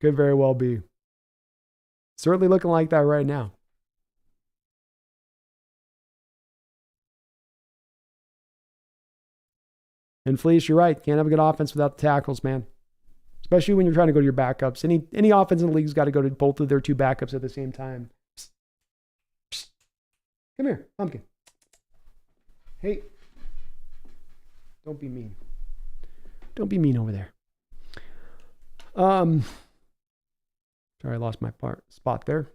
Could very well be. Certainly looking like that right now. And Fleece, you're right. Can't have a good offense without the tackles, man. Especially when you're trying to go to your backups. Any offense in the league's got to go to both of their two backups at the same time. Psst. Psst. Come here, Pumpkin. Hey. Don't be mean. Don't be mean over there. Sorry, I lost my spot there.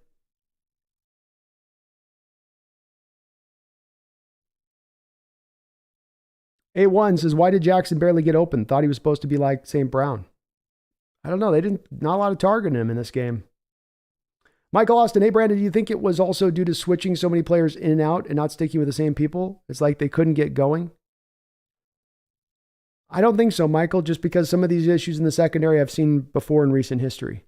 A1 says, why did Jackson barely get open? Thought he was supposed to be like St. Brown. I don't know. Not a lot of targeting him in this game. Michael Austin, hey, Brandon, do you think it was also due to switching so many players in and out and not sticking with the same people? It's like they couldn't get going. I don't think so, Michael, just because some of these issues in the secondary I've seen before in recent history.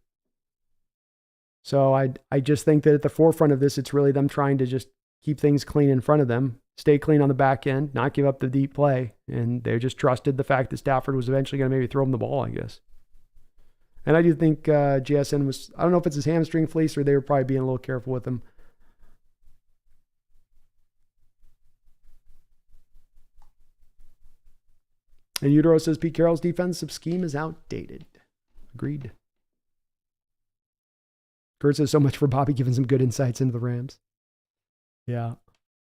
So I just think that at the forefront of this, it's really them trying to just keep things clean in front of them, stay clean on the back end, not give up the deep play. And they just trusted the fact that Stafford was eventually going to maybe throw them the ball, I guess. And I do think JSN was, I don't know if it's his hamstring fleece or they were probably being a little careful with him. And Utero says Pete Carroll's defensive scheme is outdated. Agreed. Kurt says so much for Bobby giving some good insights into the Rams. Yeah.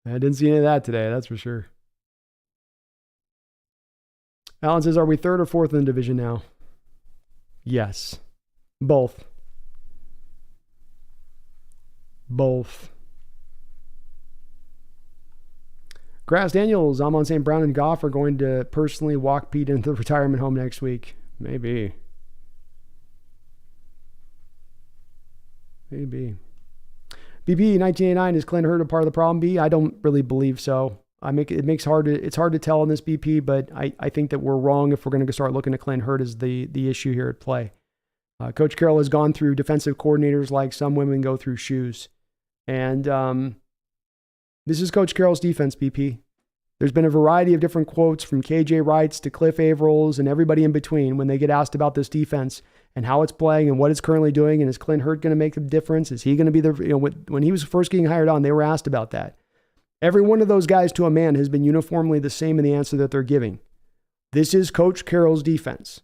I didn't see any of that today, that's for sure. Alan says, are we third or fourth in the division now? Yes. Both. Grass Daniels, I'm on St. Brown and Goff are going to personally walk Pete into the retirement home next week. Maybe. BP 1989, is Clint Hurtt a part of the problem? B, I don't really believe so. It's hard to tell on this BP, but I think that we're wrong if we're going to start looking at Clint Hurtt as the issue here at play. Coach Carroll has gone through defensive coordinators like some women go through shoes. And this is Coach Carroll's defense, BP. There's been a variety of different quotes from KJ Wrights to Cliff Avrils and everybody in between when they get asked about this defense and how it's playing and what it's currently doing. And is Clint Hurtt going to make a difference? Is he going to be when he was first getting hired on, they were asked about that. Every one of those guys to a man has been uniformly the same in the answer that they're giving. This is Coach Carroll's defense.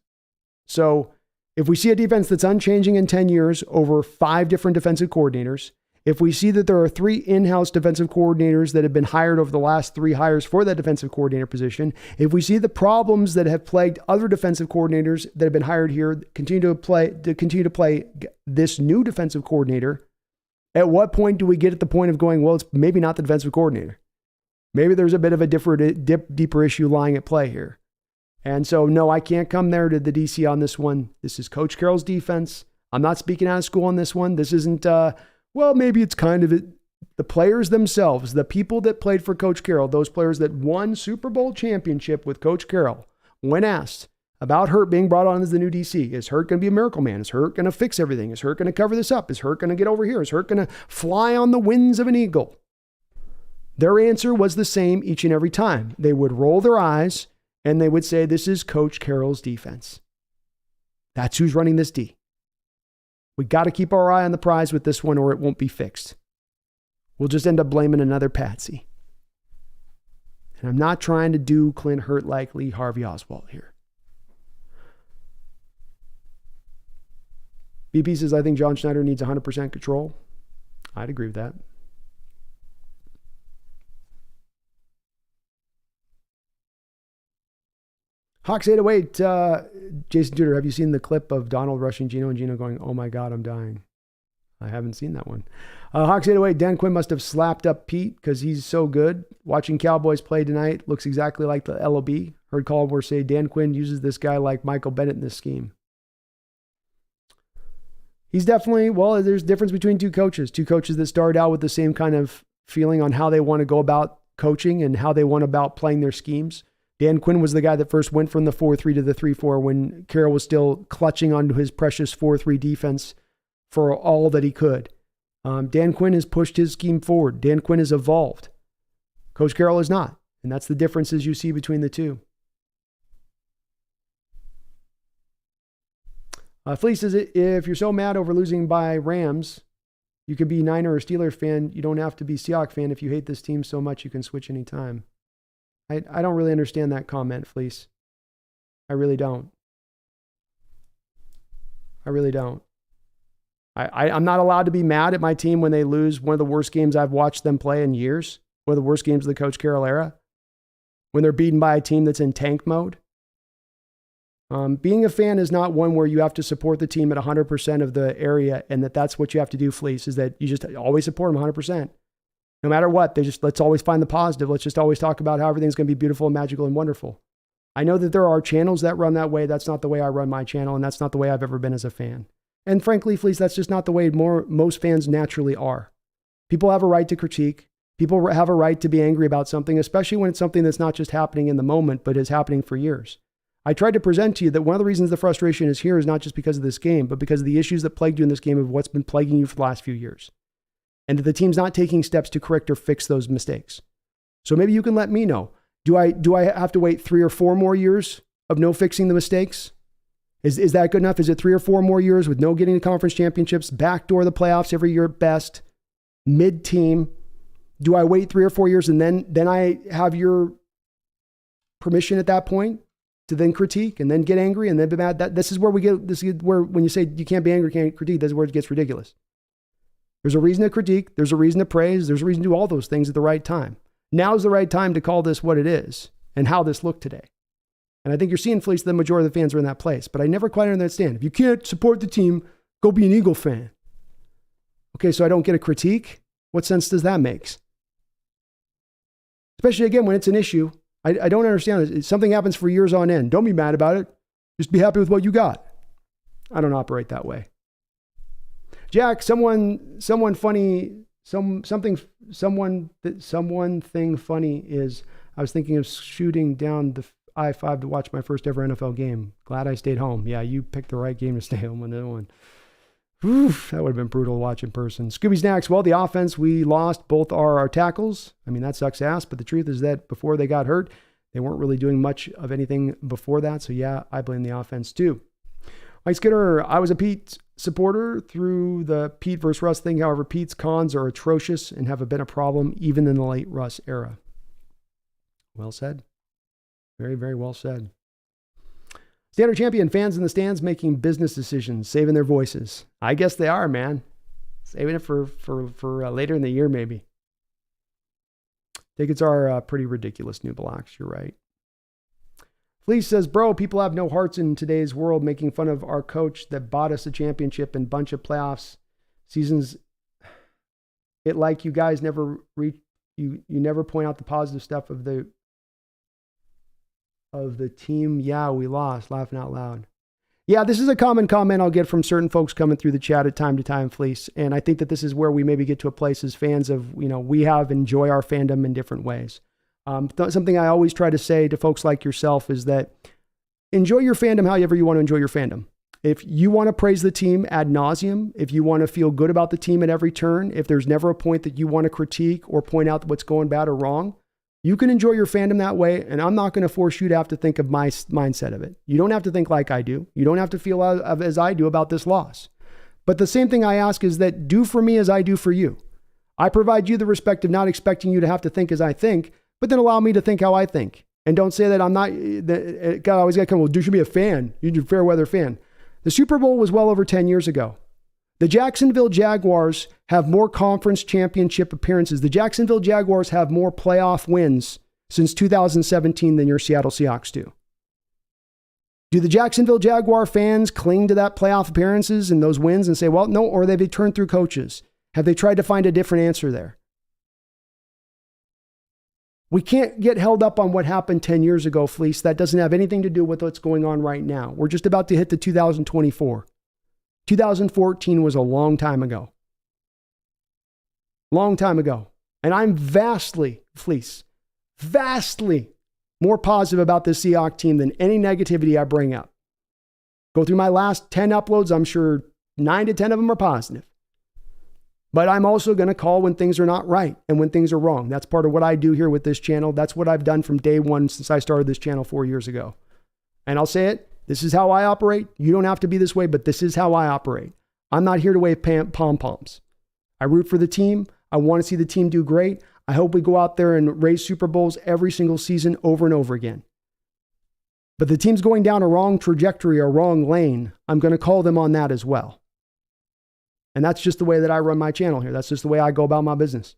So if we see a defense that's unchanging in 10 years over 5 different defensive coordinators, if we see that there are 3 in-house defensive coordinators that have been hired over the last 3 hires for that defensive coordinator position, if we see the problems that have plagued other defensive coordinators that have been hired here continue to play this new defensive coordinator, at what point do we get at the point of going, well, it's maybe not the defensive coordinator. Maybe there's a bit of a deeper issue lying at play here. And so, no, I can't come there to the DC on this one. This is Coach Carroll's defense. I'm not speaking out of school on this one. This isn't, well, maybe it's kind of it. The players themselves, the people that played for Coach Carroll, those players that won Super Bowl championship with Coach Carroll, when asked about Hurtt being brought on as the new DC, is Hurtt going to be a miracle man? Is Hurtt going to fix everything? Is Hurtt going to cover this up? Is Hurtt going to get over here? Is Hurtt going to fly on the wings of an eagle? Their answer was the same each and every time. They would roll their eyes and they would say, this is Coach Carroll's defense. That's who's running this D. We got to keep our eye on the prize with this one or it won't be fixed. We'll just end up blaming another patsy. And I'm not trying to do Clint Hurtt like Lee Harvey Oswald here. BP says, I think John Schneider needs 100% control. I'd agree with that. Hawks 808, Jason Tudor, have you seen the clip of Donald rushing Gino and Gino going, oh my God, I'm dying? I haven't seen that one. Hawks 808, Dan Quinn must have slapped up Pete because he's so good. Watching Cowboys play tonight looks exactly like the LOB. Heard Caldwell say Dan Quinn uses this guy like Michael Bennett in this scheme. He's definitely, well, there's a difference between two coaches that started out with the same kind of feeling on how they want to go about coaching and how they want about playing their schemes. Dan Quinn was the guy that first went from the 4-3 to the 3-4 when Carroll was still clutching onto his precious 4-3 defense for all that he could. Dan Quinn has pushed his scheme forward. Dan Quinn has evolved. Coach Carroll is not. And that's the differences you see between the two. Fleece says, if you're so mad over losing by Rams, you could be Niner or Steelers fan. You don't have to be Seahawks fan. If you hate this team so much, you can switch anytime. I don't really understand that comment, Fleece. I really don't. I'm not allowed to be mad at my team when they lose one of the worst games I've watched them play in years, one of the worst games of the Coach Carroll era, when they're beaten by a team that's in tank mode. Being a fan is not one where you have to support the team at 100% of the area and that's what you have to do, Fleece, is that you just always support them 100%. No matter what, let's always find the positive. Let's just always talk about how everything's going to be beautiful and magical and wonderful. I know that there are channels that run that way. That's not the way I run my channel, and that's not the way I've ever been as a fan. And frankly, Fleece, that's just not the way most fans naturally are. People have a right to critique. People have a right to be angry about something, especially when it's something that's not just happening in the moment, but is happening for years. I tried to present to you that one of the reasons the frustration is here is not just because of this game, but because of the issues that plagued you in this game of what's been plaguing you for the last few years. And that the team's not taking steps to correct or fix those mistakes. So maybe you can let me know. Do I have to wait 3 or 4 more years of no fixing the mistakes? Is that good enough? Is it 3 or 4 more years with no getting to conference championships, backdoor the playoffs every year at best, mid-team? Do I wait 3 or 4 years and then I have your permission at that point to then critique and then get angry and then be mad? This is where when you say you can't be angry, can't critique, that's where it gets ridiculous. There's a reason to critique. There's a reason to praise. There's a reason to do all those things at the right time. Now's the right time to call this what it is and how this looked today. And I think you're seeing, Fleece, the majority of the fans are in that place. But I never quite understand. If you can't support the team, go be an Eagle fan. Okay, so I don't get a critique? What sense does that make? Especially, again, when it's an issue. I don't understand. Something happens for years on end. Don't be mad about it. Just be happy with what you got. I don't operate that way. Jack, someone funny, something thing funny is I was thinking of shooting down the I-5 to watch my first ever NFL game. Glad I stayed home. Yeah, you picked the right game to stay home on that one. Oof, that would have been brutal to watch in person. Scooby Snacks, well, the offense, we lost both our tackles. I mean, that sucks ass, but the truth is that before they got hurt, they weren't really doing much of anything before that. So yeah, I blame the offense too. Mike Skinner, I was a Pete supporter through the Pete versus Russ thing. However, Pete's cons are atrocious and have been a problem even in the late Russ era. Well said. Very, very well said. Standard champion, fans in the stands making business decisions, saving their voices. I guess they are, man. Saving it for later in the year, maybe. Tickets are pretty ridiculous, New Blocks. You're right. Fleece says, bro, people have no hearts in today's world, making fun of our coach that bought us a championship and bunch of playoffs seasons. It like you guys never you never point out the positive stuff of the team. Yeah, we lost, laughing out loud. Yeah, this is a common comment I'll get from certain folks coming through the chat at time to time, Fleece. And I think that this is where we maybe get to a place as fans of, we enjoy our fandom in different ways. Something I always try to say to folks like yourself is that enjoy your fandom however you want to enjoy your fandom. If you want to praise the team ad nauseum, if you want to feel good about the team at every turn, if there's never a point that you want to critique or point out what's going bad or wrong, you can enjoy your fandom that way, and I'm not going to force you to have to think of my mindset of it. You don't have to think like I do. You don't have to feel as I do about this loss. But the same thing I ask is that do for me as I do for you. I provide you the respect of not expecting you to have to think as I think, but then allow me to think how I think. And don't say that I'm not, God, I always got to come, well, you should be a fan. You're a fair weather fan. The Super Bowl was well over 10 years ago. The Jacksonville Jaguars have more conference championship appearances. The Jacksonville Jaguars have more playoff wins since 2017 than your Seattle Seahawks do. Do the Jacksonville Jaguar fans cling to that playoff appearances and those wins and say, well, no, or have they turned through coaches? Have they tried to find a different answer there? We can't get held up on what happened 10 years ago, Fleece. That doesn't have anything to do with what's going on right now. We're just about to hit the 2024. 2014 was a long time ago. Long time ago. And I'm vastly more positive about this Seahawks team than any negativity I bring up. Go through my last 10 uploads, I'm sure 9 to 10 of them are positive. But I'm also going to call when things are not right and when things are wrong. That's part of what I do here with this channel. That's what I've done from day one since I started this channel 4 years ago. And I'll say it. This is how I operate. You don't have to be this way, but this is how I operate. I'm not here to wave pom-poms. I root for the team. I want to see the team do great. I hope we go out there and raise Super Bowls every single season over and over again. But the team's going down a wrong trajectory, a wrong lane. I'm going to call them on that as well. And that's just the way that I run my channel here. That's just the way I go about my business.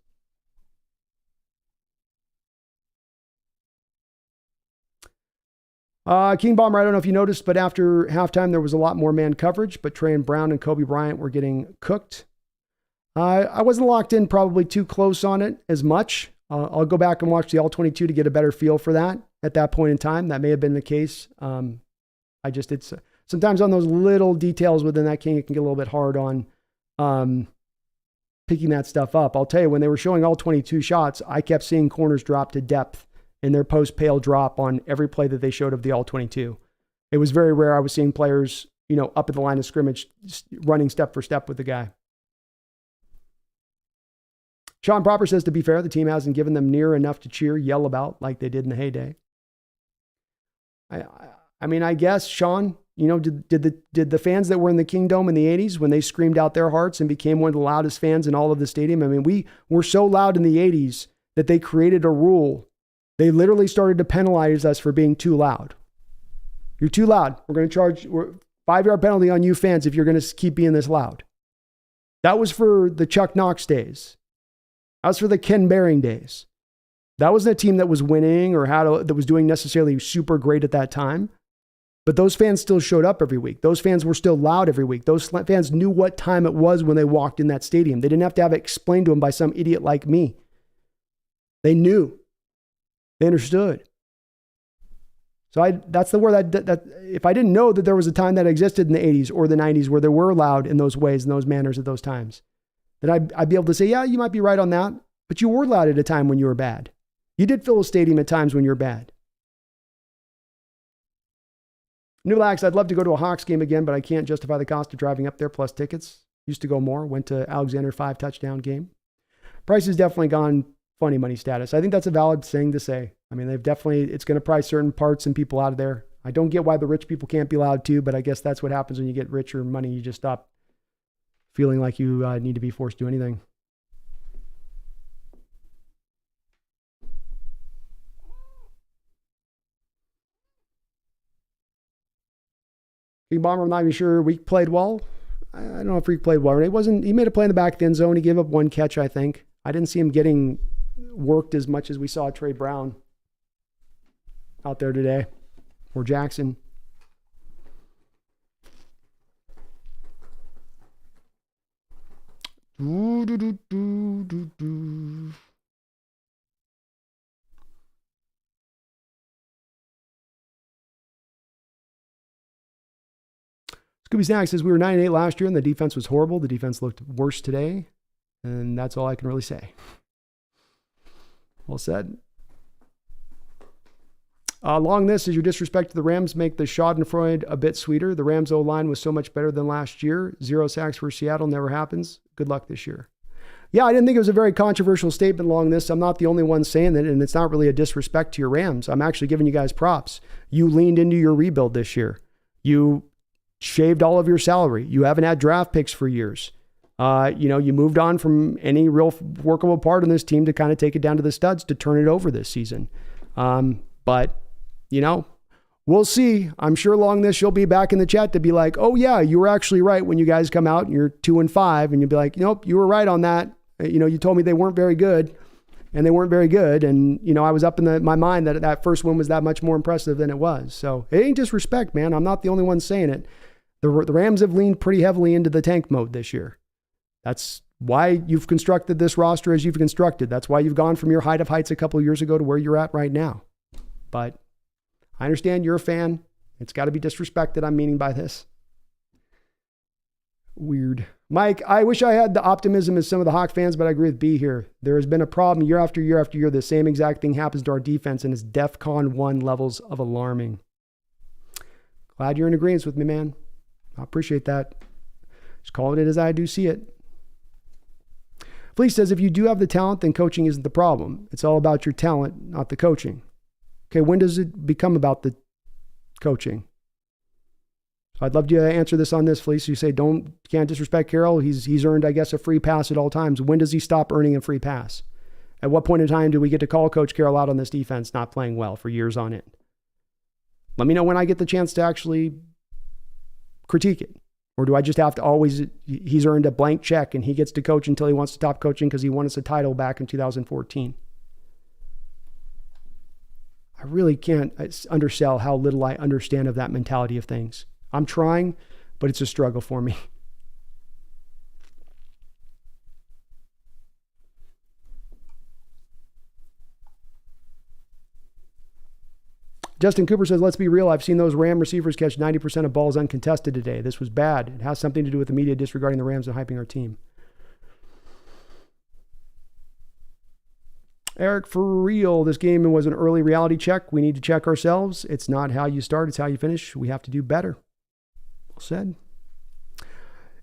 King Bomber, I don't know if you noticed, but after halftime, there was a lot more man coverage, but Trey and Brown and Kobe Bryant were getting cooked. I wasn't locked in probably too close on it as much. I'll go back and watch the All-22 to get a better feel for that at that point in time. That may have been the case. It's sometimes on those little details within that King, it can get a little bit hard on picking that stuff up. I'll tell you, when they were showing all 22 shots, I kept seeing corners drop to depth in their post-pail drop on every play that they showed of the All-22. It was very rare I was seeing players, up at the line of scrimmage running step for step with the guy. Sean Proper says, to be fair, the team hasn't given them near enough to cheer, yell about like they did in the heyday. I mean, I guess, Sean, did the fans that were in the Kingdome in the 80s when they screamed out their hearts and became one of the loudest fans in all of the stadium? I mean, we were so loud in the 80s that they created a rule. They literally started to penalize us for being too loud. You're too loud. We're going to charge 5-yard penalty on you fans if you're going to keep being this loud. That was for the Chuck Knox days. That was for the Ken Behring days. That wasn't a team that was winning or that was doing necessarily super great at that time. But those fans still showed up every week. Those fans were still loud every week. Those fans knew what time it was when they walked in that stadium. They didn't have to have it explained to them by some idiot like me. They knew. They understood. So that's the word that if I didn't know that there was a time that existed in the 80s or the 90s where they were loud in those ways, in those manners at those times, then I'd be able to say, yeah, you might be right on that, but you were loud at a time when you were bad. You did fill a stadium at times when you're bad. New Lax, I'd love to go to a Hawks game again, but I can't justify the cost of driving up there plus tickets. Used to go more. Went to Alexander 5 touchdown game. Price has definitely gone funny money status. I think that's a valid thing to say. I mean, it's going to price certain parts and people out of there. I don't get why the rich people can't be loud too, but I guess that's what happens when you get richer money. You just stop feeling like you need to be forced to do anything. King Bomber, I'm not even sure Week played well. I don't know if Week played well. He made a play in the back of the end zone. He gave up one catch, I think. I didn't see him getting worked as much as we saw Trey Brown out there today, or Jackson. Scooby Snack says we were 9-8 last year and the defense was horrible. The defense looked worse today, and that's all I can really say. Well said. Along this, does your disrespect to the Rams make the Schadenfreude a bit sweeter? The Rams O-line was so much better than last year. 0 sacks for Seattle never happens. Good luck this year. Yeah, I didn't think it was a very controversial statement along this. I'm not the only one saying it, and it's not really a disrespect to your Rams. I'm actually giving you guys props. You leaned into your rebuild this year. You shaved all of your salary. You haven't had draft picks for years. You moved on from any real workable part in this team to kind of take it down to the studs to turn it over this season. But we'll see. I'm sure along this, you'll be back in the chat to be like, oh yeah, you were actually right when you guys come out and you're 2-5 and you'll be like, nope, you were right on that. You told me they weren't very good and they weren't very good. And, I was up in my mind that first one was that much more impressive than it was. So it ain't disrespect, man. I'm not the only one saying it. The Rams have leaned pretty heavily into the tank mode this year. That's why you've constructed this roster as you've constructed. That's why you've gone from your height of heights a couple of years ago to where you're at right now. But I understand you're a fan. It's got to be disrespected, I'm meaning by this. Weird. Mike, I wish I had the optimism as some of the Hawk fans, but I agree with B here. There has been a problem year after year after year. The same exact thing happens to our defense, and it's DEFCON 1 levels of alarming. Glad you're in agreement with me, man. I appreciate that. Just calling it as I do see it. Fleece says, if you do have the talent, then coaching isn't the problem. It's all about your talent, not the coaching. Okay, when does it become about the coaching? I'd love to answer this on this, Fleece. You say, can't disrespect Carroll. He's earned, I guess, a free pass at all times. When does he stop earning a free pass? At what point in time do we get to call Coach Carroll out on this defense not playing well for years on end? Let me know when I get the chance to actually critique it. Or do I just have to always, he's earned a blank check and he gets to coach until he wants to stop coaching because he won us a title back in 2014? I really can't undersell how little I understand of that mentality of things. I'm trying, but it's a struggle for me. Justin Cooper says, let's be real. I've seen those Ram receivers catch 90% of balls uncontested today. This was bad. It has something to do with the media disregarding the Rams and hyping our team. Eric, for real, this game was an early reality check. We need to check ourselves. It's not how you start, it's how you finish. We have to do better. Well said.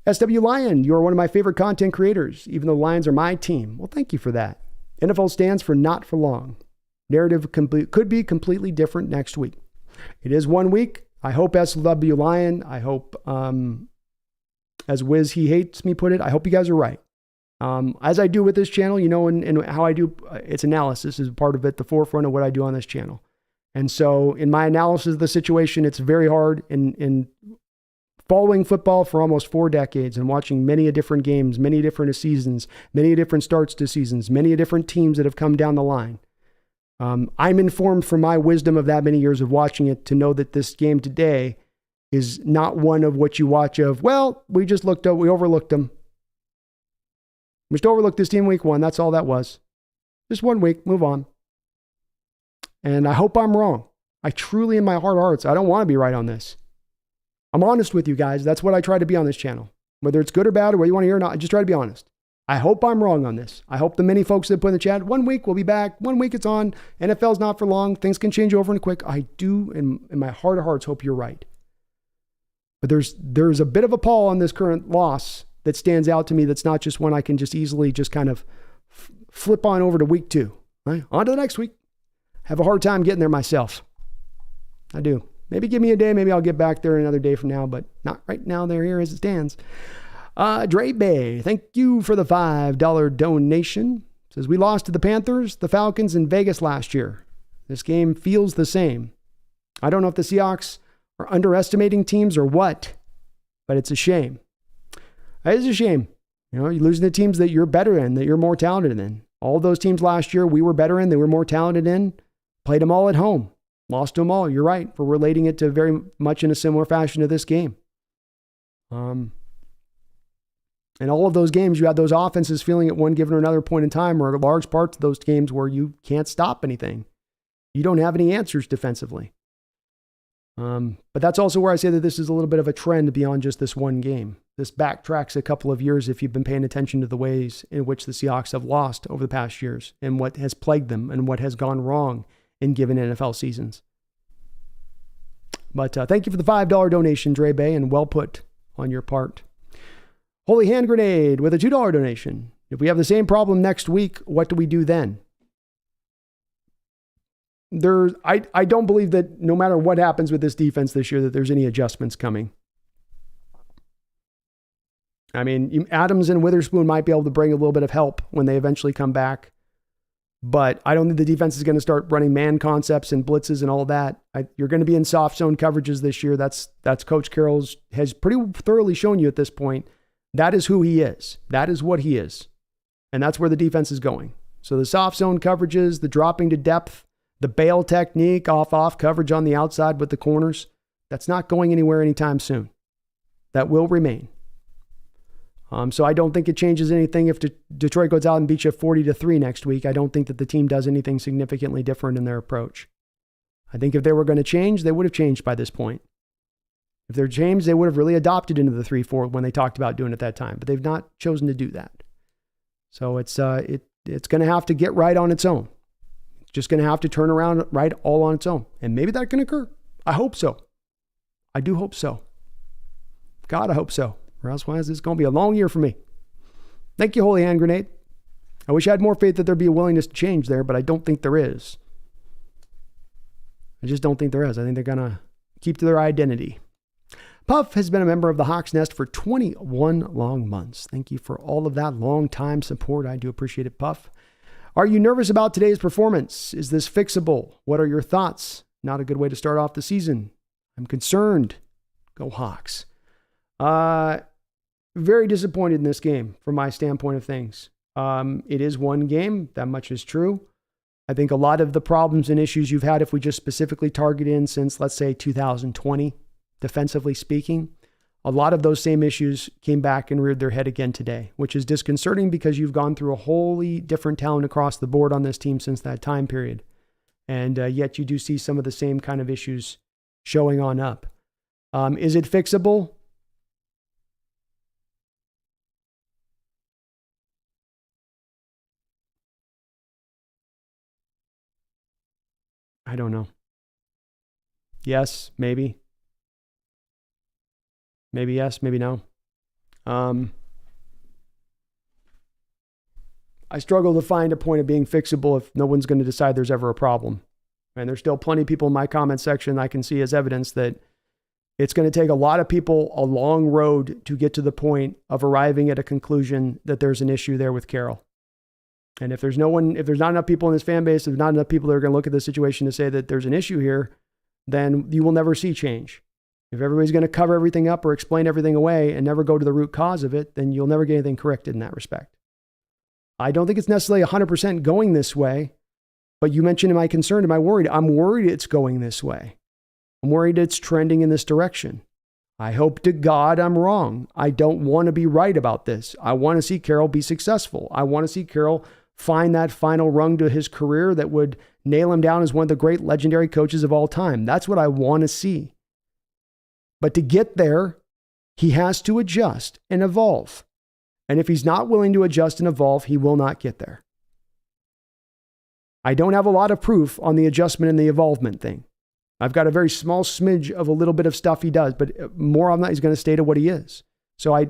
SW Lion, you're one of my favorite content creators, even though Lions are my team. Well, thank you for that. NFL stands for not for long. Narrative could be completely different next week. It is 1 week. I hope SW Lion, I hope, as Wiz He Hates Me put it, I hope you guys are right. As I do with this channel, and how I do its analysis is part of it, the forefront of what I do on this channel. And so in my analysis of the situation, it's very hard and following football for almost 4 decades and watching many different games, many different seasons, many different starts to seasons, many different teams that have come down the line. I'm informed from my wisdom of that many years of watching it to know that this game today is not one of what you watch of, well, we overlooked them. We just overlooked this team week 1. That's all that was. Just 1 week, move on. And I hope I'm wrong. I truly, in my heart of hearts, I don't want to be right on this. I'm honest with you guys. That's what I try to be on this channel. Whether it's good or bad or what you want to hear or not, I just try to be honest. I hope I'm wrong on this. I hope the many folks that put in the chat, 1 week we'll be back. 1 week it's on. NFL's not for long. Things can change over and quick. I do, in my heart of hearts, hope you're right. But there's a bit of a pall on this current loss that stands out to me. That's not just one I can just easily just kind of flip on over to week 2. Right? On to the next week. Have a hard time getting there myself. I do. Maybe give me a day. Maybe I'll get back there another day from now, but not right now. They're here as it stands. Dre Bay, thank you for the $5 donation. Says, we lost to the Panthers, the Falcons, and Vegas last year. This game feels the same. I don't know if the Seahawks are underestimating teams or what, but it's a shame. It is a shame. You know, you're losing to teams that you're better in, that you're more talented in. All those teams last year we were better in, they were more talented in, played them all at home, lost to them all. You're right. We're relating it to very much in a similar fashion to this game. And all of those games, you had those offenses feeling at one given or another point in time, or large parts of those games where you can't stop anything. You don't have any answers defensively. But that's also where I say that this is a little bit of a trend beyond just this one game. This backtracks a couple of years if you've been paying attention to the ways in which the Seahawks have lost over the past years and what has plagued them and what has gone wrong in given NFL seasons. But thank you for the $5 donation, Dre Bay, and well put on your part. Holy Hand Grenade with a $2 donation. If we have the same problem next week, what do we do then? I don't believe that no matter what happens with this defense this year, that there's any adjustments coming. I mean, Adams and Witherspoon might be able to bring a little bit of help when they eventually come back. But I don't think the defense is going to start running man concepts and blitzes and all that. You're going to be in soft zone coverages this year. That's Coach Carroll's has pretty thoroughly shown you at this point. That is who he is. That is what he is. And that's where the defense is going. So the soft zone coverages, the dropping to depth, the bail technique, off coverage on the outside with the corners, that's not going anywhere anytime soon. That will remain. So I don't think it changes anything if Detroit goes out and beats you 40-3 next week. I don't think that the team does anything significantly different in their approach. I think if they were going to change, they would have changed by this point. If they're changed, they would have really adopted into the 3-4 when they talked about doing it at that time, but they've not chosen to do that. So it's going to have to get right on its own. It's just going to have to turn around right all on its own. And maybe that can occur. I hope so. I do hope so. God, I hope so. Or elsewise, it's going to be a long year for me. Thank you, Holy Hand Grenade. I wish I had more faith that there'd be a willingness to change there, but I don't think there is. I just don't think there is. I think they're going to keep to their identity. Puff has been a member of the Hawks Nest for 21 long months. Thank you for all of that long-time support. I do appreciate it, Puff. Are you nervous about today's performance? Is this fixable? What are your thoughts? Not a good way to start off the season. I'm concerned. Go Hawks. Very disappointed in this game from my standpoint of things. It is one game. That much is true. I think a lot of the problems and issues you've had, if we just specifically target in since, let's say, 2020, defensively speaking, a lot of those same issues came back and reared their head again today, which is disconcerting because you've gone through a wholly different talent across the board on this team since that time period. And yet you do see some of the same kind of issues showing on up. Is it fixable? I don't know. Yes, maybe. Maybe yes, maybe no. I struggle to find a point of being fixable if no one's going to decide there's ever a problem. And there's still plenty of people in my comment section I can see as evidence that it's going to take a lot of people a long road to get to the point of arriving at a conclusion that there's an issue there with Carroll. And if there's not enough people in this fan base, if there's not enough people that are going to look at the situation to say that there's an issue here, then you will never see change. If everybody's going to cover everything up or explain everything away and never go to the root cause of it, then you'll never get anything corrected in that respect. I don't think it's necessarily 100% going this way, but you mentioned, am I concerned? Am I worried? I'm worried it's going this way. I'm worried it's trending in this direction. I hope to God I'm wrong. I don't want to be right about this. I want to see Carroll be successful. I want to see Carroll find that final rung to his career that would nail him down as one of the great legendary coaches of all time. That's what I want to see. But to get there, he has to adjust and evolve. And if he's not willing to adjust and evolve, he will not get there. I don't have a lot of proof on the adjustment and the evolvement thing. I've got a very small smidge of a little bit of stuff he does, but more on that, he's going to stay to what he is. So I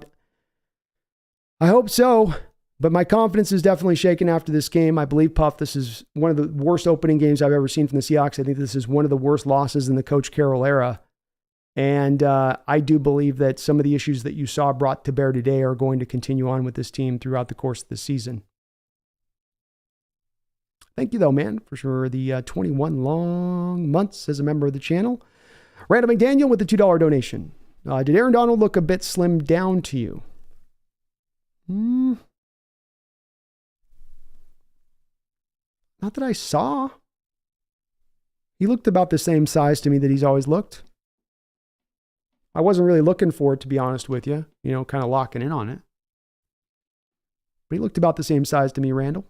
hope so, but my confidence is definitely shaken after this game. I believe, Puff, this is one of the worst opening games I've ever seen from the Seahawks. I think this is one of the worst losses in the Coach Carroll era. And I do believe that some of the issues that you saw brought to bear today are going to continue on with this team throughout the course of the season. Thank you, though, man, for sure. The 21 long months as a member of the channel. Randall McDaniel with the $2 donation. Did Aaron Donald look a bit slimmed down to you? Not that I saw. He looked about the same size to me that he's always looked. I wasn't really looking for it, to be honest with you. You know, kind of locking in on it. But he looked about the same size to me, Randall.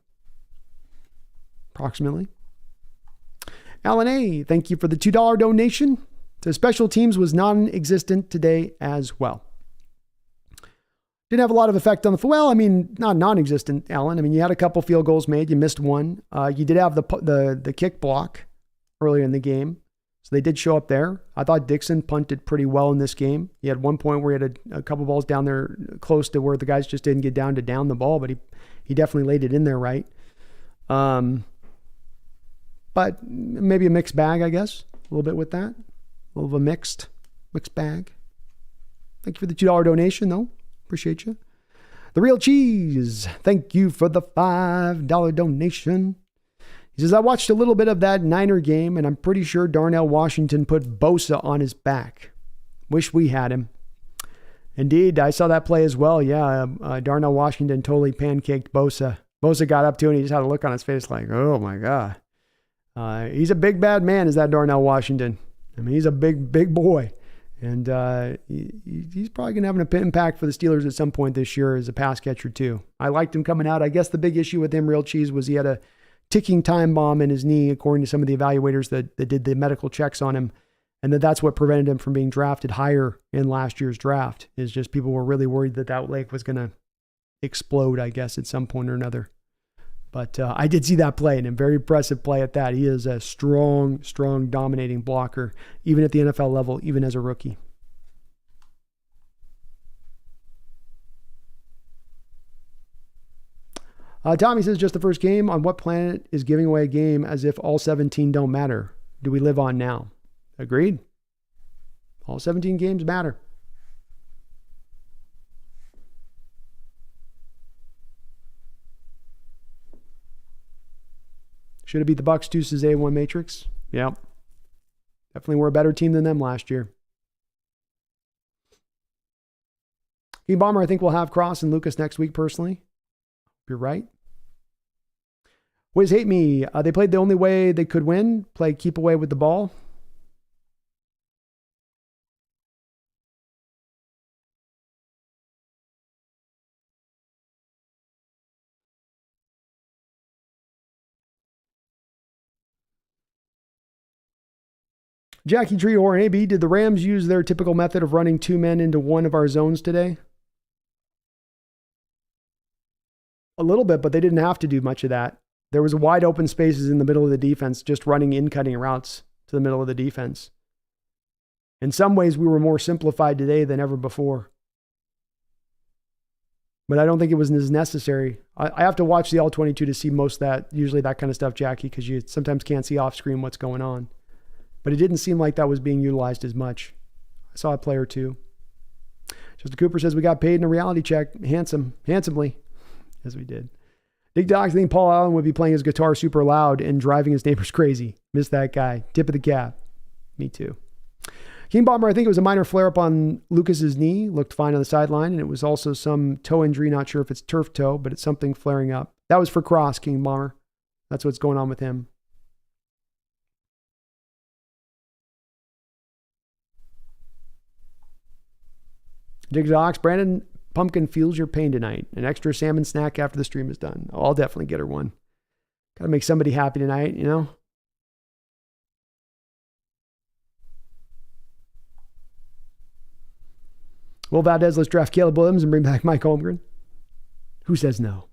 Approximately. Alan A., thank you for the $2 donation. The special teams was non-existent today as well. Didn't have a lot of effect on the, well, I mean, not non-existent, Alan. I mean, you had a couple field goals made. You missed one. You did have the kick block earlier in the game. So they did show up there. I thought Dixon punted pretty well in this game. He had one point where he had a couple balls down there close to where the guys just didn't get down to down the ball, but he definitely laid it in there right. But maybe a mixed bag, I guess. A little bit with that. A little of a mixed bag. Thank you for the $2 donation, though. Appreciate you. The Real Cheese, thank you for the $5 donation. He says, I watched a little bit of that Niner game, and I'm pretty sure Darnell Washington put Bosa on his back. Wish we had him. Indeed, I saw that play as well. Yeah, Darnell Washington totally pancaked Bosa. Bosa got up to him, and he just had a look on his face like, oh my God. He's a big, bad man, is that Darnell Washington. I mean, he's a big boy. And he's probably going to have an impact for the Steelers at some point this year as a pass catcher too. I liked him coming out. I guess the big issue with him, Real Cheese, was he had a ticking time bomb in his knee, according to some of the evaluators that did the medical checks on him. And that's what prevented him from being drafted higher in last year's draft, is just people were really worried that leg was going to explode, I guess, at some point or another. But I did see that play, and a very impressive play at that. He is a strong, dominating blocker, even at the NFL level, even as a rookie. Tommy says, just the first game. On what planet is giving away a game as if all 17 don't matter? Do we live on now? Agreed. All 17 games matter. Should it be the Bucs Deuces A1 Matrix? Yeah. Definitely were a better team than them last year. King Bomber, I think we'll have Cross and Lucas next week personally. You're right. Wiz Hate Me. They played the only way they could win. Play keep away with the ball. Jackie Tree or AB, did the Rams use their typical method of running two men into one of our zones today? A little bit, but they didn't have to do much of that. There was wide open spaces in the middle of the defense, just running in cutting routes to the middle of the defense. In some ways, we were more simplified today than ever before. But I don't think it was as necessary. I have to watch the All-22 to see most of that, usually that kind of stuff, Jackie, because you sometimes can't see off screen what's going on. But it didn't seem like that was being utilized as much. I saw a play or two. Justin Cooper says we got paid in a reality check handsomely, as we did. Big Dogs think Paul Allen would be playing his guitar super loud and driving his neighbors crazy. Miss that guy. Tip of the cap. Me too. King Bomber, I think it was a minor flare-up on Lucas's knee. Looked fine on the sideline, and it was also some toe injury. Not sure if it's turf toe, but it's something flaring up. That was for Cross, King Bomber. That's what's going on with him. Dig Ox, Brandon Pumpkin feels your pain tonight. An extra salmon snack after the stream is done. Oh, I'll definitely get her one. Got to make somebody happy tonight, you know? Will Valdez, let's draft Caleb Williams and bring back Mike Holmgren. Who says no?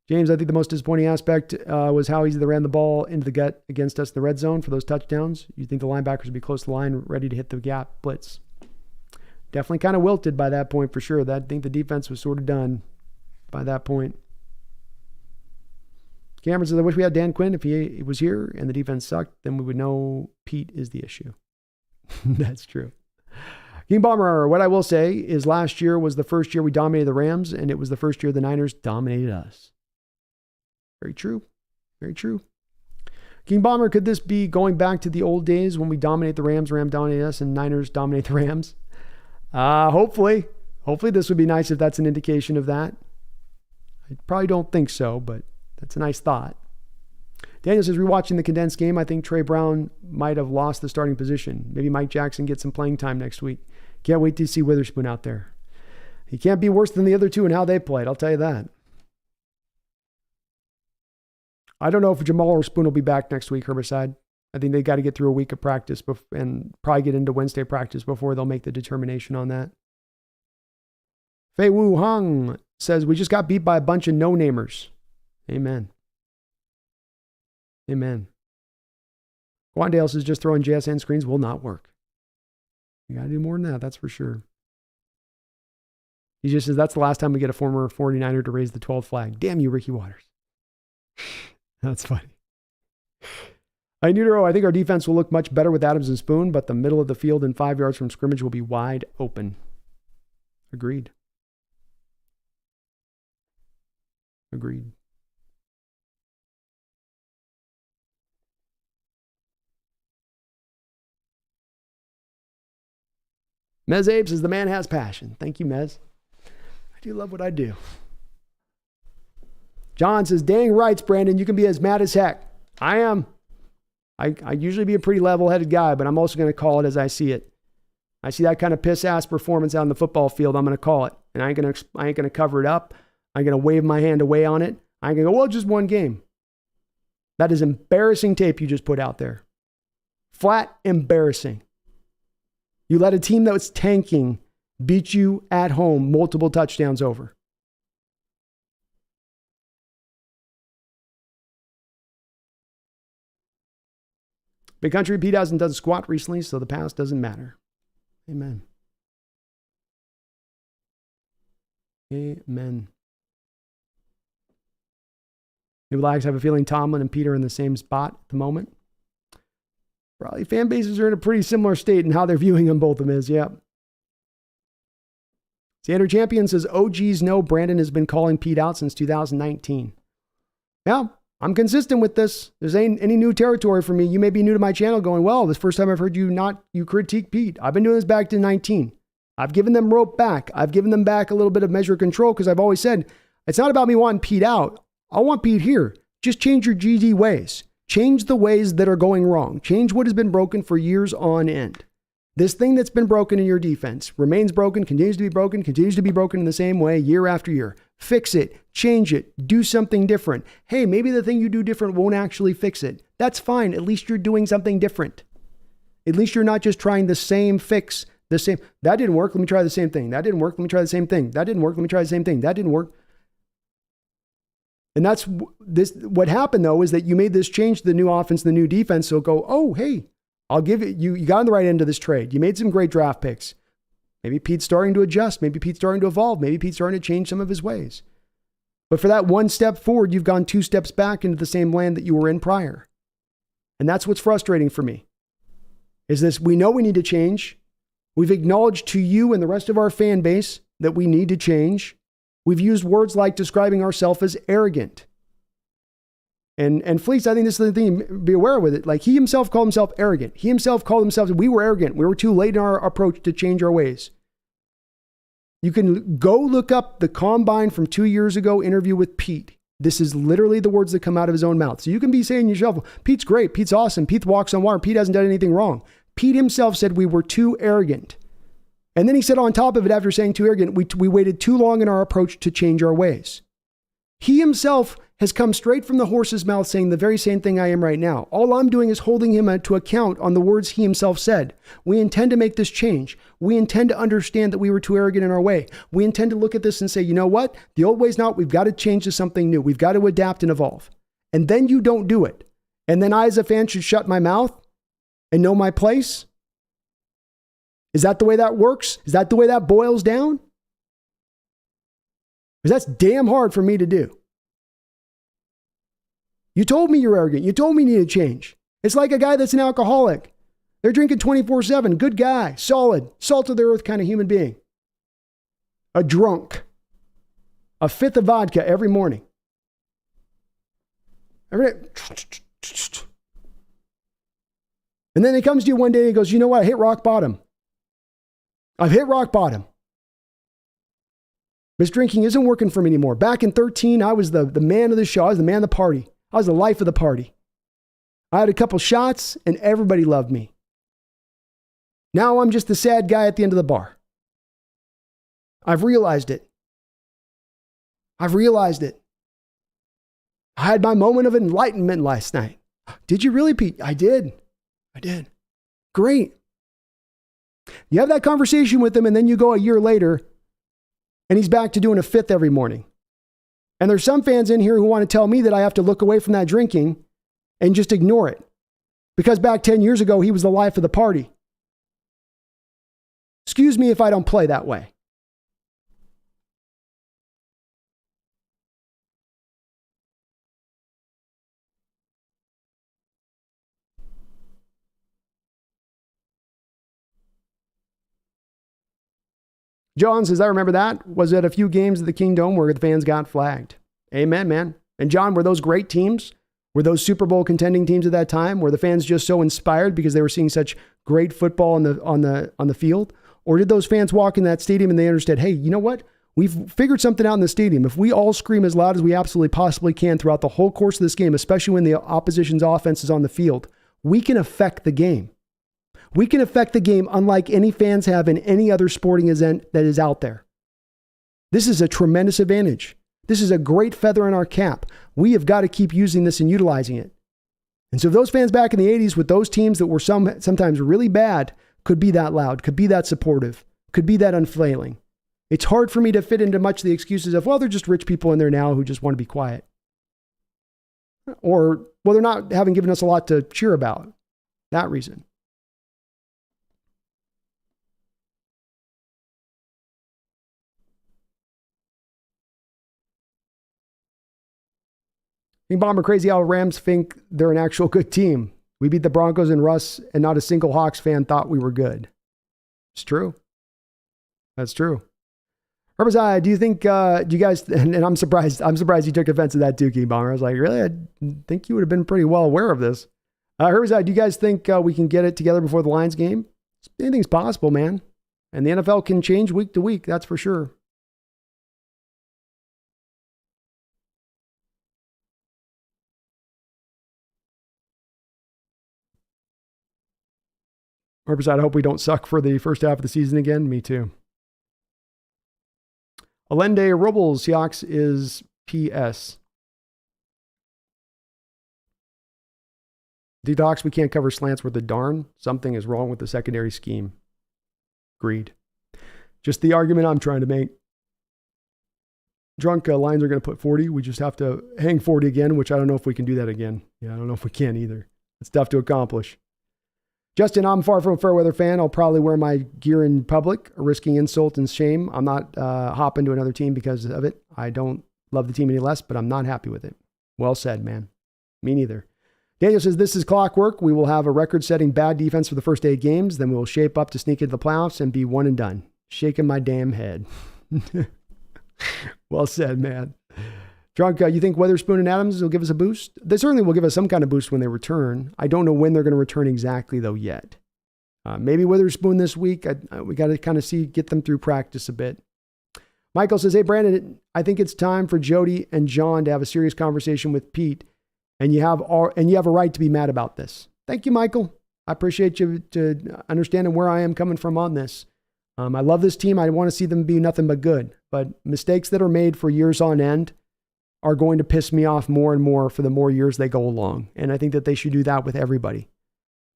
James, I think the most disappointing aspect was how easy they ran the ball into the gut against us in the red zone for those touchdowns. You think the linebackers would be close to the line, ready to hit the gap blitz. Definitely kind of wilted by that point for sure. I think the defense was sort of done by that point. Cameron says, I wish we had Dan Quinn. If he was here and the defense sucked, then we would know Pete is the issue. That's true. King Bomber, what I will say is last year was the first year we dominated the Rams, and it was the first year the Niners dominated us. Very true. Very true. King Bomber, could this be going back to the old days when we dominate the Rams dominate us, and Niners dominate the Rams? Hopefully. Hopefully this would be nice if that's an indication of that. I probably don't think so, but that's a nice thought. Daniel says, rewatching the condensed game, I think Trey Brown might have lost the starting position. Maybe Mike Jackson gets some playing time next week. Can't wait to see Witherspoon out there. He can't be worse than the other two in how they played, I'll tell you that. I don't know if Jamal or Spoon will be back next week, Herbicide. I think they got to get through a week of practice and probably get into Wednesday practice before they'll make the determination on that. Fei Wu Hung says, we just got beat by a bunch of no-namers. Amen. Amen. Wandale says, just throwing JSN screens will not work. You got to do more than that, that's for sure. He just says, that's the last time we get a former 49er to raise the 12th flag. Damn you, Ricky Waters. That's funny. I think our defense will look much better with Adams and Spoon, but the middle of the field and 5 yards from scrimmage will be wide open. Agreed. Agreed. Mez Abe says, the man has passion. Thank you, Mez. I do love what I do. John says, dang rights, Brandon. You can be as mad as heck. I am. I usually be a pretty level-headed guy, but I'm also going to call it as I see it. I see that kind of piss-ass performance out in the football field, I'm going to call it. And I ain't going to cover it up. I'm going to wave my hand away on it. I ain't going to go, well, just one game. That is embarrassing tape you just put out there. Flat embarrassing. You let a team that was tanking beat you at home multiple touchdowns over. Big Country, Pete hasn't done squat recently, so the past doesn't matter. Amen. Amen. Maybe Lags have a feeling Tomlin and Peter are in the same spot at the moment. Probably fan bases are in a pretty similar state in how they're viewing them, both of them is, yeah. Xander Champion says, oh, geez, no, Brandon has been calling Pete out since 2019. Yeah, I'm consistent with this. There's ain't any new territory for me. You may be new to my channel going, well, this first time I've heard you critique Pete. I've been doing this back to 19. I've given them rope back. I've given them back a little bit of measure of control because I've always said, it's not about me wanting Pete out. I want Pete here. Just change your GD ways. Change the ways that are going wrong. Change what has been broken for years on end. This thing that's been broken in your defense remains broken, continues to be broken in the same way year after year. Fix it, change it, do something different. Hey, maybe the thing you do different won't actually fix it. That's fine. At least you're doing something different. At least you're not just trying the same fix, the same. That didn't work. Let me try the same thing. That didn't work. Let me try the same thing. That didn't work. Let me try the same thing. That didn't work. And that's this. What happened though is that you made this change to the new offense, the new defense. So go, oh, hey, I'll give it. You got on the right end of this trade. You made some great draft picks. Maybe Pete's starting to adjust. Maybe Pete's starting to evolve. Maybe Pete's starting to change some of his ways. But for that one step forward, you've gone 2 steps back into the same land that you were in prior. And that's what's frustrating for me. Is this, we know we need to change. We've acknowledged to you and the rest of our fan base that we need to change. We've used words like describing ourselves as arrogant. And Fleece, I think this is the thing, be aware with it. Like he himself called himself arrogant. He himself called himself, we were arrogant. We were too late in our approach to change our ways. You can go look up the Combine from 2 years ago interview with Pete. This is literally the words that come out of his own mouth. So you can be saying to yourself, Pete's great. Pete's awesome. Pete walks on water. Pete hasn't done anything wrong. Pete himself said we were too arrogant. And then he said on top of it, after saying too arrogant, we waited too long in our approach to change our ways. He himself has come straight from the horse's mouth saying the very same thing I am right now. All I'm doing is holding him to account on the words he himself said. We intend to make this change. We intend to understand that we were too arrogant in our way. We intend to look at this and say, you know what? The old way's not. We've got to change to something new. We've got to adapt and evolve. And then you don't do it. And then I as a fan should shut my mouth and know my place? Is that the way that works? Is that the way that boils down? Because that's damn hard for me to do. You told me you're arrogant. You told me you need to change. It's like a guy that's an alcoholic. They're drinking 24/7. Good guy. Solid. Salt of the earth kind of human being. A drunk. A fifth of vodka every morning. And then he comes to you one day and he goes, you know what? I hit rock bottom. I've hit rock bottom. This drinking isn't working for me anymore. Back in 13, I was the man of the show. I was the man of the party. I was the life of the party. I had a couple shots and everybody loved me. Now I'm just the sad guy at the end of the bar. I've realized it. I've realized it. I had my moment of enlightenment last night. Did you really, Pete? I did. Great. You have that conversation with him and then you go a year later and he's back to doing a fifth every morning. And there's some fans in here who want to tell me that I have to look away from that drinking and just ignore it. Because back 10 years ago, he was the life of the party. Excuse me if I don't play that way. John says, I remember that. Was at a few games at the Kingdom where the fans got flagged. Amen, man. And John, were those great teams? Were those Super Bowl contending teams at that time? Were the fans just so inspired because they were seeing such great football on the field? Or did those fans walk in that stadium and they understood, hey, you know what? We've figured something out in the stadium. If we all scream as loud as we absolutely possibly can throughout the whole course of this game, especially when the opposition's offense is on the field, we can affect the game. We can affect the game unlike any fans have in any other sporting event that is out there. This is a tremendous advantage. This is a great feather in our cap. We have got to keep using this and utilizing it. And so if those fans back in the 80s with those teams that were sometimes really bad could be that loud, could be that supportive, could be that unfailing. It's hard for me to fit into much of the excuses of, well, they're just rich people in there now who just want to be quiet. Or, well, they're not having given us a lot to cheer about. That reason. Bomber crazy how Rams think they're an actual good team. We beat the Broncos and Russ, and not a single Hawks fan thought we were good. It's true. That's true. Herbazai, do you think, do you guys, and I'm surprised you took offense to that too, King Bomber. I was like, really? I think you would have been pretty well aware of this. Herbazai, do you guys think we can get it together before the Lions game? Anything's possible, man. And the NFL can change week to week, that's for sure. Herbicide, I hope we don't suck for the first half of the season again. Me too. Allende Robles, Seahawks is PS. The Hawks, we can't cover slants worth a darn. Something is wrong with the secondary scheme. Agreed. Just the argument I'm trying to make. Drunk Lions are going to put 40. We just have to hang 40 again, which I don't know if we can do that again. Yeah, I don't know if we can either. It's tough to accomplish. Justin, I'm far from a fair weather fan. I'll probably wear my gear in public, risking insult and shame. I'm not hopping to another team because of it. I don't love the team any less, but I'm not happy with it. Well said, man. Me neither. Daniel says, this is clockwork. We will have a record-setting bad defense for the first 8 games. Then we will shape up to sneak into the playoffs and be one and done. Shaking my damn head. Well said, man. Drunk, you think Weatherspoon and Adams will give us a boost? They certainly will give us some kind of boost when they return. I don't know when they're going to return exactly, though, yet. Maybe Weatherspoon this week. We got to kind of get them through practice a bit. Michael says, hey, Brandon, I think it's time for Jody and John to have a serious conversation with Pete, and you have a right to be mad about this. Thank you, Michael. I appreciate you to understanding where I am coming from on this. I love this team. I want to see them be nothing but good, but mistakes that are made for years on end are going to piss me off more and more for the more years they go along. And I think that they should do that with everybody.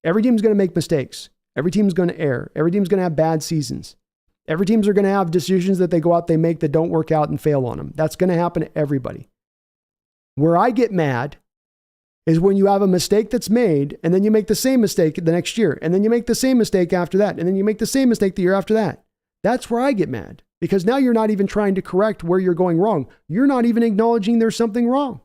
Every team's going to make mistakes. Every team's going to err. Every team's going to have bad seasons. Every team's are going to have decisions that they go out, they make that don't work out and fail on them. That's going to happen to everybody. Where I get mad is when you have a mistake that's made and then you make the same mistake the next year. And then you make the same mistake after that. And then you make the same mistake the year after that. That's where I get mad. Because now you're not even trying to correct where you're going wrong. You're not even acknowledging there's something wrong.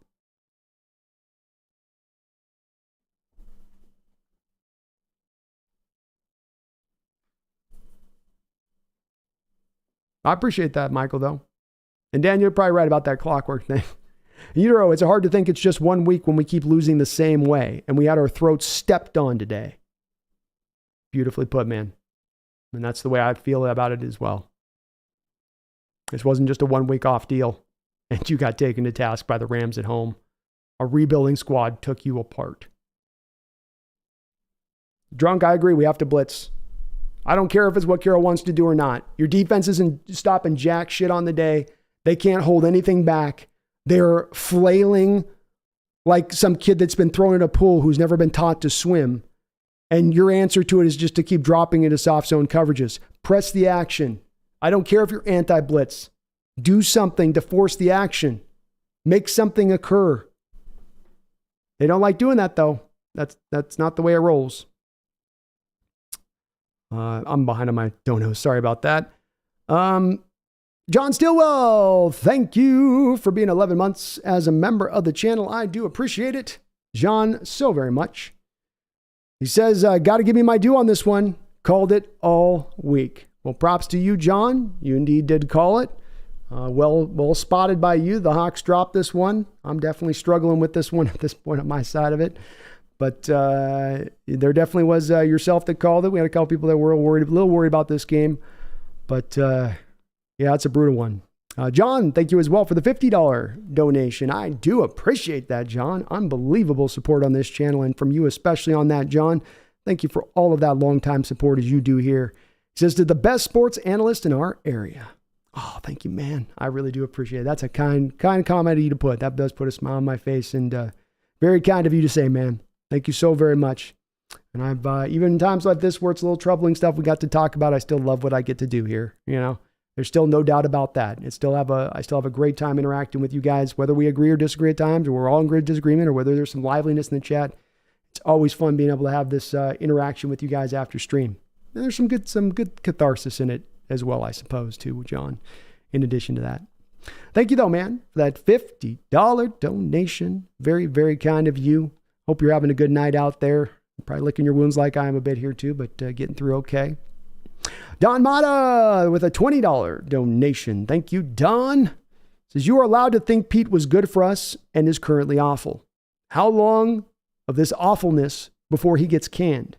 I appreciate that, Michael, though. And Dan, you're probably right about that clockwork thing. It's hard to think it's just 1 week when we keep losing the same way. And we had our throats stepped on today. Beautifully put, man. And that's the way I feel about it as well. This wasn't just a 1 week off deal, and you got taken to task by the Rams at home. A rebuilding squad took you apart. Drunk, I agree. We have to blitz. I don't care if it's what Carroll wants to do or not. Your defense isn't stopping jack shit on the day. They can't hold anything back. They're flailing like some kid that's been thrown in a pool who's never been taught to swim. And your answer to it is just to keep dropping into soft zone coverages. Press the action. I don't care if you're anti-blitz. Do something to force the action. Make something occur. They don't like doing that, though. That's not the way it rolls. I'm behind on my donos. Sorry about that. John Stillwell, thank you for being 11 months as a member of the channel. I do appreciate it. John, so very much. He says, got to give me my due on this one. Called it all week. Well, props to you, John. You indeed did call it. Well spotted by you. The Hawks dropped this one. I'm definitely struggling with this one at this point on my side of it. But there definitely was yourself that called it. We had a couple people that were a little worried about this game. But yeah, it's a brutal one. John, thank you as well for the $50 donation. I do appreciate that, John. Unbelievable support on this channel, and from you especially on that, John. Thank you for all of that long-time support as you do here. He says, to the best sports analyst in our area. Oh, thank you, man. I really do appreciate it. That's a kind comment of you to put. That does put a smile on my face, and very kind of you to say, man. Thank you so very much. And I've even in times like this where it's a little troubling stuff we got to talk about, I still love what I get to do here. You know, there's still no doubt about that. I still have a great time interacting with you guys, whether we agree or disagree at times, or we're all in great disagreement, or whether there's some liveliness in the chat. It's always fun being able to have this interaction with you guys after stream. And there's some good catharsis in it as well, I suppose, too, John, in addition to that. Thank you, though, man, for that $50 donation. Very, very kind of you. Hope you're having a good night out there. Probably licking your wounds like I am a bit here, too, but getting through okay. Don Mata with a $20 donation. Thank you, Don. Says, you are allowed to think Pete was good for us and is currently awful. How long of this awfulness before he gets canned?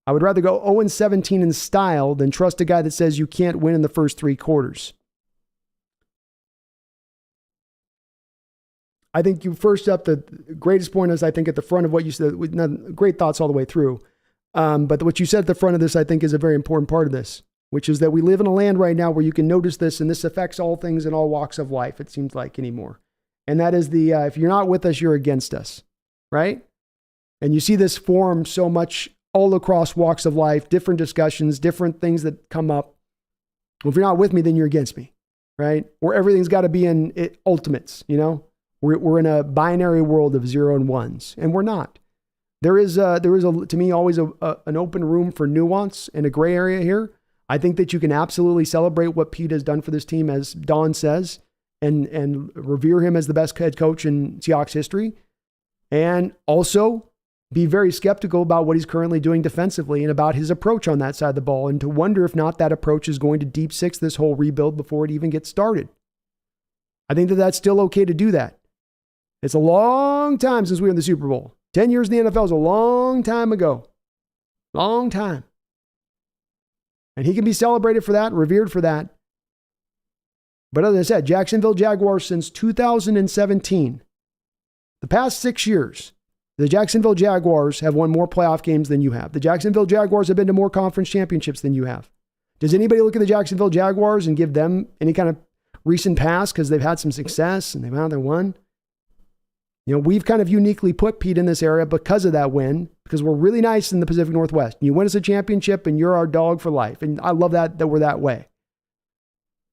I would rather go 0-17 in style than trust a guy that says you can't win in the first 3 quarters. I think you first up, the greatest point is, I think, at the front of what you said, great thoughts all the way through. But what you said at the front of this, I think, is a very important part of this, which is that we live in a land right now where you can notice this, and this affects all things in all walks of life, it seems like anymore. And that is if you're not with us, you're against us, right? And you see this form so much all across walks of life, different discussions, different things that come up. Well, if you're not with me, then you're against me, right? Or everything's got to be in ultimates, you know? We're in a binary world of 0 and 1s, and we're not. There is to me, always an open room for nuance and a gray area here. I think that you can absolutely celebrate what Pete has done for this team, as Don says, and revere him as the best head coach in Seahawks history, and also be very skeptical about what he's currently doing defensively and about his approach on that side of the ball, and to wonder if not that approach is going to deep six this whole rebuild before it even gets started. I think that that's still okay to do that. It's a long time since we were in the Super Bowl. 10 years in the NFL is a long time ago. Long time. And he can be celebrated for that, revered for that. But as I said, Jacksonville Jaguars since 2017, the past 6 years, the Jacksonville Jaguars have won more playoff games than you have. The Jacksonville Jaguars have been to more conference championships than you have. Does anybody look at the Jacksonville Jaguars and give them any kind of recent pass because they've had some success and they've won? You know, we've kind of uniquely put Pete in this area because of that win, because we're really nice in the Pacific Northwest. You win us a championship and you're our dog for life. And I love that we're that way.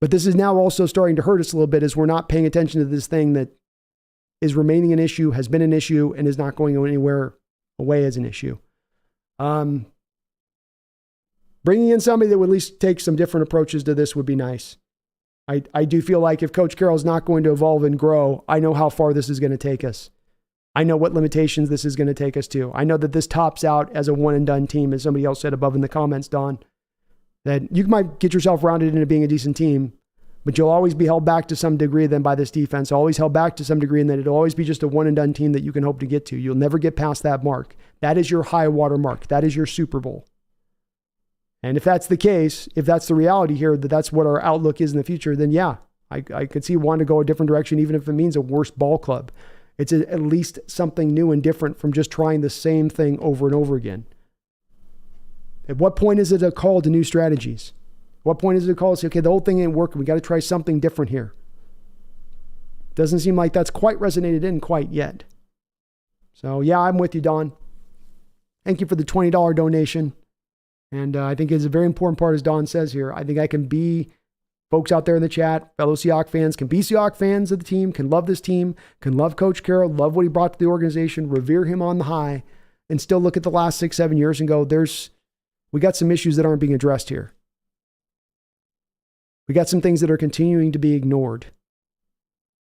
But this is now also starting to hurt us a little bit as we're not paying attention to this thing that is remaining an issue, has been an issue, and is not going anywhere away as an issue. Bringing in somebody that would at least take some different approaches to this would be nice. I do feel like if Coach Carroll's not going to evolve and grow, I know how far this is going to take us. I know what limitations this is going to take us to. I know that this tops out as a one and done team, as somebody else said above in the comments, Don, that you might get yourself rounded into being a decent team, but you'll always be held back to some degree then by this defense, always held back to some degree, and that it'll always be just a one and done team that you can hope to get to. You'll never get past that mark. That is your high water mark. That is your Super Bowl. And if that's the case, if that's the reality here, that that's what our outlook is in the future, then yeah, I could see wanting to go a different direction, even if it means a worse ball club. It's at least something new and different from just trying the same thing over and over again. At what point is it a call to new strategies? What point is it a call to say, okay, the whole thing ain't working. We got to try something different here. Doesn't seem like that's quite resonated in quite yet. So yeah, I'm with you, Don. Thank you for the $20 donation. And I think it's a very important part, as Don says here. I think I can be, folks out there in the chat, fellow Seahawks fans, can be Seahawks fans of the team, can love this team, can love Coach Carroll, love what he brought to the organization, revere him on the high, and still look at the last 6-7 years and go, we got some issues that aren't being addressed here. We got some things that are continuing to be ignored.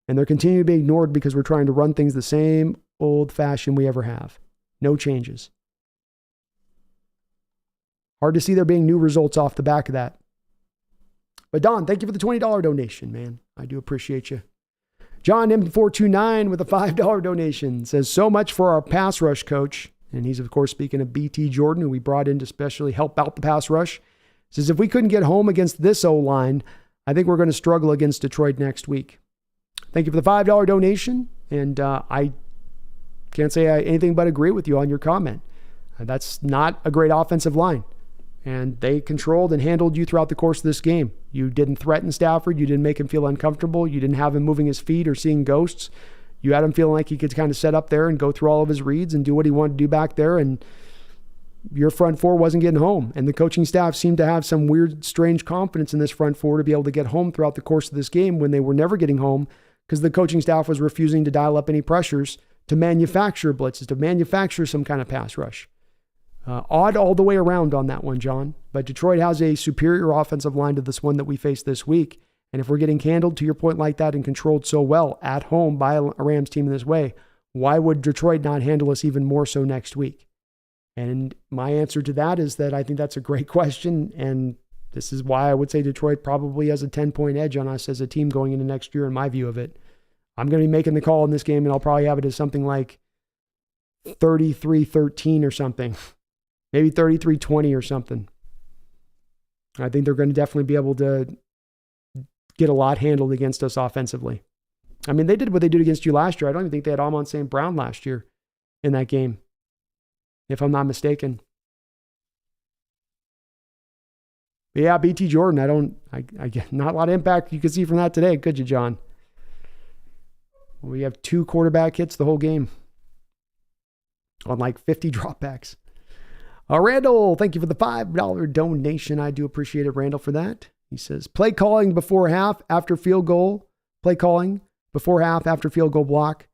And they're continuing to be ignored because we're trying to run things the same old fashion we ever have. No changes. Hard to see there being new results off the back of that. But Don, thank you for the $20 donation, man. I do appreciate you. John M429 with a $5 donation says, so much for our pass rush coach. And he's, of course, speaking of BT Jordan, who we brought in to specially help out the pass rush. Says, if we couldn't get home against this O-line, I think we're going to struggle against Detroit next week. Thank you for the $5 donation. And I can't say anything but agree with you on your comment. That's not a great offensive line. And they controlled and handled you throughout the course of this game. You didn't threaten Stafford. You didn't make him feel uncomfortable. You didn't have him moving his feet or seeing ghosts. You had him feeling like he could kind of set up there and go through all of his reads and do what he wanted to do back there. And your front four wasn't getting home. And the coaching staff seemed to have some weird, strange confidence in this front four to be able to get home throughout the course of this game when they were never getting home because the coaching staff was refusing to dial up any pressures to manufacture blitzes, to manufacture some kind of pass rush. Odd all the way around on that one, John. But Detroit has a superior offensive line to this one that we faced this week. And if we're getting handled, to your point, like that and controlled so well at home by a Rams team in this way, why would Detroit not handle us even more so next week? And my answer to that is that I think that's a great question. And this is why I would say Detroit probably has a 10-point edge on us as a team going into next year, in my view of it. I'm going to be making the call in this game, and I'll probably have it as something like 33-13 or something. Maybe 33-20 or something. I think they're going to definitely be able to get a lot handled against us offensively. I mean, they did what they did against you last year. I don't even think they had Amon St. Brown last year in that game, if I'm not mistaken. But yeah, BT Jordan, I get not a lot of impact you could see from that today, could you, John? We have 2 quarterback hits the whole game on like 50 dropbacks. Randall, thank you for the $5 donation. I do appreciate it, Randall, for that. He says, play calling before half after field goal. Play calling before half after field goal block.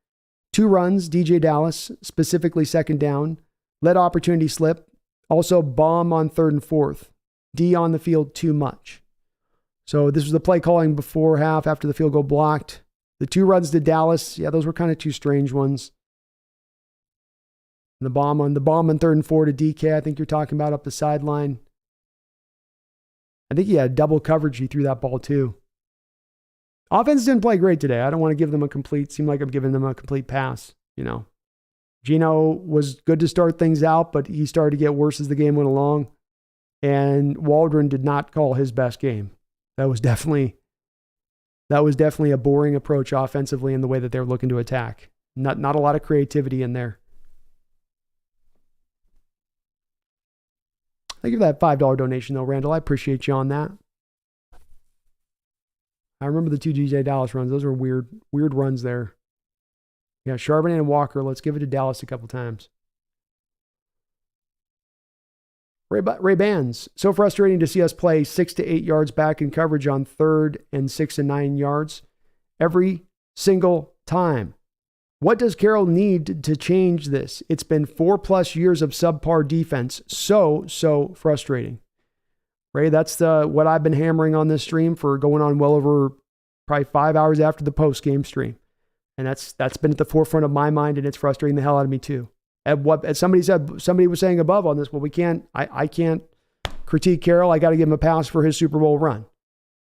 2 runs, DJ Dallas, specifically second down. Let opportunity slip. Also bomb on 3rd and 4th. D on the field too much. So this was the play calling before half after the field goal blocked. The 2 runs to Dallas, yeah, those were kind of 2 strange ones. The bomb on 3rd and 4 to DK, I think you're talking about up the sideline. I think he had double coverage. He threw that ball too. Offense didn't play great today. I don't want to give them seem like I'm giving them a complete pass, Geno was good to start things out, but he started to get worse as the game went along. And Waldron did not call his best game. That was definitely a boring approach offensively in the way that they were looking to attack. Not a lot of creativity in there. Thank you for that $5 donation, though, Randall. I appreciate you on that. I remember the 2 DJ Dallas runs. Those were weird runs there. Yeah, Charbonnet and Walker. Let's give it to Dallas a couple times. Ray Bans. So frustrating to see us play 6 to 8 yards back in coverage on 3rd and 6 and 9 yards every single time. What does Carroll need to change this? It's been 4+ years of subpar defense. So frustrating. Ray, that's what I've been hammering on this stream for going on well over probably 5 hours after the post-game stream. And that's been at the forefront of my mind, and it's frustrating the hell out of me too. As somebody was saying above on this, well, I can't critique Carroll. I got to give him a pass for his Super Bowl run.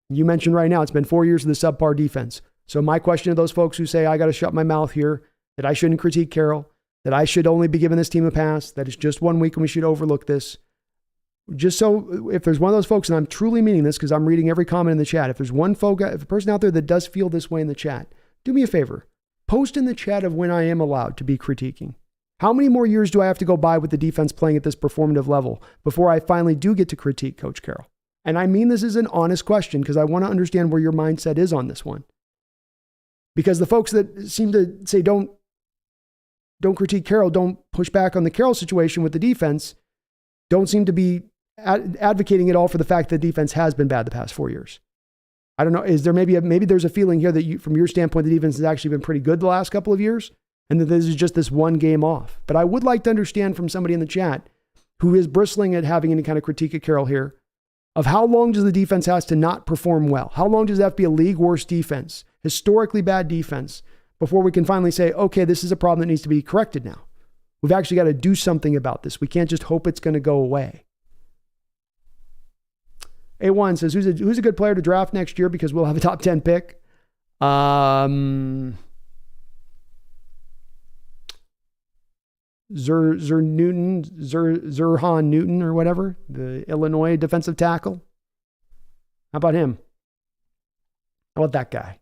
You mentioned right now, it's been 4 years of the subpar defense. So my question to those folks who say, I got to shut my mouth here, that I shouldn't critique Carroll, that I should only be giving this team a pass, that it's just 1 week and we should overlook this. Just so if there's one of those folks, and I'm truly meaning this because I'm reading every comment in the chat, if there's if a person out there that does feel this way in the chat, do me a favor. Post in the chat of when I am allowed to be critiquing. How many more years do I have to go by with the defense playing at this performative level before I finally do get to critique Coach Carroll? And I mean this is an honest question because I want to understand where your mindset is on this one. Because the folks that seem to say don't critique Carroll, don't push back on the Carroll situation with the defense, don't seem to be advocating at all for the fact that defense has been bad the past 4 years. I don't know. Is there maybe there's a feeling here that from your standpoint, the defense has actually been pretty good the last couple of years and that this is just this one game off. But I would like to understand from somebody in the chat who is bristling at having any kind of critique of Carroll here of how long does the defense has to not perform well? How long does that have to be a league worst defense, historically bad defense, before we can finally say, okay, this is a problem that needs to be corrected now. We've actually got to do something about this. We can't just hope it's going to go away. A1 says, who's a good player to draft next year because we'll have a top 10 pick? Zurhan Newton or whatever, the Illinois defensive tackle. How about him? How about that guy?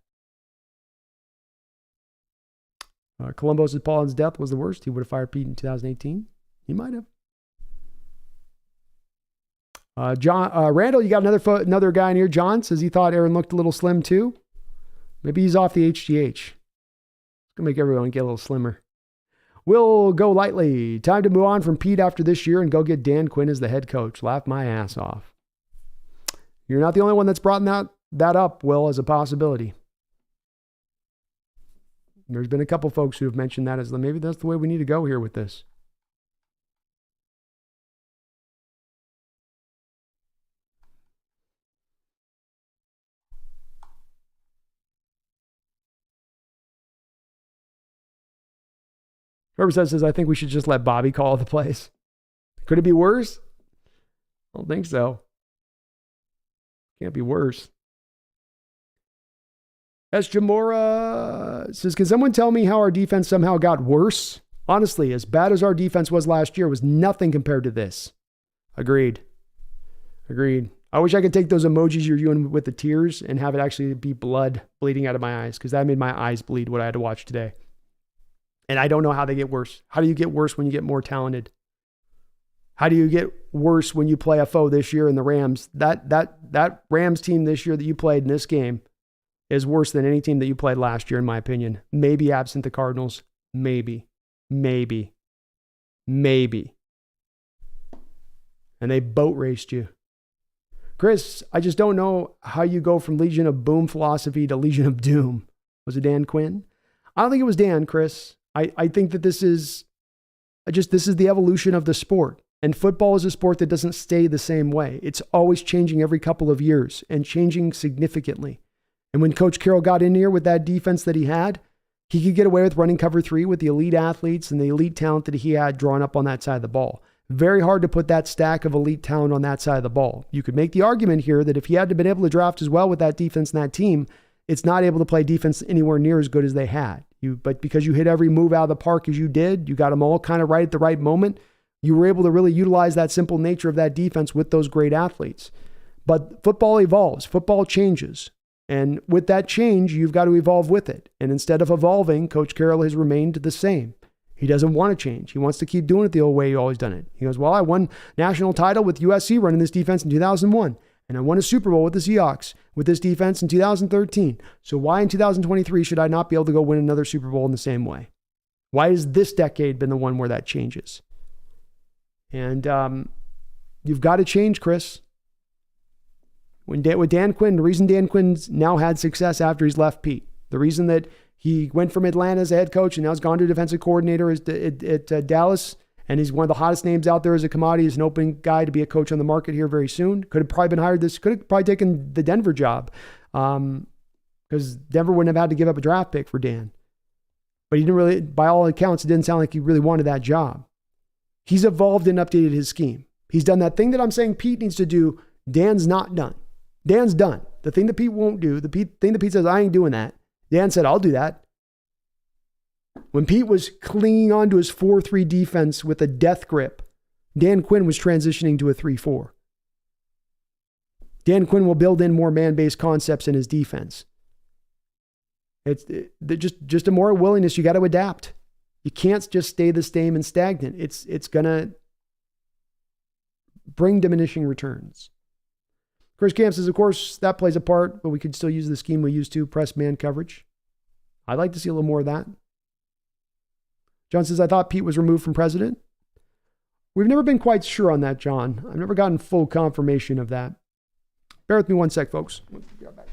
Columbus' Paulin's death was the worst. He would have fired Pete in 2018. He might have. Randall, you got another guy in here. John says he thought Aaron looked a little slim too. Maybe he's off the HGH. It's going to make everyone get a little slimmer. We'll go lightly. Time to move on from Pete after this year and go get Dan Quinn as the head coach. Laugh my ass off. You're not the only one that's brought that up, Will, as a possibility. There's been a couple folks who have mentioned that as maybe that's the way we need to go here with this. Whoever says, I think we should just let Bobby call the plays. Could it be worse? I don't think so. Can't be worse. S. Jamora says, can someone tell me how our defense somehow got worse? Honestly, as bad as our defense was last year, was nothing compared to this. Agreed. I wish I could take those emojis you're doing with the tears and have it actually be blood bleeding out of my eyes because that made my eyes bleed what I had to watch today. And I don't know how they get worse. How do you get worse when you get more talented? How do you get worse when you play a foe this year in the Rams? That Rams team this year that you played in this game is worse than any team that you played last year, in my opinion. Maybe absent the Cardinals. Maybe. And they boat raced you. Chris, I just don't know how you go from Legion of Boom philosophy to Legion of Doom. Was it Dan Quinn? I don't think it was Dan, Chris. I think that this is the evolution of the sport. And football is a sport that doesn't stay the same way. It's always changing every couple of years and changing significantly. And when Coach Carroll got in here with that defense that he had, he could get away with running cover 3 with the elite athletes and the elite talent that he had drawn up on that side of the ball. Very hard to put that stack of elite talent on that side of the ball. You could make the argument here that if he had been able to draft as well with that defense and that team, it's not able to play defense anywhere near as good as they had. But because you hit every move out of the park as you did, you got them all kind of right at the right moment, you were able to really utilize that simple nature of that defense with those great athletes. But football evolves, football changes. And with that change, you've got to evolve with it. And instead of evolving, Coach Carroll has remained the same. He doesn't want to change. He wants to keep doing it the old way he always done it. He goes, well, I won national title with USC running this defense in 2001. And I won a Super Bowl with the Seahawks with this defense in 2013. So why in 2023 should I not be able to go win another Super Bowl in the same way? Why has this decade been the one where that changes? And you've got to change, Chris. With Dan Quinn, the reason Dan Quinn's now had success after he's left Pete, the reason that he went from Atlanta as a head coach and now has gone to defensive coordinator at Dallas, and he's one of the hottest names out there as a commodity. He's an open guy to be a coach on the market here very soon. Could have probably been hired could have probably taken the Denver job because Denver wouldn't have had to give up a draft pick for Dan. But he didn't really, by all accounts, it didn't sound like he really wanted that job. He's evolved and updated his scheme. He's done that thing that I'm saying Pete needs to do. Dan's not done. Dan's done. The thing that Pete won't do, thing that Pete says, I ain't doing that. Dan said, I'll do that. When Pete was clinging on to his 4-3 defense with a death grip, Dan Quinn was transitioning to a 3-4. Dan Quinn will build in more man-based concepts in his defense. It's just a more willingness. You got to adapt. You can't just stay the same and stagnant. It's going to bring diminishing returns. Chris Camp says, of course, that plays a part, but we could still use the scheme we used to, press man coverage. I'd like to see a little more of that. John says, I thought Pete was removed from president. We've never been quite sure on that, John. I've never gotten full confirmation of that. Bear with me one sec, folks. We'll be right back.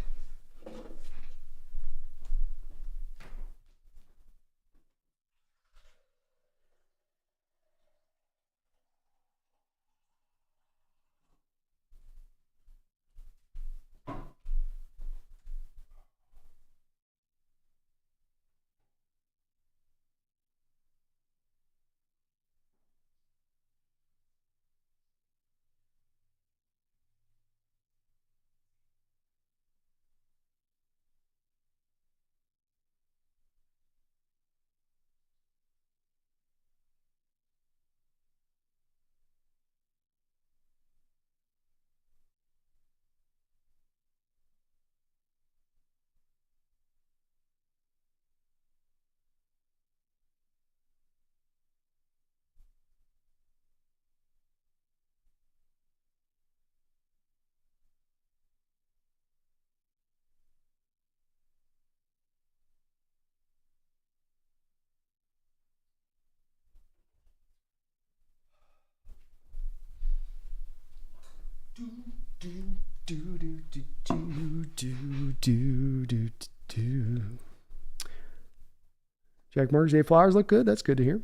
Jack Marks, A Flowers look good. That's good to hear.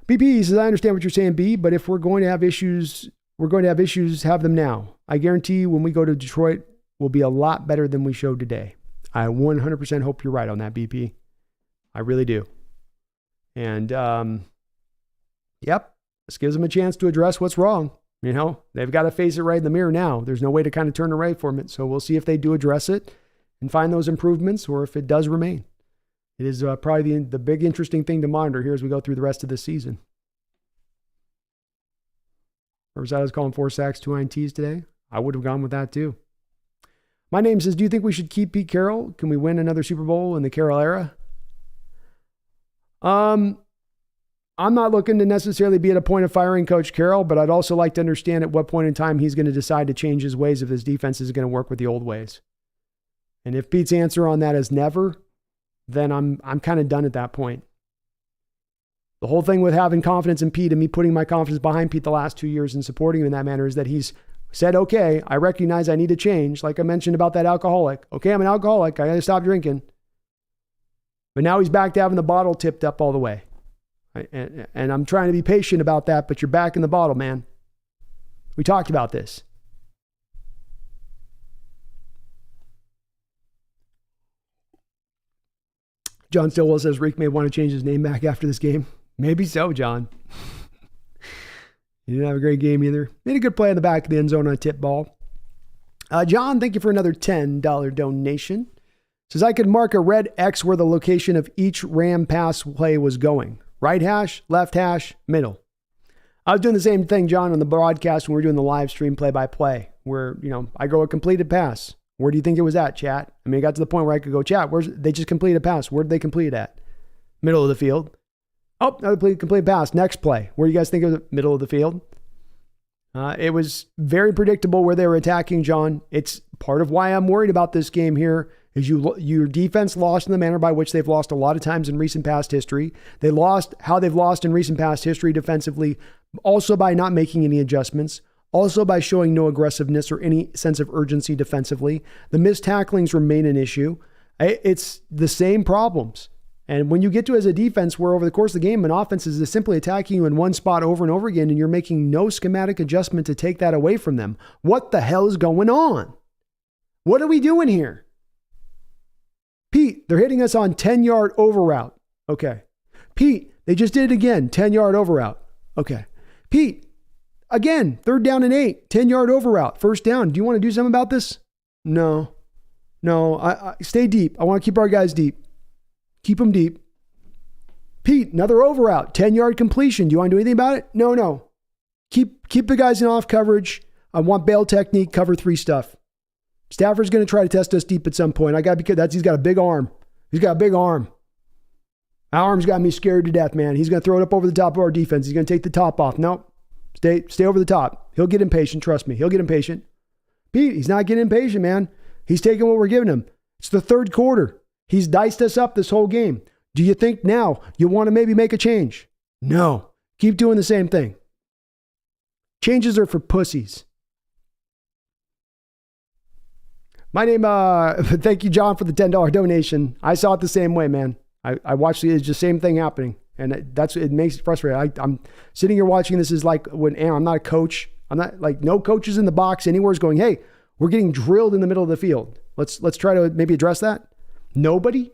BP says, I understand what you're saying, B, but if we're going to have issues, have them now. I guarantee you when we go to Detroit, we'll be a lot better than we showed today. I 100% hope you're right on that, BP. I really do. And, yep, this gives them a chance to address what's wrong. You know, they've got to face it right in the mirror now. There's no way to kind of turn away from it. So we'll see if they do address it and find those improvements or if it does remain. It is probably the big interesting thing to monitor here as we go through the rest of this season. Rosato's calling 4 sacks, 2 INTs today. I would have gone with that too. My name says, do you think we should keep Pete Carroll? Can we win another Super Bowl in the Carroll era? I'm not looking to necessarily be at a point of firing Coach Carroll, but I'd also like to understand at what point in time he's going to decide to change his ways if his defense is going to work with the old ways. And if Pete's answer on that is never, then I'm kind of done at that point. The whole thing with having confidence in Pete and me putting my confidence behind Pete the last 2 years and supporting him in that manner is that he's said, okay, I recognize I need to change. Like I mentioned about that alcoholic. Okay, I'm an alcoholic. I got to stop drinking. But now he's back to having the bottle tipped up all the way. And I'm trying to be patient about that, but you're back in the bottle, man. We talked about this. John Stillwell says Reek may want to change his name back after this game. Maybe so, John. He didn't have a great game either. Made a good play in the back of the end zone on a tip ball. John, thank you for another $10 donation. Says I could mark a red X where the location of each Ram pass play was going. Right hash, left hash, middle. I was doing the same thing, John, on the broadcast when we were doing the live stream play-by-play, where, I go a completed pass. Where do you think it was at, chat? I mean, it got to the point where I could go, chat, they just completed a pass. Where did they complete it at? Middle of the field. Oh, another complete pass. Next play. Where do you guys think it was? Middle of the field. It was very predictable where they were attacking, John. It's part of why I'm worried about this game here is your defense lost in the manner by which they've lost a lot of times in recent past history. They lost how they've lost in recent past history defensively, also by not making any adjustments, also by showing no aggressiveness or any sense of urgency defensively. The missed tacklings remain an issue. It's the same problems. And when you get to as a defense where over the course of the game, an offense is simply attacking you in one spot over and over again, and you're making no schematic adjustment to take that away from them, what the hell is going on? What are we doing here? Pete, they're hitting us on 10-yard over route. Okay. Pete, they just did it again, 10-yard over route. Okay. Pete, again, 3rd down and 8, 10-yard over route, 1st down. Do you want to do something about this? No. I stay deep. I want to keep our guys deep. Keep them deep. Pete, another over route, 10-yard completion. Do you want to do anything about it? No. Keep the guys in off coverage. I want bail technique, cover 3 stuff. Stafford's going to try to test us deep at some point. He's got a big arm. He's got a big arm. Our arm's got me scared to death, man. He's going to throw it up over the top of our defense. He's going to take the top off. Nope. Stay over the top. He'll get impatient. Trust me. He'll get impatient. Pete, he's not getting impatient, man. He's taking what we're giving him. It's the 3rd quarter. He's diced us up this whole game. Do you think now you want to maybe make a change? No. Keep doing the same thing. Changes are for pussies. My name, thank you, John, for the $10 donation. I saw it the same way, man. I watched it's just the same thing happening. And it makes it frustrating. I'm sitting here watching this is like when I'm not a coach. I'm not like no coaches in the box anywhere is going, hey, we're getting drilled in the middle of the field. Let's try to maybe address that. Nobody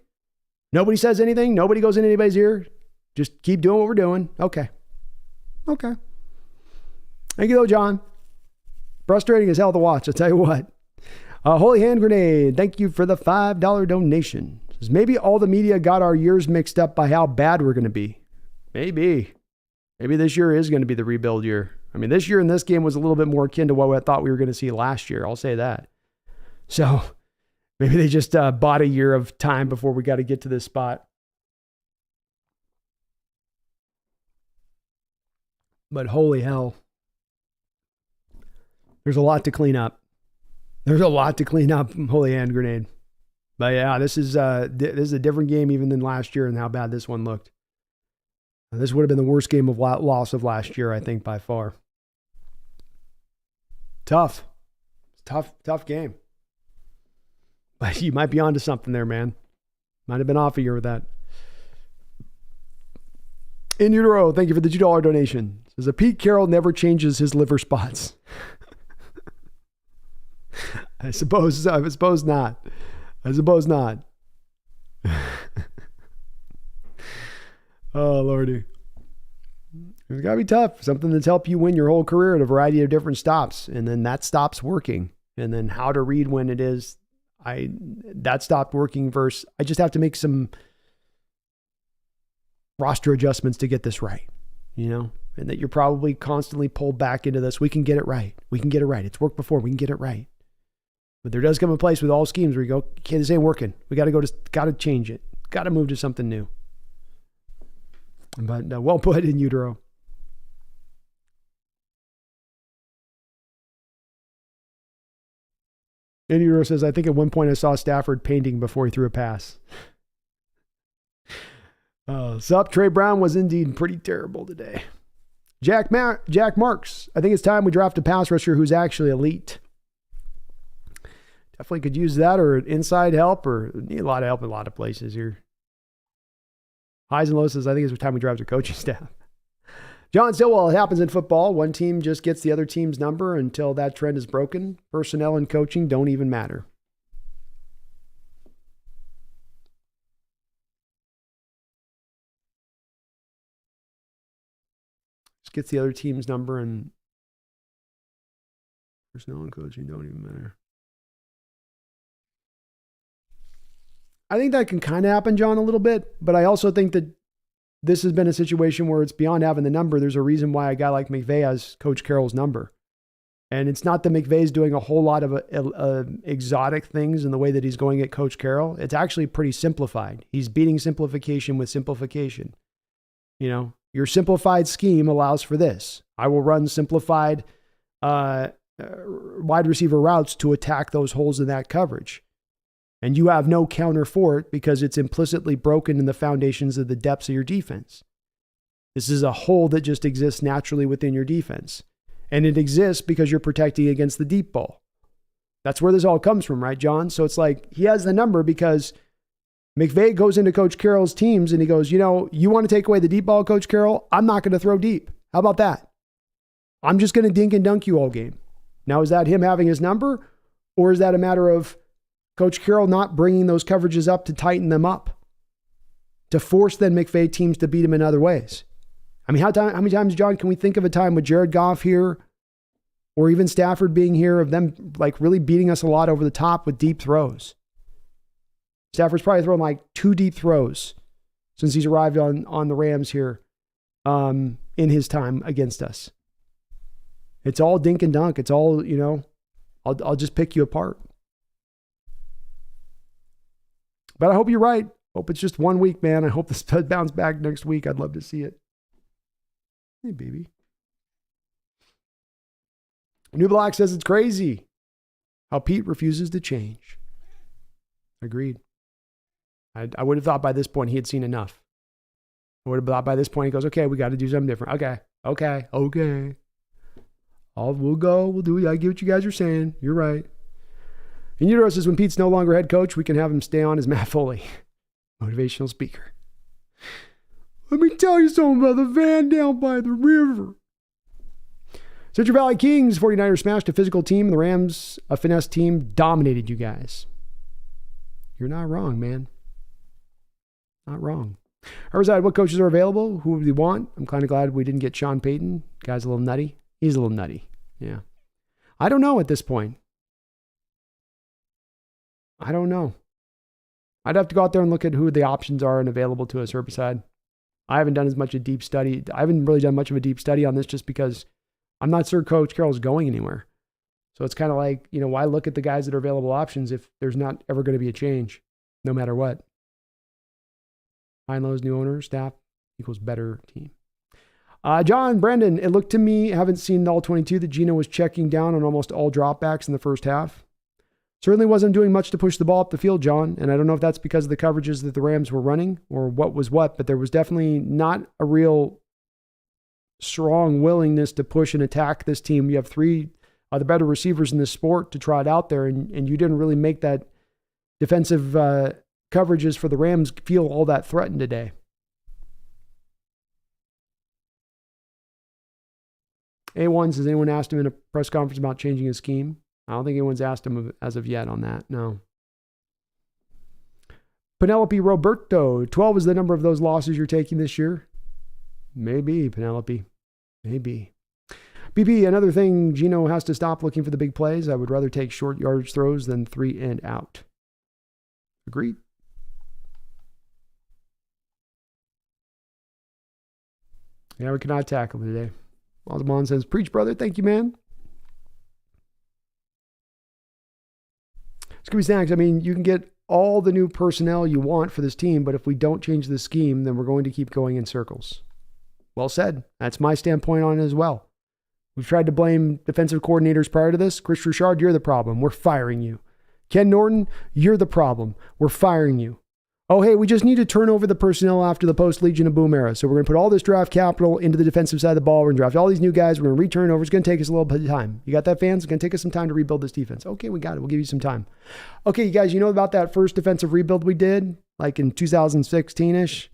says anything. Nobody goes in anybody's ear. Just keep doing what we're doing. Okay. Thank you though, John. Frustrating as hell to watch. I'll tell you what. Holy Hand Grenade, thank you for the $5 donation. Says, maybe all the media got our years mixed up by how bad we're going to be. Maybe this year is going to be the rebuild year. I mean, this year in this game was a little bit more akin to what I thought we were going to see last year. I'll say that. So maybe they just bought a year of time before we got to get to this spot. But holy hell. There's a lot to clean up. Holy Hand Grenade. But yeah, this is a different game even than last year and how bad this one looked. This would have been the worst game of loss of last year, I think, by far. Tough game. But you might be onto something there, man. Might have been off a year with that. In utero, thank you for the $2 donation. Says a Pete Carroll never changes his liver spots. I suppose not. Oh, Lordy. It's got to be tough. Something that's helped you win your whole career at a variety of different stops. And then that stops working. And then how to read when it is, that stopped working versus I just have to make some roster adjustments to get this right, and that you're probably constantly pulled back into this. We can get it right. It's worked before. We can get it right. But there does come a place with all schemes where you go, okay, this ain't working. We got to change it. Got to move to something new. But well put in utero. In utero says, I think at one point I saw Stafford painting before he threw a pass. Sup, Trey Brown was indeed pretty terrible today. Jack Marks, I think it's time we draft a pass rusher who's actually elite. Definitely could use that or inside help or need a lot of help in a lot of places here. Highs and lows says, I think it's time we draft a coaching staff. John Stillwell, it happens in football. One team just gets the other team's number until that trend is broken. Personnel and coaching don't even matter. Just gets the other team's number and personnel and coaching don't even matter. I think that can kind of happen, John, a little bit. But I also think that this has been a situation where it's beyond having the number. There's a reason why a guy like McVay has Coach Carroll's number. And it's not that McVay's doing a whole lot of exotic things in the way that he's going at Coach Carroll. It's actually pretty simplified. He's beating simplification with simplification. You know, your simplified scheme allows for this. I will run simplified wide receiver routes to attack those holes in that coverage. And you have no counter for it because it's implicitly broken in the foundations of the depths of your defense. This is a hole that just exists naturally within your defense. And it exists because you're protecting against the deep ball. That's where this all comes from, right, John? So it's like he has the number because McVay goes into Coach Carroll's teams and he goes, you know, you want to take away the deep ball, Coach Carroll? I'm not going to throw deep. How about that? I'm just going to dink and dunk you all game. Now, is that him having his number? Or is that a matter of Coach Carroll not bringing those coverages up to tighten them up? To force then McVay teams to beat him in other ways? I mean, how many times, John, can we think of a time with Jared Goff here or even Stafford being here of them like really beating us a lot over the top with deep throws? Stafford's probably thrown like 2 deep throws since he's arrived on the Rams here in his time against us. It's all dink and dunk. It's all, you know, I'll just pick you apart. But I hope you're right. Hope it's just 1 week, man. I hope this bounce back next week. I'd love to see it. Hey, baby. New Block says it's crazy how Pete refuses to change. Agreed. I would have thought by this point he had seen enough. I would have thought by this point he goes, okay, we got to do something different. Okay. We'll go. We'll do it. I get what you guys are saying. You're right. And Utero says when Pete's no longer head coach, we can have him stay on as Matt Foley, motivational speaker. Let me tell you something about the van down by the river. Central Valley Kings, 49ers smashed a physical team, and the Rams, a finesse team, dominated you guys. You're not wrong, man. Not wrong. Riverside, what coaches are available? Who would we want? I'm kind of glad we didn't get Sean Payton. Guy's a little nutty. He's a little nutty. Yeah. I don't know at this point. I don't know. I'd have to go out there and look at who the options are and available to us, Herbicide. I haven't done as much a deep study. I haven't really done much of a deep study on this just because I'm not sure Coach Carroll's going anywhere. So it's kind of like, you know, why look at the guys that are available options if there's not ever going to be a change, no matter what? High and lows, new owner, staff equals better team. John, Brandon, it looked to me, haven't seen all 22, that Gino was checking down on almost all dropbacks in the first half. Certainly wasn't doing much to push the ball up the field, John. And I don't know if that's because of the coverages that the Rams were running or what was what, but there was definitely not a real strong willingness to push and attack this team. You have 3 of the better receivers in this sport to try it out there, and you didn't really make that defensive coverages for the Rams feel all that threatened today. A1 says, anyone asked him in a press conference about changing his scheme? I don't think anyone's asked him as of yet on that, no. Penelope Roberto, 12 is the number of those losses you're taking this year? Maybe, Penelope. Maybe. BP, another thing, Gino has to stop looking for the big plays. I would rather take short yardage throws than 3 and out. Agreed. Yeah, we cannot tackle today. Osmond says, preach, brother. Thank you, man. Scooby Snacks, I mean, you can get all the new personnel you want for this team, but if we don't change the scheme, then we're going to keep going in circles. Well said. That's my standpoint on it as well. We've tried to blame defensive coordinators prior to this. Chris Richard, you're the problem. We're firing you. Ken Norton, you're the problem. We're firing you. Oh, hey, we just need to turn over the personnel after the post-Legion of Boom era. So we're going to put all this draft capital into the defensive side of the ball. We're going to draft all these new guys. We're going to return over. It's going to take us a little bit of time. You got that, fans? It's going to take us some time to rebuild this defense. Okay, we got it. We'll give you some time. Okay, you guys, you know about that first defensive rebuild we did, like in 2016-ish?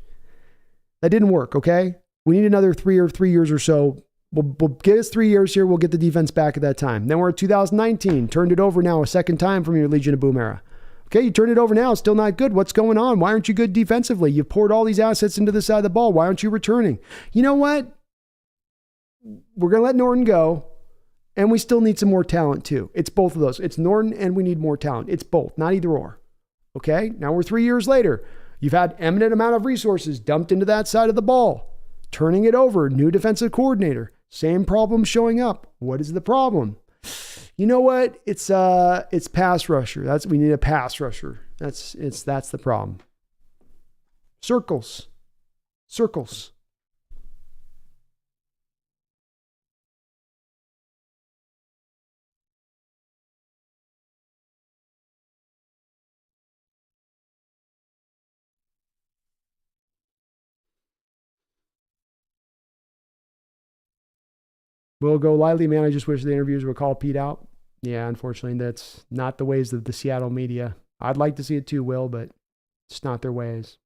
That didn't work, okay? We need another 3 years or so. We'll give us 3 years here. We'll get the defense back at that time. Then we're at 2019. Turned it over now a second time from your Legion of Boom era. Okay, you turned it over now. Still not good. What's going on? Why aren't you good defensively? You've poured all these assets into the side of the ball. Why aren't you returning? You know what? We're going to let Norton go, and we still need some more talent too. It's both of those. It's Norton and we need more talent. It's both, not either or. Okay, now we're 3 years later. You've had eminent amount of resources dumped into that side of the ball. Turning it over, new defensive coordinator. Same problem showing up. What is the problem? You know what? It's pass rusher. We need a pass rusher. That's the problem. Circles. We'll go lightly, man. I just wish the interviews would call Pete out. Yeah, unfortunately, that's not the ways of the Seattle media. I'd like to see it too, Will, but it's not their ways.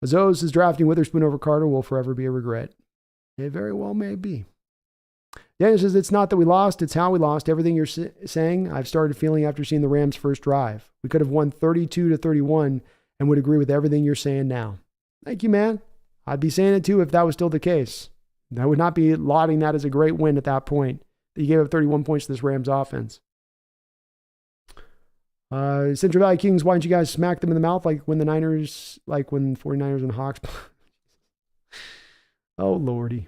Azos is drafting Witherspoon over Carter will forever be a regret. It very well may be. Daniel says, it's not that we lost, it's how we lost. Everything you're saying, I've started feeling after seeing the Rams' first drive. We could have won 32-31 and would agree with everything you're saying now. Thank you, man. I'd be saying it too if that was still the case. I would not be lauding that as a great win at that point. You gave up 31 points to this Rams offense. Central Valley Kings, why don't you guys smack them in the mouth like when 49ers and Hawks? Oh, Lordy.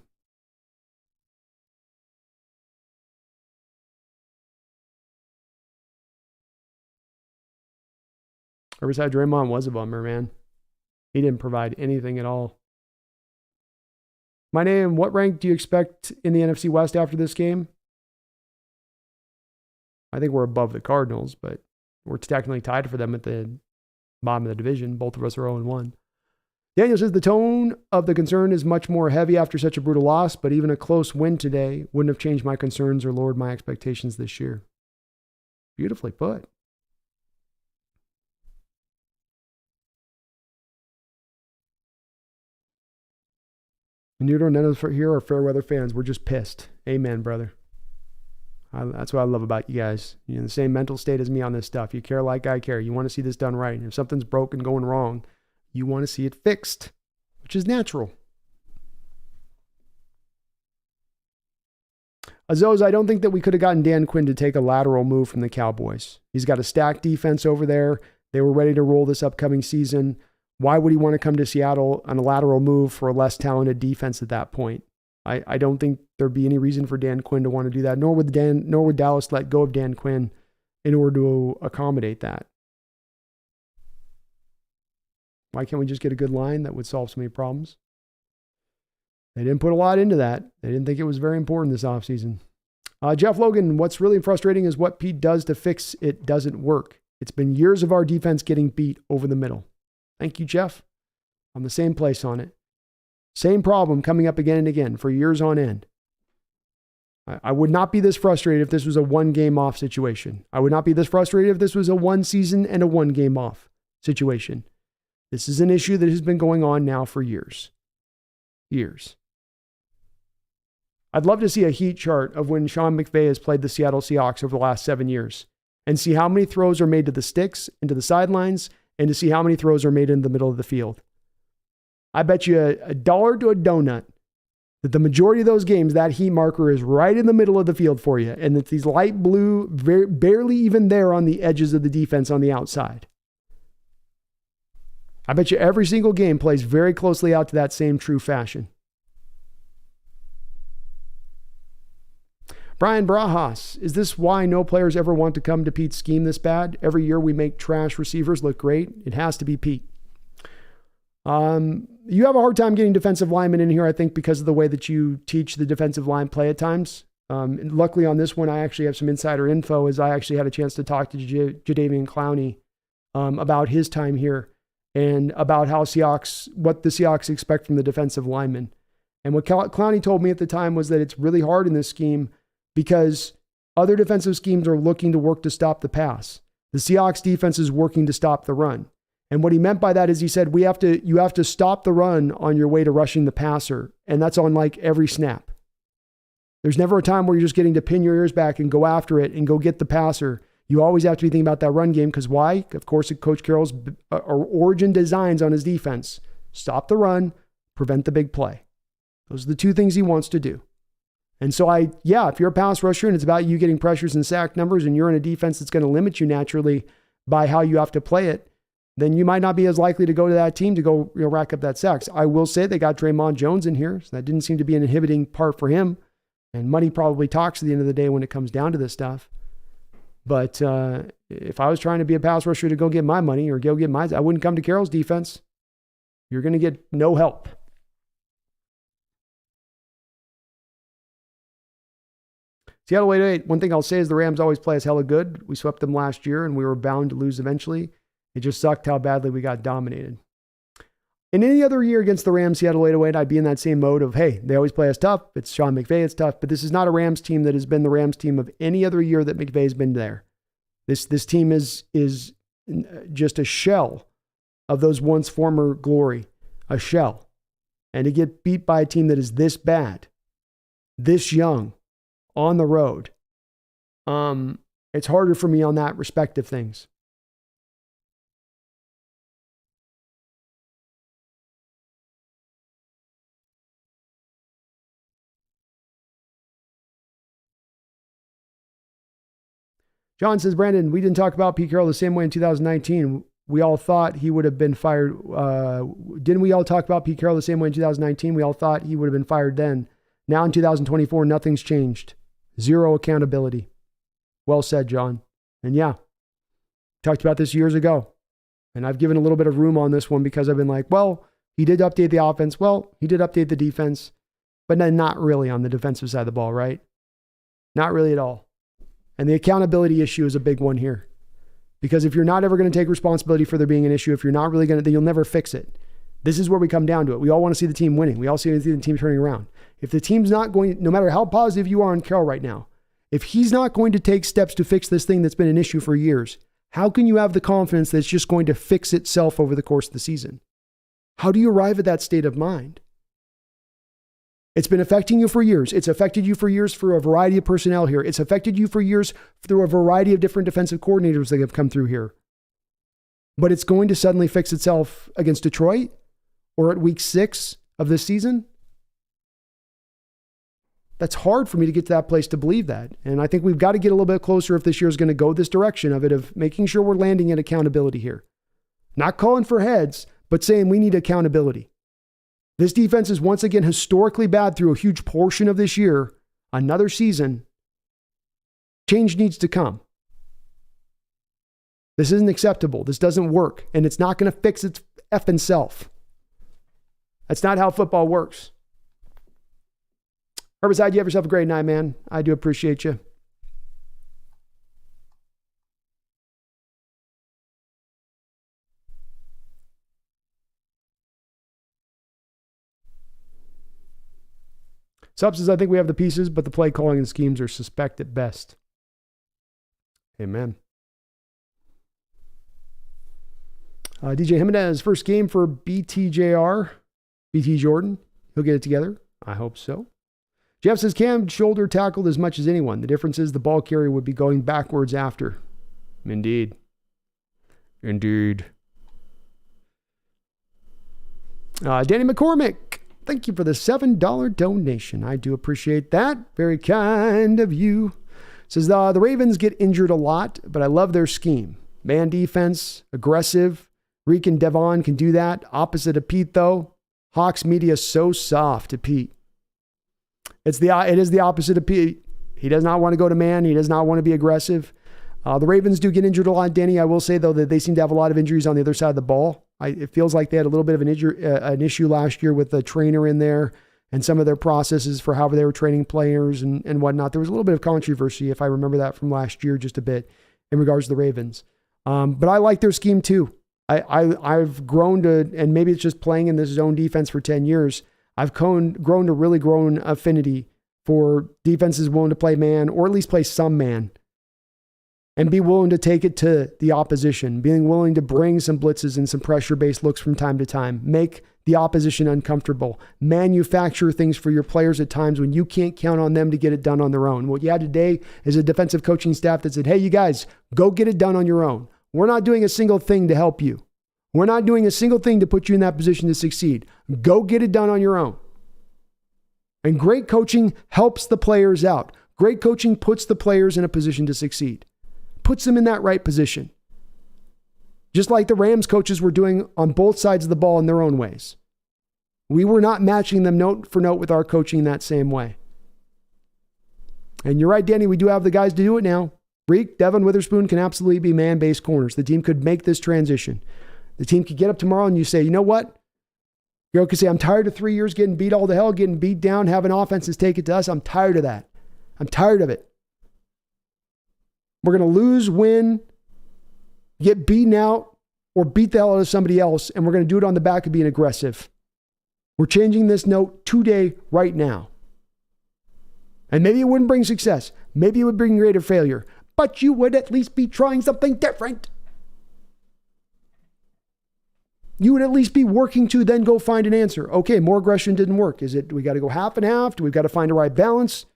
Riverside Draymond was a bummer, man. He didn't provide anything at all. My name, what rank do you expect in the NFC West after this game? I think we're above the Cardinals, but we're technically tied for them at the bottom of the division. Both of us are 0-1. Daniel says, the tone of the concern is much more heavy after such a brutal loss, but even a close win today wouldn't have changed my concerns or lowered my expectations this year. Beautifully put. None of us here are fair weather fans. We're just pissed. Amen, brother. That's what I love about you guys. You're in the same mental state as me on this stuff. You care like I care. You want to see this done right. And if something's broken, going wrong, you want to see it fixed, which is natural. Azos, I don't think that we could have gotten Dan Quinn to take a lateral move from the Cowboys. He's got a stacked defense over there. They were ready to roll this upcoming season. Why would he want to come to Seattle on a lateral move for a less talented defense at that point? I don't think there'd be any reason for Dan Quinn to want to do that, nor would Dallas let go of Dan Quinn in order to accommodate that. Why can't we just get a good line that would solve so many problems? They didn't put a lot into that. They didn't think it was very important this offseason. Jeff Logan, what's really frustrating is what Pete does to fix it doesn't work. It's been years of our defense getting beat over the middle. Thank you, Jeff. I'm the same place on it. Same problem coming up again and again for years on end. I would not be this frustrated if this was a one game off situation. I would not be this frustrated if this was a one season and a one game off situation. This is an issue that has been going on now for years. Years. I'd love to see a heat chart of when Sean McVay has played the Seattle Seahawks over the last 7 years and see how many throws are made to the sticks and to the sidelines and to see how many throws are made in the middle of the field. I bet you $1 to a donut that the majority of those games, that heat marker is right in the middle of the field for you. And that these light blue, barely even there on the edges of the defense on the outside. I bet you every single game plays very closely out to that same true fashion. Brian Brajas, is this why no players ever want to come to Pete's scheme this bad? Every year we make trash receivers look great. It has to be Pete. You have a hard time getting defensive linemen in here, I think, because of the way that you teach the defensive line play at times. Luckily on this one, I actually have some insider info as I actually had a chance to talk to Jadeveon Clowney about his time here and about what the Seahawks expect from the defensive linemen. And what Clowney told me at the time was that it's really hard in this scheme because other defensive schemes are looking to work to stop the pass. The Seahawks defense is working to stop the run. And what he meant by that is he said, you have to stop the run on your way to rushing the passer. And that's on like every snap. There's never a time where you're just getting to pin your ears back and go after it and go get the passer. You always have to be thinking about that run game because why? Of course, Coach Carroll's origin designs on his defense. Stop the run, prevent the big play. Those are the two things he wants to do. And so if you're a pass rusher and it's about you getting pressures and sack numbers and you're in a defense that's going to limit you naturally by how you have to play it, then you might not be as likely to go to that team to go rack up that sacks. I will say they got Draymond Jones in here, so that didn't seem to be an inhibiting part for him. And money probably talks at the end of the day when it comes down to this stuff. But if I was trying to be a pass rusher to go get my money or go get I wouldn't come to Carroll's defense. You're going to get no help. Seattle 808, one thing I'll say is the Rams always play us hella good. We swept them last year and we were bound to lose eventually. It just sucked how badly we got dominated. In any other year against the Rams, Seattle 808, I'd be in that same mode of, hey, they always play us tough. It's Sean McVay, it's tough. But this is not a Rams team that has been the Rams team of any other year that McVay's been there. This team is just a shell of those once former glory, a shell. And to get beat by a team that is this bad, this young, on the road, it's harder for me on that respect of things. John says, Brandon, we didn't talk about Pete Carroll the same way in 2019. We all thought he would have been fired. Didn't we all talk about Pete Carroll the same way in 2019? We all thought he would have been fired then. Now in 2024, nothing's changed. Zero accountability. Well said, John. And yeah, talked about this years ago. And I've given a little bit of room on this one because I've been like, well, he did update the offense. Well, he did update the defense. But then not really on the defensive side of the ball, right? Not really at all. And the accountability issue is a big one here. Because if you're not ever going to take responsibility for there being an issue, if you're not really going to, then you'll never fix it. This is where we come down to it. We all want to see the team winning. We all see the team turning around. If the team's not going, no matter how positive you are on Carroll right now, if he's not going to take steps to fix this thing that's been an issue for years, how can you have the confidence that it's just going to fix itself over the course of the season? How do you arrive at that state of mind? It's been affecting you for years. It's affected you for years for a variety of personnel here. It's affected you for years through a variety of different defensive coordinators that have come through here. But it's going to suddenly fix itself against Detroit or at week 6 of this season? That's hard for me to get to that place to believe that. And I think we've got to get a little bit closer if this year is going to go this direction of making sure we're landing in accountability here. Not calling for heads, but saying we need accountability. This defense is once again historically bad through a huge portion of this year, another season. Change needs to come. This isn't acceptable. This doesn't work. And it's not going to fix its effing self. That's not how football works. Herbicide, you have yourself a great night, man. I do appreciate you. Sub says, I think we have the pieces, but the play calling and schemes are suspect at best. Amen. DJ Jimenez, first game for BTJR. BT Jordan. He'll get it together. I hope so. Jeff says, Cam shoulder tackled as much as anyone. The difference is the ball carrier would be going backwards after. Indeed. Indeed. Danny McCormick, thank you for the $7 donation. I do appreciate that. Very kind of you. Says, the Ravens get injured a lot, but I love their scheme. Man defense, aggressive. Reek and Devon can do that. Opposite of Pete, though. Hawks media so soft to Pete. It is the opposite of Pete. He does not want to go to man. He does not want to be aggressive. The Ravens do get injured a lot, Danny. I will say, though, that they seem to have a lot of injuries on the other side of the ball. It feels like they had a little bit of an issue last year with the trainer in there and some of their processes for how they were training players and whatnot. There was a little bit of controversy, if I remember that from last year, just a bit in regards to the Ravens. But I like their scheme too. I've grown to, and maybe it's just playing in this zone defense for 10 years. I've grown to really grown affinity for defenses willing to play man, or at least play some man, and be willing to take it to the opposition, being willing to bring some blitzes and some pressure-based looks from time to time, make the opposition uncomfortable, manufacture things for your players at times when you can't count on them to get it done on their own. What you had today is a defensive coaching staff that said, hey, you guys, go get it done on your own. We're not doing a single thing to help you. We're not doing a single thing to put you in that position to succeed. Go get it done on your own. And great coaching helps the players out. Great coaching puts the players in a position to succeed, puts them in that right position. Just like the Rams coaches were doing on both sides of the ball in their own ways. We were not matching them note for note with our coaching in that same way. And you're right, Danny, we do have the guys to do it now. Reek, Devin Witherspoon can absolutely be man-based corners. The team could make this transition. The team could get up tomorrow and you say, you know what? You could say, I'm tired of 3 years getting beat all to hell, getting beat down, having offenses take it to us. I'm tired of that. I'm tired of it. We're going to lose, win, get beaten out, or beat the hell out of somebody else, and we're going to do it on the back of being aggressive. We're changing this note today, right now. And maybe it wouldn't bring success. Maybe it would bring greater failure. But you would at least be trying something different. You would at least be working to then go find an answer. Okay, more aggression didn't work. Is it, we got to go half and half? Do we got to find the right balance?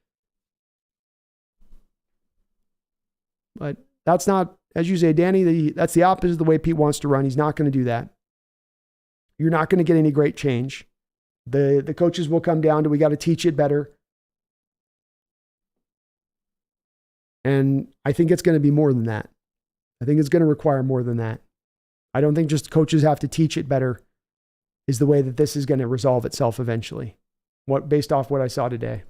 But that's not, as you say, Danny, that's the opposite of the way Pete wants to run. He's not going to do that. You're not going to get any great change. The coaches will come down to, we got to teach it better. And I think it's going to be more than that. I think it's going to require more than that. I don't think just coaches have to teach it better is the way that this is going to resolve itself eventually. Based off what I saw today.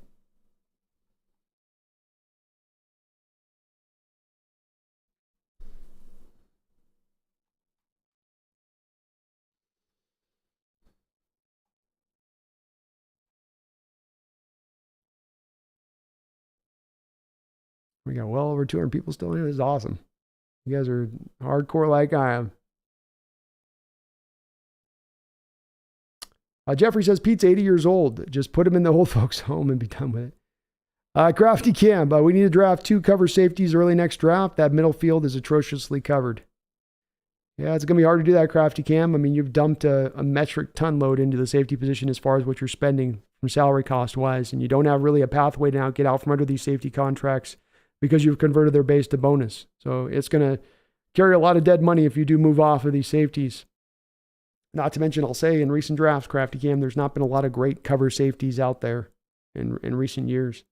We got well over 200 people still in. This is awesome. You guys are hardcore like I am. Jeffrey says, Pete's 80 years old. Just put him in the old folks' home and be done with it. Crafty Cam, we need to draft 2 cover safeties early next draft. That middle field is atrociously covered. Yeah, it's going to be hard to do that, Crafty Cam. I mean, you've dumped a metric ton load into the safety position as far as what you're spending from salary cost wise, and you don't have really a pathway to now get out from under these safety contracts because you've converted their base to bonus. So it's going to carry a lot of dead money if you do move off of these safeties. Not to mention, I'll say, in recent drafts, Crafty Cam, there's not been a lot of great cover safeties out there in recent years.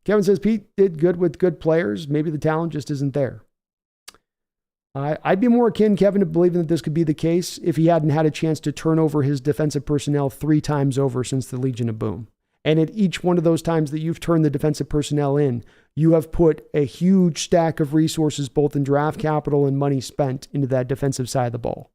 Kevin says, Pete did good with good players. Maybe the talent just isn't there. I'd be more akin, Kevin, to believing that this could be the case if he hadn't had a chance to turn over his defensive personnel 3 times over since the Legion of Boom. And at each one of those times that you've turned the defensive personnel in, you have put a huge stack of resources, both in draft capital and money spent, into that defensive side of the ball.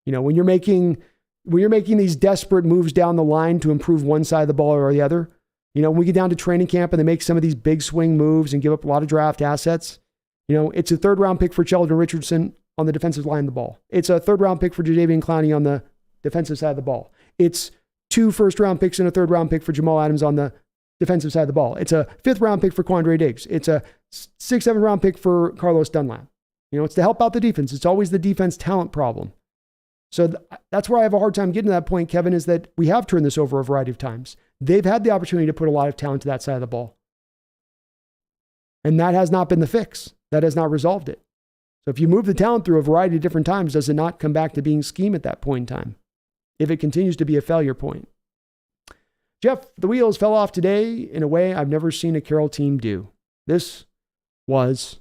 You know, when you're making these desperate moves down the line to improve one side of the ball or the other, you know, when we get down to training camp and they make some of these big swing moves and give up a lot of draft assets, you know, it's a 3rd round pick for Sheldon Richardson on the defensive line of the ball. It's a 3rd round pick for Jadeveon Clowney on the defensive side of the ball. It's 2 first-round picks and a 3rd-round pick for Jamal Adams on the defensive side of the ball. It's a 5th-round pick for Quandre Diggs. It's a 6th, 7th-round pick for Carlos Dunlap. You know, it's to help out the defense. It's always the defense talent problem. So that's where I have a hard time getting to that point, Kevin, is that we have turned this over a variety of times. They've had the opportunity to put a lot of talent to that side of the ball. And that has not been the fix. That has not resolved it. So if you move the talent through a variety of different times, does it not come back to being scheme at that point in time? If it continues to be a failure point. Jeff, the wheels fell off today in a way I've never seen a Carroll team do. This was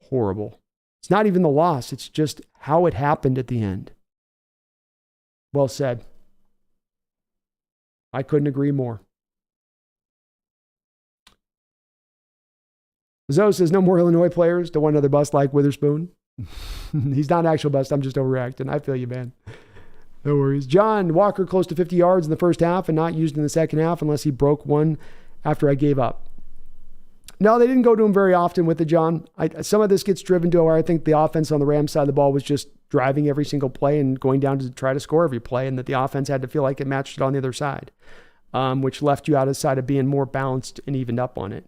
horrible. It's not even the loss. It's just how it happened at the end. Well said. I couldn't agree more. Zoe says, no more Illinois players. Don't want another bust like Witherspoon. He's not an actual bust. I'm just overreacting. I feel you, man. No worries. John Walker close to 50 yards in the first half and not used in the second half unless he broke one after I gave up. No, they didn't go to him very often with it, John. Some of this gets driven to where I think the offense on the Rams side of the ball was just driving every single play and going down to try to score every play, and that the offense had to feel like it matched it on the other side, which left you outside of being more balanced and evened up on it.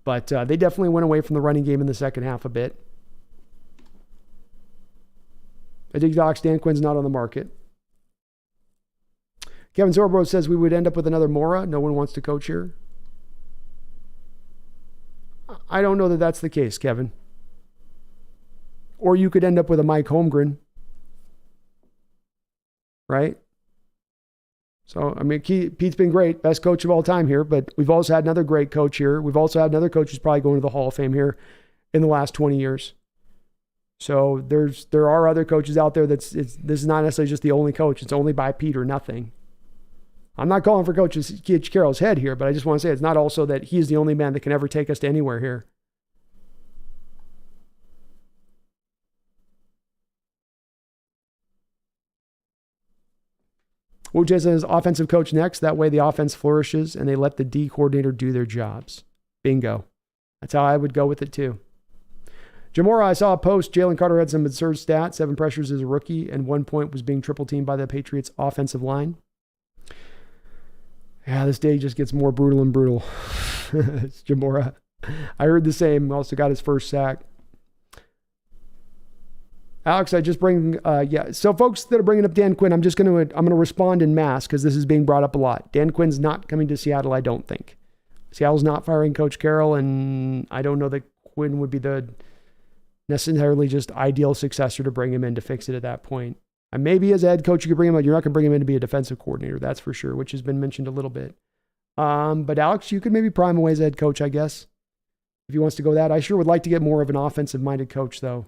But they definitely went away from the running game in the second half a bit. I think Doc Dan Quinn's not on the market. Kevin Zorbro says we would end up with another Mora. No one wants to coach here. I don't know that that's the case, Kevin. Or you could end up with a Mike Holmgren. Right? So, I mean, Pete's been great, best coach of all time here, but we've also had another great coach here. We've also had another coach who's probably going to the Hall of Fame here in the last 20 years. So there are other coaches out there this is not necessarily just the only coach. It's only by Pete or nothing. I'm not calling for Coach Carroll's head here, but I just want to say it's not also that he's the only man that can ever take us to anywhere here. Woj says offensive coach next. That way the offense flourishes and they let the D coordinator do their jobs. Bingo. That's how I would go with it too. Jamora, I saw a post. Jalen Carter had some absurd stats. 7 pressures as a rookie and 1 point was being triple teamed by the Patriots offensive line. Yeah, this day just gets more brutal and brutal. It's Jamora. I heard the same. Also got his first sack. Alex, I just bring, So folks that are bringing up Dan Quinn, I'm going to respond in mass because this is being brought up a lot. Dan Quinn's not coming to Seattle, I don't think. Seattle's not firing Coach Carroll, and I don't know that Quinn would be the necessarily just ideal successor to bring him in to fix it at that point. And maybe as a head coach, you could bring him in. You're not going to bring him in to be a defensive coordinator, that's for sure, which has been mentioned a little bit. But Alex, you could maybe prime away as a head coach, I guess, if he wants to go that. I sure would like to get more of an offensive-minded coach, though.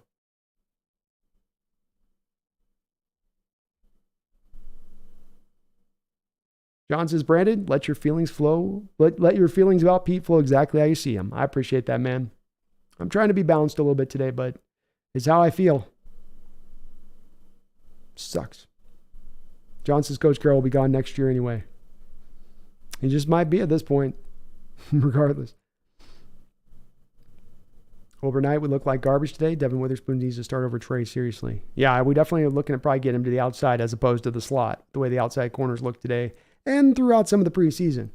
John says, Brandon, let your feelings flow. Let your feelings about Pete flow exactly how you see them. I appreciate that, man. I'm trying to be balanced a little bit today, but it's how I feel. Sucks. John says Coach Carroll will be gone next year anyway. He just might be at this point, regardless. Overnight would look like garbage today. Devin Witherspoon needs to start over Trey, seriously. Yeah, we definitely are looking at probably getting him to the outside as opposed to the slot, the way the outside corners look today and throughout some of the preseason.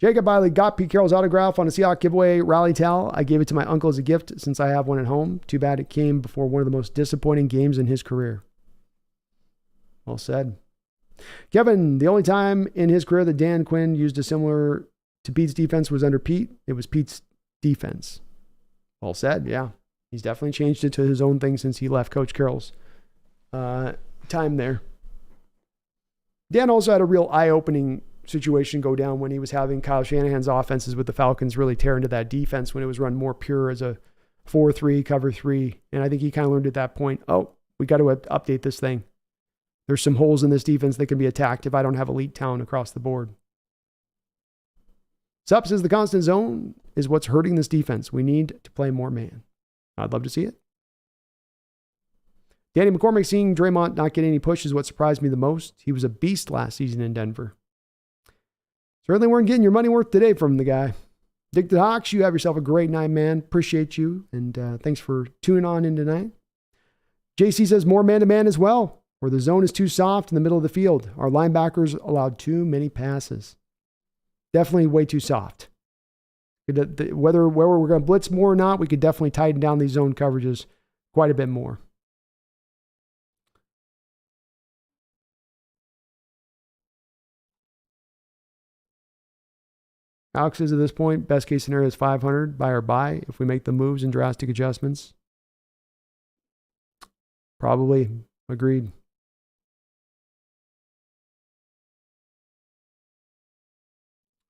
Jacob Biley got Pete Carroll's autograph on a Seahawks giveaway rally towel. I gave it to my uncle as a gift since I have one at home. Too bad it came before one of the most disappointing games in his career. Well said. Kevin, the only time in his career that Dan Quinn used a similar to Pete's defense was under Pete. It was Pete's defense. Well said, yeah. He's definitely changed it to his own thing since he left Coach Carroll's time there. Dan also had a real eye-opening situation go down when he was having Kyle Shanahan's offenses with the Falcons really tear into that defense when it was run more pure as a 4-3, cover 3. And I think he kind of learned at that point, we got to update this thing. There's some holes in this defense that can be attacked if I don't have elite talent across the board. Sup says the constant zone is what's hurting this defense. We need to play more man. I'd love to see it. Danny McCormick, seeing Draymond not get any push is what surprised me the most. He was a beast last season in Denver. Certainly weren't getting your money worth today from the guy. Dick the Hawks, you have yourself a great night, man. Appreciate you, and thanks for tuning on in tonight. JC says more man-to-man as well, where the zone is too soft in the middle of the field. Our linebackers allowed too many passes. Definitely way too soft. Whether we're going to blitz more or not, we could definitely tighten down these zone coverages quite a bit more. Alex says at this point, best case scenario is 500 buy or buy if we make the moves and drastic adjustments. Probably. Agreed.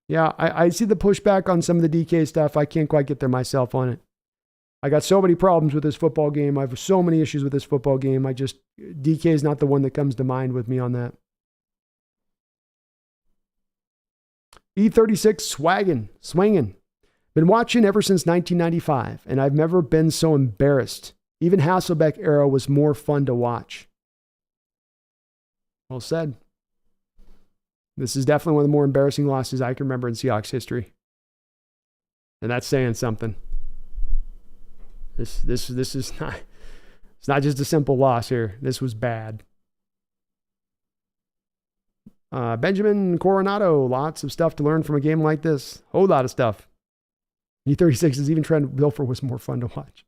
Yeah, I see the pushback on some of the DK stuff. I can't quite get there myself on it. I got so many problems with this football game. I have so many issues with this football game. DK is not the one that comes to mind with me on that. E36 swinging. Been watching ever since 1995, and I've never been so embarrassed. Even Hasselbeck era was more fun to watch. Well said. This is definitely one of the more embarrassing losses I can remember in Seahawks history. And that's saying something. This is not, it's not just a simple loss here. This was bad. Benjamin Coronado, lots of stuff to learn from a game like this. Whole lot of stuff. E36 is even Trent Wilfer was more fun to watch.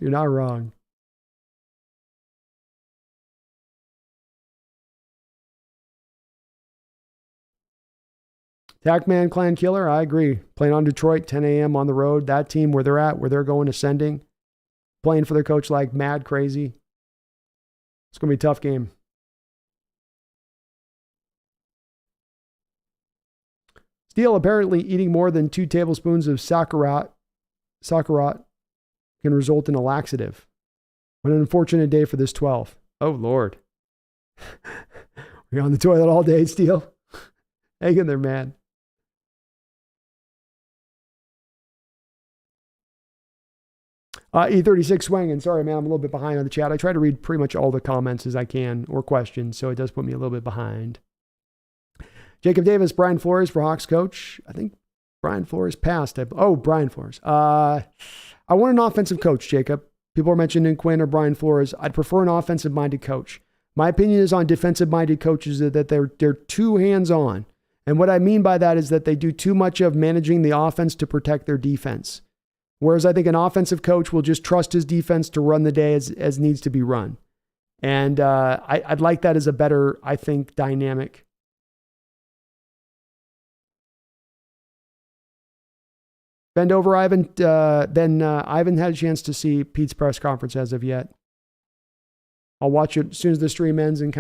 You're not wrong. Tackman Clan Killer, I agree. Playing on Detroit, 10 a.m. on the road. That team where they're at, where they're going ascending. Playing for their coach like mad crazy. It's going to be a tough game. Steele apparently eating more than 2 tablespoons of saccharat can result in a laxative. What an unfortunate day for this 12. Oh, Lord. We're on the toilet all day, Steele. Hang in there, man. E36 swinging. Sorry, man. I'm a little bit behind on the chat. I try to read pretty much all the comments as I can or questions, so it does put me a little bit behind. Jacob Davis, Brian Flores for Hawks coach. I think Brian Flores passed. Brian Flores. I want an offensive coach, Jacob. People are mentioning Quinn or Brian Flores. I'd prefer an offensive-minded coach. My opinion is on defensive-minded coaches that they're too hands-on. And what I mean by that is that they do too much of managing the offense to protect their defense. Whereas I think an offensive coach will just trust his defense to run the day as needs to be run. And I'd like that as a better, I think, dynamic. Bend over, Ivan. I haven't had a chance to see Pete's press conference as of yet. I'll watch it as soon as the stream ends and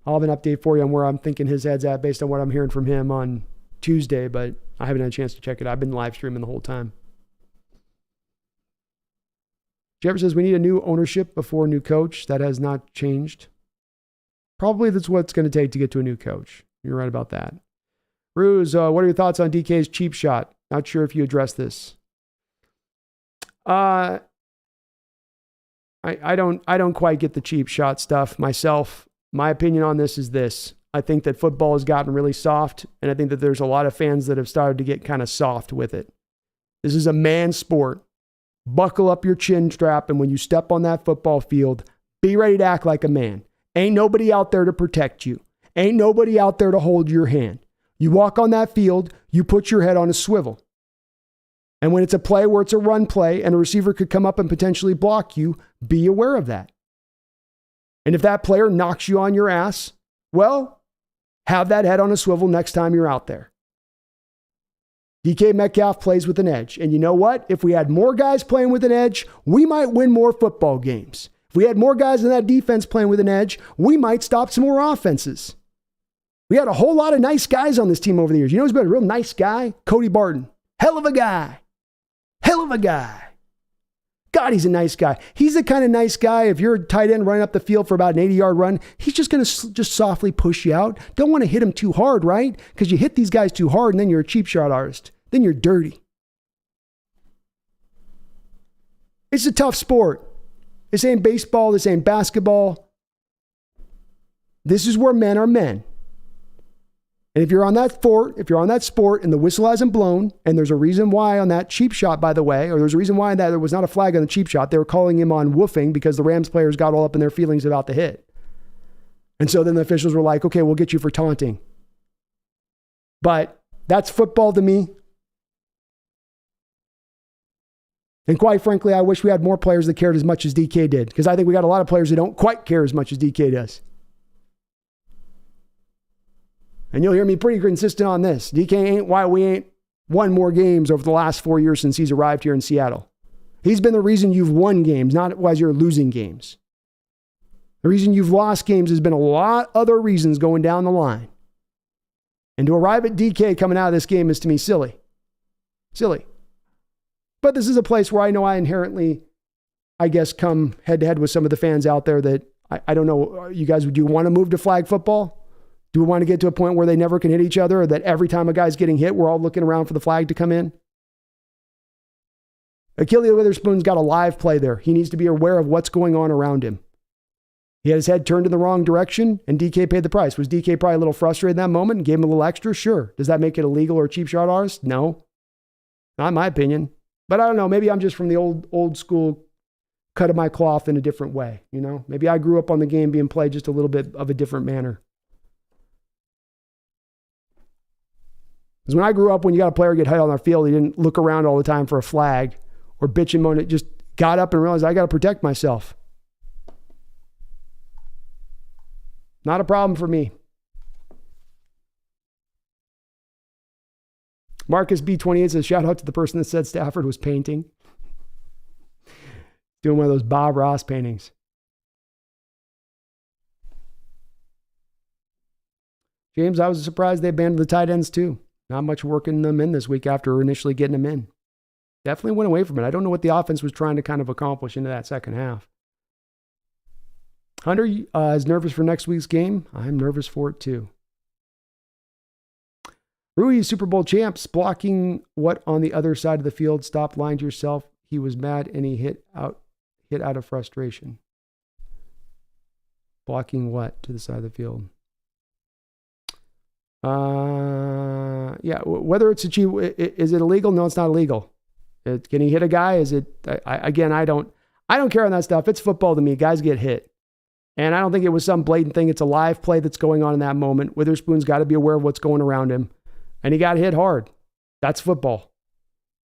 I'll have an update for you on where I'm thinking his head's at based on what I'm hearing from him on Tuesday, but I haven't had a chance to check it. I've been live streaming the whole time. Jeffrey says we need a new ownership before a new coach. That has not changed. Probably that's what it's going to take to get to a new coach. You're right about that. Ruse, what are your thoughts on DK's cheap shot? Not sure if you addressed this. I don't quite get the cheap shot stuff myself. My opinion on this is this. I think that football has gotten really soft, and I think that there's a lot of fans that have started to get kind of soft with it. This is a man sport. Buckle up your chin strap, and when you step on that football field, be ready to act like a man. Ain't nobody out there to protect you. Ain't nobody out there to hold your hand. You walk on that field, you put your head on a swivel. And when it's a play where it's a run play and a receiver could come up and potentially block you, be aware of that. And if that player knocks you on your ass, well, have that head on a swivel next time you're out there. DK Metcalf plays with an edge. And you know what? If we had more guys playing with an edge, we might win more football games. If we had more guys in that defense playing with an edge, we might stop some more offenses. We had a whole lot of nice guys on this team over the years. You know who's been a real nice guy? Cody Barton. Hell of a guy. Hell of a guy. God, he's a nice guy. He's the kind of nice guy, if you're a tight end running up the field for about an 80-yard run, he's just going to just softly push you out. Don't want to hit him too hard, right? Because you hit these guys too hard and then you're a cheap shot artist. Then you're dirty. It's a tough sport. This ain't baseball. This ain't basketball. This is where men are men. And if you're on that sport and the whistle hasn't blown, and there's a reason why on that cheap shot, by the way, or there's a reason why that there was not a flag on the cheap shot, they were calling him on woofing because the Rams players got all up in their feelings about the hit. And so then the officials were like, okay, we'll get you for taunting. But that's football to me. And quite frankly, I wish we had more players that cared as much as DK did, because I think we got a lot of players that don't quite care as much as DK does. And you'll hear me pretty consistent on this. DK ain't why we ain't won more games over the last 4 years since he's arrived here in Seattle. He's been the reason you've won games, not why you're losing games. The reason you've lost games has been a lot other reasons going down the line. And to arrive at DK coming out of this game is to me silly. Silly. But this is a place where I know I inherently, I guess, come head to head with some of the fans out there that, I don't know, you guys, do you want to move to flag football? Do we want to get to a point where they never can hit each other, or that every time a guy's getting hit, we're all looking around for the flag to come in? Achilles Witherspoon's got a live play there. He needs to be aware of what's going on around him. He had his head turned in the wrong direction, and DK paid the price. Was DK probably a little frustrated in that moment and gave him a little extra? Sure. Does that make it illegal or a cheap shot artist? No. Not in my opinion. But I don't know. Maybe I'm just from the old school cut of my cloth in a different way. You know, maybe I grew up on the game being played just a little bit of a different manner. Because when I grew up, when you got a player get hit on our field, he didn't look around all the time for a flag or bitch and moan. It just got up and realized I got to protect myself. Not a problem for me. Marcus B28 says, shout out to the person that said Stafford was painting. Doing one of those Bob Ross paintings. James, I was surprised they abandoned the tight ends too. Not much working them in this week after initially getting them in. Definitely went away from it. I don't know what the offense was trying to kind of accomplish into that second half. Hunter is nervous for next week's game. I'm nervous for it too. Rui, Super Bowl champs, blocking what on the other side of the field. Stop lying to yourself. He was mad and he hit out of frustration. Blocking what to the side of the field? Yeah, whether it's is it illegal? No, it's not illegal. Can he hit a guy? Is it? I don't care on that stuff. It's football to me. Guys get hit. And I don't think it was some blatant thing. It's a live play that's going on in that moment. Witherspoon's got to be aware of what's going around him. And he got hit hard. That's football.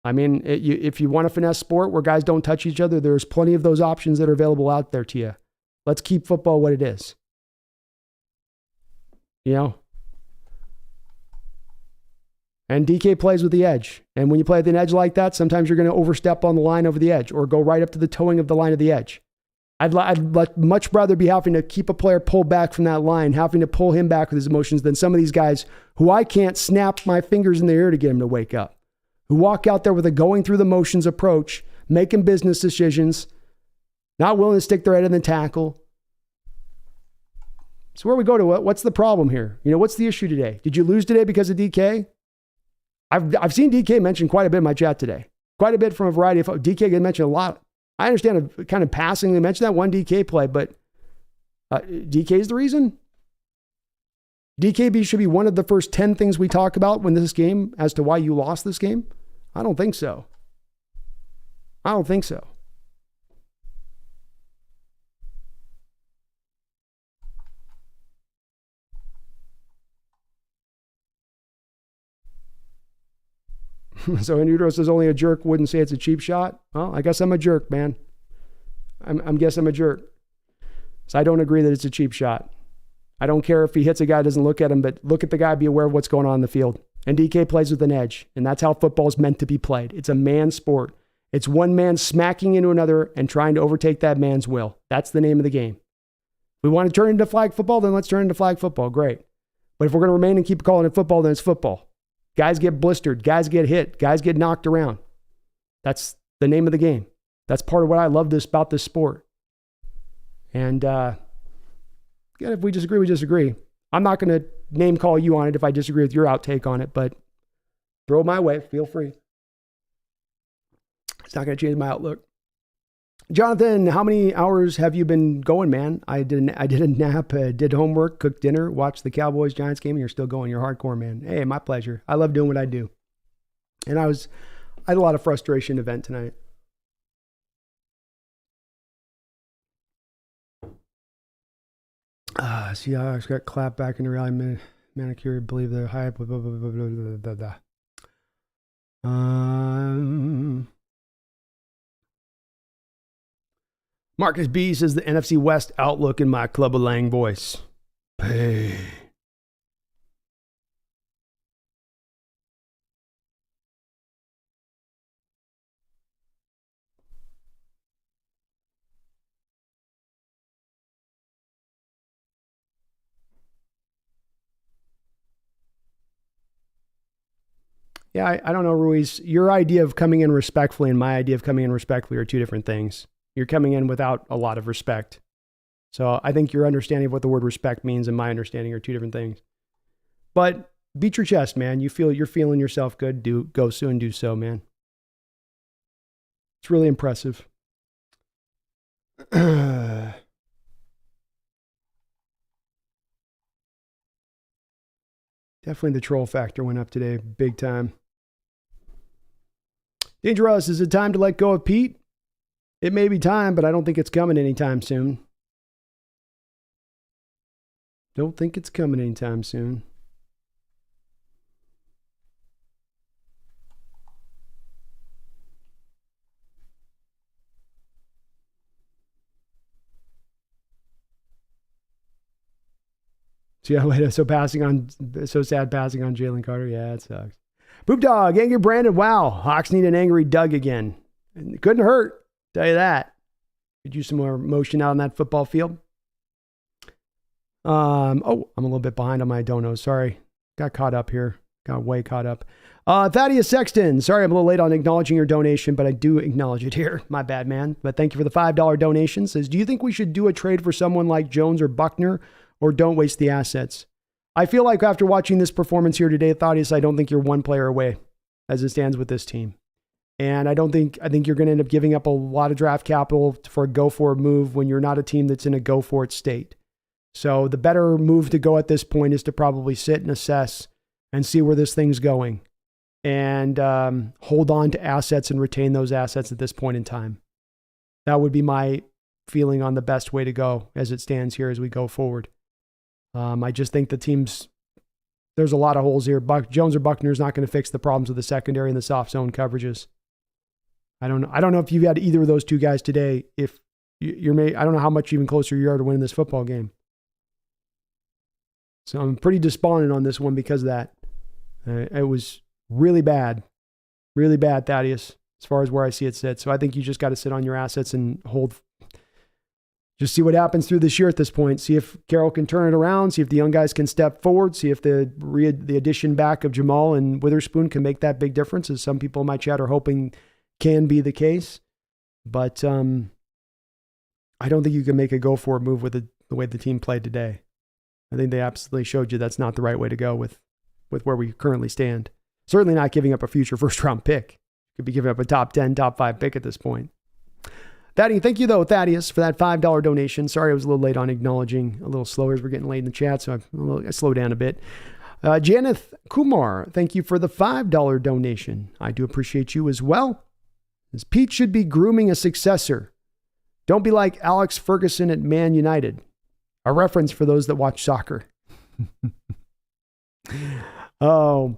I mean, if you want a finesse sport where guys don't touch each other, there's plenty of those options that are available out there to you. Let's keep football what it is. You know? And DK plays with the edge. And when you play at an edge like that, sometimes you're going to overstep on the line over the edge or go right up to the towing of the line of the edge. I'd much rather be having to keep a player pull back from that line, having to pull him back with his emotions than some of these guys who I can't snap my fingers in the air to get him to wake up, who walk out there with a going through the motions approach, making business decisions, not willing to stick their head in the tackle. So where we go to what's the problem here? You know, what's the issue today? Did you lose today because of DK? I've seen DK mentioned quite a bit in my chat today. Quite a bit from a variety of DK get mentioned a lot. I understand kind of passingly mentioned that one DK play, but DK is the reason. DKB should be one of the first 10 things we talk about when this game as to why you lost this game. I don't think so. I don't think so. So Inutero says only a jerk wouldn't say it's a cheap shot. Well, I guess I'm a jerk, man. I'm guess I'm a jerk. So I don't agree that it's a cheap shot. I don't care if he hits a guy, doesn't look at him, but look at the guy, be aware of what's going on in the field. And DK plays with an edge, and that's how football is meant to be played. It's a man sport. It's one man smacking into another and trying to overtake that man's will. That's the name of the game. We want to turn into flag football, then let's turn into flag football. Great. But if we're going to remain and keep calling it football, then it's football. Guys get blistered. Guys get hit. Guys get knocked around. That's the name of the game. That's part of what I love about this sport. And again, if we disagree, we disagree. I'm not going to name call you on it if I disagree with your outtake on it, but throw it my way. Feel free. It's not going to change my outlook. Jonathan, how many hours have you been going, man? I did a nap, did homework, cooked dinner, watched the Cowboys-Giants game, and you're still going. You're hardcore, man. Hey, my pleasure. I love doing what I do. And I had a lot of frustration to vent tonight. Seahawks got clapped back into reality. Manicure, believe the hype. Blah, blah, blah, blah, blah, blah, blah. Marcus B says the NFC West outlook in my Club of Lang voice. Hey. Yeah, I don't know, Ruiz. Your idea of coming in respectfully and my idea of coming in respectfully are two different things. You're coming in without a lot of respect. So I think your understanding of what the word respect means and my understanding are two different things. But beat your chest, man. You're feeling yourself good. Go soon, do so, man. It's really impressive. Definitely the troll factor went up today, big time. Dangerous, is it time to let go of Pete? It may be time, but I don't think it's coming anytime soon. Don't think it's coming anytime soon. See how later, so sad passing on Jalen Carter. Yeah, it sucks. Poop Dog, angry Brandon. Wow, Hawks need an angry Doug again. It couldn't hurt. Tell you that. Could use some more motion out on that football field. I'm a little bit behind on my donos. Sorry. Got caught up here. Got way caught up. Thaddeus Sexton. Sorry, I'm a little late on acknowledging your donation, but I do acknowledge it here. My bad, man. But thank you for the $5 donation. Says, do you think we should do a trade for someone like Jones or Buckner, or don't waste the assets? I feel like after watching this performance here today, Thaddeus, I don't think you're one player away as it stands with this team. And I think you're going to end up giving up a lot of draft capital for a go-for-it move when you're not a team that's in a go-for-it state. So the better move to go at this point is to probably sit and assess and see where this thing's going, and hold on to assets and retain those assets at this point in time. That would be my feeling on the best way to go as it stands here as we go forward. I just think there's a lot of holes here. Jones or Buckner is not going to fix the problems with the secondary and the soft zone coverages. I don't know if you had either of those two guys today. If I don't know how much even closer you are to winning this football game. So I'm pretty despondent on this one because of that. It was really bad, Thaddeus, as far as where I see it sit. So I think you just got to sit on your assets and just see what happens through this year at this point. See if Carroll can turn it around. See if the young guys can step forward. See if the addition back of Jamal and Witherspoon can make that big difference, as some people in my chat are hoping can be the case. But I don't think you can make a go-for-it move with the way the team played today. I think they absolutely showed you that's not the right way to go with where we currently stand. Certainly not giving up a future first-round pick. Could be giving up a top 10, top 5 pick at this point. Thank you, though, Thaddeus, for that $5 donation. Sorry I was a little late on acknowledging, a little slower as we're getting late in the chat, so I slowed down a bit. Janeth Kumar, thank you for the $5 donation. I do appreciate you as well. As Pete should be grooming a successor. Don't be like Alex Ferguson at Man United. A reference for those that watch soccer. Oh,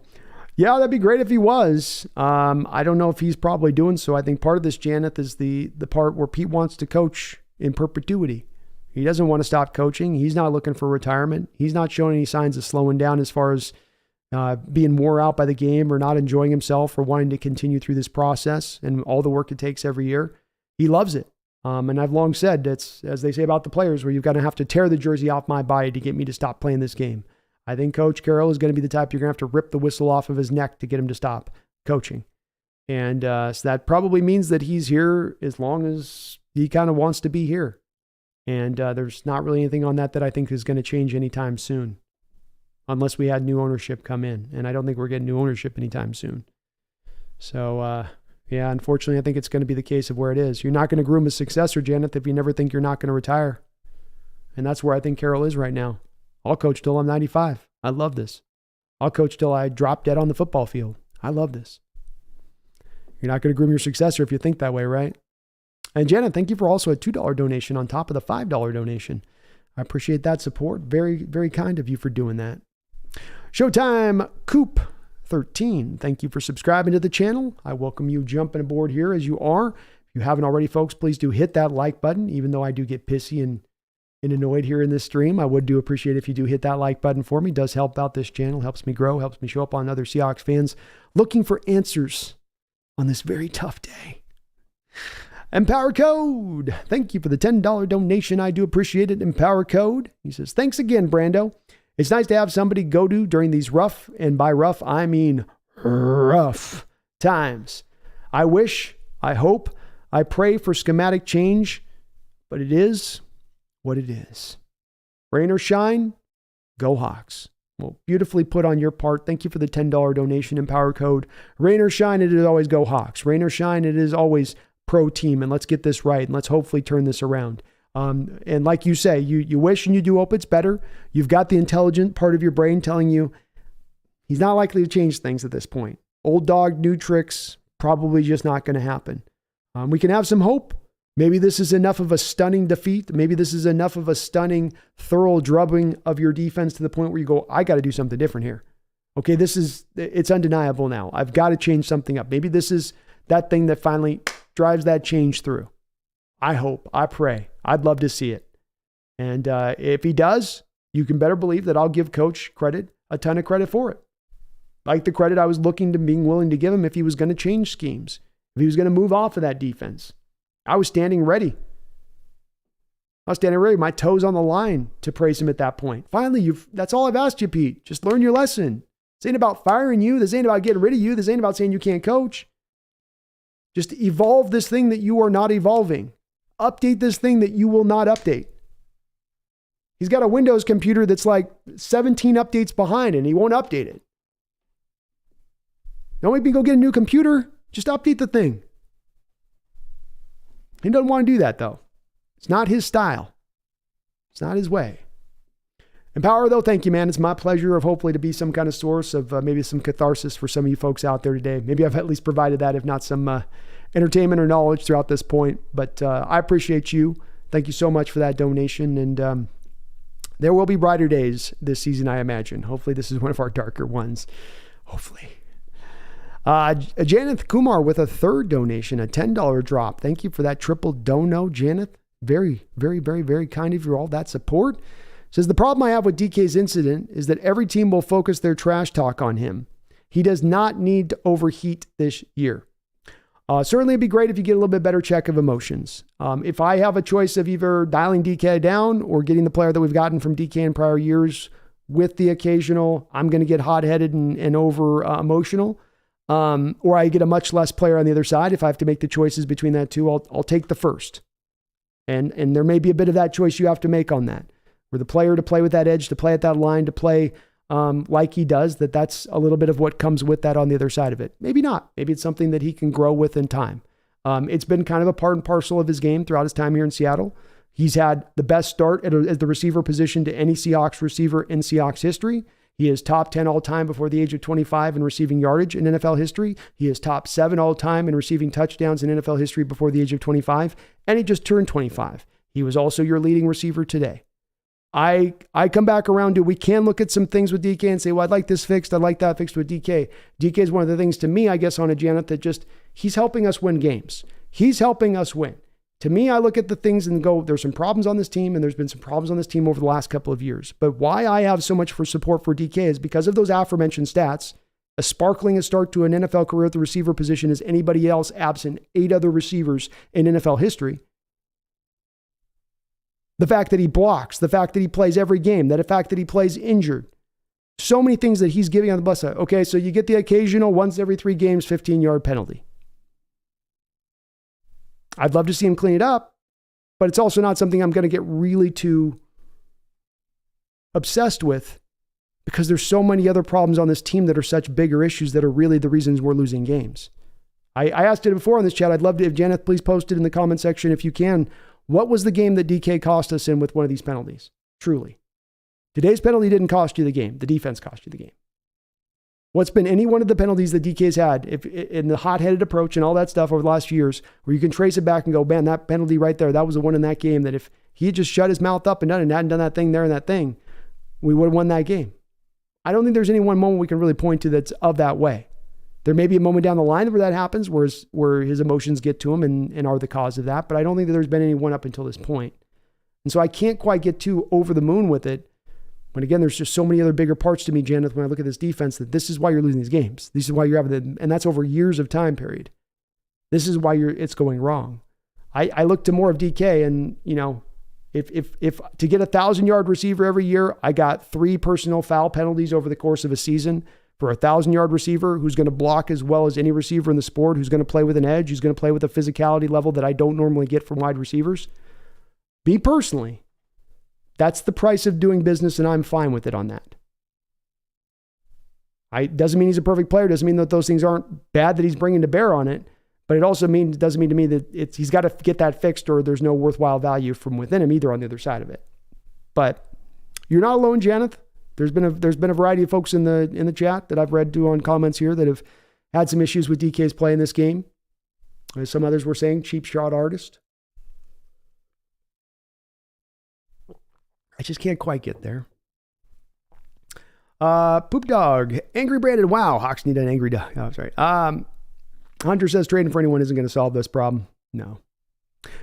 yeah, that'd be great if he was. I don't know if he's probably doing so. I think part of this, Janeth, is the part where Pete wants to coach in perpetuity. He doesn't want to stop coaching. He's not looking for retirement. He's not showing any signs of slowing down as far as being wore out by the game or not enjoying himself or wanting to continue through this process and all the work it takes every year. He loves it. And I've long said, that's, as they say about the players, where you've got to have to tear the jersey off my body to get me to stop playing this game. I think Coach Carroll is going to be the type you're going to have to rip the whistle off of his neck to get him to stop coaching. And so that probably means that he's here as long as he kind of wants to be here. And there's not really anything on that I think is going to change anytime soon, unless we had new ownership come in. And I don't think we're getting new ownership anytime soon. So, yeah, unfortunately, I think it's going to be the case of where it is. You're not going to groom a successor, Janeth, if you never think you're not going to retire. And that's where I think Carroll is right now. I'll coach till I'm 95. I love this. I'll coach till I drop dead on the football field. I love this. You're not going to groom your successor if you think that way, right? And Janet, thank you for also a $2 donation on top of the $5 donation. I appreciate that support. Very, very kind of you for doing that. Showtime Coop 13. Thank you for subscribing to the channel. I welcome you jumping aboard here as you are. If you haven't already, folks, please do hit that like button. Even though I do get pissy and annoyed here in this stream, I would do appreciate if you do hit that like button for me. It does help out this channel, helps me grow, helps me show up on other Seahawks fans looking for answers on this very tough day. Empower Code. Thank you for the $10 donation. I do appreciate it. Empower Code. He says, thanks again, Brando. It's nice to have somebody go to during these rough, and by rough, I mean rough times. I wish, I hope, I pray for schematic change, but it is what it is. Rain or shine, go Hawks. Well, beautifully put on your part. Thank you for the $10 donation, Empower Code. Rain or shine, it is always go Hawks. Rain or shine, it is always pro team, and let's get this right, and let's hopefully turn this around. And like you say, you wish and you do hope it's better. You've got the intelligent part of your brain telling you he's not likely to change things at this point. Old dog, new tricks, probably just not going to happen. We can have some hope. Maybe this is enough of a stunning defeat. Maybe this is enough of a stunning, thorough drubbing of your defense to the point where you go, I got to do something different here. Okay, it's undeniable now. I've got to change something up. Maybe this is that thing that finally drives that change through. I hope, I pray. I'd love to see it. And if he does, you can better believe that I'll give Coach a ton of credit for it. Like the credit I was looking to being willing to give him if he was going to change schemes, if he was going to move off of that defense. I was standing ready. My toes on the line to praise him at that point. Finally, that's all I've asked you, Pete. Just learn your lesson. This ain't about firing you. This ain't about getting rid of you. This ain't about saying you can't coach. Just evolve this thing that you are not evolving. Update this thing that you will not update. He's got a Windows computer that's like 17 updates behind and he won't update it. Don't make me go get a new computer. Just update the thing. He doesn't want to do that though. It's not his style. It's not his way. Empower though, thank you, man. It's my pleasure of hopefully to be some kind of source of maybe some catharsis for some of you folks out there today. Maybe I've at least provided that, if not some entertainment or knowledge throughout this point. But I appreciate you. Thank you so much for that donation. And there will be brighter days this season, I imagine. Hopefully this is one of our darker ones. Hopefully. Janeth Kumar with a third donation, a $10 drop. Thank you for that triple dono, Janeth. Very, very, very, very kind of you, all that support. Says, the problem I have with DK's incident is that every team will focus their trash talk on him. He does not need to overheat this year. Certainly it'd be great if you get a little bit better check of emotions. If I have a choice of either dialing DK down or getting the player that we've gotten from DK in prior years with the occasional, I'm going to get hot-headed and over emotional, or I get a much less player on the other side. If I have to make the choices between that two, I'll take the first. And there may be a bit of that choice you have to make on that. For the player to play with that edge, to play at that line, to play like he does, that's a little bit of what comes with that on the other side of it. Maybe not. Maybe it's something that he can grow with in time. It's been kind of a part and parcel of his game throughout his time here in Seattle. He's had the best start at the receiver position to any Seahawks receiver in Seahawks history. He is top 10 all time before the age of 25 in receiving yardage in NFL history. He is top 7 all time in receiving touchdowns in NFL history before the age of 25. And he just turned 25. He was also your leading receiver today. I come back around to, we can look at some things with DK and say, well, I'd like this fixed. I'd like that fixed with DK. DK is one of the things to me, I guess, on a Janet that just, he's helping us win games. He's helping us win. To me, I look at the things and go, there's some problems on this team, and there's been some problems on this team over the last couple of years. But why I have so much for support for DK is because of those aforementioned stats. As sparkling a start to an NFL career at the receiver position as anybody else, absent 8 other receivers in NFL history. The fact that he blocks, the fact that he plays every game, the fact that he plays injured. So many things that he's giving on the bus side. Okay, so you get the occasional once every 3 games, 15-yard penalty. I'd love to see him clean it up, but it's also not something I'm going to get really too obsessed with because there's so many other problems on this team that are such bigger issues that are really the reasons we're losing games. I asked it before on this chat. I'd love to, if Janeth, please post it in the comment section if you can. What was the game that DK cost us in with one of these penalties? Truly. Today's penalty didn't cost you the game. The defense cost you the game. What's been any one of the penalties that DK's had if in the hot-headed approach and all that stuff over the last few years where you can trace it back and go, man, that penalty right there, that was the one in that game that if he had just shut his mouth up and done it and hadn't done that thing there and that thing, we would have won that game. I don't think there's any one moment we can really point to that's of that way. There may be a moment down the line where that happens, where his emotions get to him and are the cause of that, but I don't think that there's been any one up until this point. And so I can't quite get too over the moon with it. When again, there's just so many other bigger parts to me, Janeth, when I look at this defense, that this is why you're losing these games. This is why you're having and that's over years of time period. This is why it's going wrong. I look to more of DK and, you know, if to get a 1,000-yard receiver every year, I got 3 personal foul penalties over the course of a season. For a 1,000-yard receiver who's going to block as well as any receiver in the sport, who's going to play with an edge, who's going to play with a physicality level that I don't normally get from wide receivers. Me personally, that's the price of doing business, and I'm fine with it on that. Doesn't mean he's a perfect player. Doesn't mean that those things aren't bad that he's bringing to bear on it. But it also doesn't mean to me that he's got to get that fixed or there's no worthwhile value from within him either on the other side of it. But you're not alone, Janeth. There's been a variety of folks in the chat that I've read to on comments here that have had some issues with DK's play in this game. As some others were saying, cheap shot artist. I just can't quite get there. Poop dog, angry Brandon. Wow, Hawks need an angry dog. Oh, sorry. Hunter says trading for anyone isn't going to solve this problem. No.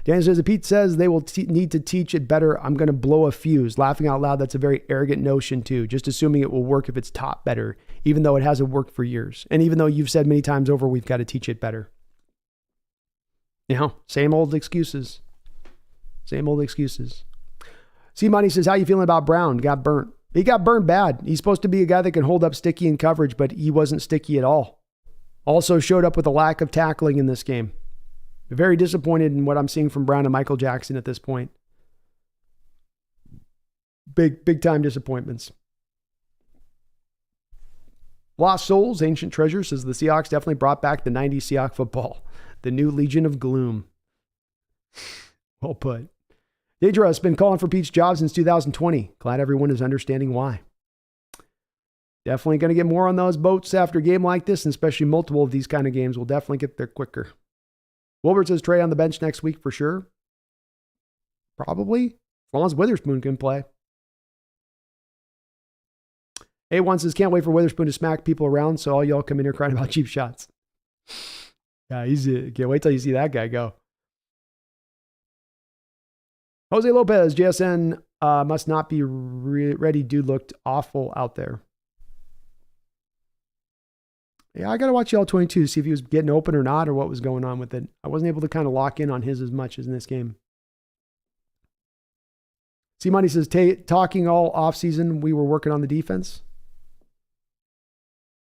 Dan says, Pete says they will need to teach it better. I'm going to blow a fuse. Laughing out loud, that's a very arrogant notion too. Just assuming it will work if it's taught better, even though it hasn't worked for years. And even though you've said many times over, we've got to teach it better. You know, same old excuses. Same old excuses. C Money says, how you feeling about Brown? Got burnt. He got burned bad. He's supposed to be a guy that can hold up sticky in coverage, but he wasn't sticky at all. Also showed up with a lack of tackling in this game. Very disappointed in what I'm seeing from Brown and Michael Jackson at this point. Big time disappointments. Lost Souls, Ancient Treasure says the Seahawks definitely brought back the 90s Seahawks football. The new Legion of Gloom. Well put. Deidre has been calling for Pete's job since 2020. Glad everyone is understanding why. Definitely going to get more on those boats after a game like this, and especially multiple of these kind of games. We'll definitely get there quicker. Wilbert says Trey on the bench next week for sure. Probably. As long as Witherspoon can play. A1 says, can't wait for Witherspoon to smack people around, so all y'all come in here crying about cheap shots. Yeah, can't wait till you see that guy go. Jose Lopez, JSN must not be ready. Dude looked awful out there. Yeah, I got to watch y'all 22 to see if he was getting open or not or what was going on with it. I wasn't able to kind of lock in on his as much as in this game. C-Money says, talking all offseason, we were working on the defense.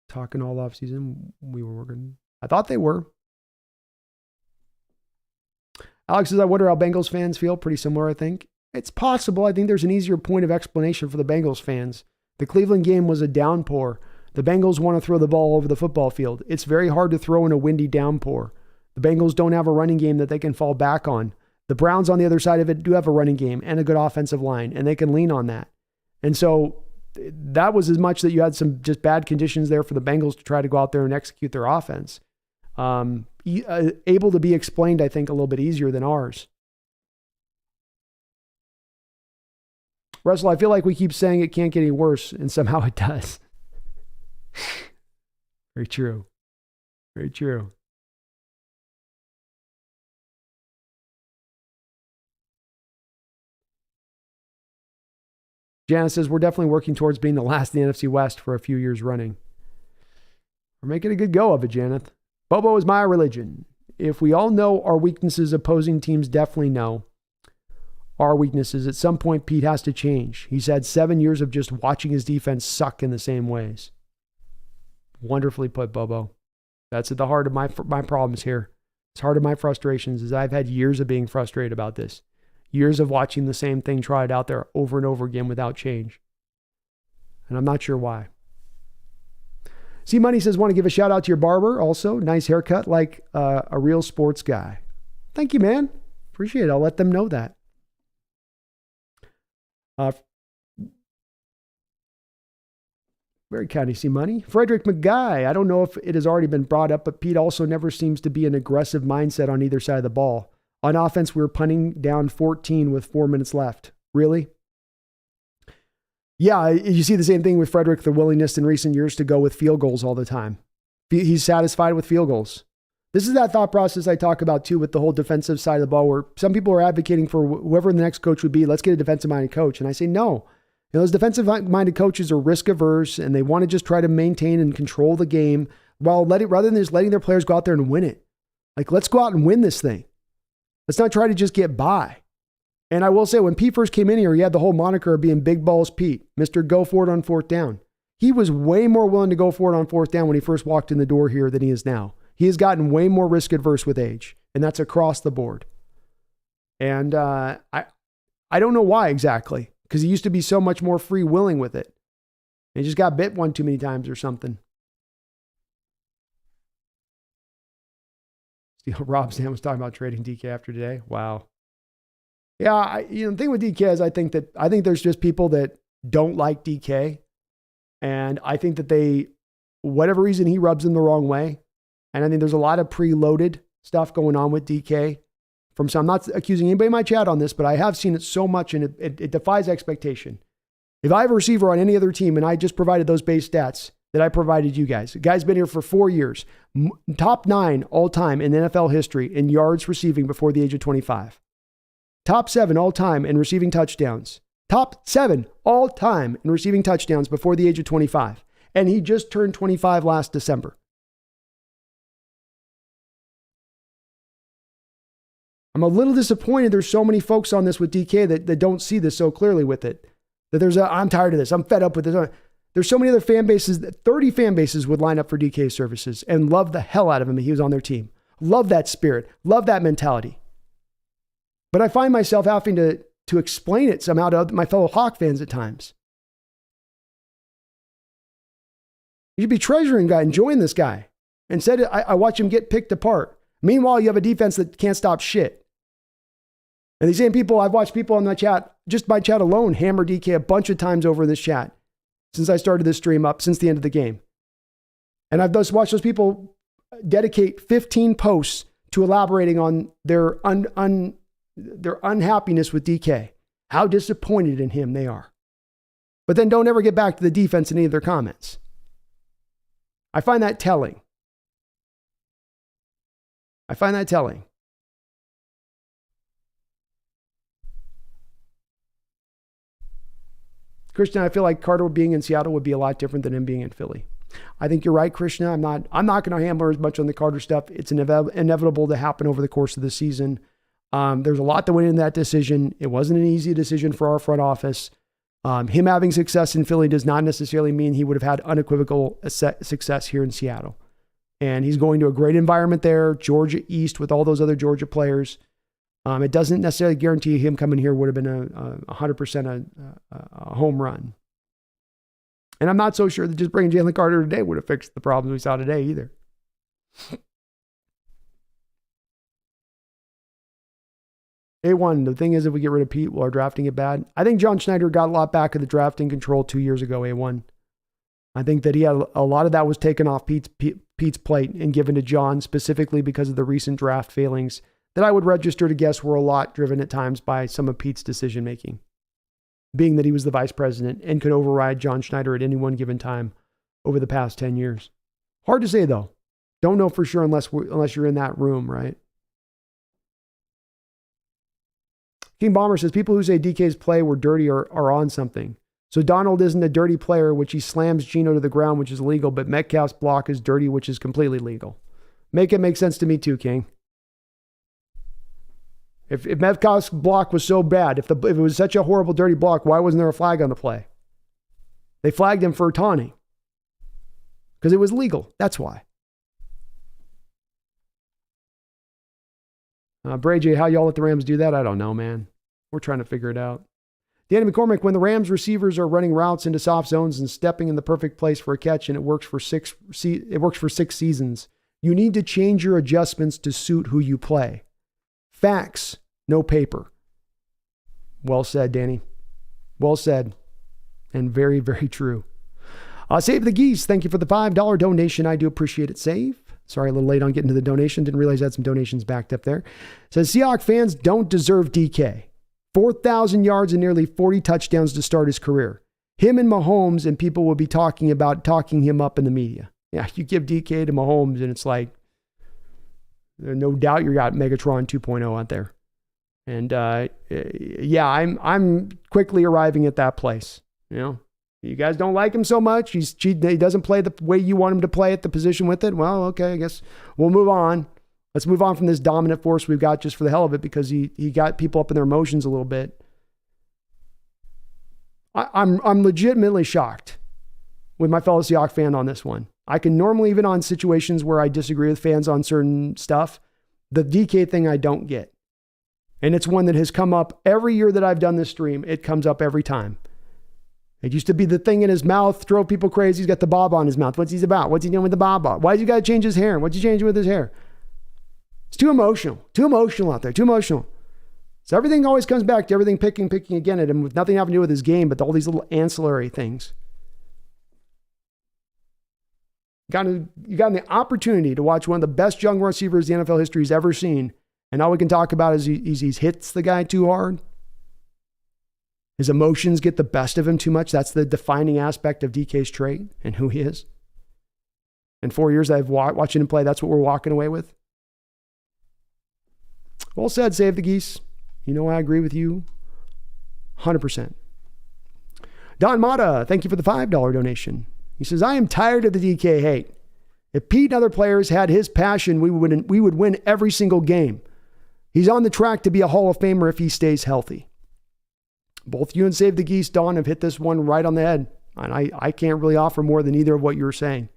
Talking all offseason, we were working. I thought they were. Alex says, I wonder how Bengals fans feel. Pretty similar, I think. It's possible. I think there's an easier point of explanation for the Bengals fans. The Cleveland game was a downpour. The Bengals want to throw the ball over the football field. It's very hard to throw in a windy downpour. The Bengals don't have a running game that they can fall back on. The Browns on the other side of it do have a running game and a good offensive line, and they can lean on that. And so that was as much that you had some just bad conditions there for the Bengals to try to go out there and execute their offense. Able to be explained, I think, a little bit easier than ours. Russell, I feel like we keep saying it can't get any worse, and somehow it does. Very true. Very true. Janice says, we're definitely working towards being the last in the NFC West for a few years running. We're making a good go of it, Janeth. Bobo is my religion. If we all know our weaknesses, opposing teams definitely know our weaknesses. At some point, Pete has to change. He's had 7 years of just watching his defense suck in the same ways. Wonderfully put, Bobo. That's at the heart of my problems here. It's heart of my frustrations is I've had years of being frustrated about this. Years of watching the same thing tried out there over and over again without change. And I'm not sure why. C Money says, want to give a shout out to your barber also. Nice haircut like a real sports guy. Thank you, man. Appreciate it. I'll let them know that. Very kind of C Money. Frederick McGuy. I don't know if it has already been brought up, but Pete also never seems to be an aggressive mindset on either side of the ball. On offense, we were punting down 14 with 4 minutes left. Really? Yeah, you see the same thing with Frederick, the willingness in recent years to go with field goals all the time. He's satisfied with field goals. This is that thought process I talk about too with the whole defensive side of the ball where some people are advocating for whoever the next coach would be, let's get a defensive-minded coach. And I say no. You know, those defensive-minded coaches are risk-averse and they want to just try to maintain and control the game rather than just letting their players go out there and win it. Like, let's go out and win this thing. Let's not try to just get by. And I will say, when Pete first came in here, he had the whole moniker of being Big Balls Pete, Mr. Go For It on fourth down. He was way more willing to go for it on fourth down when he first walked in the door here than he is now. He has gotten way more risk adverse with age, and that's across the board. And I don't know why exactly, because he used to be so much more free-willing with it. He just got bit one too many times or something. Rob Sam was talking about trading DK after today. Wow. Yeah, the thing with DK is I think there's just people that don't like DK. And I think that whatever reason, he rubs them the wrong way. And I think there's a lot of preloaded stuff going on with DK from some. I'm not accusing anybody in my chat on this, but I have seen it so much and it defies expectation. If I have a receiver on any other team and I just provided those base stats that I provided you guys, the guy's been here for 4 years, top 9 all time in NFL history in yards receiving before the age of 25. Top 7 all time in receiving touchdowns. Top 7 all time in receiving touchdowns before the age of 25. And he just turned 25 last December. I'm a little disappointed there's so many folks on this with DK that don't see this so clearly with it. That I'm tired of this. I'm fed up with this. There's so many other fan bases, 30 fan bases would line up for DK's services and love the hell out of him if he was on their team. Love that spirit. Love that mentality. But I find myself having to explain it somehow to my fellow Hawk fans at times. You should be treasuring guy, enjoying this guy. Instead, I watch him get picked apart. Meanwhile, you have a defense that can't stop shit. And these same people, I've watched people on my chat, just my chat alone, hammer DK a bunch of times over in this chat since I started this stream up, since the end of the game. And I've just watched those people dedicate 15 posts to elaborating on their unhappiness with DK, how disappointed in him they are. But then don't ever get back to the defense in any of their comments. I find that telling. Krishna, I feel like Carter being in Seattle would be a lot different than him being in Philly. I think you're right, Krishna. I'm not going to hammer as much on the Carter stuff. It's inevitable to happen over the course of the season. There's a lot that went into that decision. It wasn't an easy decision for our front office. Him having success in Philly does not necessarily mean he would have had unequivocal success here in Seattle. And he's going to a great environment there, Georgia East with all those other Georgia players. It doesn't necessarily guarantee him coming here would have been 100% a home run. And I'm not so sure that just bringing Jalen Carter today would have fixed the problems we saw today either. A1, the thing is, if we get rid of Pete, will our drafting get bad? I think John Schneider got a lot back of the drafting control 2 years ago, A1. I think that he had a lot of that was taken off Pete's plate and given to John specifically because of the recent draft failings that I would register to guess were a lot driven at times by some of Pete's decision making, being that he was the vice president and could override John Schneider at any one given time over the past 10 years. Hard to say though. Don't know for sure unless you're in that room, right? King Bomber says people who say DK's play were dirty are on something. So Donald isn't a dirty player, which he slams Geno to the ground, which is illegal, but Metcalf's block is dirty, which is completely legal. Make it make sense to me too, King. If Metcalf's block was so bad, if it was such a horrible, dirty block, why wasn't there a flag on the play? They flagged him for taunting. Because it was legal. That's why. Bray J, how y'all let the Rams do that? I don't know, man. We're trying to figure it out. Danny McCormick, when the Rams receivers are running routes into soft zones and stepping in the perfect place for a catch and it works for 6 seasons, you need to change your adjustments to suit who you play. Facts, no paper. Well said, Danny. Well said. And very, very true. Save the Geese, thank you for the $5 donation. I do appreciate it, Save. Sorry, a little late on getting to the donation. Didn't realize I had some donations backed up there. Says, Seahawks fans don't deserve DK. 4,000 yards and nearly 40 touchdowns to start his career. Him and Mahomes, and people will be talking him up in the media. Yeah, you give DK to Mahomes and it's like, no doubt you got Megatron 2.0 out there. And yeah, I'm quickly arriving at that place. You know, you guys don't like him so much. He doesn't play the way you want him to play at the position with it. Well, okay, I guess we'll move on. Let's move on from this dominant force we've got just for the hell of it because he got people up in their emotions a little bit. I'm legitimately shocked with my fellow Seahawks fan on this one. I can normally, even on situations where I disagree with fans on certain stuff, the DK thing I don't get. And it's one that has come up every year that I've done this stream. It comes up every time. It used to be the thing in his mouth, drove people crazy. He's got the bob on his mouth. What's he about? What's he doing with the bob on? Why's he got to change his hair? What's he changing with his hair? It's too emotional. Too emotional out there. Too emotional. So everything always comes back to everything picking again at him with nothing having to do with his game, but all these little ancillary things. You got the opportunity to watch one of the best young receivers the NFL history has ever seen, and all we can talk about is he hits the guy too hard. His emotions get the best of him too much. That's the defining aspect of DK's trait and who he is. In 4 years I've watching him play, that's what we're walking away with. Well said, Save the Geese. You know I agree with you 100%. Don Mata, thank you for the $5 donation. He says, I am tired of the DK hate. If Pete and other players had his passion, we would win every single game. He's on the track to be a Hall of Famer if he stays healthy. Both you and Save the Geese, Dawn, have hit this one right on the head. And I can't really offer more than either of what you were saying.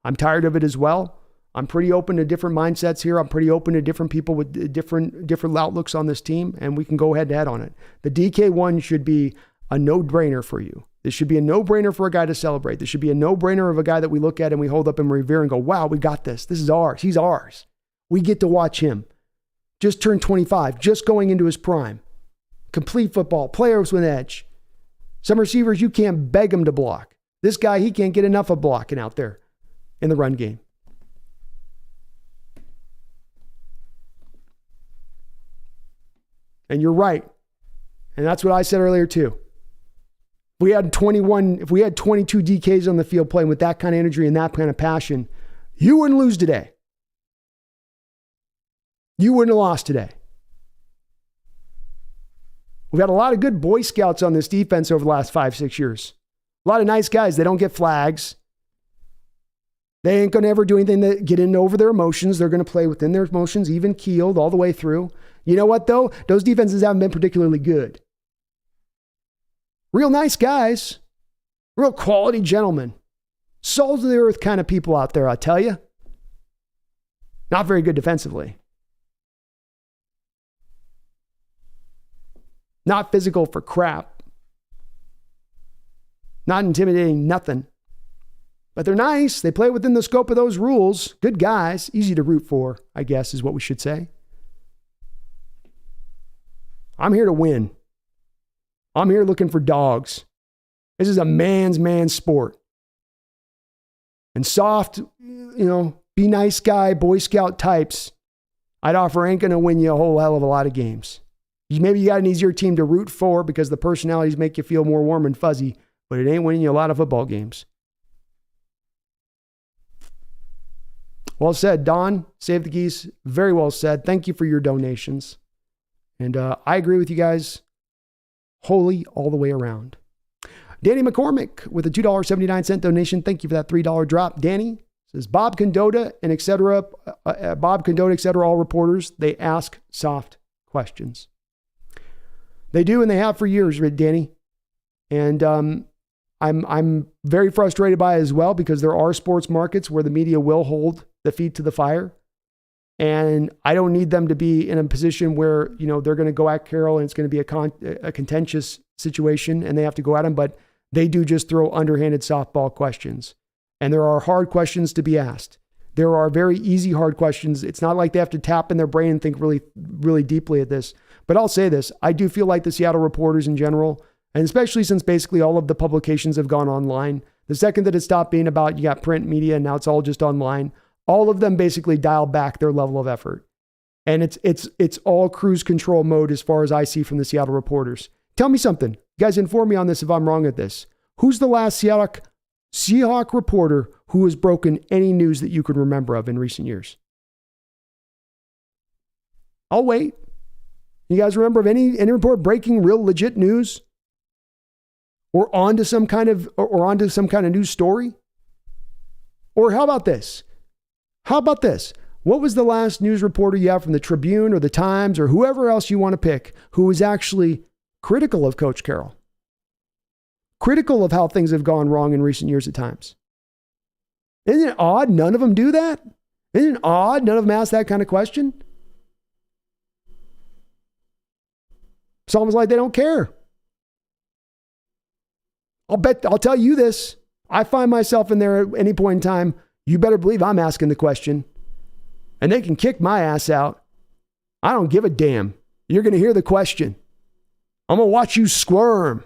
I'm tired of it as well. I'm pretty open to different mindsets here. I'm pretty open to different people with different outlooks on this team, and we can go head to head on it. The DK one should be a no-brainer for you. This should be a no-brainer for a guy to celebrate. This should be a no-brainer of a guy that we look at and we hold up and revere and go, wow, we got this. This is ours. He's ours. We get to watch him. Just turned 25, just going into his prime. Complete football, players with edge. Some receivers, you can't beg him to block. This guy, he can't get enough of blocking out there in the run game. And you're right. And that's what I said earlier too. If we had 22 DKs on the field playing with that kind of energy and that kind of passion, you wouldn't lose today. You wouldn't have lost today. We've had a lot of good Boy Scouts on this defense over the last 5-6 years. A lot of nice guys. They don't get flags. They ain't going to ever do anything to get in over their emotions. They're going to play within their emotions, even keeled all the way through. You know what, though? Those defenses haven't been particularly good. Real nice guys. Real quality gentlemen. Souls of the earth kind of people out there, I tell you. Not very good defensively. Not physical for crap. Not intimidating, nothing. But they're nice. They play within the scope of those rules. Good guys. Easy to root for, I guess, is what we should say. I'm here to win. I'm here looking for dogs. This is a man's man sport. And soft, be nice guy, Boy Scout types, I'd offer ain't going to win you a whole hell of a lot of games. Maybe you got an easier team to root for because the personalities make you feel more warm and fuzzy, but it ain't winning you a lot of football games. Well said, Don. Save the Geese. Very well said. Thank you for your donations. And I agree with you guys wholly all the way around. Danny McCormick with a $2.79 donation. Thank you for that $3 drop. Danny says, Bob Condotta, et cetera, all reporters, they ask soft questions. They do, and they have for years, Danny. And I'm very frustrated by it as well because there are sports markets where the media will hold the feet to the fire. And I don't need them to be in a position where, they're going to go at Carroll and it's going to be a contentious situation and they have to go at him. But they do just throw underhanded softball questions. And there are hard questions to be asked. There are very easy, hard questions. It's not like they have to tap in their brain and think really, really deeply at this. But I'll say this. I do feel like the Seattle reporters in general, and especially since basically all of the publications have gone online, the second that it stopped being about, you got print media and now it's all just online, all of them basically dial back their level of effort. And it's all cruise control mode as far as I see from the Seattle reporters. Tell me something. You guys inform me on this if I'm wrong at this. Who's the last Seahawk reporter who has broken any news that you could remember of in recent years? I'll wait. You guys remember of any report breaking real legit news? Or onto some kind of news story? Or how about this? What was the last news reporter you have from the Tribune or the Times or whoever else you want to pick who was actually critical of Coach Carroll? Critical of how things have gone wrong in recent years at times? Isn't it odd none of them do that? Isn't it odd none of them ask that kind of question? It's almost like they don't care. I'll tell you this. I find myself in there at any point in time. You better believe I'm asking the question. And they can kick my ass out. I don't give a damn. You're going to hear the question. I'm going to watch you squirm.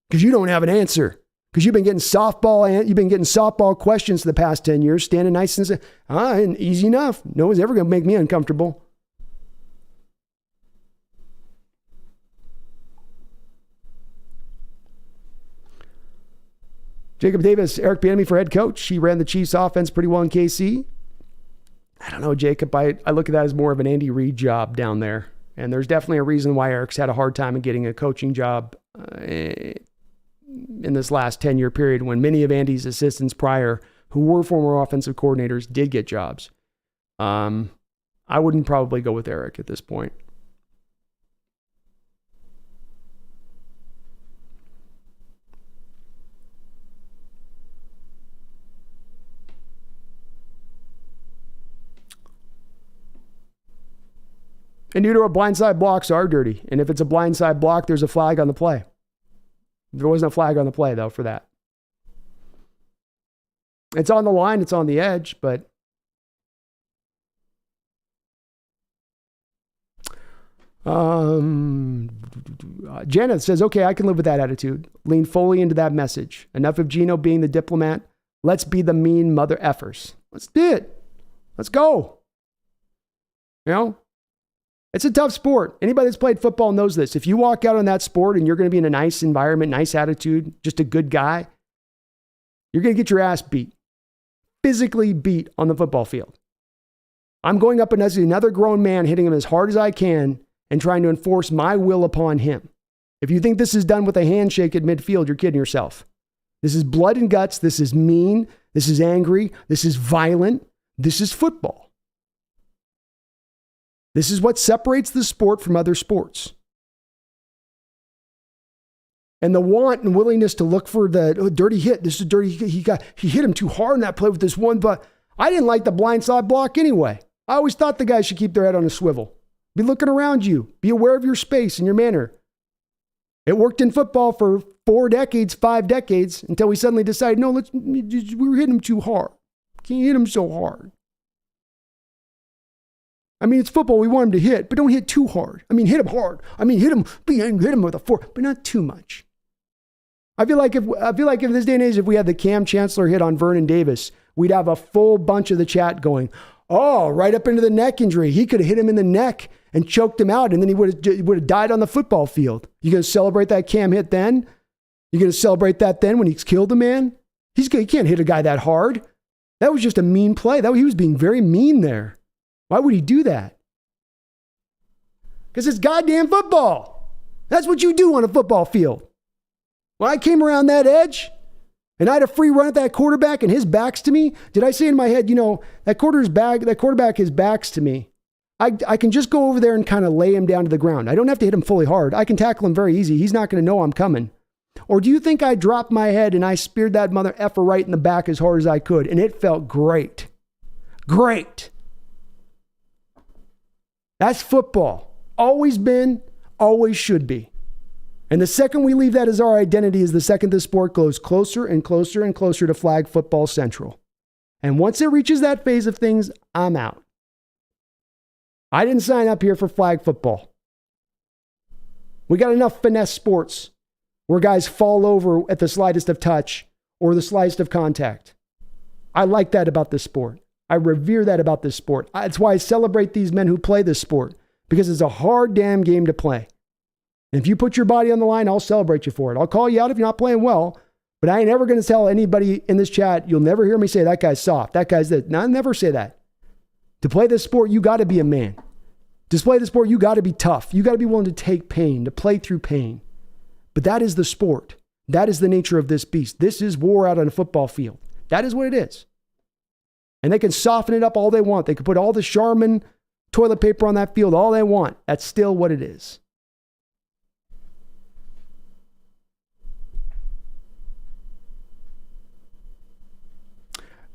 Because you don't have an answer. Because you've been getting softball questions for the past 10 years, standing nice and saying, easy enough. No one's ever going to make me uncomfortable. Jacob Davis, Eric Bieniemy for head coach. He ran the Chiefs offense pretty well in KC. I don't know, Jacob. I look at that as more of an Andy Reid job down there. And there's definitely a reason why Eric's had a hard time in getting a coaching job in this last 10-year period when many of Andy's assistants prior, who were former offensive coordinators, did get jobs. I wouldn't probably go with Eric at this point. And neither are blindside blocks are dirty. And if it's a blindside block, there's a flag on the play. There wasn't a flag on the play, though, for that. It's on the line. It's on the edge, but Janet says, okay, I can live with that attitude. Lean fully into that message. Enough of Gino being the diplomat. Let's be the mean mother effers. Let's do it. Let's go. You know, it's a tough sport. Anybody that's played football knows this. If you walk out on that sport and you're going to be in a nice environment, nice attitude, just a good guy, you're going to get your ass beat. Physically beat on the football field. I'm going up against another grown man, hitting him as hard as I can and trying to enforce my will upon him. If you think this is done with a handshake at midfield, you're kidding yourself. This is blood and guts. This is mean. This is angry. This is violent. This is football. This is what separates the sport from other sports. And the want and willingness to look for the dirty hit. This is dirty. He hit him too hard in that play with this one, but I didn't like the blindside block anyway. I always thought the guys should keep their head on a swivel. Be looking around you. Be aware of your space and your manner. It worked in football for 4 decades, 5 decades, until we suddenly decided, no, we were hitting him too hard. Can't hit him so hard. I mean, it's football. We want him to hit, but don't hit too hard. I mean, hit him hard. I mean, hit him with a fork, but not too much. I feel like if this day and age, if we had the Cam Chancellor hit on Vernon Davis, we'd have a full bunch of the chat going, oh, right up into the neck injury. He could have hit him in the neck and choked him out, and then he would have died on the football field. You going to celebrate that Cam hit then? You going to celebrate that then when he's killed a man? He can't hit a guy that hard. That was just a mean play. He was being very mean there. Why would he do that? Because it's goddamn football. That's what you do on a football field. When I came around that edge and I had a free run at that quarterback and his back's to me, did I say in my head, that quarterback, his back's to me. I can just go over there and kind of lay him down to the ground. I don't have to hit him fully hard. I can tackle him very easy. He's not going to know I'm coming. Or do you think I dropped my head and I speared that mother effer right in the back as hard as I could? And it felt great. Great. That's football. Always been, always should be. And the second we leave that as our identity is the second the sport goes closer and closer and closer to flag football central. And once it reaches that phase of things, I'm out. I didn't sign up here for flag football. We got enough finesse sports where guys fall over at the slightest of touch or the slightest of contact. I like that about this sport. I revere that about this sport. That's why I celebrate these men who play this sport, because it's a hard damn game to play. And if you put your body on the line, I'll celebrate you for it. I'll call you out if you're not playing well, but I ain't ever going to tell anybody in this chat, you'll never hear me say that guy's soft. That guy's this. No, I'll never say that. To play this sport, you got to be a man. To play the sport, you got to be tough. You got to be willing to take pain, to play through pain. But that is the sport. That is the nature of this beast. This is war out on a football field. That is what it is. And they can soften it up all they want. They can put all the Charmin toilet paper on that field all they want. That's still what it is.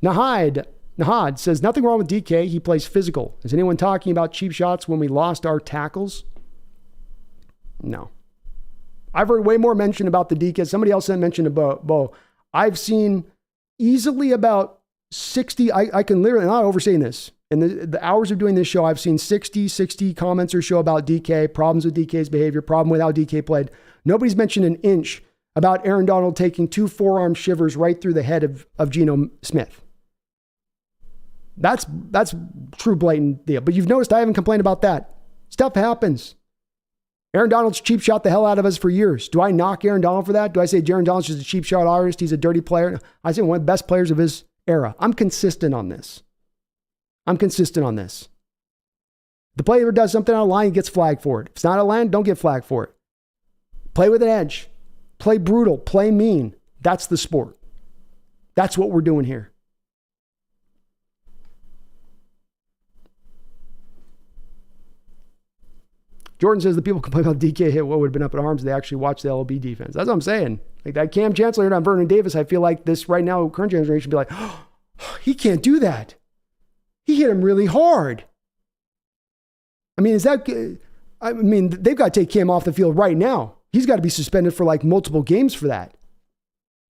Nahad says, nothing wrong with DK. He plays physical. Is anyone talking about cheap shots when we lost our tackles? No. I've heard way more mention about the DK. Somebody else mentioned about Bo. I've seen easily about 60, I can literally, I'm not oversaying this. In the hours of doing this show, I've seen 60 comments or so about DK, problems with DK's behavior, problem with how DK played. Nobody's mentioned an inch about Aaron Donald taking 2 forearm shivers right through the head of Geno Smith. That's true blatant deal. But you've noticed I haven't complained about that. Stuff happens. Aaron Donald's cheap shot the hell out of us for years. Do I knock Aaron Donald for that? Do I say Aaron Donald's just a cheap shot artist? He's a dirty player. I say one of the best players of his era. I'm consistent on this. The player does something out of line, he gets flagged for it. If it's not a line, don't get flagged for it. Play with an edge. Play brutal. Play mean. That's the sport. That's what we're doing here. Jordan says the people complain about DK hit what would have been up in arms if they actually watched the LOB defense. That's what I'm saying. Like that Cam Chancellor hit on Vernon Davis, I feel like this right now, current generation be like, oh, he can't do that. He hit him really hard. I mean, they've got to take Cam off the field right now. He's got to be suspended for like multiple games for that.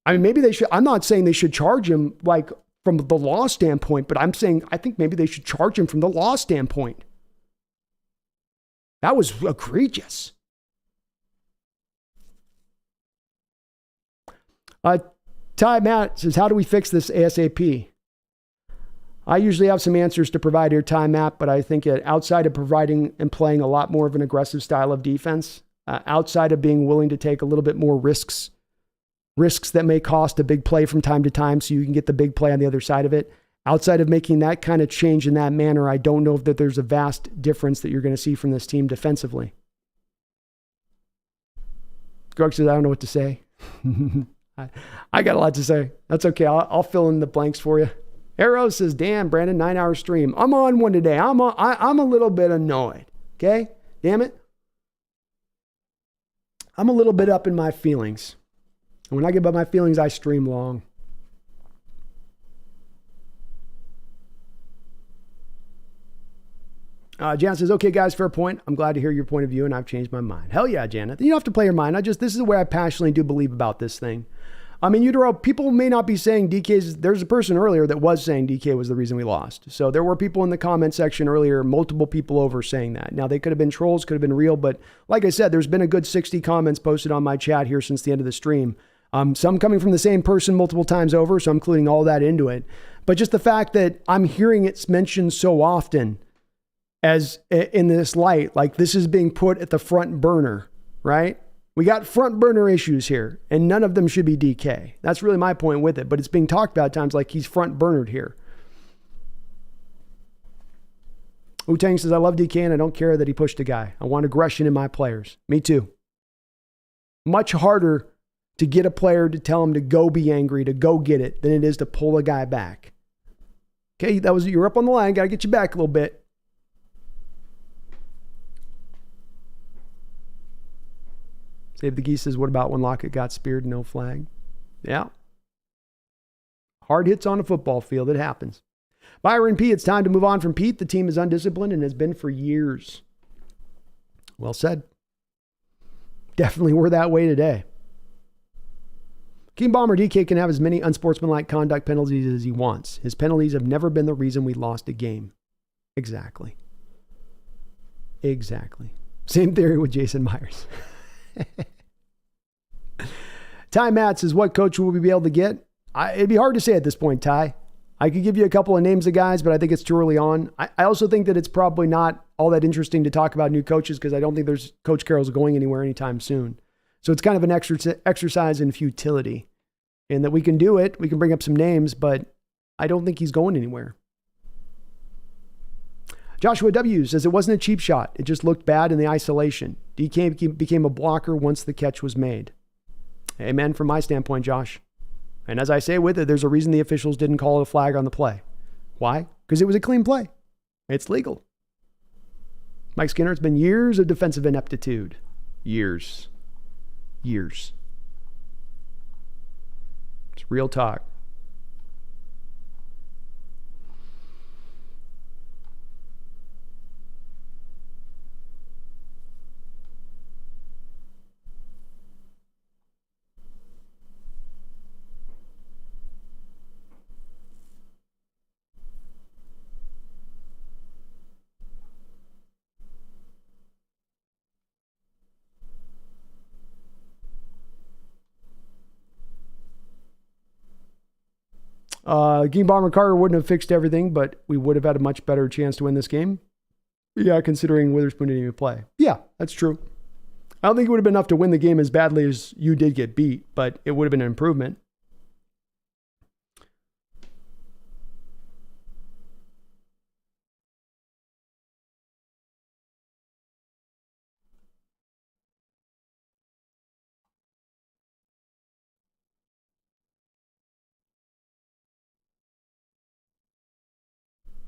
I mean, maybe they should. I'm not saying they should charge him like from the law standpoint, but I'm saying I think maybe they should charge him from the law standpoint. That was egregious. Ty Matt says, how do we fix this ASAP? I usually have some answers to provide here, Ty Matt, but I think outside of providing and playing a lot more of an aggressive style of defense, outside of being willing to take a little bit more risks that may cost a big play from time to time so you can get the big play on the other side of it, outside of making that kind of change in that manner, I don't know if that there's a vast difference that you're going to see from this team defensively. Greg says, I don't know what to say. I got a lot to say. That's okay. I'll fill in the blanks for you. Arrow says, damn, Brandon, 9-hour stream. I'm on one today. I'm a little bit annoyed. Okay? Damn it. I'm a little bit up in my feelings. And when I get up my feelings, I stream long. Jan says, okay, guys, fair point. I'm glad to hear your point of view, and I've changed my mind. Hell yeah, Janet. You don't have to play your mind. This is the way I passionately do believe about this thing. I mean, people may not be saying there's a person earlier that was saying DK was the reason we lost. So there were people in the comment section earlier, multiple people over saying that. Now, they could have been trolls, could have been real, but like I said, there's been a good 60 comments posted on my chat here since the end of the stream. Some coming from the same person multiple times over, so I'm including all that into it. But just the fact that I'm hearing it's mentioned so often as in this light, like this is being put at the front burner, right? We got front burner issues here, and none of them should be DK. That's really my point with it, but it's being talked about at times like he's front burnered here. Wu-Tang says, I love DK and I don't care that he pushed a guy. I want aggression in my players. Me too. Much harder to get a player to tell him to go be angry, to go get it, than it is to pull a guy back. Okay, you're up on the line, got to get you back a little bit. Save the Geese says, what about when Lockett got speared and no flag? Yeah. Hard hits on a football field. It happens. Byron P., it's time to move on from Pete. The team is undisciplined and has been for years. Well said. Definitely were that way today. King Bomber DK can have as many unsportsmanlike conduct penalties as he wants. His penalties have never been the reason we lost a game. Exactly. Same theory with Jason Myers. Ty Matt says, what coach will we be able to get? It'd be hard to say at this point, Ty. I could give you a couple of names of guys, but I think it's too early on. I also think that it's probably not all that interesting to talk about new coaches because I don't think there's Coach Carroll's going anywhere anytime soon. So it's kind of an exercise in futility. And that we can do it, we can bring up some names, but I don't think he's going anywhere. Joshua W. says it wasn't a cheap shot. It just looked bad in the isolation. DK became a blocker once the catch was made. Amen from my standpoint, Josh. And as I say with it, there's a reason the officials didn't call a flag on the play. Why? Because it was a clean play. It's legal. Mike Skinner, it's been years of defensive ineptitude. Years. It's real talk. Game Bomber Carter wouldn't have fixed everything, but we would have had a much better chance to win this game. Yeah, considering Witherspoon didn't even play. Yeah, that's true. I don't think it would have been enough to win the game as badly as you did get beat, but it would have been an improvement.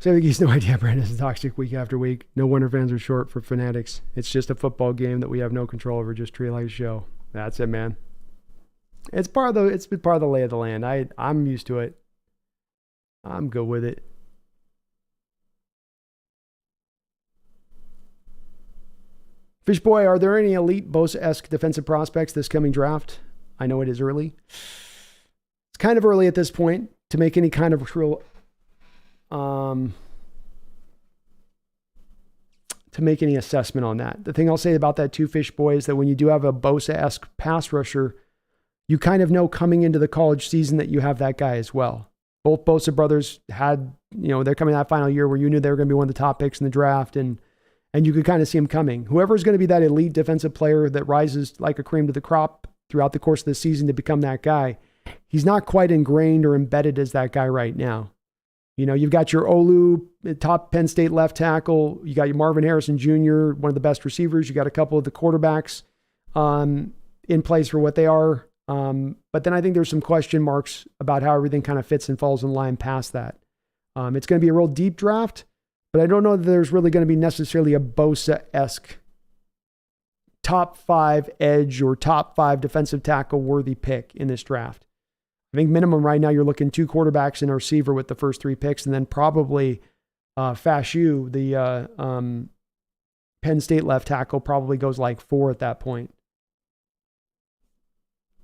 So I think he's no idea Brandon's toxic week after week. No wonder fans are short for fanatics. It's just a football game that we have no control over. Just treat it like a show. That's it, man. It's part of the lay of the land. I'm used to it. I'm good with it. Fishboy, are there any elite Bosa-esque defensive prospects this coming draft? I know it is early. It's kind of early at this point to make any kind of real, to make any assessment on that. The thing I'll say about that too, Fishboy, is that when you do have a Bosa-esque pass rusher, you kind of know coming into the college season that you have that guy as well. Both Bosa brothers had, they're coming that final year where you knew they were going to be one of the top picks in the draft, and you could kind of see him coming. Whoever's going to be that elite defensive player that rises like a cream to the crop throughout the course of the season to become that guy, he's not quite ingrained or embedded as that guy right now. You've got your Olu, top Penn State left tackle. You got your Marvin Harrison Jr., one of the best receivers. You got a couple of the quarterbacks in place for what they are. But then I think there's some question marks about how everything kind of fits and falls in line past that. It's going to be a real deep draft, but I don't know that there's really going to be necessarily a Bosa-esque top 5 edge or top 5 defensive tackle worthy pick in this draft. I think minimum right now you're looking 2 quarterbacks and a receiver with the first 3 picks, and then probably Fashu, the Penn State left tackle, probably goes like 4 at that point.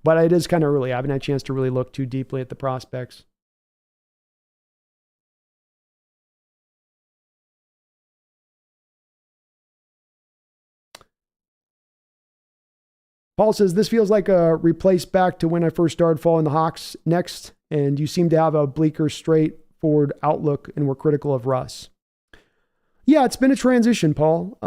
But it is kind of early. I haven't had a chance to really look too deeply at the prospects. Paul says, this feels like a replace back to when I first started following the Hawks next, and you seem to have a bleaker, straightforward outlook and were critical of Russ. Yeah, it's been a transition, Paul.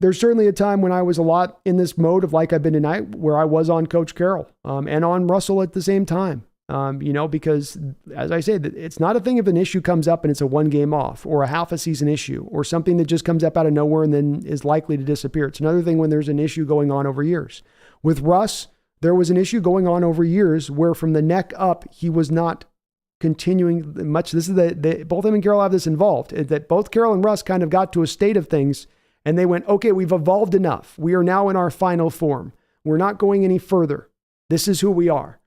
There's certainly a time when I was a lot in this mode of like I've been tonight, where I was on Coach Carroll and on Russell at the same time. Because as I say, it's not a thing if an issue comes up and it's a 1 game off or a half a season issue or something that just comes up out of nowhere and then is likely to disappear. It's another thing when there's an issue going on over years. With Russ, there was an issue going on over years where from the neck up, he was not continuing much. This is both him and Carroll have this involved, that both Carroll and Russ kind of got to a state of things and they went, okay, we've evolved enough. We are now in our final form. We're not going any further. This is who we are.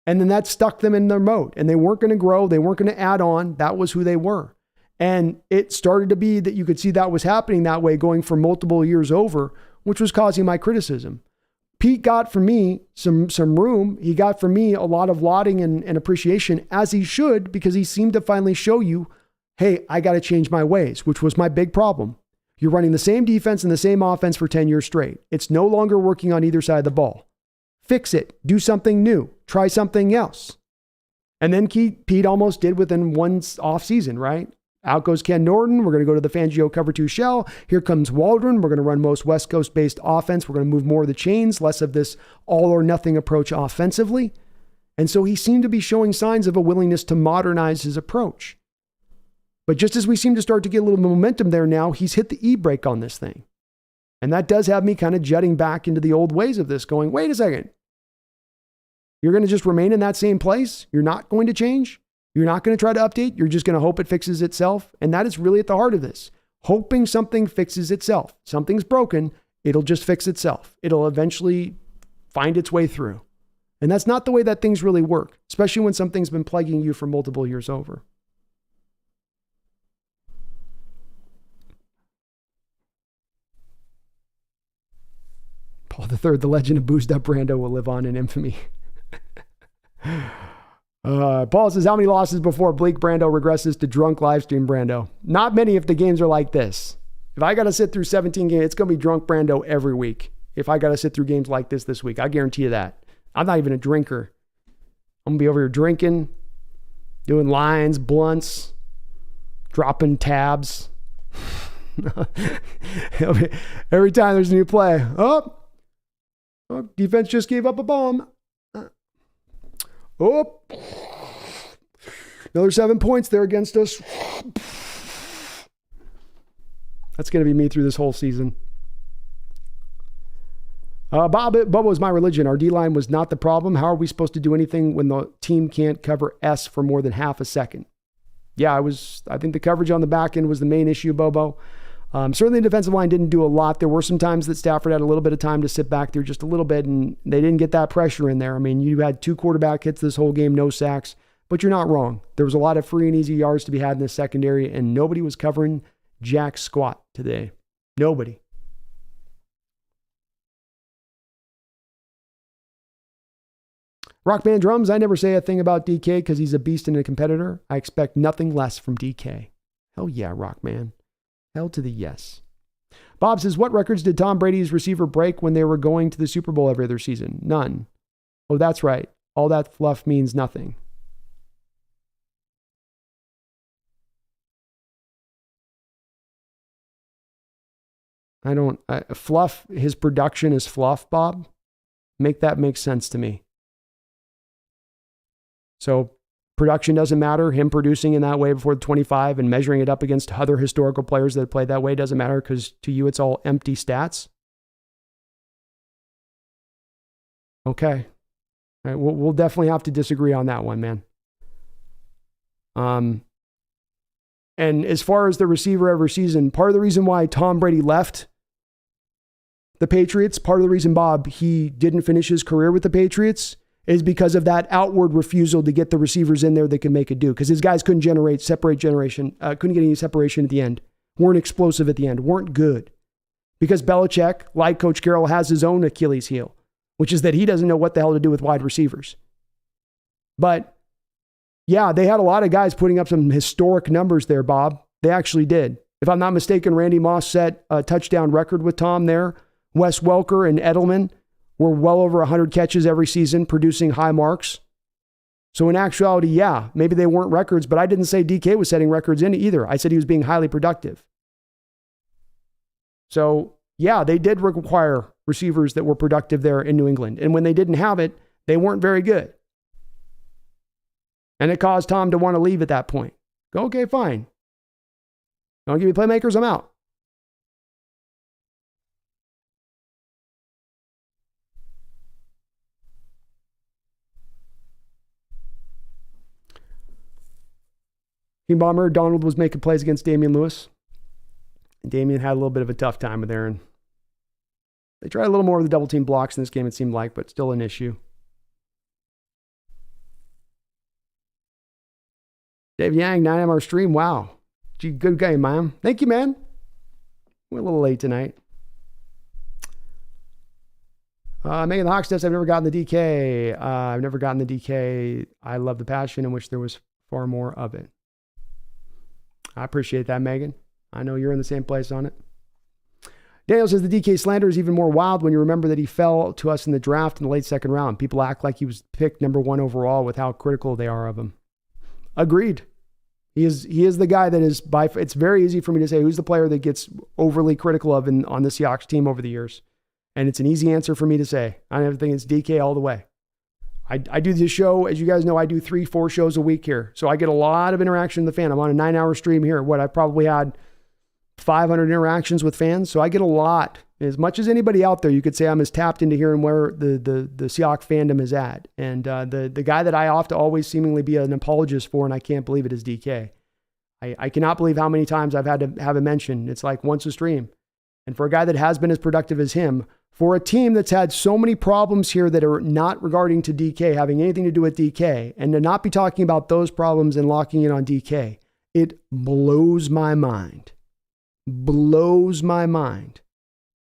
And then that stuck them in their mode, and they weren't going to grow. They weren't going to add on. That was who they were. And it started to be that you could see that was happening that way going for multiple years over, which was causing my criticism. Pete got from me some room. He got from me a lot of lauding and appreciation, as he should, because he seemed to finally show you, hey, I got to change my ways, which was my big problem. You're running the same defense and the same offense for 10 years straight. It's no longer working on either side of the ball. Fix it. Do something new. Try something else. And then Pete almost did within one off season, right? Out goes Ken Norton. We're going to go to the Fangio cover 2 shell. Here comes Waldron. We're going to run most West Coast based offense. We're going to move more of the chains, less of this all or nothing approach offensively. And so he seemed to be showing signs of a willingness to modernize his approach. But just as we seem to start to get a little momentum there now, he's hit the e-brake on this thing. And that does have me kind of jetting back into the old ways of this, going, wait a second. You're going to just remain in that same place? You're not going to change? You're not going to try to update? You're just going to hope it fixes itself? And that is really at the heart of this. Hoping something fixes itself. Something's broken, it'll just fix itself. It'll eventually find its way through. And that's not the way that things really work, especially when something's been plaguing you for multiple years over. Paul III, the legend of boozed up Brando will live on in infamy. Paul says, how many losses before bleak Brando regresses to drunk live stream Brando? Not many if the games are like this. If I got to sit through 17 games, it's going to be drunk Brando every week. If I got to sit through games like this week, I guarantee you that. I'm not even a drinker. I'm going to be over here drinking, doing lines, blunts, dropping tabs. Every time there's a new play. Oh, defense just gave up a bomb. Oh, another 7 points there against us. That's going to be me through this whole season. Bubba is my religion. Our D-line was not the problem. How are we supposed to do anything when the team can't cover S for more than half a second? Yeah, I think the coverage on the back end was the main issue, Bobo. Certainly the defensive line didn't do a lot. There were some times that Stafford had a little bit of time to sit back there just a little bit, and they didn't get that pressure in there. I mean, you had 2 quarterback hits this whole game, no sacks, but you're not wrong. There was a lot of free and easy yards to be had in the secondary, and nobody was covering jack squat today. Nobody. Rock Band Drums, I never say a thing about DK because he's a beast and a competitor. I expect nothing less from DK. Hell yeah, Rockman. Hell to the yes. Bob says, what records did Tom Brady's receiver break when they were going to the Super Bowl every other season? None. Oh, that's right. All that fluff means nothing. Fluff, his production is fluff, Bob. Make that make sense to me. So production doesn't matter. Him producing in that way before the 25 and measuring it up against other historical players that played that way doesn't matter because to you it's all empty stats. Okay. All right, we'll definitely have to disagree on that one, man. And as far as the receiver every season, part of the reason why Tom Brady left the Patriots, part of the reason, Bob, he didn't finish his career with the Patriots is because of that outward refusal to get the receivers in there that can make it do. Because his guys couldn't get any separation at the end, weren't explosive at the end, weren't good. Because Belichick, like Coach Carroll, has his own Achilles heel, which is that he doesn't know what the hell to do with wide receivers. But yeah, they had a lot of guys putting up some historic numbers there, Bob. They actually did. If I'm not mistaken, Randy Moss set a touchdown record with Tom there. Wes Welker and Edelman were well over 100 catches every season, producing high marks. So in actuality, yeah, maybe they weren't records, but I didn't say DK was setting records in either. I said he was being highly productive. So yeah, they did require receivers that were productive there in New England. And when they didn't have it, they weren't very good. And it caused Tom to want to leave at that point. Go, okay, fine. Don't give me playmakers, I'm out. Team Bomber, Donald was making plays against Damian Lewis. And Damian had a little bit of a tough time with Aaron. They tried a little more of the double team blocks in this game, it seemed like, but still an issue. Dave Yang, 9 hour stream. Wow. Gee, good game, man. Thank you, man. We're a little late tonight. Megan the Hawks says, I've never gotten the DK. I've never gotten the DK. I love the passion and wish there was far more of it. I appreciate that, Megan. I know you're in the same place on it. Daniel says the DK slander is even more wild when you remember that he fell to us in the draft in the late second round. People act like he was picked number 1 overall with how critical they are of him. Agreed. He is the guy that is it's very easy for me to say who's the player that gets overly critical of on the Seahawks team over the years. And it's an easy answer for me to say. I think it's DK all the way. I do this show, as you guys know, I do 3-4 shows a week here. So I get a lot of interaction with the fan. I'm on a 9-hour stream here. I probably had 500 interactions with fans. So I get a lot. As much as anybody out there, you could say I'm as tapped into hearing where the Seahawks fandom is at. And the guy that I have to always seemingly be an apologist for, and I can't believe it, is DK. I cannot believe how many times I've had to have him mentioned. It's like once a stream. And for a guy that has been as productive as him, for a team that's had so many problems here that are not regarding to DK, having anything to do with DK, and to not be talking about those problems and locking in on DK, it blows my mind. Blows my mind.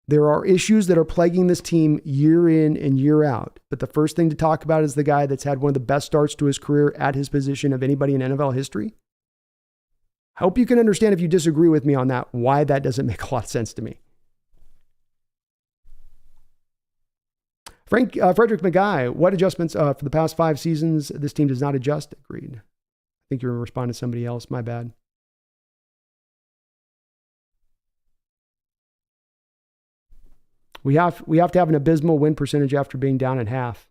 There are issues that are plaguing this team year in and year out. But the first thing to talk about is the guy that's had one of the best starts to his career at his position of anybody in NFL history. I hope you can understand, if you disagree with me on that, why that doesn't make a lot of sense to me. Frederick McGuy, what adjustments for the past 5 seasons this team does not adjust? Agreed. I think you're responding to somebody else. My bad. We have to have an abysmal win percentage after being down at half.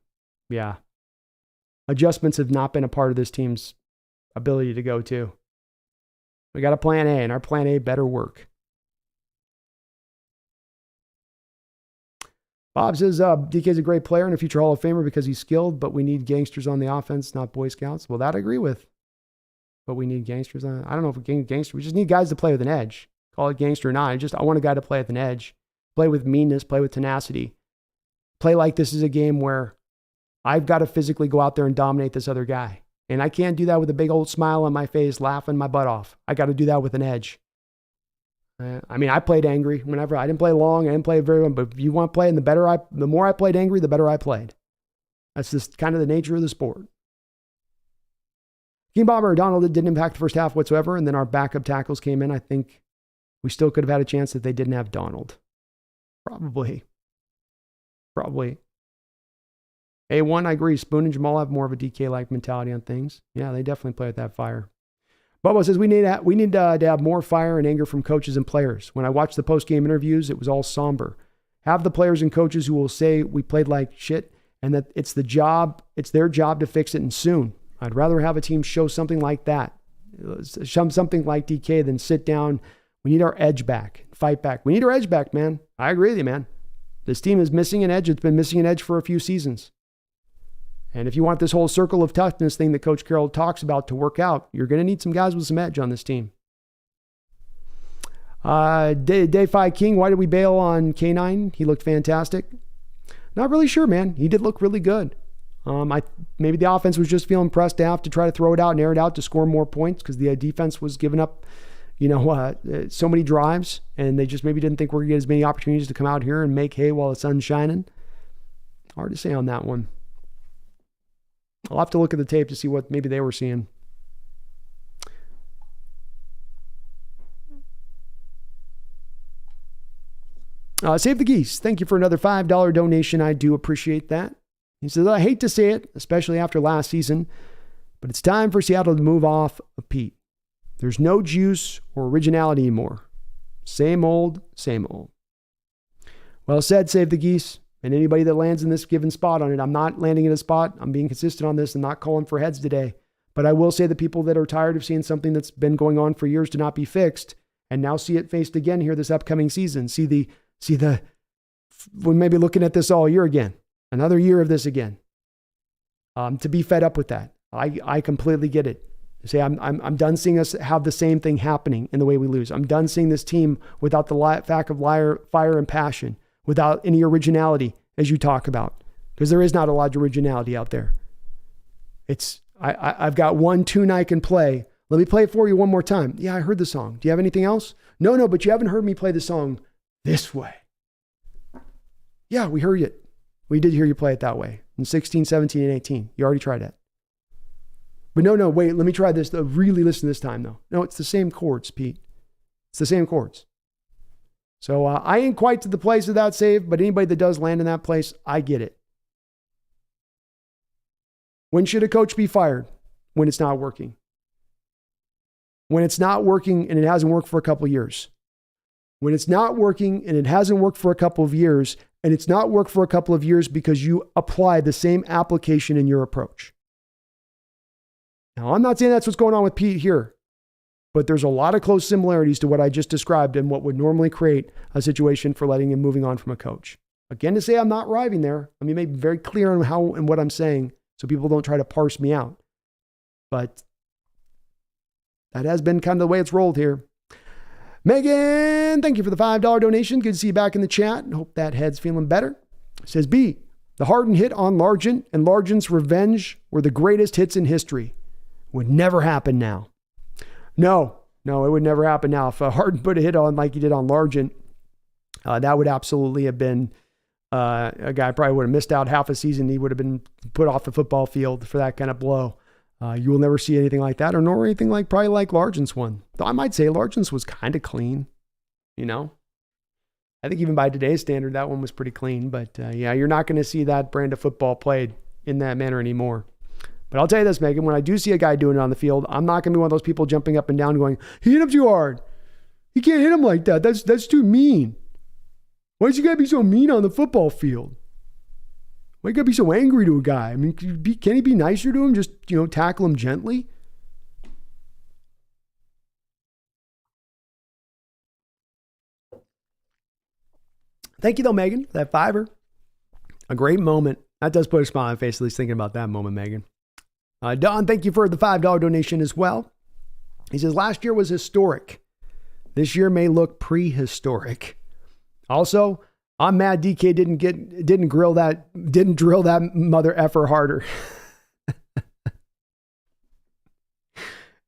Yeah. Adjustments have not been a part of this team's ability to go to. We got a plan A, and our plan A better work. Bob says, DK is a great player and a future Hall of Famer because he's skilled, but we need gangsters on the offense, not Boy Scouts. Well, that I agree with. But we need gangsters on. I don't know if we gangster. We just need guys to play with an edge. Call it gangster or not. I want a guy to play with an edge. Play with meanness, play with tenacity. Play like this is a game where I've got to physically go out there and dominate this other guy. And I can't do that with a big old smile on my face, laughing my butt off. I got to do that with an edge. I played angry whenever. I didn't play long. I didn't play very well. But if you want to play, and the more I played angry, the better I played. That's just kind of the nature of the sport. King Bomber Donald didn't impact the first half whatsoever, and then our backup tackles came in. I think we still could have had a chance if they didn't have Donald. Probably. A1, I agree. Spoon and Jamal have more of a DK-like mentality on things. Yeah, they definitely play with that fire. Bubba says we need to have more fire and anger from coaches and players. When I watched the post-game interviews, it was all somber. Have the players and coaches who will say we played like shit and that it's their job to fix it, and soon. I'd rather have a team show something like that, something like DK, than sit down. We need our edge back, fight back. We need our edge back, man. I agree with you, man. This team is missing an edge. It's been missing an edge for a few seasons. And if you want this whole circle of toughness thing that Coach Carroll talks about to work out, you're going to need some guys with some edge on this team. Day 5 King, why did we bail on K9? He looked fantastic. Not really sure, man. He did look really good. Maybe the offense was just feeling pressed to have to try to throw it out and air it out to score more points because the defense was giving up, so many drives, and they just maybe didn't think we're going to get as many opportunities to come out here and make hay while the sun's shining. Hard to say on that one. I'll have to look at the tape to see what maybe they were seeing. Save the Geese. Thank you for another $5 donation. I do appreciate that. He says, I hate to say it, especially after last season, but it's time for Seattle to move off of Pete. There's no juice or originality anymore. Same old, same old. Well said, Save the Geese. And anybody that lands in this given spot on it, I'm not landing in a spot. I'm being consistent on this and not calling for heads today. But I will say the people that are tired of seeing something that's been going on for years to not be fixed and now see it faced again here this upcoming season. We're maybe looking at this all year again. Another year of this again. To be fed up with that. I completely get it. Say I'm done seeing us have the same thing happening in the way we lose. I'm done seeing this team without the fact of fire and passion, without any originality, as you talk about, because there is not a lot of originality out there. I've got one tune I can play. Let me play it for you one more time. Yeah, I heard the song. Do you have anything else? No, but you haven't heard me play the song this way. Yeah, we heard it. We did hear you play it that way in 16, 17, and 18. You already tried that. But no, wait, let me try this. Really listen this time, though. No, it's the same chords, Pete. It's the same chords. So I ain't quite to the place of that save, but anybody that does land in that place, I get it. When should a coach be fired? When it's not working. When it's not working and it hasn't worked for a couple of years. When it's not working and it hasn't worked for a couple of years, and it's not worked for a couple of years because you apply the same application in your approach. Now, I'm not saying that's what's going on with Pete here, but there's a lot of close similarities to what I just described and what would normally create a situation for letting him moving on from a coach. Again, to say I'm not arriving there, let me make very clear on how and what I'm saying so people don't try to parse me out. But that has been kind of the way it's rolled here. Megan, thank you for the $5 donation. Good to see you back in the chat. Hope that head's feeling better. Says B, the Harden hit on Largent and Largent's revenge were the greatest hits in history. Would never happen now. No, it would never happen now. If Harden put a hit on like he did on Largent, that would absolutely have been a guy probably would have missed out half a season. He would have been put off the football field for that kind of blow. You will never see anything like that, or nor anything probably like Largent's one. Though I might say Largent's was kind of clean, I think even by today's standard, that one was pretty clean. But yeah, you're not going to see that brand of football played in that manner anymore. But I'll tell you this, Megan, when I do see a guy doing it on the field, I'm not going to be one of those people jumping up and down going, he hit him too hard. You can't hit him like that. That's too mean. Why'd you got to be so mean on the football field? Why you got to be so angry to a guy? I mean, can he be nicer to him? Just, tackle him gently? Thank you, though, Megan, for that $5. A great moment. That does put a smile on my face, at least thinking about that moment, Megan. Don, thank you for the $5 donation as well. He says, last year was historic. This year may look prehistoric. Also, I'm mad DK didn't drill that mother effer harder.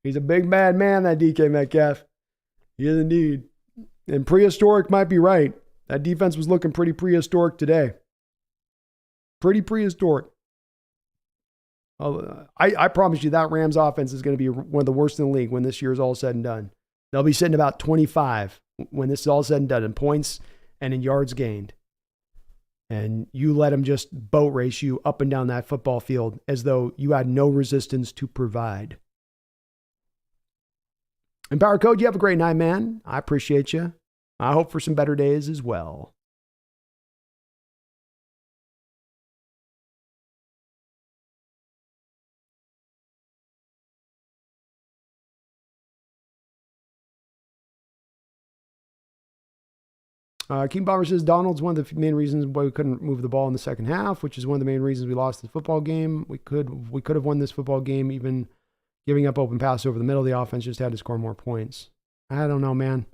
He's a big bad man, that DK Metcalf. He is indeed. And prehistoric might be right. That defense was looking pretty prehistoric today. Pretty prehistoric. I promise you that Rams offense is going to be one of the worst in the league when this year is all said and done. They'll be sitting about 25 when this is all said and done in points and in yards gained. And you let them just boat race you up and down that football field as though you had no resistance to provide. And Power Code, you have a great night, man. I appreciate you. I hope for some better days as well. King Bomber says Donald's one of the main reasons why we couldn't move the ball in the second half, which is one of the main reasons we lost the football game. We could have won this football game even giving up open pass over the middle. The offense just had to score more points. I don't know, man.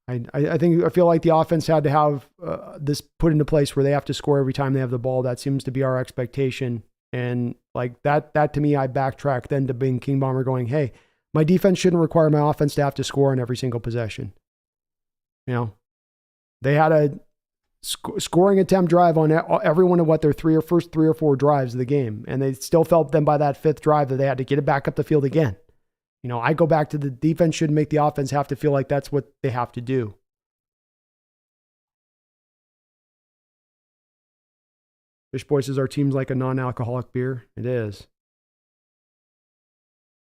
I feel like the offense had to have this put into place where they have to score every time they have the ball. That seems to be our expectation. And like that to me, I backtrack then to being King Bomber going, hey, my defense shouldn't require my offense to have to score on every single possession. You know, they had a scoring attempt drive on every one of their first three or four drives of the game. And they still felt then by that fifth drive that they had to get it back up the field again. You know, I go back to the defense shouldn't make the offense have to feel like that's what they have to do. Fish Boy says our team's like a non-alcoholic beer. It is.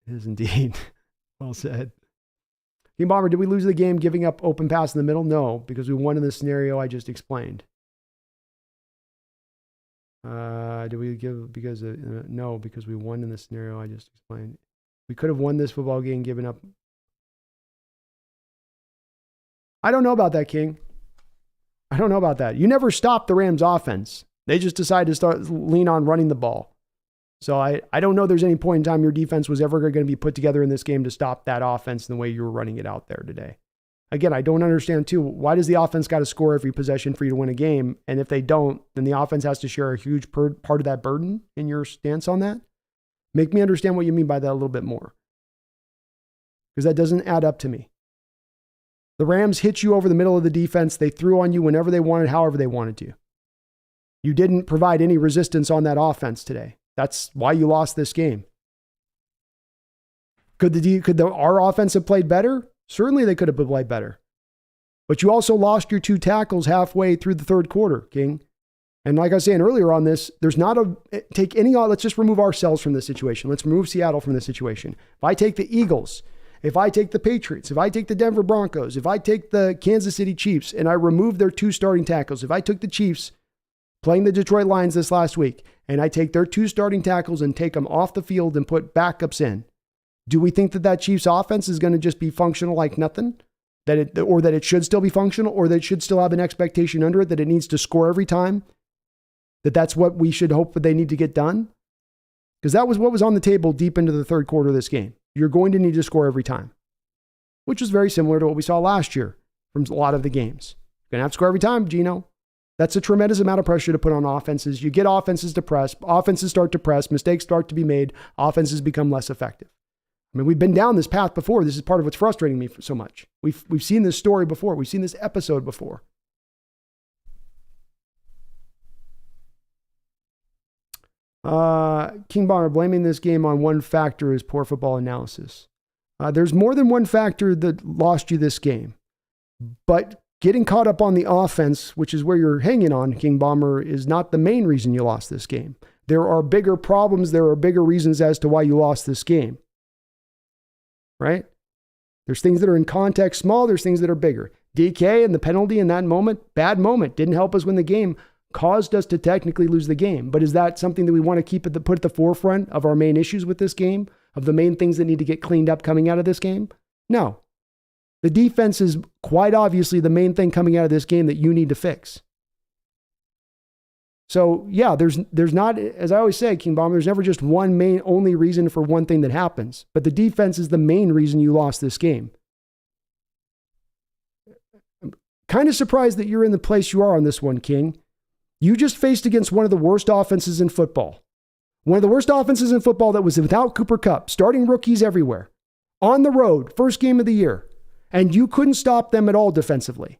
It is indeed. Well said. King Bomber, did we lose the game giving up open pass in the middle? No, because we won in the scenario I just explained. Did we give because no, because we won in the scenario I just explained. We could have won this football game giving up. I don't know about that, King. I don't know about that. You never stopped the Rams offense. They just decided to lean on running the ball. So I don't know there's any point in time your defense was ever going to be put together in this game to stop that offense in the way you were running it out there today. Again, I don't understand too, why does the offense got to score every possession for you to win a game? And if they don't, then the offense has to share a huge part of that burden in your stance on that? Make me understand what you mean by that a little bit more. Because that doesn't add up to me. The Rams hit you over the middle of the defense. They threw on you whenever they wanted, however they wanted to. You didn't provide any resistance on that offense today. That's why you lost this game. Could our offense have played better? Certainly they could have played better. But you also lost your two tackles halfway through the third quarter, King. And like I was saying earlier on this, let's just remove ourselves from this situation. Let's remove Seattle from this situation. If I take the Eagles, if I take the Patriots, if I take the Denver Broncos, if I take the Kansas City Chiefs and I remove their two starting tackles, if I took the Chiefs playing the Detroit Lions this last week and I take their two starting tackles and take them off the field and put backups in, do we think that Chiefs offense is going to just be functional like nothing? That it should still be functional, or that it should still have an expectation under it that it needs to score every time? That's what we should hope that they need to get done? Because that was what was on the table deep into the third quarter of this game. You're going to need to score every time, which is very similar to what we saw last year from a lot of the games. You're going to have to score every time, Gino. That's a tremendous amount of pressure to put on offenses. You get offenses to press, offenses start to press, mistakes start to be made, offenses become less effective. I mean, we've been down this path before. This is part of what's frustrating me so much. We've seen this story before. We've seen this episode before. King Bomber, blaming this game on one factor is poor football analysis. There's more than one factor that lost you this game. But getting caught up on the offense, which is where you're hanging on, King Bomber, is not the main reason you lost this game. There are bigger problems. There are bigger reasons as to why you lost this game. Right? There's things that are in context small. There's things that are bigger. DK and the penalty in that moment, bad moment, didn't help us win the game, caused us to technically lose the game. But is that something that we want to put at the forefront of our main issues with this game, of the main things that need to get cleaned up coming out of this game? No. The defense is quite obviously the main thing coming out of this game that you need to fix. So yeah, there's not, as I always say, King Bomber, there's never just one only reason for one thing that happens. But the defense is the main reason you lost this game. I'm kind of surprised that you're in the place you are on this one, King. You just faced against one of the worst offenses in football. One of the worst offenses in football that was without Cooper Kupp, starting rookies everywhere, on the road, first game of the year. And you couldn't stop them at all defensively.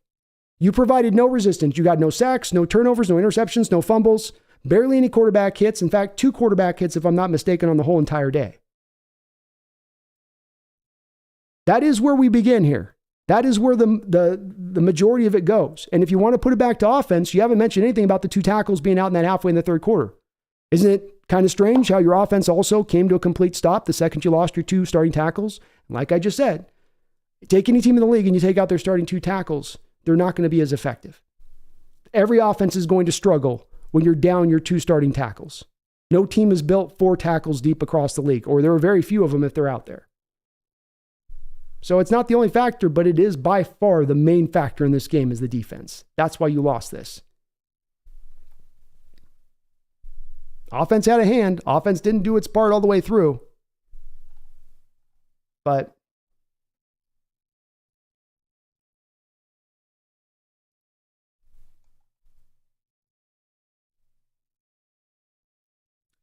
You provided no resistance. You got no sacks, no turnovers, no interceptions, no fumbles. Barely any quarterback hits. In fact, 2 quarterback hits, if I'm not mistaken, on the whole entire day. That is where we begin here. That is where the majority of it goes. And if you want to put it back to offense, you haven't mentioned anything about the 2 tackles being out in that halfway in the third quarter. Isn't it kind of strange how your offense also came to a complete stop the second you lost your 2 starting tackles? Like I just said, take any team in the league and you take out their starting 2 tackles, they're not going to be as effective. Every offense is going to struggle when you're down your 2 starting tackles. No team is built 4 tackles deep across the league, or there are very few of them if they're out there. So it's not the only factor, but it is by far the main factor in this game is the defense. That's why you lost this. Offense had a hand. Offense didn't do its part all the way through. But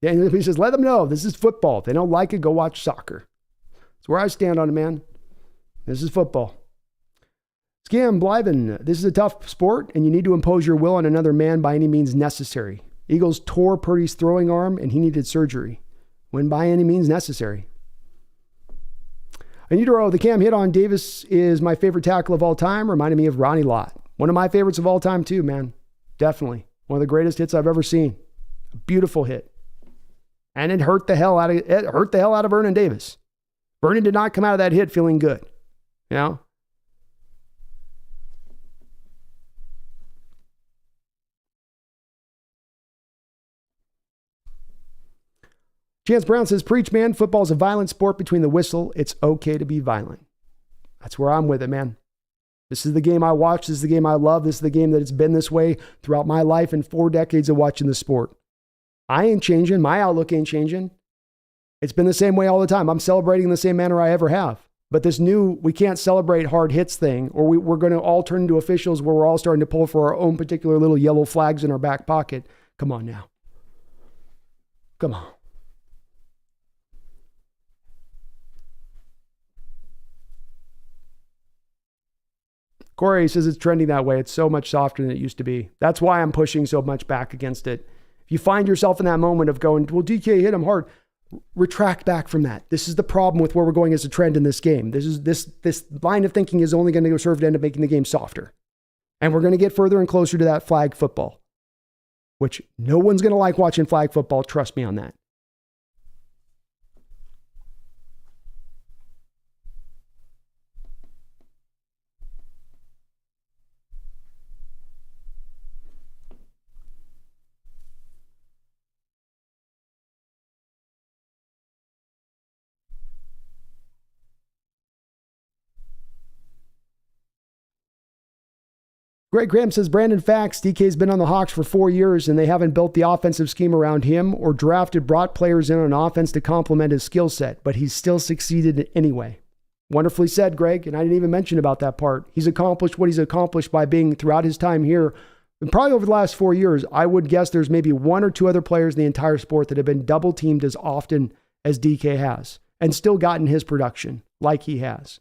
and he says, let them know this is football. If they don't like it, go watch soccer. That's where I stand on it, man. This is football. Scam Blyven, this is a tough sport, and you need to impose your will on another man by any means necessary. Eagles tore Purdy's throwing arm, and he needed surgery. When by any means necessary. Anudero, the Cam hit on Davis is my favorite tackle of all time, reminded me of Ronnie Lott. One of my favorites of all time too, man. Definitely. One of the greatest hits I've ever seen. A beautiful hit. And it hurt the hell out of Vernon Davis. Vernon did not come out of that hit feeling good. You know? Chance Brown says, preach, man. Football's a violent sport between the whistle. It's okay to be violent. That's where I'm with it, man. This is the game I watch. This is the game I love. This is the game that it's been this way throughout my life and 4 decades of watching the sport. I ain't changing. My outlook ain't changing. It's been the same way all the time. I'm celebrating in the same manner I ever have. But this new, we can't celebrate hard hits thing, or we're going to all turn into officials where we're all starting to pull for our own particular little yellow flags in our back pocket. Come on now. Come on. Corey says it's trending that way. It's so much softer than it used to be. That's why I'm pushing so much back against it. If you find yourself in that moment of going, well, DK hit him hard, retract back from that. This is the problem with where we're going as a trend in this game. This line of thinking is only going to serve to end up making the game softer. And we're going to get further and closer to that flag football, which no one's going to like watching flag football. Trust me on that. Greg Graham says, Brandon Fax, DK's been on the Hawks for 4 years and they haven't built the offensive scheme around him or brought players in on offense to complement his skill set, but he's still succeeded anyway. Wonderfully said, Greg, and I didn't even mention about that part. He's accomplished what he's accomplished by being throughout his time here. And probably over the last 4 years, I would guess there's maybe 1 or 2 other players in the entire sport that have been double teamed as often as DK has and still gotten his production like he has.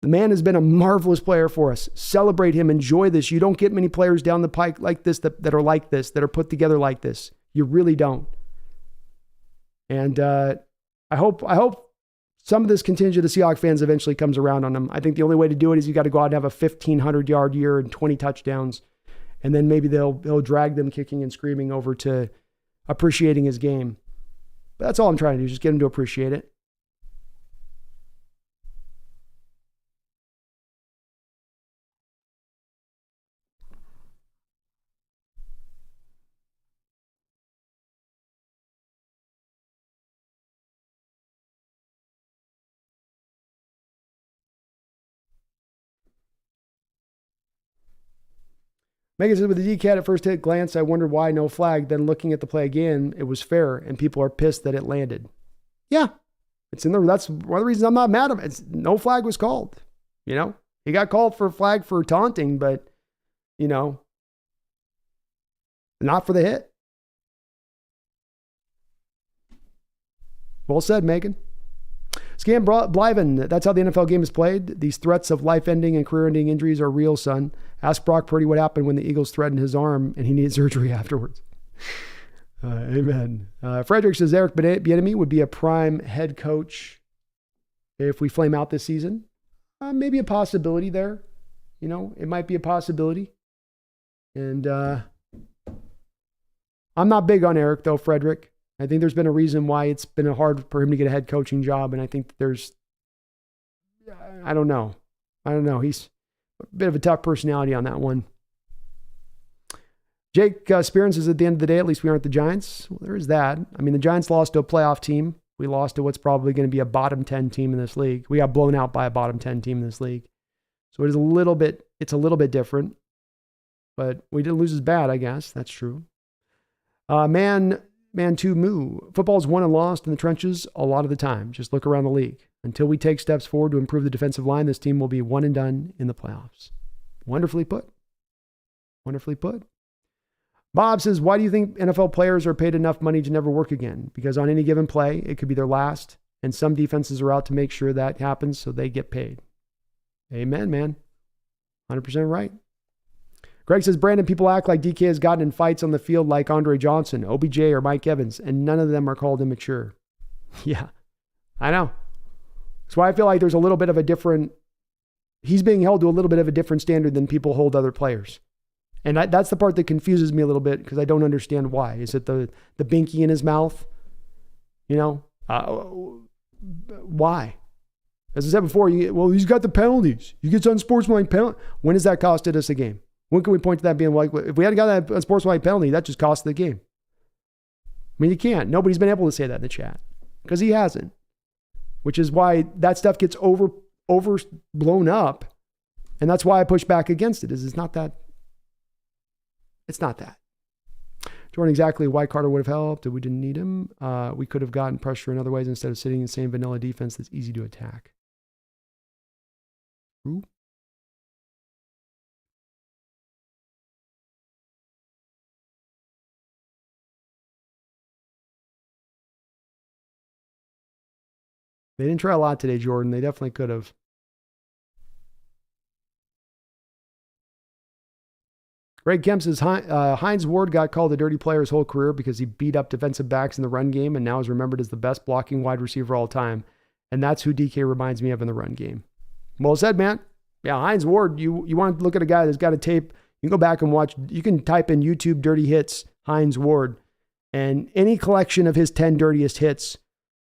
The man has been a marvelous player for us. Celebrate him. Enjoy this. You don't get many players down the pike like this that are like this, that are put together like this. You really don't. And I hope some of this contingent of Seahawks fans eventually comes around on him. I think the only way to do it is you got to go out and have a 1,500-yard year and 20 touchdowns, and then maybe they'll drag them kicking and screaming over to appreciating his game. But that's all I'm trying to do, just get him to appreciate it. Megan says, with the DK at first hit glance, I wondered why no flag. Then looking at the play again, it was fair, and people are pissed that it landed. Yeah, it's in there. That's one of the reasons I'm not mad at him. No flag was called. You know, he got called for a flag for taunting, but not for the hit. Well said, Megan. Scam Blyven, that's how the NFL game is played. These threats of life-ending and career-ending injuries are real, son. Ask Brock Purdy what happened when the Eagles threatened his arm and he needed surgery afterwards. Amen. Frederick says Eric Bieniemy would be a prime head coach if we flame out this season. Maybe a possibility there. It might be a possibility. And I'm not big on Eric, though, Frederick. I think there's been a reason why it's been hard for him to get a head coaching job. And I think I don't know. He's a bit of a tough personality on that one. Jake Spearn says, at the end of the day, at least we aren't the Giants. Well, there is that. I mean, the Giants lost to a playoff team. We lost to what's probably going to be a bottom 10 team in this league. We got blown out by a bottom 10 team in this league. So it's a little bit different. But we didn't lose as bad, I guess. That's true. Man to moo. Football's won and lost in the trenches a lot of the time. Just look around the league. Until we take steps forward to improve the defensive line, this team will be one and done in the playoffs. Wonderfully put. Wonderfully put. Bob says, why do you think NFL players are paid enough money to never work again? Because on any given play, it could be their last, and some defenses are out to make sure that happens so they get paid. Amen, man. 100% right. Greg says, Brandon, people act like DK has gotten in fights on the field like Andre Johnson, OBJ, or Mike Evans, and none of them are called immature. Yeah, I know. That's why I feel like there's a little bit of a different, he's being held to a little bit of a different standard than people hold other players. And that's the part that confuses me a little bit because I don't understand why. Is it the binky in his mouth? Why? As I said before, he's got the penalties. He gets unsportsmanlike penalty. When has that costed us a game? When can we point to that being like, if we hadn't got that unsportsmanlike penalty, that just cost the game? I mean, you can't. Nobody's been able to say that in the chat because he hasn't. Which is why that stuff gets overblown up. And that's why I push back against it. It's not that. Jordan, exactly why Carter would have helped if we didn't need him. We could have gotten pressure in other ways instead of sitting in the same vanilla defense that's easy to attack. Ooh. They didn't try a lot today, Jordan. They definitely could have. Greg Kemp says, Hines Ward got called a dirty player his whole career because he beat up defensive backs in the run game and now is remembered as the best blocking wide receiver all time. And that's who DK reminds me of in the run game. Well said, man. Yeah, Hines Ward, you want to look at a guy that's got a tape. You can go back and watch. You can type in YouTube dirty hits, Hines Ward, and any collection of his 10 dirtiest hits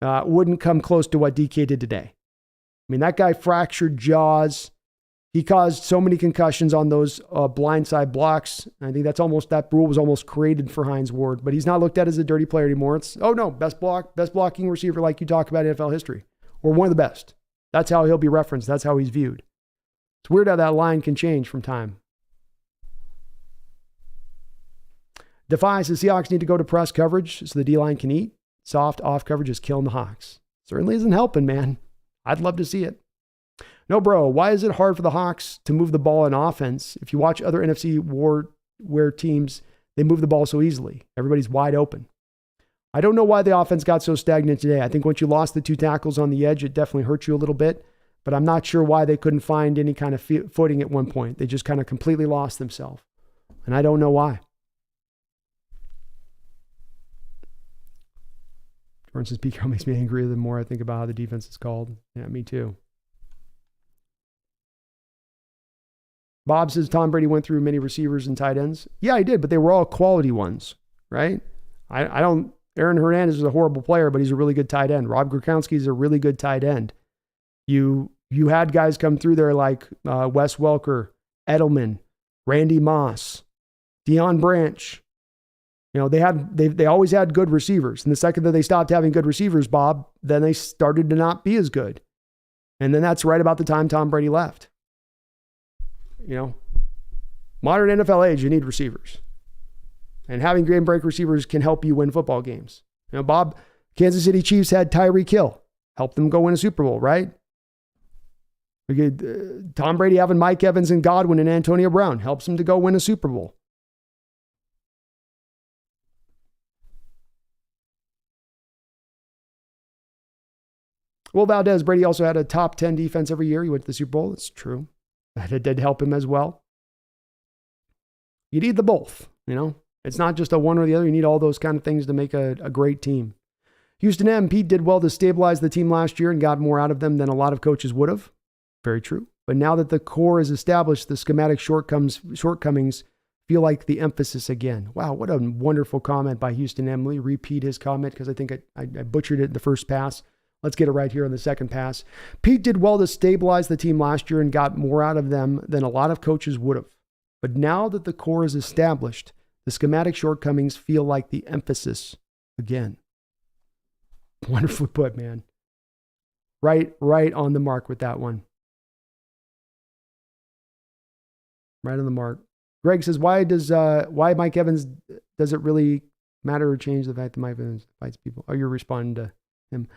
wouldn't come close to what DK did today. I mean, that guy fractured jaws. He caused so many concussions on those blindside blocks. I think that rule was almost created for Hines Ward, but he's not looked at as a dirty player anymore. It's, best blocking receiver like you talk about in NFL history, or one of the best. That's how he'll be referenced. That's how he's viewed. It's weird how that line can change from time. Defy says Seahawks need to go to press coverage so the D-line can eat. Soft off coverage is killing the Hawks. Certainly isn't helping, man. I'd love to see it. No, bro, why is it hard for the Hawks to move the ball in offense? If you watch other NFC war teams, they move the ball so easily. Everybody's wide open. I don't know why the offense got so stagnant today. I think once you lost the two tackles on the edge, it definitely hurt you a little bit, but I'm not sure why they couldn't find any kind of footing at one point. They just kind of completely lost themselves, and I don't know why. For instance, Pete Carroll makes me angrier the more I think about how the defense is called. Yeah, me too. Bob says Tom Brady went through many receivers and tight ends. Yeah, he did, but they were all quality ones, right? Aaron Hernandez is a horrible player, but he's a really good tight end. Rob Gronkowski is a really good tight end. You had guys come through there like Wes Welker, Edelman, Randy Moss, Deion Branch. They always had good receivers. And the second that they stopped having good receivers, Bob, then they started to not be as good. And then that's right about the time Tom Brady left. Modern NFL age, you need receivers. And having game break receivers can help you win football games. Bob, Kansas City Chiefs had Tyreek Hill, helped them go win a Super Bowl, right? Tom Brady having Mike Evans and Godwin and Antonio Brown helps him to go win a Super Bowl. Well, Valdez, Brady also had a top 10 defense every year. He went to the Super Bowl. It's true. That did help him as well. You need the both, It's not just a one or the other. You need all those kind of things to make a great team. Houston M. Pete did well to stabilize the team last year and got more out of them than a lot of coaches would have. Very true. But now that the core is established, the schematic shortcomings feel like the emphasis again. Wow, what a wonderful comment by Houston Emily. Repeat his comment because I think I butchered it in the first pass. Let's get it right here on the second pass. Pete did well to stabilize the team last year and got more out of them than a lot of coaches would have. But now that the core is established, the schematic shortcomings feel like the emphasis again. Wonderfully put, man. Right on the mark with that one. Right on the mark. Greg says, why Mike Evans, does it really matter or change the fact that Mike Evans fights people? Oh, you're responding to him.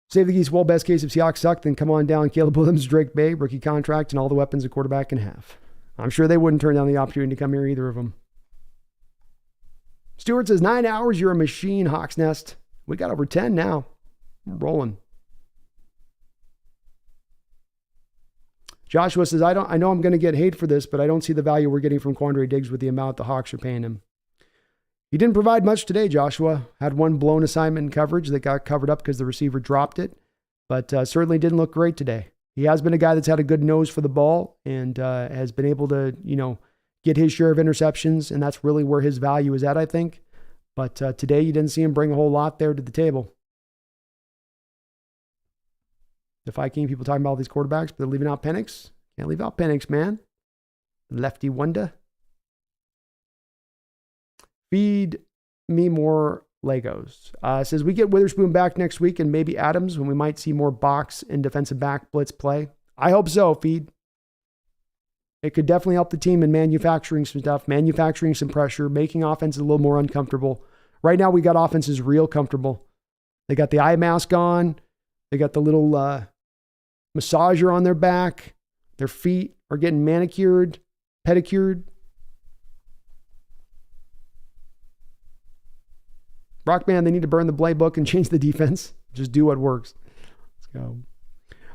Save the Geese. Well, best case if Seahawks suck, then come on down. Caleb Williams, Drake Bay, rookie contract, and all the weapons a quarterback can have. I'm sure they wouldn't turn down the opportunity to come here, either of them. Stewart says, 9 hours, you're a machine, Hawks Nest. We got over 10 now. We're rolling. Joshua says, I know I'm going to get hate for this, but I don't see the value we're getting from Quandre Diggs with the amount the Hawks are paying him. He didn't provide much today, Joshua. Had one blown assignment in coverage that got covered up because the receiver dropped it, but certainly didn't look great today. He has been a guy that's had a good nose for the ball and has been able to, get his share of interceptions, and that's really where his value is at, I think. But today you didn't see him bring a whole lot there to the table. The Viking people talking about all these quarterbacks, but they're leaving out Penix. Can't leave out Penix, man. Lefty wonder. Feed me more Legos. Says we get Witherspoon back next week and maybe Adams when we might see more box and defensive back blitz play. I hope so, Feed. It could definitely help the team in manufacturing some stuff, manufacturing some pressure, making offenses a little more uncomfortable. Right now we got offenses real comfortable. They got the eye mask on. They got the little massager on their back. Their feet are getting manicured, pedicured. Rockman, they need to burn the playbook and change the defense. Just do what works. Let's go.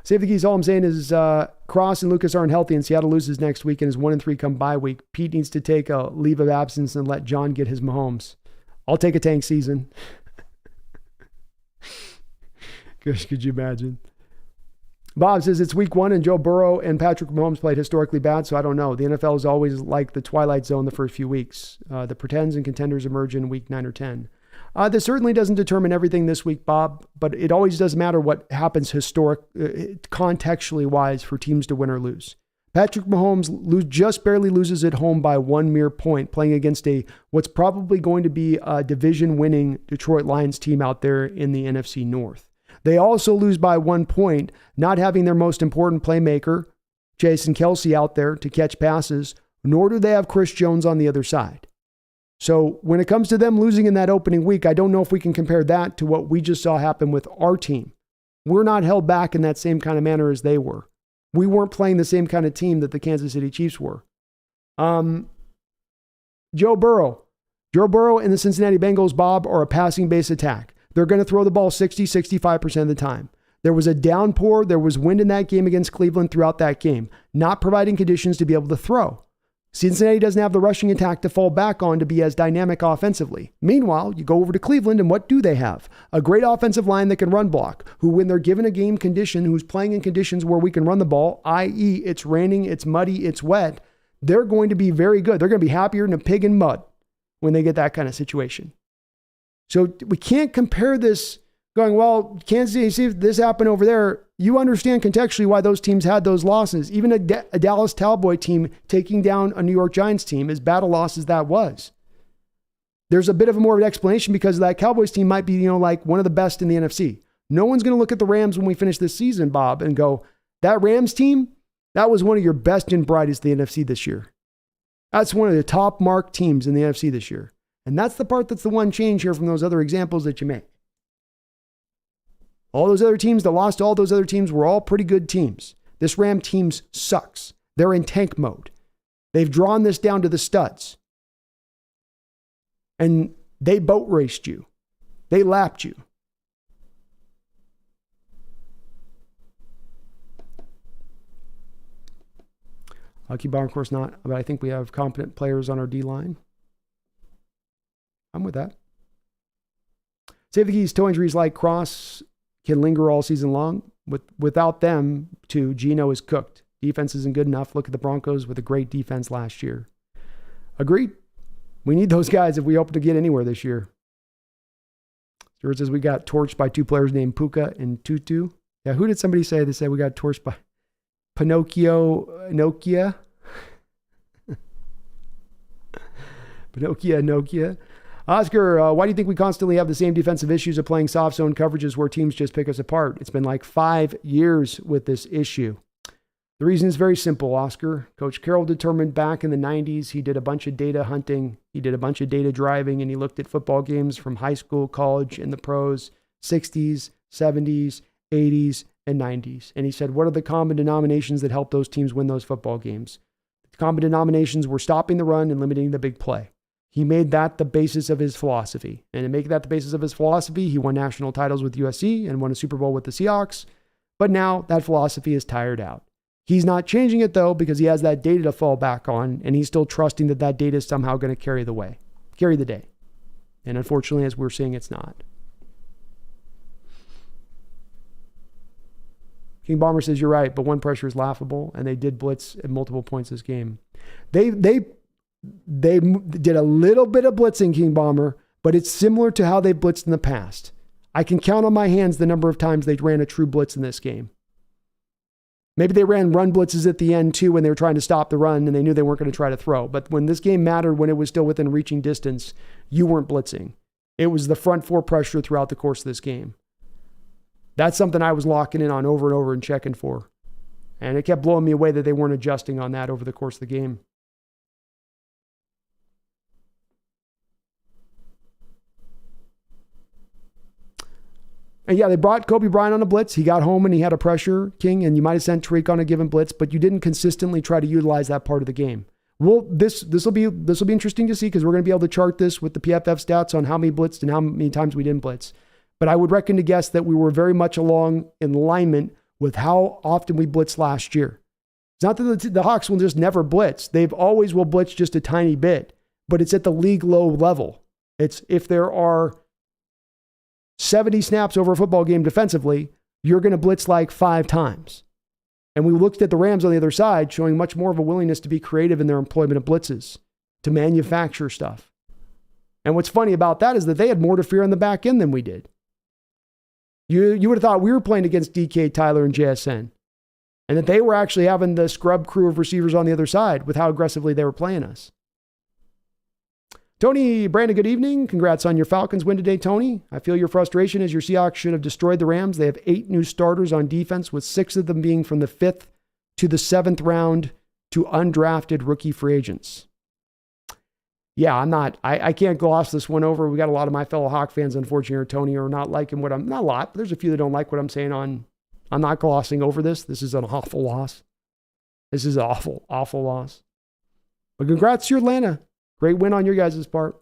Save the Geese. All I'm saying is Cross and Lucas aren't healthy and Seattle loses next week and is 1-3 come bye week. Pete needs to take a leave of absence and let John get his Mahomes. I'll take a tank season. Gosh, could you imagine? Bob says it's week 1 and Joe Burrow and Patrick Mahomes played historically bad, so I don't know. The NFL is always like the twilight zone the first few weeks. The pretends and contenders emerge in week 9 or 10. This certainly doesn't determine everything this week, Bob, but it always does matter what happens contextually wise for teams to win or lose. Patrick Mahomes just barely loses at home by one mere point, playing against what's probably going to be a division-winning Detroit Lions team out there in the NFC North. They also lose by 1 point, not having their most important playmaker, Jason Kelce, out there to catch passes, nor do they have Chris Jones on the other side. So when it comes to them losing in that opening week, I don't know if we can compare that to what we just saw happen with our team. We're not held back in that same kind of manner as they were. We weren't playing the same kind of team that the Kansas City Chiefs were. Joe Burrow and the Cincinnati Bengals, Bob, are a passing base attack. They're going to throw the ball 65% of the time. There was a downpour. There was wind in that game against Cleveland throughout that game, not providing conditions to be able to throw. Cincinnati doesn't have the rushing attack to fall back on to be as dynamic offensively. Meanwhile, you go over to Cleveland and what do they have? A great offensive line that can run block, who when they're given a game condition, who's playing in conditions where we can run the ball, i.e. it's raining, it's muddy, it's wet, they're going to be very good. They're going to be happier than a pig in mud when they get that kind of situation. So we can't compare this going, well, Kansas City, see if this happened over there. You understand contextually why those teams had those losses. Even a Dallas Cowboy team taking down a New York Giants team, as bad a loss as that was. There's a bit of a more of an explanation because that Cowboys team might be, like one of the best in the NFC. No one's going to look at the Rams when we finish this season, Bob, and go, that Rams team, that was one of your best and brightest in the NFC this year. That's one of the top marked teams in the NFC this year. And that's the part that's the one change here from those other examples that you make. All those other teams that lost to all those other teams were all pretty good teams. This Ram team sucks. They're in tank mode. They've drawn this down to the studs. And they boat raced you. They lapped you. King Bomber, of course not, but I think we have competent players on our D-line. I'm with that. Save the keys. Toe injuries like Cross can linger all season long. Without them, too, Geno is cooked. Defense isn't good enough. Look at the Broncos with a great defense last year. Agreed. We need those guys if we hope to get anywhere this year. Stuart says we got torched by two players named Puka and Tutu. Yeah, who did somebody say? They said we got torched by Nokia. Oscar, why do you think we constantly have the same defensive issues of playing soft zone coverages where teams just pick us apart? It's been like 5 years with this issue. The reason is very simple, Oscar. Coach Carroll determined back in the 90s, he did a bunch of data hunting, he did a bunch of data driving, and he looked at football games from high school, college, and the pros, 60s, 70s, 80s, and 90s. And he said, what are the common denominations that help those teams win those football games? The common denominations were stopping the run and limiting the big play. He made that the basis of his philosophy. And to make that the basis of his philosophy, he won national titles with USC and won a Super Bowl with the Seahawks. But now that philosophy is tired out. He's not changing it, though, because he has that data to fall back on, and he's still trusting that that data is somehow going to carry the day. And unfortunately, as we're seeing, it's not. King Bomber says, you're right, but one pressure is laughable, and they did blitz at multiple points this game. They did a little bit of blitzing, King Bomber, but it's similar to how they blitzed in the past. I can count on my hands the number of times they ran a true blitz in this game. Maybe they ran run blitzes at the end too when they were trying to stop the run and they knew they weren't going to try to throw. But when this game mattered, when it was still within reaching distance, you weren't blitzing. It was the front four pressure throughout the course of this game. That's something I was locking in on over and over and checking for. And it kept blowing me away that they weren't adjusting on that over the course of the game. And yeah, they brought Kobe Bryant on a blitz. He got home and he had a pressure, King, and you might have sent Tariq on a given blitz, but you didn't consistently try to utilize that part of the game. Well, this will be interesting to see because we're going to be able to chart this with the PFF stats on how many blitzed and how many times we didn't blitz. But I would reckon to guess that we were very much along in alignment with how often we blitzed last year. It's not that the Hawks will just never blitz. They've always will blitz just a tiny bit, but it's at the league low level. It's if there are 70 snaps over a football game defensively, you're going to blitz like 5 times. And we looked at the Rams on the other side, showing much more of a willingness to be creative in their employment of blitzes, to manufacture stuff. And what's funny about that is that they had more to fear on the back end than we did. You would have thought we were playing against DK, Tyler, and JSN, and that they were actually having the scrub crew of receivers on the other side with how aggressively they were playing us. Tony, Brandon, good evening. Congrats on your Falcons win today, Tony. I feel your frustration as your Seahawks should have destroyed the Rams. They have 8 new starters on defense, with 6 of them being from the 5th to the 7th round to undrafted rookie free agents. Yeah, I can't gloss this one over. We got a lot of my fellow Hawk fans, unfortunately, or Tony, are not liking what not a lot, but there's a few that don't like what I'm saying on. I'm not glossing over this. This is an awful loss. This is an awful, awful loss. But congrats to Atlanta. Great win on your guys' part.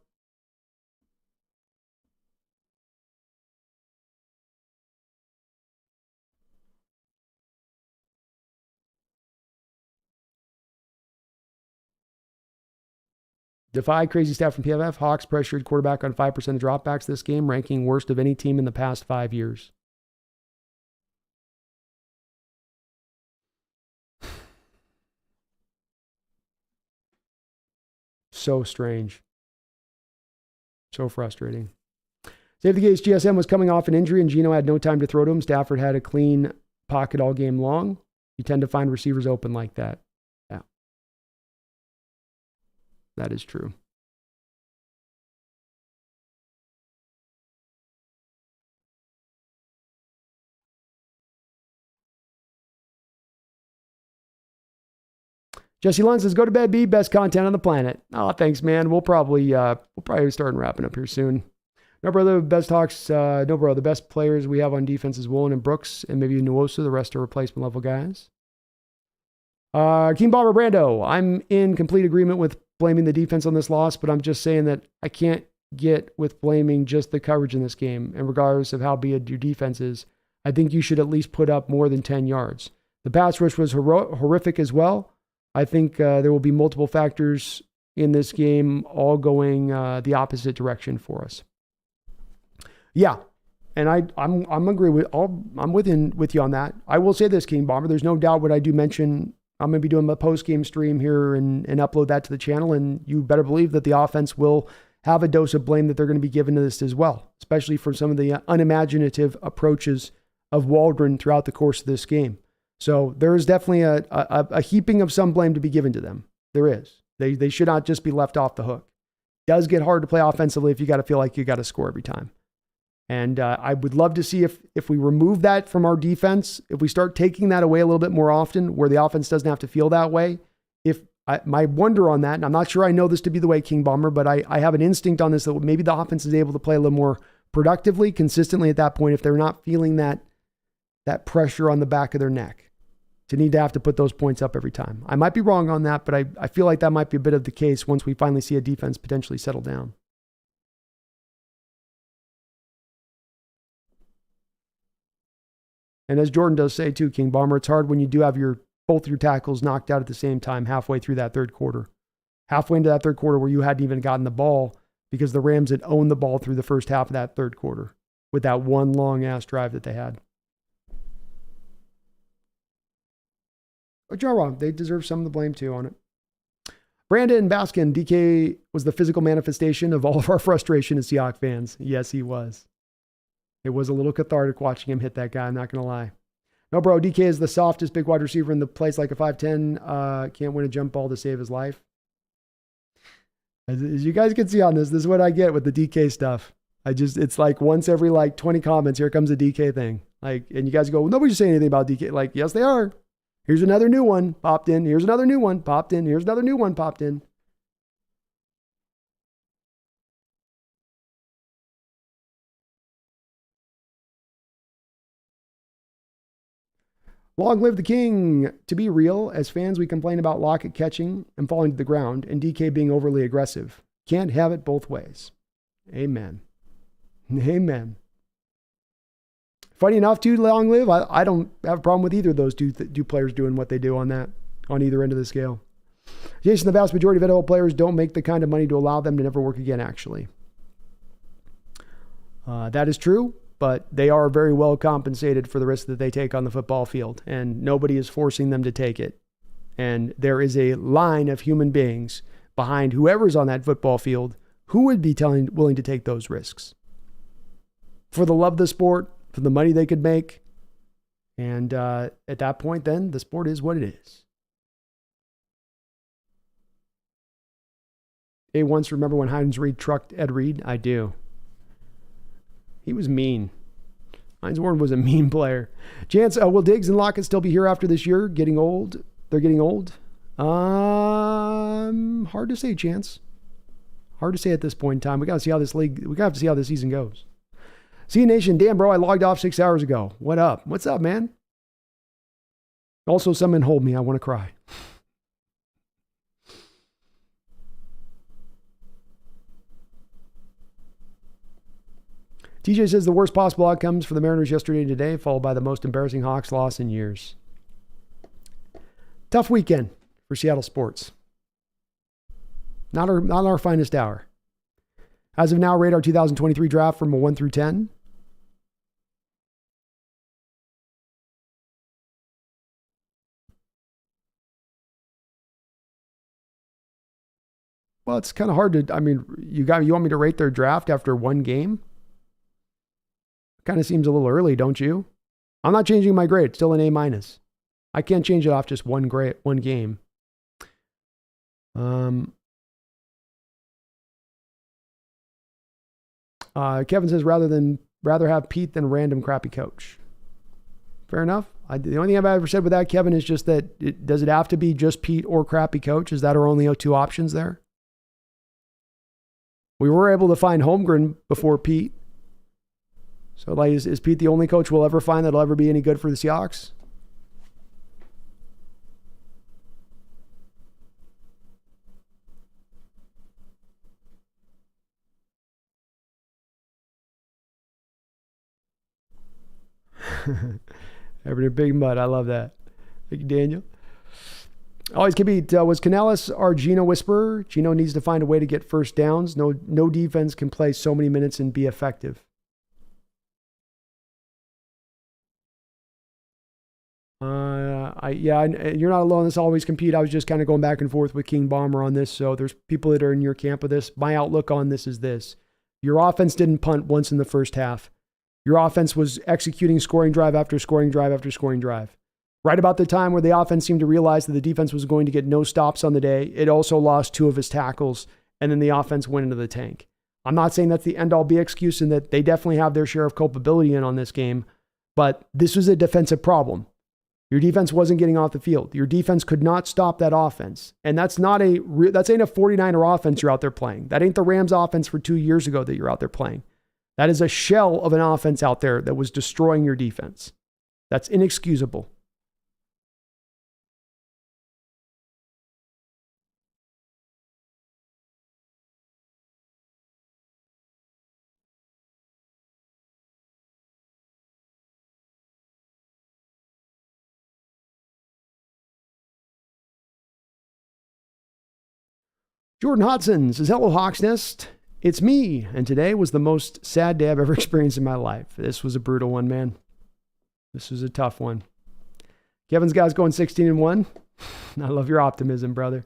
Defy crazy stat from PFF. Hawks pressured quarterback on 5% of dropbacks this game, ranking worst of any team in the past 5 years. So strange. So frustrating. Save the case, GSM was coming off an injury and Geno had no time to throw to him. Stafford had a clean pocket all game long. You tend to find receivers open like that. Yeah. That is true. Jesse Lund says, go to bed, B. Best content on the planet. Oh, thanks, man. We'll probably start wrapping up here soon. No, brother, best Hawks. No, bro, the best players we have on defense is Woolen and Brooks and maybe Nuosa. The rest are replacement level guys. King Bomber Brando, I'm in complete agreement with blaming the defense on this loss, but I'm just saying that I can't get with blaming just the coverage in this game. And regardless of how bad your defense is, I think you should at least put up more than 10 yards. The pass rush was horrific as well. I think there will be multiple factors in this game all going the opposite direction for us. Yeah, and I'm agree with I'm with you on that. I will say this, King Bomber. There's no doubt what I do mention. I'm going to be doing a post-game stream here and upload that to the channel, and you better believe that the offense will have a dose of blame that they're going to be given to this as well, especially for some of the unimaginative approaches of Waldron throughout the course of this game. So there is definitely a heaping of some blame to be given to them. There is. They should not just be left off the hook. It does get hard to play offensively if you got to feel like you got to score every time. And I would love to see if we remove that from our defense, if we start taking that away a little bit more often, where the offense doesn't have to feel that way. My wonder on that, and I'm not sure I know this to be the way, King Bomber, but I have an instinct on this that maybe the offense is able to play a little more productively, consistently at that point if they're not feeling that pressure on the back of their neck to need to have to put those points up every time. I might be wrong on that, but I feel like that might be a bit of the case once we finally see a defense potentially settle down. And as Jordan does say too, King Bomber, it's hard when you do have both your tackles knocked out at the same time halfway through that third quarter. Halfway into that third quarter where you hadn't even gotten the ball because the Rams had owned the ball through the first half of that third quarter with that one long-ass drive that they had. But you're not wrong. They deserve some of the blame too on it. Brandon Baskin, DK was the physical manifestation of all of our frustration as Seahawks fans. Yes, he was. It was a little cathartic watching him hit that guy, I'm not going to lie. No, bro, DK is the softest big wide receiver in the place, like a 5'10", can't win a jump ball to save his life. As you guys can see on this is what I get with the DK stuff. It's like once every 20 comments, here comes a DK thing. And you guys go, well, nobody's saying anything about DK. Yes, they are. Here's another new one popped in. Here's another new one popped in. Here's another new one popped in. Long live the king. To be real, as fans, we complain about Lockett catching and falling to the ground and DK being overly aggressive. Can't have it both ways. Amen. Amen. Funny enough, too, long live. I don't have a problem with either of those two players doing what they do on either end of the scale. Jason, the vast majority of NFL players don't make the kind of money to allow them to never work again, actually. That is true. But they are very well compensated for the risk that they take on the football field, and nobody is forcing them to take it. And there is a line of human beings behind whoever's on that football field who would be willing to take those risks for the love of the sport, for the money they could make. And at that point, then the sport is what it is. Hey, once remember when Hines Reed trucked Ed Reed? I do. He was mean. Hines Ward was a mean player. Chance, will Diggs and Lockett still be here after this year? Getting old? They're getting old? Hard to say, Chance. Hard to say at this point in time. We got to see how this league, we got to see how this season goes. See Nation, damn, bro, I logged off 6 hours ago. What up? What's up, man? Also, someone hold me. I want to cry. TJ says the worst possible outcomes for the Mariners yesterday and today, followed by the most embarrassing Hawks loss in years. Tough weekend for Seattle sports. Not our finest hour. As of now, rate our 2023 draft from a 1 through 10. Well, it's kind of hard to, you want me to rate their draft after one game? Kind of seems a little early, don't you? I'm not changing my grade. It's still an A-. I can't change it off just one game. Kevin says rather have Pete than random crappy coach. Fair enough. The only thing I've ever said with that, Kevin, is just that does it have to be just Pete or crappy coach? Is that our only two options there? We were able to find Holmgren before Pete. So is Pete the only coach we'll ever find that'll ever be any good for the Seahawks? Every big mud. I love that. Thank you, Daniel. Always can beat. Was Canales our Geno whisperer? Geno needs to find a way to get first downs. No defense can play so many minutes and be effective. You're not alone. This always compete. I was just kind of going back and forth with King Bomber on this. So there's people that are in your camp of this. My outlook on this is this. Your offense didn't punt once in the first half. Your offense was executing scoring drive after scoring drive after scoring drive. Right about the time where the offense seemed to realize that the defense was going to get no stops on the day, it also lost 2 of his tackles, and then the offense went into the tank. I'm not saying that's the end-all be excuse and that they definitely have their share of culpability in on this game, but this was a defensive problem. Your defense wasn't getting off the field. Your defense could not stop that offense. And that's ain't a 49er offense you're out there playing. That ain't the Rams offense for 2 years ago that you're out there playing. That is a shell of an offense out there that was destroying your defense. That's inexcusable. Jordan Hodson says, hello, Hawksnest. It's me. And today was the most sad day I've ever experienced in my life. This was a brutal one, man. This was a tough one. Kevin's guys going 16-1. I love your optimism, brother.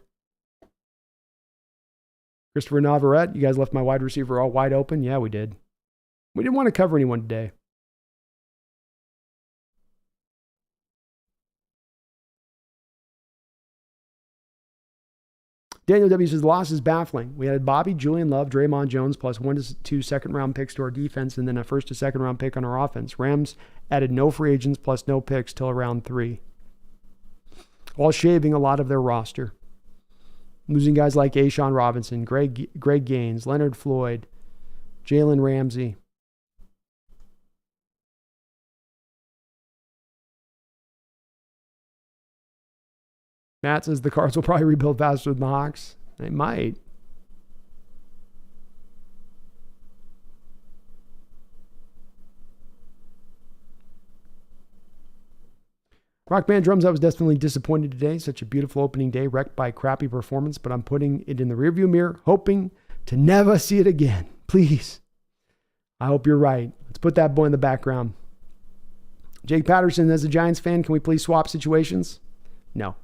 Christopher Navarrete, you guys left my wide receiver all wide open. Yeah, we did. We didn't want to cover anyone today. Daniel W. says, loss is baffling. We had Bobby, Julian Love, Draymond Jones, plus 1 to 2 second-round picks to our defense, and then a first to second-round pick on our offense. Rams added no free agents plus no picks till around 3, while shaving a lot of their roster. Losing guys like Ashawn Robinson, Greg Gaines, Leonard Floyd, Jalen Ramsey. Matt says the Cards will probably rebuild faster than the Hawks. They might. Rock Band Drums, I was definitely disappointed today. Such a beautiful opening day, wrecked by crappy performance, but I'm putting it in the rearview mirror, hoping to never see it again. Please. I hope you're right. Let's put that boy in the background. Jake Patterson, as a Giants fan, can we please swap situations? No.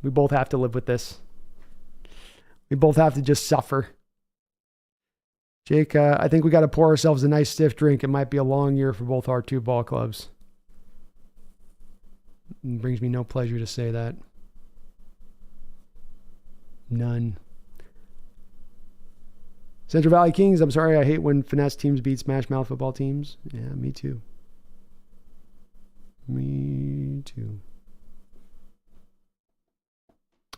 We both have to live with this. We both have to just suffer. Jake, I think we got to pour ourselves a nice stiff drink. It might be a long year for both our 2 ball clubs. It brings me no pleasure to say that. None. Central Valley Kings, I'm sorry, I hate when finesse teams beat Smash Mouth football teams. Yeah, me too. Me too.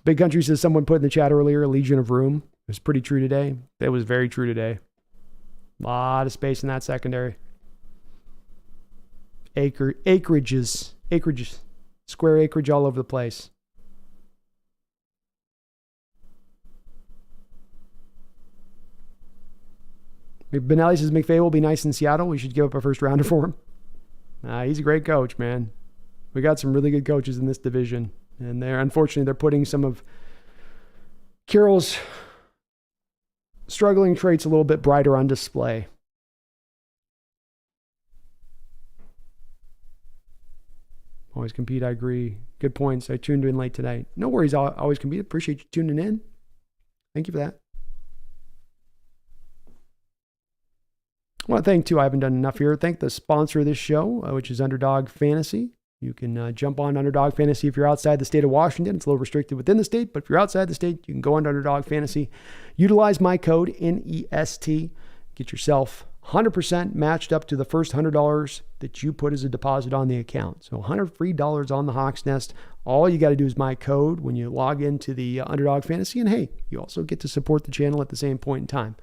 Big Country says someone put in the chat earlier, a Legion of Room. It was pretty true today. It was very true today. A lot of space in that secondary. Acreages. Square acreage all over the place. Benelli says McVay will be nice in Seattle. We should give up a first rounder for him. He's a great coach, man. We got some really good coaches in this division. And unfortunately, they're putting some of Carroll's struggling traits a little bit brighter on display. Always compete, I agree. Good points. I tuned in late tonight. No worries, I'll always compete. Appreciate you tuning in. Thank you for that. I want to thank, too, I haven't done enough here. Thank the sponsor of this show, which is Underdog Fantasy. You can jump on Underdog Fantasy if you're outside the state of Washington. It's a little restricted within the state, but if you're outside the state, you can go on Underdog Fantasy. Utilize my code, NEST. Get yourself 100% matched up to the first $100 that you put as a deposit on the account. So $100 free on the Hawks Nest. All you got to do is my code when you log into the Underdog Fantasy. And hey, you also get to support the channel at the same point in time.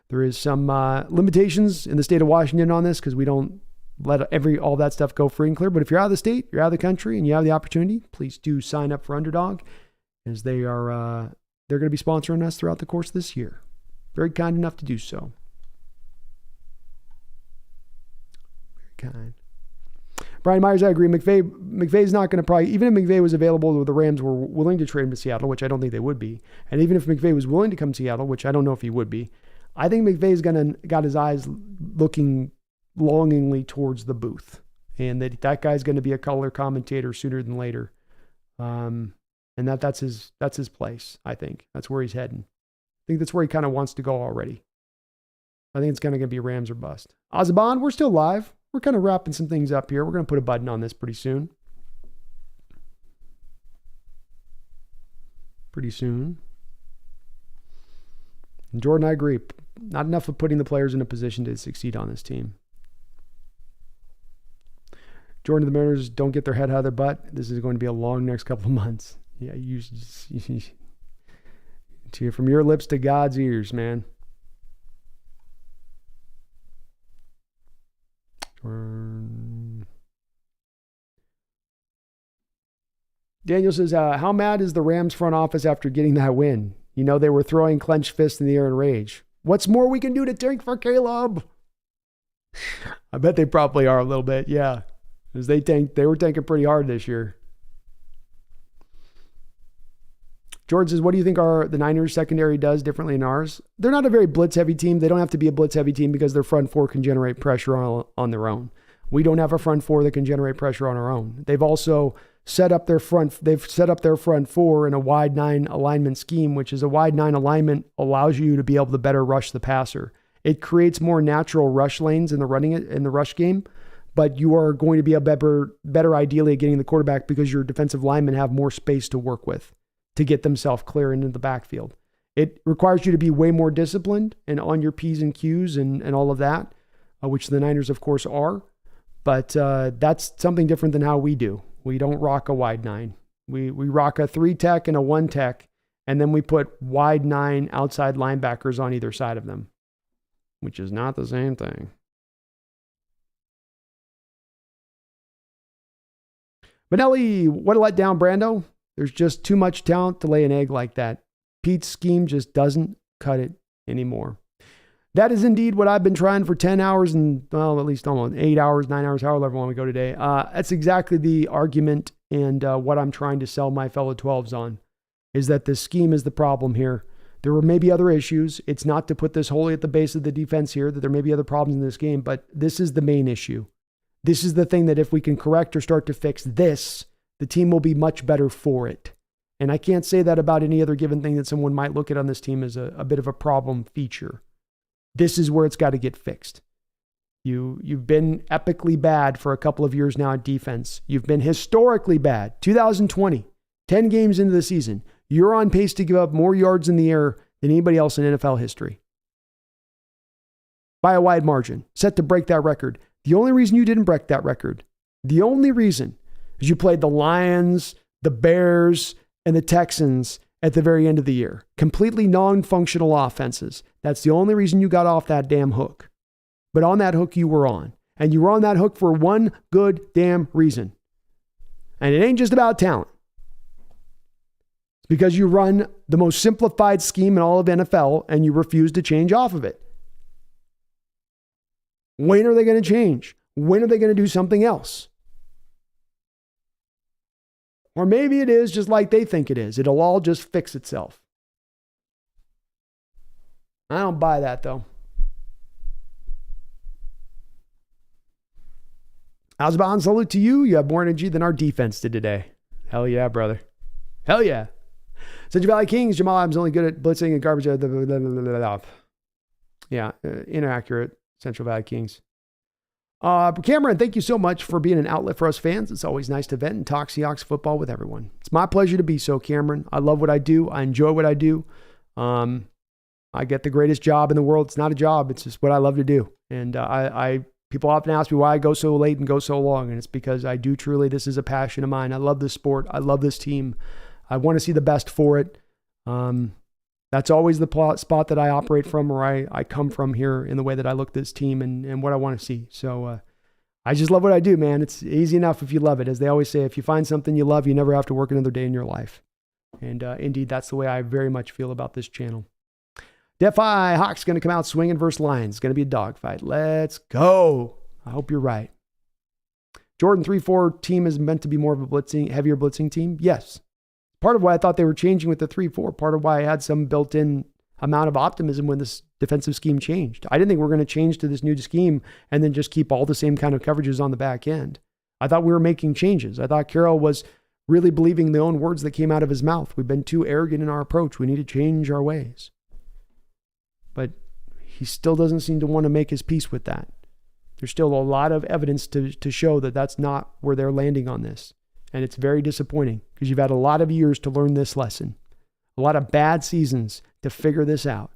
There is some limitations in the state of Washington on this because we don't let all that stuff go free and clear. But if you're out of the state, you're out of the country, and you have the opportunity, please do sign up for Underdog, as they're going to be sponsoring us throughout the course of this year. Very kind enough to do so. Very kind. Brian Myers, I agree. McVay's not going to probably, even if McVay was available, the Rams were willing to trade him to Seattle, which I don't think they would be. And even if McVay was willing to come to Seattle, which I don't know if he would be, I think McVay's got his eyes looking longingly towards the booth. And that guy's going to be a color commentator sooner than later. And that's his place, I think. That's where he's heading. I think that's where he kind of wants to go already. I think it's kind of going to be Rams or bust. Ozabon, we're still live. We're kind of wrapping some things up here. We're going to put a button on this pretty soon. And Jordan, I agree. Not enough of putting the players in a position to succeed on this team. Jordan, the Mariners don't get their head out of their butt. This is going to be a long next couple of months. Yeah, from your lips to God's ears, man. Daniel says, how mad is the Rams front office after getting that win? You know, they were throwing clenched fists in the air in rage. What's more we can do to tank for Caleb? I bet they probably are a little bit, yeah. Because they were tanking pretty hard this year. George says, what do you think the Niners secondary does differently than ours? They're not a very blitz-heavy team. They don't have to be a blitz-heavy team because their front four can generate pressure on their own. We don't have a front four that can generate pressure on our own. They've also set up their front four in a wide 9 alignment scheme, which is a wide 9 alignment allows you to be able to better rush the passer. It creates more natural rush lanes in the rush game, but you are going to be a better ideally at getting the quarterback because your defensive linemen have more space to work with to get themselves clear into the backfield. It requires you to be way more disciplined and on your P's and Q's and all of that, which the Niners, of course, are. But that's something different than how we do. We don't rock a wide 9. We rock a 3 tech and a 1 tech, and then we put wide 9 outside linebackers on either side of them, which is not the same thing. Benelli, what a letdown, Brando. There's just too much talent to lay an egg like that. Pete's scheme just doesn't cut it anymore. That is indeed what I've been trying for 10 hours and, well, at least almost 8 hours, 9 hours, however long we go today. That's exactly the argument and what I'm trying to sell my fellow 12s on, is that the scheme is the problem here. There were maybe other issues. It's not to put this wholly at the base of the defense here, that there may be other problems in this game, but this is the main issue. This is the thing that if we can correct or start to fix this, the team will be much better for it. And I can't say that about any other given thing that someone might look at on this team as a bit of a problem feature. This is where it's got to get fixed. You've been epically bad for a couple of years now at defense. You've been historically bad. 2020, 10 games into the season, you're on pace to give up more yards in the air than anybody else in NFL history. By a wide margin, set to break that record. The only reason you didn't break that record, the only reason, is you played the Lions, the Bears, and the Texans at the very end of the year. Completely non-functional offenses. That's the only reason you got off that damn hook. But on that hook you were on. And you were on that hook for one good damn reason. And it ain't just about talent. It's because you run the most simplified scheme in all of NFL and you refuse to change off of it. When are they going to change? When are they going to do something else? Or maybe it is just like they think it is. It'll all just fix itself. I don't buy that, though. Osborne, salute to you. You have more energy than our defense did today. Hell yeah, brother. Hell yeah. Central Valley Kings, Jamal Adams only good at blitzing and garbage. Yeah, inaccurate. Central Valley Kings. Cameron, thank you so much for being an outlet for us fans. It's always nice to vent and talk Seahawks football with everyone. It's my pleasure to be so, Cameron. I love what I do. I enjoy what I do. I get the greatest job in the world. It's not a job. It's just what I love to do. And people often ask me why I go so late and go so long. And it's because I do truly, this is a passion of mine. I love this sport. I love this team. I want to see the best for it. That's always the spot that I operate from, or I come from here in the way that I look at this team and what I want to see. So I just love what I do, man. It's easy enough if you love it. As they always say, if you find something you love, you never have to work another day in your life. And indeed, that's the way I very much feel about this channel. Defi Hawks going to come out swinging versus Lions. It's going to be a dogfight. Let's go. I hope you're right. Jordan 3-4 team is meant to be more of a heavier blitzing team? Yes. Part of why I thought they were changing with the 3-4, part of why I had some built-in amount of optimism when this defensive scheme changed. I didn't think we were going to change to this new scheme and then just keep all the same kind of coverages on the back end. I thought we were making changes. I thought Carroll was really believing the own words that came out of his mouth. We've been too arrogant in our approach. We need to change our ways. But he still doesn't seem to want to make his peace with that. There's still a lot of evidence to show that that's not where they're landing on this. And it's very disappointing because you've had a lot of years to learn this lesson, a lot of bad seasons to figure this out.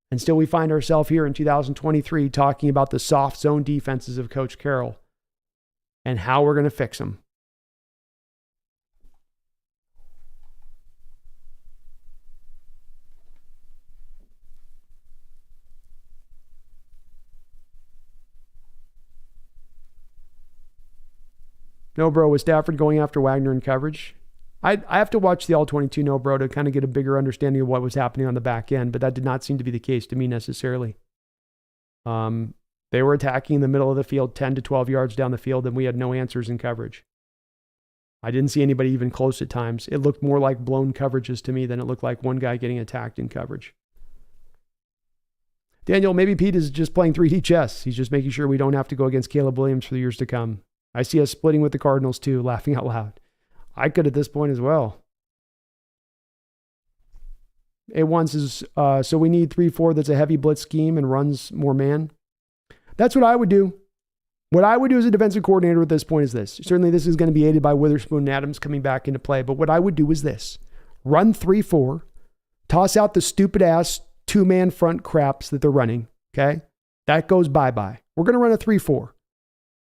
And still we find ourselves here in 2023 talking about the soft zone defenses of Coach Carroll and how we're going to fix them. No, bro, with Stafford going after Wagner in coverage. I have to watch the All-22 no, bro, to kind of get a bigger understanding of what was happening on the back end, but that did not seem to be the case to me necessarily. They were attacking in the middle of the field, 10 to 12 yards down the field, and we had no answers in coverage. I didn't see anybody even close at times. It looked more like blown coverages to me than it looked like one guy getting attacked in coverage. Daniel, maybe Pete is just playing 3D chess. He's just making sure we don't have to go against Caleb Williams for the years to come. I see us splitting with the Cardinals too, laughing out loud. I could at this point as well. A1 says, so we need 3-4 that's a heavy blitz scheme and runs more man. That's what I would do. What I would do as a defensive coordinator at this point is this. Certainly this is going to be aided by Witherspoon and Adams coming back into play, but what I would do is this. Run 3-4, toss out the stupid-ass two-man front craps that they're running, okay? That goes bye-bye. We're going to run a 3-4.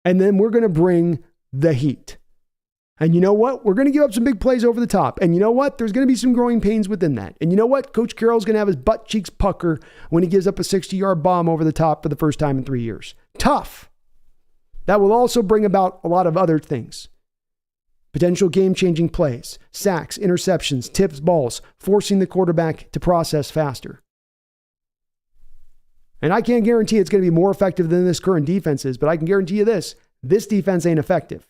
And then we're going to bring the heat. And you know what? We're going to give up some big plays over the top. And you know what? There's going to be some growing pains within that. And you know what? Coach Carroll's going to have his butt cheeks pucker when he gives up a 60-yard bomb over the top for the first time in 3 years. Tough. That will also bring about a lot of other things. Potential game-changing plays, sacks, interceptions, tips, balls, forcing the quarterback to process faster. And I can't guarantee it's going to be more effective than this current defense is, but I can guarantee you this defense ain't effective.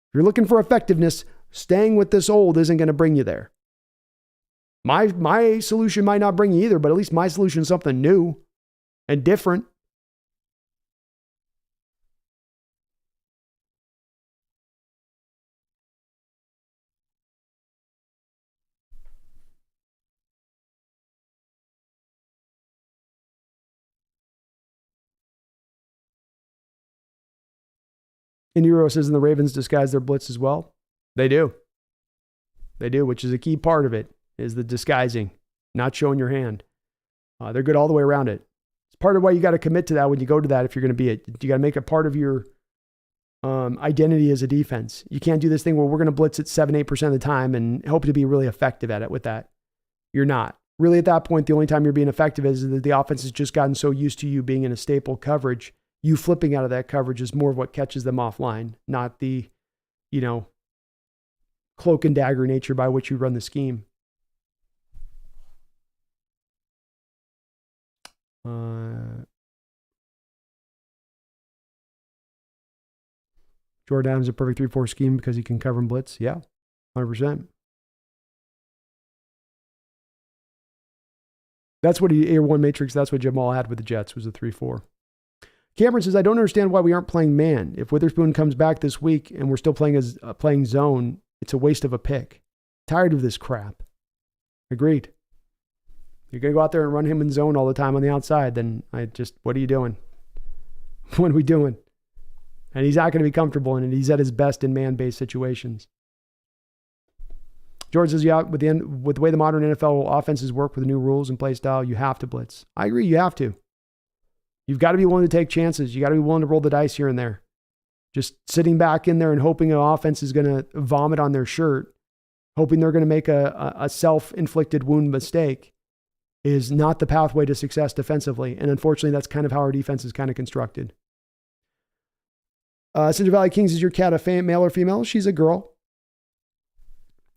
If you're looking for effectiveness, staying with this old isn't going to bring you there. My solution might not bring you either, but at least my solution is something new and different. Indiro says, and the Ravens disguise their blitz as well. They do. They do, which is a key part of it, is the disguising, not showing your hand. They're good all the way around it. It's part of why you got to commit to that when you go to that if you're going to be it. You got to make it part of your identity as a defense. You can't do this thing where we're going to blitz it 7-8% of the time and hope to be really effective at it with that. You're not. Really, at that point, the only time you're being effective is that the offense has just gotten so used to you being in a staple coverage. You flipping out of that coverage is more of what catches them offline, not the, cloak and dagger nature by which you run the scheme. Jordan Adams is a perfect 3-4 scheme because he can cover and blitz. Yeah, 100%. That's what Air 1 Matrix, that's what Jamal had with the Jets, was a 3-4. Cameron says, I don't understand why we aren't playing man. If Witherspoon comes back this week and we're still playing zone, it's a waste of a pick. Tired of this crap. Agreed. You're going to go out there and run him in zone all the time on the outside, then what are you doing? What are we doing? And he's not going to be comfortable in it. He's at his best in man-based situations. George says, yeah, with the way the modern NFL offenses work with the new rules and play style, you have to blitz. I agree, you have to. You've got to be willing to take chances. You got to be willing to roll the dice here and there. Just sitting back in there and hoping an offense is going to vomit on their shirt, hoping they're going to make a self-inflicted wound mistake is not the pathway to success defensively. And unfortunately, that's kind of how our defense is kind of constructed. Central Valley Kings, is your cat a male or female? She's a girl.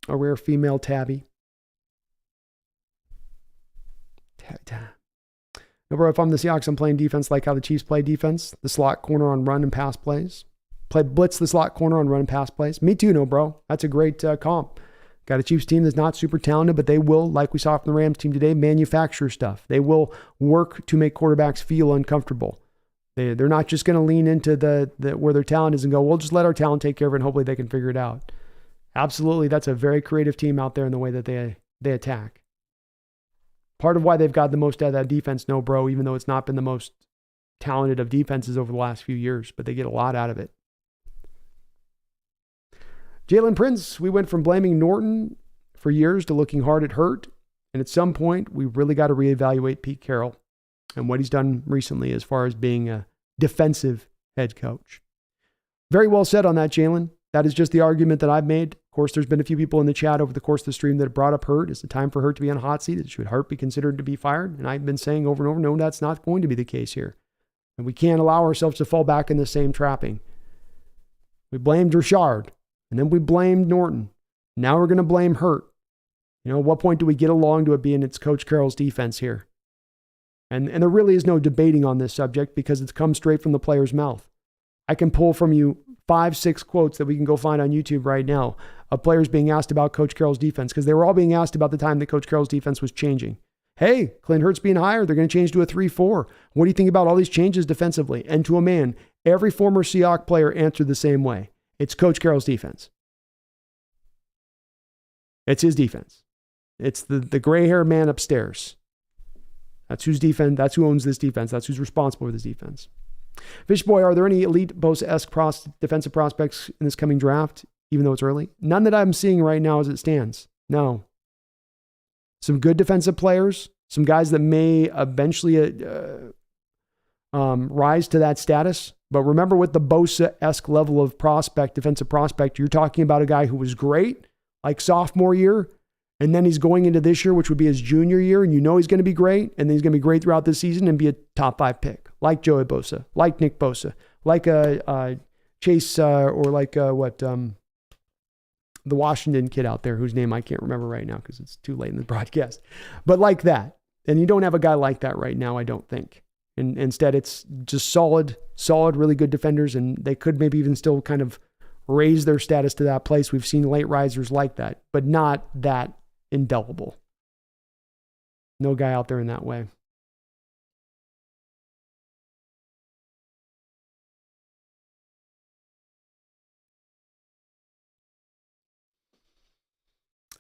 A rare female tabby. No, bro, if I'm the Seahawks, I'm playing defense like how the Chiefs play defense. The slot corner on run and pass plays. Play blitz the slot corner on run and pass plays. Me too, no, bro. That's a great comp. Got a Chiefs team that's not super talented, but they will, like we saw from the Rams team today, manufacture stuff. They will work to make quarterbacks feel uncomfortable. They're not just going to lean into the where their talent is and go, we'll just let our talent take care of it and hopefully they can figure it out. Absolutely, that's a very creative team out there in the way that they attack. Part of why they've got the most out of that defense, no, bro, even though it's not been the most talented of defenses over the last few years, but they get a lot out of it. Jalen Prince, we went from blaming Norton for years to looking hard at Hurt. And at some point, we really got to reevaluate Pete Carroll and what he's done recently as far as being a defensive head coach. Very well said on that, Jalen. That is just the argument that I've made. Of course, there's been a few people in the chat over the course of the stream that have brought up Hurt. It's the time for Hurt to be on a hot seat. Should Hurt be considered to be fired? And I've been saying over and over, no, that's not going to be the case here. And we can't allow ourselves to fall back in the same trapping. We blamed Richard. And then we blamed Norton. Now we're going to blame Hurt. At what point do we get along to it being it's Coach Carroll's defense here? And there really is no debating on this subject because it's come straight from the player's mouth. I can pull from you 5-6 quotes that we can go find on YouTube right now of players being asked about Coach Carroll's defense because they were all being asked about the time that Coach Carroll's defense was changing. Hey, Clint Hurts being hired, they're going to change to a 3-4. What do you think about all these changes defensively? And to a man, every former Seahawks player answered the same way. It's Coach Carroll's defense. It's his defense. It's the gray-haired man upstairs. That's whose defense. That's who owns this defense. That's who's responsible for this defense. Fishboy, are there any elite Bosa-esque defensive prospects in this coming draft, even though it's early? None that I'm seeing right now as it stands. No. Some good defensive players, some guys that may eventually rise to that status. But remember, with the Bosa-esque level of defensive prospect, you're talking about a guy who was great, like sophomore year, and then he's going into this year, which would be his junior year, and he's going to be great, and then he's going to be great throughout the season and be a top 5 pick, like Joey Bosa, like Nick Bosa, like Chase, or like the Washington kid out there, whose name I can't remember right now because it's too late in the broadcast. But like that. And you don't have a guy like that right now, I don't think. And instead, it's just solid, really good defenders, and they could maybe even still kind of raise their status to that place. We've seen late risers like that, but not that indelible. No guy out there in that way.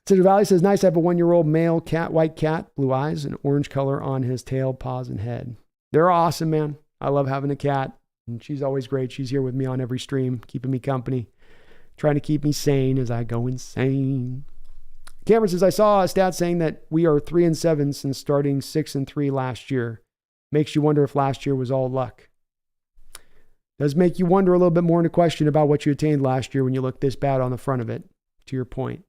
Cedar Valley says, nice to have a 1-year-old male cat, white cat, blue eyes, and orange color on his tail, paws, and head. They're awesome, man. I love having a cat, and she's always great. She's here with me on every stream, keeping me company, trying to keep me sane as I go insane. Cameron says, I saw a stat saying that we are 3-7 since starting 6-3 last year. Makes you wonder if last year was all luck. Does make you wonder a little bit more in a question about what you attained last year when you look this bad on the front of it, to your point.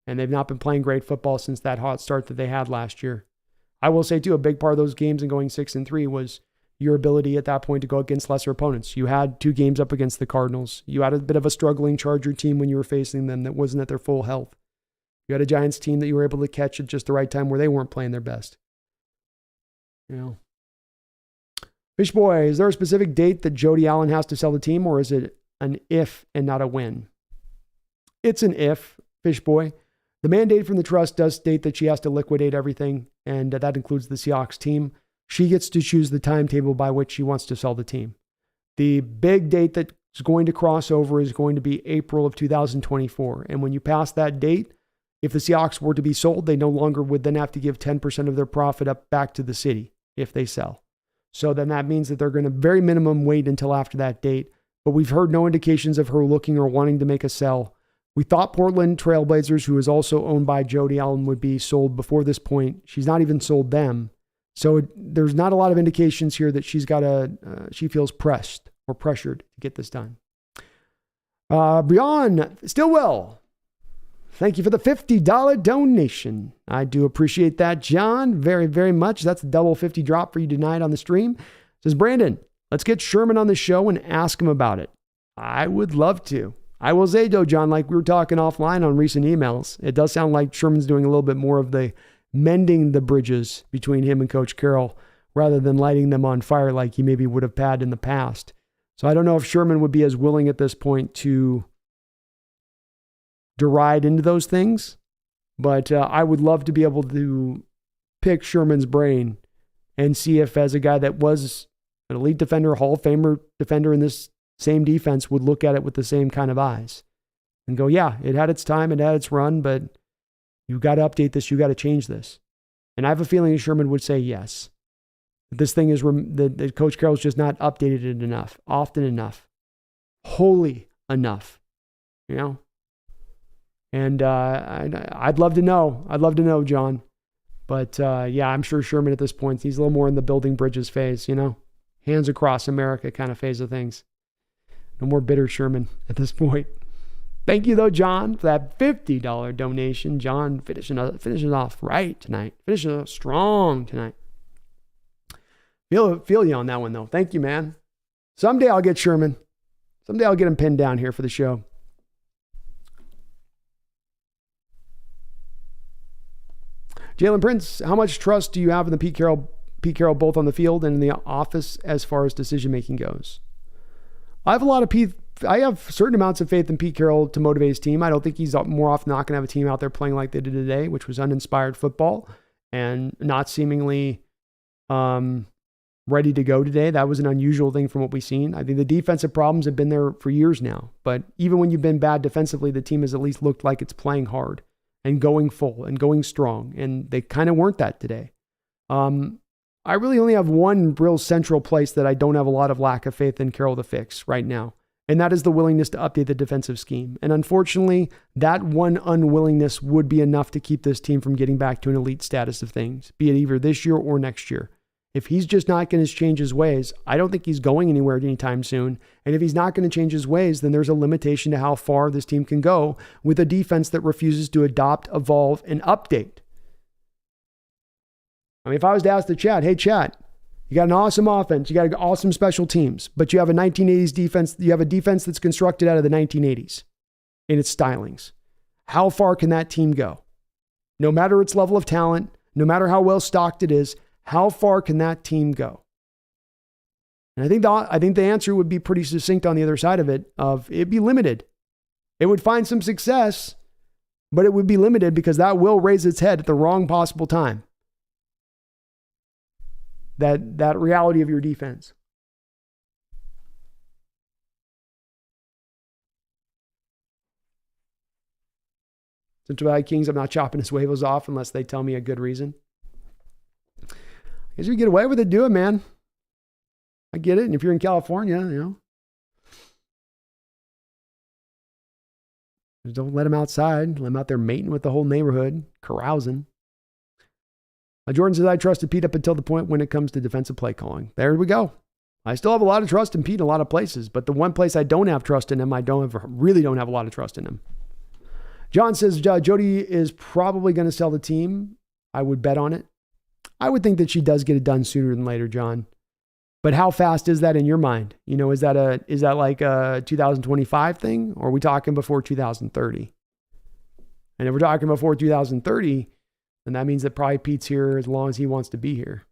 And they've not been playing great football since that hot start that they had last year. I will say, too, a big part of those games and going 6-3 was your ability at that point to go against lesser opponents. You had 2 games up against the Cardinals. You had a bit of a struggling Charger team when you were facing them that wasn't at their full health. You had a Giants team that you were able to catch at just the right time where they weren't playing their best. Fish Boy, is there a specific date that Jody Allen has to sell the team, or is it an if and not a when? It's an if, Fish Boy. The mandate from the trust does state that she has to liquidate everything, and that includes the Seahawks team. She gets to choose the timetable by which she wants to sell the team. The big date that's going to cross over is going to be April of 2024. And when you pass that date, if the Seahawks were to be sold, they no longer would then have to give 10% of their profit up back to the city if they sell. So then that means that they're going to very minimum wait until after that date. But we've heard no indications of her looking or wanting to make a sell. We thought Portland Trailblazers, who is also owned by Jody Allen, would be sold before this point. She's not even sold them. So there's not a lot of indications here that she's got she feels pressed or pressured to get this done. Brian Stillwell, thank you for the $50 donation. I do appreciate that, John, very, very much. That's a double 50 drop for you tonight on the stream. Says, Brandon, let's get Sherman on the show and ask him about it. I would love to. I will say, though, John, like we were talking offline on recent emails, it does sound like Sherman's doing a little bit more of the mending the bridges between him and Coach Carroll rather than lighting them on fire like he maybe would have had in the past. So I don't know if Sherman would be as willing at this point to deride into those things, but I would love to be able to pick Sherman's brain and see if, as a guy that was an elite defender, Hall of Famer defender in this same defense, would look at it with the same kind of eyes and go, yeah, it had its time, it had its run, but you got to update this, you got to change this. And I have a feeling Sherman would say yes. This thing is that Coach Carroll's just not updated it enough, often enough, wholly enough, you know? And I'd love to know. I'd love to know, John. But yeah, I'm sure Sherman at this point, he's a little more in the building bridges phase, you know? Hands across America kind of phase of things. No more bitter Sherman at this point. Thank you, though, John, for that $50 donation. John finishing off right tonight. Finishing off strong tonight. Feel you on that one, though. Thank you, man. Someday I'll get Sherman. Someday I'll get him pinned down here for the show. Jalen Prince, how much trust do you have in the Pete Carroll both on the field and in the office as far as decision-making goes? I have certain amounts of faith in Pete Carroll to motivate his team. I don't think he's more often not going to have a team out there playing like they did today, which was uninspired football and not seemingly ready to go today. That was an unusual thing from what we've seen. I think the defensive problems have been there for years now, but even when you've been bad defensively, the team has at least looked like it's playing hard and going full and going strong, and they kind of weren't that today. I really only have one real central place that I don't have a lot of lack of faith in Carroll to fix right now, and that is the willingness to update the defensive scheme. And unfortunately, that one unwillingness would be enough to keep this team from getting back to an elite status of things, be it either this year or next year. If he's just not going to change his ways, I don't think he's going anywhere anytime soon. And if he's not going to change his ways, then there's a limitation to how far this team can go with a defense that refuses to adopt, evolve, and update. I mean, if I was to ask the chat, hey, chat, you got an awesome offense, you got awesome special teams, but you have a 1980s defense, you have a defense that's constructed out of the 1980s in its stylings. How far can that team go? No matter its level of talent, no matter how well stocked it is, how far can that team go? And I think the answer would be pretty succinct on the other side of it, it'd be limited. It would find some success, but it would be limited because that will raise its head at the wrong possible time. That reality of your defense. Central Valley Kings, I'm not chopping his huevos off unless they tell me a good reason. I guess you get away with it, do it, man. I get it. And if you're in California, you know, just don't let them outside. Let them out there mating with the whole neighborhood, carousing. Jordan says, I trusted Pete up until the point when it comes to defensive play calling. There we go. I still have a lot of trust in Pete in a lot of places, but the one place I don't have trust in him, really don't have a lot of trust in him. John says, Jody is probably going to sell the team. I would bet on it. I would think that she does get it done sooner than later, John. But how fast is that in your mind? You know, is that like a 2025 thing, or are we talking before 2030? And if we're talking before 2030, then that means that probably Pete's here as long as he wants to be here.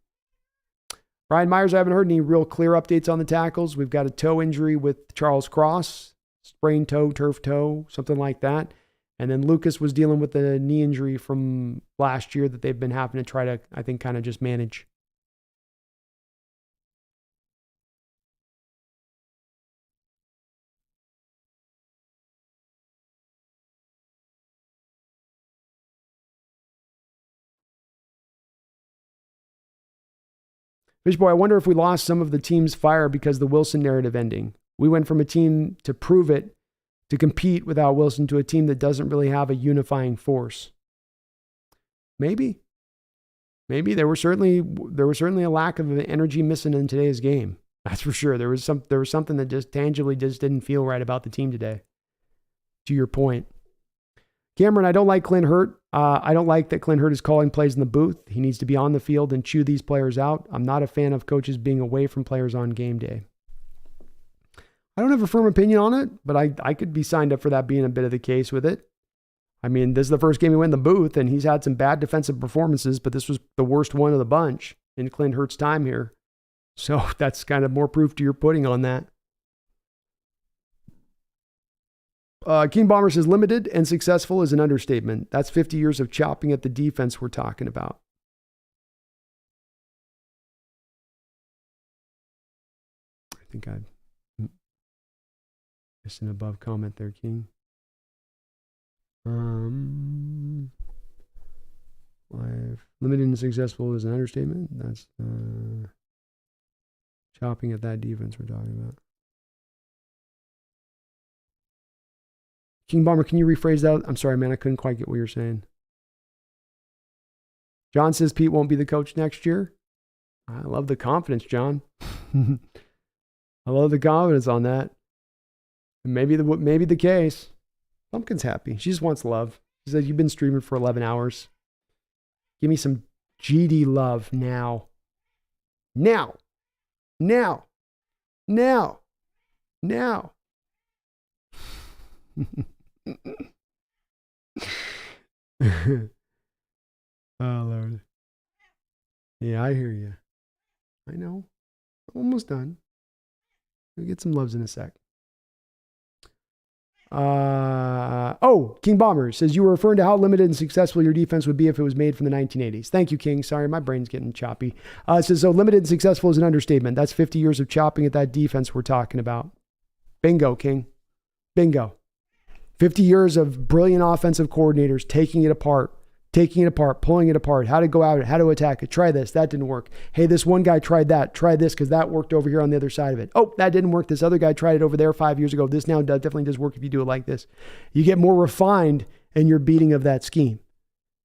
Brian Myers, I haven't heard any real clear updates on the tackles. We've got a toe injury with Charles Cross, sprained toe, turf toe, something like that. And then Lucas was dealing with a knee injury from last year that they've been having to try to, I think, kind of just manage. Fishboy, I wonder if we lost some of the team's fire because the Wilson narrative ending. We went from a team to prove it, to compete without Wilson, to a team that doesn't really have a unifying force. Maybe there was certainly a lack of energy missing in today's game. That's for sure. There was something that just tangibly just didn't feel right about the team today. To your point, Cameron, I don't like Clint Hurt. I don't like that Clint Hurt is calling plays in the booth. He needs to be on the field and chew these players out. I'm not a fan of coaches being away from players on game day. I don't have a firm opinion on it, but I could be signed up for that being a bit of the case with it. I mean, this is the first game he went in the booth, and he's had some bad defensive performances, but this was the worst one of the bunch in Clint Hurts' time here. So that's kind of more proof to your pudding on that. King Bomber says limited and successful is an understatement. That's 50 years of chopping at the defense we're talking about. I think I missed an above comment there, King. Live. Limited and successful is an understatement. That's chopping at that defense we're talking about. King Bomber, can you rephrase that? I'm sorry, man. I couldn't quite get what you're saying. John says Pete won't be the coach next year. I love the confidence, John. I love the confidence on that. Maybe the case. Pumpkin's happy. She just wants love. She said, you've been streaming for 11 hours. Give me some GD love now. Now. Now. Now. Now. Oh, Lord. Yeah, I hear you. I know. Almost done. We'll get some loves in a sec. King Bomber says you were referring to how limited and successful your defense would be if it was made from the 1980s. Thank you, King. Sorry, my brain's getting choppy. It says, so limited and successful is an understatement. That's 50 years of chopping at that defense we're talking about. Bingo, King. Bingo. 50 years of brilliant offensive coordinators taking it apart, pulling it apart, how to go out, how to attack it. Try this. That didn't work. Hey, this one guy tried that. Try this because that worked over here on the other side of it. Oh, that didn't work. This other guy tried it over there 5 years ago. This now definitely does work if you do it like this. You get more refined in your beating of that scheme.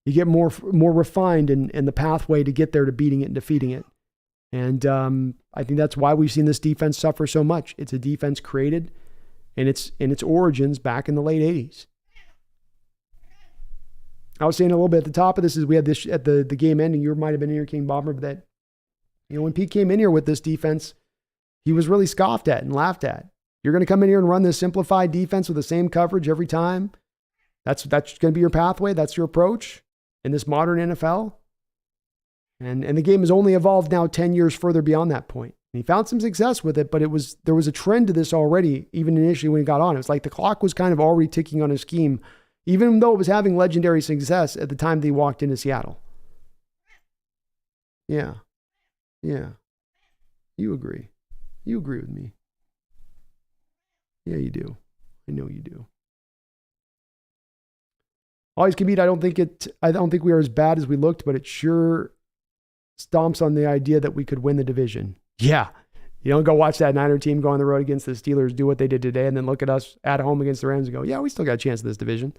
You get more refined in the pathway to get there to beating it and defeating it. And I think that's why we've seen this defense suffer so much. It's a defense created in its origins back in the late 80s. I was saying a little bit at the top of this is we had this at the game ending. You might have been in here, King Bomber, but that, when Pete came in here with this defense, he was really scoffed at and laughed at. You're going to come in here and run this simplified defense with the same coverage every time. That's going to be your pathway. That's your approach in this modern NFL. And the game has only evolved now 10 years further beyond that point. And he found some success with it, but there was a trend to this already, even initially when he got on. It was like the clock was kind of already ticking on his scheme, even though it was having legendary success at the time that he walked into Seattle. Yeah. Yeah. You agree. You agree with me. Yeah, you do. I know you do. Always Khabib, I don't think we are as bad as we looked, but it sure stomps on the idea that we could win the division. Yeah. You don't go watch that Niner team go on the road against the Steelers, do what they did today, and then look at us at home against the Rams and go, yeah, we still got a chance in this division.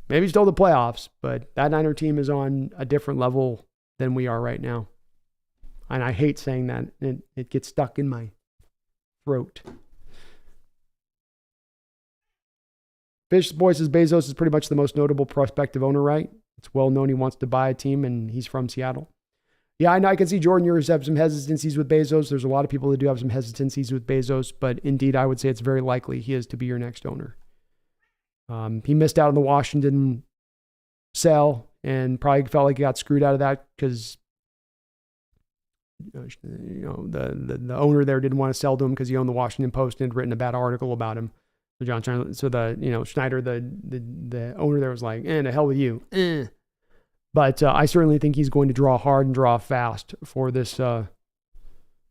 Maybe still the playoffs, but that Niner team is on a different level than we are right now. And I hate saying that. It gets stuck in my throat. Fish Boy says Bezos is pretty much the most notable prospective owner, right? It's well known he wants to buy a team, and he's from Seattle. Yeah, I know. I can see, Jordan, you have some hesitancies with Bezos. There's a lot of people that do have some hesitancies with Bezos, but indeed, I would say it's very likely he is to be your next owner. He missed out on the Washington sale and probably felt like he got screwed out of that because the owner there didn't want to sell to him because he owned the Washington Post and had written a bad article about him. So Schneider, the owner there was like, to hell with you. But I certainly think he's going to draw hard and draw fast for this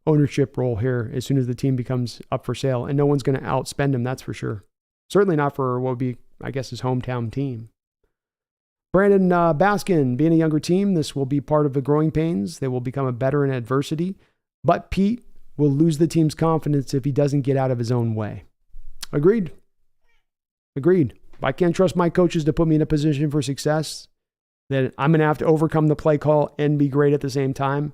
ownership role here as soon as the team becomes up for sale. And no one's going to outspend him, that's for sure. Certainly not for what would be, I guess, his hometown team. Brandon Baskin, being a younger team, this will be part of the growing pains. They will become a better in adversity. But Pete will lose the team's confidence if he doesn't get out of his own way. Agreed. If I can't trust my coaches to put me in a position for success, then I'm going to have to overcome the play call and be great at the same time.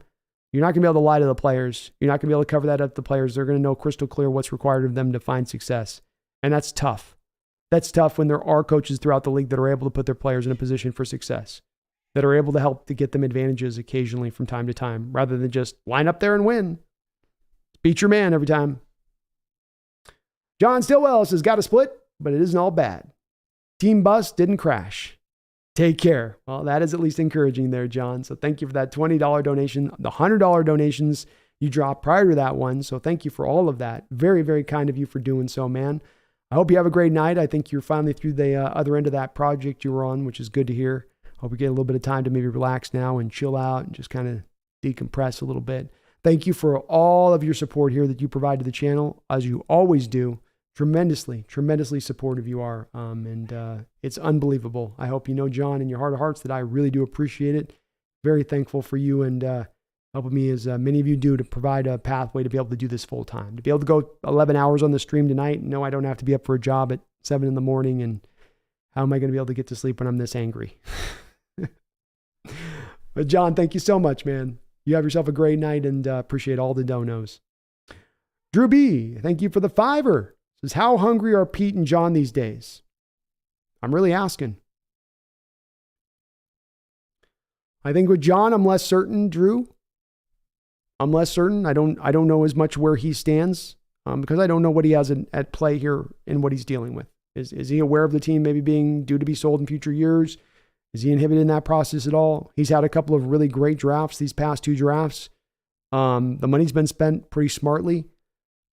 You're not going to be able to lie to the players. You're not going to be able to cover that up to the players. They're going to know crystal clear what's required of them to find success. And that's tough. That's tough when there are coaches throughout the league that are able to put their players in a position for success, that are able to help to get them advantages occasionally from time to time, rather than just line up there and win. Beat your man every time. John Stillwell says, got a split, but it isn't all bad. Team bus didn't crash. Take care. Well, that is at least encouraging there, John. So thank you for that $20 donation, the $100 donations you dropped prior to that one. So thank you for all of that. Very, very kind of you for doing so, man. I hope you have a great night. I think you're finally through the other end of that project you were on, which is good to hear. Hope you get a little bit of time to maybe relax now and chill out and just kind of decompress a little bit. Thank you for all of your support here that you provide to the channel, as you always do. Tremendously, tremendously supportive you are. And it's unbelievable. I hope you know, John, in your heart of hearts, that I really do appreciate it. Very thankful for you and helping me, as many of you do, to provide a pathway to be able to do this full time, to be able to go 11 hours on the stream tonight. No, I don't have to be up for a job at 7 in the morning. And how am I going to be able to get to sleep when I'm this angry? But John, thank you so much, man. You have yourself a great night, and appreciate all the donos. Drew B, thank you for the $5. Says, how hungry are Pete and John these days? I'm really asking. I think with John, I'm less certain, Drew. I'm less certain. I don't know as much where he stands because I don't know what he has at play here and what he's dealing with. Is he aware of the team maybe being due to be sold in future years? Is he inhibited in that process at all? He's had a couple of really great drafts, these past 2 drafts. The money's been spent pretty smartly.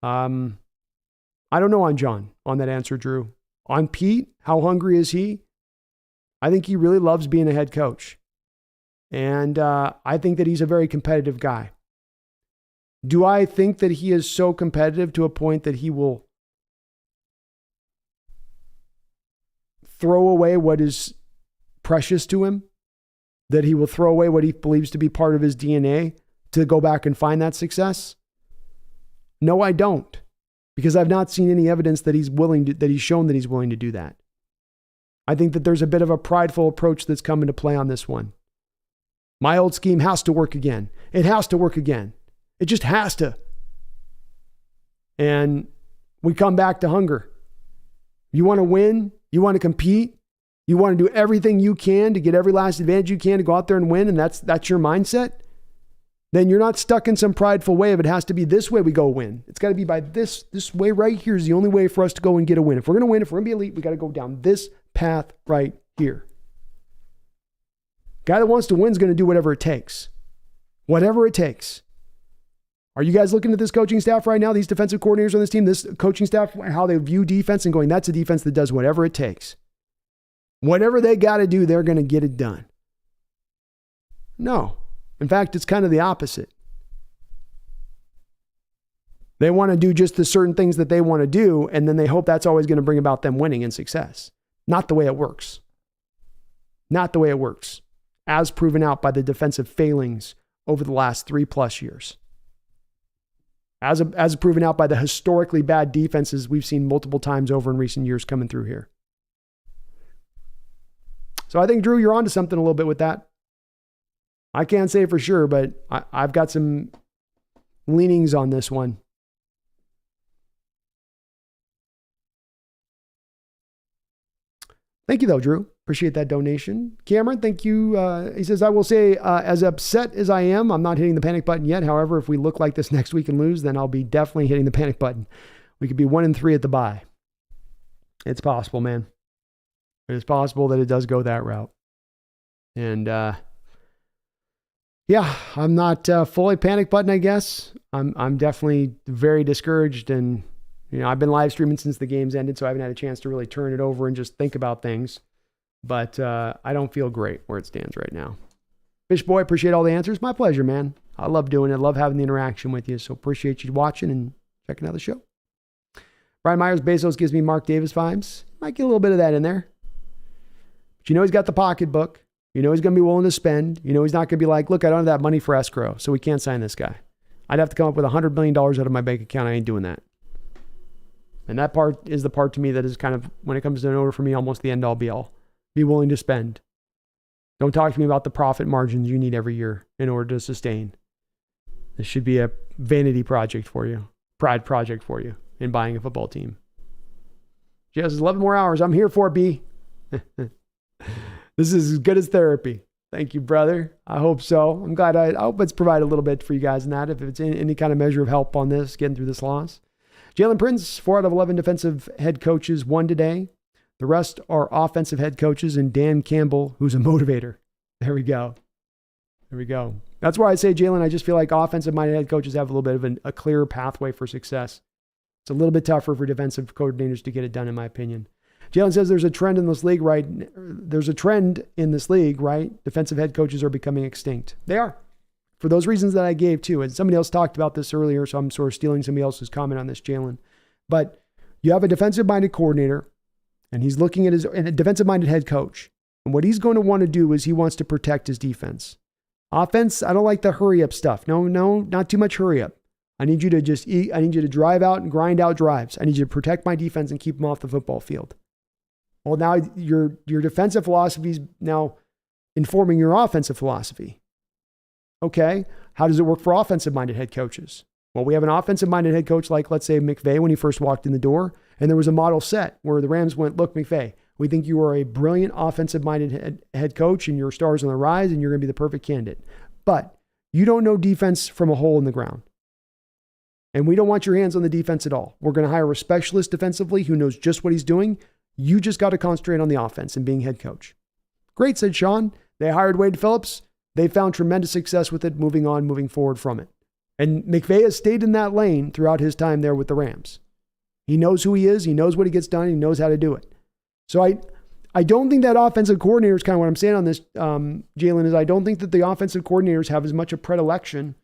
I don't know on John, on that answer, Drew. On Pete, how hungry is he? I think he really loves being a head coach. And I think that he's a very competitive guy. Do I think that he is so competitive to a point that he will throw away what is precious to him? That he will throw away what he believes to be part of his DNA to go back and find that success? No, I don't. Because I've not seen any evidence that he's shown that he's willing to do that. I think that there's a bit of a prideful approach that's come into play on this one. My old scheme has to work again. It has to work again. It just has to. And we come back to hunger. You want to win? You want to compete? You want to do everything you can to get every last advantage you can to go out there and win, and that's your mindset? Then you're not stuck in some prideful way of it has to be this way we go win. It's got to be by this way right here is the only way for us to go and get a win. If we're going to win, if we're going to be elite, we got to go down this path right here. Guy that wants to win is going to do whatever it takes. Whatever it takes. Are you guys looking at this coaching staff right now, these defensive coordinators on this team, this coaching staff, how they view defense and going, that's a defense that does whatever it takes. Whatever they got to do, they're going to get it done. No. In fact, it's kind of the opposite. They want to do just the certain things that they want to do, and then they hope that's always going to bring about them winning and success. Not the way it works. Not the way it works. As proven out by the defensive failings over the last 3+ years. As proven out by the historically bad defenses we've seen multiple times over in recent years coming through here. So I think, Drew, you're onto something a little bit with that. I can't say for sure, but I've got some leanings on this one. Thank you, though, Drew. Appreciate that donation. Cameron, thank you. He says, I will say, as upset as I am, I'm not hitting the panic button yet. However, if we look like this next week and lose, then I'll be definitely hitting the panic button. We could be 1-3 at the bye. It's possible, man. It is possible that it does go that route. And, yeah, I'm not fully panic button, I guess. I'm definitely very discouraged, and I've been live streaming since the game's ended, so I haven't had a chance to really turn it over and just think about things. But I don't feel great where it stands right now. Fish Boy, appreciate all the answers. My pleasure, man. I love doing it. I love having the interaction with you. So appreciate you watching and checking out the show. Brian Myers, Bezos gives me Mark Davis vibes. Might get a little bit of that in there. But he's got the pocketbook. He's going to be willing to spend. He's not going to be like, look, I don't have that money for escrow, so we can't sign this guy. I'd have to come up with $100 million out of my bank account. I ain't doing that. And that part is the part to me that is kind of, when it comes to an order for me, almost the end all be all. Be willing to spend. Don't talk to me about the profit margins you need every year in order to sustain. This should be a vanity project for you, pride project for you in buying a football team. Just 11 more hours. I'm here for it, B. This is as good as therapy. Thank you, brother. I hope so. I'm glad. I hope it's provided a little bit for you guys in that. If it's any kind of measure of help on this, getting through this loss. Jalen Prince, 4 out of 11 defensive head coaches won today. The rest are offensive head coaches and Dan Campbell, who's a motivator. There we go. There we go. That's why I say, Jalen, I just feel like offensive-minded head coaches have a little bit of a clearer pathway for success. It's a little bit tougher for defensive coordinators to get it done, in my opinion. Jalen says there's a trend in this league, right? There's a trend in this league, right? Defensive head coaches are becoming extinct. They are. For those reasons that I gave too. And somebody else talked about this earlier, so I'm sort of stealing somebody else's comment on this, Jalen. But you have a defensive-minded coordinator, and he's looking at a defensive-minded head coach. And what he's going to want to do is he wants to protect his defense. Offense, I don't like the hurry-up stuff. No, not too much hurry-up. I need you to just eat. I need you to drive out and grind out drives. I need you to protect my defense and keep them off the football field. Well, now your defensive philosophy is now informing your offensive philosophy. Okay, how does it work for offensive-minded head coaches? Well, we have an offensive-minded head coach like, let's say, McVay when he first walked in the door, and there was a model set where the Rams went, look, McVay, we think you are a brilliant offensive-minded head coach and your star's on the rise and you're going to be the perfect candidate. But you don't know defense from a hole in the ground. And we don't want your hands on the defense at all. We're going to hire a specialist defensively who knows just what he's doing. You just got to concentrate on the offense and being head coach. Great, said Sean. They hired Wade Phillips. They found tremendous success with it, moving forward from it. And McVay has stayed in that lane throughout his time there with the Rams. He knows who he is. He knows what he gets done. He knows how to do it. So I don't think that offensive coordinators, kind of what I'm saying on this, Jalen, is I don't think that the offensive coordinators have as much a predilection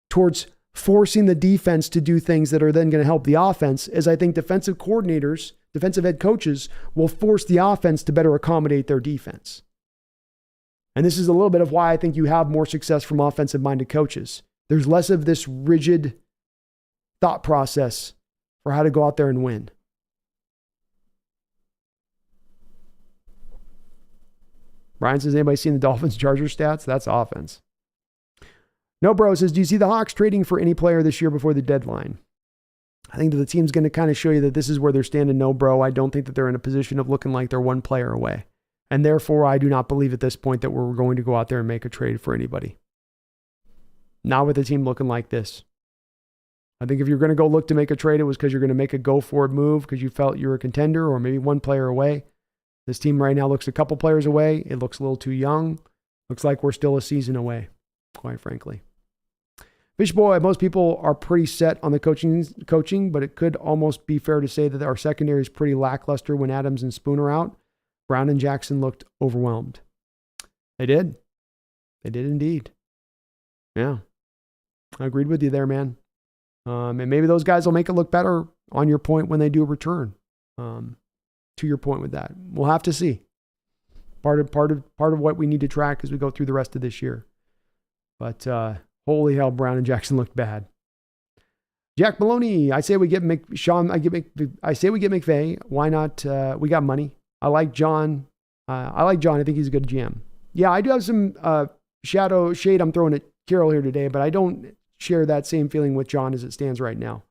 towards forcing the defense to do things that are then going to help the offense as I think defensive coordinators, defensive head coaches will force the offense to better accommodate their defense. And this is a little bit of why I think you have more success from offensive-minded coaches. There's less of this rigid thought process for how to go out there and win. Brian says, anybody seen the Dolphins-Chargers stats? That's offense. No, bro says, do you see the Hawks trading for any player this year before the deadline? I think that the team's going to kind of show you that this is where they're standing. No, bro. I don't think that they're in a position of looking like they're one player away. And therefore, I do not believe at this point that we're going to go out there and make a trade for anybody. Not with the team looking like this. I think if you're going to go look to make a trade, it was because you're going to make a go-forward move because you felt you were a contender or maybe one player away. This team right now looks a couple players away. It looks a little too young. Looks like we're still a season away, quite frankly. Fish Boy, most people are pretty set on the coaching, but it could almost be fair to say that our secondary is pretty lackluster when Adams and Spoon are out. Brown and Jackson looked overwhelmed. They did. They did indeed. Yeah. I agreed with you there, man. And maybe those guys will make it look better on your point when they do return. To your point with that. We'll have to see. Part of what we need to track as we go through the rest of this year. But holy hell, Brown and Jackson looked bad. Jack Maloney, I say we get I say we get McVay. Why not? We got money. I like John. I think he's a good GM. Yeah, I do have some shade I'm throwing at Carroll here today, but I don't share that same feeling with John as it stands right now.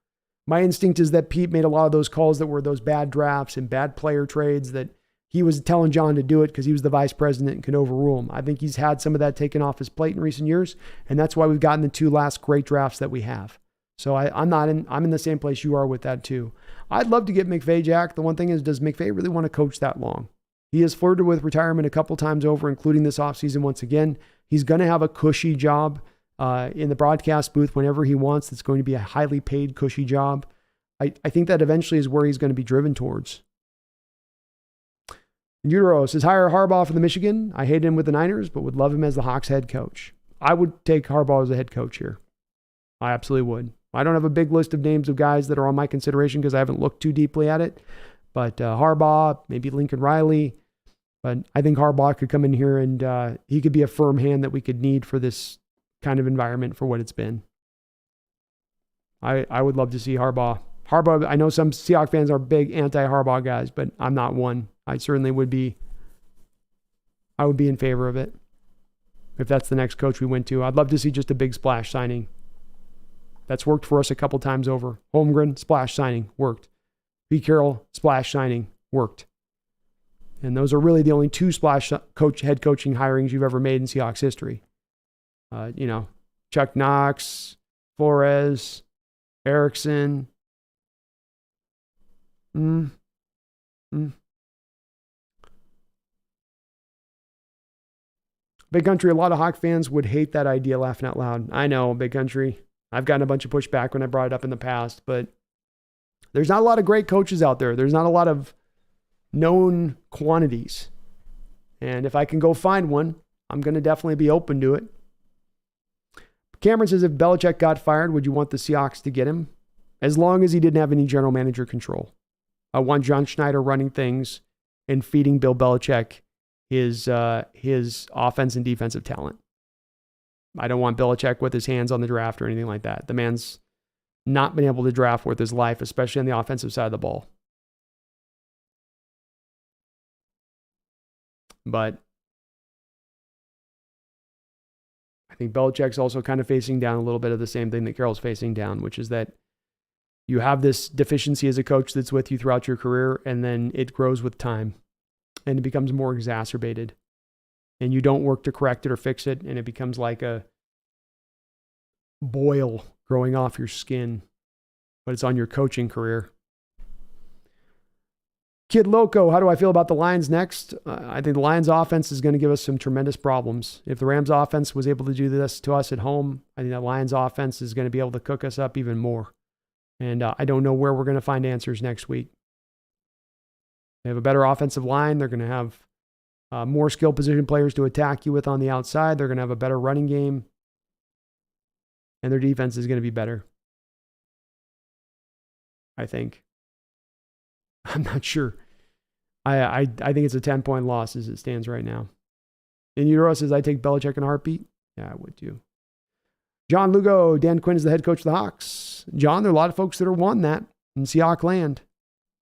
My instinct is that Pete made a lot of those calls that were those bad drafts and bad player trades that he was telling John to do it because he was the vice president and could overrule him. I think he's had some of that taken off his plate in recent years, and that's why we've gotten the two last great drafts that we have. So I'm in the same place you are with that too. I'd love to get McVay, Jack. The one thing is, does McVay really want to coach that long? He has flirted with retirement a couple times over, including this offseason once again. He's going to have a cushy job in the broadcast booth whenever he wants. It's going to be a highly paid, cushy job. I think that eventually is where he's going to be driven towards. Euro says, hire Harbaugh for the Michigan. I hate him with the Niners, but would love him as the Hawks head coach. I would take Harbaugh as a head coach here. I absolutely would. I don't have a big list of names of guys that are on my consideration because I haven't looked too deeply at it. But Harbaugh, maybe Lincoln Riley. But I think Harbaugh could come in here and he could be a firm hand that we could need for this kind of environment for what it's been. I would love to see Harbaugh. Harbaugh, I know some Seahawks fans are big anti-Harbaugh guys, but I'm not one. I certainly would be. I would be in favor of it if that's the next coach we went to. I'd love to see just a big splash signing. That's worked for us a couple times over. Holmgren, splash signing, worked. Pete Carroll, splash signing, worked. And those are really the only two splash head coaching hirings you've ever made in Seahawks history. Chuck Knox, Flores, Erickson. Big Country, a lot of Hawk fans would hate that idea, laughing out loud. I know, Big Country. I've gotten a bunch of pushback when I brought it up in the past, but there's not a lot of great coaches out there. There's not a lot of known quantities. And if I can go find one, I'm going to definitely be open to it. Cameron says, if Belichick got fired, would you want the Seahawks to get him? As long as he didn't have any general manager control. I want John Schneider running things and feeding Bill Belichick his offense and defensive talent. I don't want Belichick with his hands on the draft or anything like that. The man's not been able to draft worth his life, especially on the offensive side of the ball. But I think Belichick's also kind of facing down a little bit of the same thing that Carroll's facing down, which is that you have this deficiency as a coach that's with you throughout your career, and then it grows with time, and it becomes more exacerbated. And you don't work to correct it or fix it, and it becomes like a boil growing off your skin, but it's on your coaching career. Kid Loco, how do I feel about the Lions next? I think the Lions offense is going to give us some tremendous problems. If the Rams offense was able to do this to us at home, I think that Lions offense is going to be able to cook us up even more. And I don't know where we're going to find answers next week. They have a better offensive line. They're going to have more skilled position players to attack you with on the outside. They're going to have a better running game. And their defense is going to be better. I think. I'm not sure. I think it's a 10-point loss as it stands right now. And Euro says, I take Belichick in a heartbeat. Yeah, I would too. John Lugo, Dan Quinn is the head coach of the Hawks. John, there are a lot of folks that are wanting that in Seahawk land.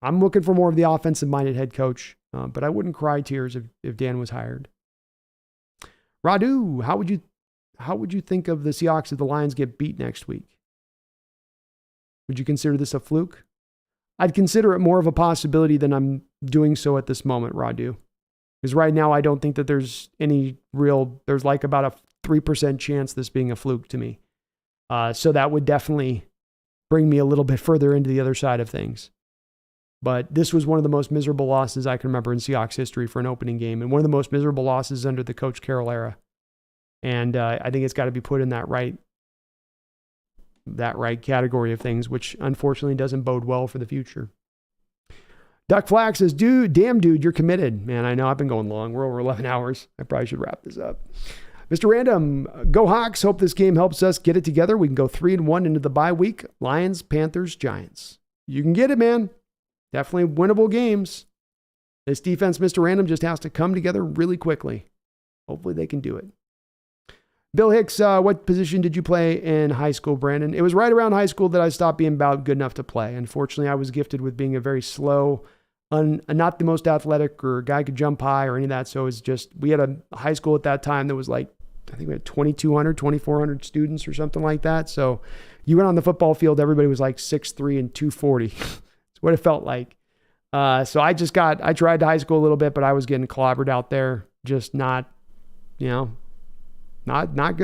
I'm looking for more of the offensive-minded head coach, but I wouldn't cry tears if Dan was hired. Radu, how would you think of the Seahawks if the Lions get beat next week? Would you consider this a fluke? I'd consider it more of a possibility than I'm doing so at this moment, Radu. Because right now, I don't think that there's like about a 3% chance this being a fluke to me. So that would definitely bring me a little bit further into the other side of things. But this was one of the most miserable losses I can remember in Seahawks history for an opening game, and one of the most miserable losses under the Coach Carroll era. And I think it's got to be put in that right category of things, which unfortunately doesn't bode well for the future. Duck Flax says, dude, you're committed. Man, I know I've been going long. We're over 11 hours. I probably should wrap this up. Mr. Random, go Hawks. Hope this game helps us get it together. We can go 3-1 into the bye week. Lions, Panthers, Giants. You can get it, man. Definitely winnable games. This defense, Mr. Random, just has to come together really quickly. Hopefully they can do it. Bill Hicks, what position did you play in high school, Brandon? It was right around high school that I stopped being about good enough to play. Unfortunately, I was gifted with being a very slow, not the most athletic or guy could jump high or any of that. So it was just, we had a high school at that time that was like, I think we had 2,200, 2,400 students or something like that. So you went on the football field, everybody was like 6'3" and 240. That's what it felt like. So I tried to high school a little bit, but I was getting clobbered out there. Just not good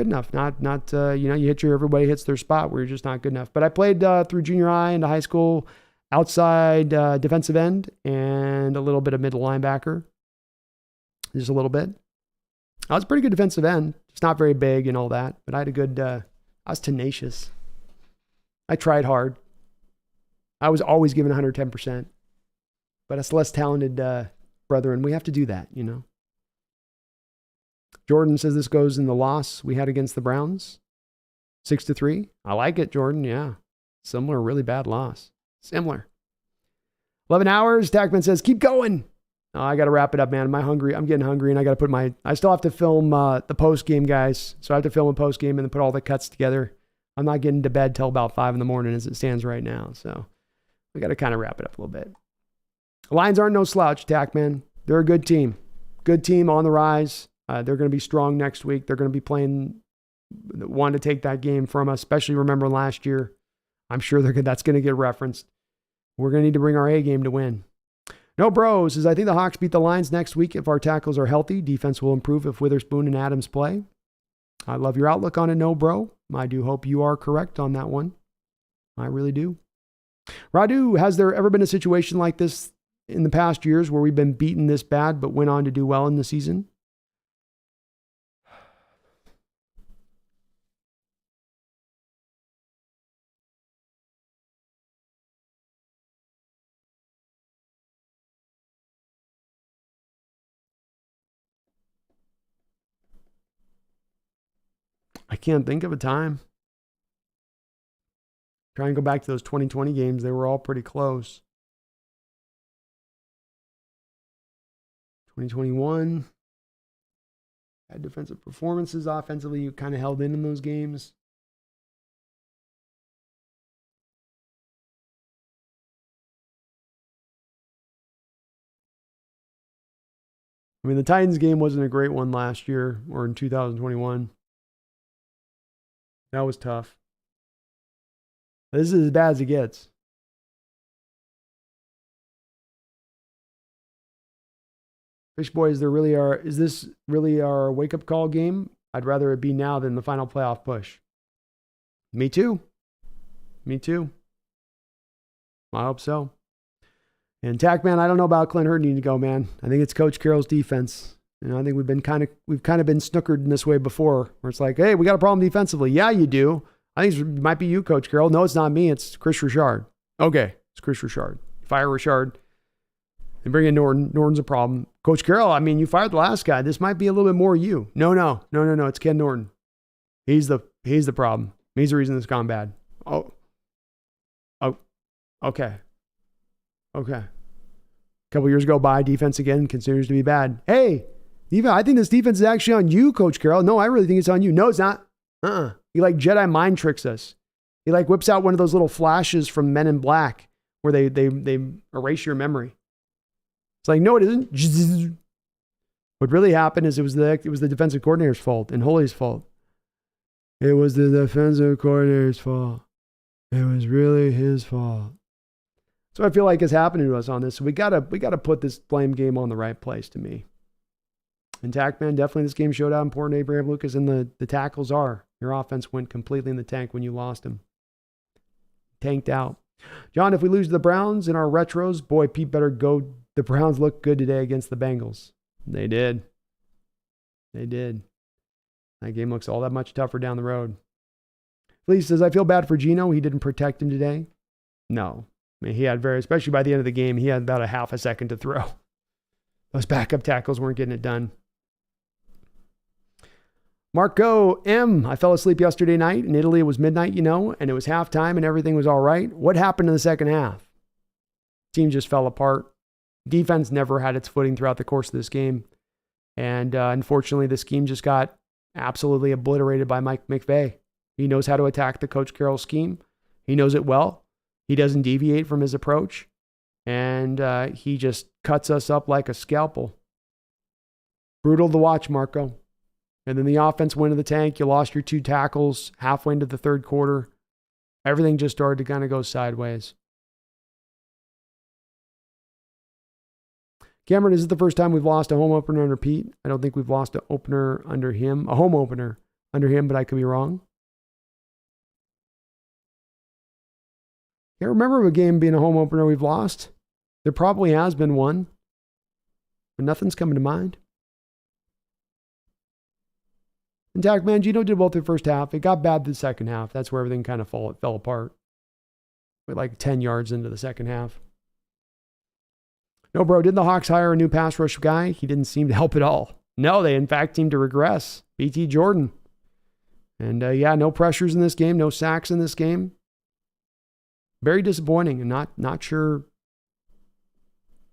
enough. Everybody hits their spot where you're just not good enough. But I played through junior high into high school, outside defensive end and a little bit of middle linebacker. Just a little bit. I was a pretty good defensive end. Just not very big and all that. But I had a good, I was tenacious. I tried hard. I was always giving 110%. But us less talented brethren, we have to do that, Jordan says this goes in the loss we had against the Browns. 6-3. I like it, Jordan. Yeah. Similar, really bad loss. Similar. 11 hours. Tackman says, keep going. Oh, I got to wrap it up, man. I'm getting hungry, and I still have to film the post game, guys. So I have to film a post game and then put all the cuts together. I'm not getting to bed till about 5 a.m. as it stands right now. So we got to kind of wrap it up a little bit. Lions aren't no slouch, Tackman. They're a good team. Good team on the rise. They're going to be strong next week. They're going to be wanting to take that game from us, especially remember last year. I'm sure that's going to get referenced. We're going to need to bring our A game to win. No Bros says, I think the Hawks beat the Lions next week if our tackles are healthy. Defense will improve if Witherspoon and Adams play. I love your outlook on it, No Bro. I do hope you are correct on that one. I really do. Radu, has there ever been a situation like this in the past years where we've been beaten this bad but went on to do well in the season? I can't think of a time. Try and go back to those 2020 games. They were all pretty close. 2021. Had defensive performances. Offensively, you kind of held in those games. I mean, the Titans game wasn't a great one last year or in 2021. That was tough. This is as bad as it gets. Fish boys, is this really our wake-up call game? I'd rather it be now than the final playoff push. Me too. I hope so. And Tackman, I don't know about Clint Hurd needing to go, man. I think it's Coach Carroll's defense. I think we've kind of been snookered in this way before, where it's like, hey, we got a problem defensively. Yeah, you do. I think it might be you, Coach Carroll. No, it's not me. It's Chris Richard. Okay, it's Chris Richard. Fire Richard and bring in Norton. Norton's a problem. Coach Carroll, I mean, you fired the last guy. This might be a little bit more you. No. It's Ken Norton. He's the problem. He's the reason it's gone bad. Oh, okay. A couple years go by, defense again continues to be bad. Hey, I think this defense is actually on you, Coach Carroll. No, I really think it's on you. No, it's not. He like Jedi mind tricks us. He like whips out one of those little flashes from Men in Black where they erase your memory. It's like, no, it isn't. What really happened is it was the defensive coordinator's fault and Holy's fault. It was the defensive coordinator's fault. It was really his fault. So I feel like it's happening to us on this. So we gotta put this blame game on the right place to me. And Tackman, definitely this game showed how important Abraham Lucas and the tackles are. Your offense went completely in the tank when you lost him. Tanked out. John, if we lose to the Browns in our retros, boy, Pete better go. The Browns look good today against the Bengals. They did. That game looks all that much tougher down the road. Fleece says, I feel bad for Geno. He didn't protect him today. No. I mean, he had especially by the end of the game, he had about a half a second to throw. Those backup tackles weren't getting it done. Marco M. I fell asleep yesterday night. In Italy, it was midnight, and it was halftime and everything was all right. What happened in the second half? Team just fell apart. Defense never had its footing throughout the course of this game. And unfortunately, the scheme just got absolutely obliterated by Mike McVay. He knows how to attack the Coach Carroll scheme. He knows it well. He doesn't deviate from his approach. And he just cuts us up like a scalpel. Brutal to watch, Marco. And then the offense went to the tank. You lost your 2 tackles halfway into the third quarter. Everything just started to kind of go sideways. Cameron, is it the first time we've lost a home opener under Pete? I don't think we've lost a home opener under him, but I could be wrong. Can't remember a game being a home opener we've lost. There probably has been one, but nothing's coming to mind. And Tackman, Geno did well through the first half. It got bad the second half. That's where everything kind of fell apart. We're like 10 yards into the second half. No, bro, didn't the Hawks hire a new pass rush guy? He didn't seem to help at all. No, they in fact seemed to regress. BT Jordan. And no pressures in this game, no sacks in this game. Very disappointing and not sure.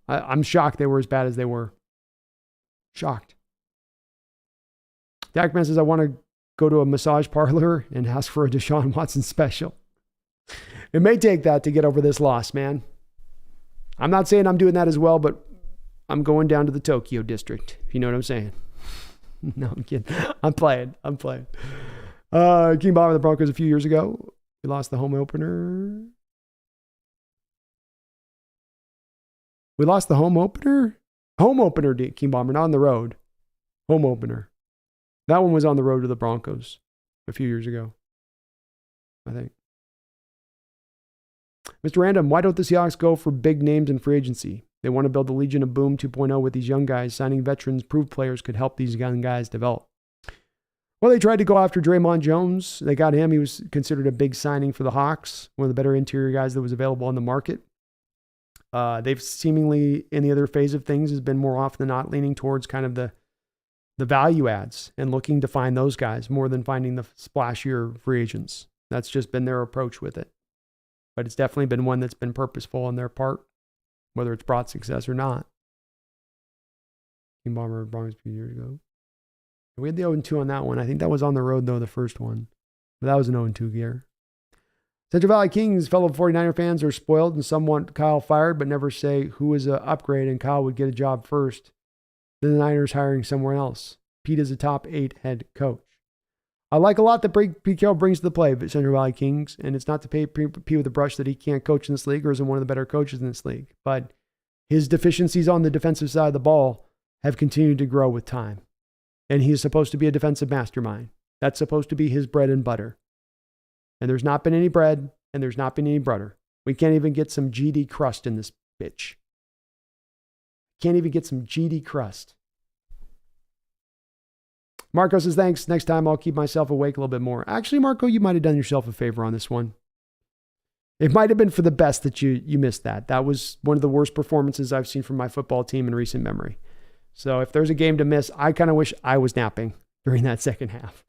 I'm shocked they were as bad as they were. Shocked. Dakman says, I want to go to a massage parlor and ask for a Deshaun Watson special. It may take that to get over this loss, man. I'm not saying I'm doing that as well, but I'm going down to the Tokyo district, if you know what I'm saying. No, I'm kidding. I'm playing. King Bomber the Broncos a few years ago. We lost the home opener. Home opener, King Bomber, not on the road. Home opener. That one was on the road to the Broncos a few years ago, I think. Mr. Random, why don't the Seahawks go for big names in free agency? They want to build the Legion of Boom 2.0 with these young guys. Signing veterans, proved players could help these young guys develop. Well, they tried to go after Draymond Jones. They got him. He was considered a big signing for the Hawks, one of the better interior guys that was available on the market. They've seemingly, in the other phase of things, has been more often than not leaning towards kind of the the value adds and looking to find those guys more than finding the splashier free agents. That's just been their approach with it. But it's definitely been one that's been purposeful on their part, whether it's brought success or not. King Bomber Broncos a few years ago. We had the 0-2 on that one. I think that was on the road, though, the first one. But that was an 0-2 gear. Central Valley Kings, fellow 49er fans, are spoiled and some want Kyle fired, but never say who is an upgrade and Kyle would get a job first. Then the Niners hiring somewhere else. Pete is a top 8 head coach. I like a lot that Pete Carroll brings to the play, but Central Valley Kings, and it's not to pay Pete with a brush that he can't coach in this league or isn't one of the better coaches in this league, but his deficiencies on the defensive side of the ball have continued to grow with time. And he is supposed to be a defensive mastermind. That's supposed to be his bread and butter. And there's not been any bread, and there's not been any butter. We can't even get some GD crust in this bitch. Can't even get some GD crust. Marco says, thanks. Next time I'll keep myself awake a little bit more. Actually, Marco, you might have done yourself a favor on this one. It might have been for the best that you missed that. That was one of the worst performances I've seen from my football team in recent memory. So if there's a game to miss, I kind of wish I was napping during that second half.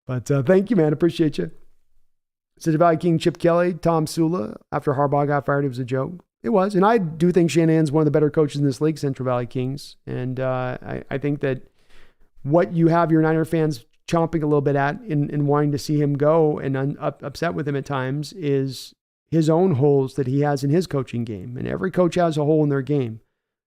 But thank you, man. Appreciate you. Central Valley King, Chip Kelly, Tom Sula. After Harbaugh got fired, it was a joke. It was. And I do think Shanahan's one of the better coaches in this league, Central Valley Kings. And I think that what you have your Niner fans chomping a little bit at in wanting to see him go and upset with him at times is his own holes that he has in his coaching game. And every coach has a hole in their game.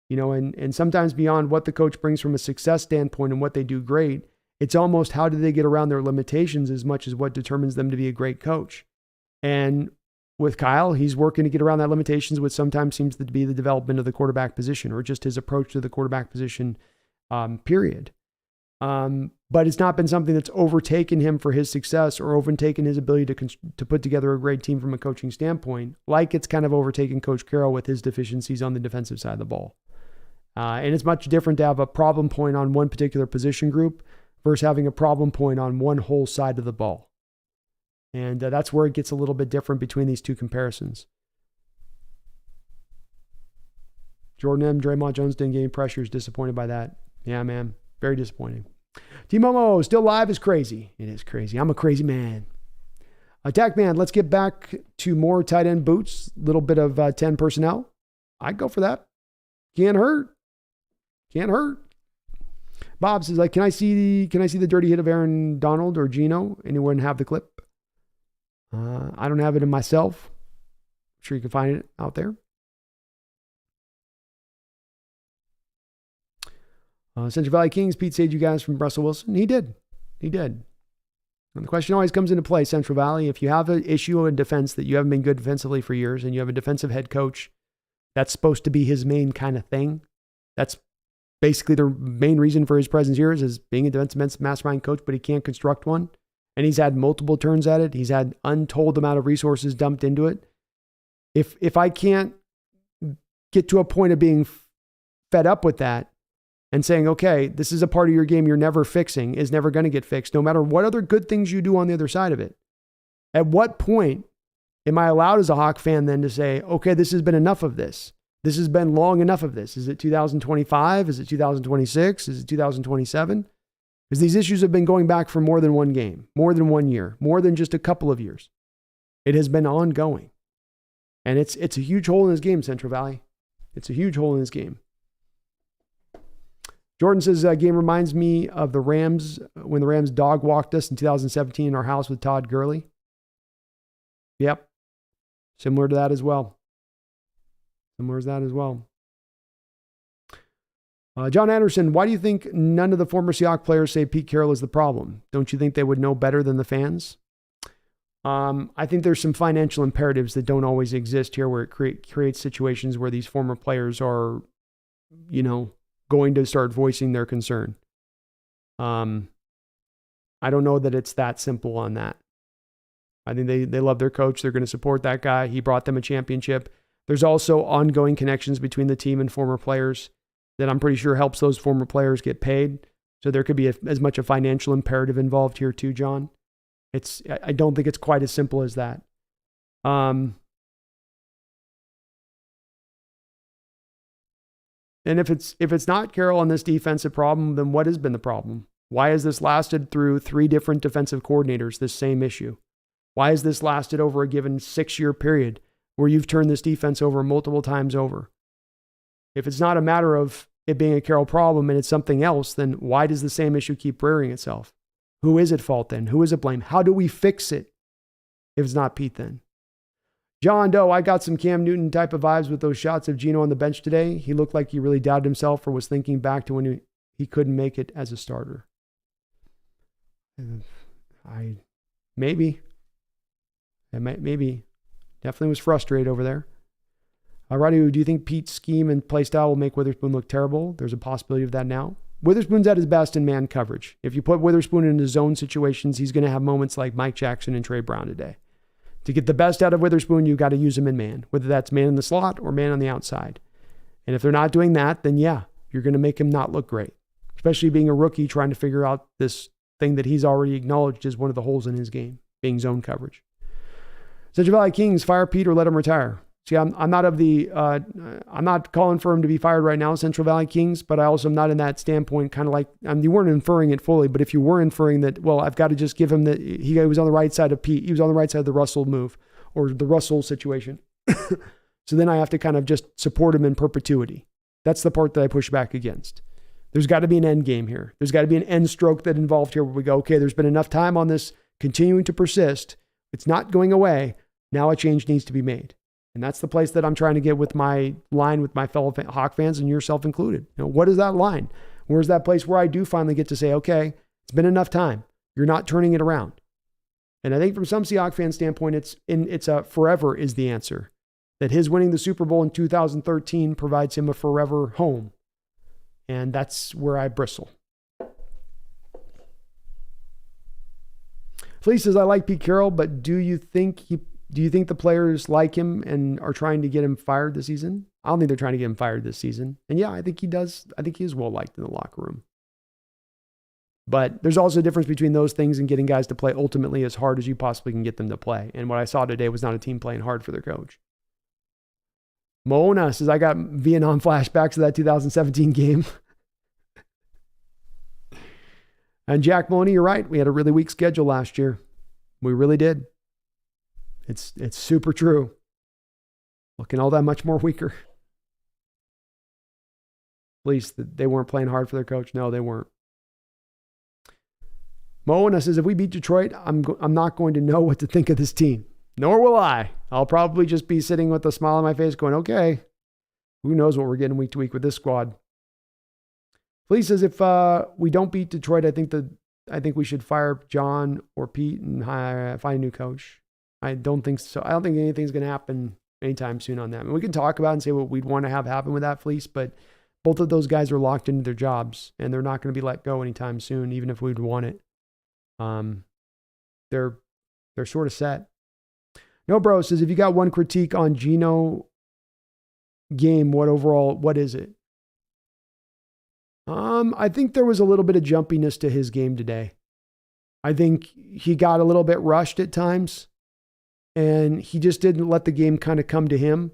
You know, and sometimes beyond what the coach brings from a success standpoint and what they do great, it's almost how do they get around their limitations as much as what determines them to be a great coach. And with Kyle, he's working to get around that limitations, which sometimes seems to be the development of the quarterback position or just his approach to the quarterback position, period. But it's not been something that's overtaken him for his success or overtaken his ability to put together a great team from a coaching standpoint, like it's kind of overtaken Coach Carroll with his deficiencies on the defensive side of the ball. And it's much different to have a problem point on one particular position group versus having a problem point on one whole side of the ball. And that's where it gets a little bit different between these two comparisons. Jordan M., Draymond Jones didn't get any pressures. Disappointed by that. Yeah, man. Very disappointing. T-Momo, still live is crazy. It is crazy. I'm a crazy man. Attack man, let's get back to more tight end boots. Little bit of 10 personnel. I'd go for that. Can't hurt. Can't hurt. Bob says, can I see the dirty hit of Aaron Donald or Gino? Anyone have the clip? I don't have it in myself. I'm sure you can find it out there. Central Valley Kings, Pete saved you guys from Russell Wilson. He did. And the question always comes into play, Central Valley. If you have an issue in defense that you haven't been good defensively for years and you have a defensive head coach, that's supposed to be his main kind of thing. That's basically the main reason for his presence here is being a defensive mastermind coach, but he can't construct one. And he's had multiple turns at it. He's had untold amount of resources dumped into it. If I can't get to a point of being fed up with that and saying, okay, this is a part of your game you're never fixing, is never going to get fixed, no matter what other good things you do on the other side of it. At what point am I allowed as a Hawk fan then to say, okay, this has been enough of this? This has been long enough of this. Is it 2025? Is it 2026? Is it 2027? Because these issues have been going back for more than one game, more than 1 year, more than just a couple of years. It has been ongoing. And it's a huge hole in his game, Central Valley. It's a huge hole in his game. Jordan says, game reminds me of the Rams, when the Rams dog walked us in 2017 in our house with Todd Gurley. Yep. Similar to that as well. John Anderson, why do you think none of the former Seahawks players say Pete Carroll is the problem? Don't you think they would know better than the fans? I think there's some financial imperatives that don't always exist here, where it creates situations where these former players are, going to start voicing their concern. I don't know that it's that simple on that. I think they love their coach. They're going to support that guy. He brought them a championship. There's also ongoing connections between the team and former players that I'm pretty sure helps those former players get paid. So there could be as much a financial imperative involved here too, John. I don't think it's quite as simple as that. And if it's not Carroll on this defensive problem, then what has been the problem? Why has this lasted through 3 different defensive coordinators, this same issue? Why has this lasted over a given 6-year period where you've turned this defense over multiple times over? If it's not a matter of it being a Carroll problem and it's something else, then why does the same issue keep rearing itself? Who is at fault then? Who is at blame? How do we fix it if it's not Pete then? John Doe, I got some Cam Newton type of vibes with those shots of Geno on the bench today. He looked like he really doubted himself or was thinking back to when he couldn't make it as a starter. Maybe. Definitely was frustrated over there. Roddy, do you think Pete's scheme and play style will make Witherspoon look terrible? There's a possibility of that now. Witherspoon's at his best in man coverage. If you put Witherspoon into zone situations, he's going to have moments like Mike Jackson and Trey Brown today. To get the best out of Witherspoon, you've got to use him in man, whether that's man in the slot or man on the outside. And if they're not doing that, then yeah, you're going to make him not look great, especially being a rookie trying to figure out this thing that he's already acknowledged is one of the holes in his game, being zone coverage. Central Valley Kings, fire Pete or let him retire. See, I'm not calling for him to be fired right now, Central Valley Kings, but I also am not in that standpoint, kind of like, you weren't inferring it fully, but if you were inferring that, well, I've got to just give him he was on the right side of Pete. He was on the right side of the Russell move or the Russell situation. So then I have to kind of just support him in perpetuity. That's the part that I push back against. There's got to be an end game here. There's got to be an end stroke that involved here where we go, okay, there's been enough time on this continuing to persist. It's not going away. Now a change needs to be made. And that's the place that I'm trying to get with my line with my fellow Hawk fans and yourself included. What is that line? Where's that place where I do finally get to say, okay, it's been enough time. You're not turning it around. And I think from some Seahawks fan standpoint, it's a forever is the answer. That his winning the Super Bowl in 2013 provides him a forever home. And that's where I bristle. Fleece says, I like Pete Carroll, but do you think the players like him and are trying to get him fired this season? I don't think they're trying to get him fired this season. And yeah, I think he does. I think he is well liked in the locker room. But there's also a difference between those things and getting guys to play ultimately as hard as you possibly can get them to play. And what I saw today was not a team playing hard for their coach. Mona says, I got Vietnam flashbacks of that 2017 game. And Jack Maloney, you're right. We had a really weak schedule last year. We really did. It's super true. Looking all that much more weaker. At least they weren't playing hard for their coach. No, they weren't. Moana says, if we beat Detroit, I'm not going to know what to think of this team. Nor will I. I'll probably just be sitting with a smile on my face going, okay, who knows what we're getting week to week with this squad. Fleece says, if we don't beat Detroit, I think we should fire John or Pete and find a new coach. I don't think so. I don't think anything's going to happen anytime soon on that. I mean, we can talk about and say what we'd want to have happen with that, Fleece, but both of those guys are locked into their jobs and they're not going to be let go anytime soon, even if we'd want it. They're sort of set. No Bro says, if you got one critique on Geno game, what is it? I think there was a little bit of jumpiness to his game today. I think he got a little bit rushed at times and he just didn't let the game kind of come to him.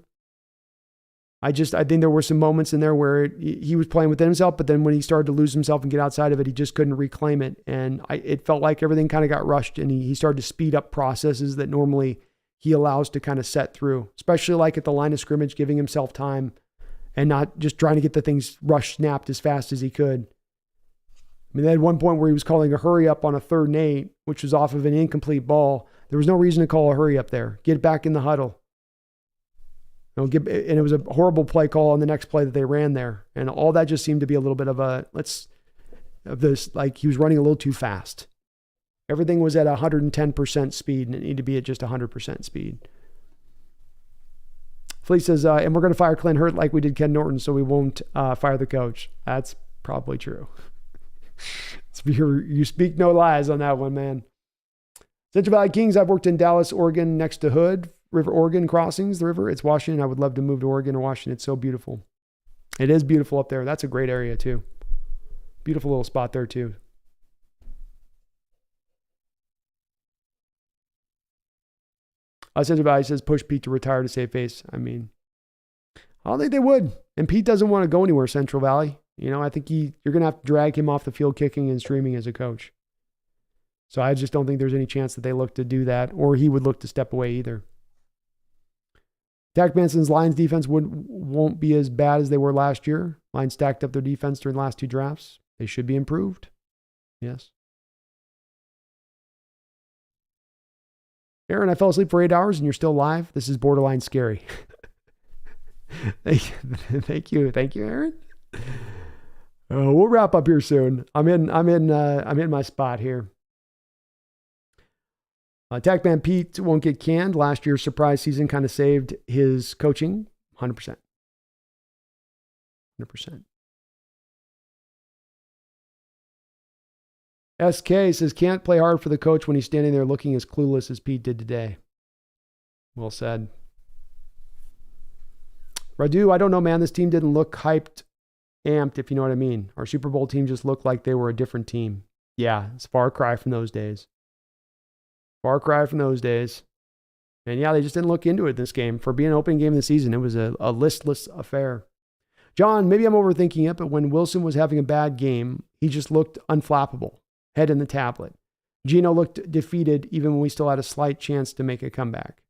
I think there were some moments in there where he was playing within himself, but then when he started to lose himself and get outside of it, he just couldn't reclaim it. And it felt like everything kind of got rushed and he started to speed up processes that normally he allows to kind of set through, especially like at the line of scrimmage, giving himself time and not just trying to get the things snapped as fast as he could. I mean, they had one point where he was calling a hurry up on a 3rd and 8, which was off of an incomplete ball. There was no reason to call a hurry up there. Get back in the huddle. And it was a horrible play call on the next play that they ran there. And all that just seemed to be a little bit like he was running a little too fast. Everything was at 110% speed and it needed to be at just 100% speed. Fleece says, and we're going to fire Clint Hurt like we did Ken Norton, so we won't fire the coach. That's probably true. You speak no lies on that one, man. Central Valley Kings, I've worked in Dallas, Oregon, next to Hood, River Oregon crossings, the river. It's Washington. I would love to move to Oregon or Washington. It's so beautiful. It is beautiful up there. That's a great area too. Beautiful little spot there too. Central Valley says, push Pete to retire to save face. I mean, I don't think they would. And Pete doesn't want to go anywhere, Central Valley. I think you're going to have to drag him off the field kicking and streaming as a coach. So I just don't think there's any chance that they look to do that, or he would look to step away either. Dak Manson's Lions defense won't be as bad as they were last year. Lions stacked up their defense during the last 2 drafts. They should be improved. Yes. Aaron, I fell asleep for 8 hours and you're still live. This is borderline scary. Thank you, Aaron. We'll wrap up here soon. I'm in my spot here. Tackman Pete won't get canned. Last year's surprise season kind of saved his coaching. 100%. 100%. SK says, can't play hard for the coach when he's standing there looking as clueless as Pete did today. Well said. Radu, I don't know, man. This team didn't look hyped, amped, if you know what I mean. Our Super Bowl team just looked like they were a different team. Yeah, it's a far cry from those days. Far cry from those days. And yeah, they just didn't look into it this game. For being an opening game of the season, it was a listless affair. John, maybe I'm overthinking it, but when Wilson was having a bad game, he just looked unflappable. Head in the tablet. Geno looked defeated even when we still had a slight chance to make a comeback.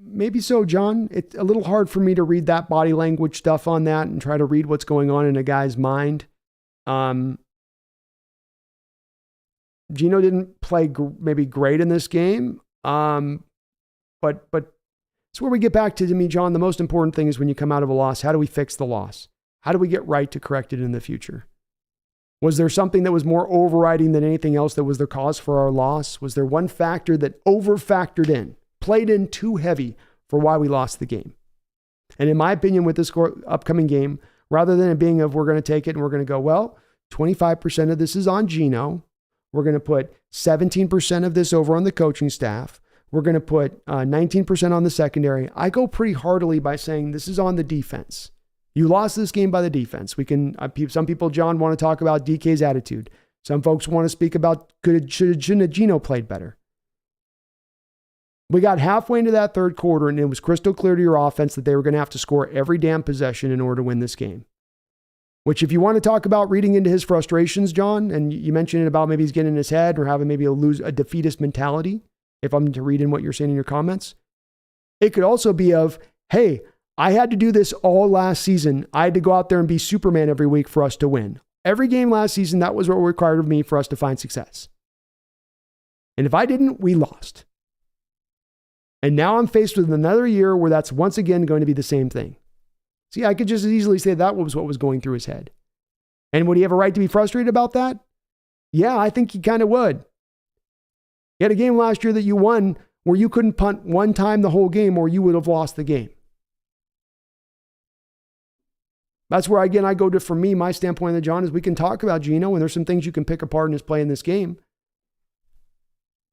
Maybe so, John. It's a little hard for me to read that body language stuff on that and try to read what's going on in a guy's mind. Geno didn't play maybe great in this game, but it's where we get back to me, John. The most important thing is when you come out of a loss, how do we fix the loss? How do we get right to correct it in the future? Was there something that was more overriding than anything else that was the cause for our loss? Was there one factor that over-factored in, played in too heavy for why we lost the game? And in my opinion, with this upcoming game, rather than it being of we're going to take it and we're going to go, well, 25% of this is on Geno. We're going to put 17% of this over on the coaching staff. We're going to put 19% on the secondary. I go pretty heartily by saying this is on the defense. You lost this game by the defense. We can. Some people, John, want to talk about DK's attitude. Some folks want to speak about shouldn't Geno played better. We got halfway into that third quarter, and it was crystal clear to your offense that they were going to have to score every damn possession in order to win this game. Which, if you want to talk about reading into his frustrations, John, and you mentioned it about maybe he's getting in his head or having maybe a defeatist mentality, if I'm to read in what you're saying in your comments, it could also be of, hey, I had to do this all last season. I had to go out there and be Superman every week for us to win. Every game last season, that was what required of me for us to find success. And if I didn't, we lost. And now I'm faced with another year where that's once again going to be the same thing. See, I could just as easily say that was what was going through his head. And would he have a right to be frustrated about that? Yeah, I think he kind of would. You had a game last year that you won where you couldn't punt one time the whole game or you would have lost the game. That's where, again, I go to, for me, my standpoint, John, is we can talk about Geno and there's some things you can pick apart in his play in this game.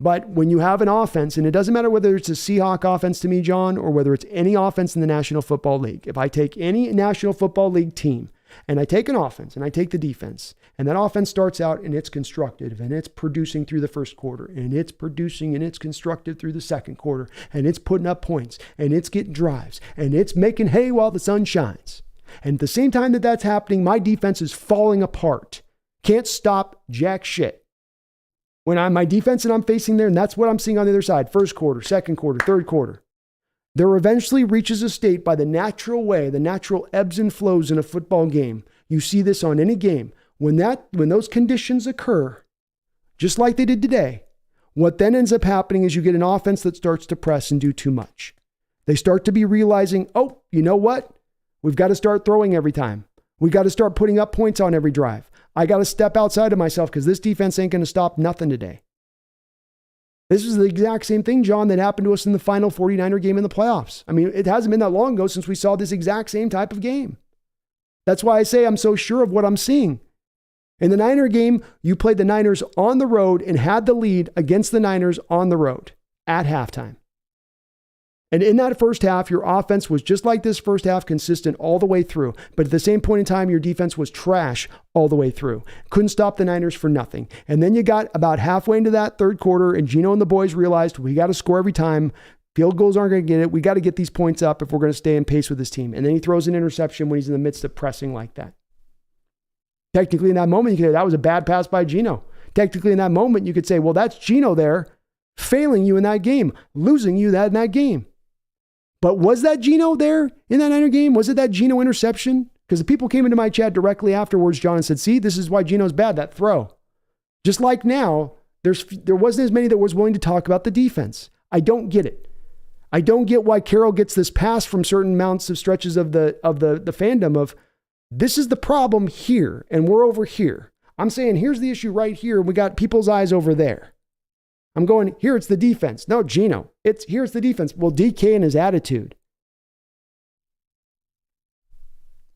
But when you have an offense, and it doesn't matter whether it's a Seahawk offense to me, John, or whether it's any offense in the National Football League. If I take any National Football League team and I take an offense and I take the defense, and that offense starts out and it's constructive and it's producing through the first quarter and it's producing and it's constructive through the second quarter and it's putting up points and it's getting drives and it's making hay while the sun shines. And at the same time that that's happening, my defense is falling apart. Can't stop jack shit. When I'm my defense and I'm facing there, and that's what I'm seeing on the other side, first quarter, second quarter, third quarter, there eventually reaches a state by the natural way, the natural ebbs and flows in a football game. You see this on any game. When those conditions occur, just like they did today, what then ends up happening is you get an offense that starts to press and do too much. They start to be realizing, oh, you know what? We've got to start throwing every time. We got to start putting up points on every drive. I got to step outside of myself because this defense ain't going to stop nothing today. This is the exact same thing, John, that happened to us in the final 49er game in the playoffs. I mean, it hasn't been that long ago since we saw this exact same type of game. That's why I say I'm so sure of what I'm seeing. In the Niner game, you played the Niners on the road and had the lead against the Niners on the road at halftime. And in that first half, your offense was just like this first half, consistent all the way through. But at the same point in time, your defense was trash all the way through. Couldn't stop the Niners for nothing. And then you got about halfway into that third quarter, and Geno and the boys realized we got to score every time. Field goals aren't going to get it. We got to get these points up if we're going to stay in pace with this team. And then he throws an interception when he's in the midst of pressing like that. Technically, in that moment, you could say that was a bad pass by Geno. Technically, in that moment, you could say, well, that's Geno there failing you in that game, losing you in that game. But was that Geno there in that Niner game? Was it that Geno interception? Because the people came into my chat directly afterwards, John, and said, see, this is why Geno's bad, that throw. Just like now, there wasn't as many that was willing to talk about the defense. I don't get it. I don't get why Carroll gets this pass from certain amounts of stretches of the fandom of, this is the problem here, and we're over here. I'm saying, here's the issue right here, and we got people's eyes over there. I'm going, here it's the defense. No, Geno. Here's the defense. Well, DK and his attitude.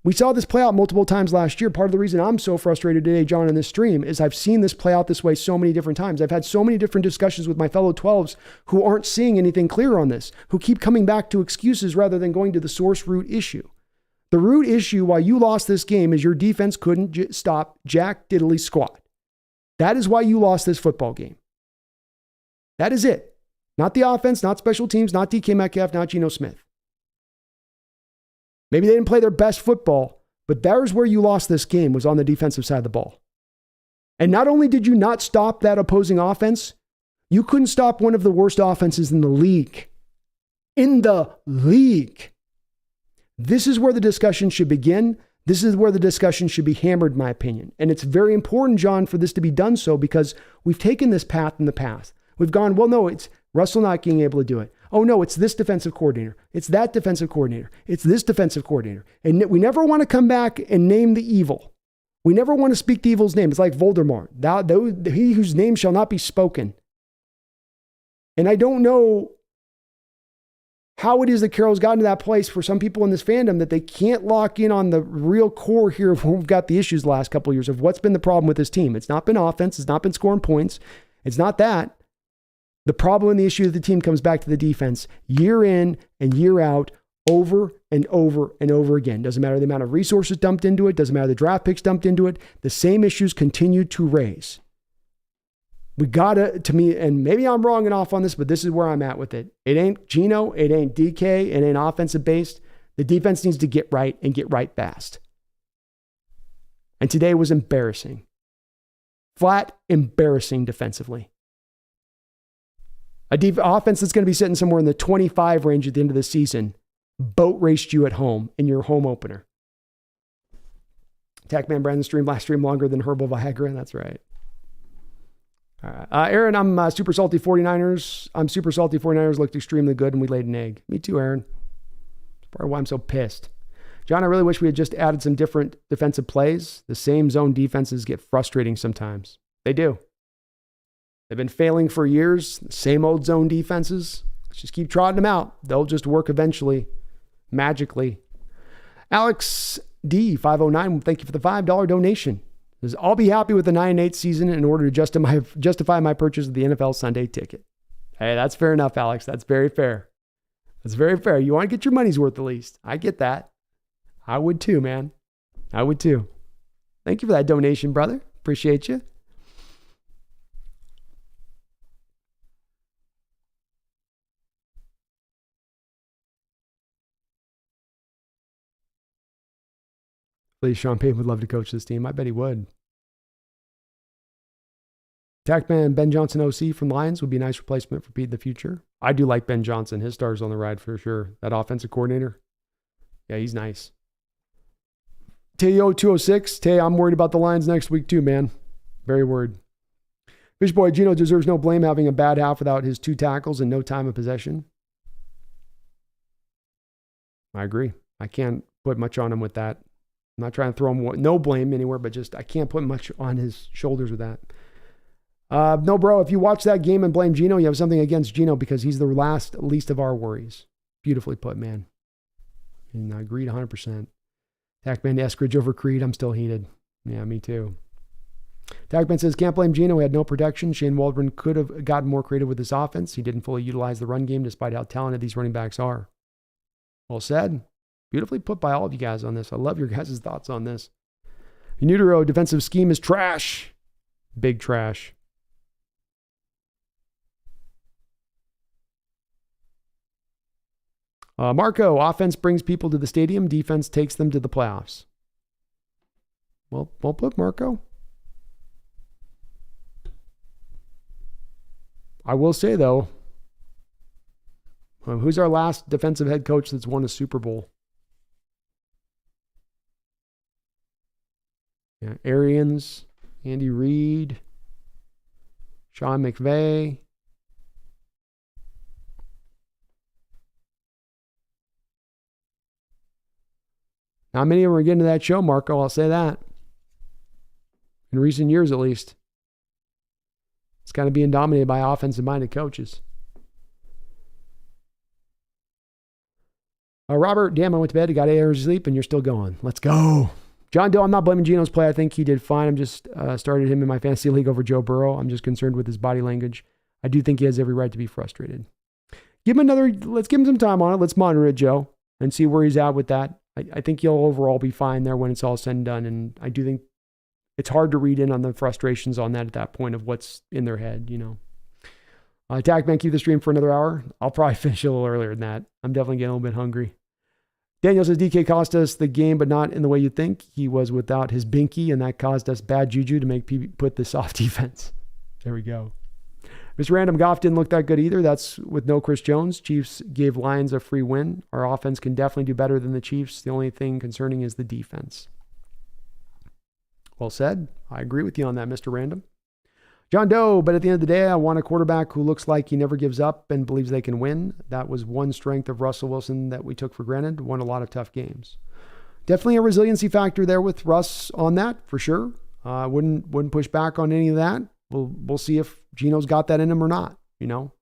We saw this play out multiple times last year. Part of the reason I'm so frustrated today, John, in this stream is I've seen this play out this way so many different times. I've had so many different discussions with my fellow 12s who aren't seeing anything clear on this, who keep coming back to excuses rather than going to the source root issue. The root issue why you lost this game is your defense couldn't stop jack diddly squat. That is why you lost this football game. That is it. Not the offense, not special teams, not DK Metcalf, not Geno Smith. Maybe they didn't play their best football, but there's where you lost this game, was on the defensive side of the ball. And not only did you not stop that opposing offense, you couldn't stop one of the worst offenses in the league. In the league. This is where the discussion should begin. This is where the discussion should be hammered, in my opinion. And it's very important, John, for this to be done so, because we've taken this path in the past. We've gone, well, no, it's Russell not being able to do it. Oh, no, it's this defensive coordinator. It's that defensive coordinator. It's this defensive coordinator. And we never want to come back and name the evil. We never want to speak the evil's name. It's like Voldemort. He whose name shall not be spoken. And I don't know how it is that Carroll's gotten to that place for some people in this fandom that they can't lock in on the real core here of where we've got the issues the last couple of years of what's been the problem with this team. It's not been offense. It's not been scoring points. It's not that. The problem and the issue of the team comes back to the defense year in and year out, over and over and over again. Doesn't matter the amount of resources dumped into it. Doesn't matter the draft picks dumped into it. The same issues continue to raise. We gotta, to me, and maybe I'm wrong and off on this, but this is where I'm at with it. It ain't Geno. It ain't DK. It ain't offensive based. The defense needs to get right and get right fast. And today was embarrassing. Flat embarrassing defensively. A offense that's going to be sitting somewhere in the 25 range at the end of the season boat raced you at home in your home opener. Tackman Brandon last stream longer than Herbal Viagra. That's right. All right. Aaron, I'm super salty 49ers. I'm super salty 49ers looked extremely good and we laid an egg. Me too, Aaron. That's part of why I'm so pissed. John, I really wish we had just added some different defensive plays. The same zone defenses get frustrating sometimes. They do. They've been failing for years. Same old zone defenses. Let's just keep trotting them out. They'll just work eventually, magically. Alex D 509, thank you for the $5 donation. Says, I'll be happy with the 9-8 season in order to justify my purchase of the NFL Sunday ticket. Hey, that's fair enough, Alex. That's very fair. That's very fair. You want to get your money's worth at least. I get that. I would too, man. I would too. Thank you for that donation, brother. Appreciate you. Please, Sean Payton would love to coach this team. I bet he would. Tackman Ben Johnson OC from Lions would be a nice replacement for Pete in the future. I do like Ben Johnson. His star's on the ride for sure. That offensive coordinator. Yeah, he's nice. Teo 206. Tay, I'm worried about the Lions next week too, man. Very worried. Fishboy Geno deserves no blame having a bad half without his 2 tackles and no time of possession. I agree. I can't put much on him with that. I'm not trying to throw him no blame anywhere, but just I can't put much on his shoulders with that. No, bro, if you watch that game and blame Geno, you have something against Geno because he's the least of our worries. Beautifully put, man. And I agreed 100%. Tackman Eskridge over Creed. I'm still heated. Yeah, me too. Tackman says, can't blame Geno. He had no protection. Shane Waldron could have gotten more creative with his offense. He didn't fully utilize the run game despite how talented these running backs are. Well said. Beautifully put by all of you guys on this. I love your guys' thoughts on this. Unutero defensive scheme is trash. Big trash. Marco, offense brings people to the stadium. Defense takes them to the playoffs. Well put, Marco. I will say, though, who's our last defensive head coach that's won a Super Bowl? Yeah, Arians, Andy Reid, Sean McVay. Not many of them are getting to that show, Marco. I'll say that. In recent years, at least. It's kind of being dominated by offensive-minded coaches. Robert, damn, I went to bed. I got 8 hours of sleep, and you're still going. Let's go. John Doe, I'm not blaming Geno's play. I think he did fine. I'm just started him in my fantasy league over Joe Burrow. I'm just concerned with his body language. I do think he has every right to be frustrated. Let's give him some time on it. Let's monitor it, Joe, and see where he's at with that. I think he'll overall be fine there when it's all said and done. And I do think it's hard to read in on the frustrations on that at that point of what's in their head, you know. Attackman, keep the stream for another hour. I'll probably finish a little earlier than that. I'm definitely getting a little bit hungry. Daniel says, DK cost us the game, but not in the way you think. He was without his binky, and that caused us bad juju to make people put this off defense. There we go. Mr. Random, Goff didn't look that good either. That's with no Chris Jones. Chiefs gave Lions a free win. Our offense can definitely do better than the Chiefs. The only thing concerning is the defense. Well said. I agree with you on that, Mr. Random. John Doe, but at the end of the day, I want a quarterback who looks like he never gives up and believes they can win. That was one strength of Russell Wilson that we took for granted. Won a lot of tough games. Definitely a resiliency factor there with Russ on that, for sure. Wouldn't push back on any of that. We'll see if Geno's got that in him or not, you know.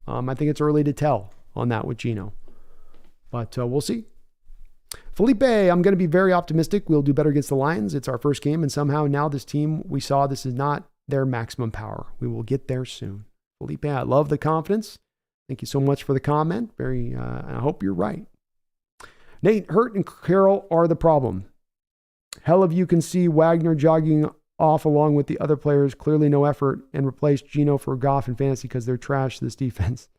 I think it's early to tell on that with Geno. But we'll see. Felipe, I'm going to be very optimistic. We'll do better against the Lions. It's our first game, and somehow now this team, we saw this is not their maximum power. We will get there soon. Felipe, I love the confidence. Thank you so much for the comment. I hope you're right. Nate, Hurt and Carroll are the problem. Hell of you can see Wagner jogging off along with the other players, clearly no effort, and replace Geno for Goff in fantasy because they're trash, this defense.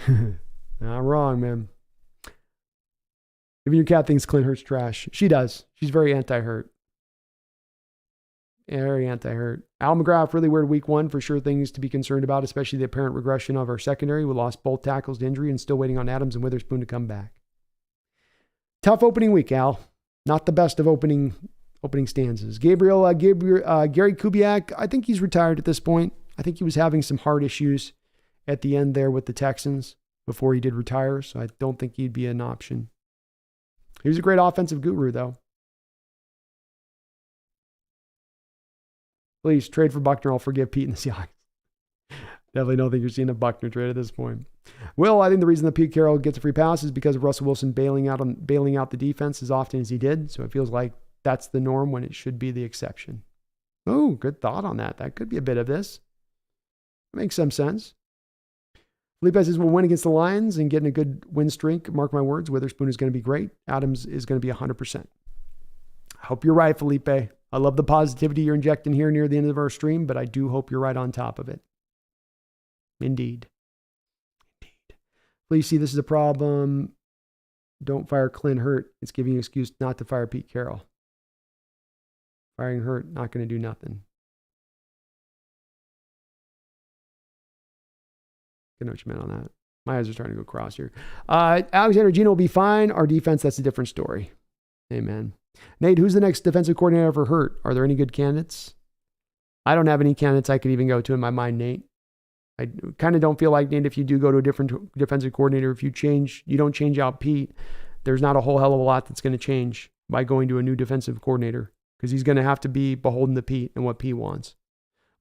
Not wrong, man. Even your cat thinks Clint Hurt's trash. She does. She's very anti-Hurt. Very anti-Hurt. Al McGrath, really weird week 1. For sure things to be concerned about, especially the apparent regression of our secondary. We lost both tackles to injury and still waiting on Adams and Witherspoon to come back. Tough opening week, Al. Not the best of opening stanzas. Gary Kubiak, I think he's retired at this point. I think he was having some heart issues at the end there with the Texans before he did retire, so I don't think he'd be an option. He was a great offensive guru, though. Please trade for Buckner. I'll forgive Pete and the Seahawks. Definitely don't think you're seeing a Buckner trade at this point. Will, I think the reason that Pete Carroll gets a free pass is because of Russell Wilson bailing out the defense as often as he did. So it feels like that's the norm when it should be the exception. Oh, good thought on that. That could be a bit of this. Makes some sense. Felipe says we'll win against the Lions and getting a good win streak. Mark my words, Witherspoon is going to be great. Adams is going to be 100%. I hope you're right, Felipe. I love the positivity you're injecting here near the end of our stream, but I do hope you're right on top of it. Indeed. Please see this is a problem. Don't fire Clint Hurt. It's giving you an excuse not to fire Pete Carroll. Firing Hurt, not going to do nothing. I know what you meant on that. My eyes are starting to go cross here. Alexander Geno will be fine. Our defense, that's a different story. Amen. Nate, who's the next defensive coordinator for Hurt? Are there any good candidates? I don't have any candidates I could even go to in my mind, Nate. I kind of don't feel like, Nate, if you do go to a different defensive coordinator, if you don't change out Pete, there's not a whole hell of a lot that's going to change by going to a new defensive coordinator because he's going to have to be beholden to Pete and what Pete wants.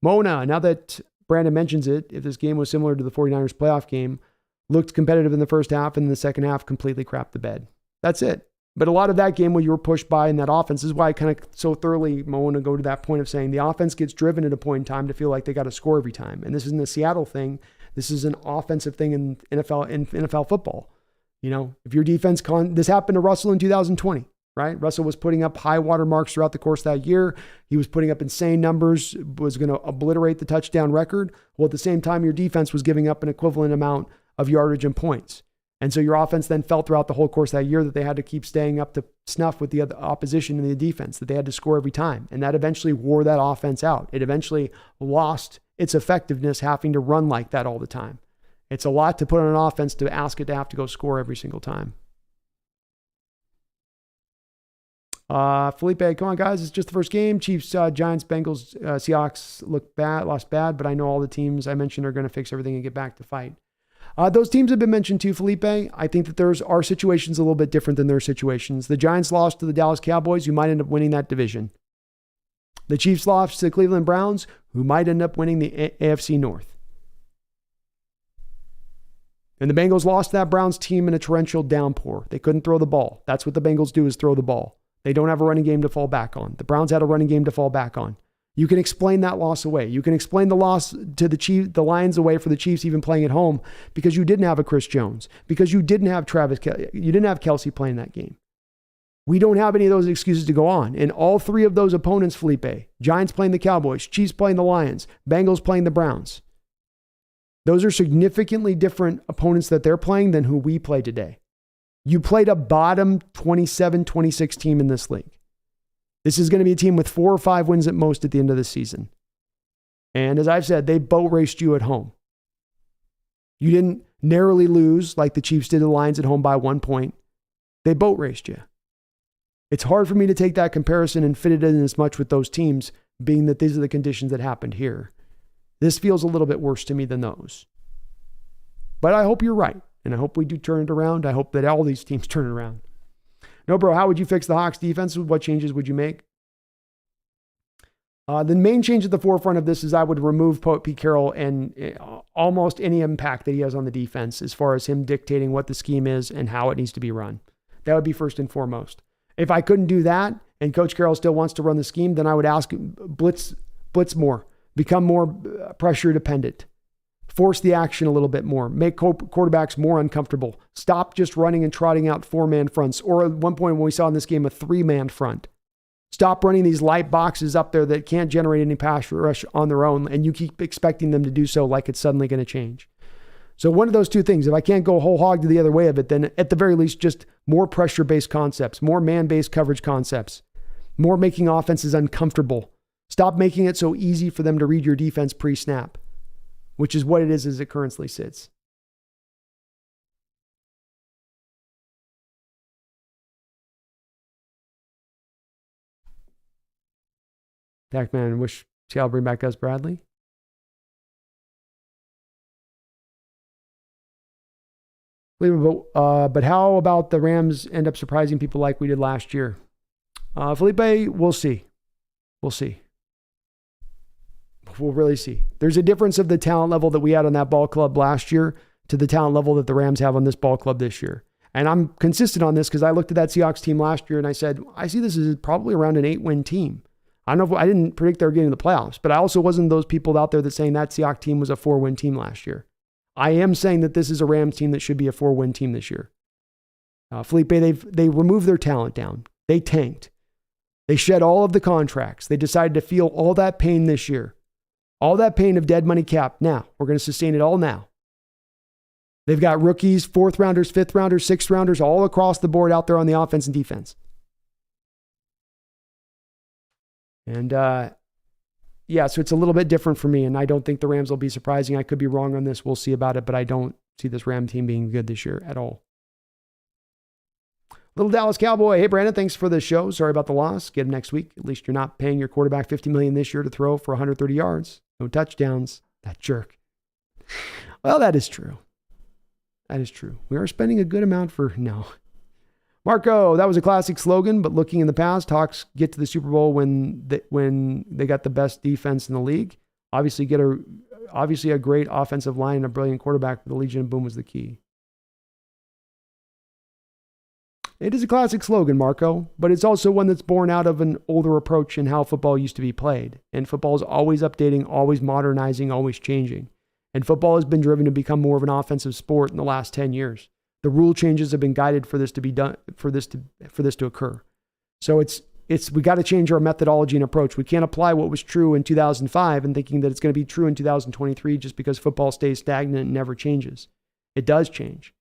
Mona, now that Brandon mentions it, if this game was similar to the 49ers playoff game, looked competitive in the first half and in the second half completely crapped the bed. That's it. But a lot of that game where you were pushed by in that offense is why I kind of so thoroughly want to go to that point of saying the offense gets driven at a point in time to feel like they got to score every time. And this isn't a Seattle thing. This is an offensive thing in NFL football. You know, if your defense this happened to Russell in 2020, right? Russell was putting up high water marks throughout the course of that year. He was putting up insane numbers, was going to obliterate the touchdown record. Well, at the same time, your defense was giving up an equivalent amount of yardage and points. And so your offense then felt throughout the whole course of that year that they had to keep staying up to snuff with the other opposition in the defense, that they had to score every time. And that eventually wore that offense out. It eventually lost its effectiveness having to run like that all the time. It's a lot to put on an offense to ask it to have to go score every single time. Felipe, come on, guys. It's just the first game. Chiefs, Giants, Bengals, Seahawks lost bad, but I know all the teams I mentioned are going to fix everything and get back to fight. Those teams have been mentioned too, Felipe. I think that our situations a little bit different than their situations. The Giants lost to the Dallas Cowboys, who might end up winning that division. The Chiefs lost to the Cleveland Browns, who might end up winning the AFC North. And the Bengals lost to that Browns team in a torrential downpour. They couldn't throw the ball. That's what the Bengals do, is throw the ball. They don't have a running game to fall back on. The Browns had a running game to fall back on. You can explain that loss away. You can explain the loss to the Lions away for the Chiefs even playing at home because you didn't have a Chris Jones, because you didn't have you didn't have Kelsey playing that game. We don't have any of those excuses to go on. And all three of those opponents, Felipe, Giants playing the Cowboys, Chiefs playing the Lions, Bengals playing the Browns. Those are significantly different opponents that they're playing than who we play today. You played a bottom 27, 26 team in this league. This is going to be a team with 4 or 5 wins at most at the end of the season. And as I've said, they boat raced you at home. You didn't narrowly lose like the Chiefs did the Lions at home by 1 point. They boat raced you. It's hard for me to take that comparison and fit it in as much with those teams, being that these are the conditions that happened here. This feels a little bit worse to me than those. But I hope you're right. And I hope we do turn it around. I hope that all these teams turn it around. No, bro, how would you fix the Hawks defense? What changes would you make? The main change at the forefront of this is I would remove Pete Carroll and almost any impact that he has on the defense as far as him dictating what the scheme is and how it needs to be run. That would be first and foremost. If I couldn't do that and Coach Carroll still wants to run the scheme, then I would ask blitz more, become more pressure dependent. Force the action a little bit more. Make quarterbacks more uncomfortable. Stop just running and trotting out 4-man fronts. Or at one point when we saw in this game, a 3-man front. Stop running these light boxes up there that can't generate any pass rush on their own, and you keep expecting them to do so like it's suddenly going to change. So one of those two things, if I can't go whole hog to the other way of it, then at the very least, just more pressure-based concepts, more man-based coverage concepts, more making offenses uncomfortable. Stop making it so easy for them to read your defense pre-snap, which is what it is as it currently sits. Pac-Man, wish Seattle bring back Gus Bradley. But how about the Rams end up surprising people like we did last year? Felipe, we'll see. We'll see. We'll really see. There's a difference of the talent level that we had on that ball club last year to the talent level that the Rams have on this ball club this year. And I'm consistent on this because I looked at that Seahawks team last year and I said, I see this as probably around an 8-win team. I don't know if I didn't predict they were getting the playoffs, but I also wasn't those people out there that saying that Seahawks team was a 4-win team last year. I am saying that this is a Rams team that should be a 4-win team this year. Felipe, they removed their talent down. They tanked. They shed all of the contracts. They decided to feel all that pain this year. All that pain of dead money cap. Now, we're going to sustain it all now. They've got rookies, 4th rounders, 5th rounders, 6th rounders, all across the board out there on the offense and defense. And so it's a little bit different for me, and I don't think the Rams will be surprising. I could be wrong on this. We'll see about it, but I don't see this Ram team being good this year at all. Little Dallas Cowboy. Hey, Brandon, thanks for the show. Sorry about the loss. Get him next week. At least you're not paying your quarterback $50 million this year to throw for 130 yards. No touchdowns. That jerk. Well, that is true. That is true. We are spending a good amount for no. Marco, that was a classic slogan, but looking in the past, Hawks get to the Super Bowl when they got the best defense in the league. Obviously a great offensive line and a brilliant quarterback, but the Legion of Boom was the key. It is a classic slogan, Marco, but it's also one that's born out of an older approach in how football used to be played. And football is always updating, always modernizing, always changing. And football has been driven to become more of an offensive sport in the last 10 years. The rule changes have been guided for this to be done, for this to occur. So we got to change our methodology and approach. We can't apply what was true in 2005 and thinking that it's going to be true in 2023 just because football stays stagnant and never changes. It does change.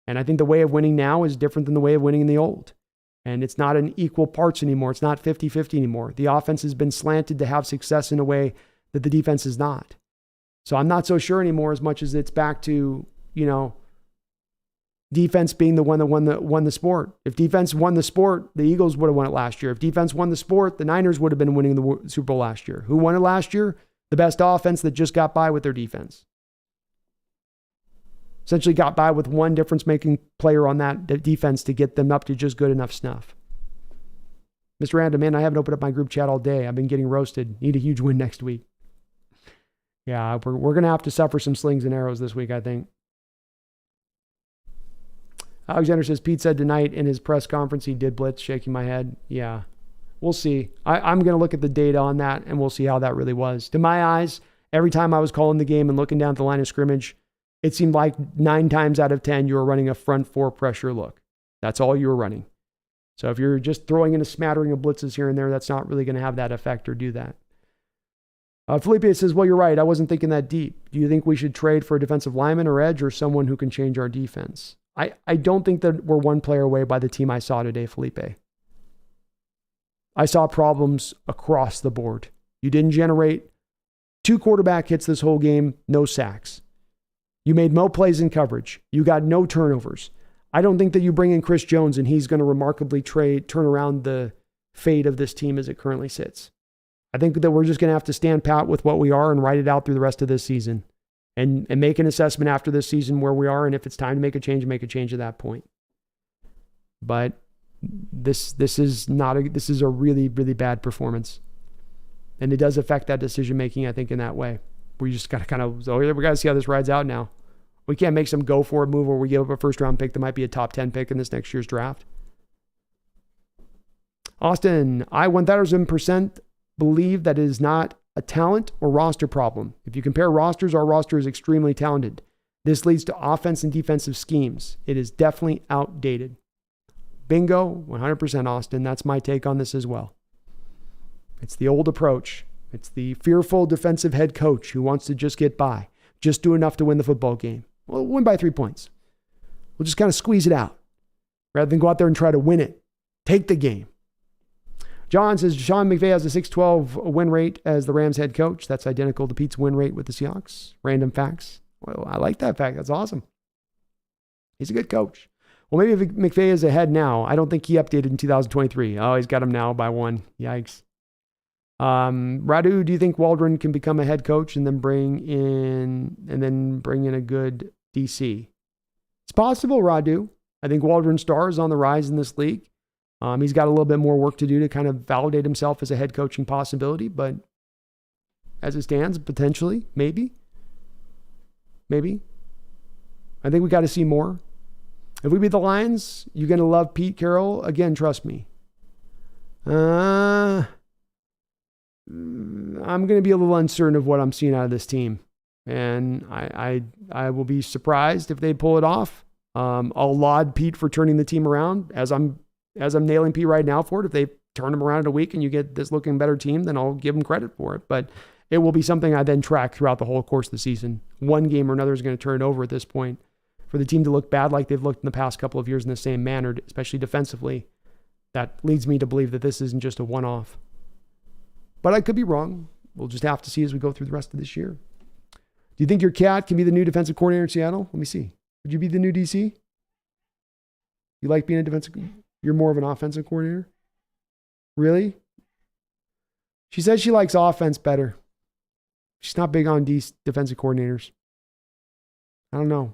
And I think the way of winning now is different than the way of winning in the old. And it's not an equal parts anymore. It's not 50-50 anymore. The offense has been slanted to have success in a way that the defense is not. So I'm not so sure anymore as much as it's back to, defense being the one that won the sport. If defense won the sport, the Eagles would have won it last year. If defense won the sport, the Niners would have been winning the Super Bowl last year. Who won it last year? The best offense that just got by with their defense. Essentially got by with one difference-making player on that defense to get them up to just good enough snuff. Mr. Random, man, I haven't opened up my group chat all day. I've been getting roasted. Need a huge win next week. Yeah, we're going to have to suffer some slings and arrows this week, I think. Alexander says, Pete said tonight in his press conference he did blitz, shaking my head. Yeah, we'll see. I'm going to look at the data on that, and we'll see how that really was. To my eyes, every time I was calling the game and looking down at the line of scrimmage, it seemed like 9 times out of 10, you were running a front 4 pressure look. That's all you were running. So if you're just throwing in a smattering of blitzes here and there, that's not really going to have that effect or do that. Felipe says, well, you're right. I wasn't thinking that deep. Do you think we should trade for a defensive lineman or edge or someone who can change our defense? I don't think that we're one player away by the team I saw today, Felipe. I saw problems across the board. You didn't generate 2 quarterback hits this whole game, no sacks. You made no plays in coverage. You got no turnovers. I don't think that you bring in Chris Jones and he's going to remarkably turn around the fate of this team as it currently sits. I think that we're just going to have to stand pat with what we are and ride it out through the rest of this season and make an assessment after this season where we are. And if it's time to make a change at that point. But this is a really, really bad performance. And it does affect that decision-making, I think, in that way. We just got to we got to see how this rides out now. We can't make some go-for-it move where we give up a first-round pick that might be a top 10 pick in this next year's draft. Austin, I 1,000% believe that it is not a talent or roster problem. If you compare rosters, our roster is extremely talented. This leads to offense and defensive schemes. It is definitely outdated. Bingo, 100% Austin. That's my take on this as well. It's the old approach. It's the fearful defensive head coach who wants to just get by, just do enough to win the football game. We'll win by 3 points. We'll just kind of squeeze it out rather than go out there and try to win it. Take the game. John says Sean McVay has a 612 win rate as the Rams head coach. That's identical to Pete's win rate with the Seahawks. Random facts. Well, I like that fact. That's awesome. He's a good coach. Well, maybe if McVay is ahead now, I don't think he updated in 2023. Oh, he's got him now by 1. Yikes. Radu, do you think Waldron can become a head coach and then bring in a good DC? It's possible, Radu. I think Waldron's star is on the rise in this league. He's got a little bit more work to do to kind of validate himself as a head coaching possibility, but as it stands, potentially, maybe. I think we got to see more. If we beat the Lions, you're going to love Pete Carroll. Again, trust me. I'm going to be a little uncertain of what I'm seeing out of this team. And I will be surprised if they pull it off. I'll laud Pete for turning the team around as I'm nailing Pete right now for it. If they turn him around in a week and you get this looking better team, then I'll give him credit for it. But it will be something I then track throughout the whole course of the season. One game or another is going to turn it over at this point. For the team to look bad like they've looked in the past couple of years in the same manner, especially defensively, that leads me to believe that this isn't just a one-off. But I could be wrong. We'll just have to see as we go through the rest of this year. Do you think your cat can be the new defensive coordinator in Seattle? Let me see. Would you be the new DC? You like being a defensive? You're more of an offensive coordinator? Really? She says she likes offense better. She's not big on defensive coordinators. I don't know.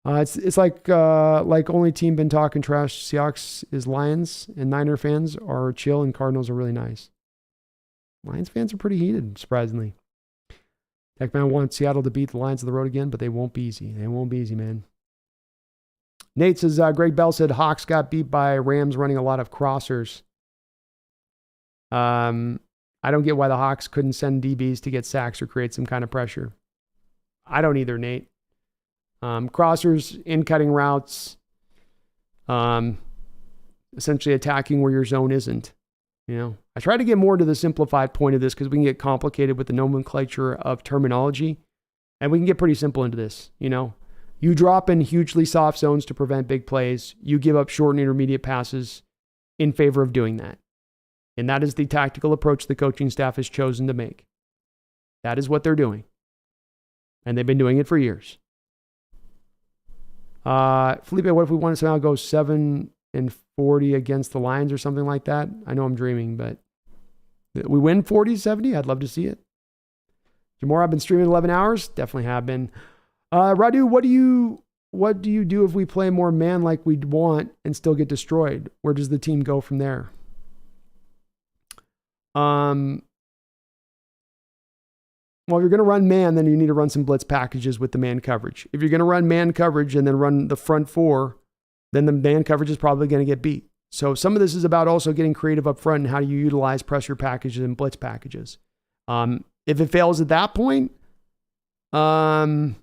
It's like only team been talking trash. Seahawks is Lions, and Niner fans are chill, and Cardinals are really nice. Lions fans are pretty heated, surprisingly. Techman wants Seattle to beat the Lions of the road again, but they won't be easy. They won't be easy, man. Nate says, Greg Bell said Hawks got beat by Rams running a lot of crossers. I don't get why the Hawks couldn't send DBs to get sacks or create some kind of pressure. I don't either, Nate. Crossers, in-cutting routes, essentially attacking where your zone isn't. I try to get more to the simplified point of this because we can get complicated with the nomenclature of terminology. And we can get pretty simple into this, You drop in hugely soft zones to prevent big plays. You give up short and intermediate passes in favor of doing that. And that is the tactical approach the coaching staff has chosen to make. That is what they're doing. And they've been doing it for years. Felipe, what if we want to somehow go 7-40 against the Lions or something like that? I know I'm dreaming, but we win 40-70. I'd love to see it. Jamore, I've been streaming 11 hours. Definitely have been. Radu, what do you do if we play more man like we'd want and still get destroyed? Where does the team go from there? Well, if you're going to run man, then you need to run some blitz packages with the man coverage. If you're going to run man coverage and then run the front four, then the man coverage is probably going to get beat. So some of this is about also getting creative up front and how you utilize pressure packages and blitz packages. If it fails at that point, well,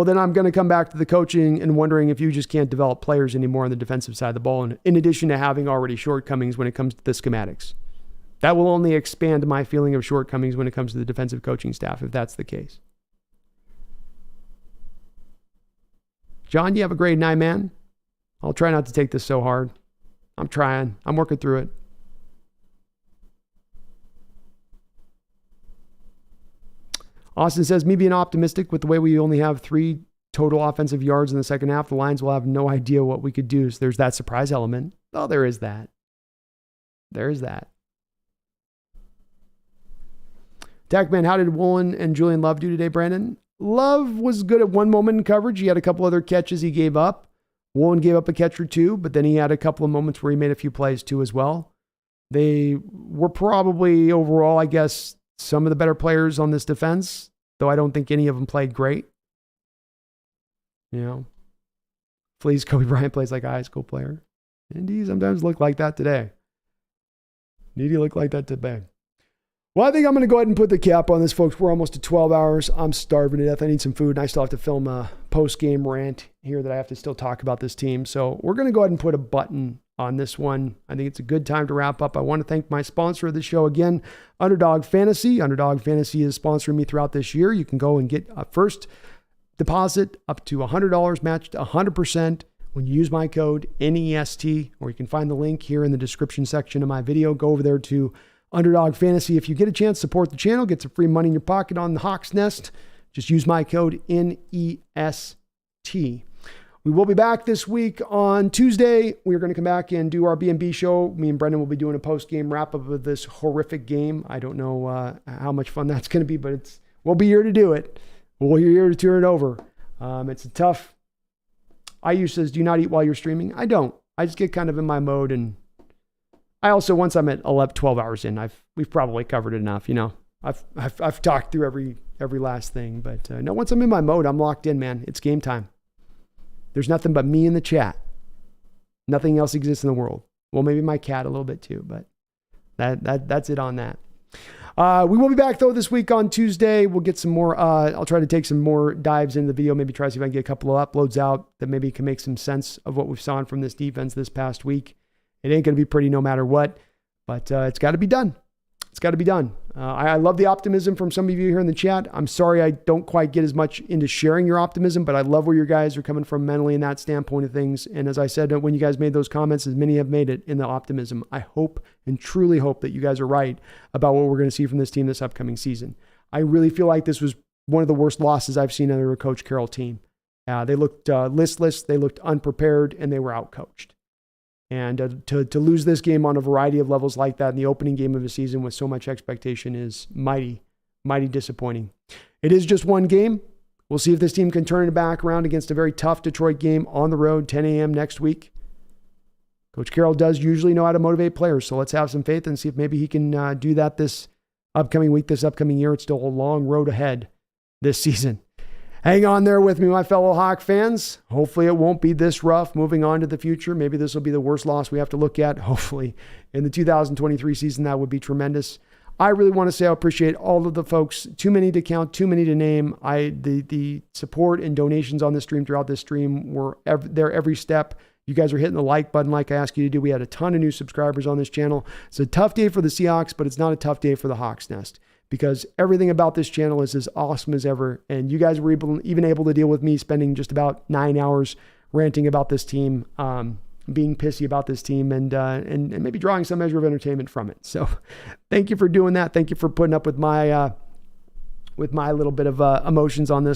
then I'm going to come back to the coaching and wondering if you just can't develop players anymore on the defensive side of the ball, in addition to having already shortcomings when it comes to the schematics. That will only expand my feeling of shortcomings when it comes to the defensive coaching staff, if that's the case. John, you have a grade 9, man. I'll try not to take this so hard. I'm trying. I'm working through it. Austin says, me being optimistic with the way we only have 3 total offensive yards in the second half, the Lions will have no idea what we could do. So there's that surprise element. Oh, there is that. There is that. Tackman, how did Woolen and Julian Love do today, Brandon? Love was good at one moment in coverage. He had a couple other catches he gave up. Woolen gave up a catch or two, but then he had a couple of moments where he made a few plays too as well. They were probably overall, I guess, some of the better players on this defense, though I don't think any of them played great. Please, Kobe Bryant plays like a high school player. And he sometimes look like that today. Need he look like that today? Well, I think I'm going to go ahead and put the cap on this, folks. We're almost at 12 hours. I'm starving to death. I need some food, and I still have to film a post-game rant here that I have to still talk about this team. So we're going to go ahead and put a button on this one. I think it's a good time to wrap up. I want to thank my sponsor of the show again, Underdog Fantasy. Underdog Fantasy is sponsoring me throughout this year. You can go and get a first deposit up to $100 matched 100% when you use my code NEST, or you can find the link here in the description section of my video. Go over there to Underdog Fantasy. If you get a chance, support the channel, get some free money in your pocket on the Hawks Nest. Just use my code NEST. We will be back this week on Tuesday. We're going to come back and do our B&B show. Me and Brendan will be doing a post-game wrap-up of this horrific game. I don't know how much fun that's going to be, but we'll be here to do it. We'll be here to turn it over. It's a tough... IU says, do you not eat while you're streaming? I don't. I just get kind of in my mode, and I also, once I'm at 12 hours in, we've probably covered it enough. I've talked through every last thing, but no, once I'm in my mode, I'm locked in, man. It's game time. There's nothing but me in the chat. Nothing else exists in the world. Well, maybe my cat a little bit too, but that's it on that. We will be back though this week on Tuesday. We'll get some more. I'll try to take some more dives into the video. Maybe try to see if I can get a couple of uploads out that maybe can make some sense of what we've saw from this defense this past week. It ain't going to be pretty no matter what, but it's got to be done. It's got to be done. I love the optimism from some of you here in the chat. I'm sorry I don't quite get as much into sharing your optimism, but I love where you guys are coming from mentally in that standpoint of things. And as I said, when you guys made those comments, as many have made it in the optimism, I hope and truly hope that you guys are right about what we're going to see from this team this upcoming season. I really feel like this was one of the worst losses I've seen under a Coach Carroll team. They looked listless, they looked unprepared, and they were outcoached. And to lose this game on a variety of levels like that in the opening game of the season with so much expectation is mighty, mighty disappointing. It is just one game. We'll see if this team can turn it back around against a very tough Detroit game on the road, 10 a.m. next week. Coach Carroll does usually know how to motivate players, so let's have some faith and see if maybe he can do that this upcoming week, this upcoming year. It's still a long road ahead this season. Hang on there with me, my fellow Hawk fans. Hopefully it won't be this rough moving on to the future. Maybe this will be the worst loss we have to look at. Hopefully in the 2023 season, that would be tremendous. I really want to say I appreciate all of the folks. Too many to count, too many to name. The support and donations on the stream throughout this stream were there every step. You guys are hitting the like button like I asked you to do. We had a ton of new subscribers on this channel. It's a tough day for the Seahawks, but it's not a tough day for the Hawks Nest. because everything about this channel is as awesome as ever. And you guys were even able to deal with me spending just about 9 hours ranting about this team, being pissy about this team, and maybe drawing some measure of entertainment from it. So thank you for doing that. Thank you for putting up with my little bit of emotions on this